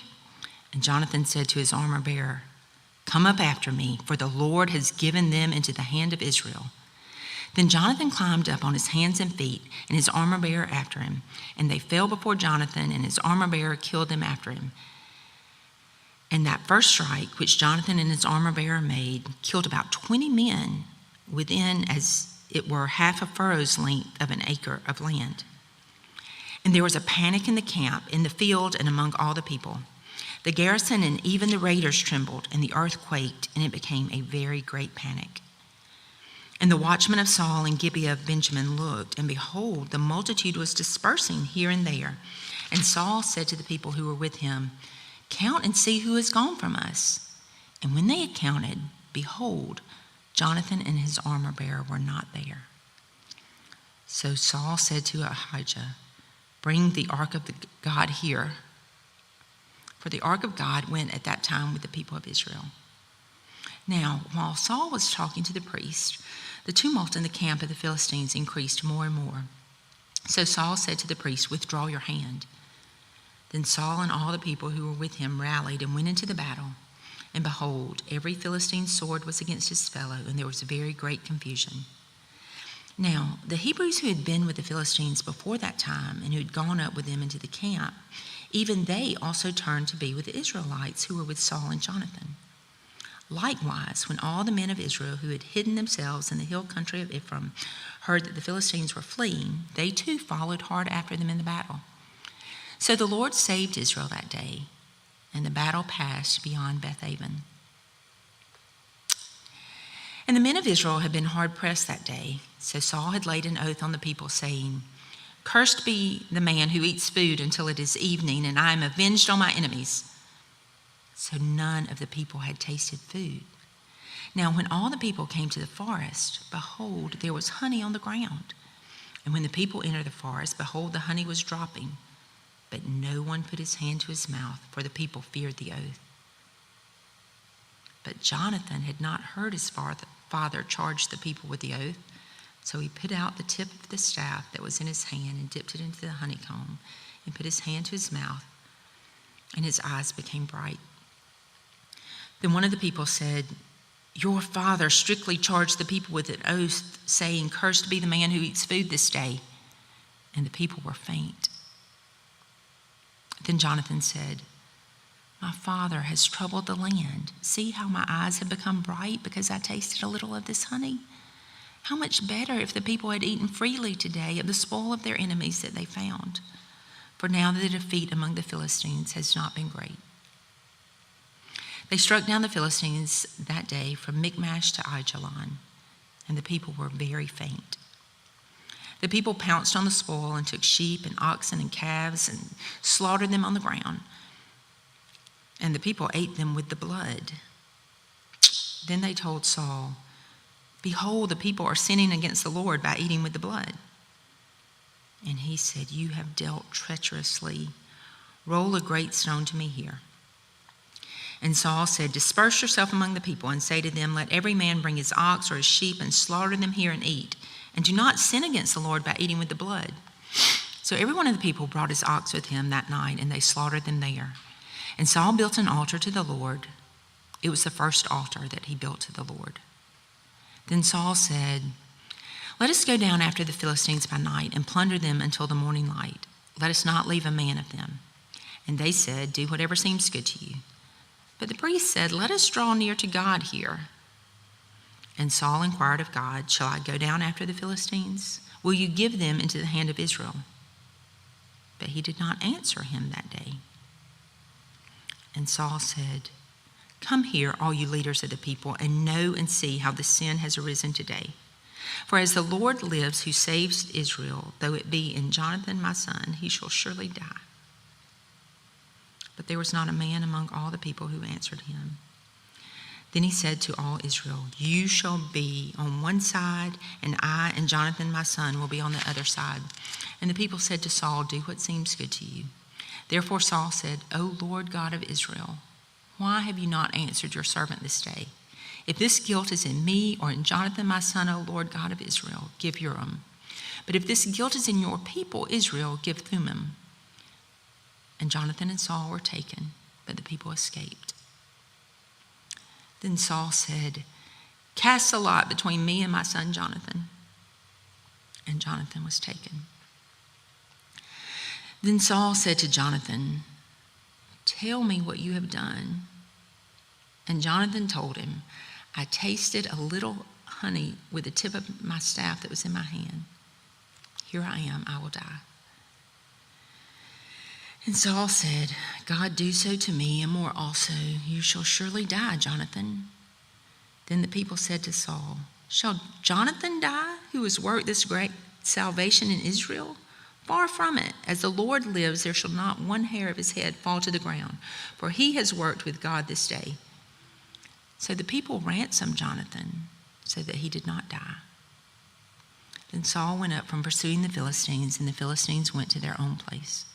And Jonathan said to his armor bearer, "Come up after me, for the Lord has given them into the hand of Israel." Then Jonathan climbed up on his hands and feet, and his armor bearer after him. And they fell before Jonathan, and his armor bearer killed them after him. And that first strike, which Jonathan and his armor bearer made, killed about 20 men within, as it were, half a furrow's length of an acre of land. And there was a panic in the camp, in the field, and among all the people. The garrison and even the raiders trembled, and the earth quaked, and it became a very great panic. And the watchmen of Saul and Gibeah of Benjamin looked, and behold, the multitude was dispersing here and there. And Saul said to the people who were with him, "Count and see who has gone from us." And when they had counted, behold, Jonathan and his armor bearer were not there. So Saul said to Ahijah, "Bring the ark of God here." For the ark of God went at that time with the people of Israel. Now, while Saul was talking to the priest, the tumult in the camp of the Philistines increased more and more. So Saul said to the priest, "Withdraw your hand." Then Saul and all the people who were with him rallied and went into the battle. And behold, every Philistine's sword was against his fellow, and there was very great confusion. Now, the Hebrews who had been with the Philistines before that time and who had gone up with them into the camp, even they also turned to be with the Israelites who were with Saul and Jonathan. Likewise, when all the men of Israel who had hidden themselves in the hill country of Ephraim heard that the Philistines were fleeing, they too followed hard after them in the battle. So the Lord saved Israel that day, and the battle passed beyond Bethaven. And the men of Israel had been hard pressed that day. So Saul had laid an oath on the people, saying, "Cursed be the man who eats food until it is evening, and I am avenged on my enemies." So none of the people had tasted food. Now when all the people came to the forest, behold, there was honey on the ground. And when the people entered the forest, behold, the honey was dropping. But no one put his hand to his mouth, for the people feared the oath. But Jonathan had not heard his father charge the people with the oath. So he put out the tip of the staff that was in his hand and dipped it into the honeycomb and put his hand to his mouth, and his eyes became bright. Then one of the people said, "Your father strictly charged the people with an oath, saying, 'Cursed be the man who eats food this day.'" And the people were faint. Then Jonathan said, "My father has troubled the land. See how my eyes have become bright because I tasted a little of this honey? How much better if the people had eaten freely today of the spoil of their enemies that they found. For now the defeat among the Philistines has not been great." They struck down the Philistines that day from Michmash to Aijalon, and the people were very faint. The people pounced on the spoil and took sheep and oxen and calves and slaughtered them on the ground. And the people ate them with the blood. Then they told Saul, "Behold, the people are sinning against the Lord by eating with the blood." And he said, "You have dealt treacherously. Roll a great stone to me here." And Saul said, "Disperse yourself among the people and say to them, let every man bring his ox or his sheep and slaughter them here and eat. And do not sin against the Lord by eating with the blood." So every one of the people brought his ox with him that night, and they slaughtered them there. And Saul built an altar to the Lord. It was the first altar that he built to the Lord. Then Saul said, "Let us go down after the Philistines by night and plunder them until the morning light. Let us not leave a man of them." And they said, "Do whatever seems good to you." But the priest said, "Let us draw near to God here." And Saul inquired of God, "Shall I go down after the Philistines? Will you give them into the hand of Israel?" But he did not answer him that day. And Saul said, "Come here, all you leaders of the people, and know and see how the sin has arisen today. For as the Lord lives who saves Israel, though it be in Jonathan my son, he shall surely die." But there was not a man among all the people who answered him. Then he said to all Israel, "You shall be on one side, and I and Jonathan my son will be on the other side." And the people said to Saul, "Do what seems good to you." Therefore Saul said, "O Lord God of Israel, why have you not answered your servant this day? If this guilt is in me or in Jonathan my son, O Lord God of Israel, give Urim. But if this guilt is in your people Israel, give Thummim." And Jonathan and Saul were taken, but the people escaped. Then Saul said, "Cast a lot between me and my son Jonathan." And Jonathan was taken. Then Saul said to Jonathan, "Tell me what you have done." And Jonathan told him, "I tasted a little honey with the tip of my staff that was in my hand. Here I am, I will die." And Saul said, "God do so to me and more also. You shall surely die, Jonathan." Then the people said to Saul, "Shall Jonathan die, who has worked this great salvation in Israel? Far from it. As the Lord lives, there shall not one hair of his head fall to the ground, for he has worked with God this day." So the people ransomed Jonathan so that he did not die. Then Saul went up from pursuing the Philistines, and the Philistines went to their own place.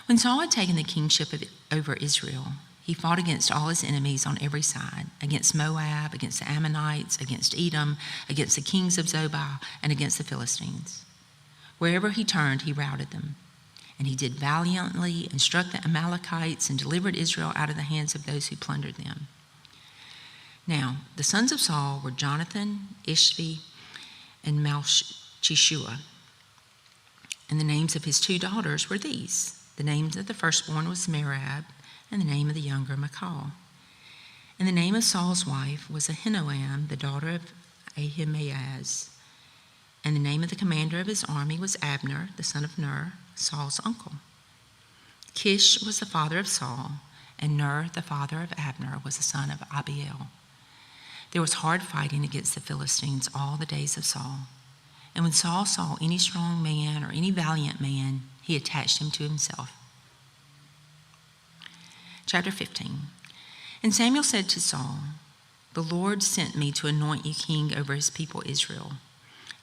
When Saul had taken the kingship over Israel, he fought against all his enemies on every side, against Moab, against the Ammonites, against Edom, against the kings of Zobah, and against the Philistines. Wherever he turned, he routed them. And he did valiantly and struck the Amalekites and delivered Israel out of the hands of those who plundered them. Now, the sons of Saul were Jonathan, Ishvi, and Malchishua. And the names of his two daughters were these. The name of the firstborn was Merab, and the name of the younger Michal. And the name of Saul's wife was Ahinoam, the daughter of Ahimaaz. And the name of the commander of his army was Abner, the son of Ner, Saul's uncle. Kish was the father of Saul, and Ner, the father of Abner, was the son of Abiel. There was hard fighting against the Philistines all the days of Saul. And when Saul saw any strong man or any valiant man, he attached him to himself. Chapter 15. And Samuel said to Saul, "The Lord sent me to anoint you king over his people Israel.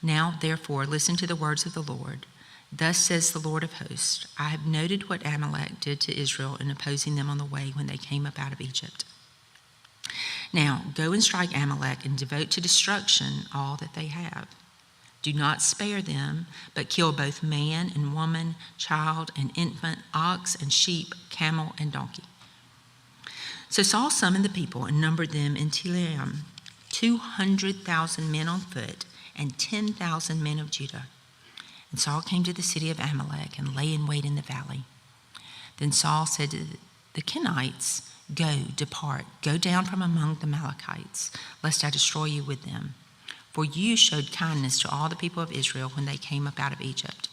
Now, therefore, listen to the words of the Lord. Thus says the Lord of hosts, I have noted what Amalek did to Israel in opposing them on the way when they came up out of Egypt. Now, go and strike Amalek and devote to destruction all that they have. Do not spare them, but kill both man and woman, child and infant, ox and sheep, camel and donkey." So Saul summoned the people and numbered them in Telaim, 200,000 men on foot and 10,000 men of Judah. And Saul came to the city of Amalek and lay in wait in the valley. Then Saul said to the Kenites, Depart, go down from among the Amalekites, lest I destroy you with them. For you showed kindness to all the people of Israel when they came up out of Egypt.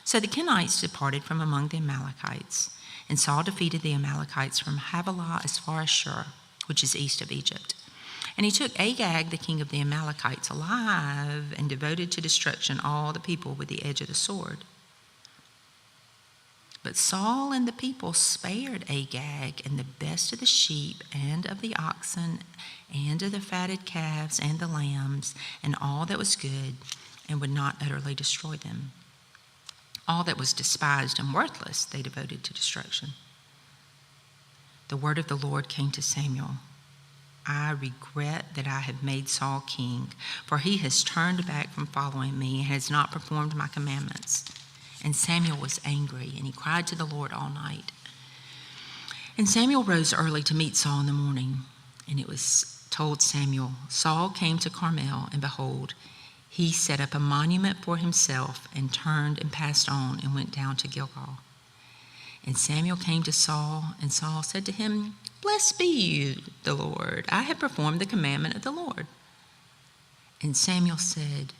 So the Kenites departed from among the Amalekites, and Saul defeated the Amalekites from Havilah as far as Shur, which is east of Egypt. And he took Agag, the king of the Amalekites, alive, and devoted to destruction all the people with the edge of the sword. But Saul and the people spared Agag and the best of the sheep and of the oxen and of the fatted calves and the lambs and all that was good, and would not utterly destroy them. All that was despised and worthless they devoted to destruction. The word of the Lord came to Samuel. I regret that I have made Saul king, for he has turned back from following me and has not performed my commandments. And Samuel was angry, and he cried to the Lord all night. And Samuel rose early to meet Saul in the morning. And it was told Samuel, Saul came to Carmel, and behold, he set up a monument for himself and turned and passed on and went down to Gilgal. And Samuel came to Saul, and Saul said to him, Blessed be you, the Lord. I have performed the commandment of the Lord. And Samuel said,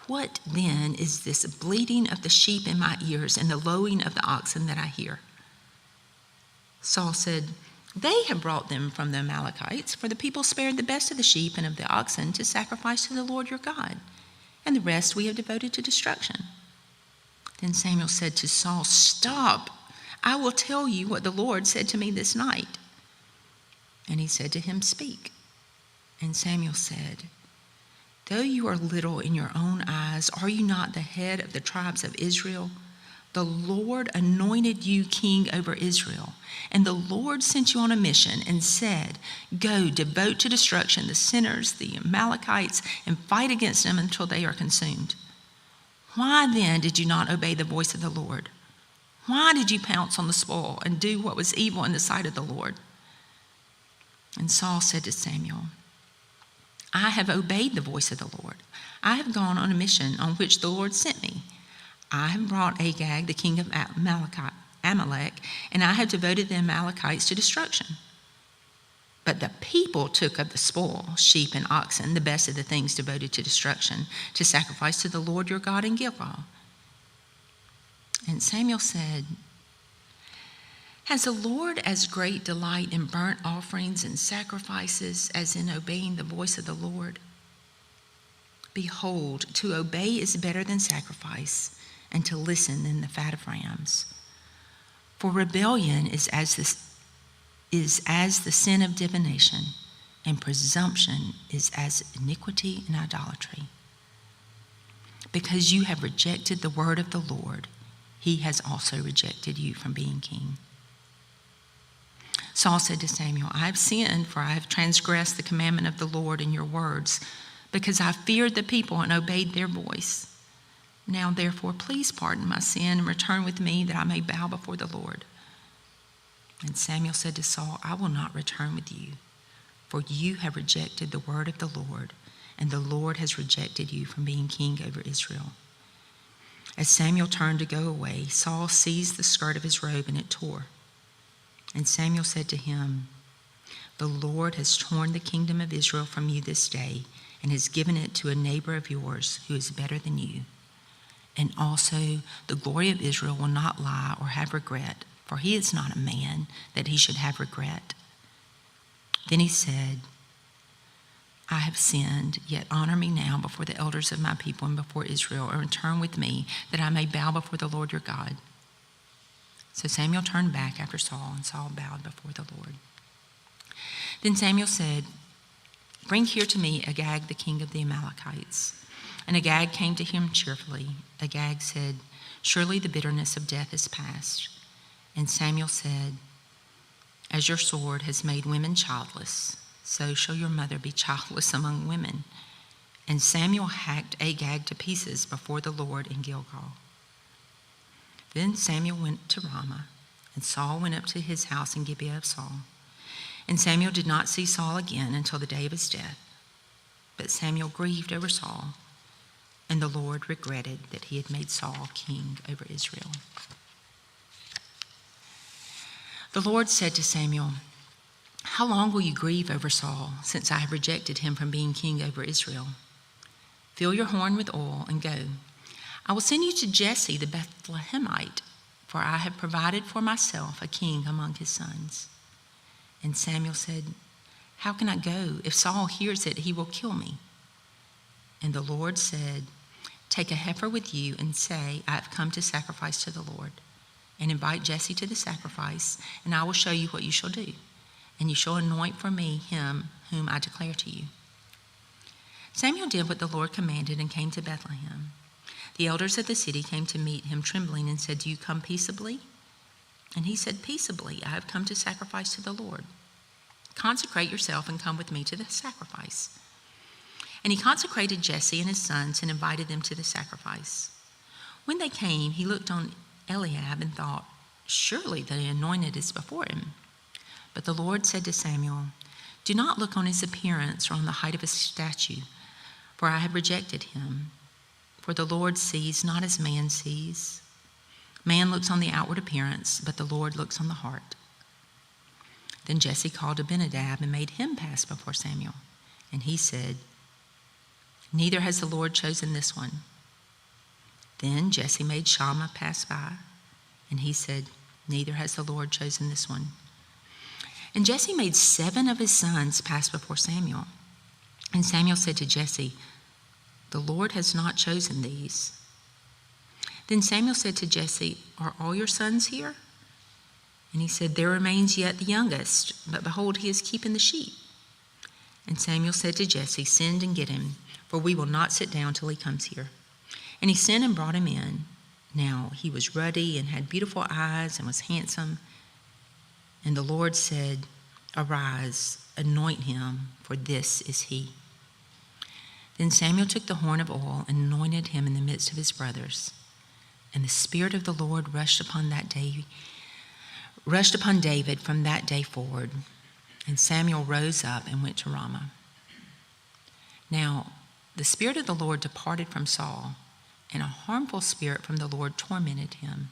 What then is this bleating of the sheep in my ears and the lowing of the oxen that I hear? Saul said, They have brought them from the Amalekites, for the people spared the best of the sheep and of the oxen to sacrifice to the Lord your God, and the rest we have devoted to destruction. Then Samuel said to Saul, Stop, I will tell you what the Lord said to me this night. And he said to him, Speak. And Samuel said, Though you are little in your own eyes, are you not the head of the tribes of Israel? The Lord anointed you king over Israel, and the Lord sent you on a mission and said, Go, devote to destruction the sinners, the Amalekites, and fight against them until they are consumed. Why then did you not obey the voice of the Lord? Why did you pounce on the spoil and do what was evil in the sight of the Lord? And Saul said to Samuel, I have obeyed the voice of the Lord. I have gone on a mission on which the Lord sent me. I have brought Agag, the king of Amalek, and I have devoted the Amalekites to destruction. But the people took of the spoil, sheep and oxen, the best of the things devoted to destruction, to sacrifice to the Lord your God in Gilgal. And Samuel said, Has the Lord as great delight in burnt offerings and sacrifices as in obeying the voice of the Lord? Behold, to obey is better than sacrifice, and to listen than the fat of rams. For rebellion is as the sin of divination, and presumption is as iniquity and idolatry. Because you have rejected the word of the Lord, he has also rejected you from being king. Saul said to Samuel, I have sinned, for I have transgressed the commandment of the Lord in your words, because I feared the people and obeyed their voice. Now, therefore, please pardon my sin and return with me that I may bow before the Lord. And Samuel said to Saul, I will not return with you, for you have rejected the word of the Lord, and the Lord has rejected you from being king over Israel. As Samuel turned to go away, Saul seized the skirt of his robe, and it tore. And Samuel said to him, The Lord has torn the kingdom of Israel from you this day, and has given it to a neighbor of yours who is better than you. And also the glory of Israel will not lie or have regret, for he is not a man that he should have regret. Then he said, I have sinned, yet honor me now before the elders of my people and before Israel, and return with me, that I may bow before the Lord your God. So Samuel turned back after Saul, and Saul bowed before the Lord. Then Samuel said, Bring here to me Agag, the king of the Amalekites. And Agag came to him cheerfully. Agag said, Surely the bitterness of death is past. And Samuel said, As your sword has made women childless, so shall your mother be childless among women. And Samuel hacked Agag to pieces before the Lord in Gilgal. Then Samuel went to Ramah, and Saul went up to his house in Gibeah of Saul. And Samuel did not see Saul again until the day of his death. But Samuel grieved over Saul, and the Lord regretted that he had made Saul king over Israel. The Lord said to Samuel, How long will you grieve over Saul, since I have rejected him from being king over Israel? Fill your horn with oil and go. I will send you to Jesse the Bethlehemite, for I have provided for myself a king among his sons. And Samuel said, How can I go? If Saul hears it, he will kill me. And the Lord said, Take a heifer with you and say, I have come to sacrifice to the Lord. And invite Jesse to the sacrifice, and I will show you what you shall do. And you shall anoint for me him whom I declare to you. Samuel did what the Lord commanded and came to Bethlehem. The elders of the city came to meet him trembling and said, "Do you come peaceably?" And he said, "Peaceably, I have come to sacrifice to the Lord. Consecrate yourself and come with me to the sacrifice." And he consecrated Jesse and his sons and invited them to the sacrifice. When they came, he looked on Eliab and thought, "Surely the anointed is before him." But the Lord said to Samuel, "Do not look on his appearance or on the height of his stature, for I have rejected him. For the Lord sees not as man sees. Man looks on the outward appearance, but the Lord looks on the heart." Then Jesse called Abinadab and made him pass before Samuel. And he said, "Neither has the Lord chosen this one." Then Jesse made Shammah pass by, and he said, "Neither has the Lord chosen this one." And Jesse made 7 of his sons pass before Samuel. And Samuel said to Jesse, "The Lord has not chosen these." Then Samuel said to Jesse, "Are all your sons here?" And he said, "There remains yet the youngest, but behold, he is keeping the sheep." And Samuel said to Jesse, "Send and get him, for we will not sit down till he comes here." And he sent and brought him in. Now he was ruddy and had beautiful eyes and was handsome. And the Lord said, "Arise, anoint him, for this is he." Then Samuel took the horn of oil and anointed him in the midst of his brothers. And the Spirit of the Lord rushed upon David from that day forward. And Samuel rose up and went to Ramah. Now the Spirit of the Lord departed from Saul, and a harmful spirit from the Lord tormented him.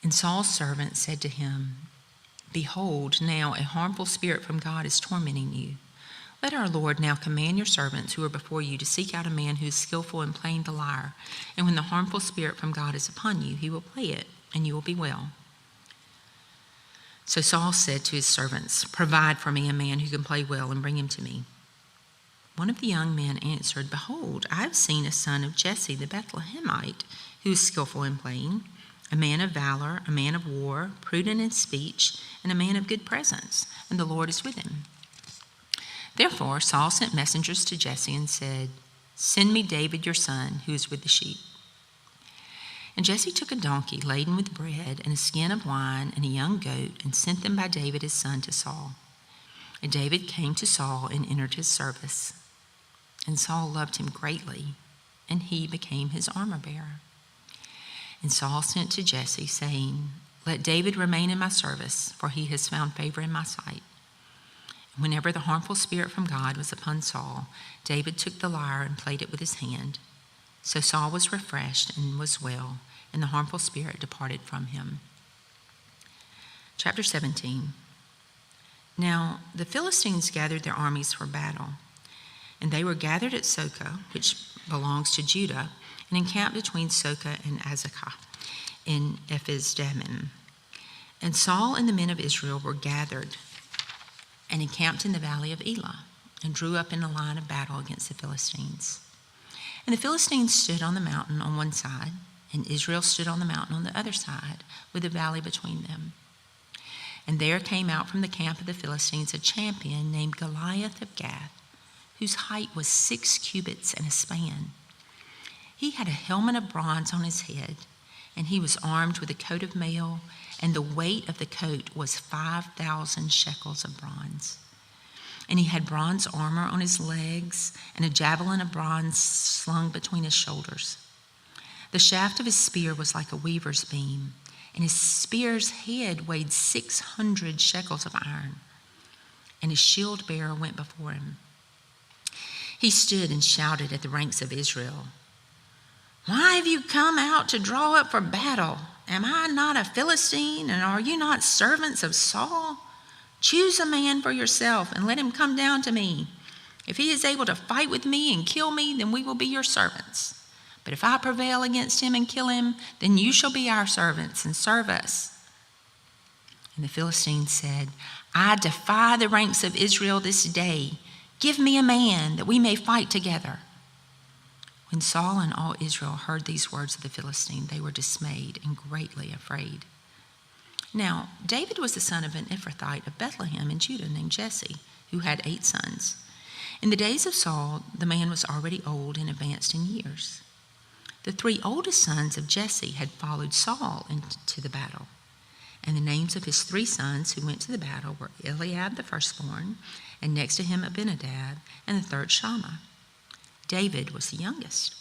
And Saul's servant said to him, "Behold, now a harmful spirit from God is tormenting you. Let our Lord now command your servants who are before you to seek out a man who is skillful in playing the lyre, and when the harmful spirit from God is upon you, he will play it, and you will be well." So Saul said to his servants, "Provide for me a man who can play well, and bring him to me." One of the young men answered, "Behold, I have seen a son of Jesse the Bethlehemite, who is skillful in playing, a man of valor, a man of war, prudent in speech, and a man of good presence, and the Lord is with him." Therefore Saul sent messengers to Jesse and said, "Send me David your son, who is with the sheep." And Jesse took a donkey laden with bread and a skin of wine and a young goat and sent them by David his son to Saul. And David came to Saul and entered his service. And Saul loved him greatly, and he became his armor-bearer. And Saul sent to Jesse, saying, "Let David remain in my service, for he has found favor in my sight." And whenever the harmful spirit from God was upon Saul, David took the lyre and played it with his hand. So Saul was refreshed and was well, and the harmful spirit departed from him. Chapter 17. Now the Philistines gathered their armies for battle, and they were gathered at Socoh, which belongs to Judah, and encamped between Socoh and Azekah in Ephes-dammim. And Saul and the men of Israel were gathered and encamped in the valley of Elah, and drew up in a line of battle against the Philistines. And the Philistines stood on the mountain on one side, and Israel stood on the mountain on the other side, with a valley between them. And there came out from the camp of the Philistines a champion named Goliath of Gath, whose height was 6 cubits and a span. He had a helmet of bronze on his head, and he was armed with a coat of mail, and the weight of the coat was 5,000 shekels of bronze. And he had bronze armor on his legs, and a javelin of bronze slung between his shoulders. The shaft of his spear was like a weaver's beam, and his spear's head weighed 600 shekels of iron. And his shield bearer went before him. He stood and shouted at the ranks of Israel, "Why have you come out to draw up for battle? Am I not a Philistine, and are you not servants of Saul? Choose a man for yourself and let him come down to me. If he is able to fight with me and kill me, then we will be your servants. But if I prevail against him and kill him, then you shall be our servants and serve us." And the Philistines said, "I defy the ranks of Israel this day. Give me a man that we may fight together." When Saul and all Israel heard these words of the Philistine, they were dismayed and greatly afraid. Now, David was the son of an Ephrathite of Bethlehem in Judah named Jesse, who had 8 sons. In the days of Saul, the man was already old and advanced in years. The 3 oldest sons of Jesse had followed Saul into the battle. And the names of his 3 sons who went to the battle were Eliab the firstborn, and next to him Abinadab, and the third Shammah. David was the youngest.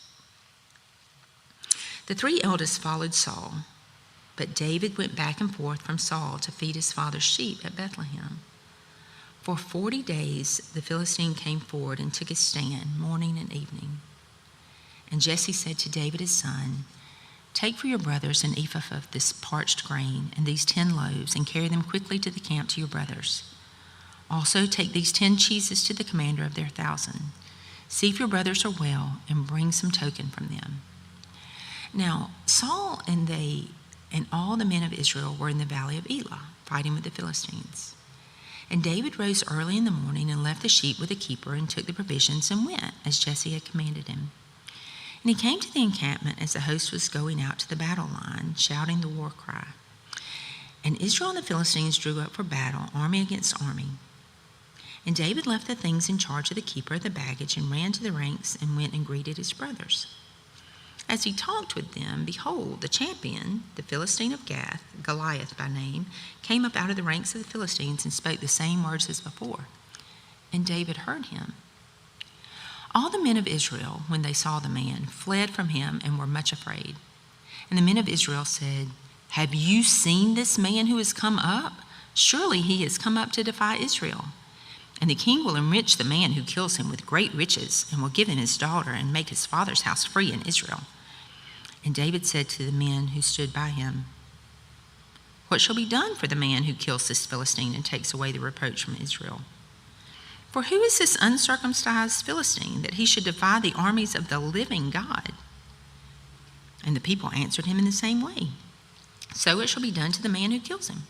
The 3 eldest followed Saul, but David went back and forth from Saul to feed his father's sheep at Bethlehem. For 40 days the Philistine came forward and took his stand morning and evening. And Jesse said to David his son, "Take for your brothers an ephah of this parched grain and these 10 loaves, and carry them quickly to the camp to your brothers. Also take these 10 cheeses to the commander of their 1,000. See if your brothers are well, and bring some token from them." Now Saul and all the men of Israel were in the valley of Elah, fighting with the Philistines. And David rose early in the morning and left the sheep with the keeper, and took the provisions and went, as Jesse had commanded him. And he came to the encampment as the host was going out to the battle line, shouting the war cry. And Israel and the Philistines drew up for battle, army against army. And David left the things in charge of the keeper of the baggage, and ran to the ranks, and went and greeted his brothers. As he talked with them, behold, the champion, the Philistine of Gath, Goliath by name, came up out of the ranks of the Philistines and spoke the same words as before. And David heard him. All the men of Israel, when they saw the man, fled from him and were much afraid. And the men of Israel said, "Have you seen this man who has come up? Surely he has come up to defy Israel. And the king will enrich the man who kills him with great riches, and will give him his daughter, and make his father's house free in Israel." And David said to the men who stood by him, "What shall be done for the man who kills this Philistine and takes away the reproach from Israel? For who is this uncircumcised Philistine, that he should defy the armies of the living God?" And the people answered him in the same way, "So it shall be done to the man who kills him."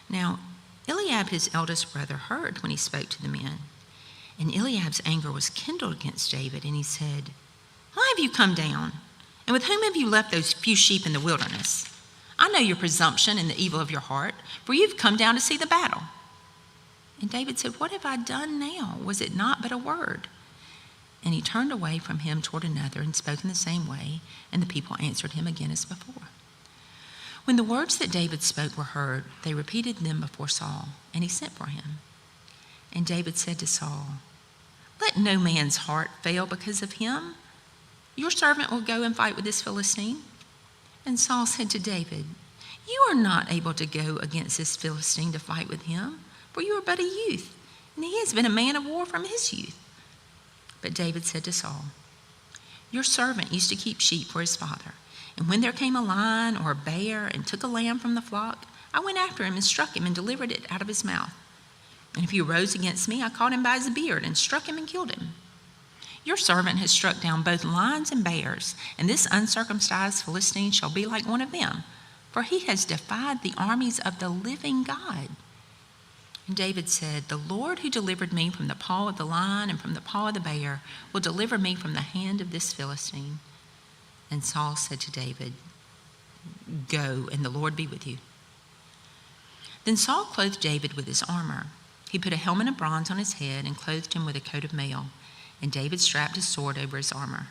Now Eliab his eldest brother heard when he spoke to the men. And Eliab's anger was kindled against David, and he said, "Why have you come down? And with whom have you left those few sheep in the wilderness? I know your presumption and the evil of your heart, for you've come down to see the battle." And David said, "What have I done now? Was it not but a word?" And he turned away from him toward another, and spoke in the same way, and the people answered him again as before. When the words that David spoke were heard, they repeated them before Saul, and he sent for him. And David said to Saul, "Let no man's heart fail because of him. Your servant will go and fight with this Philistine." And Saul said to David, "You are not able to go against this Philistine to fight with him, for you are but a youth, and he has been a man of war from his youth." But David said to Saul, "Your servant used to keep sheep for his father. And when there came a lion or a bear and took a lamb from the flock, I went after him and struck him and delivered it out of his mouth. And if he arose against me, I caught him by his beard and struck him and killed him. Your servant has struck down both lions and bears, and this uncircumcised Philistine shall be like one of them, for he has defied the armies of the living God." And David said, "The Lord who delivered me from the paw of the lion and from the paw of the bear will deliver me from the hand of this Philistine." And Saul said to David, "Go, and the Lord be with you." Then Saul clothed David with his armor. He put a helmet of bronze on his head and clothed him with a coat of mail. And David strapped his sword over his armor.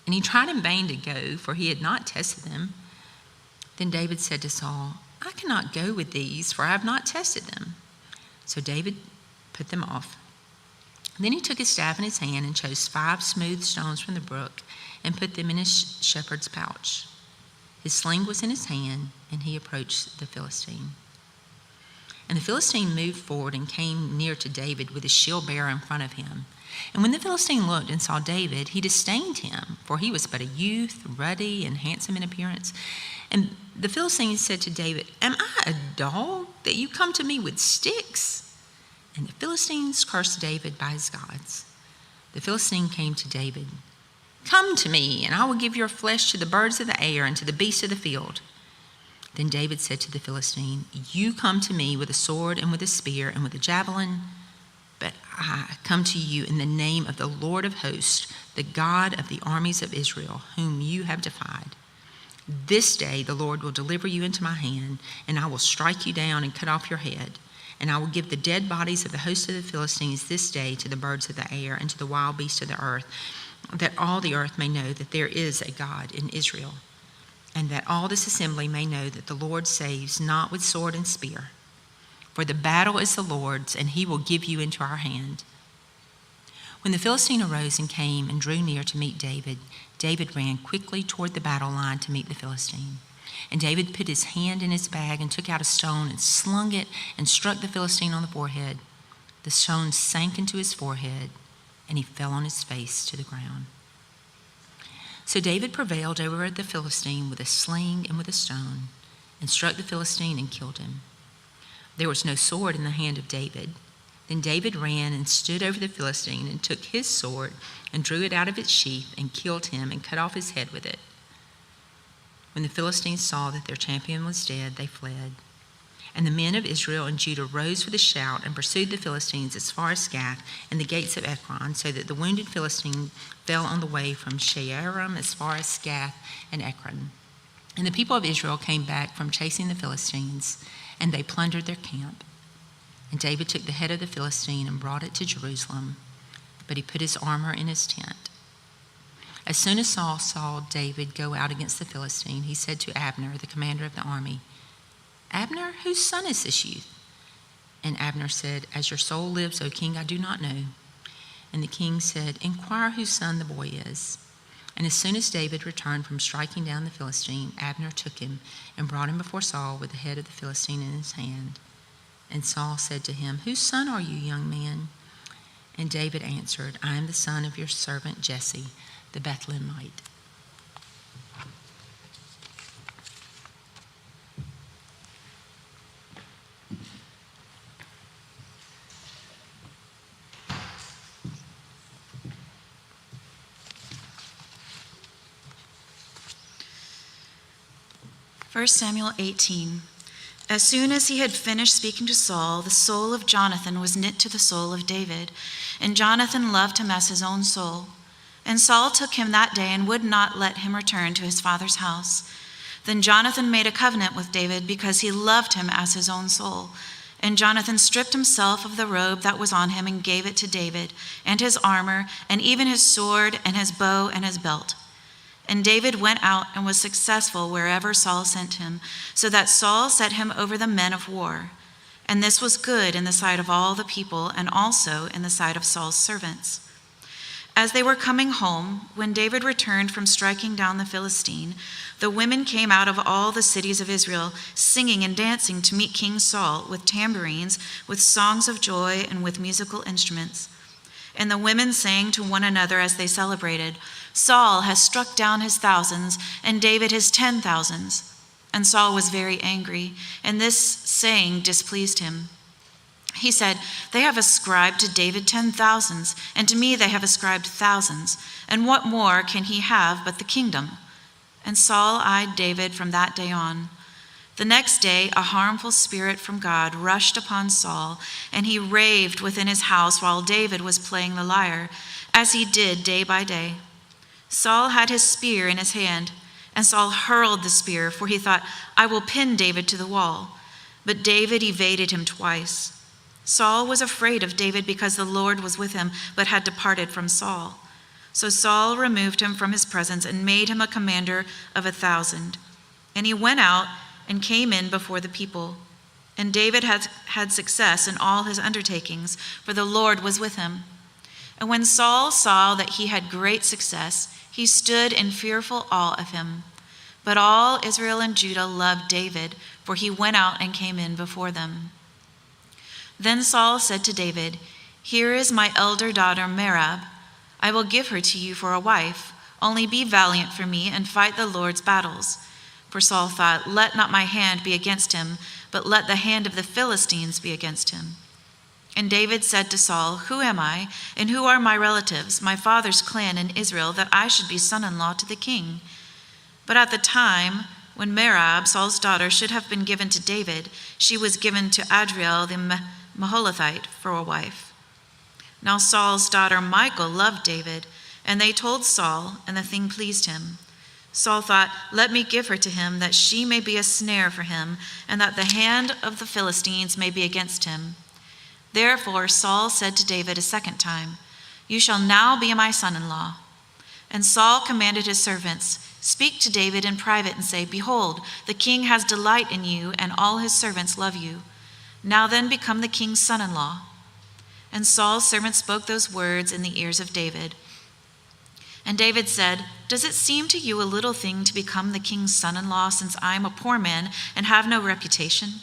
And he tried in vain to go, for he had not tested them. Then David said to Saul, "I cannot go with these, for I have not tested them." So David put them off. Then he took his staff in his hand and chose 5 smooth stones from the brook and put them in his shepherd's pouch. His sling was in his hand, and he approached the Philistine. And the Philistine moved forward and came near to David with his shield bearer in front of him. And when the Philistine looked and saw David, he disdained him, for he was but a youth, ruddy and handsome in appearance. And the Philistine said to David, "Am I a dog that you come to me with sticks?" And the Philistines cursed David by his gods. The Philistine came to David, "Come to me, and I will give your flesh to the birds of the air and to the beasts of the field." Then David said to the Philistine, "You come to me with a sword and with a spear and with a javelin, but I come to you in the name of the Lord of hosts, the God of the armies of Israel, whom you have defied. This day the Lord will deliver you into my hand, and I will strike you down and cut off your head. And I will give the dead bodies of the host of the Philistines this day to the birds of the air and to the wild beasts of the earth, that all the earth may know that there is a God in Israel, and that all this assembly may know that the Lord saves not with sword and spear. For the battle is the Lord's, and he will give you into our hand." When the Philistine arose and came and drew near to meet David, David ran quickly toward the battle line to meet the Philistine. And David put his hand in his bag and took out a stone and slung it and struck the Philistine on the forehead. The stone sank into his forehead, and he fell on his face to the ground. So David prevailed over the Philistine with a sling and with a stone, and struck the Philistine and killed him. There was no sword in the hand of David. Then David ran and stood over the Philistine and took his sword and drew it out of its sheath and killed him and cut off his head with it. When the Philistines saw that their champion was dead, they fled. And the men of Israel and Judah rose with a shout and pursued the Philistines as far as Gath and the gates of Ekron, so that the wounded Philistine fell on the way from Shaaraim as far as Gath and Ekron. And the people of Israel came back from chasing the Philistines, and they plundered their camp. And David took the head of the Philistine and brought it to Jerusalem, but he put his armor in his tent. As soon as Saul saw David go out against the Philistine, he said to Abner, the commander of the army, "Abner, whose son is this youth?" And Abner said, "As your soul lives, O king, I do not know." And the king said, "Inquire whose son the boy is." And as soon as David returned from striking down the Philistine, Abner took him and brought him before Saul with the head of the Philistine in his hand. And Saul said to him, "Whose son are you, young man?" And David answered, "I am the son of your servant Jesse, the Bethlehemite." First Samuel 18. As soon as he had finished speaking to Saul, the soul of Jonathan was knit to the soul of David, and Jonathan loved him as his own soul. And Saul took him that day and would not let him return to his father's house. Then Jonathan made a covenant with David because he loved him as his own soul. And Jonathan stripped himself of the robe that was on him and gave it to David, and his armor, and even his sword, and his bow, and his belt. And David went out and was successful wherever Saul sent him, so that Saul set him over the men of war. And this was good in the sight of all the people, and also in the sight of Saul's servants. As they were coming home, when David returned from striking down the Philistine, the women came out of all the cities of Israel, singing and dancing to meet King Saul with tambourines, with songs of joy, and with musical instruments. And the women sang to one another as they celebrated, "Saul has struck down his thousands, and David his 10,000s." And Saul was very angry, and this saying displeased him. He said, "They have ascribed to David 10,000s, and to me they have ascribed thousands. And what more can he have but the kingdom?" And Saul eyed David from that day on. The next day, a harmful spirit from God rushed upon Saul, and he raved within his house while David was playing the lyre, as he did day by day. Saul had his spear in his hand, and Saul hurled the spear, for he thought, "I will pin David to the wall." But David evaded him twice. Saul was afraid of David because the Lord was with him, but had departed from Saul. So Saul removed him from his presence and made him a commander of 1,000. And he went out and came in before the people. And David had success in all his undertakings, for the Lord was with him. And when Saul saw that he had great success, he stood in fearful awe of him. But all Israel and Judah loved David, for he went out and came in before them. Then Saul said to David, "Here is my elder daughter Merab. I will give her to you for a wife. Only be valiant for me and fight the Lord's battles." For Saul thought, "Let not my hand be against him, but let the hand of the Philistines be against him." And David said to Saul, "Who am I, and who are my relatives, my father's clan in Israel, that I should be son-in-law to the king?" But at the time when Merab, Saul's daughter, should have been given to David, she was given to Adriel the Maholathite for a wife. Now Saul's daughter Michal loved David, and they told Saul, and the thing pleased him. Saul thought, "Let me give her to him, that she may be a snare for him, and that the hand of the Philistines may be against him." Therefore Saul said to David a second time, "You shall now be my son-in-law." And Saul commanded his servants, "Speak to David in private and say, 'Behold, the king has delight in you, and all his servants love you. Now then become the king's son-in-law.'" And Saul's servants spoke those words in the ears of David. And David said, "Does it seem to you a little thing to become the king's son-in-law, since I am a poor man and have no reputation?"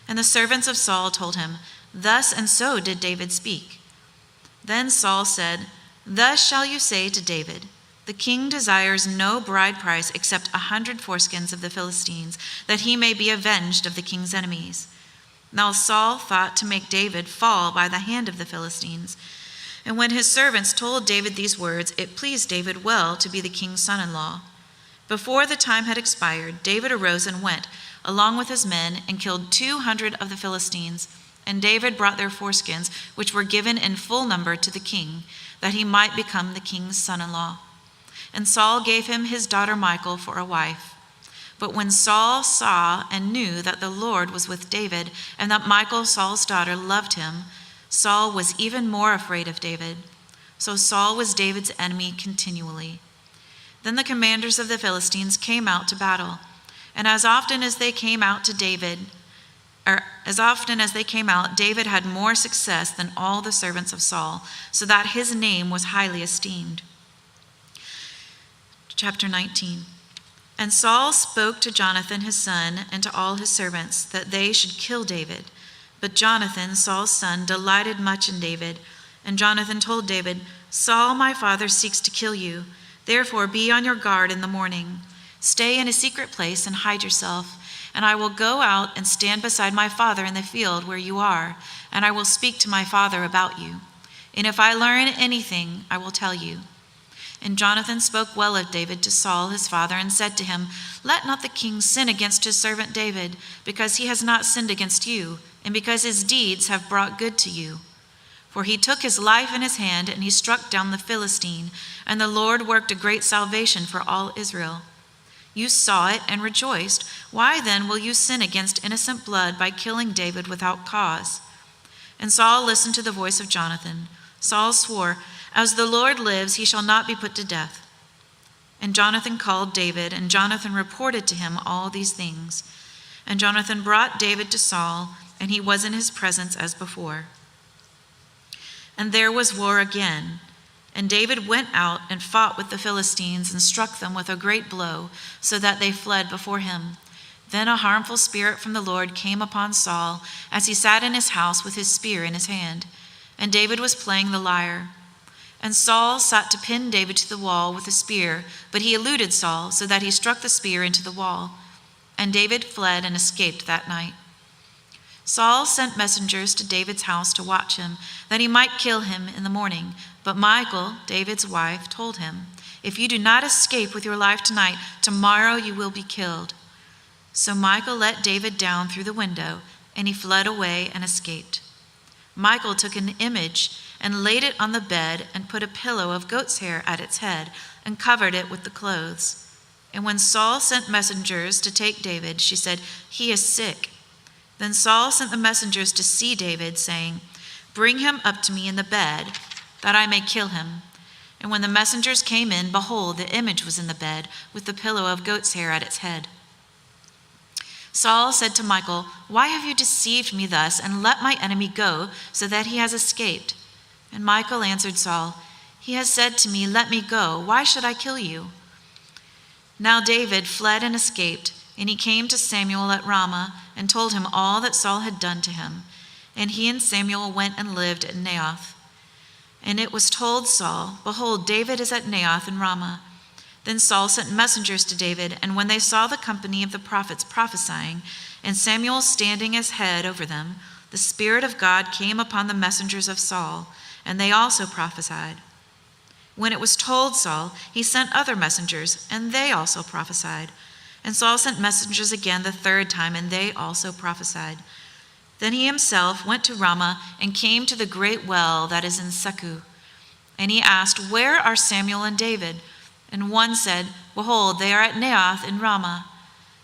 And the servants of Saul told him, "Thus and so did David speak." Then Saul said, "Thus shall you say to David, 'The king desires no bride price except 100 foreskins of the Philistines, that he may be avenged of the king's enemies.'" Now Saul thought to make David fall by the hand of the Philistines. And when his servants told David these words, it pleased David well to be the king's son-in-law. Before the time had expired, David arose and went, along with his men, and killed 200 of the Philistines. And David brought their foreskins, which were given in full number to the king, that he might become the king's son-in-law. And Saul gave him his daughter Michal for a wife. But when Saul saw and knew that the Lord was with David, and that Michal, Saul's daughter, loved him, Saul was even more afraid of David. So Saul was David's enemy continually. Then the commanders of the Philistines came out to battle. And as often as they came out, David had more success than all the servants of Saul, so that his name was highly esteemed. Chapter 19. And Saul spoke to Jonathan his son and to all his servants that they should kill David. But Jonathan, Saul's son, delighted much in David. And Jonathan told David, "Saul my father seeks to kill you. Therefore be on your guard in the morning. Stay in a secret place and hide yourself. And I will go out and stand beside my father in the field where you are, and I will speak to my father about you. And if I learn anything, I will tell you." And Jonathan spoke well of David to Saul his father, and said to him, "Let not the king sin against his servant David, because he has not sinned against you, and because his deeds have brought good to you. For he took his life in his hand, and he struck down the Philistine, and the Lord worked a great salvation for all Israel. You saw it and rejoiced. Why then will you sin against innocent blood by killing David without cause?" And Saul listened to the voice of Jonathan. Saul swore, "As the Lord lives, he shall not be put to death." And Jonathan called David, and Jonathan reported to him all these things. And Jonathan brought David to Saul, and he was in his presence as before. And there was war again. And David went out and fought with the Philistines and struck them with a great blow, so that they fled before him. Then a harmful spirit from the Lord came upon Saul as he sat in his house with his spear in his hand. And David was playing the lyre. And Saul sought to pin David to the wall with a spear, but he eluded Saul, so that he struck the spear into the wall. And David fled and escaped that night. Saul sent messengers to David's house to watch him, that he might kill him in the morning. But Michal, David's wife, told him, "If you do not escape with your life tonight, tomorrow you will be killed." So Michal let David down through the window, and he fled away and escaped. Michal took an image and laid it on the bed, and put a pillow of goat's hair at its head, and covered it with the clothes. And when Saul sent messengers to take David, she said, "He is sick." Then Saul sent the messengers to see David, saying, "Bring him up to me in the bed, that I may kill him." And when the messengers came in, behold, the image was in the bed, with the pillow of goat's hair at its head. Saul said to Michal, "Why have you deceived me thus, and let my enemy go, so that he has escaped?" And Michal answered Saul, "He has said to me, 'Let me go. Why should I kill you?'" Now David fled and escaped, and he came to Samuel at Ramah, and told him all that Saul had done to him. And he and Samuel went and lived at Naioth. And it was told Saul, "Behold, David is at Naioth in Ramah." Then Saul sent messengers to David, and when they saw the company of the prophets prophesying, and Samuel standing as head over them, the Spirit of God came upon the messengers of Saul, and they also prophesied. When it was told Saul, he sent other messengers, and they also prophesied. And Saul sent messengers again the third time, and they also prophesied. Then he himself went to Ramah and came to the great well that is in Secu. And he asked, "Where are Samuel and David?" And one said, behold, they are at Naioth in Ramah.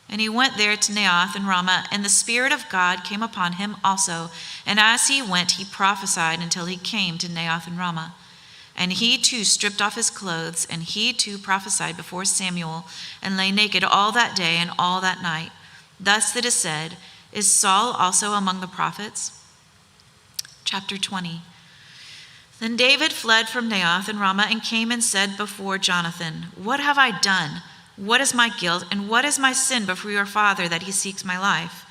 And he went there to Naioth in Ramah, and the Spirit of God came upon him also. And as he went, he prophesied until he came to Naioth in Ramah. And he too stripped off his clothes, and he too prophesied before Samuel, and lay naked all that day and all that night. Thus it is said, is Saul also among the prophets? Chapter 20. Then David fled from Naioth in Ramah and came and said before Jonathan, what have I done? What is my guilt, and what is my sin before your father that he seeks my life?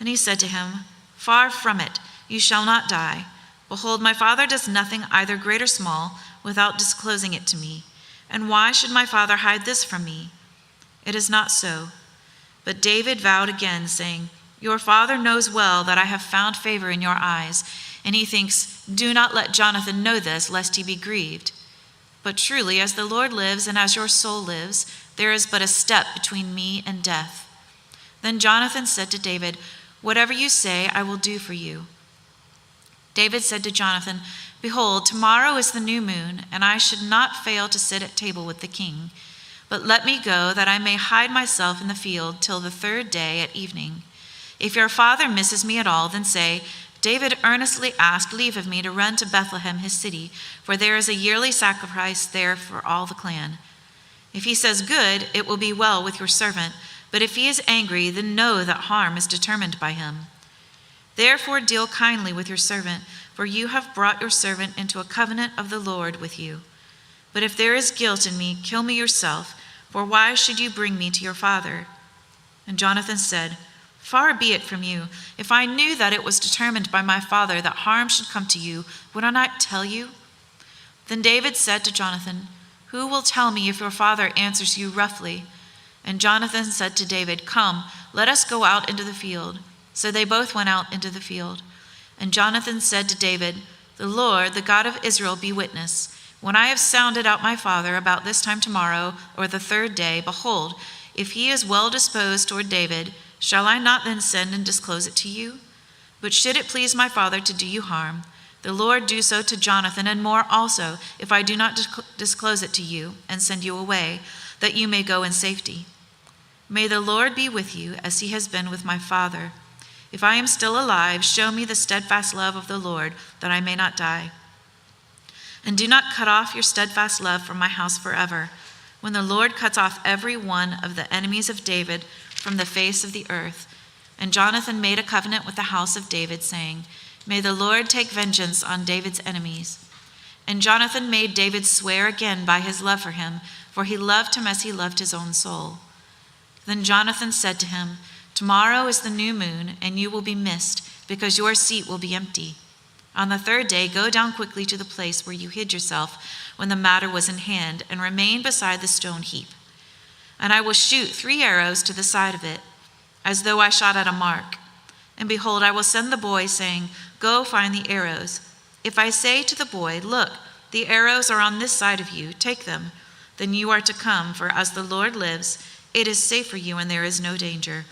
And he said to him, far from it, you shall not die. Behold, my father does nothing, either great or small, without disclosing it to me. And why should my father hide this from me? It is not so. But David vowed again, saying, your father knows well that I have found favor in your eyes, and he thinks, do not let Jonathan know this, lest he be grieved. But truly, as the Lord lives and as your soul lives, there is but a step between me and death. Then Jonathan said to David, whatever you say, I will do for you. David said to Jonathan, behold, tomorrow is the new moon, and I should not fail to sit at table with the king. But let me go, that I may hide myself in the field till the third day at evening. If your father misses me at all, then say, David earnestly asked leave of me to run to Bethlehem, his city, for there is a yearly sacrifice there for all the clan. If he says good, it will be well with your servant, but if he is angry, then know that harm is determined by him. Therefore deal kindly with your servant, for you have brought your servant into a covenant of the Lord with you. But if there is guilt in me, kill me yourself, for why should you bring me to your father? And Jonathan said, far be it from you. If I knew that it was determined by my father that harm should come to you, would I not tell you? Then David said to Jonathan, who will tell me if your father answers you roughly? And Jonathan said to David, come, let us go out into the field. So they both went out into the field. And Jonathan said to David, the Lord, the God of Israel, be witness. When I have sounded out my father about this time tomorrow, or the third day, behold, if he is well disposed toward David, shall I not then send and disclose it to you? But should it please my father to do you harm, the Lord do so to Jonathan, and more also, if I do not disclose it to you and send you away, that you may go in safety. May the Lord be with you as he has been with my father. If I am still alive, show me the steadfast love of the Lord, that I may not die. And do not cut off your steadfast love from my house forever, when the Lord cuts off every one of the enemies of David from the face of the earth. And Jonathan made a covenant with the house of David, saying, may the Lord take vengeance on David's enemies. And Jonathan made David swear again by his love for him, for he loved him as he loved his own soul. Then Jonathan said to him, tomorrow is the new moon, and you will be missed, because your seat will be empty. On the third day, go down quickly to the place where you hid yourself when the matter was in hand, and remain beside the stone heap. And I will shoot 3 arrows to the side of it, as though I shot at a mark. And behold, I will send the boy, saying, go find the arrows. If I say to the boy, look, the arrows are on this side of you, take them, then you are to come, for as the Lord lives, it is safe for you and there is no danger.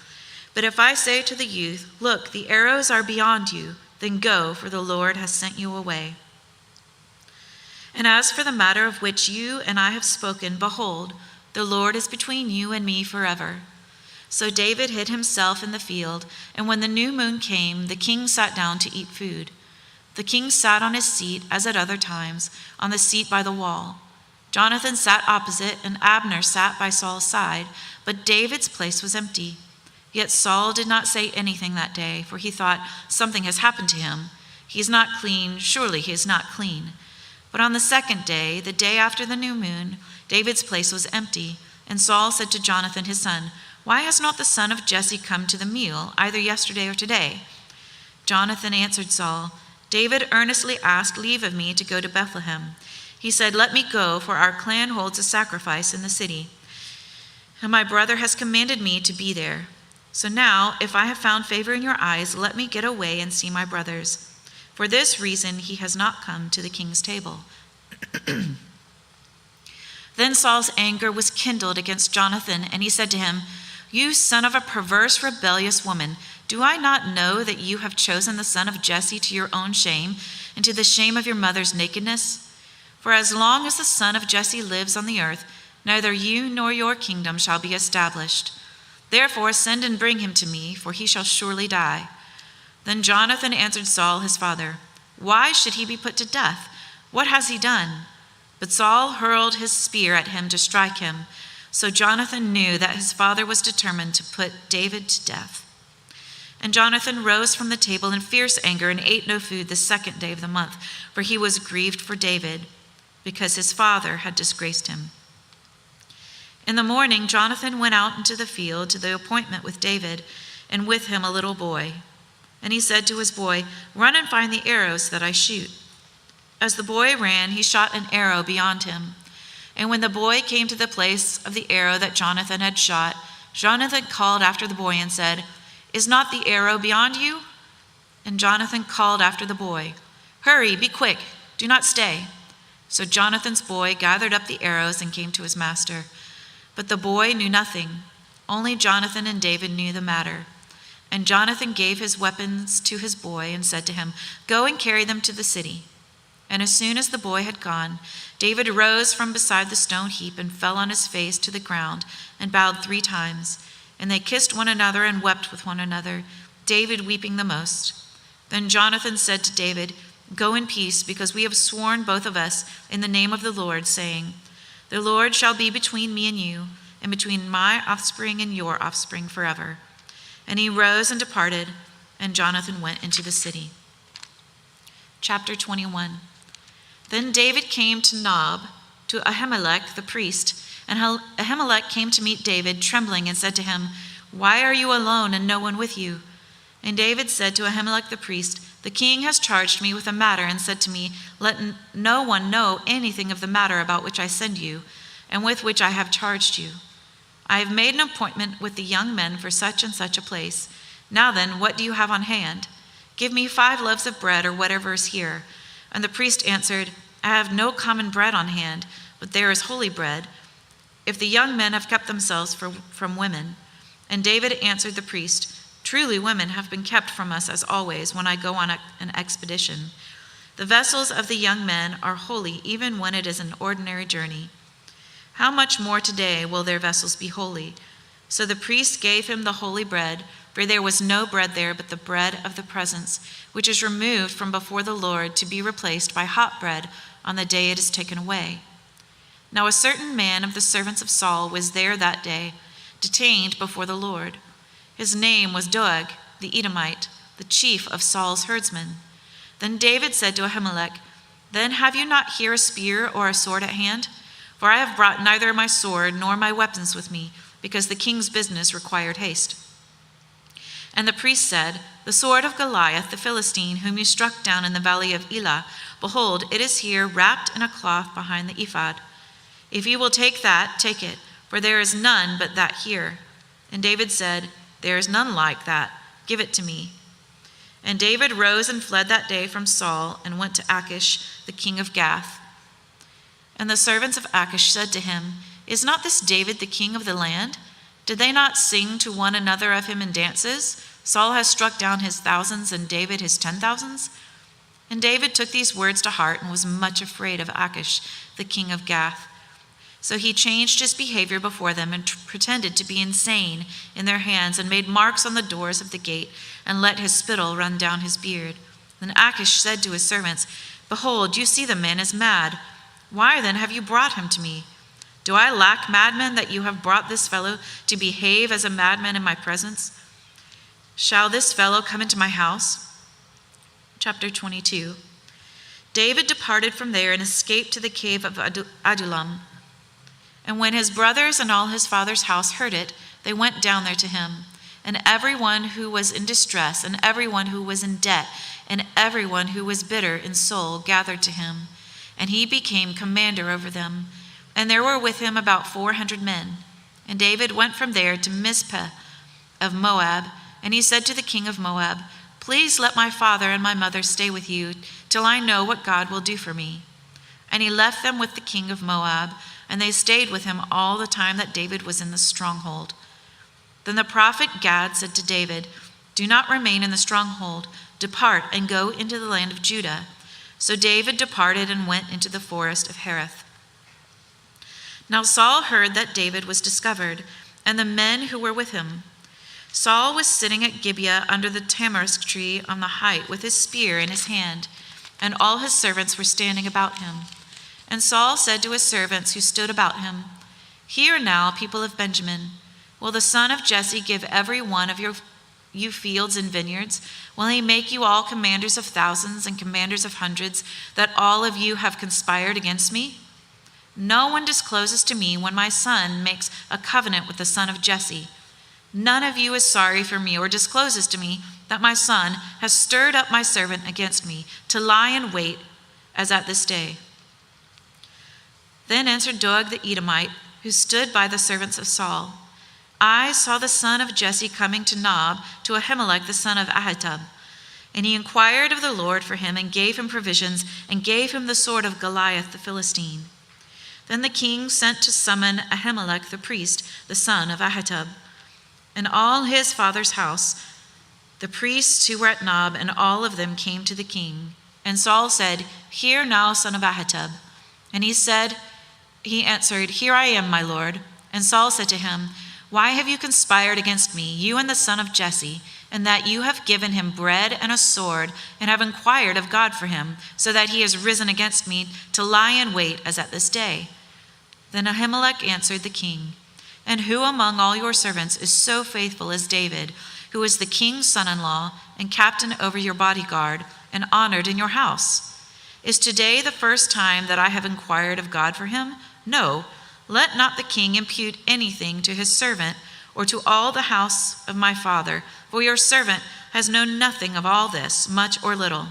But if I say to the youth, look, the arrows are beyond you, then go, for the Lord has sent you away. And as for the matter of which you and I have spoken, behold, the Lord is between you and me forever. So David hid himself in the field, and when the new moon came, the king sat down to eat food. The king sat on his seat, as at other times, on the seat by the wall. Jonathan sat opposite, and Abner sat by Saul's side, but David's place was empty. Yet Saul did not say anything that day, for he thought, something has happened to him. He is not clean, surely he is not clean. But on the second day, the day after the new moon, David's place was empty, and Saul said to Jonathan his son, why has not the son of Jesse come to the meal, either yesterday or today? Jonathan answered Saul, David earnestly asked leave of me to go to Bethlehem. He said, let me go, for our clan holds a sacrifice in the city, and my brother has commanded me to be there. So now, if I have found favor in your eyes, let me get away and see my brothers. For this reason he has not come to the king's table. Then Saul's anger was kindled against Jonathan, and he said to him, you son of a perverse, rebellious woman, do I not know that you have chosen the son of Jesse to your own shame, and to the shame of your mother's nakedness? For as long as the son of Jesse lives on the earth, neither you nor your kingdom shall be established. Therefore send and bring him to me, for he shall surely die." Then Jonathan answered Saul his father, "Why should he be put to death? What has he done?" But Saul hurled his spear at him to strike him. So Jonathan knew that his father was determined to put David to death. And Jonathan rose from the table in fierce anger and ate no food the second day of the month, for he was grieved for David, because his father had disgraced him. In the morning, Jonathan went out into the field to the appointment with David, and with him a little boy. And he said to his boy, "Run and find the arrows that I shoot." As the boy ran, he shot an arrow beyond him. And when the boy came to the place of the arrow that Jonathan had shot, Jonathan called after the boy and said, "Is not the arrow beyond you?" And Jonathan called after the boy, "Hurry, be quick, do not stay." So Jonathan's boy gathered up the arrows and came to his master. But the boy knew nothing. Only Jonathan and David knew the matter. And Jonathan gave his weapons to his boy and said to him, "Go and carry them to the city." And as soon as the boy had gone, David rose from beside the stone heap and fell on his face to the ground and bowed 3 times. And they kissed one another and wept with one another, David weeping the most. Then Jonathan said to David, "Go in peace, because we have sworn both of us in the name of the Lord, saying, 'The Lord shall be between me and you, and between my offspring and your offspring forever.'" And he rose and departed, and Jonathan went into the city. Chapter 21. Then David came to Nob, to Ahimelech the priest, and Ahimelech came to meet David, trembling, and said to him, "Why are you alone and no one with you?" And David said to Ahimelech the priest, "The king has charged me with a matter and said to me, 'Let no one know anything of the matter about which I send you, and with which I have charged you.' I have made an appointment with the young men for such and such a place. Now then, what do you have on hand? Give me 5 loaves of bread, or whatever is here." And the priest answered, "I have no common bread on hand, but there is holy bread, if the young men have kept themselves from women." And David answered the priest, "Truly women have been kept from us as always when I go on an expedition. The vessels of the young men are holy even when it is an ordinary journey. How much more today will their vessels be holy?" So the priest gave him the holy bread, for there was no bread there but the bread of the presence, which is removed from before the Lord to be replaced by hot bread on the day it is taken away. Now a certain man of the servants of Saul was there that day, detained before the Lord. His name was Doeg, the Edomite, the chief of Saul's herdsmen. Then David said to Ahimelech, "Then have you not here a spear or a sword at hand? For I have brought neither my sword nor my weapons with me, because the king's business required haste." And the priest said, "The sword of Goliath the Philistine, whom you struck down in the valley of Elah, behold, it is here wrapped in a cloth behind the ephod. If you will take that, take it, for there is none but that here." And David said, "There is none like that. Give it to me." And David rose and fled that day from Saul and went to Achish, the king of Gath. And the servants of Achish said to him, "Is not this David the king of the land? Did they not sing to one another of him in dances? Saul has struck down his thousands and David his 10,000s." And David took these words to heart and was much afraid of Achish, the king of Gath. So he changed his behavior before them and pretended to be insane in their hands, and made marks on the doors of the gate and let his spittle run down his beard. Then Achish said to his servants, "Behold, you see the man is mad. Why then have you brought him to me? Do I lack madmen that you have brought this fellow to behave as a madman in my presence? Shall this fellow come into my house?" Chapter 22. David departed from there and escaped to the cave of Adullam. And when his brothers and all his father's house heard it, they went down there to him. And everyone who was in distress, and everyone who was in debt, and everyone who was bitter in soul gathered to him. And he became commander over them. And there were with him about 400 men. And David went from there to Mizpeh of Moab. And he said to the king of Moab, "Please let my father and my mother stay with you till I know what God will do for me." And he left them with the king of Moab, and they stayed with him all the time that David was in the stronghold. Then the prophet Gad said to David, "Do not remain in the stronghold. Depart and go into the land of Judah." So David departed and went into the forest of Hereth. Now Saul heard that David was discovered, and the men who were with him. Saul was sitting at Gibeah under the tamarisk tree on the height with his spear in his hand, and all his servants were standing about him. And Saul said to his servants who stood about him, "Hear now, people of Benjamin, will the son of Jesse give every one of you fields and vineyards? Will he make you all commanders of thousands and commanders of hundreds, that all of you have conspired against me? No one discloses to me when my son makes a covenant with the son of Jesse. None of you is sorry for me or discloses to me that my son has stirred up my servant against me to lie in wait as at this day." Then answered Doeg the Edomite, who stood by the servants of Saul, "I saw the son of Jesse coming to Nob to Ahimelech the son of Ahitub. And he inquired of the Lord for him and gave him provisions and gave him the sword of Goliath the Philistine. Then the king sent to summon Ahimelech the priest, the son of Ahitub, and all his father's house, the priests who were at Nob, and all of them came to the king. And Saul said, "Hear now, son of Ahitub." And he answered, "Here I am, my lord." And Saul said to him, "Why have you conspired against me, you and the son of Jesse, and that you have given him bread and a sword, and have inquired of God for him, so that he has risen against me to lie in wait as at this day?" Then Ahimelech answered the king, "And who among all your servants is so faithful as David, who is the king's son-in-law and captain over your bodyguard and honored in your house? Is today the first time that I have inquired of God for him? No, let not the king impute anything to his servant or to all the house of my father, for your servant has known nothing of all this, much or little."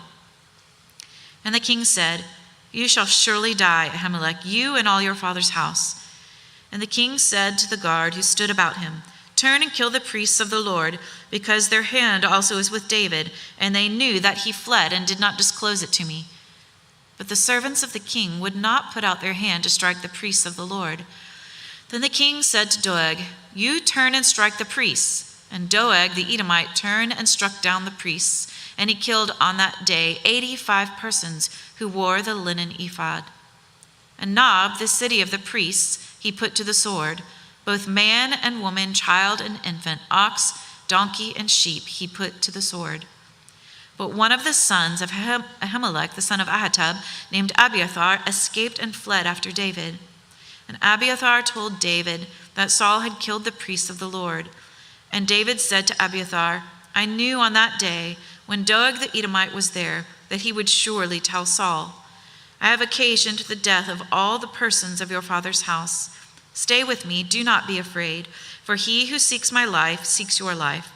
And the king said, "You shall surely die, Ahimelech, you and all your father's house." And the king said to the guard who stood about him, "Turn and kill the priests of the Lord, because their hand also is with David, and they knew that he fled and did not disclose it to me." But the servants of the king would not put out their hand to strike the priests of the Lord. Then the king said to Doeg, "You turn and strike the priests." And Doeg the Edomite turned and struck down the priests, and he killed on that day 85 persons who wore the linen ephod. And Nob, the city of the priests, he put to the sword. Both man and woman, child and infant, ox, donkey, and sheep he put to the sword. But one of the sons of Ahimelech, the son of Ahitub, named Abiathar, escaped and fled after David. And Abiathar told David that Saul had killed the priests of the Lord. And David said to Abiathar, "I knew on that day, when Doeg the Edomite was there, that he would surely tell Saul. I have occasioned the death of all the persons of your father's house. Stay with me, do not be afraid, for he who seeks my life seeks your life.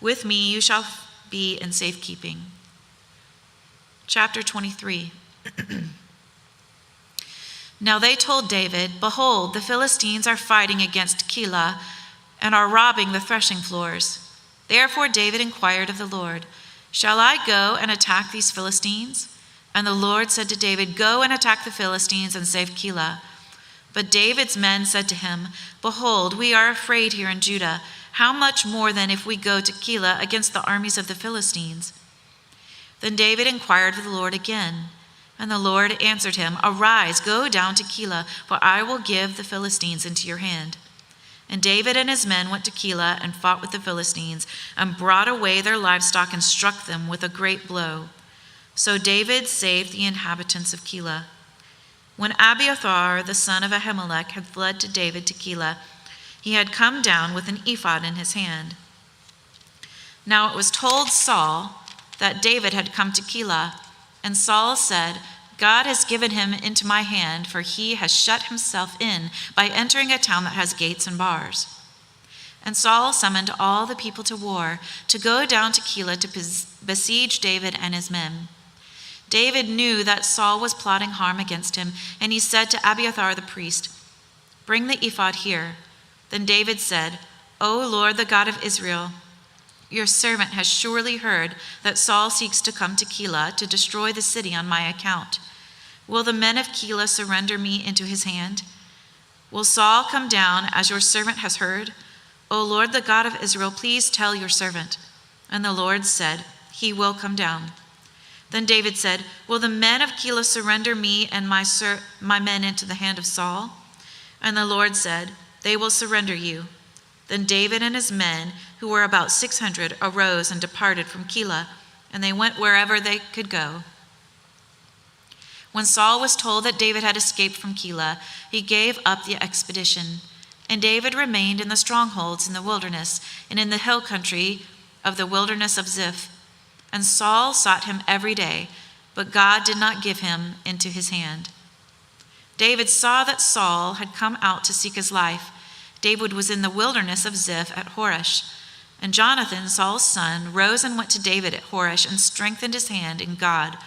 With me you shall be in safekeeping." Chapter 23. Now they told David, "Behold, the Philistines are fighting against Keilah and are robbing the threshing floors." Therefore David inquired of the Lord, "Shall I go and attack these Philistines?" And the Lord said to David, "Go and attack the Philistines and save Keilah." But David's men said to him, "Behold, we are afraid here in Judah. How much more then if we go to Keilah against the armies of the Philistines?" Then David inquired of the Lord again. And the Lord answered him, "Arise, go down to Keilah, for I will give the Philistines into your hand." And David and his men went to Keilah and fought with the Philistines, and brought away their livestock and struck them with a great blow. So David saved the inhabitants of Keilah. When Abiathar, the son of Ahimelech, had fled to David to Keilah, he had come down with an ephod in his hand. Now it was told Saul that David had come to Keilah, and Saul said, "God has given him into my hand, for he has shut himself in by entering a town that has gates and bars." And Saul summoned all the people to war, to go down to Keilah to besiege David and his men. David knew that Saul was plotting harm against him, and he said to Abiathar the priest, "Bring the ephod here." Then David said, "O Lord, the God of Israel, your servant has surely heard that Saul seeks to come to Keilah to destroy the city on my account. Will the men of Keilah surrender me into his hand? Will Saul come down as your servant has heard? O Lord, the God of Israel, please tell your servant." And the Lord said, "He will come down." Then David said, "Will the men of Keilah surrender me and my men into the hand of Saul?" And the Lord said, "They will surrender you." Then David and his men, who were about 600, arose and departed from Keilah, and they went wherever they could go. When Saul was told that David had escaped from Keilah, he gave up the expedition. And David remained in the strongholds in the wilderness and in the hill country of the wilderness of Ziph. And Saul sought him every day, but God did not give him into his hand. David saw that Saul had come out to seek his life. David was in the wilderness of Ziph at Horesh. And Jonathan, Saul's son, rose and went to David at Horesh and strengthened his hand in God.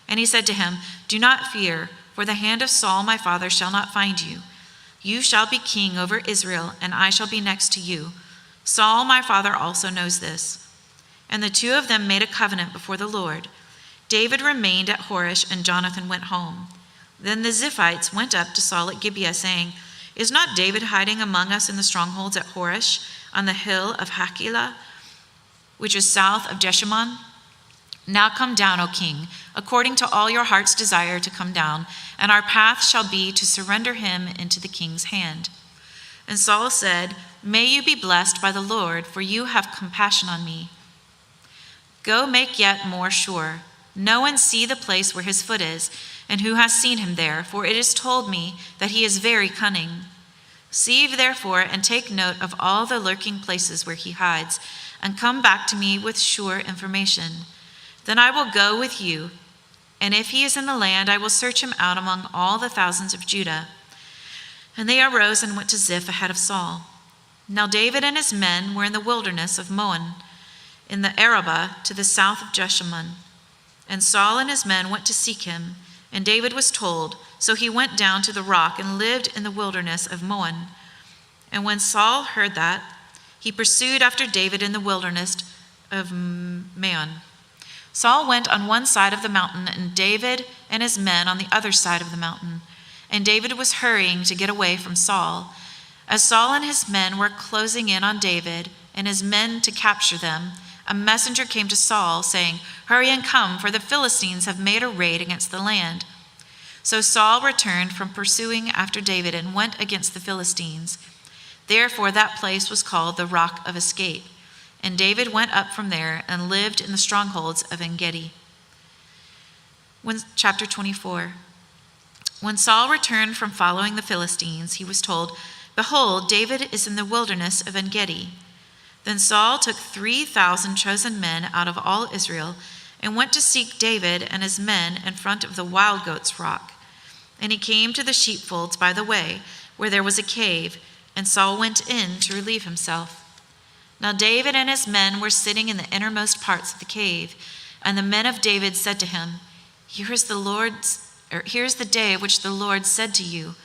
And he said to him, "Do not fear, for the hand of Saul my father shall not find you. You shall be king over Israel, and I shall be next to you. Saul my father also knows this." And the two of them made a covenant before the Lord. David remained at Horesh, and Jonathan went home. Then the Ziphites went up to Saul at Gibeah, saying, "Is not David hiding among us in the strongholds at Horesh, on the hill of Hachilah, which is south of Jeshimon? Now come down, O king, according to all your heart's desire to come down, and our path shall be to surrender him into the king's hand." And Saul said, "May you be blessed by the Lord, for you have compassion on me. Go make yet more sure. Know and see the place where his foot is, and who has seen him there, for it is told me that he is very cunning. See therefore and take note of all the lurking places where he hides, and come back to me with sure information. Then I will go with you, and if he is in the land, I will search him out among all the thousands of Judah." And they arose and went to Ziph ahead of Saul. Now David and his men were in the wilderness of Maon, in the Arabah to the south of Jeshimon. And Saul and his men went to seek him, and David was told, so he went down to the rock and lived in the wilderness of Maon. And when Saul heard that, he pursued after David in the wilderness of Maon. Saul went on one side of the mountain, and David and his men on the other side of the mountain. And David was hurrying to get away from Saul. As Saul and his men were closing in on David and his men to capture them, a messenger came to Saul, saying, "Hurry and come, for the Philistines have made a raid against the land." So Saul returned from pursuing after David and went against the Philistines. Therefore that place was called the Rock of Escape. And David went up from there and lived in the strongholds of En-Gedi. Chapter 24. When Saul returned from following the Philistines, he was told, "Behold, David is in the wilderness of En-Gedi." Then Saul took 3,000 chosen men out of all Israel and went to seek David and his men in front of the Wild Goats Rock. And he came to the sheepfolds by the way, where there was a cave, and Saul went in to relieve himself. Now David and his men were sitting in the innermost parts of the cave, and the men of David said to him, Here's the day which the Lord said to you,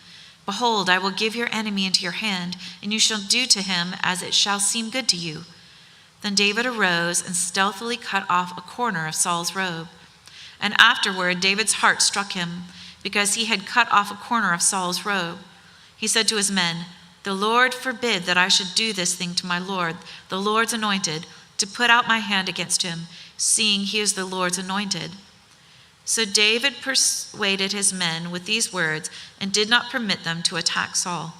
Behold, I will give your enemy into your hand, and you shall do to him as it shall seem good to you. Then David arose and stealthily cut off a corner of Saul's robe. And afterward David's heart struck him, because he had cut off a corner of Saul's robe. He said to his men, The Lord forbid that I should do this thing to my Lord, the Lord's anointed, to put out my hand against him, seeing he is the Lord's anointed. So David persuaded his men with these words and did not permit them to attack Saul.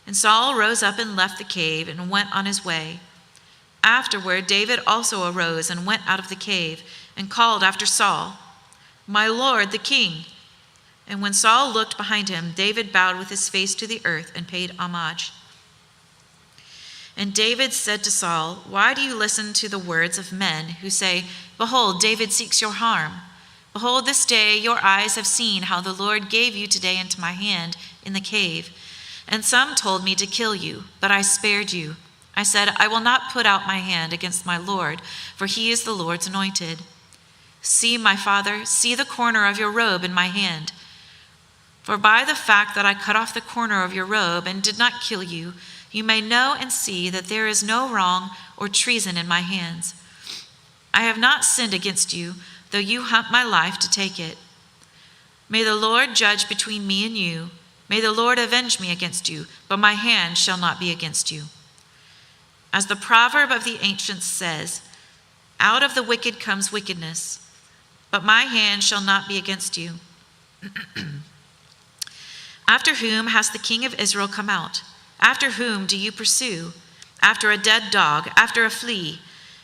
And Saul rose up and left the cave and went on his way. Afterward, David also arose and went out of the cave and called after Saul, My Lord, the king. And when Saul looked behind him, David bowed with his face to the earth and paid homage. And David said to Saul, Why do you listen to the words of men who say, Behold, David seeks your harm? Behold, this day your eyes have seen how the Lord gave you today into my hand in the cave. And some told me to kill you, but I spared you. I said, I will not put out my hand against my Lord, for he is the Lord's anointed. See, my father, see the corner of your robe in my hand. For by the fact that I cut off the corner of your robe and did not kill you, you may know and see that there is no wrong or treason in my hands. I have not sinned against you, though you hunt my life to take it. May the Lord judge between me and you. May the Lord avenge me against you, but my hand shall not be against you. As the proverb of the ancients says, Out of the wicked comes wickedness, but my hand shall not be against you. After whom has the king of Israel come out? After whom do you pursue? After a dead dog, after a flea.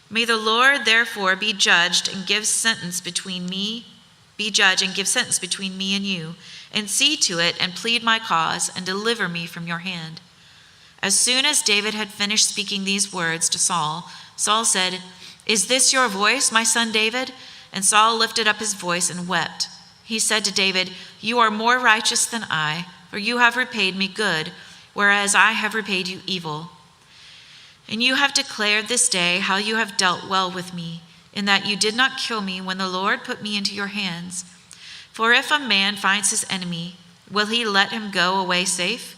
May the Lord therefore be judged and give sentence between me and you, and see to it and plead my cause and deliver me from your hand." As soon as David had finished speaking these words to Saul, Saul said, "Is this your voice, my son David?" And Saul lifted up his voice and wept. He said to David, "You are more righteous than I, for you have repaid me good, whereas I have repaid you evil. And you have declared this day how you have dealt well with me, in that you did not kill me when the Lord put me into your hands. For if a man finds his enemy, will he let him go away safe?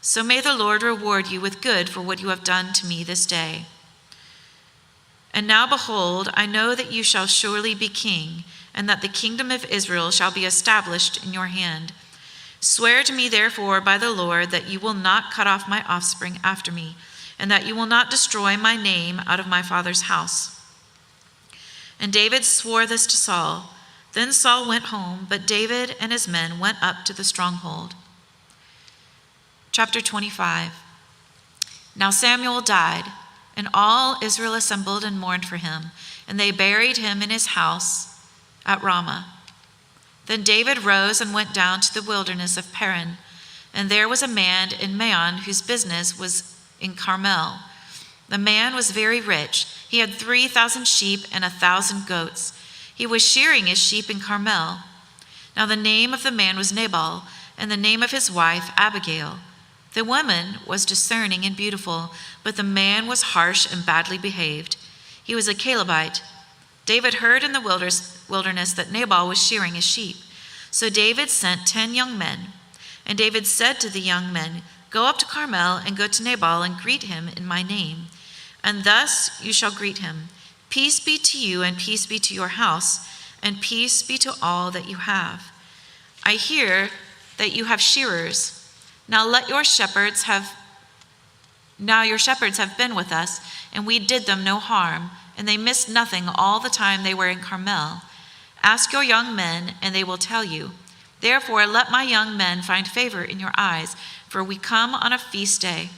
So may the Lord reward you with good for what you have done to me this day. And now behold, I know that you shall surely be king, and that the kingdom of Israel shall be established in your hand. Swear to me therefore by the Lord that you will not cut off my offspring after me, and that you will not destroy my name out of my father's house." And David swore this to Saul. Then Saul went home, but David and his men went up to the stronghold. Chapter 25. Now Samuel died, and all Israel assembled and mourned for him, and they buried him in his house at Ramah. Then David rose and went down to the wilderness of Paran, and there was a man in Maon whose business was in Carmel. The man was very rich. He had 3,000 sheep and 1,000 goats. He was shearing his sheep in Carmel. Now the name of the man was Nabal, and the name of his wife Abigail. The woman was discerning and beautiful, but the man was harsh and badly behaved. He was a Calebite. David heard in the wilderness that Nabal was shearing his sheep. So David sent 10 young men. And David said to the young men, "Go up to Carmel and go to Nabal and greet him in my name. And thus you shall greet him. Peace be to you, and peace be to your house, and peace be to all that you have. I hear that you have shearers. Now your shepherds have been with us, and we did them no harm, and they missed nothing all the time they were in Carmel. Ask your young men, and they will tell you. Therefore let my young men find favor in your eyes, for we come on a feast day.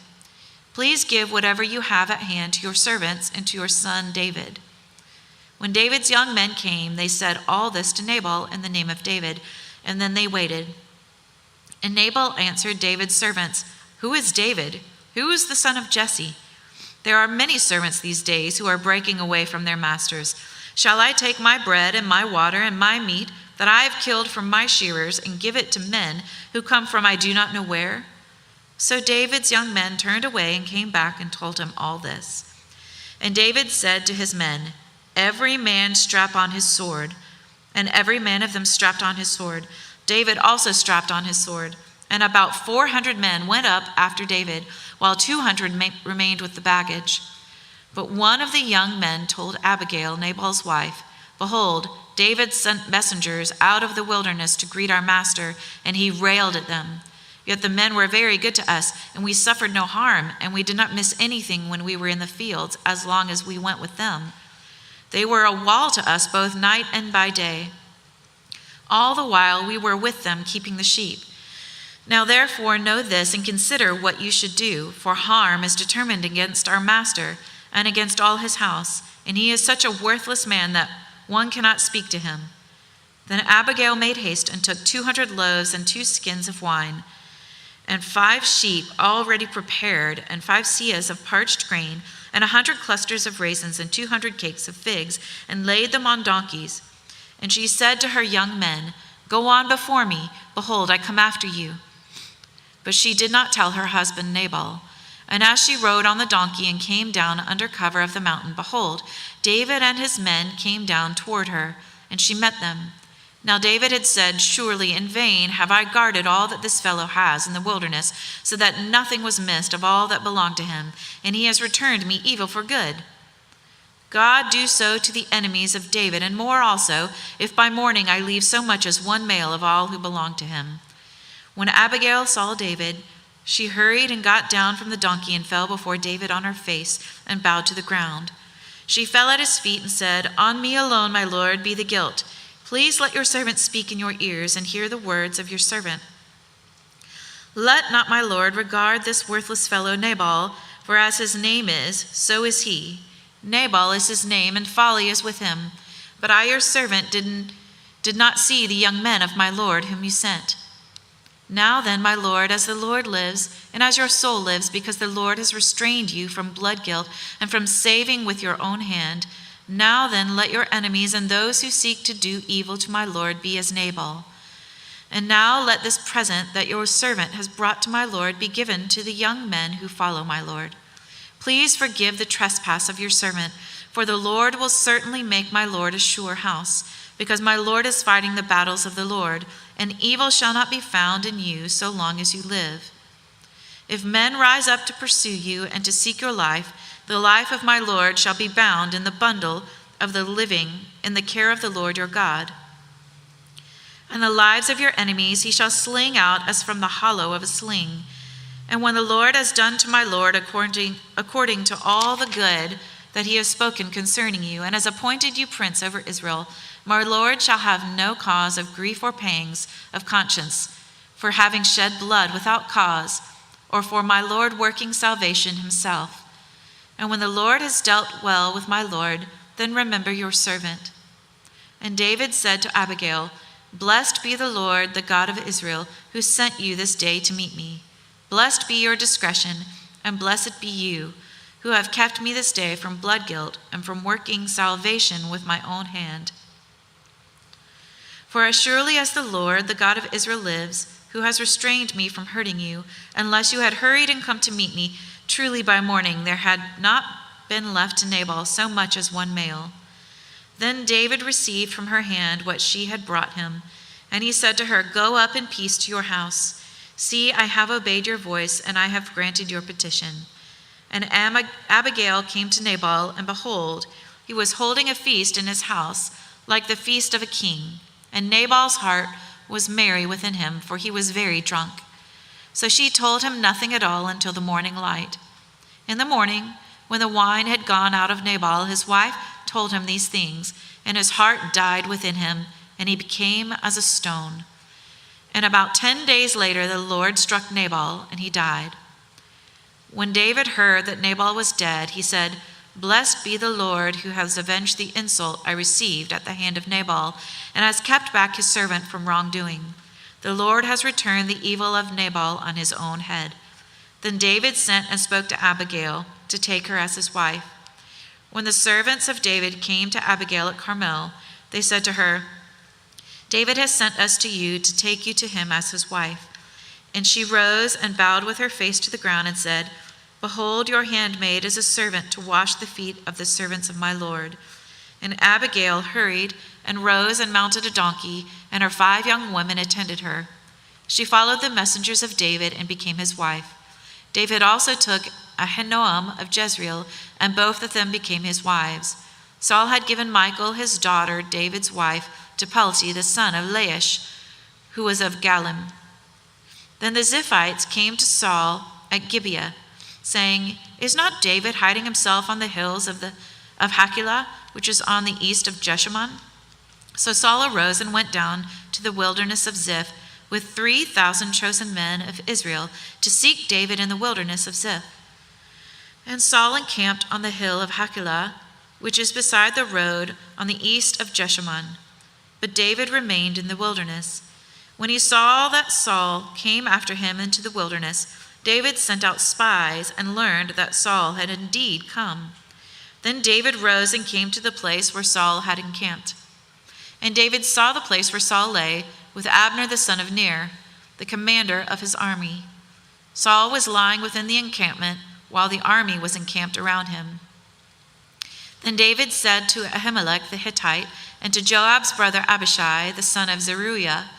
Please give whatever you have at hand to your servants and to your son David." When David's young men came, they said all this to Nabal in the name of David, and then they waited. And Nabal answered David's servants, "Who is David? Who is the son of Jesse? There are many servants these days who are breaking away from their masters. Shall I take my bread and my water and my meat that I have killed from my shearers and give it to men who come from I do not know where?" So David's young men turned away and came back and told him all this. And David said to his men, "Every man strap on his sword." And every man of them strapped on his sword. David also strapped on his sword. And about 400 men went up after David, while 200 remained with the baggage. But one of the young men told Abigail, Nabal's wife, "Behold, David sent messengers out of the wilderness to greet our master, and he railed at them. Yet the men were very good to us, and we suffered no harm, and we did not miss anything when we were in the fields, as long as we went with them. They were a wall to us both night and by day. All the while we were with them keeping the sheep. Now therefore know this and consider what you should do, for harm is determined against our master and against all his house, and he is such a worthless man that one cannot speak to him." Then Abigail made haste and took 200 loaves and 2 skins of wine, and 5 sheep already prepared, and 5 seahs of parched grain, and 100 clusters of raisins, and 200 cakes of figs, and laid them on donkeys. And she said to her young men, "Go on before me, behold, I come after you." But she did not tell her husband Nabal. And as she rode on the donkey and came down under cover of the mountain, behold, David and his men came down toward her, and she met them. Now David had said, "Surely in vain have I guarded all that this fellow has in the wilderness, so that nothing was missed of all that belonged to him, and he has returned me evil for good. God do so to the enemies of David, and more also, if by morning I leave so much as one male of all who belong to him." When Abigail saw David, she hurried and got down from the donkey and fell before David on her face and bowed to the ground. She fell at his feet and said, "On me alone, my lord, be the guilt. Please let your servant speak in your ears and hear the words of your servant. Let not my lord regard this worthless fellow Nabal, for as his name is, so is he. Nabal is his name, and folly is with him. But I, your servant, did not see the young men of my lord whom you sent. Now then, my lord, as the Lord lives, and as your soul lives, because the Lord has restrained you from blood guilt and from saving with your own hand, now then let your enemies and those who seek to do evil to my lord be as Nabal. And now let this present that your servant has brought to my lord be given to the young men who follow my lord. Please forgive the trespass of your servant, for the Lord will certainly make my lord a sure house, because my lord is fighting the battles of the Lord, and evil shall not be found in you so long as you live. If men rise up to pursue you and to seek your life, the life of my lord shall be bound in the bundle of the living in the care of the Lord your God. And the lives of your enemies he shall sling out as from the hollow of a sling. And when the Lord has done to my lord according to all the good that he has spoken concerning you, and has appointed you prince over Israel, my lord shall have no cause of grief or pangs of conscience for having shed blood without cause, or for my lord working salvation himself. And when the Lord has dealt well with my lord, then remember your servant. And David said to Abigail, Blessed be the Lord, the God of Israel, who sent you this day to meet me. Blessed be your discretion, and blessed be you, who have kept me this day from blood guilt and from working salvation with my own hand. For as surely as the Lord, the God of Israel lives, who has restrained me from hurting you, unless you had hurried and come to meet me, truly by morning there had not been left to Nabal so much as one male. Then David received from her hand what she had brought him, and he said to her, Go up in peace to your house. See, I have obeyed your voice, and I have granted your petition. And Abigail came to Nabal, and behold, he was holding a feast in his house, like the feast of a king. And Nabal's heart was merry within him, for he was very drunk. So she told him nothing at all until the morning light. In the morning, when the wine had gone out of Nabal, his wife told him these things, and his heart died within him, and he became as a stone. And about 10 days later, the Lord struck Nabal, and he died. When David heard that Nabal was dead, he said, Blessed be the Lord, who has avenged the insult I received at the hand of Nabal, and has kept back his servant from wrongdoing. The Lord has returned the evil of Nabal on his own head. Then David sent and spoke to Abigail to take her as his wife. When the servants of David came to Abigail at Carmel, they said to her, David has sent us to you to take you to him as his wife. And she rose and bowed with her face to the ground and said, Behold, your handmaid is a servant to wash the feet of the servants of my Lord. And Abigail hurried and rose and mounted a donkey, and her 5 young women attended her. She followed the messengers of David and became his wife. David also took Ahinoam of Jezreel, and both of them became his wives. Saul had given Michal, his daughter, David's wife, to Pelti, the son of Laish, who was of Galim. Then the Ziphites came to Saul at Gibeah, saying, Is not David hiding himself on the hills of Hachilah, which is on the east of Jeshimon? So Saul arose and went down to the wilderness of Ziph with 3,000 chosen men of Israel to seek David in the wilderness of Ziph. And Saul encamped on the hill of Hachilah, which is beside the road on the east of Jeshimon. But David remained in the wilderness. When he saw that Saul came after him into the wilderness, David sent out spies and learned that Saul had indeed come. Then David rose and came to the place where Saul had encamped. And David saw the place where Saul lay, with Abner the son of Ner, the commander of his army. Saul was lying within the encampment, while the army was encamped around him. Then David said to Ahimelech the Hittite, and to Joab's brother Abishai, the son of Zeruiah,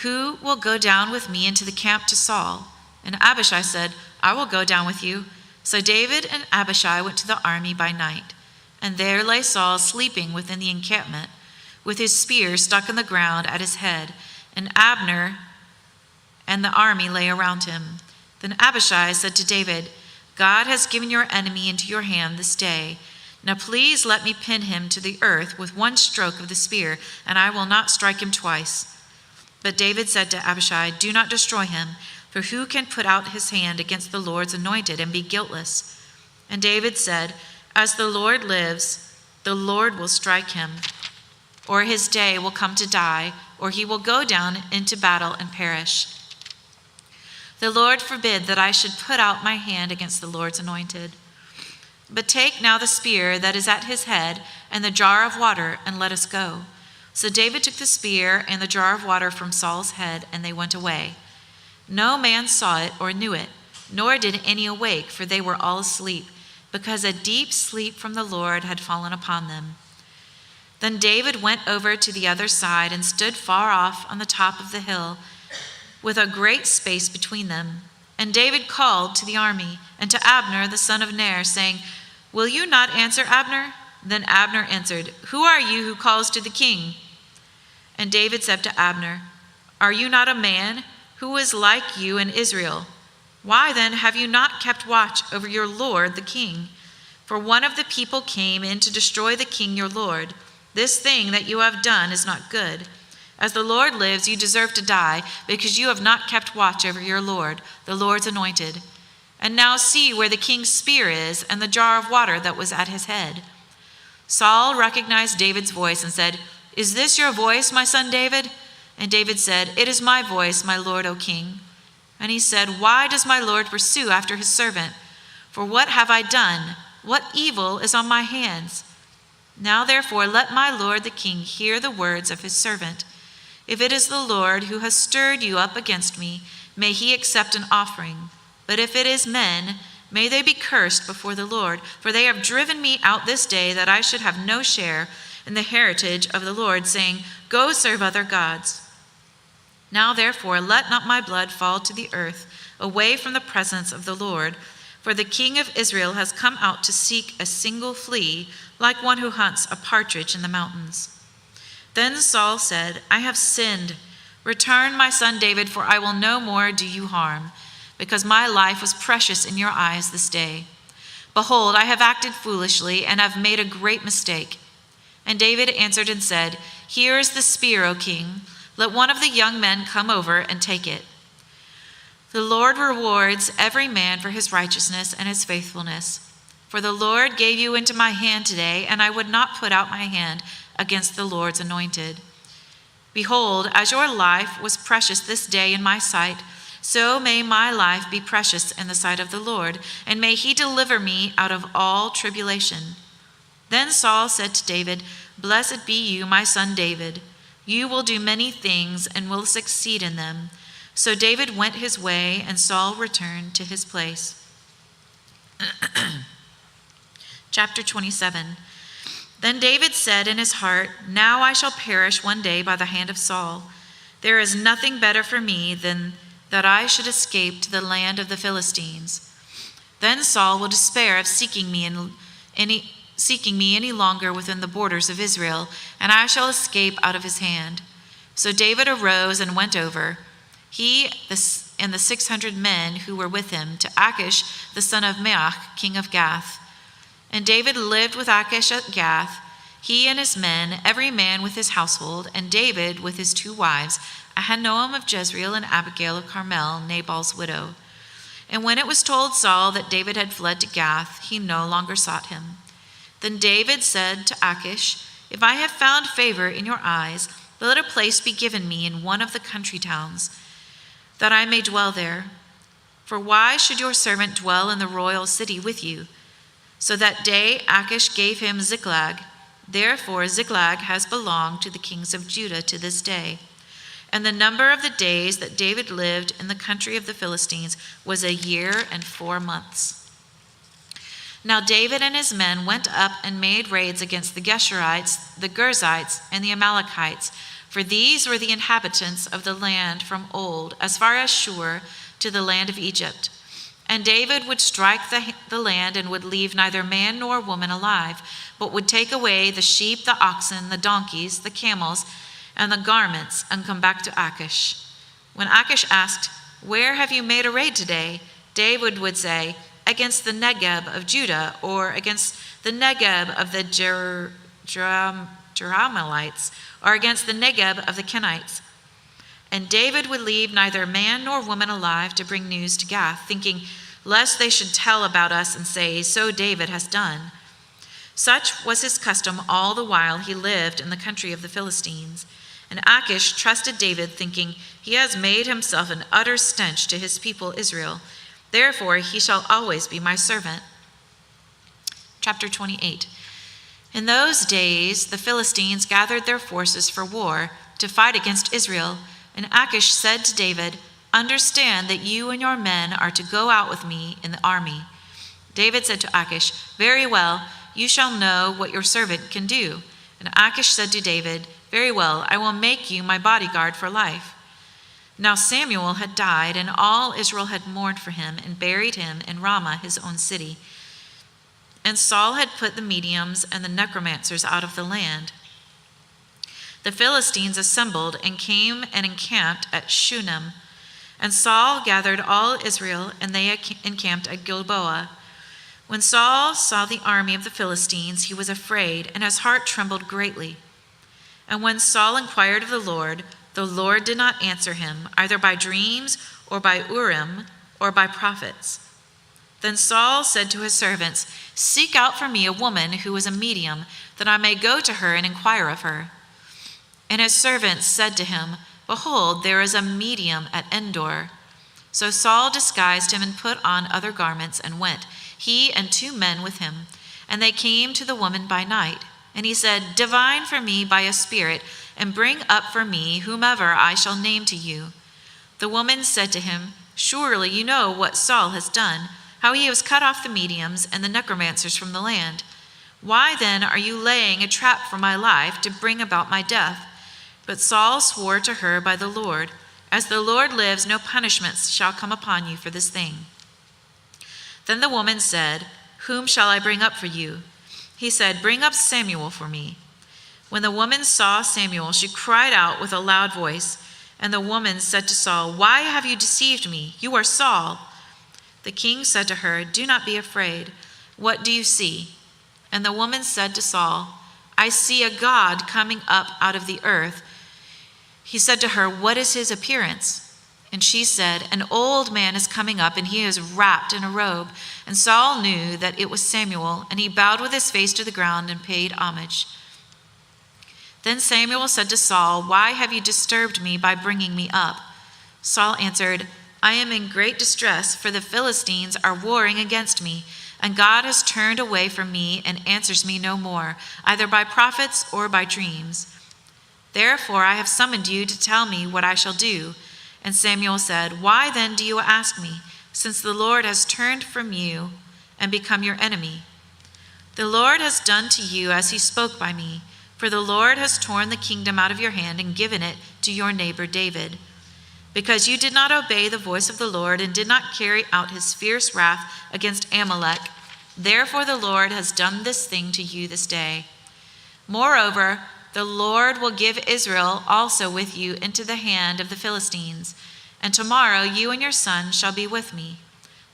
Who will go down with me into the camp to Saul? And Abishai said, I will go down with you. So David and Abishai went to the army by night. And there lay Saul sleeping within the encampment, with his spear stuck in the ground at his head, and Abner and the army lay around him. Then Abishai said to David, God has given your enemy into your hand this day. Now please let me pin him to the earth with one stroke of the spear, and I will not strike him twice. But David said to Abishai, "Do not destroy him, for who can put out his hand against the Lord's anointed and be guiltless?" And David said, "As the Lord lives, the Lord will strike him, or his day will come to die, or he will go down into battle and perish. The Lord forbid that I should put out my hand against the Lord's anointed. But take now the spear that is at his head and the jar of water, and let us go." So David took the spear and the jar of water from Saul's head, and they went away. No man saw it or knew it, nor did any awake, for they were all asleep, because a deep sleep from the Lord had fallen upon them. Then David went over to the other side and stood far off on the top of the hill, with a great space between them. And David called to the army and to Abner the son of Ner, saying, "Will you not answer, Abner?" Then Abner answered, "Who are you who calls to the king?" And David said to Abner, "Are you not a man who is like you in Israel? Why then have you not kept watch over your lord the king? For one of the people came in to destroy the king your lord. This thing that you have done is not good. As the Lord lives, you deserve to die, because you have not kept watch over your lord, the Lord's anointed. And now see where the king's spear is, and the jar of water that was at his head." Saul recognized David's voice and said, "Is this your voice, my son David?" And David said, "It is my voice, my lord, O king." And he said, "Why does my lord pursue after his servant? For what have I done? What evil is on my hands? Now therefore let my lord the king hear the words of his servant. If it is the Lord who has stirred you up against me, may he accept an offering. But if it is men, may they be cursed before the Lord, for they have driven me out this day that I should have no share in the heritage of the Lord, saying, 'Go serve other gods.' Now therefore let not my blood fall to the earth, away from the presence of the Lord, for the king of Israel has come out to seek a single flea, like one who hunts a partridge in the mountains." Then Saul said, "I have sinned. Return, my son David, for I will no more do you harm, because my life was precious in your eyes this day. Behold, I have acted foolishly and have made a great mistake." And David answered and said, "Here is the spear, O king. Let one of the young men come over and take it. The Lord rewards every man for his righteousness and his faithfulness. For the Lord gave you into my hand today, and I would not put out my hand against the Lord's anointed. Behold, as your life was precious this day in my sight, so may my life be precious in the sight of the Lord, and may he deliver me out of all tribulation." Then Saul said to David, "Blessed be you, my son David. You will do many things and will succeed in them." So David went his way, and Saul returned to his place. Chapter 27. Then David said in his heart, "Now I shall perish one day by the hand of Saul. There is nothing better for me than that I should escape to the land of the Philistines. Then Saul will despair of seeking me any longer within the borders of Israel, and I shall escape out of his hand." So David arose and went over, he and the 600 men who were with him, to Achish the son of Maach, king of Gath. And David lived with Achish at Gath, he and his men, every man with his household, and David with his 2 wives, Ahinoam of Jezreel and Abigail of Carmel, Nabal's widow. And when it was told Saul that David had fled to Gath, he no longer sought him. Then David said to Achish, "If I have found favor in your eyes, let a place be given me in one of the country towns, that I may dwell there. For why should your servant dwell in the royal city with you?" So that day Achish gave him Ziklag. Therefore Ziklag has belonged to the kings of Judah to this day. And the number of the days that David lived in the country of the Philistines was 1 year and 4 months. Now David and his men went up and made raids against the Geshurites, the Girzites, and the Amalekites, for these were the inhabitants of the land from old, as far as Shur, to the land of Egypt. And David would strike the land and would leave neither man nor woman alive, but would take away the sheep, the oxen, the donkeys, the camels, and the garments, and come back to Achish. When Achish asked, "Where have you made a raid today?" David would say, "Against the Negeb of Judah, or against the Negeb of the Jerahmeelites, or against the Negeb of the Kenites." And David would leave neither man nor woman alive to bring news to Gath, thinking, lest they should tell about us and say, so David has done. Such was his custom all the while he lived in the country of the Philistines. And Achish trusted David, thinking, he has made himself an utter stench to his people Israel. Therefore he shall always be my servant. Chapter 28. In those days the Philistines gathered their forces for war to fight against Israel. And Achish said to David, understand that you and your men are to go out with me in the army. David said to Achish, very well, you shall know what your servant can do. And Achish said to David, very well, I will make you my bodyguard for life. Now Samuel had died, and all Israel had mourned for him and buried him in Ramah, his own city. And Saul had put the mediums and the necromancers out of the land. The Philistines assembled and came and encamped at Shunem. And Saul gathered all Israel, and they encamped at Gilboa. When Saul saw the army of the Philistines, he was afraid, and his heart trembled greatly. And when Saul inquired of the Lord did not answer him, either by dreams or by Urim or by prophets. Then Saul said to his servants, seek out for me a woman who is a medium, that I may go to her and inquire of her. And his servants said to him, behold, there is a medium at Endor. So Saul disguised him and put on other garments and went, he and 2 men with him. And they came to the woman by night. And he said, divine for me by a spirit, and bring up for me whomever I shall name to you. The woman said to him, surely you know what Saul has done, how he has cut off the mediums and the necromancers from the land. Why then are you laying a trap for my life to bring about my death? But Saul swore to her by the Lord, as the Lord lives, no punishment shall come upon you for this thing. Then the woman said, whom shall I bring up for you? He said, bring up Samuel for me. When the woman saw Samuel, she cried out with a loud voice. And the woman said to Saul, why have you deceived me? You are Saul. The king said to her, do not be afraid. What do you see? And the woman said to Saul, I see a God coming up out of the earth. He said to her, what is his appearance? And she said, an old man is coming up, and he is wrapped in a robe. And Saul knew that it was Samuel, and he bowed with his face to the ground and paid homage. Then Samuel said to Saul, why have you disturbed me by bringing me up? Saul answered, I am in great distress, for the Philistines are warring against me, and God has turned away from me and answers me no more, either by prophets or by dreams. Therefore I have summoned you to tell me what I shall do. And Samuel said, why then do you ask me, since the Lord has turned from you and become your enemy? The Lord has done to you as he spoke by me, for the Lord has torn the kingdom out of your hand and given it to your neighbor David. Because you did not obey the voice of the Lord and did not carry out his fierce wrath against Amalek, therefore the Lord has done this thing to you this day. Moreover, the Lord will give Israel also with you into the hand of the Philistines, and tomorrow you and your son shall be with me.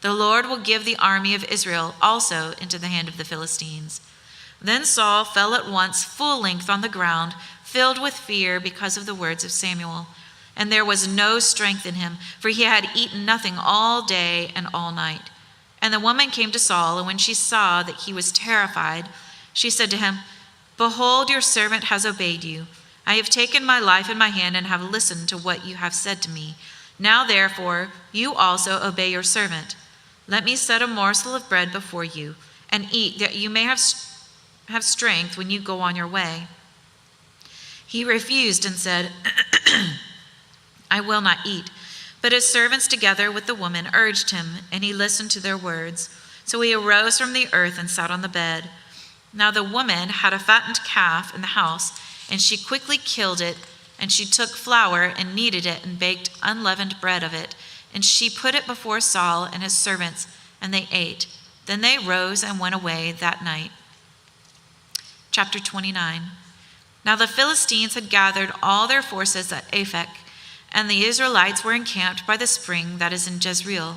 The Lord will give the army of Israel also into the hand of the Philistines. Then Saul fell at once full length on the ground, filled with fear because of the words of Samuel. And there was no strength in him, for he had eaten nothing all day and all night. And the woman came to Saul, and when she saw that he was terrified, she said to him, behold, your servant has obeyed you. I have taken my life in my hand and have listened to what you have said to me. Now therefore, you also obey your servant. Let me set a morsel of bread before you, and eat, that you may have strength when you go on your way. He refused and said, I will not eat. But his servants together with the woman urged him, and he listened to their words. So he arose from the earth and sat on the bed. Now the woman had a fattened calf in the house, and she quickly killed it, and she took flour and kneaded it and baked unleavened bread of it, and she put it before Saul and his servants, and they ate. Then they rose and went away that night. Chapter 29. Now the Philistines had gathered all their forces at Aphek, and the Israelites were encamped by the spring that is in Jezreel.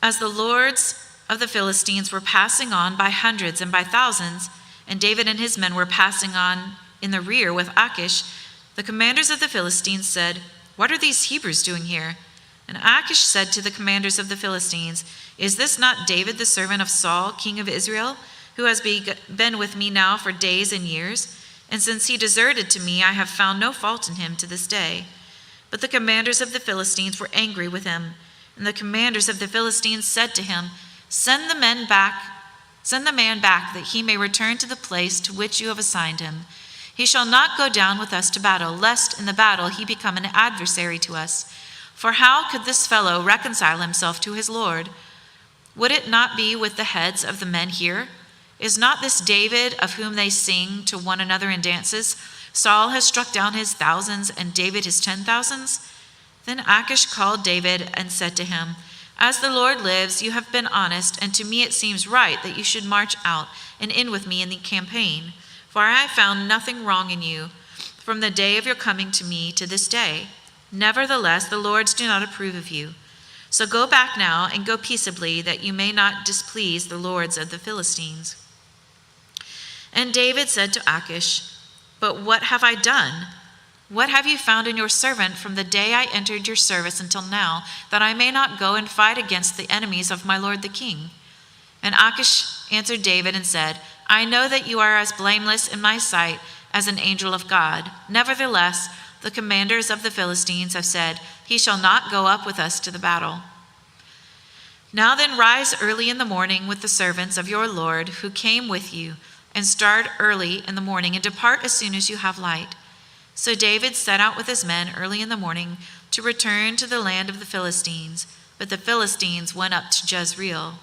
As the lords of the Philistines were passing on by hundreds and by thousands, and David and his men were passing on in the rear with Achish, the commanders of the Philistines said, "What are these Hebrews doing here?" And Achish said to the commanders of the Philistines, "Is this not David, the servant of Saul, king of Israel, who has been with me now for days and years? And since he deserted to me, I have found no fault in him to this day." But the commanders of the Philistines were angry with him. And the commanders of the Philistines said to him, Send the man back that he may return to the place to which you have assigned him. He shall not go down with us to battle, lest in the battle he become an adversary to us. For how could this fellow reconcile himself to his Lord? Would it not be with the heads of the men here? Is not this David, of whom they sing to one another in dances? Saul has struck down his thousands, and David his 10,000s? Then Achish called David and said to him, As the Lord lives, you have been honest, and to me it seems right that you should march out and in with me in the campaign. For I have found nothing wrong in you from the day of your coming to me to this day. Nevertheless, the lords do not approve of you. So go back now and go peaceably, that you may not displease the lords of the Philistines. And David said to Achish, But what have I done? What have you found in your servant from the day I entered your service until now, that I may not go and fight against the enemies of my lord the king? And Achish answered David and said, I know that you are as blameless in my sight as an angel of God. Nevertheless, the commanders of the Philistines have said, He shall not go up with us to the battle. Now then, rise early in the morning with the servants of your Lord who came with you, and start early in the morning, and depart as soon as you have light. So David set out with his men early in the morning to return to the land of the Philistines, but the Philistines went up to Jezreel.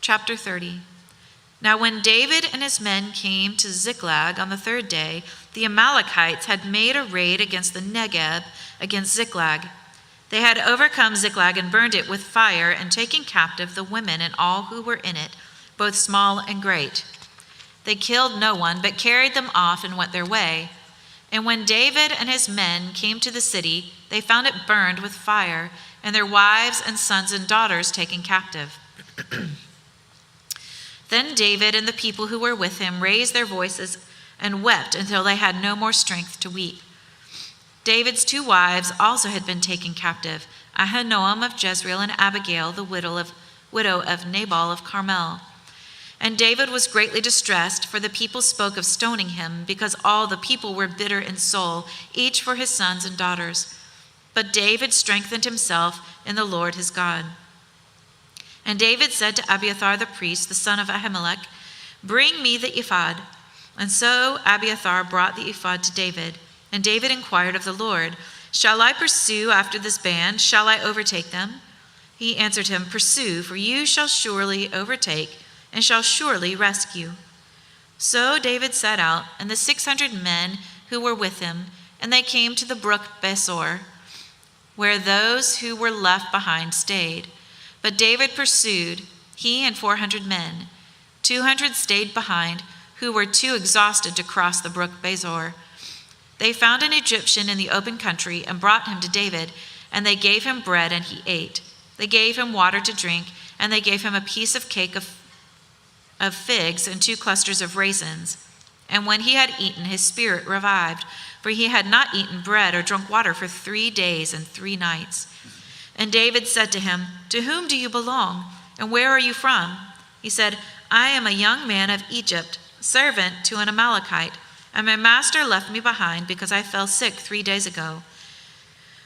Chapter 30. Now when David and his men came to Ziklag on the third day, the Amalekites had made a raid against the Negeb, against Ziklag. They had overcome Ziklag and burned it with fire, and taken captive the women and all who were in it, both small and great. They killed no one, but carried them off and went their way. And when David and his men came to the city, they found it burned with fire, and their wives and sons and daughters taken captive. Then David and the people who were with him raised their voices and wept until they had no more strength to weep. David's 2 wives also had been taken captive, Ahinoam of Jezreel and Abigail, the widow of Nabal of Carmel. And David was greatly distressed, for the people spoke of stoning him, because all the people were bitter in soul, each for his sons and daughters. But David strengthened himself in the Lord his God. And David said to Abiathar the priest, the son of Ahimelech, Bring me the ephod. And so Abiathar brought the ephod to David. And David inquired of the Lord, Shall I pursue after this band? Shall I overtake them? He answered him, Pursue, for you shall surely overtake, and shall surely rescue. So David set out, and the 600 men who were with him, and they came to the brook Besor, where those who were left behind stayed. But David pursued, he and 400 men. 200 stayed behind, who were too exhausted to cross the brook Besor. They found an Egyptian in the open country and brought him to David, and they gave him bread, and he ate. They gave him water to drink, and they gave him a piece of cake of figs and 2 clusters of raisins. And when he had eaten, his spirit revived, for he had not eaten bread or drunk water for 3 days and 3 nights. And David said to him, To whom do you belong, and where are you from? He said, I am a young man of Egypt, servant to an Amalekite, and my master left me behind because I fell sick 3 days ago.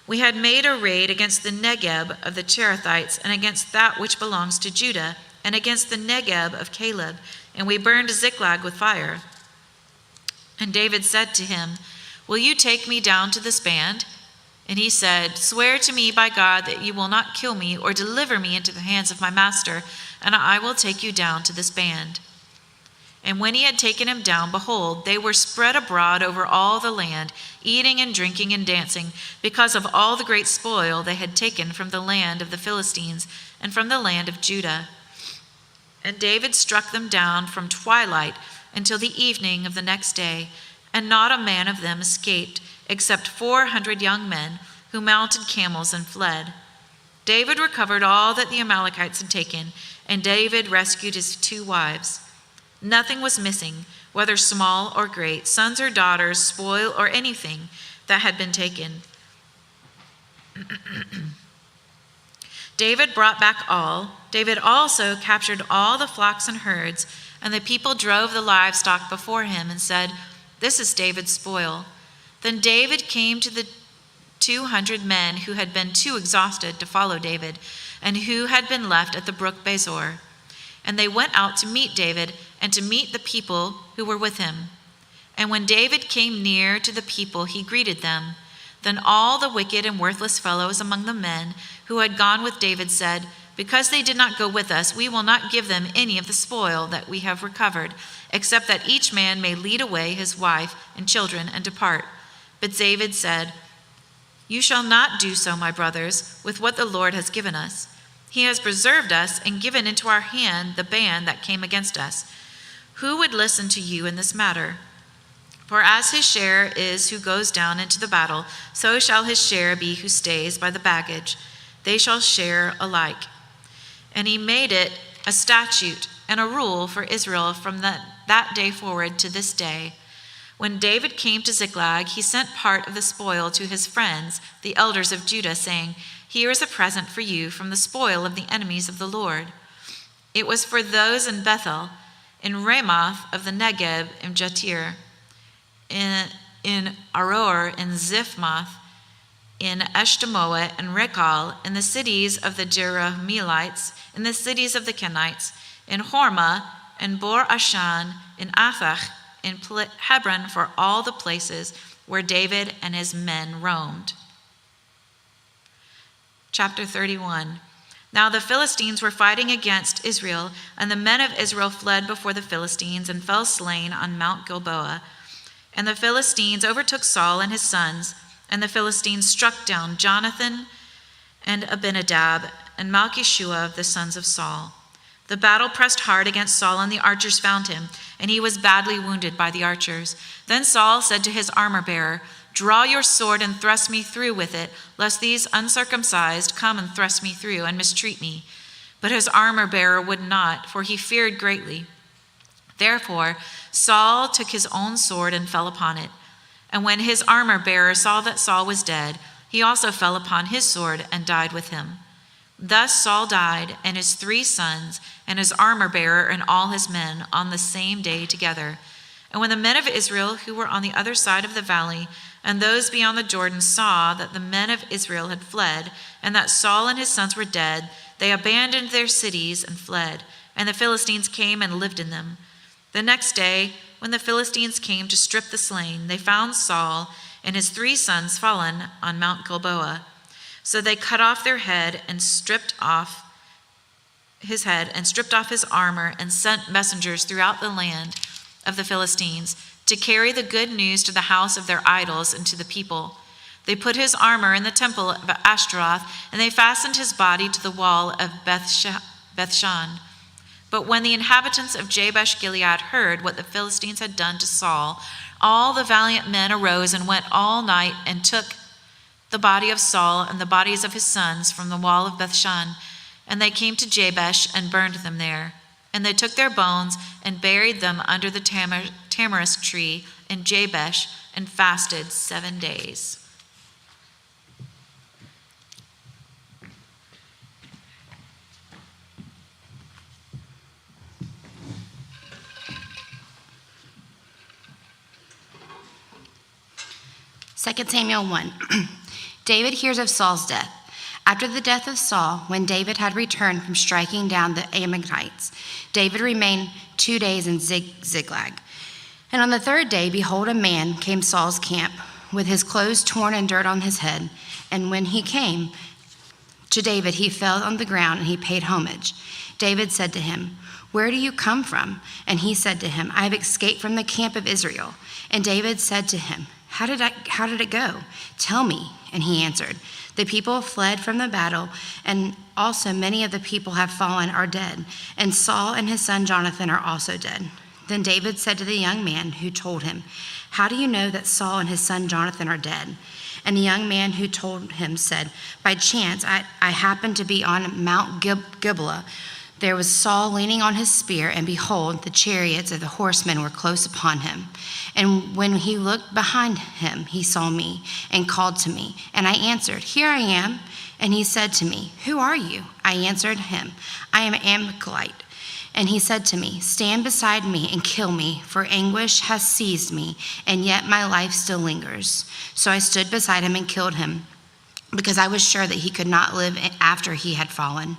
We had made a raid against the Negeb of the Cherethites, and against that which belongs to Judah, and against the Negeb of Caleb, and we burned Ziklag with fire. And David said to him, Will you take me down to this band? And he said, Swear to me by God that you will not kill me or deliver me into the hands of my master, and I will take you down to this band. And when he had taken him down, behold, they were spread abroad over all the land, eating and drinking and dancing, because of all the great spoil they had taken from the land of the Philistines and from the land of Judah. And David struck them down from twilight until the evening of the next day, and not a man of them escaped, except 400 young men who mounted camels and fled. David recovered all that the Amalekites had taken, and David rescued his 2 wives. Nothing was missing, whether small or great, sons or daughters, spoil or anything that had been taken. David brought back all. David also captured all the flocks and herds, and the people drove the livestock before him and said, "This is David's spoil." Then David came to the 200 men who had been too exhausted to follow David and who had been left at the brook Bezor. And they went out to meet David and to meet the people who were with him. And when David came near to the people, he greeted them. Then all the wicked and worthless fellows among the men who had gone with David said, "Because they did not go with us, we will not give them any of the spoil that we have recovered, except that each man may lead away his wife and children and depart." But David said, "You shall not do so, my brothers, with what the Lord has given us. He has preserved us and given into our hand the band that came against us. Who would listen to you in this matter? For as his share is who goes down into the battle, so shall his share be who stays by the baggage. They shall share alike." And he made it a statute and a rule for Israel from that day forward to this day. When David came to Ziklag, he sent part of the spoil to his friends, the elders of Judah, saying, "Here is a present for you from the spoil of the enemies of the Lord." It was for those in Bethel, in Ramoth of the Negeb, in Jatir, in Aror, in Ziphmoth, in Eshtemoa and Rekal, in the cities of the Jerahmeelites, in the cities of the Kenites, in Hormah, in Bor Ashan, in Athach, in Hebron, for all the places where David and his men roamed. Chapter 31. Now the Philistines were fighting against Israel, and the men of Israel fled before the Philistines and fell slain on Mount Gilboa. And the Philistines overtook Saul and his sons, and the Philistines struck down Jonathan and Abinadab and Malchishua of the sons of Saul. The battle pressed hard against Saul, and the archers found him, and he was badly wounded by the archers. Then Saul said to his armor-bearer, "Draw your sword and thrust me through with it, lest these uncircumcised come and thrust me through and mistreat me." But his armor-bearer would not, for he feared greatly. Therefore Saul took his own sword and fell upon it. And when his armor-bearer saw that Saul was dead, he also fell upon his sword and died with him. Thus Saul died, and his 3 sons, and his armor-bearer, and all his men, on the same day together. And when the men of Israel who were on the other side of the valley, and those beyond the Jordan, saw that the men of Israel had fled, and that Saul and his sons were dead, they abandoned their cities and fled, and the Philistines came and lived in them. The next day, when the Philistines came to strip the slain, they found Saul and his 3 sons fallen on Mount Gilboa. So they cut off their head and stripped off his armor, and sent messengers throughout the land of the Philistines to carry the good news to the house of their idols and to the people. They put his armor in the temple of Ashtaroth, and they fastened his body to the wall of Bethshan. But when the inhabitants of Jabesh Gilead heard what the Philistines had done to Saul, all the valiant men arose and went all night and took the body of Saul and the bodies of his sons from the wall of Bethshan, and they came to Jabesh and burned them there. And they took their bones and buried them under the tamarisk tree in Jabesh and fasted 7 days. Second Samuel 1. David hears of Saul's death. After the death of Saul, when David had returned from striking down the Ammonites, David remained 2 days in Ziklag. And on the 3rd day, behold, a man came to Saul's camp with his clothes torn and dirt on his head. And when he came to David, he fell on the ground and he paid homage. David said to him, "Where do you come from?" And he said to him, "I have escaped from the camp of Israel." And David said to him, How did it go? Tell me." And he answered, "The people fled from the battle, and also many of the people have fallen, are dead. And Saul and his son Jonathan are also dead." Then David said to the young man who told him, "How do you know that Saul and his son Jonathan are dead?" And the young man who told him said, "By chance I happened to be on Mount Gilboa, there was Saul leaning on his spear, and behold, the chariots of the horsemen were close upon him. And when he looked behind him, he saw me and called to me. And I answered, Here I am. And he said to me, Who are you? I answered him, I am Amalekite. And he said to me, Stand beside me and kill me, for anguish has seized me, and yet my life still lingers. So I stood beside him and killed him, because I was sure that he could not live after he had fallen.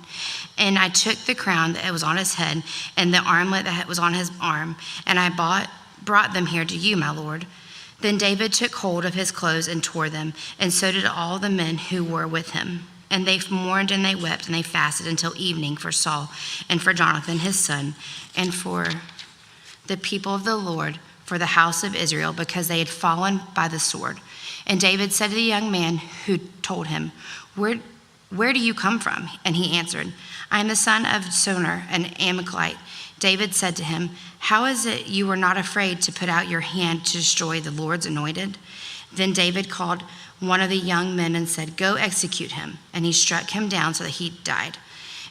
And I took the crown that was on his head and the armlet that was on his arm, and I brought them here to you, my lord. Then David took hold of his clothes and tore them, and so did all the men who were with him. And they mourned and they wept and they fasted until evening for Saul and for Jonathan his son and for the people of the Lord, for the house of Israel, because they had fallen by the sword. And David said to the young man who told him, Where do you come from? And he answered, I am the son of Sonor, an Amalekite. David said to him, How is it you were not afraid to put out your hand to destroy the Lord's anointed? Then David called one of the young men and said, Go execute him. And he struck him down so that he died.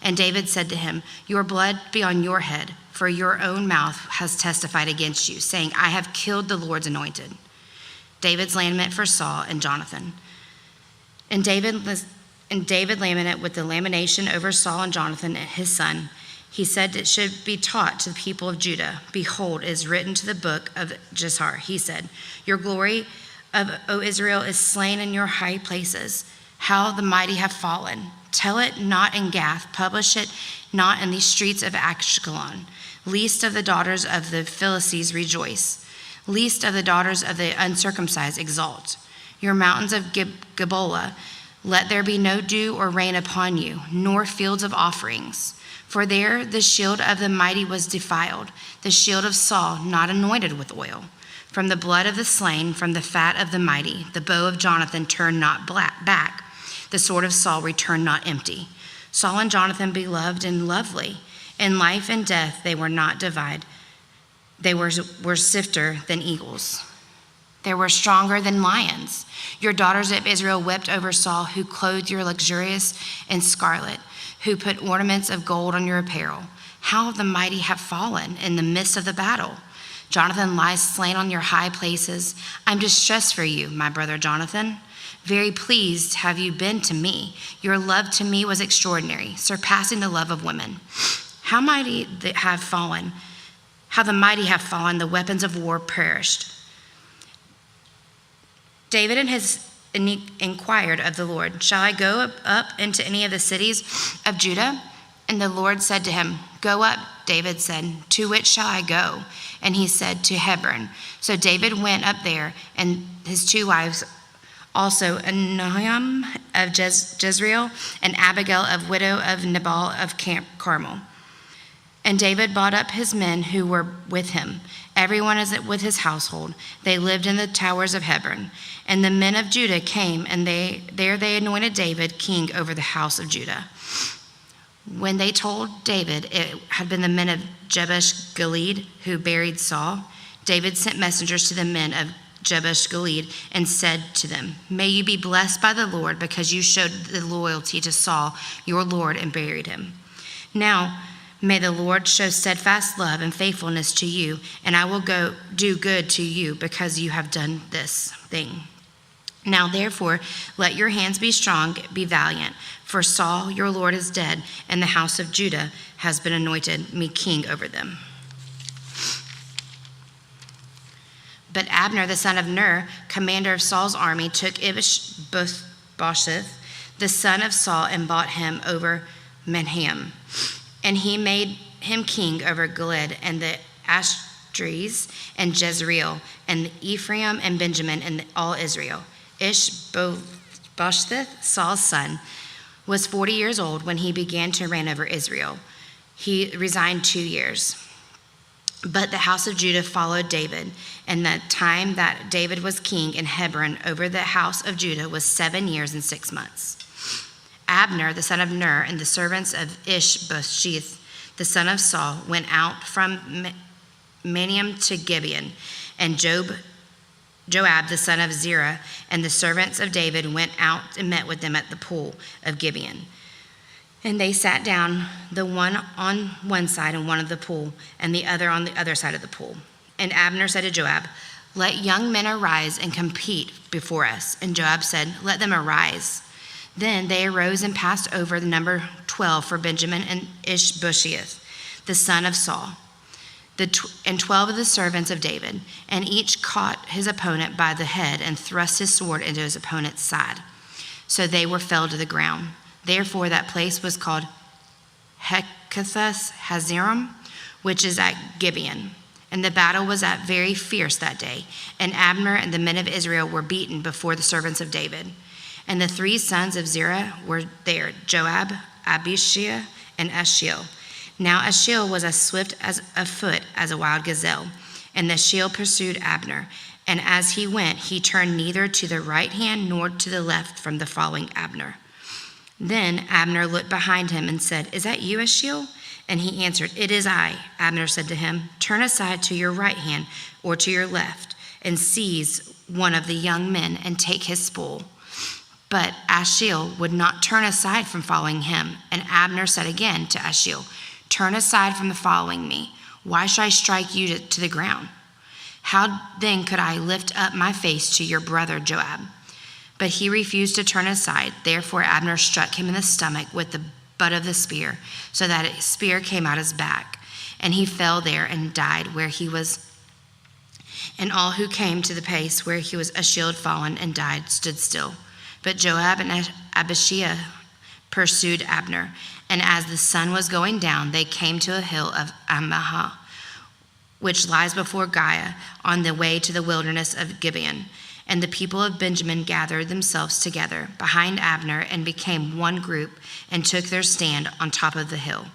And David said to him, Your blood be on your head, for your own mouth has testified against you, saying, I have killed the Lord's anointed. David's lament for Saul and Jonathan. And David lamented with the lamentation over Saul and Jonathan and his son. He said it should be taught to the people of Judah. Behold, it is written to the book of Jezar. He said, Your glory, O Israel, is slain in your high places. How the mighty have fallen. Tell it not in Gath. Publish it not in the streets of Ashkelon. Least of the daughters of the Philistines rejoice. Least of the daughters of the uncircumcised exult. Your mountains of Gilboa, let there be no dew or rain upon you, nor fields of offerings. For there the shield of the mighty was defiled, the shield of Saul not anointed with oil. From the blood of the slain, from the fat of the mighty, the bow of Jonathan turned not back, the sword of Saul returned not empty. Saul and Jonathan beloved and lovely. In life and death they were not divided. They were swifter than eagles. They were stronger than lions. Your daughters of Israel wept over Saul, who clothed your luxurious in scarlet, who put ornaments of gold on your apparel. How the mighty have fallen in the midst of the battle. Jonathan lies slain on your high places. I'm distressed for you, my brother Jonathan. Very pleased have you been to me. Your love to me was extraordinary, surpassing the love of women. How the mighty have fallen, the weapons of war perished. David inquired of the Lord, Shall I go up into any of the cities of Judah? And the Lord said to him, Go up, David said. To which shall I go? And he said, To Hebron. So David went up there, and his two wives, also Ahinoam of Jezreel, and Abigail, of widow of Nabal of Carmel. And David brought up his men who were with him, everyone is with his household. They lived in the towers of Hebron. And the men of Judah came, and they anointed David king over the house of Judah. When they told David it had been the men of Jabesh Gilead who buried Saul, David sent messengers to the men of Jabesh Gilead and said to them, May you be blessed by the Lord, because you showed the loyalty to Saul your Lord and buried him. Now may the Lord show steadfast love and faithfulness to you, and I will go do good to you because you have done this thing. Now therefore, let your hands be strong, be valiant, for Saul your Lord is dead, and the house of Judah has been anointed me king over them. But Abner the son of Ner, commander of Saul's army, took Ishbosheth, the son of Saul, and brought him over Mahanaim. And he made him king over Gilead and the Ashtrites and Jezreel and Ephraim and Benjamin and all Israel. Ishbosheth, Saul's son, was 40 years old when he began to reign over Israel. He resigned 2 years. But the house of Judah followed David, and the time that David was king in Hebron over the house of Judah was 7 years and 6 months. Abner, the son of Ner, and the servants of Ishbosheth, the son of Saul, went out from Mahanaim to Gibeon, and Joab, the son of Zerah, and the servants of David went out and met with them at the pool of Gibeon. And they sat down, the one on one side and one of the pool, and the other on the other side of the pool. And Abner said to Joab, "Let young men arise and compete before us." And Joab said, "Let them arise." Then they arose and passed over the number 12 for Benjamin and Ishbosheth, the son of Saul, and 12 of the servants of David. And each caught his opponent by the head and thrust his sword into his opponent's side. So they were felled to the ground. Therefore that place was called Hekathoth Hazerim, which is at Gibeon. And the battle was very fierce that day. And Abner and the men of Israel were beaten before the servants of David. And the 3 sons of Zerah were there, Joab, Abishai, and Ashiel. Now Ashiel was as swift as a foot as a wild gazelle. And Ashiel pursued Abner. And as he went, he turned neither to the right hand nor to the left from the following Abner. Then Abner looked behind him and said, "Is that you, Ashiel?" And he answered, "It is I." Abner said to him, "Turn aside to your right hand or to your left, and seize one of the young men and take his spoil." But Ashiel would not turn aside from following him. And Abner said again to Ashiel, "Turn aside from the following me. Why should I strike you to the ground? How then could I lift up my face to your brother Joab?" But he refused to turn aside. Therefore Abner struck him in the stomach with the butt of the spear, so that a spear came out his back. And he fell there and died where he was. And all who came to the place where he was Ashiel fallen and died stood still. But Joab and Abishai pursued Abner. And as the sun was going down, they came to a hill of Amahah, which lies before Giah, on the way to the wilderness of Gibeon. And the people of Benjamin gathered themselves together behind Abner and became one group and took their stand on top of the hill.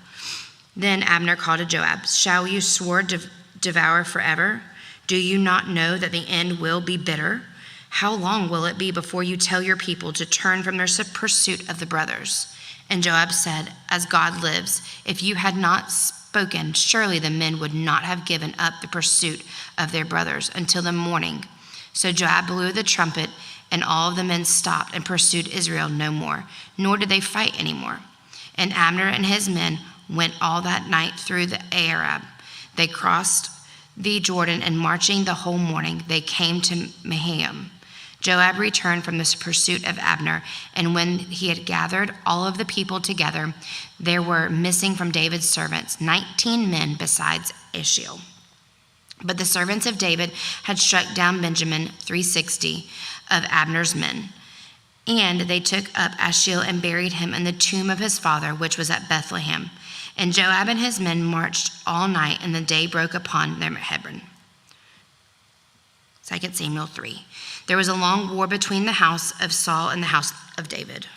Then Abner called to Joab, "Shall you sword devour forever? Do you not know that the end will be bitter? How long will it be before you tell your people to turn from their pursuit of the brothers?" And Joab said, "As God lives, if you had not spoken, surely the men would not have given up the pursuit of their brothers until the morning." So Joab blew the trumpet, and all of the men stopped and pursued Israel no more, nor did they fight anymore. And Abner and his men went all that night through the Arab. They crossed the Jordan, and marching the whole morning, they came to Mahanaim. Joab returned from the pursuit of Abner, and when he had gathered all of the people together, there were missing from David's servants 19 men besides Ashiel. But the servants of David had struck down Benjamin 360 of Abner's men. And they took up Ashiel and buried him in the tomb of his father, which was at Bethlehem. And Joab and his men marched all night, and the day broke upon them at Hebron. 2 Samuel 3. There was a long war between the house of Saul and the house of David.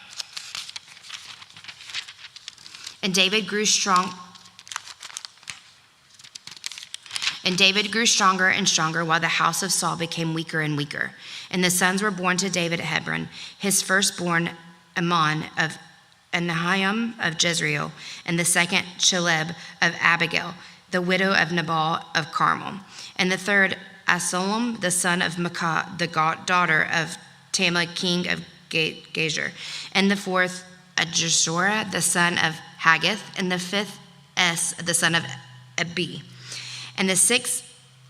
And David grew stronger and stronger, while the house of Saul became weaker and weaker. And the sons were born to David at Hebron. His firstborn, Ammon of Anahiam of Jezreel, and the second, Cheleb of Abigail, the widow of Nabal of Carmel. And the third, Absalom, the son of Maacah, the daughter of Tamar, king of Geshur. And the fourth, Ajishorah, the son of Haggith. And the fifth, the son of Abi. And the sixth,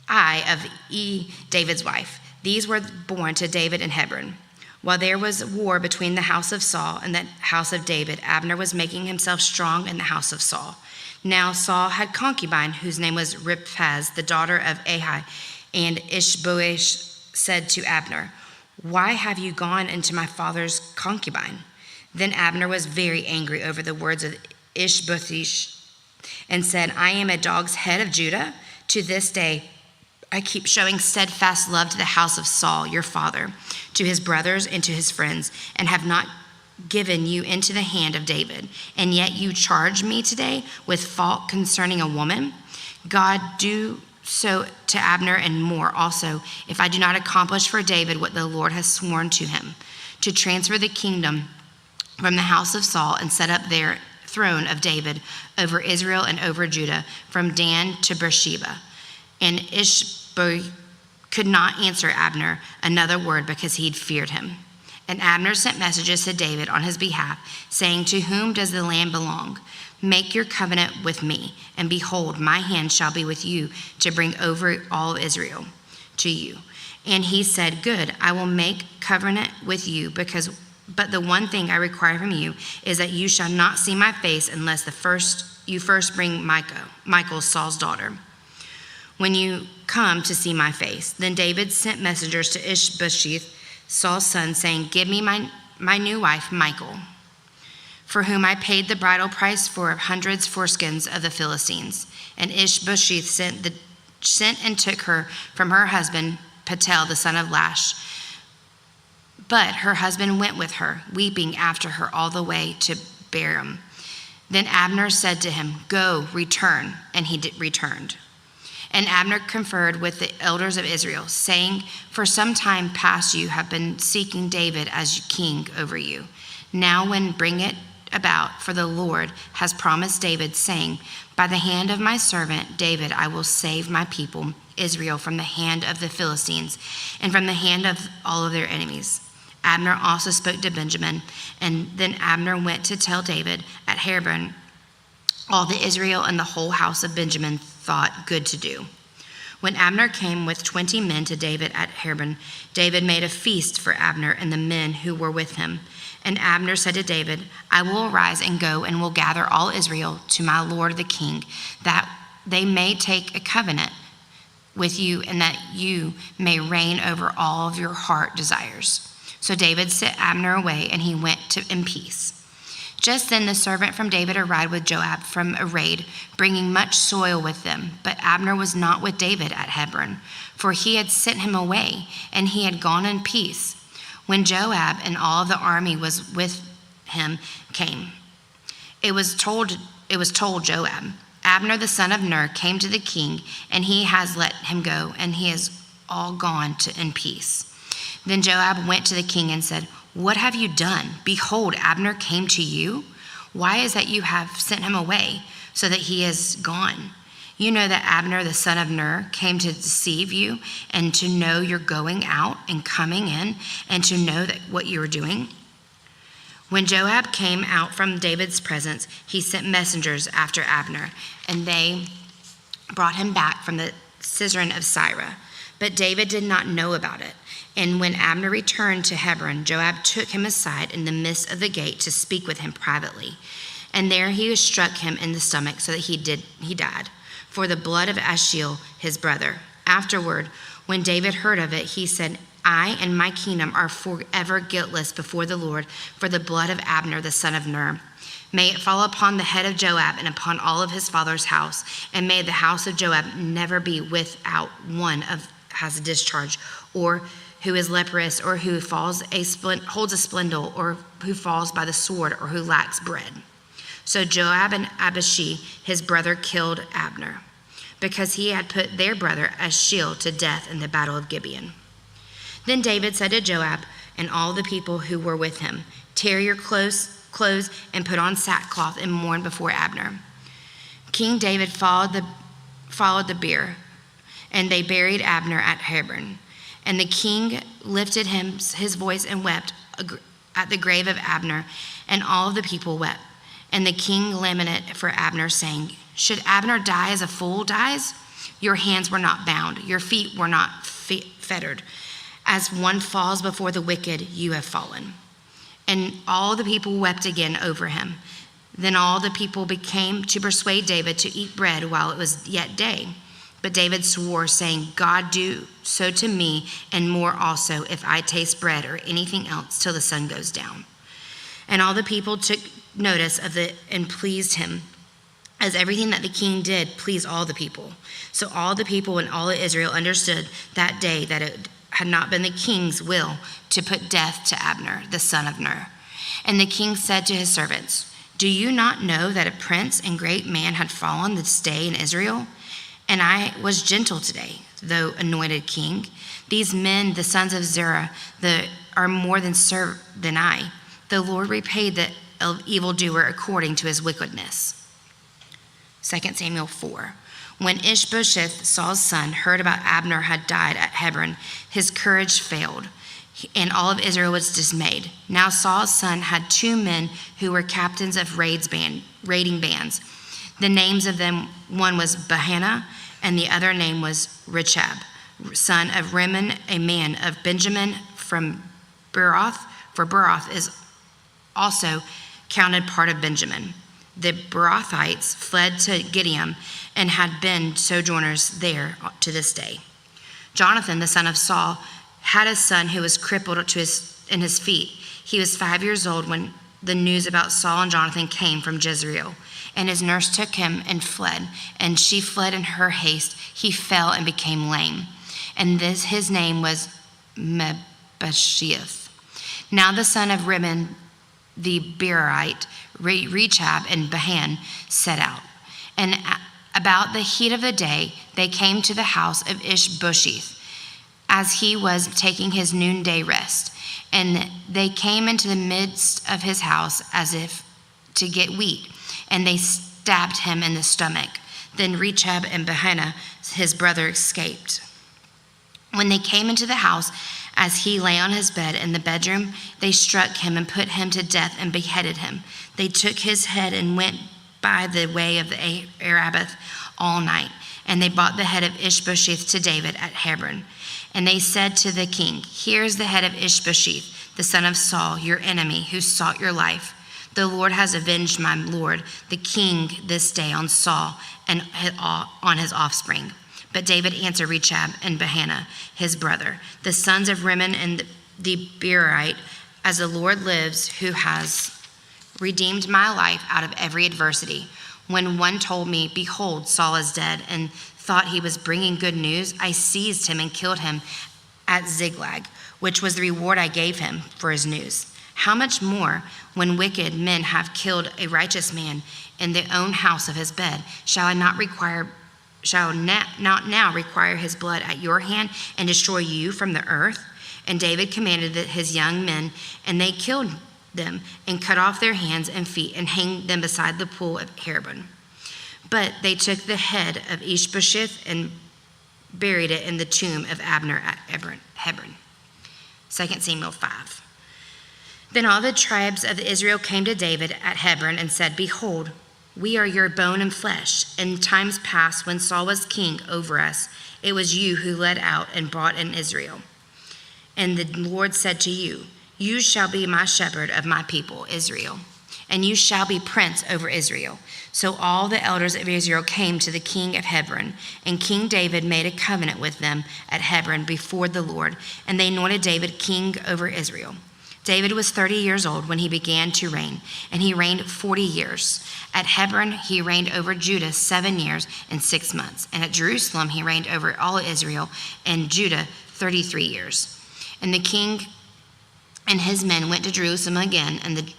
of David's wife. These were born to David in Hebron. While there was war between the house of Saul and the house of David, Abner was making himself strong in the house of Saul. Now Saul had concubine, whose name was Ripphaz, the daughter of Ahi. And Ishboish said to Abner, "Why have you gone into my father's concubine?" Then Abner was very angry over the words of Ishboish and said, "I am a dog's head of Judah. To this day, I keep showing steadfast love to the house of Saul, your father, to his brothers and to his friends, and have not given you into the hand of David. And yet you charge me today with fault concerning a woman. God, do so to Abner and more also, if I do not accomplish for David what the Lord has sworn to him, to transfer the kingdom from the house of Saul and set up their throne of David over Israel and over Judah, from Dan to Beersheba." And Ishboish could not answer Abner another word, because he had feared him. And Abner sent messages to David on his behalf, saying, "To whom does the land belong? Make your covenant with me, and behold, my hand shall be with you to bring over all Israel to you." And he said, "Good, I will make covenant with you, but the one thing I require from you is that you shall not see my face unless you first bring Michal, Saul's daughter, when you come to see my face." Then David sent messengers to Ishbosheth, Saul's son, saying, "Give me my new wife, Michal, for whom I paid the bridal price for hundreds foreskins of the Philistines." And Ishbosheth sent and took her from her husband, Patel, the son of Lash. But her husband went with her, weeping after her all the way to Baram. Then Abner said to him, "Go, return." And he returned. And Abner conferred with the elders of Israel, saying, "For some time past you have been seeking David as king over you. Now when bring it about, for the Lord has promised David, saying, by the hand of my servant David I will save my people Israel from the hand of the Philistines and from the hand of all of their enemies." Abner also spoke to Benjamin, and then Abner went to tell David at Hebron all that Israel and the whole house of Benjamin thought good to do. When Abner came with 20 men to David at Hebron, David made a feast for Abner and the men who were with him. And Abner said to David, "I will arise and go and will gather all Israel to my lord the king, that they may take a covenant with you and that you may reign over all of your heart desires." So David sent Abner away, and he went in peace. Just then the servant from David arrived with Joab from a raid, bringing much soil with them. But Abner was not with David at Hebron, for he had sent him away, and he had gone in peace. When Joab and all of the army was with him came, it was told Joab, "Abner the son of Ner came to the king, and he has let him go, and he is all gone in peace." Then Joab went to the king and said, "What have you done? Behold, Abner came to you. Why is that you have sent him away, so that he is gone? You know that Abner the son of Ner came to deceive you, and to know you're going out and coming in, and to know that what you are doing." When Joab came out from David's presence, he sent messengers after Abner, and they brought him back from the Cizron of Sirah. But David did not know about it. And when Abner returned to Hebron, Joab took him aside in the midst of the gate to speak with him privately. And there he struck him in the stomach, so that he died, for the blood of Ashiel, his brother. Afterward, when David heard of it, he said, "I and my kingdom are forever guiltless before the Lord for the blood of Abner the son of Ner. May it fall upon the head of Joab and upon all of his father's house, and may the house of Joab never be without one of has a discharge, or who is leprous, or who holds a spindle, or who falls by the sword, or who lacks bread." So Joab and Abishai, his brother, killed Abner, because he had put their brother Ashiel to death in the battle of Gibeon. Then David said to Joab and all the people who were with him, "Tear your clothes and put on sackcloth and mourn before Abner." King David followed the bier, and they buried Abner at Hebron. And the king lifted his voice and wept at the grave of Abner, and all of the people wept. And the king lamented for Abner, saying, "Should Abner die as a fool dies? Your hands were not bound, your feet were not fettered. As one falls before the wicked, you have fallen." And all the people wept again over him. Then all the people came to persuade David to eat bread while it was yet day. But David swore, saying, "God do so to me and more also, if I taste bread or anything else till the sun goes down." And all the people took notice of it and pleased him, as everything that the king did pleased all the people. So all the people and all of Israel understood that day that it had not been the king's will to put death to Abner, the son of Ner. And the king said to his servants, "Do you not know that a prince and great man had fallen this day in Israel? And I was gentle today, though anointed king. These men, the sons of Zerah, are more than I. The Lord repaid the evildoer according to his wickedness." 2 Samuel 4. When Ishbosheth, Saul's son, heard about Abner had died at Hebron, his courage failed. and all of Israel was dismayed. Now Saul's son had 2 men who were captains of raiding bands. The names of them, one was Bahanah, and the other name was Rechab, son of Rimmon, a man of Benjamin from Beeroth, for Beeroth is also counted part of Benjamin. The Beerothites fled to Gideon and had been sojourners there to this day. Jonathan, the son of Saul, had a son who was crippled in his feet. He was 5 years old when the news about Saul and Jonathan came from Jezreel. And his nurse took him and fled, and she fled in her haste. He fell and became lame. And his name was Mephibosheth. Now the son of Rimmon the Beerite, Rechab and Bahan, set out. And about the heat of the day, they came to the house of Ishbosheth, as he was taking his noonday rest. And they came into the midst of his house as if to get wheat, and they stabbed him in the stomach. Then Rechab and Bahanah, his brother, escaped. When they came into the house, as he lay on his bed in the bedroom, they struck him and put him to death and beheaded him. They took his head and went by the way of the Arabath all night. And they brought the head of Ishbosheth to David at Hebron. And they said to the king, "Here is the head of Ishbosheth, the son of Saul, your enemy, who sought your life. The Lord has avenged my lord, the king, this day on Saul and on his offspring." But David answered Rechab and Bahanah, his brother, the sons of Rimmon and the Beerite, "As the Lord lives, who has redeemed my life out of every adversity. When one told me, 'Behold, Saul is dead,' and thought he was bringing good news, I seized him and killed him at Ziklag, which was the reward I gave him for his news. How much more, when wicked men have killed a righteous man in their own house of his bed, shall I not now require his blood at your hand and destroy you from the earth?" And David commanded his young men, and they killed them and cut off their hands and feet and hanged them beside the pool of Hebron. But they took the head of Ishbosheth and buried it in the tomb of Abner at Hebron. 2 Samuel 5. Then all the tribes of Israel came to David at Hebron and said, "Behold, we are your bone and flesh. In times past, when Saul was king over us, it was you who led out and brought in Israel. And the Lord said to you, 'You shall be my shepherd of my people, Israel, and you shall be prince over Israel.' So all the elders of Israel came to the king of Hebron, and King David made a covenant with them at Hebron before the Lord, and they anointed David king over Israel. David was 30 years old when he began to reign, and he reigned 40 years. At Hebron, he reigned over Judah 7 years and 6 months. And at Jerusalem, he reigned over all Israel and Judah 33 years. And the king and his men went to Jerusalem again, and the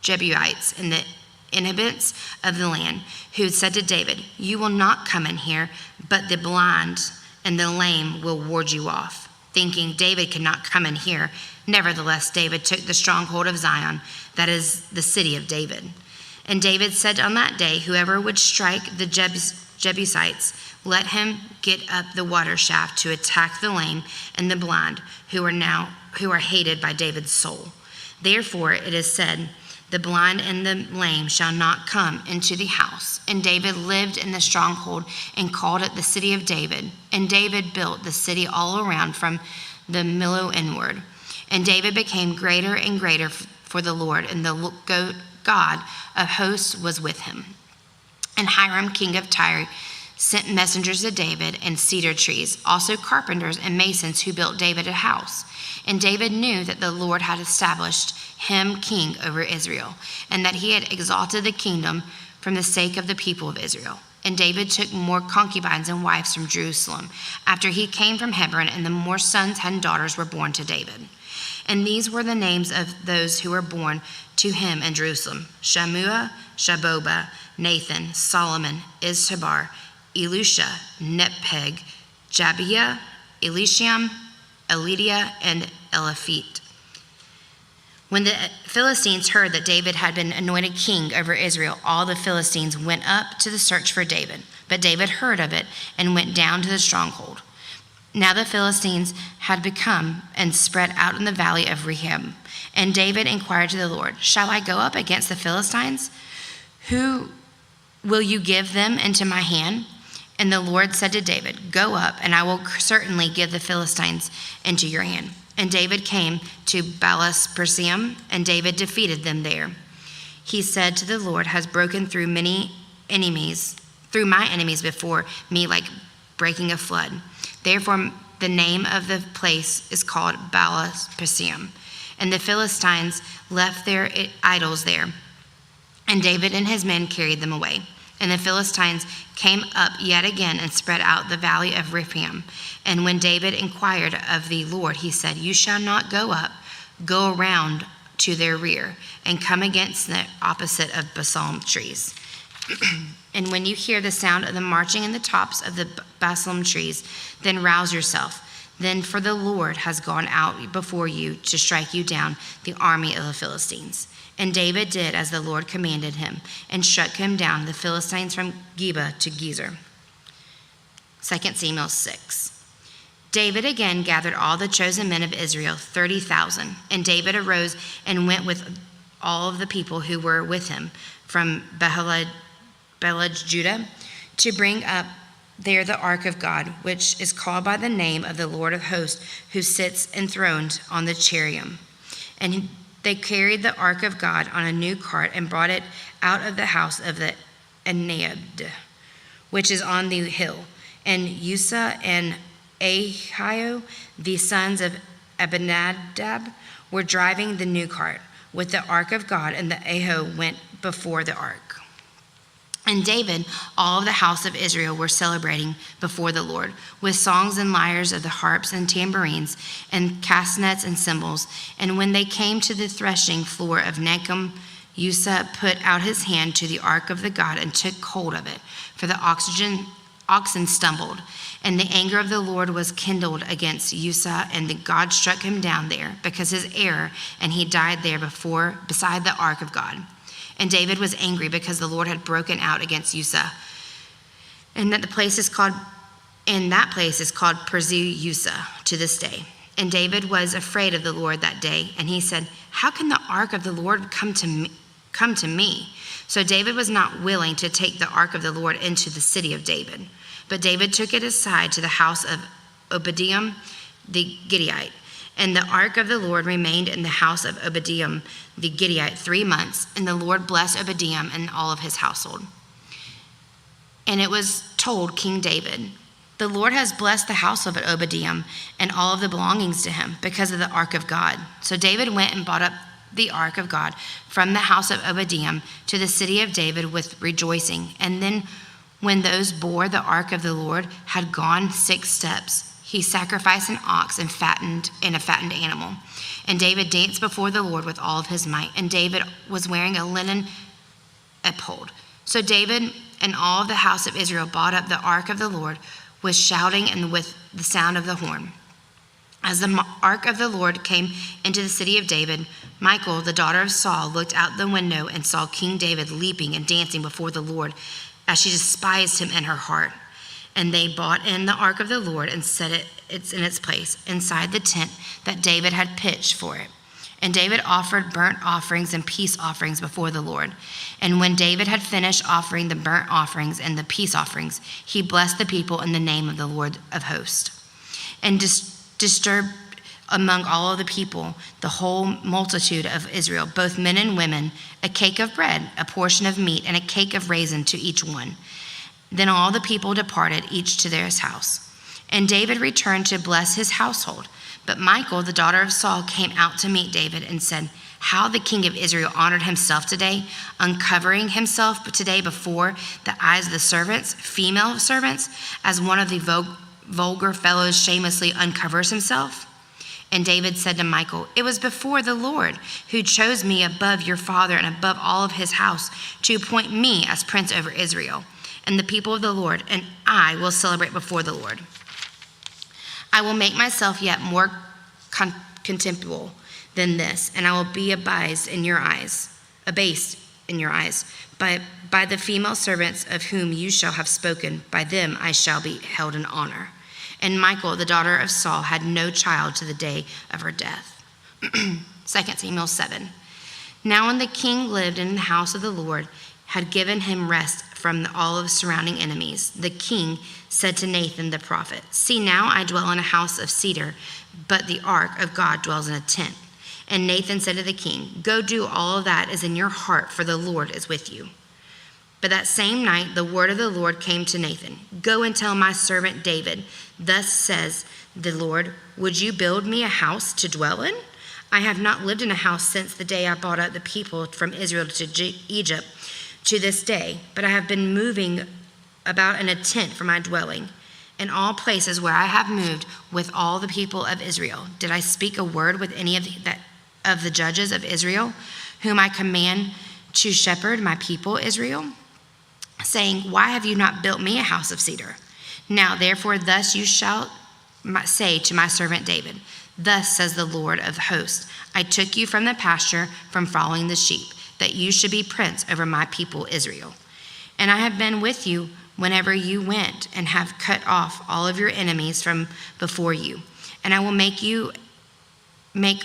Jebusites and the inhabitants of the land, who had said to David, "You will not come in here, but the blind and the lame will ward you off," thinking David could not come in here. Nevertheless, David took the stronghold of Zion, that is the city of David. And David said on that day, "Whoever would strike the Jebusites, let him get up the water shaft to attack the lame and the blind, who are hated by David's soul." Therefore it is said, "The blind and the lame shall not come into the house." And David lived in the stronghold and called it the city of David. And David built the city all around from the Millo inward. And David became greater and greater for the Lord, and the God of hosts was with him. And Hiram, king of Tyre, sent messengers to David and cedar trees, also carpenters and masons who built David a house. And David knew that the Lord had established him king over Israel, and that he had exalted the kingdom from the sake of the people of Israel. And David took more concubines and wives from Jerusalem after he came from Hebron, and the more sons and daughters were born to David. And these were the names of those who were born to him in Jerusalem: Shammua, Shabobah, Nathan, Solomon, Ishbar, Elisha, Nepheg, Jabiah, Elisham, Elidiah, and Eliphit. When the Philistines heard that David had been anointed king over Israel, all the Philistines went up to the search for David. But David heard of it and went down to the stronghold. Now the Philistines had become and spread out in the valley of Rehob. And David inquired to the Lord, "Shall I go up against the Philistines? Who will you give them into my hand?" And the Lord said to David, "Go up, and I will certainly give the Philistines into your hand." And David came to Baalah-Perazim, and David defeated them there. He said to the Lord, "Has broken through my enemies before me like breaking a flood." Therefore, the name of the place is called Baalah-Perazim. And the Philistines left their idols there, and David and his men carried them away. And the Philistines came up yet again and spread out the valley of Rephaim. And when David inquired of the Lord, he said, "You shall not go up, go around to their rear, and come against the opposite of balsam trees. And when you hear the sound of the marching in the tops of the balsam trees, then rouse yourself. Then for the Lord has gone out before you to strike you down the army of the Philistines." And David did as the Lord commanded him, and struck him down the Philistines from Geba to Gezer. 2 Samuel 6. David again gathered all the chosen men of Israel, 30,000. And David arose and went with all of the people who were with him from Baalah, Judah, to bring up there the ark of God, which is called by the name of the Lord of hosts, who sits enthroned on the cherubim. And they carried the ark of God on a new cart and brought it out of the house of the Enaid, which is on the hill. And Uzzah and Ahio, the sons of Abinadab, were driving the new cart with the ark of God, and the Ahio went before the ark. And David, all of the house of Israel, were celebrating before the Lord with songs and lyres of the harps and tambourines and castanets and cymbals. And when they came to the threshing floor of Nacon, Uzzah put out his hand to the ark of the God and took hold of it, for the oxen stumbled. And the anger of the Lord was kindled against Uzzah, and the God struck him down there because his error, and he died there beside the ark of God. And David was angry because the Lord had broken out against Uzzah, and that place is called Perez Uzzah to this day. And David was afraid of the Lord that day, and he said, "How can the ark of the Lord come to me?" So David was not willing to take the ark of the Lord into the city of David. But David took it aside to the house of Obadiah the Gittite. And the ark of the Lord remained in the house of Obadiah the Gittite 3 months. And the Lord blessed Obadiah and all of his household. And it was told King David, "The Lord has blessed the house of Obadiah and all of the belongings to him because of the ark of God." So David went and brought up the ark of God from the house of Obadiah to the city of David with rejoicing. And then when those bore the ark of the Lord had gone 6 steps, he sacrificed an ox and a fattened animal. And David danced before the Lord with all of his might. And David was wearing a linen ephod. So David and all of the house of Israel brought up the ark of the Lord with shouting and with the sound of the horn. As the ark of the Lord came into the city of David, Michal, the daughter of Saul, looked out the window and saw King David leaping and dancing before the Lord, as she despised him in her heart. And they brought in the ark of the Lord and set it in its place inside the tent that David had pitched for it. And David offered burnt offerings and peace offerings before the Lord. And when David had finished offering the burnt offerings and the peace offerings, he blessed the people in the name of the Lord of hosts. And disturbed among all of the people, the whole multitude of Israel, both men and women, a cake of bread, a portion of meat, and a cake of raisin to each one. Then all the people departed, each to their house. And David returned to bless his household. But Michal, the daughter of Saul, came out to meet David and said, "How the king of Israel honored himself today, uncovering himself today before the eyes of the servants, female servants, as one of the vulgar fellows shamelessly uncovers himself." And David said to Michal, "It was before the Lord who chose me above your father and above all of his house to appoint me as prince over Israel and the people of the Lord, and I will celebrate before the Lord. I will make myself yet more contemptible than this, and I will be abased in your eyes, by the female servants of whom you shall have spoken. By them I shall be held in honor." And Michal, the daughter of Saul, had no child to the day of her death. 2 Samuel 7. Now when the king lived in the house of the Lord, had given him rest from all of surrounding enemies, the king said to Nathan the prophet, "See, now I dwell in a house of cedar, but the ark of God dwells in a tent." And Nathan said to the king, "Go do all of that is in your heart, for the Lord is with you." But that same night the word of the Lord came to Nathan, "Go and tell my servant David, thus says the Lord, would you build me a house to dwell in? I have not lived in a house since the day I brought out the people from Israel to Egypt to this day, but I have been moving about in a tent for my dwelling. In all places where I have moved with all the people of Israel, did I speak a word with any of the judges of Israel, whom I command to shepherd my people Israel, saying, why have you not built me a house of cedar? Now therefore thus you shall say to my servant David, thus says the Lord of hosts, I took you from the pasture, from following the sheep, that you should be prince over my people Israel. And I have been with you whenever you went, and have cut off all of your enemies from before you. And I will make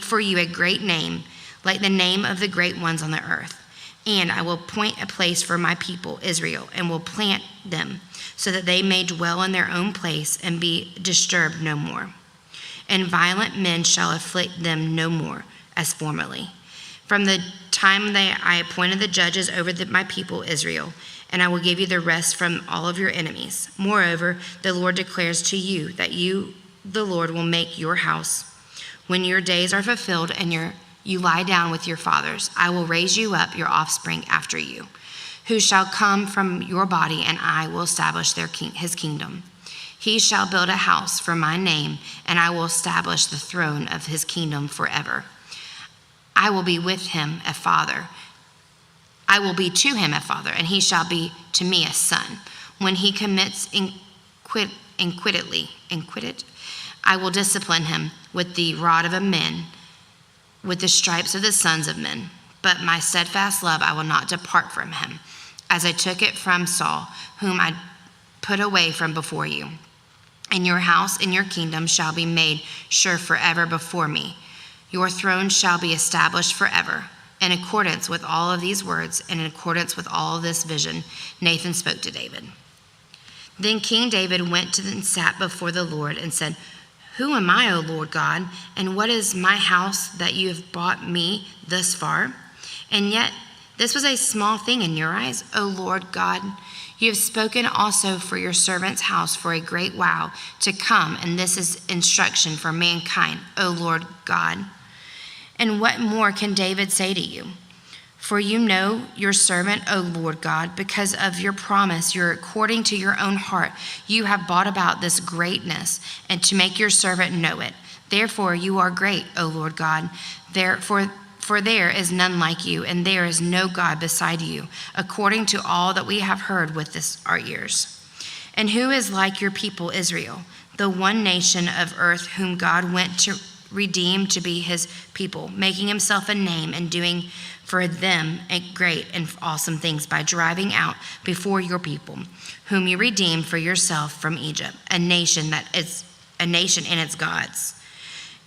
for you a great name, like the name of the great ones on the earth. And I will appoint a place for my people Israel, and will plant them, so that they may dwell in their own place and be disturbed no more. And violent men shall afflict them no more, as formerly, from the time that I appointed the judges over my people Israel, and I will give you the rest from all of your enemies. Moreover, the Lord declares to you that you, the Lord, will make your house. When your days are fulfilled and you lie down with your fathers, I will raise you up your offspring after you, who shall come from your body, and I will establish his kingdom. He shall build a house for my name, and I will establish the throne of his kingdom forever. I will be with him a father. I will be to him a father, and he shall be to me a son. When he commits iniquity, I will discipline him with the rod of men, with the stripes of the sons of men. But my steadfast love I will not depart from him, as I took it from Saul, whom I put away from before you. And your house and your kingdom shall be made sure forever before me. Your throne shall be established forever. In accordance with all of these words, and in accordance with all of this vision, Nathan spoke to David. Then King David went and sat before the Lord and said, who am I, O Lord God, and what is my house that you have brought me thus far? And yet this was a small thing in your eyes, O Lord God. You have spoken also for your servant's house for a great while to come, and this is instruction for mankind, O Lord God. And what more can David say to you? For you know your servant, O Lord God, because of your promise, according to your own heart, you have brought about this greatness, and to make your servant know it. Therefore you are great, O Lord God. For there is none like you, and there is no God beside you, according to all that we have heard with our ears. And who is like your people Israel, the one nation of earth whom God went to redeem to be his people, making himself a name and doing for them great and awesome things by driving out before your people, whom you redeemed for yourself from Egypt, a nation and its gods.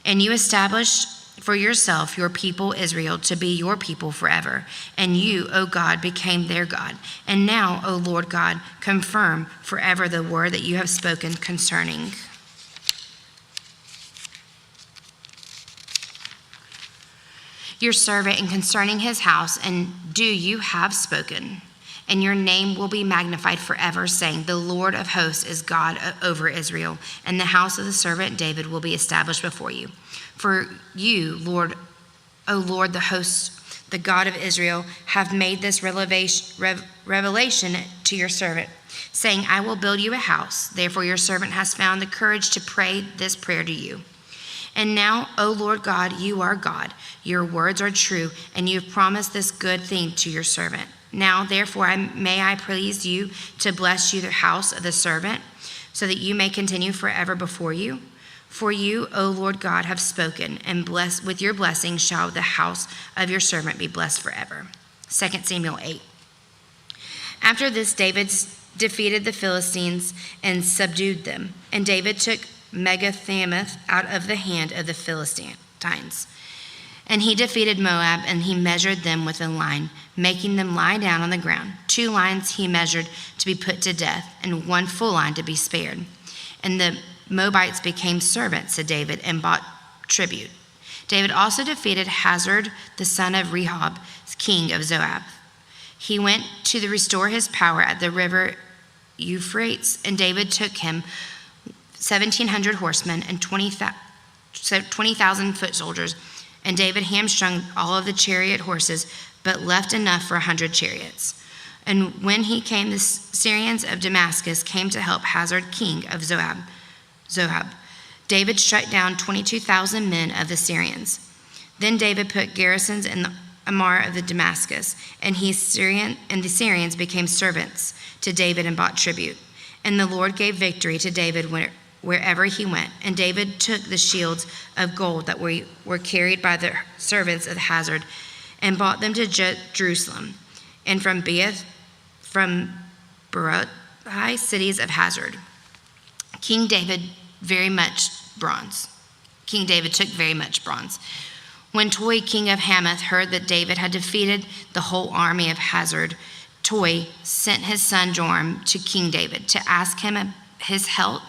And you established for yourself your people Israel to be your people forever. And you, O God, became their God. And now, O Lord God, confirm forever the word that you have spoken concerning your servant and concerning his house, and do you have spoken. And your name will be magnified forever, saying, the Lord of hosts is God over Israel, and the house of the servant David will be established before you. For you, Lord, O Lord, the hosts, the God of Israel, have made this revelation to your servant, saying, I will build you a house. Therefore your servant has found the courage to pray this prayer to you. And now, O Lord God, you are God. Your words are true, and you have promised this good thing to your servant. Now, therefore, may I please you to bless you the house of the servant, so that you may continue forever before you. For you, O Lord God, have spoken, and with your blessing shall the house of your servant be blessed forever. 2 Samuel 8. After this, David defeated the Philistines and subdued them. And David took Megathameth out of the hand of the Philistines. And he defeated Moab, and he measured them with a line, making them lie down on the ground. 2 lines he measured to be put to death, and 1 full line to be spared. And the Moabites became servants to David and bought tribute. David also defeated Hazard, the son of Rehob, king of Zoab. He went to restore his power at the river Euphrates, and David took him 1,700 horsemen and 20,000 foot soldiers. And David hamstrung all of the chariot horses, but left enough for 100 chariots. And when he came, the Syrians of Damascus came to help Hazard, king of Zoab. David struck down 22,000 men of the Syrians. Then David put garrisons in the Amar of the Damascus, and the Syrians became servants to David and bought tribute. And the Lord gave victory to David wherever he went. And David took the shields of gold that were carried by the servants of Hazard and brought them to Jerusalem, and from Barothai, cities of Hazard. King David took very much bronze. When Toi, king of Hamath, heard that David had defeated the whole army of Hazard, Toi sent his son Joram to King David to ask him his help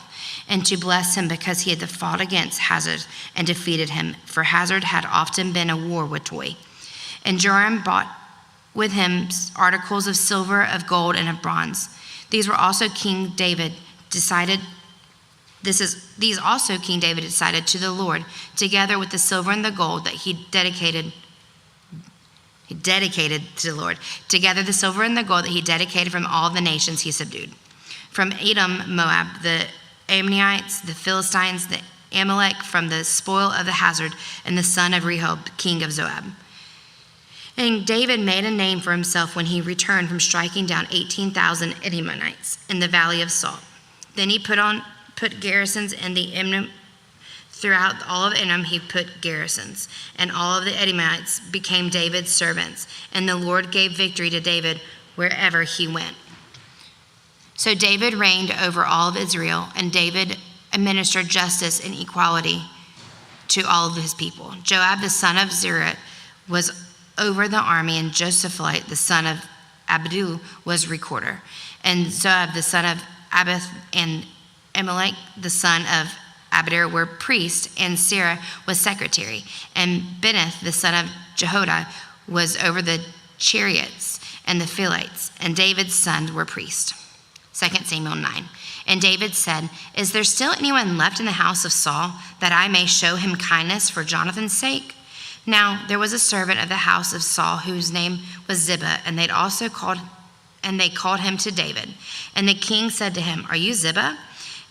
and to bless him because he had fought against Hazard and defeated him, for Hazard had often been at war with Toi. And Joram brought with him articles of silver, of gold, and of bronze. These also King David decided to the Lord, together with the silver and the gold that he dedicated to the Lord, together the silver and the gold that he dedicated from all the nations he subdued. From Edom, Moab, the Ammonites, the Philistines, the Amalek, from the spoil of the Hazard, and the son of Rehob, king of Zoab. And David made a name for himself when he returned from striking down 18,000 Edomites in the valley of Salt. Then he put garrisons in the Edom. Throughout all of Edom he put garrisons, and all of the Edomites became David's servants, and the Lord gave victory to David wherever he went. So David reigned over all of Israel, and David administered justice and equality to all of his people. Joab the son of Zeruiah was over the army, and Josaphat the son of Abdu was recorder, and Zoab the son of Abith and Amalek the son of Abdir were priests, and Sarah was secretary, and Beneth the son of Jehoiada was over the chariots and the Philites, and David's sons were priests. 2 Samuel 9. And David said, "Is there still anyone left in the house of Saul, that I may show him kindness for Jonathan's sake?" Now there was a servant of the house of Saul whose name was Ziba, and they called him to David. And the king said to him, "Are you Ziba?"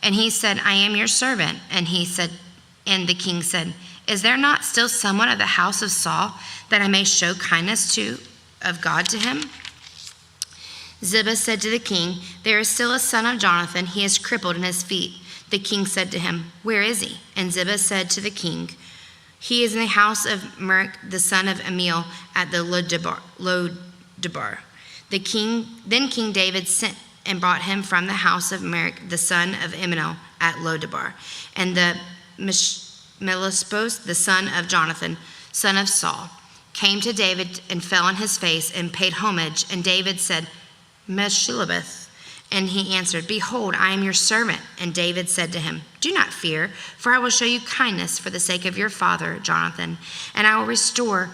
And he said, "I am your servant." And the king said, "Is there not still someone of the house of Saul, that I may show kindness of God to him?" Ziba said to the king, "There is still a son of Jonathan. He is crippled in his feet." The king said to him, "Where is he?" And Ziba said to the king, "He is in the house of Merk, the son of Amiel, at the Lodebar." Then King David sent and brought him from the house of Merk, the son of Amiel, at Lodebar. And the Melisbos, the son of Jonathan, son of Saul, came to David and fell on his face and paid homage. And David said, "Meshilabeth." And he answered, "Behold, I am your servant." And David said to him, "Do not fear, for I will show you kindness for the sake of your father, Jonathan, and I will restore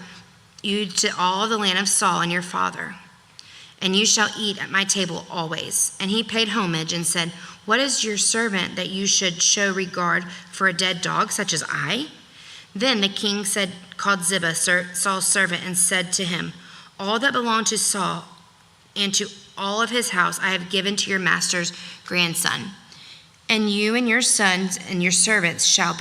you to all the land of Saul and your father, and you shall eat at my table always." And he paid homage and said, "What is your servant that you should show regard for a dead dog such as I?" Then the king called Ziba, Saul's servant, and said to him, "All that belonged to Saul and to all of his house I have given to your master's grandson. And you and your sons and your servants shall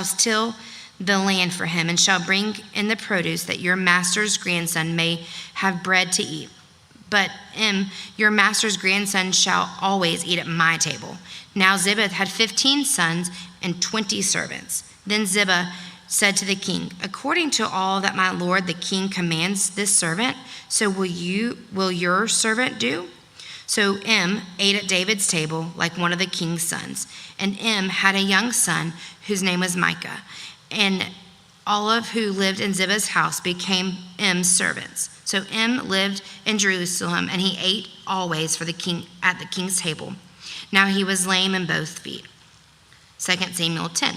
till the land for him, and shall bring in the produce, that your master's grandson may have bread to eat. But your master's grandson shall always eat at my table." Now Ziba had 15 sons and 20 servants. Then Ziba said to the king, "According to all that my lord the king commands this servant, so will your servant do?" So ate at David's table like one of the king's sons. And had a young son whose name was Micah. And all of who lived in Ziba's house became servants. So lived in Jerusalem, and he ate always for the king at the king's table. Now he was lame in both feet. 2 Samuel 10.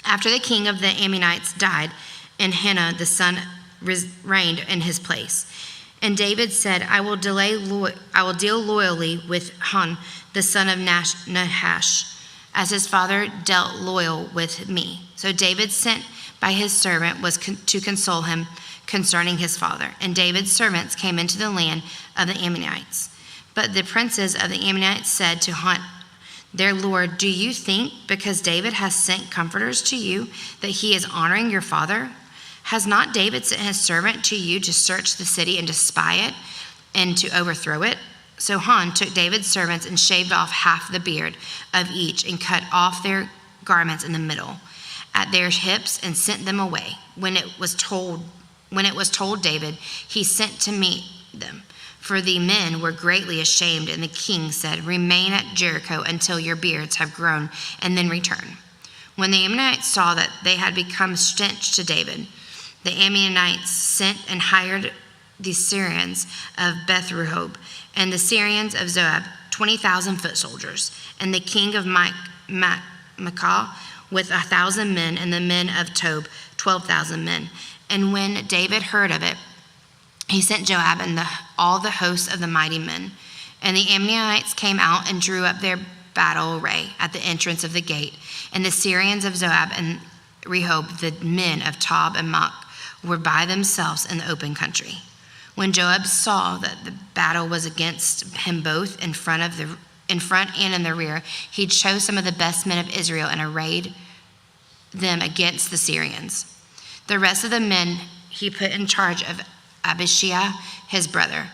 After the king of the Ammonites died, and Hanun the son reigned in his place. And David said, I will deal loyally with Hanun the son of Nahash, as his father dealt loyal with me. So David sent by his servant to console him concerning his father. And David's servants came into the land of the Ammonites. But the princes of the Ammonites said to Hanun, their lord, do you think because David has sent comforters to you that he is honoring your father? Has not David sent his servant to you to search the city and to spy it and to overthrow it? So Hanun took David's servants and shaved off half the beard of each and cut off their garments in the middle at their hips and sent them away. When it was told David, he sent to meet them. For the men were greatly ashamed, and the king said, remain at Jericho until your beards have grown, and then return. When the Ammonites saw that they had become stench to David, the Ammonites sent and hired the Syrians of Beth-rehob and the Syrians of Zoab, 20,000 foot soldiers, and the king of Maacah with 1,000 men, and the men of Tob, 12,000 men. And when David heard of it, he sent Joab and all the hosts of the mighty men. And the Ammonites came out and drew up their battle array at the entrance of the gate. And the Syrians of Zoab and Rehob, the men of Tob and Maach, were by themselves in the open country. When Joab saw that the battle was against him both in front and in the rear, he chose some of the best men of Israel and arrayed them against the Syrians. The rest of the men he put in charge of Abishai, his brother.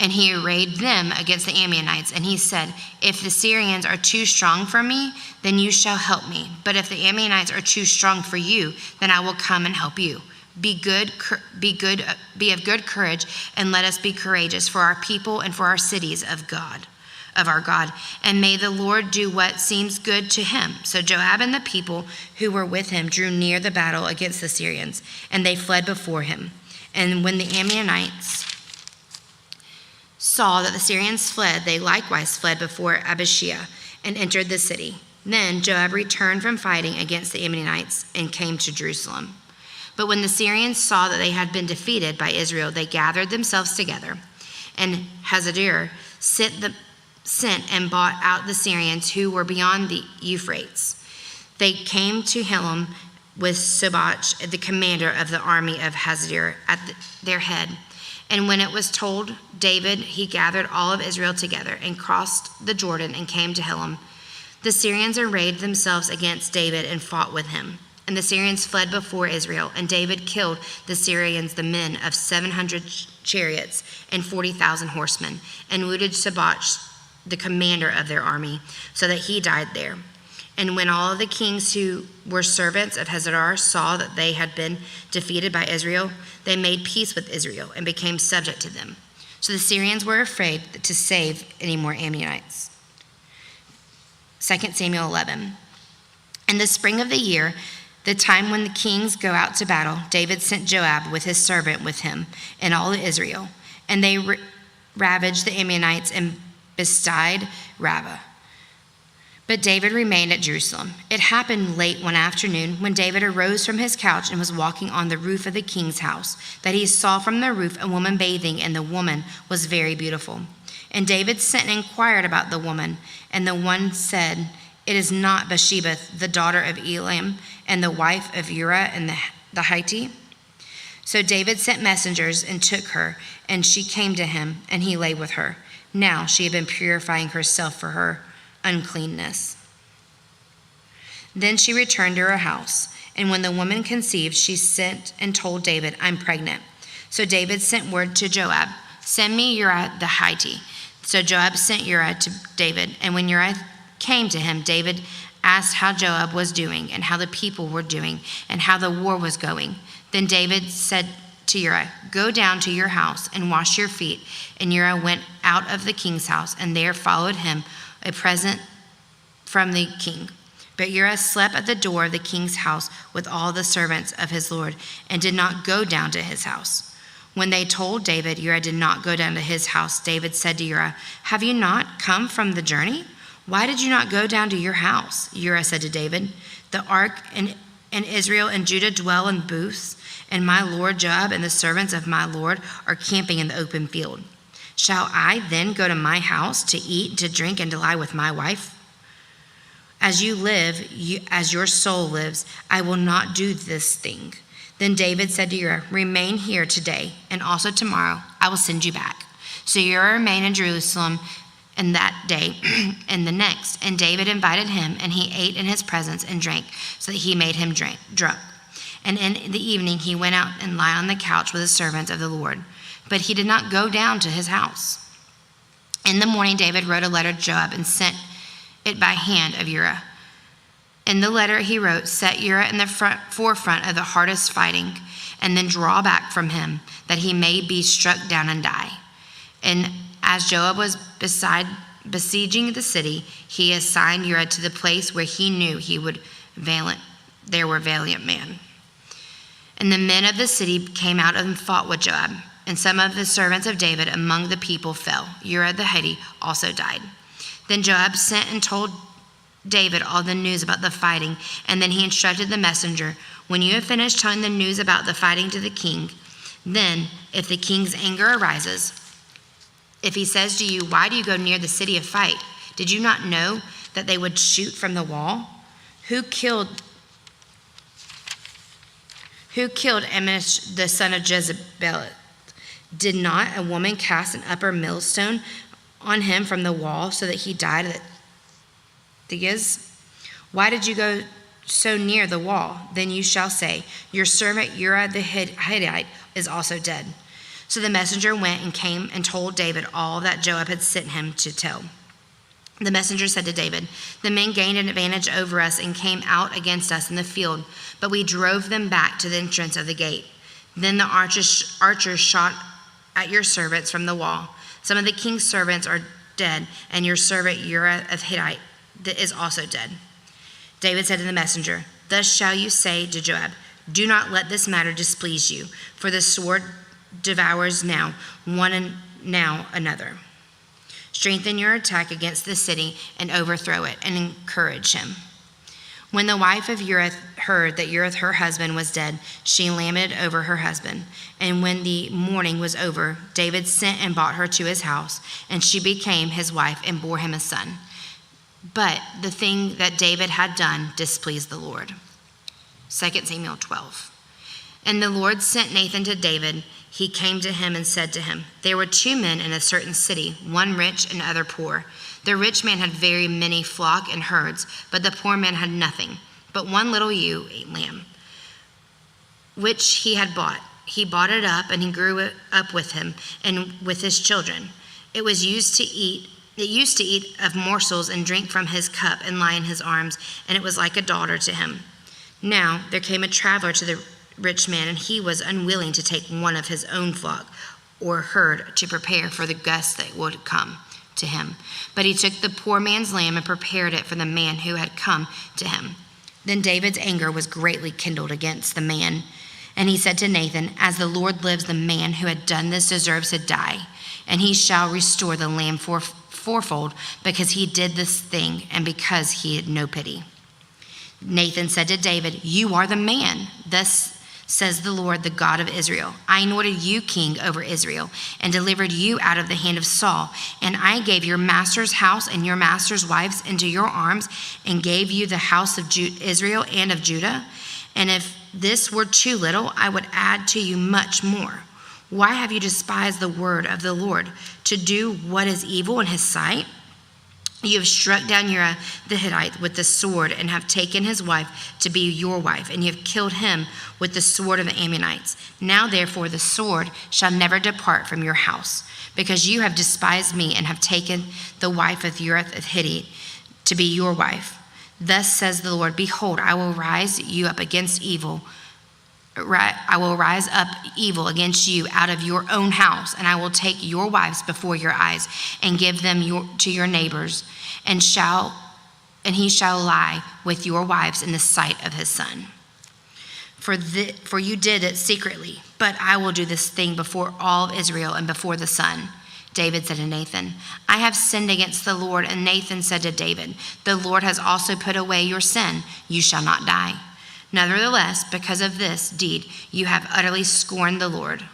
And he arrayed them against the Ammonites. And he said, if the Syrians are too strong for me, then you shall help me. But if the Ammonites are too strong for you, then I will come and help you. Be of good courage, and let us be courageous for our people and for our cities of our God. And may the Lord do what seems good to him. So Joab and the people who were with him drew near the battle against the Syrians, and they fled before him. And when the Ammonites saw that the Syrians fled, they likewise fled before Abishai and entered the city. Then Joab returned from fighting against the Ammonites and came to Jerusalem. But when the Syrians saw that they had been defeated by Israel, they gathered themselves together. And Hazadir sent and bought out the Syrians who were beyond the Euphrates. They came to Helam with Sobach, the commander of the army of Hazadir, at their head. And when it was told David, he gathered all of Israel together and crossed the Jordan and came to Helam. The Syrians arrayed themselves against David and fought with him. And the Syrians fled before Israel, and David killed the Syrians, the men of 700 chariots and 40,000 horsemen, and wounded Sobach, the commander of their army, so that he died there. And when all of the kings who were servants of Hazadir saw that they had been defeated by Israel, they made peace with Israel and became subject to them. So the Syrians were afraid to save any more Ammonites. 2 Samuel 11. In the spring of the year, the time when the kings go out to battle, David sent Joab with his servant with him and all Israel, and they ravaged the Ammonites and beside Rabbah. But David remained at Jerusalem. It happened late one afternoon when David arose from his couch and was walking on the roof of the king's house, that he saw from the roof a woman bathing, and the woman was very beautiful. And David sent and inquired about the woman, and the one said, it is not Bathsheba, the daughter of Eliam, and the wife of Uriah and the Hittite? So David sent messengers and took her, and she came to him, and he lay with her. Now she had been purifying herself for her uncleanness. Then she returned to her house, and when the woman conceived, she sent and told David, I'm pregnant. So David sent word to Joab, send me Uriah the Hittite. So Joab sent Uriah to David, and when Uriah came to him, David asked how Joab was doing and how the people were doing and how the war was going. Then David said to Uriah, "Go down to your house and wash your feet." And Uriah went out of the king's house, and there followed him a present from the king. But Uriah slept at the door of the king's house with all the servants of his lord, and did not go down to his house. When they told David Uriah did not go down to his house, David said to Uriah, "Have you not come from the journey? Why did you not go down to your house?" Uriah said to David, "The ark and Israel and Judah dwell in booths, and my lord Joab and the servants of my lord are camping in the open field. Shall I then go to my house to eat, to drink, and to lie with my wife? As you live, as your soul lives, I will not do this thing." Then David said to Uriah, "Remain here today, and also tomorrow I will send you back." So Uriah remained in Jerusalem and that day and the next. And David invited him, and he ate in his presence and drank, so that he made him drunk. And in the evening he went out and lay on the couch with the servants of the Lord. But he did not go down to his house. In the morning David wrote a letter to Joab and sent it by hand of Uriah. In the letter he wrote, "Set Uriah in the forefront of the hardest fighting, and then draw back from him, that he may be struck down and die." And as Joab was besieging the city, he assigned Uriah to the place where he knew there were valiant men. And the men of the city came out and fought with Joab. And some of the servants of David among the people fell. Uriah the Hittite also died. Then Joab sent and told David all the news about the fighting, and then he instructed the messenger, "When you have finished telling the news about the fighting to the king, then if the king's anger arises, if he says to you, 'Why do you go near the city of fight? Did you not know that they would shoot from the wall? Who killed Amish, the son of Jezebel? Did not a woman cast an upper millstone on him from the wall, so that he died at Theias? Why did you go so near the wall? Then you shall say, your servant Uriah the Hittite is also dead.'" So the messenger went and came and told David all that Joab had sent him to tell. The messenger said to David, "The men gained an advantage over us and came out against us in the field, but we drove them back to the entrance of the gate. Then the archers shot at your servants from the wall. Some of the king's servants are dead, and your servant Uriah of Hittite is also dead." David said to the messenger, "Thus shall you say to Joab, 'Do not let this matter displease you, for the sword devours now one and now another. Strengthen your attack against the city and overthrow it, and encourage him.'" When the wife of Uriah heard that Uriah her husband was dead, she lamented over her husband. And when the mourning was over, David sent and brought her to his house, and she became his wife and bore him a son. But the thing that David had done displeased the Lord. 2 Samuel 12. And the Lord sent Nathan to David. He came to him and said to him, "There were 2 men in a certain city, one rich and the other poor. The rich man had very many flock and herds, but the poor man had nothing but one little ewe lamb, which he had bought. He bought it up, and he grew it up with him and with his children. It used to eat of morsels and drink from his cup and lie in his arms, and it was like a daughter to him. Now there came a traveler to the rich man, and he was unwilling to take one of his own flock or herd to prepare for the guests that would come to him. But he took the poor man's lamb and prepared it for the man who had come to him. Then David's anger was greatly kindled against the man, and he said to Nathan, "As the Lord lives, the man who had done this deserves to die, and he shall restore the lamb fourfold, because he did this thing and because he had no pity." Nathan said to David, "You are the man. Thus says the Lord, the God of Israel, I anointed you king over Israel and delivered you out of the hand of Saul. And I gave your master's house and your master's wives into your arms and gave you the house of Israel and of Judah. And if this were too little, I would add to you much more. Why have you despised the word of the Lord to do what is evil in his sight? You have struck down Uriah the Hittite with the sword and have taken his wife to be your wife, and you have killed him with the sword of the Ammonites. Now therefore the sword shall never depart from your house, because you have despised me and have taken the wife of Uriah the Hittite to be your wife. Thus says the Lord, behold, I will raise you up against I will rise up evil against you out of your own house, and I will take your wives before your eyes and give them to your neighbors, and he shall lie with your wives in the sight of his son. For you did it secretly, but I will do this thing before all of Israel and before the sun. David said to Nathan, I have sinned against the Lord. And Nathan said to David, the Lord has also put away your sin. You shall not die. Nevertheless, because of this deed, you have utterly scorned the Lord.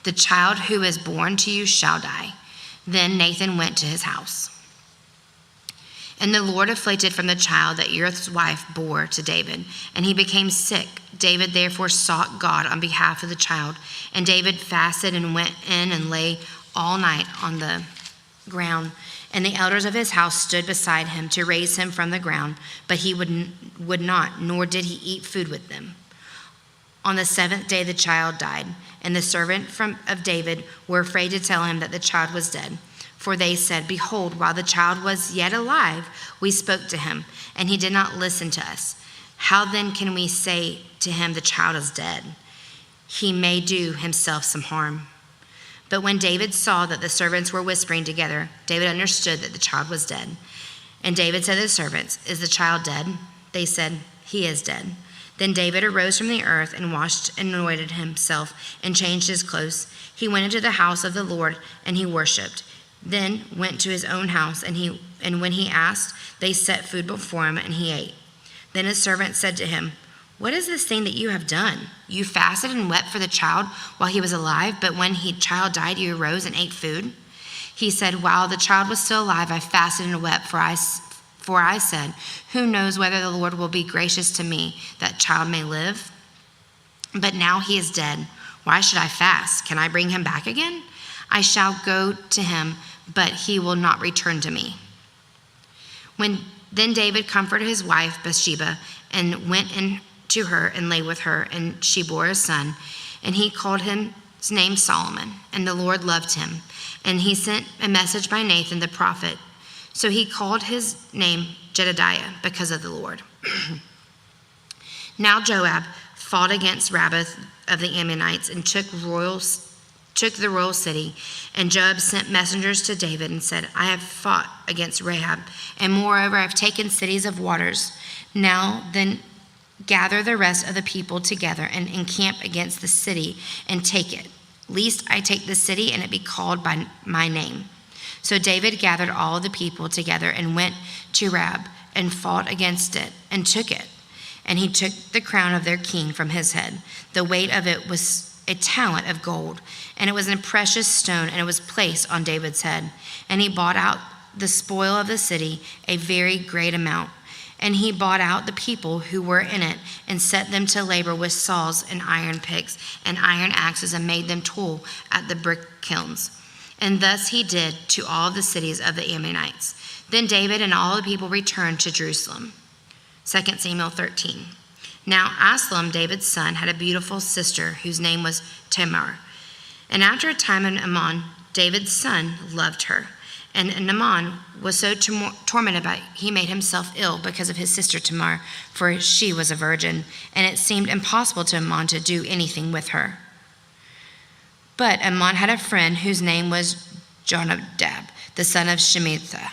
The child who is born to you shall die. Then Nathan went to his house. And the Lord afflicted from the child that Uriah's wife bore to David, and he became sick. David therefore sought God on behalf of the child, and David fasted and went in and lay all night on the ground. And the elders of his house stood beside him to raise him from the ground, but he would not, nor did he eat food with them. On the seventh day the child died, and the servant of David were afraid to tell him that the child was dead. For they said, behold, while the child was yet alive, we spoke to him, and he did not listen to us. How then can we say to him, the child is dead? He may do himself some harm. But when David saw that the servants were whispering together, David understood that the child was dead. And David said to the servants, is the child dead? They said, he is dead. Then David arose from the earth and washed and anointed himself and changed his clothes. He went into the house of the Lord, and he worshipped. Then went to his own house, and when he asked, they set food before him, and he ate. Then his servant said to him, what is this thing that you have done? You fasted and wept for the child while he was alive, but when the child died, you arose and ate food? He said, while the child was still alive, I fasted and wept, for I said, who knows whether the Lord will be gracious to me, that child may live? But now he is dead. Why should I fast? Can I bring him back again? I shall go to him, but he will not return to me. Then David comforted his wife Bathsheba and went in to her and lay with her, and she bore a son, and he called his name Solomon, and the Lord loved him. And he sent a message by Nathan the prophet. So he called his name Jedidiah because of the Lord. Now Joab fought against Rabbath of the Ammonites and took the royal city. And Joab sent messengers to David and said, I have fought against Rahab, and moreover I have taken cities of waters. Now then gather the rest of the people together and encamp against the city and take it, lest I take the city and it be called by my name. So David gathered all the people together and went to Rab and fought against it and took it. And he took the crown of their king from his head. The weight of it was a talent of gold, and it was a precious stone, and it was placed on David's head. And he bought out the spoil of the city, a very great amount. And he bought out the people who were in it and set them to labor with saws and iron picks and iron axes and made them toil at the brick kilns. And thus he did to all the cities of the Ammonites. Then David and all the people returned to Jerusalem. 2 Samuel 13. Now Absalom, David's son, had a beautiful sister whose name was Tamar. And after a time Amnon, David's son, loved her. And Amnon was so tormented by it, he made himself ill because of his sister Tamar, for she was a virgin, and it seemed impossible to Amnon to do anything with her. But Amnon had a friend whose name was Jonadab, the son of Shemaiah,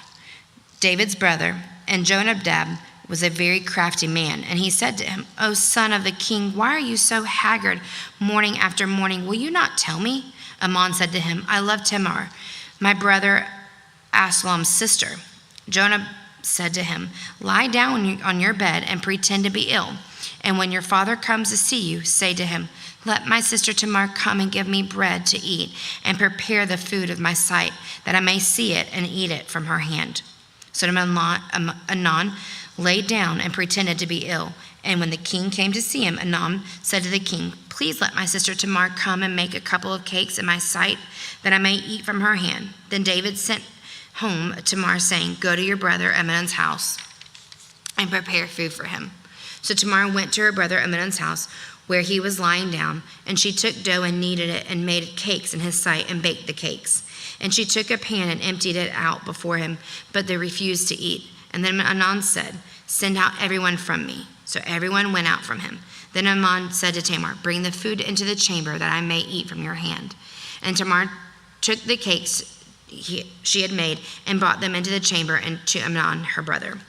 David's brother, and Jonadab was a very crafty man. And he said to him, O son of the king, why are you so haggard morning after morning? Will you not tell me? Amnon said to him, I love Tamar, my brother Absalom's sister. Jonadab said to him, lie down on your bed and pretend to be ill. And when your father comes to see you, say to him, let my sister Tamar come and give me bread to eat and prepare the food of my sight, that I may see it and eat it from her hand. So Amnon lay down and pretended to be ill. And when the king came to see him, Amnon said to the king, please let my sister Tamar come and make a couple of cakes in my sight, that I may eat from her hand. Then David sent home Tamar, saying, go to your brother Amnon's house and prepare food for him. So Tamar went to her brother Amnon's house, where he was lying down, and she took dough and kneaded it and made cakes in his sight and baked the cakes. And she took a pan and emptied it out before him, but they refused to eat. And then Amnon said, send out everyone from me. So everyone went out from him. Then Amnon said to Tamar, "Bring the food into the chamber that I may eat from your hand." And Tamar took the cakes she had made and brought them into the chamber and to Amnon her brother.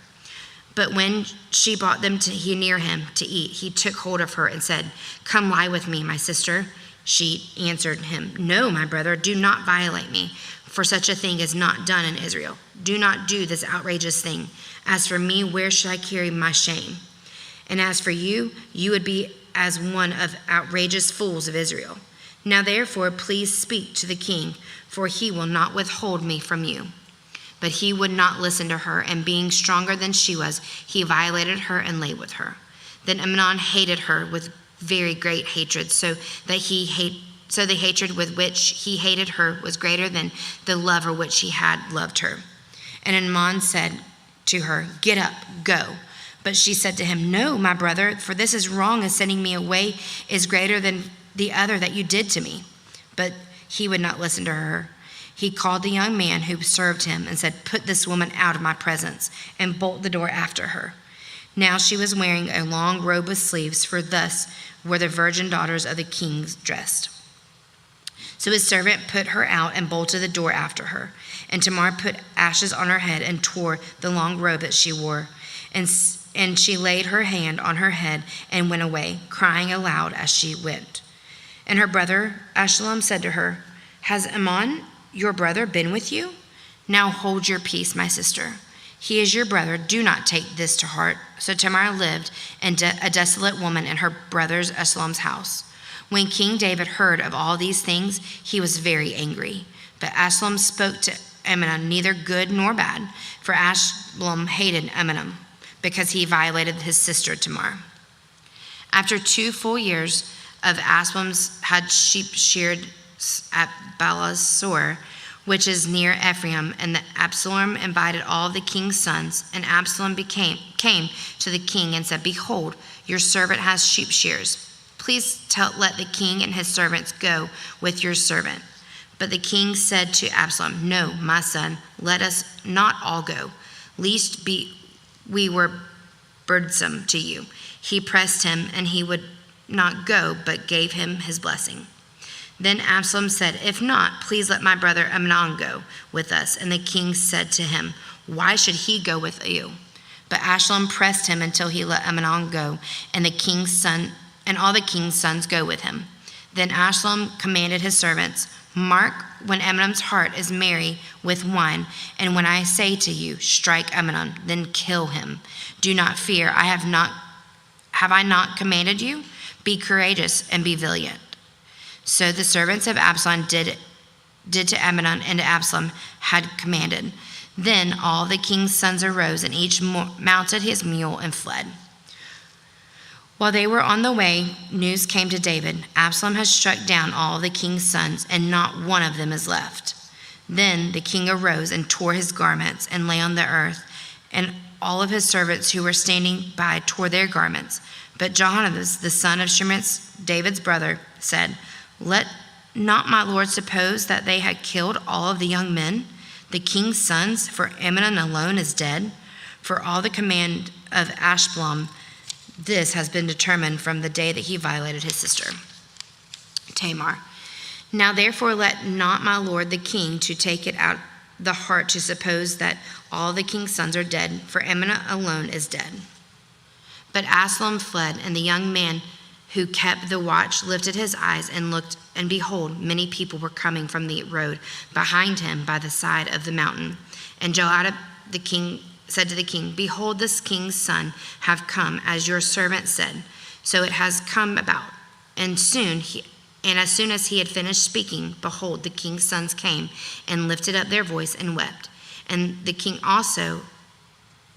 But when she brought them near him to eat, he took hold of her and said, "Come lie with me, my sister." She answered him, "No, my brother, do not violate me, for such a thing is not done in Israel. Do not do this outrageous thing. As for me, where should I carry my shame? And as for you, you would be as one of outrageous fools of Israel. Now therefore, please speak to the king, for he will not withhold me from you." But he would not listen to her, and being stronger than she was, he violated her and lay with her. Then Amnon hated her with very great hatred, so the hatred with which he hated her was greater than the love for which he had loved her. And Amnon said to her, "Get up, go." But she said to him, "No, my brother, for this is wrong, and sending me away is greater than the other that you did to me." But he would not listen to her. He called the young man who served him and said, "Put this woman out of my presence, and bolt the door after her." Now she was wearing a long robe with sleeves, for thus were the virgin daughters of the kings dressed. So his servant put her out and bolted the door after her. And Tamar put ashes on her head and tore the long robe that she wore. And she laid her hand on her head and went away, crying aloud as she went. And her brother Absalom said to her, "Has Amnon, your brother, been with you? Now hold your peace, my sister. He is your brother. Do not take this to heart." So Tamar lived a desolate woman in her brother Absalom's house. When King David heard of all these things, he was very angry. But Absalom spoke to Amnon neither good nor bad, for Absalom hated Amnon, because he violated his sister Tamar. After 2 full years of Absalom's had sheep sheared at Baalasor, which is near Ephraim, and Absalom invited all the king's sons, and Absalom came to the king and said, "Behold, your servant has sheep shears. Please let the king and his servants go with your servant." But the king said to Absalom, "No, my son, let us not all go, lest we were burdensome to you." He pressed him, and he would not go, but gave him his blessing. Then Absalom said, "If not, please let my brother Amnon go with us." And the king said to him, "Why should he go with you?" But Absalom pressed him until he let Amnon go, and all the king's sons go with him. Then Absalom commanded his servants, "Mark when Amnon's heart is merry with wine, and when I say to you, 'Strike Amnon,' then kill him. Do not fear. Have I not commanded you? Be courageous and be valiant." So the servants of Absalom did to Amnon and Absalom had commanded. Then all the king's sons arose, and each mounted his mule and fled. While they were on the way, news came to David, "Absalom has struck down all the king's sons, and not one of them is left." Then the king arose and tore his garments and lay on the earth, and all of his servants who were standing by tore their garments. But Jehoshaphat, the son of Shimei, David's brother, said, "Let not my lord suppose that they had killed all of the young men, the king's sons, for Amnon alone is dead. For all the command of Absalom, this has been determined from the day that he violated his sister Tamar. Now therefore let not my lord the king to take it out the heart to suppose that all the king's sons are dead, for Amnon alone is dead." But Absalom fled, and the young man who kept the watch lifted his eyes and looked, and behold, many people were coming from the road behind him by the side of the mountain. And Joab the king said to the king, "Behold, this king's son have come, as your servant said. So it has come about." And as soon as he had finished speaking, behold, the king's sons came and lifted up their voice and wept. And the king also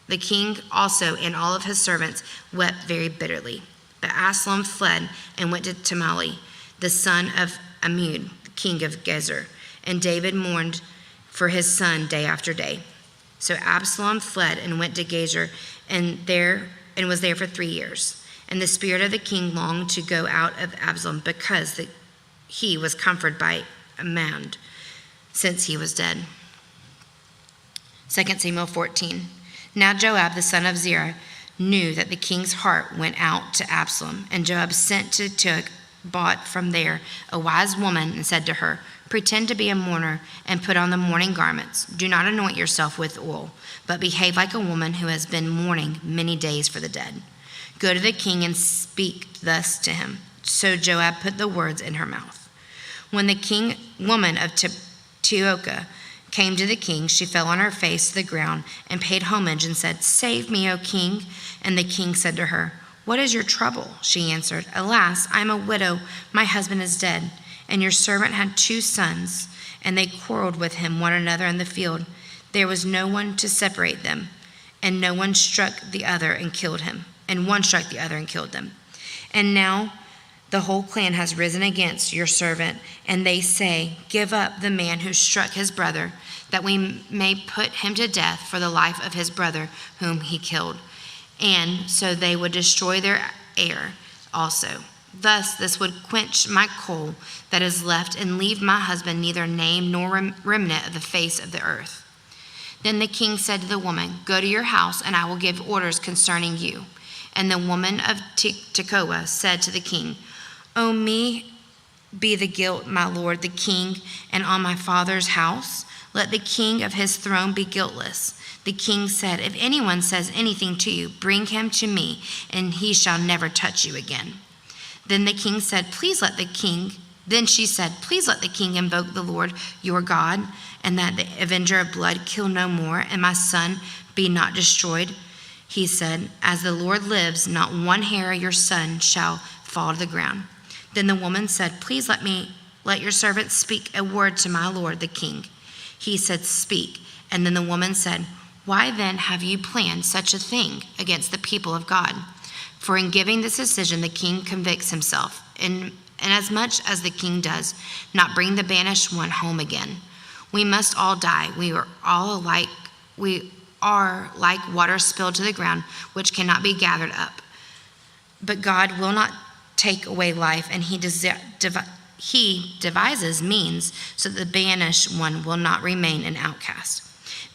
and all of his servants wept very bitterly. But Absalom fled and went to Tamali, the son of Ammud, king of Gezer. And David mourned for his son day after day. So Absalom fled and went to Gezer, and was there for 3 years. And the spirit of the king longed to go out of Absalom, because he was comforted by Amnon, since he was dead. 2 Samuel 14. Now Joab, the son of Zeruiah, knew that the king's heart went out to Absalom, and Joab sent to Tekoa, bought from there a wise woman, and said to her, "Pretend to be a mourner and put on the mourning garments. Do not anoint yourself with oil, but behave like a woman who has been mourning many days for the dead. Go to the king and speak thus to him." So Joab put the words in her mouth. When the woman of Tekoa came to the king, she fell on her face to the ground and paid homage and said, "Save me, O king." And the king said to her, "What is your trouble?" She answered, "Alas, I am a widow. My husband is dead, and your servant had 2 sons, and they quarreled with one another in the field. There was no one to separate them, and one struck the other and killed them. And now the whole clan has risen against your servant, and they say, 'Give up the man who struck his brother, that we may put him to death for the life of his brother whom he killed.' And so they would destroy their heir also. Thus this would quench my coal that is left, and leave my husband neither name nor remnant of the face of the earth." Then the king said to the woman, "Go to your house, and I will give orders concerning you." And the woman of Tekoa said to the king, "O me be the guilt, my lord the king, and on my father's house. Let the king of his throne be guiltless." The king said, "If anyone says anything to you, bring him to me, and he shall never touch you again." Then she said, "Please let the king invoke the Lord your God, and that the avenger of blood kill no more, and my son be not destroyed." He said, "As the Lord lives, not one hair of your son shall fall to the ground." Then the woman said, "Please let your servant speak a word to my lord the king." He said, "Speak." And then the woman said, "Why then have you planned such a thing against the people of God? For in giving this decision, the king convicts himself, and as much as the king does not bring the banished one home again. We must all die. We are like water spilled to the ground, which cannot be gathered up. But God will not take away life, and he devises means so that the banished one will not remain an outcast.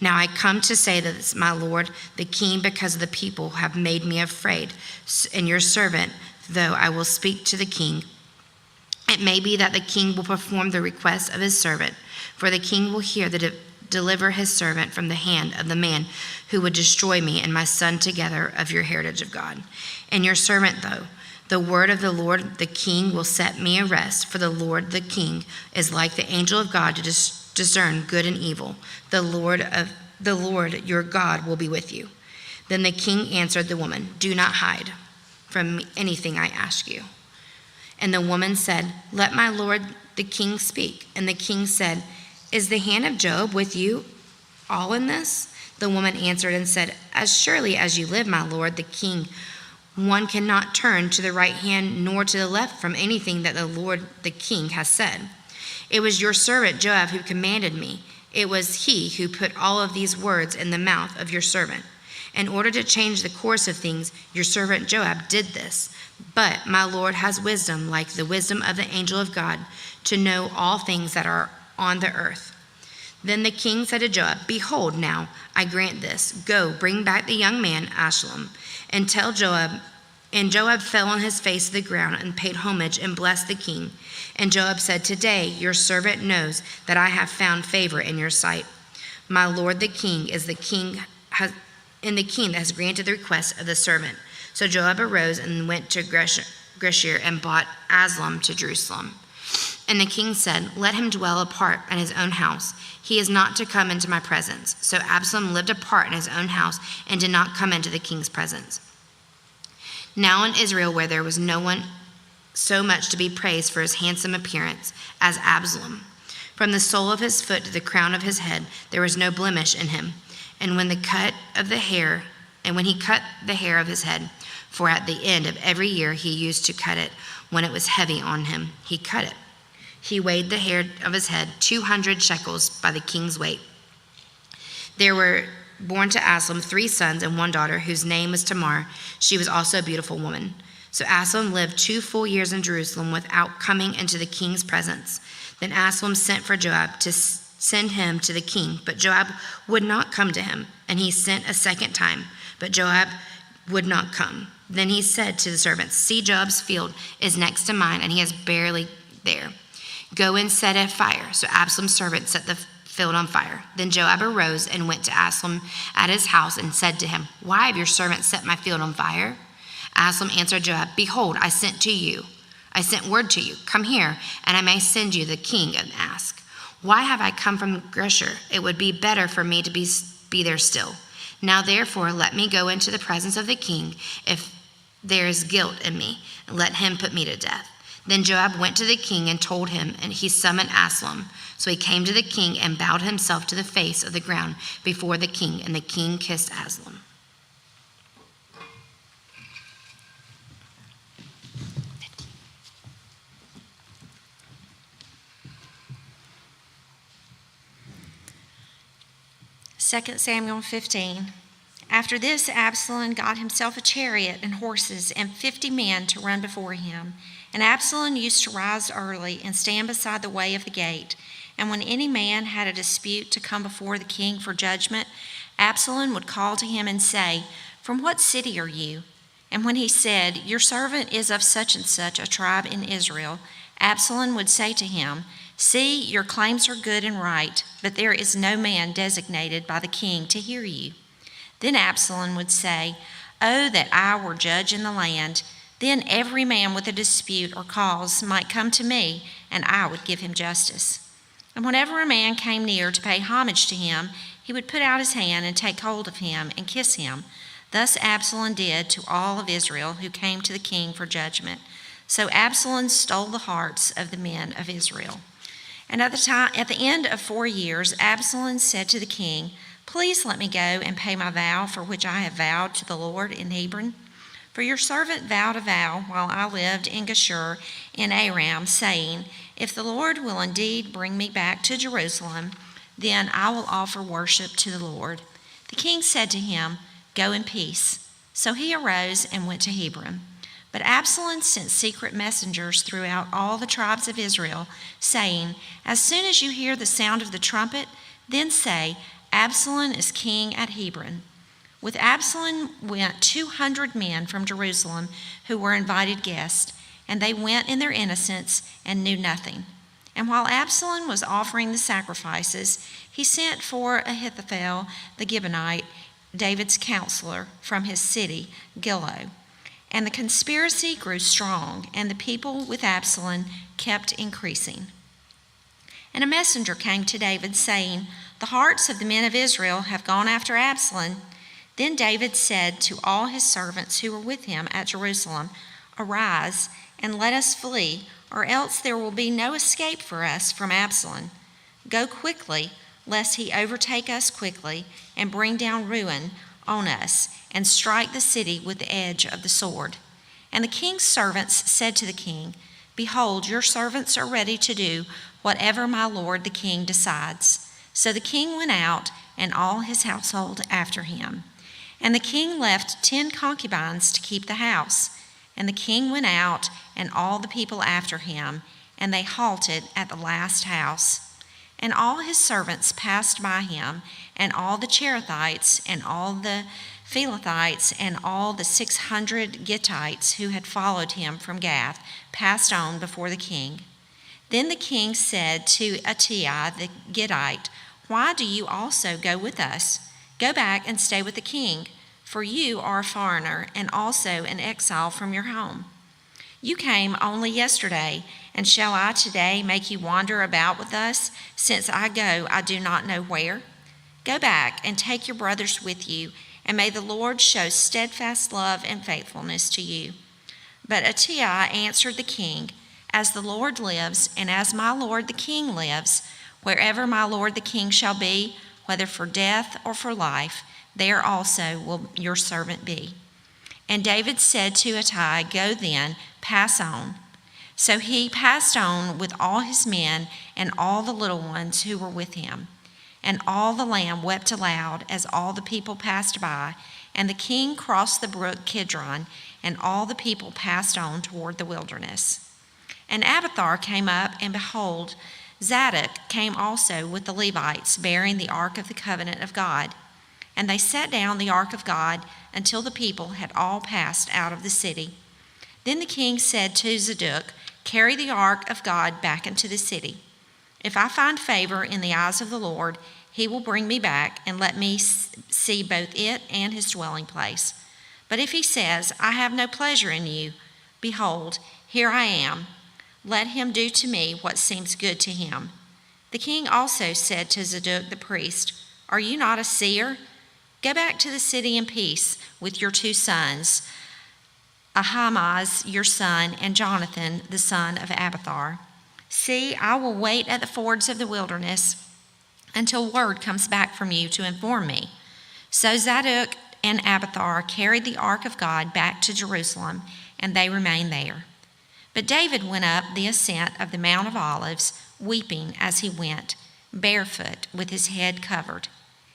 Now I come to say that my lord the king, because the people have made me afraid, and your servant, though I will speak to the king, it may be that the king will perform the request of his servant, for the king will hear that deliver his servant from the hand of the man who would destroy me and my son together of your heritage of God. And your servant, though the word of the Lord the king will set me at rest, for the Lord the king is like the angel of God to discern good and evil. The Lord your God will be with you." Then the king answered the woman, "Do not hide from me anything I ask you." And the woman said, "Let my lord the king speak." And the king said, "Is the hand of Joab with you all in this?" The woman answered and said, "As surely as you live, my lord the king, one cannot turn to the right hand nor to the left from anything that the Lord the king has said. It was your servant Joab who commanded me. It was he who put all of these words in the mouth of your servant. In order to change the course of things, your servant Joab did this. But my Lord has wisdom, like the wisdom of the angel of God, to know all things that are on the earth." Then the king said to Joab, "Behold, now I grant this. Go, bring back the young man Absalom, and tell Joab." And Joab fell on his face to the ground and paid homage and blessed the king. And Joab said, "Today your servant knows that I have found favor in your sight. My lord the king is the king that has granted the request of the servant." So Joab arose and went to Geshur and brought Absalom to Jerusalem. And the king said, "Let him dwell apart in his own house. He is not to come into my presence." So Absalom lived apart in his own house and did not come into the king's presence. Now in Israel, where there was no one so much to be praised for his handsome appearance as Absalom, from the sole of his foot to the crown of his head, there was no blemish in him. And when he cut the hair of his head, for at the end of every year he used to cut it when it was heavy on him, he cut it. He weighed the hair of his head 200 shekels by the king's weight. There were born to Absalom 3 sons and 1 daughter, whose name was Tamar. She was also a beautiful woman. So Absalom lived 2 full years in Jerusalem without coming into the king's presence. Then Absalom sent for Joab to send him to the king, but Joab would not come to him, and he sent a second time. But Joab would not come. Then he said to the servants, "See, Joab's field is next to mine, and he is barely there. Go and set a fire." So Absalom's servants set the field on fire. Then Joab arose and went to Absalom at his house and said to him, "Why have your servants set my field on fire?" Absalom answered Joab, "Behold, I sent word to you, come here, and I may send you the king and ask. Why have I come from Geshur? It would be better for me to be there still. Now therefore let me go into the presence of the king. If there is guilt in me, let him put me to death." Then Joab went to the king and told him, and he summoned Absalom. So he came to the king and bowed himself to the face of the ground before the king, and the king kissed Absalom. Second Samuel 15. After this, Absalom got himself a chariot and horses and 50 men to run before him. And Absalom used to rise early and stand beside the way of the gate. And when any man had a dispute to come before the king for judgment, Absalom would call to him and say, "From what city are you?" And when he said, "Your servant is of such and such a tribe in Israel," Absalom would say to him, "See, your claims are good and right, but there is no man designated by the king to hear you." Then Absalom would say, "Oh, that I were judge in the land. Then every man with a dispute or cause might come to me, and I would give him justice." And whenever a man came near to pay homage to him, he would put out his hand and take hold of him and kiss him. Thus Absalom did to all of Israel who came to the king for judgment. So Absalom stole the hearts of the men of Israel. And at the end of 4 years, Absalom said to the king, "Please let me go and pay my vow for which I have vowed to the Lord in Hebron. For your servant vowed a vow while I lived in Geshur in Aram, saying, 'If the Lord will indeed bring me back to Jerusalem, then I will offer worship to the Lord.'" The king said to him, "Go in peace." So he arose and went to Hebron. But Absalom sent secret messengers throughout all the tribes of Israel, saying, "As soon as you hear the sound of the trumpet, then say, 'Absalom is king at Hebron.'" With Absalom went 200 men from Jerusalem who were invited guests, and they went in their innocence and knew nothing. And while Absalom was offering the sacrifices, he sent for Ahithophel the Gibeonite, David's counselor, from his city, Gilo. And the conspiracy grew strong, and the people with Absalom kept increasing. And a messenger came to David, saying, "The hearts of the men of Israel have gone after Absalom." Then David said to all his servants who were with him at Jerusalem, "Arise, and let us flee, or else there will be no escape for us from Absalom. Go quickly, lest he overtake us quickly and bring down ruin on us and strike the city with the edge of the sword." And the king's servants said to the king, "Behold, your servants are ready to do whatever my lord the king decides." So the king went out, and all his household after him. And the king left 10 concubines to keep the house. And the king went out, and all the people after him, and they halted at the last house. And all his servants passed by him, and all the Cherethites, and all the Philethites, and all the 600 Gittites who had followed him from Gath passed on before the king. Then the king said to Attai the Gittite, "Why do you also go with us? Go back and stay with the king, for you are a foreigner and also an exile from your home. You came only yesterday, and shall I today make you wander about with us, since I go I do not know where? Go back and take your brothers with you, and may the Lord show steadfast love and faithfulness to you." But Attai answered the king, "As the Lord lives, and as my lord the king lives, wherever my lord the king shall be, whether for death or for life, there also will your servant be." And David said to Attai, "Go then, pass on." So he passed on with all his men and all the little ones who were with him. And all the land wept aloud as all the people passed by. And the king crossed the brook Kidron, and all the people passed on toward the wilderness. And Abiathar came up, and behold, Zadok came also with the Levites, bearing the ark of the covenant of God. And they set down the ark of God until the people had all passed out of the city. Then the king said to Zadok, "Carry the ark of God back into the city. If I find favor in the eyes of the Lord, he will bring me back and let me see both it and his dwelling place. But if he says, 'I have no pleasure in you,' behold, here I am. Let him do to me what seems good to him." The king also said to Zadok the priest, "Are you not a seer? Go back to the city in peace with your 2 sons, Ahimaaz your son, and Jonathan the son of Abiathar. See, I will wait at the fords of the wilderness until word comes back from you to inform me." So Zadok and Abiathar carried the ark of God back to Jerusalem, and they remained there. But David went up the ascent of the Mount of Olives, weeping as he went, barefoot, with his head covered.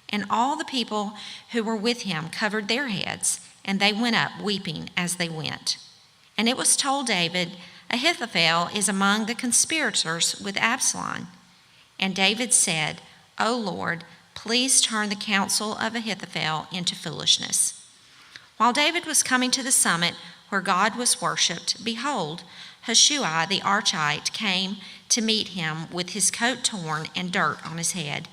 And all the people who were with him covered their heads, and they went up weeping as they went. And it was told David, "Ahithophel is among the conspirators with Absalom." And David said, "O Lord, please turn the counsel of Ahithophel into foolishness." While David was coming to the summit where God was worshipped, behold, Hushai the Archite came to meet him with his coat torn and dirt on his head.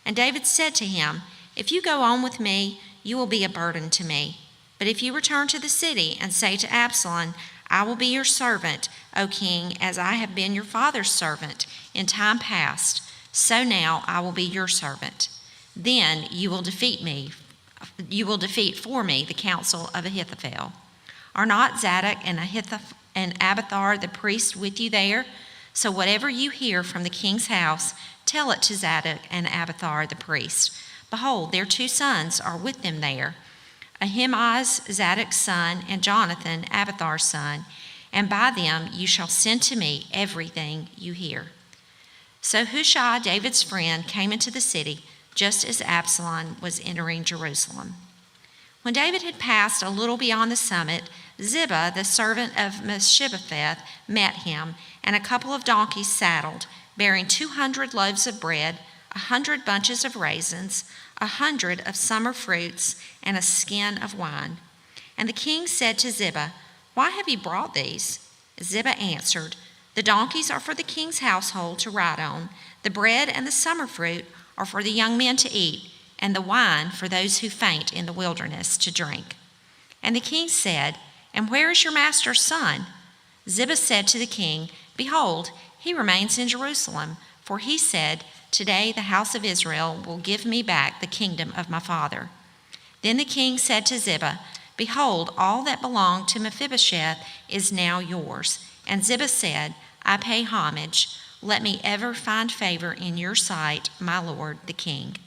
And David said to him, "If you go on with me, you will be a burden to me. But if you return to the city and say to Absalom, 'I will be your servant, O king, as I have been your father's servant in time past, so now I will be your servant,' then you will defeat for me the counsel of Ahithophel. Are not Zadok and Abiathar the priests with you there? So whatever you hear from the king's house, tell it to Zadok and Abiathar the priest. Behold, their 2 sons are with them there, Ahimaaz, Zadok's son, and Jonathan, Abiathar's son, and by them you shall send to me everything you hear." So Hushai, David's friend, came into the city just as Absalom was entering Jerusalem. When David had passed a little beyond the summit, Ziba, the servant of Mephibosheth, met him, and a couple of donkeys saddled, bearing 200 loaves of bread, 100 bunches of raisins, 100 of summer fruits, and a skin of wine. And the king said to Ziba, "Why have you brought these?" Ziba answered, "The donkeys are for the king's household to ride on, the bread and the summer fruit are for the young men to eat, and the wine for those who faint in the wilderness to drink." And the king said, "And where is your master's son?" Ziba said to the king, "Behold, he remains in Jerusalem, for he said, 'Today the house of Israel will give me back the kingdom of my father.'" Then the king said to Ziba, "Behold, all that belonged to Mephibosheth is now yours." And Ziba said, "I pay homage. Let me ever find favor in your sight, my lord the king."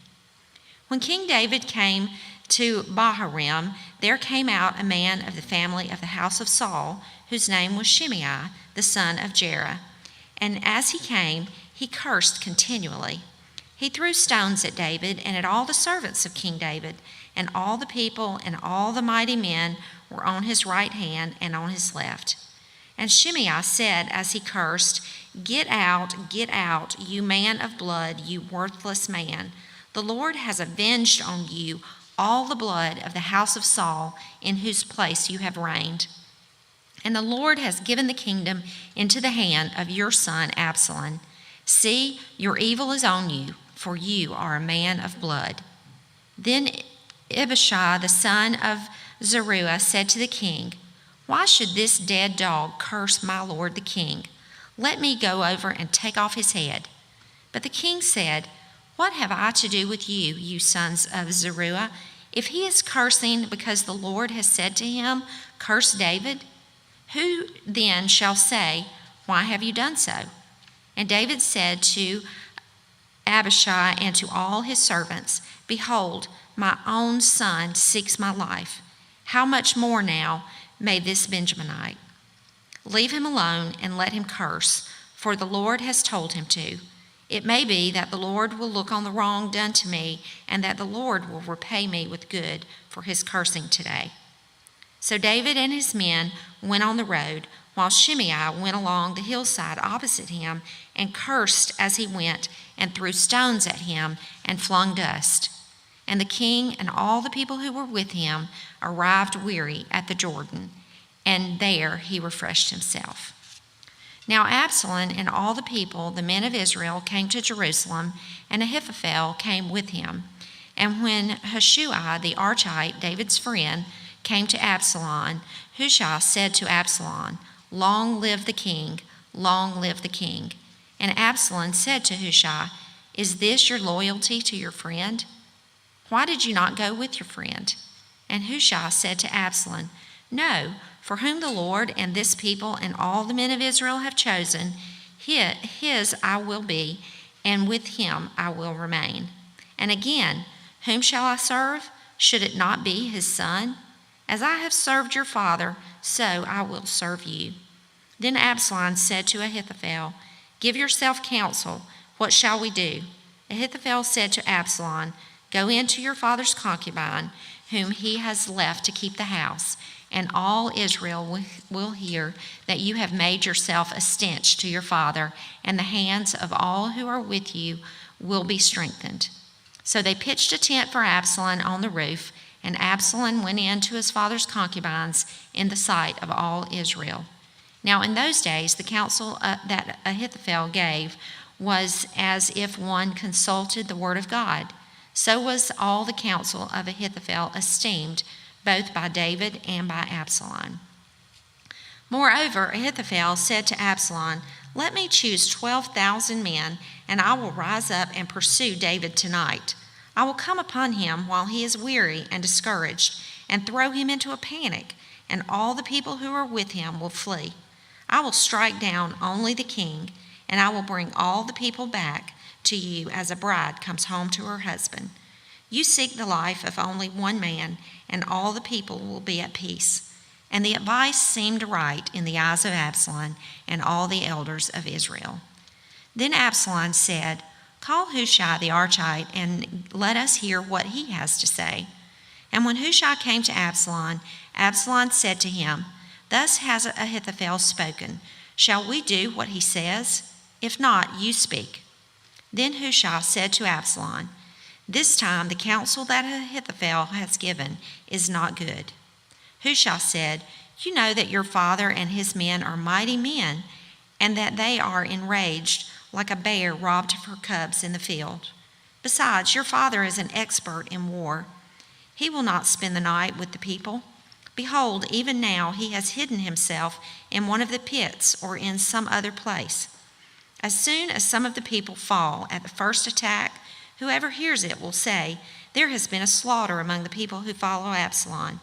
When King David came to Bahurim, there came out a man of the family of the house of Saul, whose name was Shimei, the son of Jerah. And as he came, he cursed continually. He threw stones at David and at all the servants of King David, and all the people and all the mighty men were on his right hand and on his left. And Shimei said as he cursed, get out, you man of blood, you worthless man. The Lord has avenged on you all the blood of the house of Saul, in whose place you have reigned. And the Lord has given the kingdom into the hand of your son Absalom. See, your evil is on you, for you are a man of blood." Then Abishai, the son of Zeruiah, said to the king, "Why should this dead dog curse my lord the king? Let me go over and take off his head." But the king said, "What have I to do with you, you sons of Zeruiah? If he is cursing because the Lord has said to him, 'Curse David,' who then shall say, 'Why have you done so?'" And David said to Abishai and to all his servants, "Behold, my own son seeks my life. How much more now may this Benjaminite? Leave him alone and let him curse, for the Lord has told him to. It may be that the Lord will look on the wrong done to me, and that the Lord will repay me with good for his cursing today." So David and his men went on the road, while Shimei went along the hillside opposite him and cursed as he went and threw stones at him and flung dust. And the king and all the people who were with him arrived weary at the Jordan, and there he refreshed himself. Now Absalom and all the people, the men of Israel, came to Jerusalem, and Ahithophel came with him. And when Hushai the Archite, David's friend, came to Absalom, Hushai said to Absalom, "Long live the king, long live the king." And Absalom said to Hushai, "Is this your loyalty to your friend? Why did you not go with your friend?" And Hushai said to Absalom, "No, for whom the Lord and this people and all the men of Israel have chosen, his I will be, and with him I will remain. And again, whom shall I serve? Should it not be his son? As I have served your father, so I will serve you." Then Absalom said to Ahithophel, "Give yourself counsel. What shall we do?" Ahithophel said to Absalom, "Go in to your father's concubine, whom he has left to keep the house, and all Israel will hear that you have made yourself a stench to your father, and the hands of all who are with you will be strengthened." So they pitched a tent for Absalom on the roof, and Absalom went in to his father's concubines in the sight of all Israel. Now in those days the counsel that Ahithophel gave was as if one consulted the word of God. So was all the counsel of Ahithophel esteemed, both by David and by Absalom. Moreover, Ahithophel said to Absalom, "Let me choose 12,000 men, and I will rise up and pursue David tonight. I will come upon him while he is weary and discouraged, and throw him into a panic, and all the people who are with him will flee. I will strike down only the king, and I will bring all the people back to you as a bride comes home to her husband. You seek the life of only one man, and all the people will be at peace." And the advice seemed right in the eyes of Absalom and all the elders of Israel. Then Absalom said, "Call Hushai the Archite, and let us hear what he has to say." And when Hushai came to Absalom, Absalom said to him, "Thus has Ahithophel spoken. Shall we do what he says? If not, you speak." Then Hushai said to Absalom, "This time the counsel that Ahithophel has given is not good." Hushai said, "You know that your father and his men are mighty men, and that they are enraged like a bear robbed of her cubs in the field. Besides, your father is an expert in war. He will not spend the night with the people. Behold, even now he has hidden himself in one of the pits or in some other place. As soon as some of the people fall at the first attack, whoever hears it will say, 'There has been a slaughter among the people who follow Absalom.'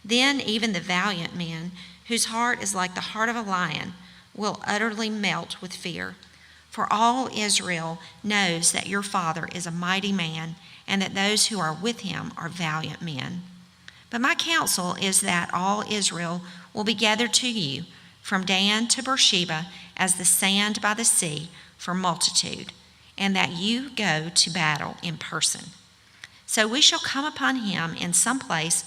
Then even the valiant men, whose heart is like the heart of a lion, will utterly melt with fear. For all Israel knows that your father is a mighty man, and that those who are with him are valiant men. But my counsel is that all Israel will be gathered to you, from Dan to Beersheba, as the sand by the sea, for multitude, and that you go to battle in person. So we shall come upon him in some place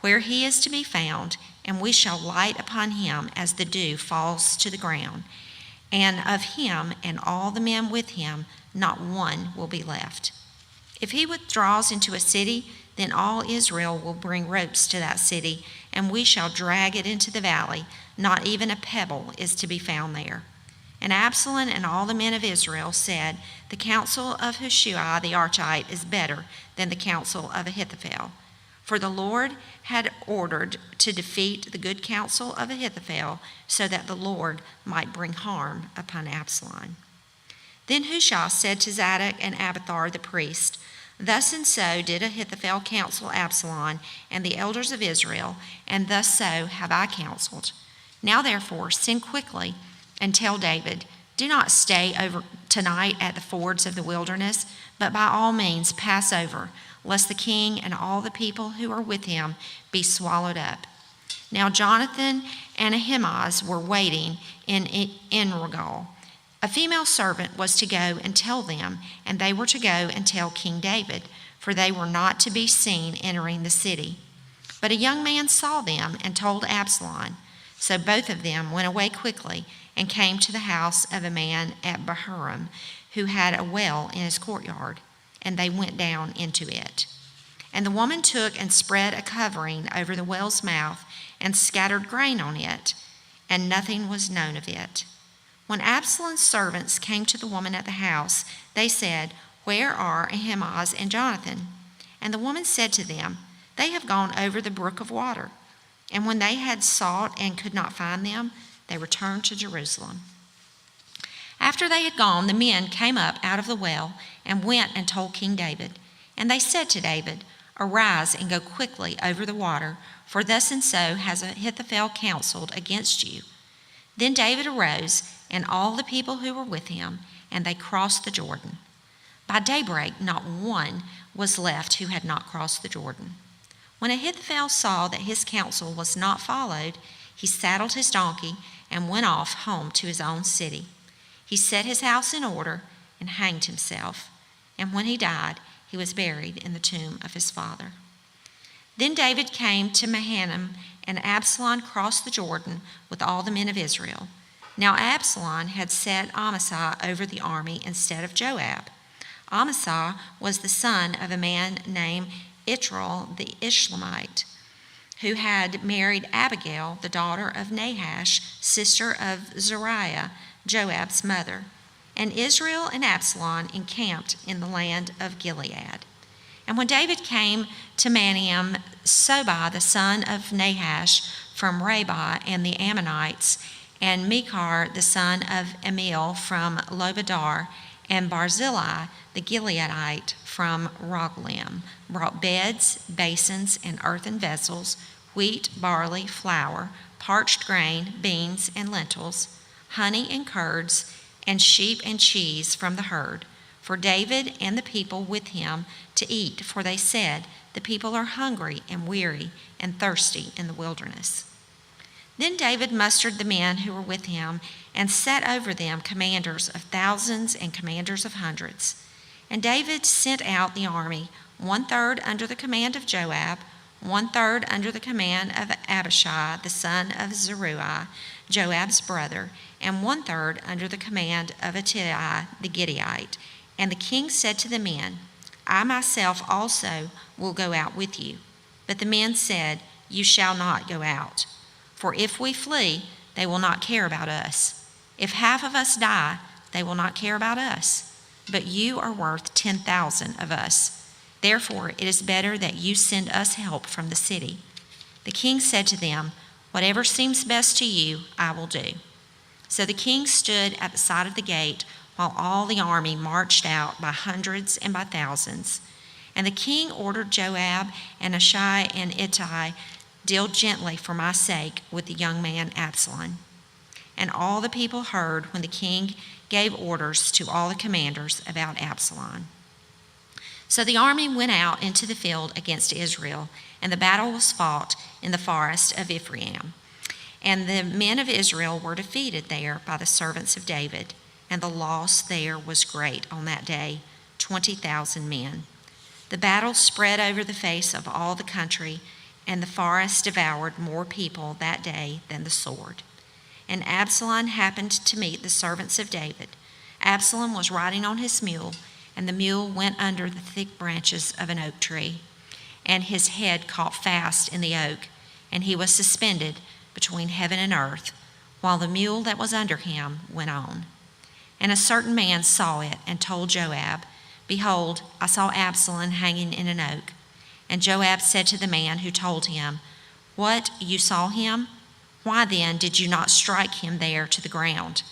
where he is to be found, and we shall light upon him as the dew falls to the ground, and of him and all the men with him not one will be left. If he withdraws into a city, then all Israel will bring ropes to that city, and we shall drag it into the valley. Not even a pebble is to be found there." And Absalom and all the men of Israel said, "The counsel of Hushai the Archite is better than the counsel of Ahithophel." For the Lord had ordered to defeat the good counsel of Ahithophel, so that the Lord might bring harm upon Absalom. Then Hushai said to Zadok and Abiathar the priest, "Thus and so did Ahithophel counsel Absalom and the elders of Israel, and thus so have I counseled. Now therefore send quickly and tell David, 'Do not stay over tonight at the fords of the wilderness, but by all means pass over, lest the king and all the people who are with him be swallowed up.'" Now Jonathan and Ahimaaz were waiting in Enrogel. A female servant was to go and tell them, and they were to go and tell King David, for they were not to be seen entering the city. But a young man saw them and told Absalom. So both of them went away quickly and came to the house of a man at Bahurim, who had a well in his courtyard, and they went down into it. And the woman took and spread a covering over the well's mouth and scattered grain on it, and nothing was known of it. When Absalom's servants came to the woman at the house, they said, "Where are Ahimaaz and Jonathan?" And the woman said to them, "They have gone over the brook of water." And when they had sought and could not find them, they returned to Jerusalem. After they had gone, the men came up out of the well and went and told King David. And they said to David, "Arise and go quickly over the water, for thus and so has Ahithophel counseled against you." Then David arose, and all the people who were with him, and they crossed the Jordan. By daybreak, not one was left who had not crossed the Jordan. When Ahithophel saw that his counsel was not followed, he saddled his donkey and went off home to his own city. He set his house in order and hanged himself. And when he died, he was buried in the tomb of his father. Then David came to Mahanaim, and Absalom crossed the Jordan with all the men of Israel. Now Absalom had set Amasa over the army instead of Joab. Amasa was the son of a man named Itral the Ishmaelite, who had married Abigail, the daughter of Nahash, sister of Zeruiah, Joab's mother. And Israel and Absalom encamped in the land of Gilead. And when David came to Mahanaim, Sobai, the son of Nahash from Rabbah and the Ammonites, and Mechar, the son of Amiel from Lobadar, and Barzillai, the Gileadite from Rogelim, brought beds, basins, and earthen vessels, wheat, barley, flour, parched grain, beans, and lentils, honey and curds, and sheep and cheese from the herd, for David and the people with him to eat, for they said, "The people are hungry and weary and thirsty in the wilderness." Then David mustered the men who were with him and set over them commanders of thousands and commanders of hundreds. And David sent out the army, 1/3 under the command of Joab, 1/3 under the command of Abishai, the son of Zeruiah, Joab's brother, and 1/3 under the command of Ittai the Gittite. And the king said to the men, "I myself also will go out with you." But the men said, "You shall not go out. For if we flee, they will not care about us. If half of us die, they will not care about us. But you are worth 10,000 of us. Therefore, it is better that you send us help from the city." The king said to them, "Whatever seems best to you, I will do." So the king stood at the side of the gate while all the army marched out by hundreds and by thousands. And the king ordered Joab and Ashai and Ittai, "Deal gently for my sake with the young man Absalom." And all the people heard when the king gave orders to all the commanders about Absalom. So the army went out into the field against Israel, and the battle was fought in the forest of Ephraim. And the men of Israel were defeated there by the servants of David, and the loss there was great on that day, 20,000 men. The battle spread over the face of all the country, and the forest devoured more people that day than the sword. And Absalom happened to meet the servants of David. Absalom was riding on his mule, and the mule went under the thick branches of an oak tree, and his head caught fast in the oak, and he was suspended between heaven and earth, while the mule that was under him went on. And a certain man saw it and told Joab, "Behold, I saw Absalom hanging in an oak." And Joab said to the man who told him, "What, you saw him? Why then did you not strike him there to the ground?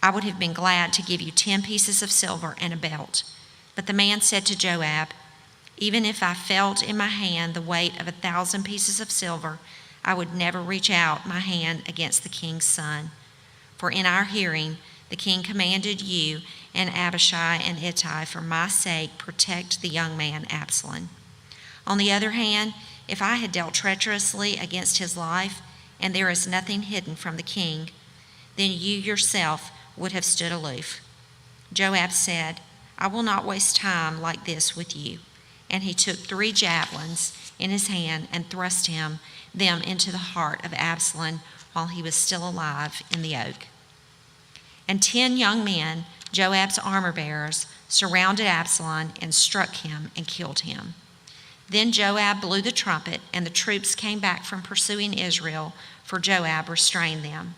I would have been glad to give you 10 pieces of silver and a belt." But the man said to Joab, "Even if I felt in my hand the weight of 1,000 pieces of silver, I would never reach out my hand against the king's son. For in our hearing the king commanded you and Abishai and Ittai, for my sake, protect the young man Absalom. On the other hand, if I had dealt treacherously against his life, and there is nothing hidden from the king, then you yourself would have stood aloof." Joab said, "I will not waste time like this with you." And he took 3 javelins in his hand and thrust them into the heart of Absalom while he was still alive in the oak. And 10 young men, Joab's armor bearers, surrounded Absalom and struck him and killed him. Then Joab blew the trumpet, and the troops came back from pursuing Israel, for Joab restrained them.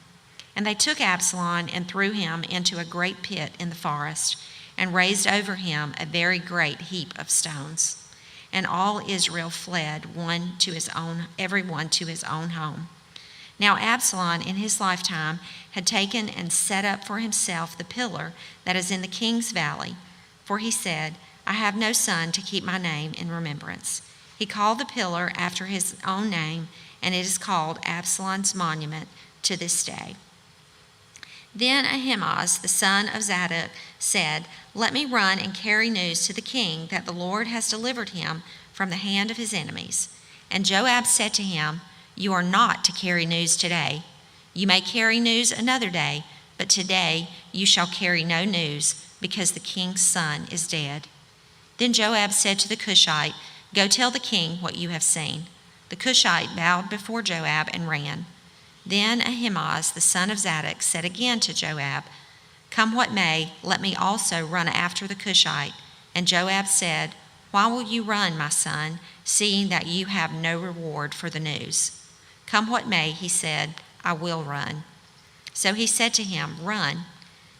And they took Absalom and threw him into a great pit in the forest, and raised over him a very great heap of stones. And all Israel fled, everyone to his own home. Now Absalom in his lifetime had taken and set up for himself the pillar that is in the king's valley, for he said, I have no son to keep my name in remembrance. He called the pillar after his own name, and it is called Absalom's monument to this day. Then Ahimaaz, the son of Zadok, said, Let me run and carry news to the king that the Lord has delivered him from the hand of his enemies. And Joab said to him, You are not to carry news today. You may carry news another day, but today you shall carry no news, because the king's son is dead. Then Joab said to the Cushite, Go tell the king what you have seen. The Cushite bowed before Joab and ran. Then Ahimaaz, the son of Zadok, said again to Joab, Come what may, let me also run after the Cushite. And Joab said, Why will you run, my son, seeing that you have no reward for the news? Come what may, he said, I will run. So he said to him, Run.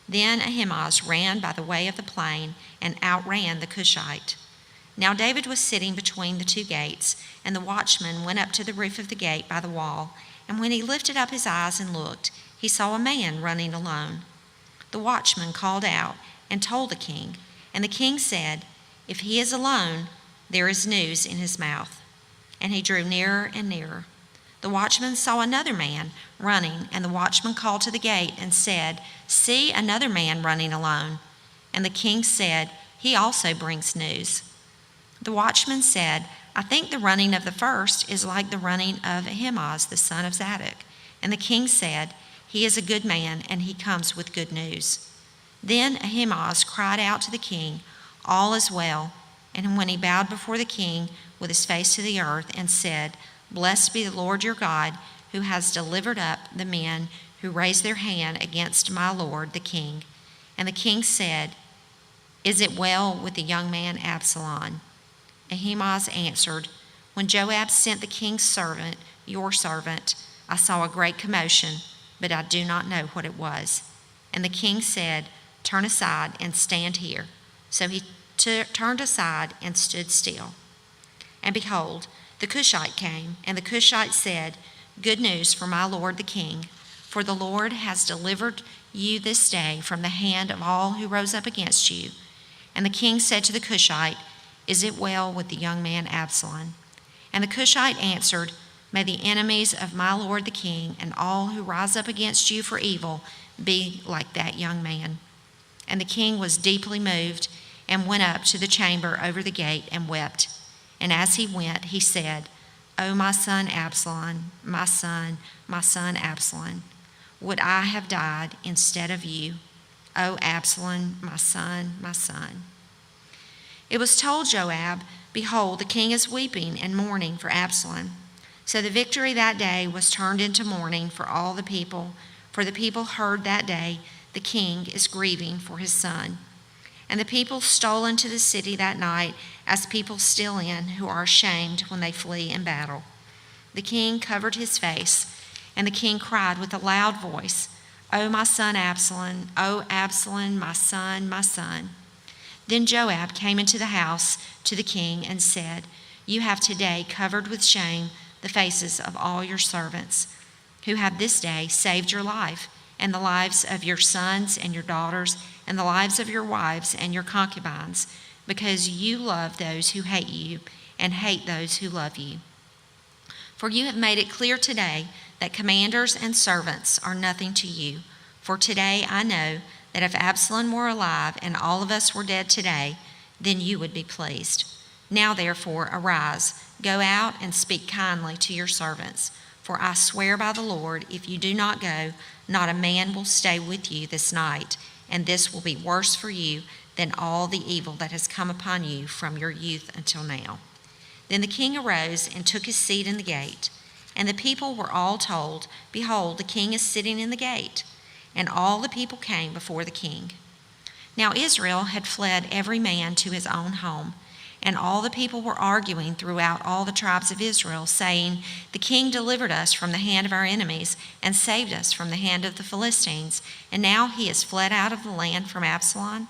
Then Ahimaaz ran by the way of the plain and outran the Cushite. Now David was sitting between the two gates, and the watchman went up to the roof of the gate by the wall, and when he lifted up his eyes and looked, he saw a man running alone. The watchman called out and told the king, and the king said, If he is alone, there is news in his mouth. And he drew nearer and nearer. The watchman saw another man running, and the watchman called to the gate and said, See, another man running alone. And the king said, He also brings news. The watchman said, I think the running of the first is like the running of Ahimaaz, the son of Zadok. And the king said, He is a good man, and he comes with good news. Then Ahimaaz cried out to the king, All is well. And when he bowed before the king with his face to the earth and said, Blessed be the Lord your God, who has delivered up the men who raised their hand against my lord the king. And the king said, Is it well with the young man Absalom? Ahimaaz answered, When Joab sent the king's servant, your servant, I saw a great commotion, but I do not know what it was. And the king said, Turn aside and stand here. So he turned aside and stood still. And behold, the Cushite came, and the Cushite said, Good news for my lord the king, for the Lord has delivered you this day from the hand of all who rose up against you. And the king said to the Cushite, Is it well with the young man Absalom? And the Cushite answered, May the enemies of my lord the king and all who rise up against you for evil be like that young man. And the king was deeply moved and went up to the chamber over the gate and wept. And as he went, he said, O my son Absalom, my son Absalom, would I have died instead of you? O Absalom, my son, my son. It was told Joab, Behold, the king is weeping and mourning for Absalom. So the victory that day was turned into mourning for all the people, for the people heard that day, The king is grieving for his son. And the people stole into the city that night, as people steal in who are ashamed when they flee in battle. The king covered his face, and the king cried with a loud voice, O my son Absalom, O Absalom, my son, my son. Then Joab came into the house to the king and said, You have today covered with shame the faces of all your servants, who have this day saved your life, and the lives of your sons and your daughters, and the lives of your wives and your concubines, because you love those who hate you and hate those who love you. For you have made it clear today that commanders and servants are nothing to you. For today I know that if Absalom were alive and all of us were dead today, then you would be pleased. Now therefore arise, go out and speak kindly to your servants. For I swear by the Lord, if you do not go, not a man will stay with you this night, and this will be worse for you than all the evil that has come upon you from your youth until now. Then the king arose and took his seat in the gate. And the people were all told, Behold, the king is sitting in the gate. And all the people came before the king. Now Israel had fled every man to his own home. And all the people were arguing throughout all the tribes of Israel, saying, "The king delivered us from the hand of our enemies and saved us from the hand of the Philistines. And now he has fled out of the land from Absalom.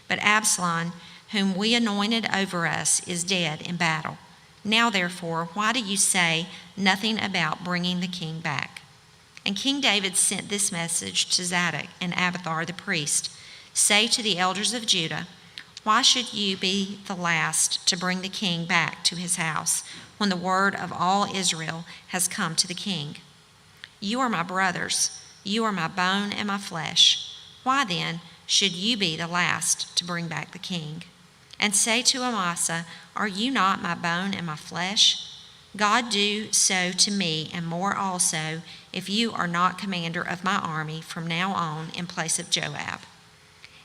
But Absalom, whom we anointed over us, is dead in battle. Now therefore, why do you say nothing about bringing the king back?" And King David sent this message to Zadok and Abiathar the priest. "Say to the elders of Judah, why should you be the last to bring the king back to his house when the word of all Israel has come to the king? You are my brothers, you are my bone and my flesh. Why then should you be the last to bring back the king? And say to Amasa, are you not my bone and my flesh? God do so to me and more also, if you are not commander of my army from now on in place of Joab."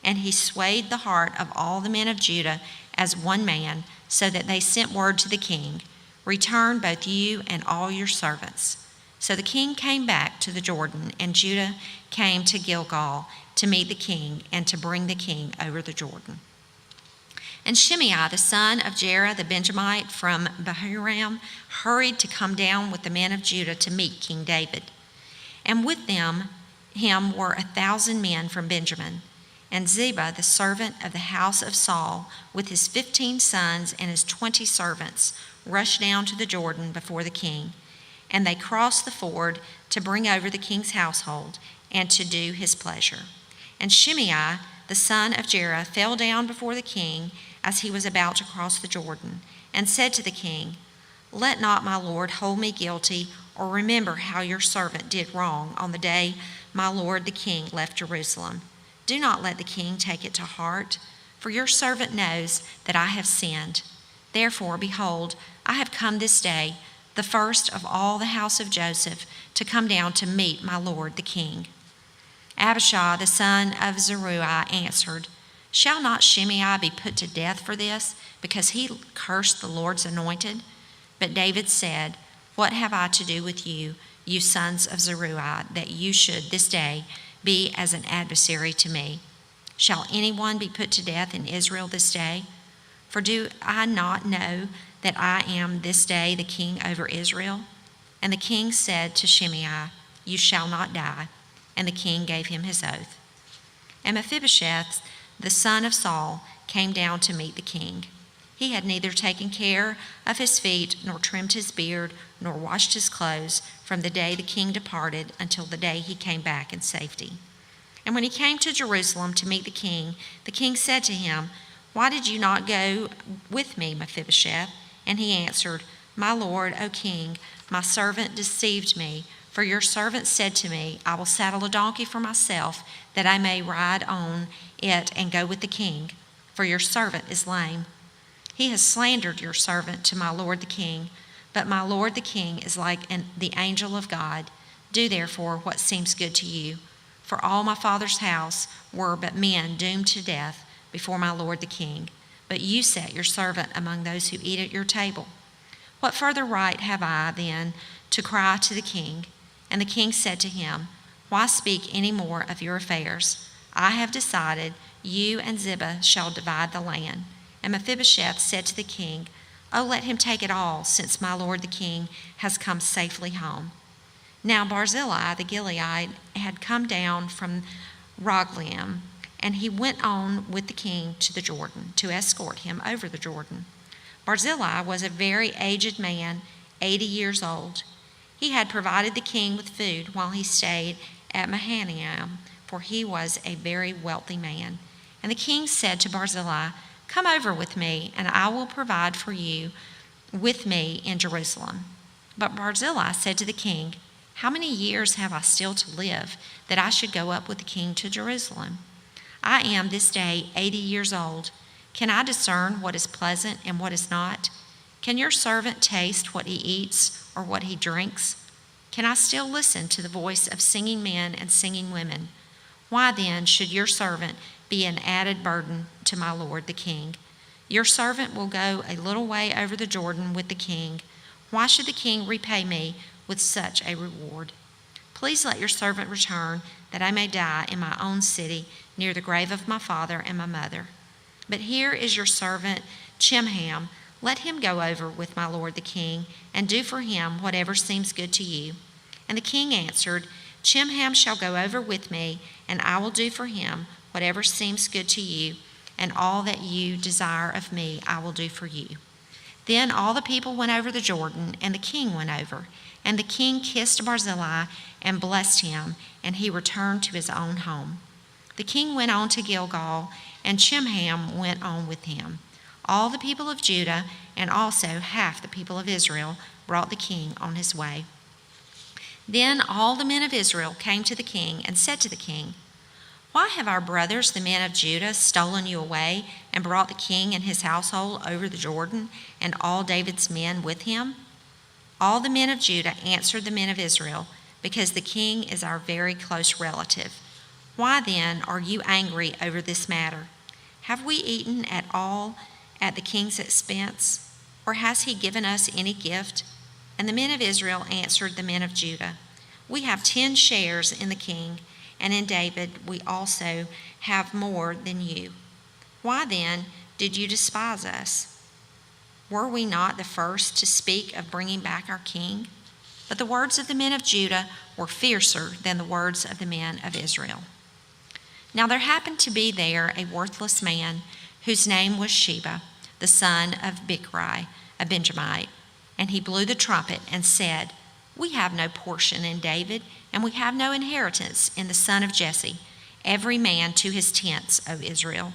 And he swayed the heart of all the men of Judah as one man, so that they sent word to the king, "Return both you and all your servants." So the king came back to the Jordan, and Judah came to Gilgal to meet the king and to bring the king over the Jordan. And Shimei, the son of Jerah the Benjamite from Bahurim, hurried to come down with the men of Judah to meet King David. And with him were 1,000 men from Benjamin. And Ziba, the servant of the house of Saul, with his 15 sons and his 20 servants, rushed down to the Jordan before the king. And they crossed the ford to bring over the king's household and to do his pleasure. And Shimei, the son of Jerah, fell down before the king as he was about to cross the Jordan, and said to the king, "Let not my lord hold me guilty, or remember how your servant did wrong on the day my lord the king left Jerusalem. Do not let the king take it to heart, for your servant knows that I have sinned. Therefore, behold, I have come this day, the first of all the house of Joseph, to come down to meet my lord the king." Abishai, the son of Zeruiah, answered, "Shall not Shimei be put to death for this, because he cursed the Lord's anointed?" But David said, "What have I to do with you, you sons of Zeruiah, that you should this day be as an adversary to me? Shall anyone be put to death in Israel this day? For do I not know that I am this day the king over Israel?" And the king said to Shimei, "You shall not die." And the king gave him his oath. And Mephibosheth, the son of Saul, came down to meet the king. He had neither taken care of his feet, nor trimmed his beard, nor washed his clothes from the day the king departed until the day he came back in safety. And when he came to Jerusalem to meet the king said to him, "Why did you not go with me, Mephibosheth?" And he answered, "My lord, O king, my servant deceived me, for your servant said to me, I will saddle a donkey for myself, that I may ride on it and go with the king, for your servant is lame. He has slandered your servant to my lord the king, but my lord the king is like the angel of God. Do therefore what seems good to you. For all my father's house were but men doomed to death before my lord the king, but you set your servant among those who eat at your table. What further right have I then to cry to the king?" And the king said to him, "Why speak any more of your affairs? I have decided, you and Ziba shall divide the land." And Mephibosheth said to the king, "Oh, let him take it all, since my lord the king has come safely home." Now Barzillai the Gileadite had come down from Rogelim, and he went on with the king to the Jordan, to escort him over the Jordan. Barzillai was a very aged man, 80 years old. He had provided the king with food while he stayed at Mahanaim, for he was a very wealthy man. And the king said to Barzillai, "Come over with me, and I will provide for you with me in Jerusalem." But Barzillai said to the king, "How many years have I still to live, that I should go up with the king to Jerusalem? I am this day 80 years old. Can I discern what is pleasant and what is not? Can your servant taste what he eats or what he drinks? Can I still listen to the voice of singing men and singing women? Why then should your servant be an added burden to my lord the king? Your servant will go a little way over the Jordan with the king. Why should the king repay me with such a reward? Please let your servant return, that I may die in my own city, near the grave of my father and my mother. But here is your servant Chimham, let him go over with my lord the king, and do for him whatever seems good to you. And the king answered, Chimham shall go over with me, and I will do for him whatever seems good to you, and all that you desire of me I will do for you. Then all the people went over the Jordan, and the king went over. And the king kissed Barzillai and blessed him, and he returned to his own home. The king went on to Gilgal, and Chimham went on with him. All the people of Judah, and also half the people of Israel, brought the king on his way. Then all the men of Israel came to the king and said to the king, Why have our brothers, the men of Judah, stolen you away and brought the king and his household over the Jordan, and all David's men with him? All the men of Judah answered the men of Israel, Because the king is our very close relative. Why then are you angry over this matter? Have we eaten at all at the king's expense, or has he given us any gift? And the men of Israel answered the men of Judah, We have 10 shares in the king, and in David we also have more than you. Why then did you despise us? Were we not the first to speak of bringing back our king? But the words of the men of Judah were fiercer than the words of the men of Israel. Now there happened to be there a worthless man whose name was Sheba, the son of Bichri, a Benjamite. And he blew the trumpet and said, We have no portion in David, and we have no inheritance in the son of Jesse, every man to his tents, O Israel.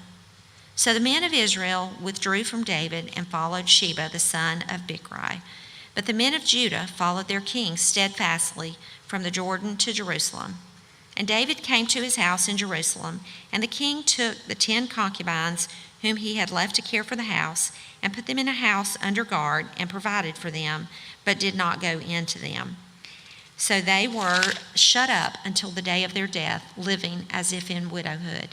So the men of Israel withdrew from David and followed Sheba, the son of Bichri. But the men of Judah followed their king steadfastly from the Jordan to Jerusalem. And David came to his house in Jerusalem, and the king took the 10 concubines whom he had left to care for the house, and put them in a house under guard, and provided for them, but did not go into them. So they were shut up until the day of their death, living as if in widowhood.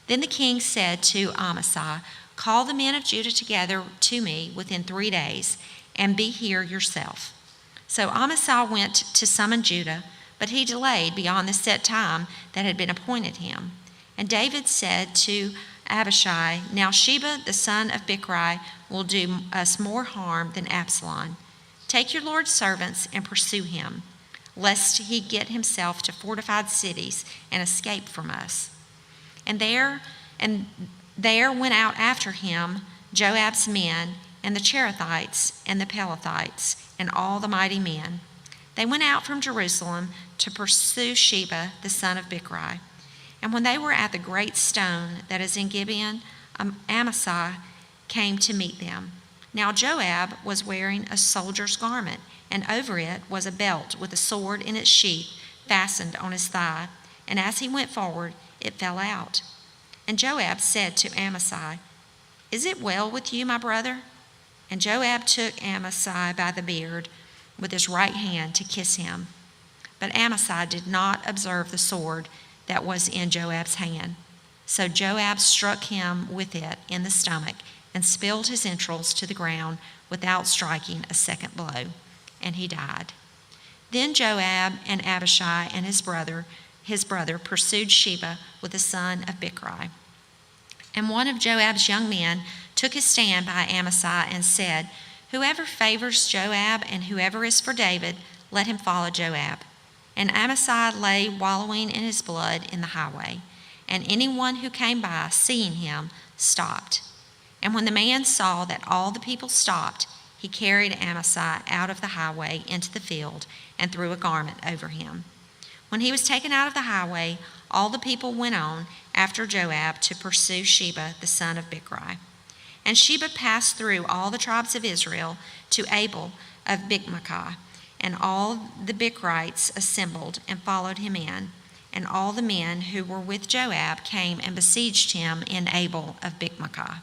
Then the king said to Amasai, Call the men of Judah together to me within 3 days, and be here yourself. So Amasai went to summon Judah, but he delayed beyond the set time that had been appointed him. And David said to Abishai, Now Sheba, the son of Bichri, will do us more harm than Absalom. Take your Lord's servants and pursue him, lest he get himself to fortified cities and escape from us. And there went out after him Joab's men, and the Cherethites, and the Pelethites, and all the mighty men. They went out from Jerusalem to pursue Sheba, the son of Bichri. And when they were at the great stone that is in Gibeon, Amasai came to meet them. Now Joab was wearing a soldier's garment, and over it was a belt with a sword in its sheath fastened on his thigh. And as he went forward, it fell out. And Joab said to Amasai, Is it well with you, my brother? And Joab took Amasai by the beard with his right hand to kiss him. But Amasai did not observe the sword that was in Joab's hand. So Joab struck him with it in the stomach and spilled his entrails to the ground without striking a second blow, and he died. Then Joab and Abishai and his brother pursued Sheba with the son of Bichri. And one of Joab's young men took his stand by Amasai and said, Whoever favors Joab and whoever is for David, let him follow Joab. And Amasai lay wallowing in his blood in the highway, and anyone who came by, seeing him, stopped. And when the man saw that all the people stopped, he carried Amasai out of the highway into the field and threw a garment over him. When he was taken out of the highway, all the people went on after Joab to pursue Sheba, the son of Bichri. And Sheba passed through all the tribes of Israel to Abel of Bichmaachah, and all the Bichrites assembled and followed him in. And all the men who were with Joab came and besieged him in Abel of Bichmaachah.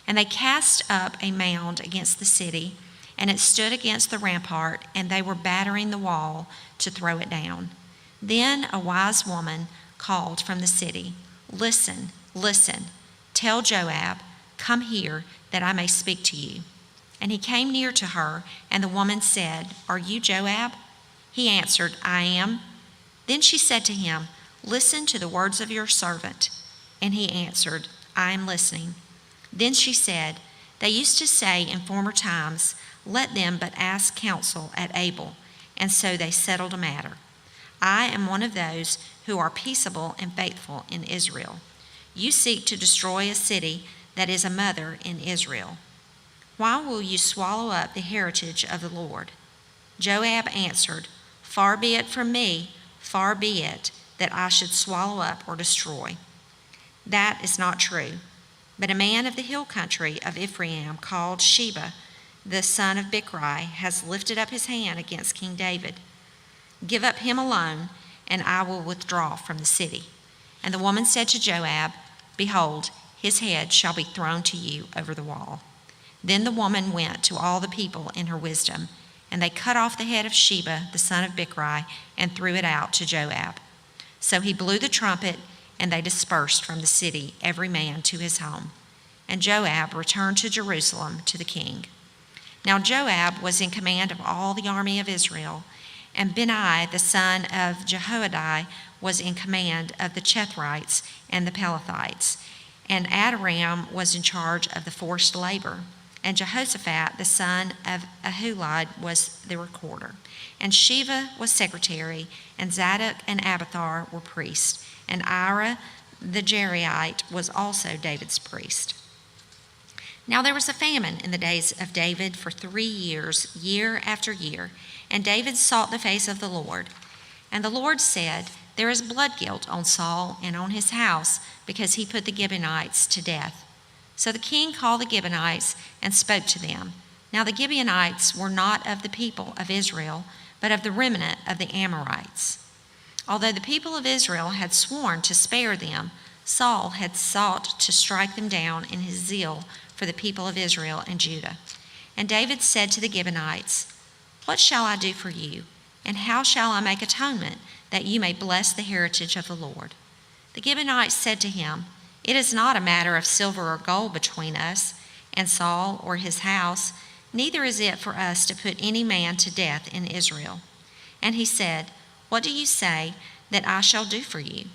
And they cast up a mound against the city, and it stood against the rampart, and they were battering the wall to throw it down. Then a wise woman called from the city, Listen, listen, tell Joab, Come here, that I may speak to you. And he came near to her, and the woman said, Are you Joab? He answered, I am. Then she said to him, Listen to the words of your servant. And he answered, I am listening. Then she said, They used to say in former times, "Let them but ask counsel at Abel," and so they settled a matter. I am one of those who are peaceable and faithful in Israel. You seek to destroy a city that is a mother in Israel. Why will you swallow up the heritage of the Lord?" Joab answered, "Far be it from me, far be it that I should swallow up or destroy. That is not true. But a man of the hill country of Ephraim called Sheba, the son of Bichri, has lifted up his hand against King David. Give up him alone, and I will withdraw from the city." And the woman said to Joab, "Behold, his head shall be thrown to you over the wall." Then the woman went to all the people in her wisdom, and they cut off the head of Sheba, the son of Bichri, and threw it out to Joab. So he blew the trumpet, and they dispersed from the city, every man to his home. And Joab returned to Jerusalem to the king. Now Joab was in command of all the army of Israel, and Benai, the son of Jehoiada, was in command of the Chethrites and the Pelethites, and Adoram was in charge of the forced labor, and Jehoshaphat, the son of Ahilud, was the recorder, and Sheva was secretary, and Zadok and Abiathar were priests, and Ira the Jeriite was also David's priest. Now there was a famine in the days of David for 3 years, year after year, and David sought the face of the Lord. And the Lord said, "There is blood guilt on Saul and on his house, because he put the Gibeonites to death." So the king called the Gibeonites and spoke to them. Now the Gibeonites were not of the people of Israel, but of the remnant of the Amorites. Although the people of Israel had sworn to spare them, Saul had sought to strike them down in his zeal for the people of Israel and Judah. And David said to the Gibeonites, "What shall I do for you, and how shall I make atonement that you may bless the heritage of the Lord?" The Gibeonites said to him, "It is not a matter of silver or gold between us and Saul or his house, neither is it for us to put any man to death in Israel." And he said, "What do you say that I shall do for you?"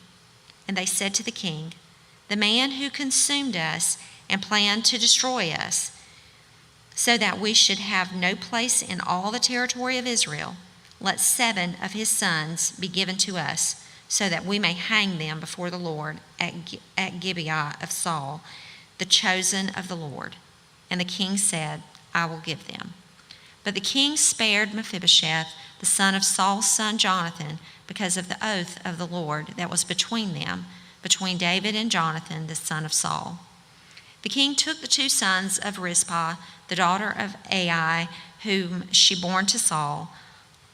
And they said to the king, "The man who consumed us and planned to destroy us, so that we should have no place in all the territory of Israel, let 7 of his sons be given to us, so that we may hang them before the Lord at Gibeah of Saul, the chosen of the Lord." And the king said, "I will give them." But the king spared Mephibosheth, the son of Saul's son Jonathan, because of the oath of the Lord that was between them, between David and Jonathan, the son of Saul. The king took the 2 sons of Rizpah, the daughter of Ai, whom she bore to Saul,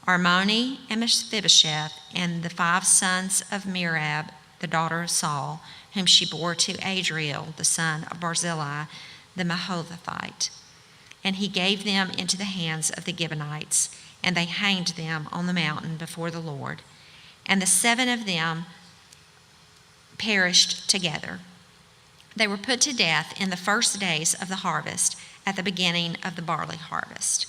Armoni and Mephibosheth, and the 5 sons of Merab, the daughter of Saul, whom she bore to Adriel, the son of Barzillai, the Maholathite. And he gave them into the hands of the Gibeonites, and they hanged them on the mountain before the Lord. And the 7 of them perished together. They were put to death in the first days of the harvest, at the beginning of the barley harvest.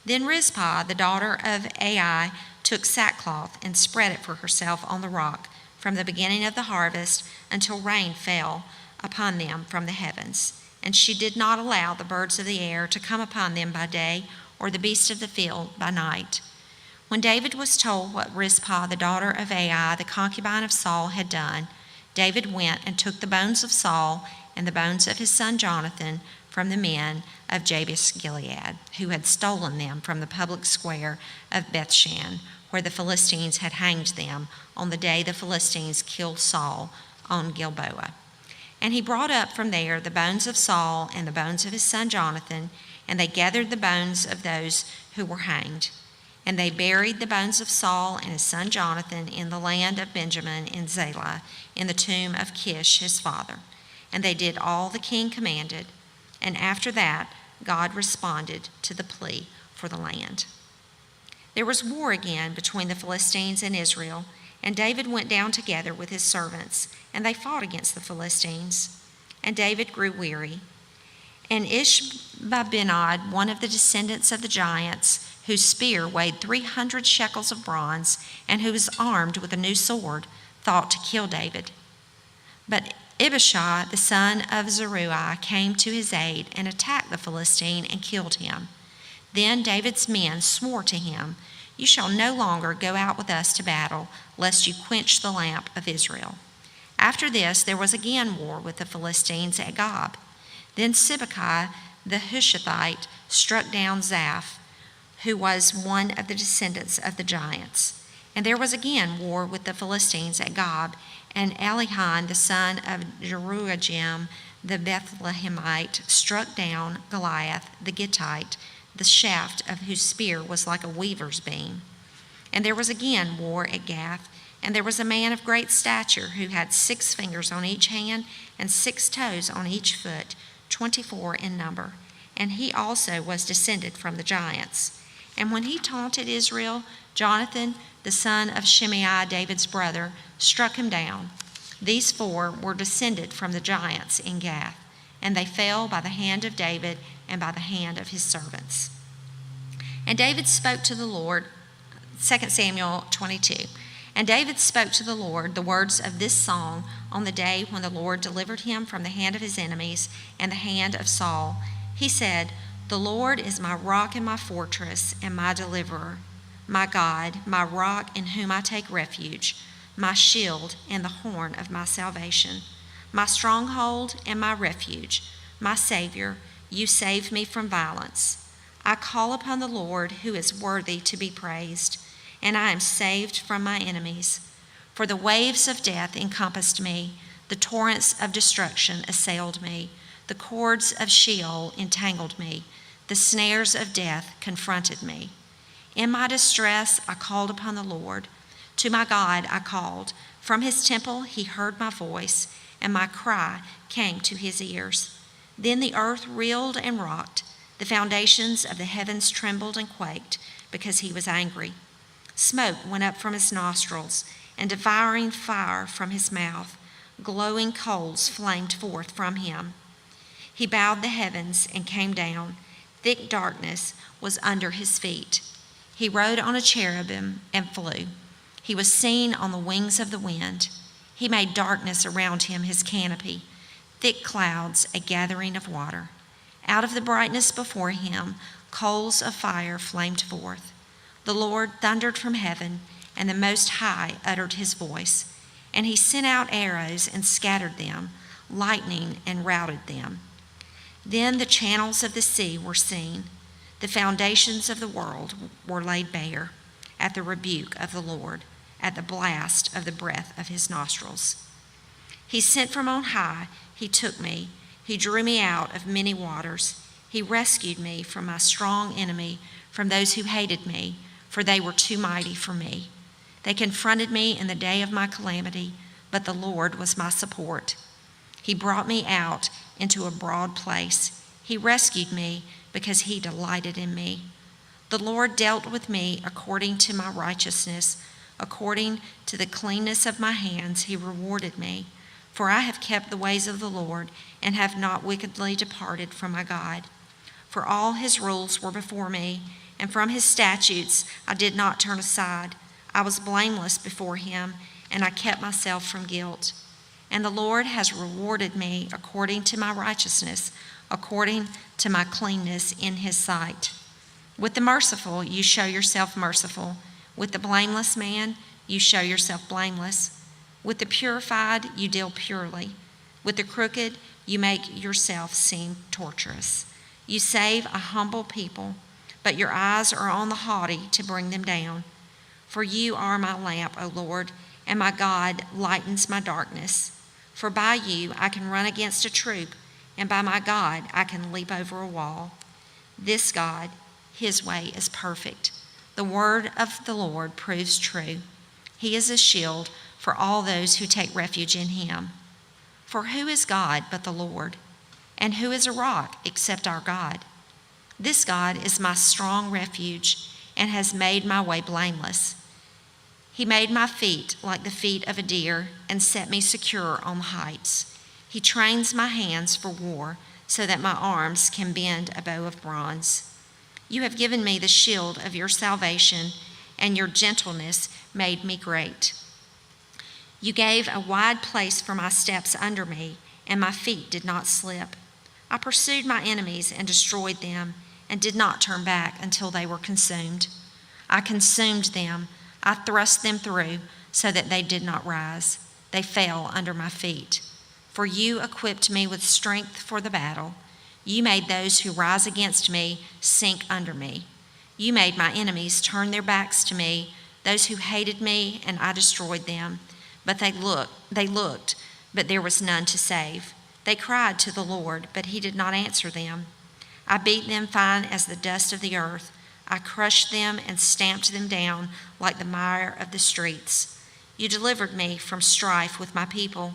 Then Rizpah, the daughter of Ai, took sackcloth and spread it for herself on the rock from the beginning of the harvest until rain fell upon them from the heavens. And she did not allow the birds of the air to come upon them by day, or the beasts of the field by night. When David was told what Rizpah, the daughter of Ai, the concubine of Saul, had done, David went and took the bones of Saul and the bones of his son Jonathan from the men of Jabesh-Gilead, who had stolen them from the public square of Bethshan, where the Philistines had hanged them on the day the Philistines killed Saul on Gilboa. And he brought up from there the bones of Saul and the bones of his son Jonathan, and they gathered the bones of those who were hanged. And they buried the bones of Saul and his son Jonathan in the land of Benjamin in Zelah, in the tomb of Kish his father. And they did all the king commanded. And after that, God responded to the plea for the land. There was war again between the Philistines and Israel, and David went down together with his servants, and they fought against the Philistines. And David grew weary. And Ishbi-Benob, one of the descendants of the giants, whose spear weighed 300 shekels of bronze, and who was armed with a new sword, thought to kill David. But Abishai, the son of Zeruiah, came to his aid and attacked the Philistine and killed him. Then David's men swore to him, "You shall no longer go out with us to battle, lest you quench the lamp of Israel." After this, there was again war with the Philistines at Gob. Then Sibbecai the Hushathite struck down Zaph, who was one of the descendants of the giants. And there was again war with the Philistines at Gob, and Elihan the son of Jeruagim the Bethlehemite struck down Goliath the Gittite, the shaft of whose spear was like a weaver's beam. And there was again war at Gath, and there was a man of great stature who had 6 fingers on each hand and 6 toes on each foot, 24 in number. And he also was descended from the giants. And when he taunted Israel, Jonathan, the son of Shimei, David's brother, struck him down. These 4 were descended from the giants in Gath, and they fell by the hand of David and by the hand of his servants. And David spoke to the Lord, 2 Samuel 22. And David spoke to the Lord the words of this song on the day when the Lord delivered him from the hand of his enemies and the hand of Saul. He said, "The Lord is my rock and my fortress and my deliverer, my God, my rock in whom I take refuge, my shield and the horn of my salvation, my stronghold and my refuge, my Savior, you save me from violence. I call upon the Lord who is worthy to be praised, and I am saved from my enemies. For the waves of death encompassed me, the torrents of destruction assailed me, the cords of Sheol entangled me, the snares of death confronted me. In my distress I called upon the Lord. To my God I called. From his temple he heard my voice, and my cry came to his ears. Then the earth reeled and rocked. The foundations of the heavens trembled and quaked, because he was angry. Smoke went up from his nostrils, and devouring fire from his mouth. Glowing coals flamed forth from him. He bowed the heavens and came down. Thick darkness was under his feet. He rode on a cherubim and flew. He was seen on the wings of the wind. He made darkness around him his canopy, thick clouds a gathering of water. Out of the brightness before him, coals of fire flamed forth. The Lord thundered from heaven, and the Most High uttered his voice. And he sent out arrows and scattered them, lightning and routed them. Then the channels of the sea were seen. The foundations of the world were laid bare at the rebuke of the Lord, at the blast of the breath of his nostrils. He sent from on high, he took me, he drew me out of many waters. He rescued me from my strong enemy, from those who hated me, for they were too mighty for me. They confronted me in the day of my calamity, but the Lord was my support. He brought me out into a broad place. He rescued me because he delighted in me. The Lord dealt with me according to my righteousness. According to the cleanness of my hands, he rewarded me. For I have kept the ways of the Lord and have not wickedly departed from my God. For all his rules were before me, and from his statutes I did not turn aside. I was blameless before him, and I kept myself from guilt. And the Lord has rewarded me according to my righteousness, according to my cleanness in his sight. With the merciful you show yourself merciful. With the blameless man you show yourself blameless. With the purified you deal purely. With the crooked you make yourself seem torturous. You save a humble people, but your eyes are on the haughty to bring them down. For you are my lamp, O Lord, and my God lightens my darkness. For by you I can run against a troop, and by my God I can leap over a wall. This God, his way is perfect. The word of the Lord proves true. He is a shield for all those who take refuge in him. For who is God but the Lord? And who is a rock except our God? This God is my strong refuge and has made my way blameless. He made my feet like the feet of a deer and set me secure on the heights. He trains my hands for war so that my arms can bend a bow of bronze. You have given me the shield of your salvation, and your gentleness made me great. You gave a wide place for my steps under me, and my feet did not slip. I pursued my enemies and destroyed them, and did not turn back until they were consumed. I consumed them. I thrust them through so that they did not rise. They fell under my feet. For you equipped me with strength for the battle. You made those who rise against me sink under me. You made my enemies turn their backs to me, those who hated me, and I destroyed them. But they looked, but there was none to save. They cried to the Lord, but he did not answer them. I beat them fine as the dust of the earth. I crushed them and stamped them down like the mire of the streets. You delivered me from strife with my people.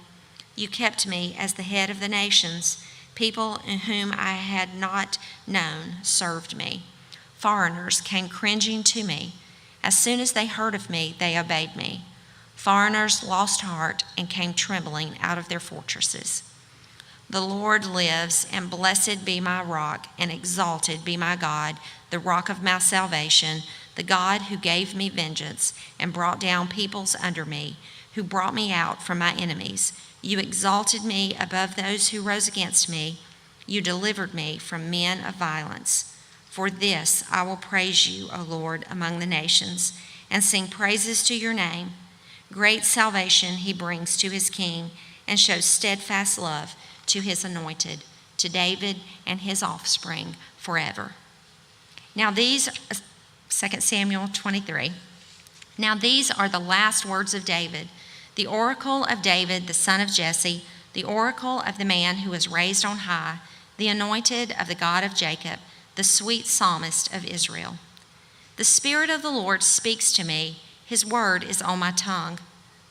You kept me as the head of the nations. People in whom I had not known served me. Foreigners came cringing to me. As soon as they heard of me, they obeyed me. Foreigners lost heart and came trembling out of their fortresses. The Lord lives, and blessed be my rock, and exalted be my God, the rock of my salvation, the God who gave me vengeance and brought down peoples under me, who brought me out from my enemies. You exalted me above those who rose against me. You delivered me from men of violence. For this I will praise you, O Lord, among the nations, and sing praises to your name. Great salvation he brings to his king, and shows steadfast love to his anointed, to David and his offspring forever. Now these, 2 Samuel 23. Now these are the last words of David, the oracle of David, the son of Jesse, the oracle of the man who was raised on high, the anointed of the God of Jacob, the sweet psalmist of Israel. The Spirit of the Lord speaks to me. His word is on my tongue.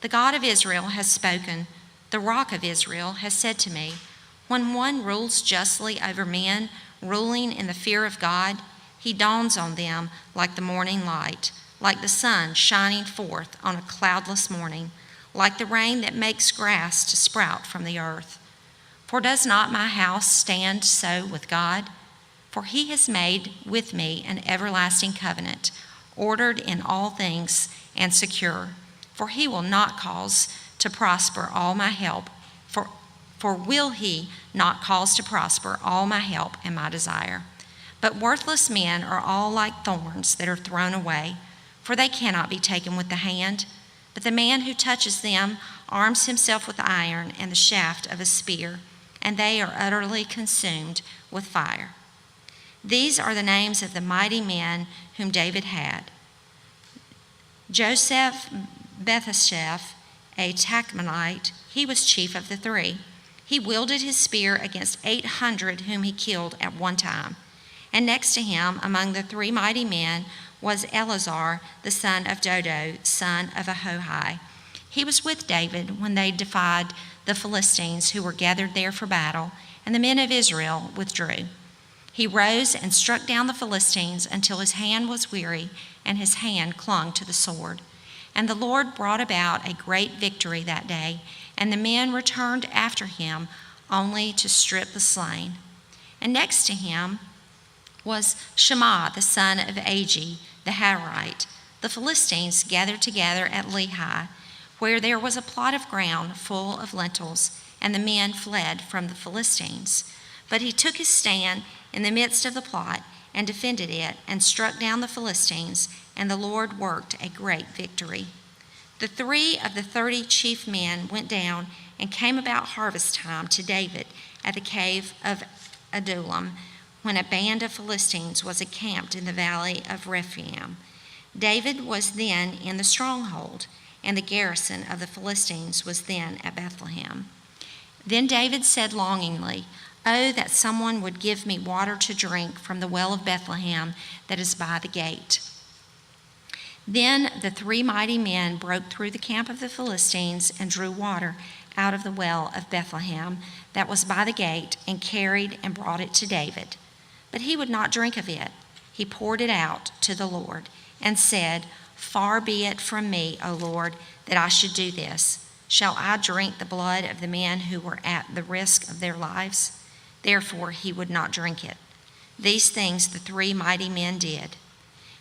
The God of Israel has spoken. The rock of Israel has said to me, when one rules justly over men, ruling in the fear of God, he dawns on them like the morning light, like the sun shining forth on a cloudless morning, like the rain that makes grass to sprout from the earth. For does not my house stand so with God? For he has made with me an everlasting covenant, ordered in all things and secure. For he will not cause to prosper all my help, for will he not cause to prosper all my help and my desire? But worthless men are all like thorns that are thrown away, for they cannot be taken with the hand. But the man who touches them arms himself with iron and the shaft of a spear, and they are utterly consumed with fire. These are the names of the mighty men whom David had: Joseph Bethasheph, a Tachmonite, he was chief of the three. He wielded his spear against 800 whom he killed at one time. And next to him, among the three mighty men, was Eleazar, the son of Dodo, son of Ahohi. He was with David when they defied the Philistines who were gathered there for battle, and the men of Israel withdrew. He rose and struck down the Philistines until his hand was weary, and his hand clung to the sword. And the Lord brought about a great victory that day, and the men returned after him only to strip the slain. And next to him was Shammah, the son of Agi, the Harite. The Philistines gathered together at Lehi, where there was a plot of ground full of lentils, and the men fled from the Philistines. But he took his stand in the midst of the plot and defended it, and struck down the Philistines, and the Lord worked a great victory. The 3 of the 30 chief men went down and came about harvest time to David at the cave of Adullam, when a band of Philistines was encamped in the valley of Rephaim. David was then in the stronghold, and the garrison of the Philistines was then at Bethlehem. Then David said longingly, "Oh, that someone would give me water to drink from the well of Bethlehem that is by the gate." Then the 3 mighty men broke through the camp of the Philistines and drew water out of the well of Bethlehem that was by the gate, and carried and brought it to David. But he would not drink of it. He poured it out to the Lord and said, "Far be it from me, O Lord, that I should do this. Shall I drink the blood of the men who were at the risk of their lives?" Therefore he would not drink it. These things the 3 mighty men did.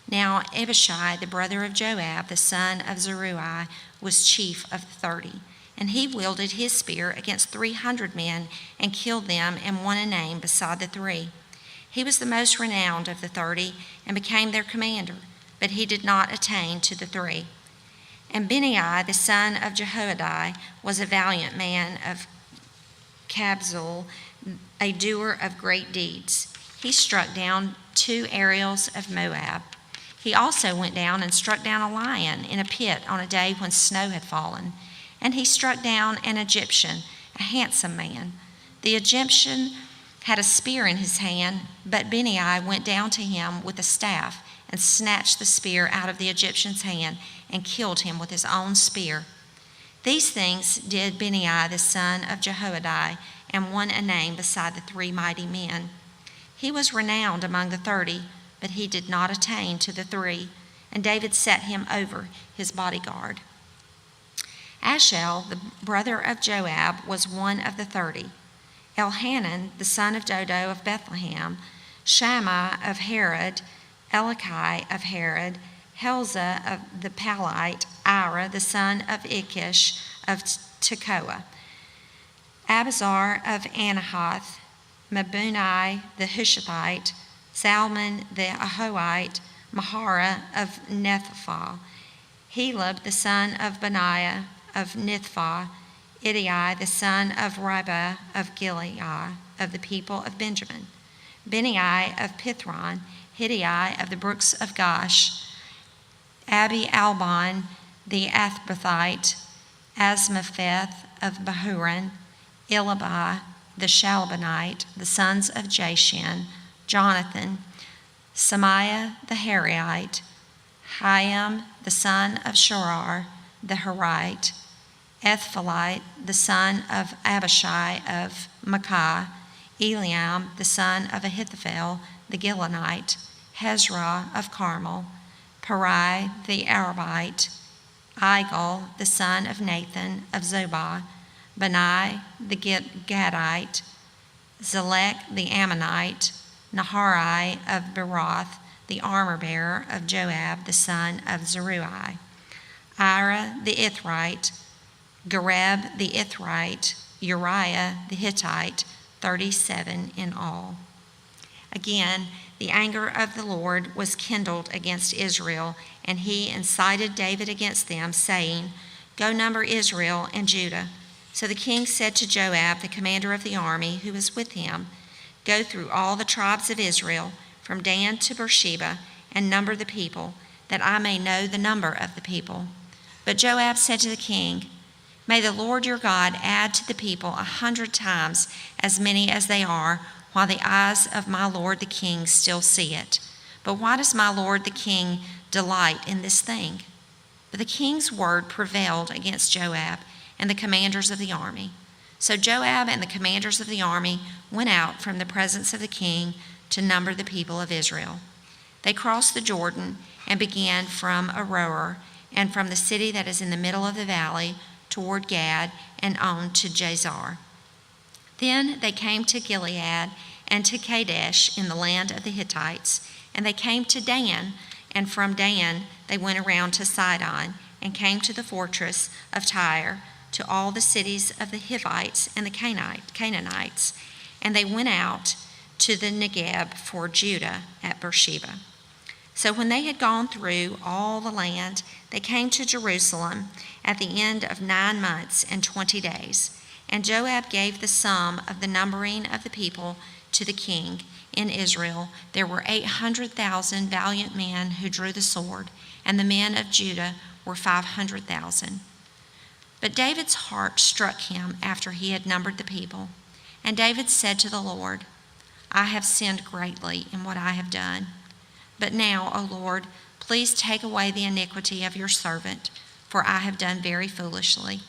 Now Abishai, the brother of Joab, the son of Zeruiah, was chief of the 30. And he wielded his spear against 300 men and killed them and won a name beside the 3. He was the most renowned of the 30 and became their commander, but he did not attain to the 3. And Benai, the son of Jehoiada, was a valiant man of Kabzeel, a doer of great deeds. He struck down 2 Ariels of Moab. He also went down and struck down a lion in a pit on a day when snow had fallen. And he struck down an Egyptian, a handsome man. The Egyptian had a spear in his hand, but Benai went down to him with a staff and snatched the spear out of the Egyptian's hand and killed him with his own spear. These things did Benai the son of Jehoiada, and won a name beside the 3 mighty men. He was renowned among the 30, but he did not attain to the 3, and David set him over his bodyguard. Ashel, the brother of Joab, was one of the 30. Elhanan, the son of Dodo of Bethlehem, Shammah of Herod, Elikai of Herod, Helzah of the Palite, Ira, the son of Ikish of Tekoa, Abazar of Anahath, Mabunai the Hushathite, Salmon the Ahoite, Mahara of Nethaphah, Helab the son of Benaiah of Nithphah, Idai the son of Ribah of Gilead, of the people of Benjamin, Benai of Pithron, Hiddai of the brooks of Gosh, Abi Albon the Athbathite, Asmapheth of Bahuran, Elabah the Shalbanite, the sons of Jashin, Jonathan, Samiah the Harite, Hiam the son of Sharar the Harite, Ethphalite the son of Abishai of Maacah, Eliam the son of Ahithophel the Gilonite, Hezrah of Carmel, Parai the Arabite, Igal the son of Nathan of Zobah, Benai the Gadite, Zelek the Ammonite, Naharai of Beroth, the armor-bearer of Joab the son of Zeruiah, Ira the Ithrite, Gareb the Ithrite, Uriah the Hittite, 37 in all. Again, the anger of the Lord was kindled against Israel, and he incited David against them, saying, "Go number Israel and Judah." So the king said to Joab, the commander of the army who was with him, "Go through all the tribes of Israel, from Dan to Beersheba, and number the people, that I may know the number of the people." But Joab said to the king, "May the Lord your God add to the people 100 times as many as they are, while the eyes of my lord the king still see it. But why does my lord the king delight in this thing?" But the king's word prevailed against Joab and the commanders of the army. So Joab and the commanders of the army went out from the presence of the king to number the people of Israel. They crossed the Jordan and began from Aroer, and from the city that is in the middle of the valley toward Gad, and on to Jazer. Then they came to Gilead and to Kadesh in the land of the Hittites, and they came to Dan, and from Dan they went around to Sidon, and came to the fortress of Tyre, to all the cities of the Hivites and the Canaanites, and they went out to the Negeb for Judah at Beersheba. So when they had gone through all the land, they came to Jerusalem at the end of 9 months and 20 days. And Joab gave the sum of the numbering of the people to the king. In Israel there were 800,000 valiant men who drew the sword, and the men of Judah were 500,000. But David's heart struck him after he had numbered the people. And David said to the Lord, "I have sinned greatly in what I have done. But now, O Lord, please take away the iniquity of your servant, for I have done very foolishly."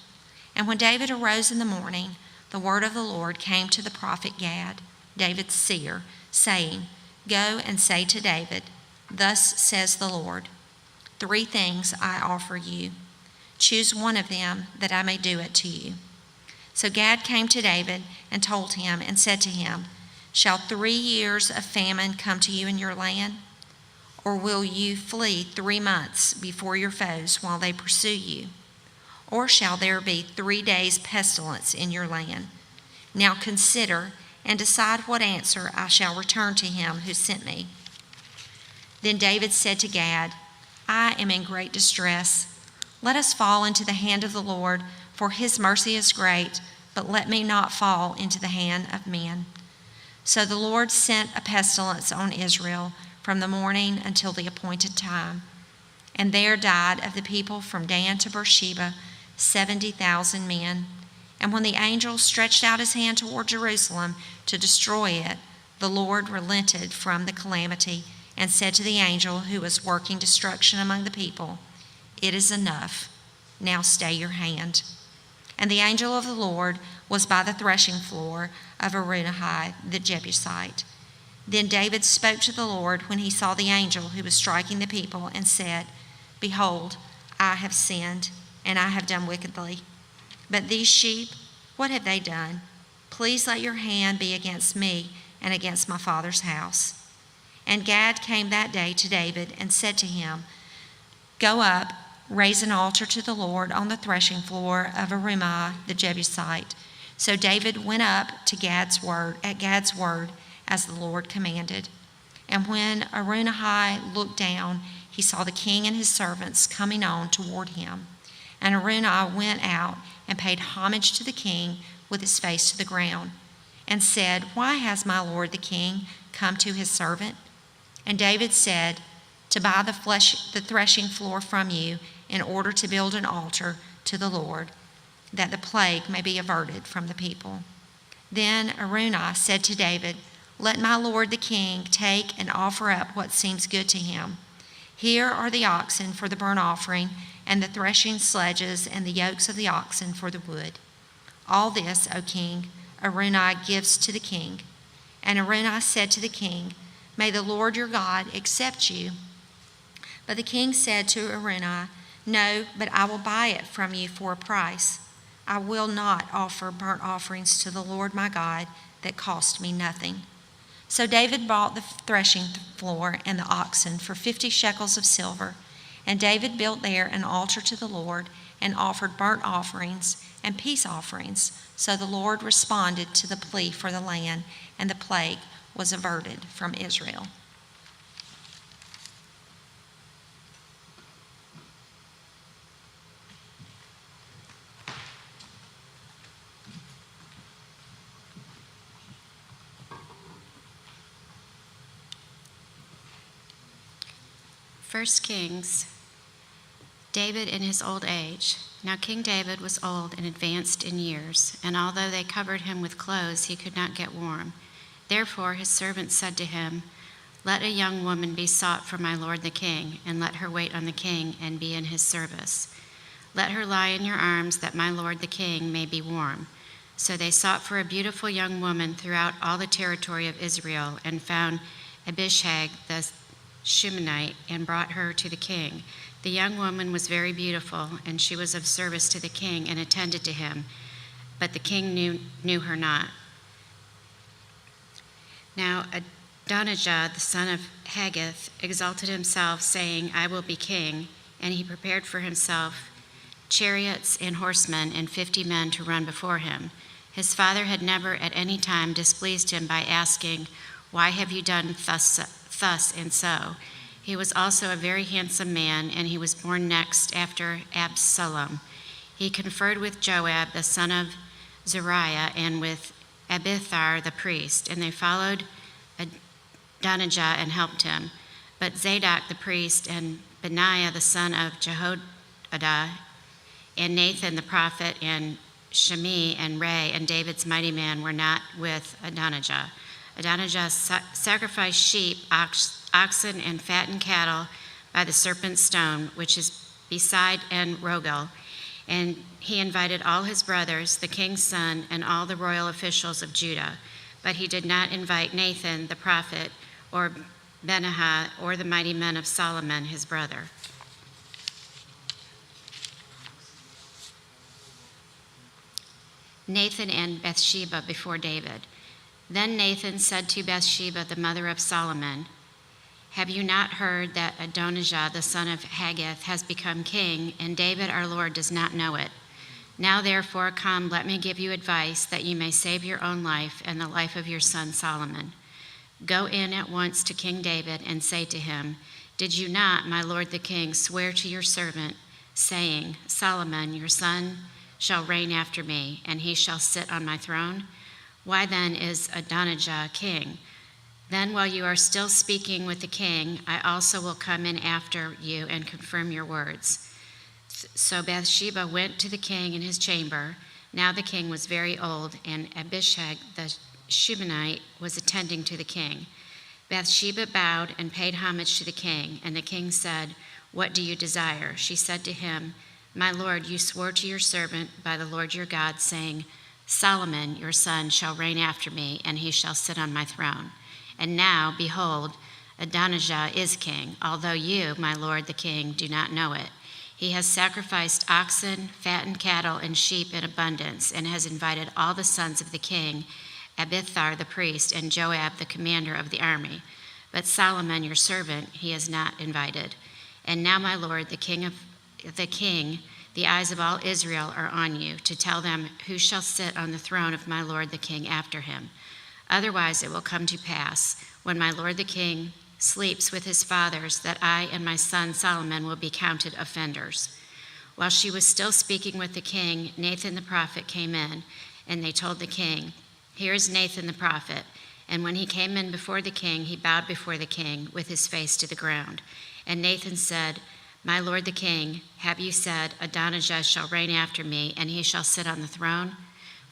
And when David arose in the morning, the word of the Lord came to the prophet Gad, David's seer, saying, "Go and say to David, thus says the Lord, 3 things I offer you. Choose one of them, that I may do it to you." So Gad came to David and told him and said to him, "Shall 3 years of famine come to you in your land? Or will you flee 3 months before your foes while they pursue you? Or shall there be 3 days' pestilence in your land? Now consider and decide what answer I shall return to him who sent me." Then David said to Gad, "I am in great distress. Let us fall into the hand of the Lord, for his mercy is great, but let me not fall into the hand of men." So the Lord sent a pestilence on Israel from the morning until the appointed time. And there died of the people from Dan to Beersheba 70,000 men. And when the angel stretched out his hand toward Jerusalem to destroy it, the Lord relented from the calamity and said to the angel who was working destruction among the people, "It is enough. Now stay your hand." And the angel of the Lord was by the threshing floor of Araunah the Jebusite. Then David spoke to the Lord when he saw the angel who was striking the people and said, "Behold, I have sinned, and I have done wickedly. But these sheep, what have they done? Please let your hand be against me and against my father's house." And Gad came that day to David and said to him, "Go up, raise an altar to the Lord on the threshing floor of Araunah the Jebusite." So David went up at Gad's word, as the Lord commanded. And when Araunah looked down, he saw the king and his servants coming on toward him. And Araunah went out and paid homage to the king with his face to the ground, and said, "Why has my lord the king come to his servant?" And David said, "To buy the threshing floor from you in order to build an altar to the Lord, that the plague may be averted from the people." Then Araunah said to David, "Let my lord the king take and offer up what seems good to him. Here are the oxen for the burnt offering, and the threshing sledges, and the yokes of the oxen for the wood. All this, O king, Araunah gives to the king." And Araunah said to the king, "May the Lord your God accept you." But the king said to Araunah, "No, but I will buy it from you for a price. I will not offer burnt offerings to the Lord my God that cost me nothing." So David bought the threshing floor and the oxen for 50 shekels of silver. And David built there an altar to the Lord and offered burnt offerings and peace offerings. So the Lord responded to the plea for the land, and the plague was averted from Israel. First Kings, David in his old age. Now King David was old and advanced in years, and although they covered him with clothes, he could not get warm. Therefore his servants said to him, "Let a young woman be sought for my lord the king, and let her wait on the king and be in his service. Let her lie in your arms, that my lord the king may be warm." So they sought for a beautiful young woman throughout all the territory of Israel, and found Abishag the Shunammite, and brought her to the king. The young woman was very beautiful, and she was of service to the king and attended to him, but the king knew her not. Now Adonijah, the son of Haggith, exalted himself, saying, "I will be king," and he prepared for himself chariots and horsemen and 50 men to run before him. His father had never at any time displeased him by asking, "Why have you done thus and so?" He was also a very handsome man, and he was born next after Absalom. He conferred with Joab, the son of Zeruiah, and with Abiathar the priest, and they followed Adonijah and helped him. But Zadok the priest, and Benaiah the son of Jehoiada, and Nathan the prophet, and Shimei and Ray, and David's mighty man were not with Adonijah. Adonijah sacrificed sheep, oxen, and fattened cattle by the serpent's stone, which is beside En Rogel. And he invited all his brothers, the king's son, and all the royal officials of Judah. But he did not invite Nathan the prophet, or Benaiah, or the mighty men of Solomon his brother. Nathan and Bathsheba before David. Then Nathan said to Bathsheba, the mother of Solomon, Have you not heard that Adonijah, the son of Haggith, has become king, and David our Lord does not know it? Now therefore, come, let me give you advice, that you may save your own life and the life of your son Solomon. Go in at once to King David and say to him, Did you not, my lord the king, swear to your servant, saying, Solomon, your son, shall reign after me, and he shall sit on my throne? Why then is Adonijah king? Then while you are still speaking with the king, I also will come in after you and confirm your words. So Bathsheba went to the king in his chamber. Now the king was very old, and Abishag the Shubonite was attending to the king. Bathsheba bowed and paid homage to the king, and the king said, What do you desire? She said to him, My lord, you swore to your servant by the Lord your God, saying, Solomon, your son, shall reign after me, and he shall sit on my throne. And now, behold, Adonijah is king, although you, my lord the king, do not know it. He has sacrificed oxen, fattened cattle, and sheep in abundance, and has invited all the sons of the king, Abithar the priest, and Joab the commander of the army. But Solomon, your servant, he has not invited. And now, my lord, the king, the eyes of all Israel are on you, to tell them who shall sit on the throne of my lord the king after him. Otherwise it will come to pass, when my lord the king sleeps with his fathers, that I and my son Solomon will be counted offenders. While she was still speaking with the king, Nathan the prophet came in, and they told the king, Here is Nathan the prophet. And when he came in before the king, he bowed before the king with his face to the ground. And Nathan said, My lord the king, have you said, Adonijah shall reign after me, and he shall sit on the throne?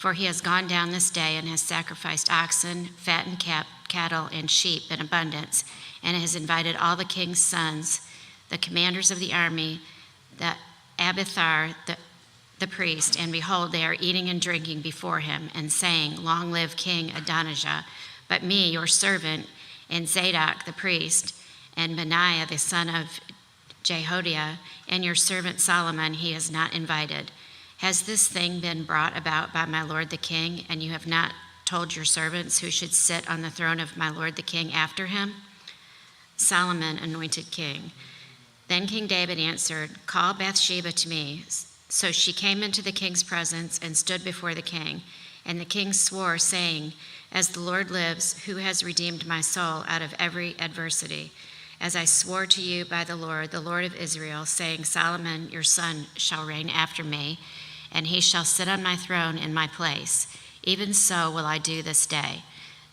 For he has gone down this day and has sacrificed oxen, fattened cattle, and sheep in abundance, and has invited all the king's sons, the commanders of the army, the Abithar, the priest, and behold, they are eating and drinking before him, and saying, Long live King Adonijah. But me, your servant, and Zadok the priest, and Benaiah the son of Jehoiada, and your servant Solomon he has not invited. Has this thing been brought about by my lord the king, and you have not told your servants who should sit on the throne of my lord the king after him? Solomon anointed king. Then King David answered, Call Bathsheba to me. So she came into the king's presence and stood before the king. And the king swore, saying, As the Lord lives, who has redeemed my soul out of every adversity, as I swore to you by the Lord of Israel, saying, Solomon your son shall reign after me, and he shall sit on my throne in my place. Even so will I do this day.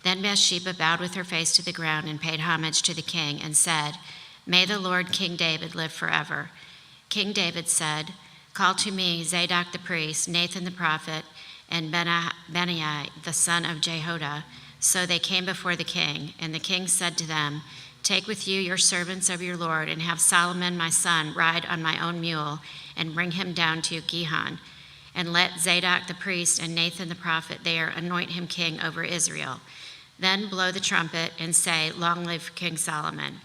Then Bathsheba bowed with her face to the ground and paid homage to the king and said, May the Lord King David live forever. King David said, Call to me Zadok the priest, Nathan the prophet, and Benaiah the son of Jehoiada. So they came before the king, and the king said to them, Take with you your servants of your lord, and have Solomon my son ride on my own mule, and bring him down to Gihon. And let Zadok the priest and Nathan the prophet there anoint him king over Israel. Then blow the trumpet and say, Long live King Solomon.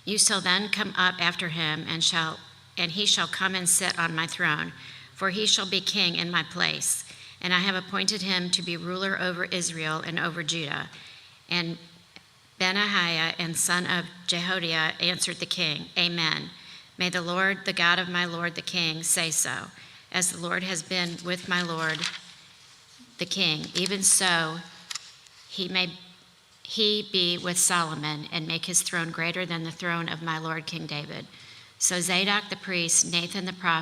You shall then come up after him, and he shall come and sit on my throne, for he shall be king in my place. And I have appointed him to be ruler over Israel and over Judah. And Benaiah and son of Jehoiada answered the king, Amen. May the Lord, the God of my lord the king, say so. As the Lord has been with my lord the king, even so he be with Solomon, and make his throne greater than the throne of my lord King David. So Zadok the priest, Nathan the prophet,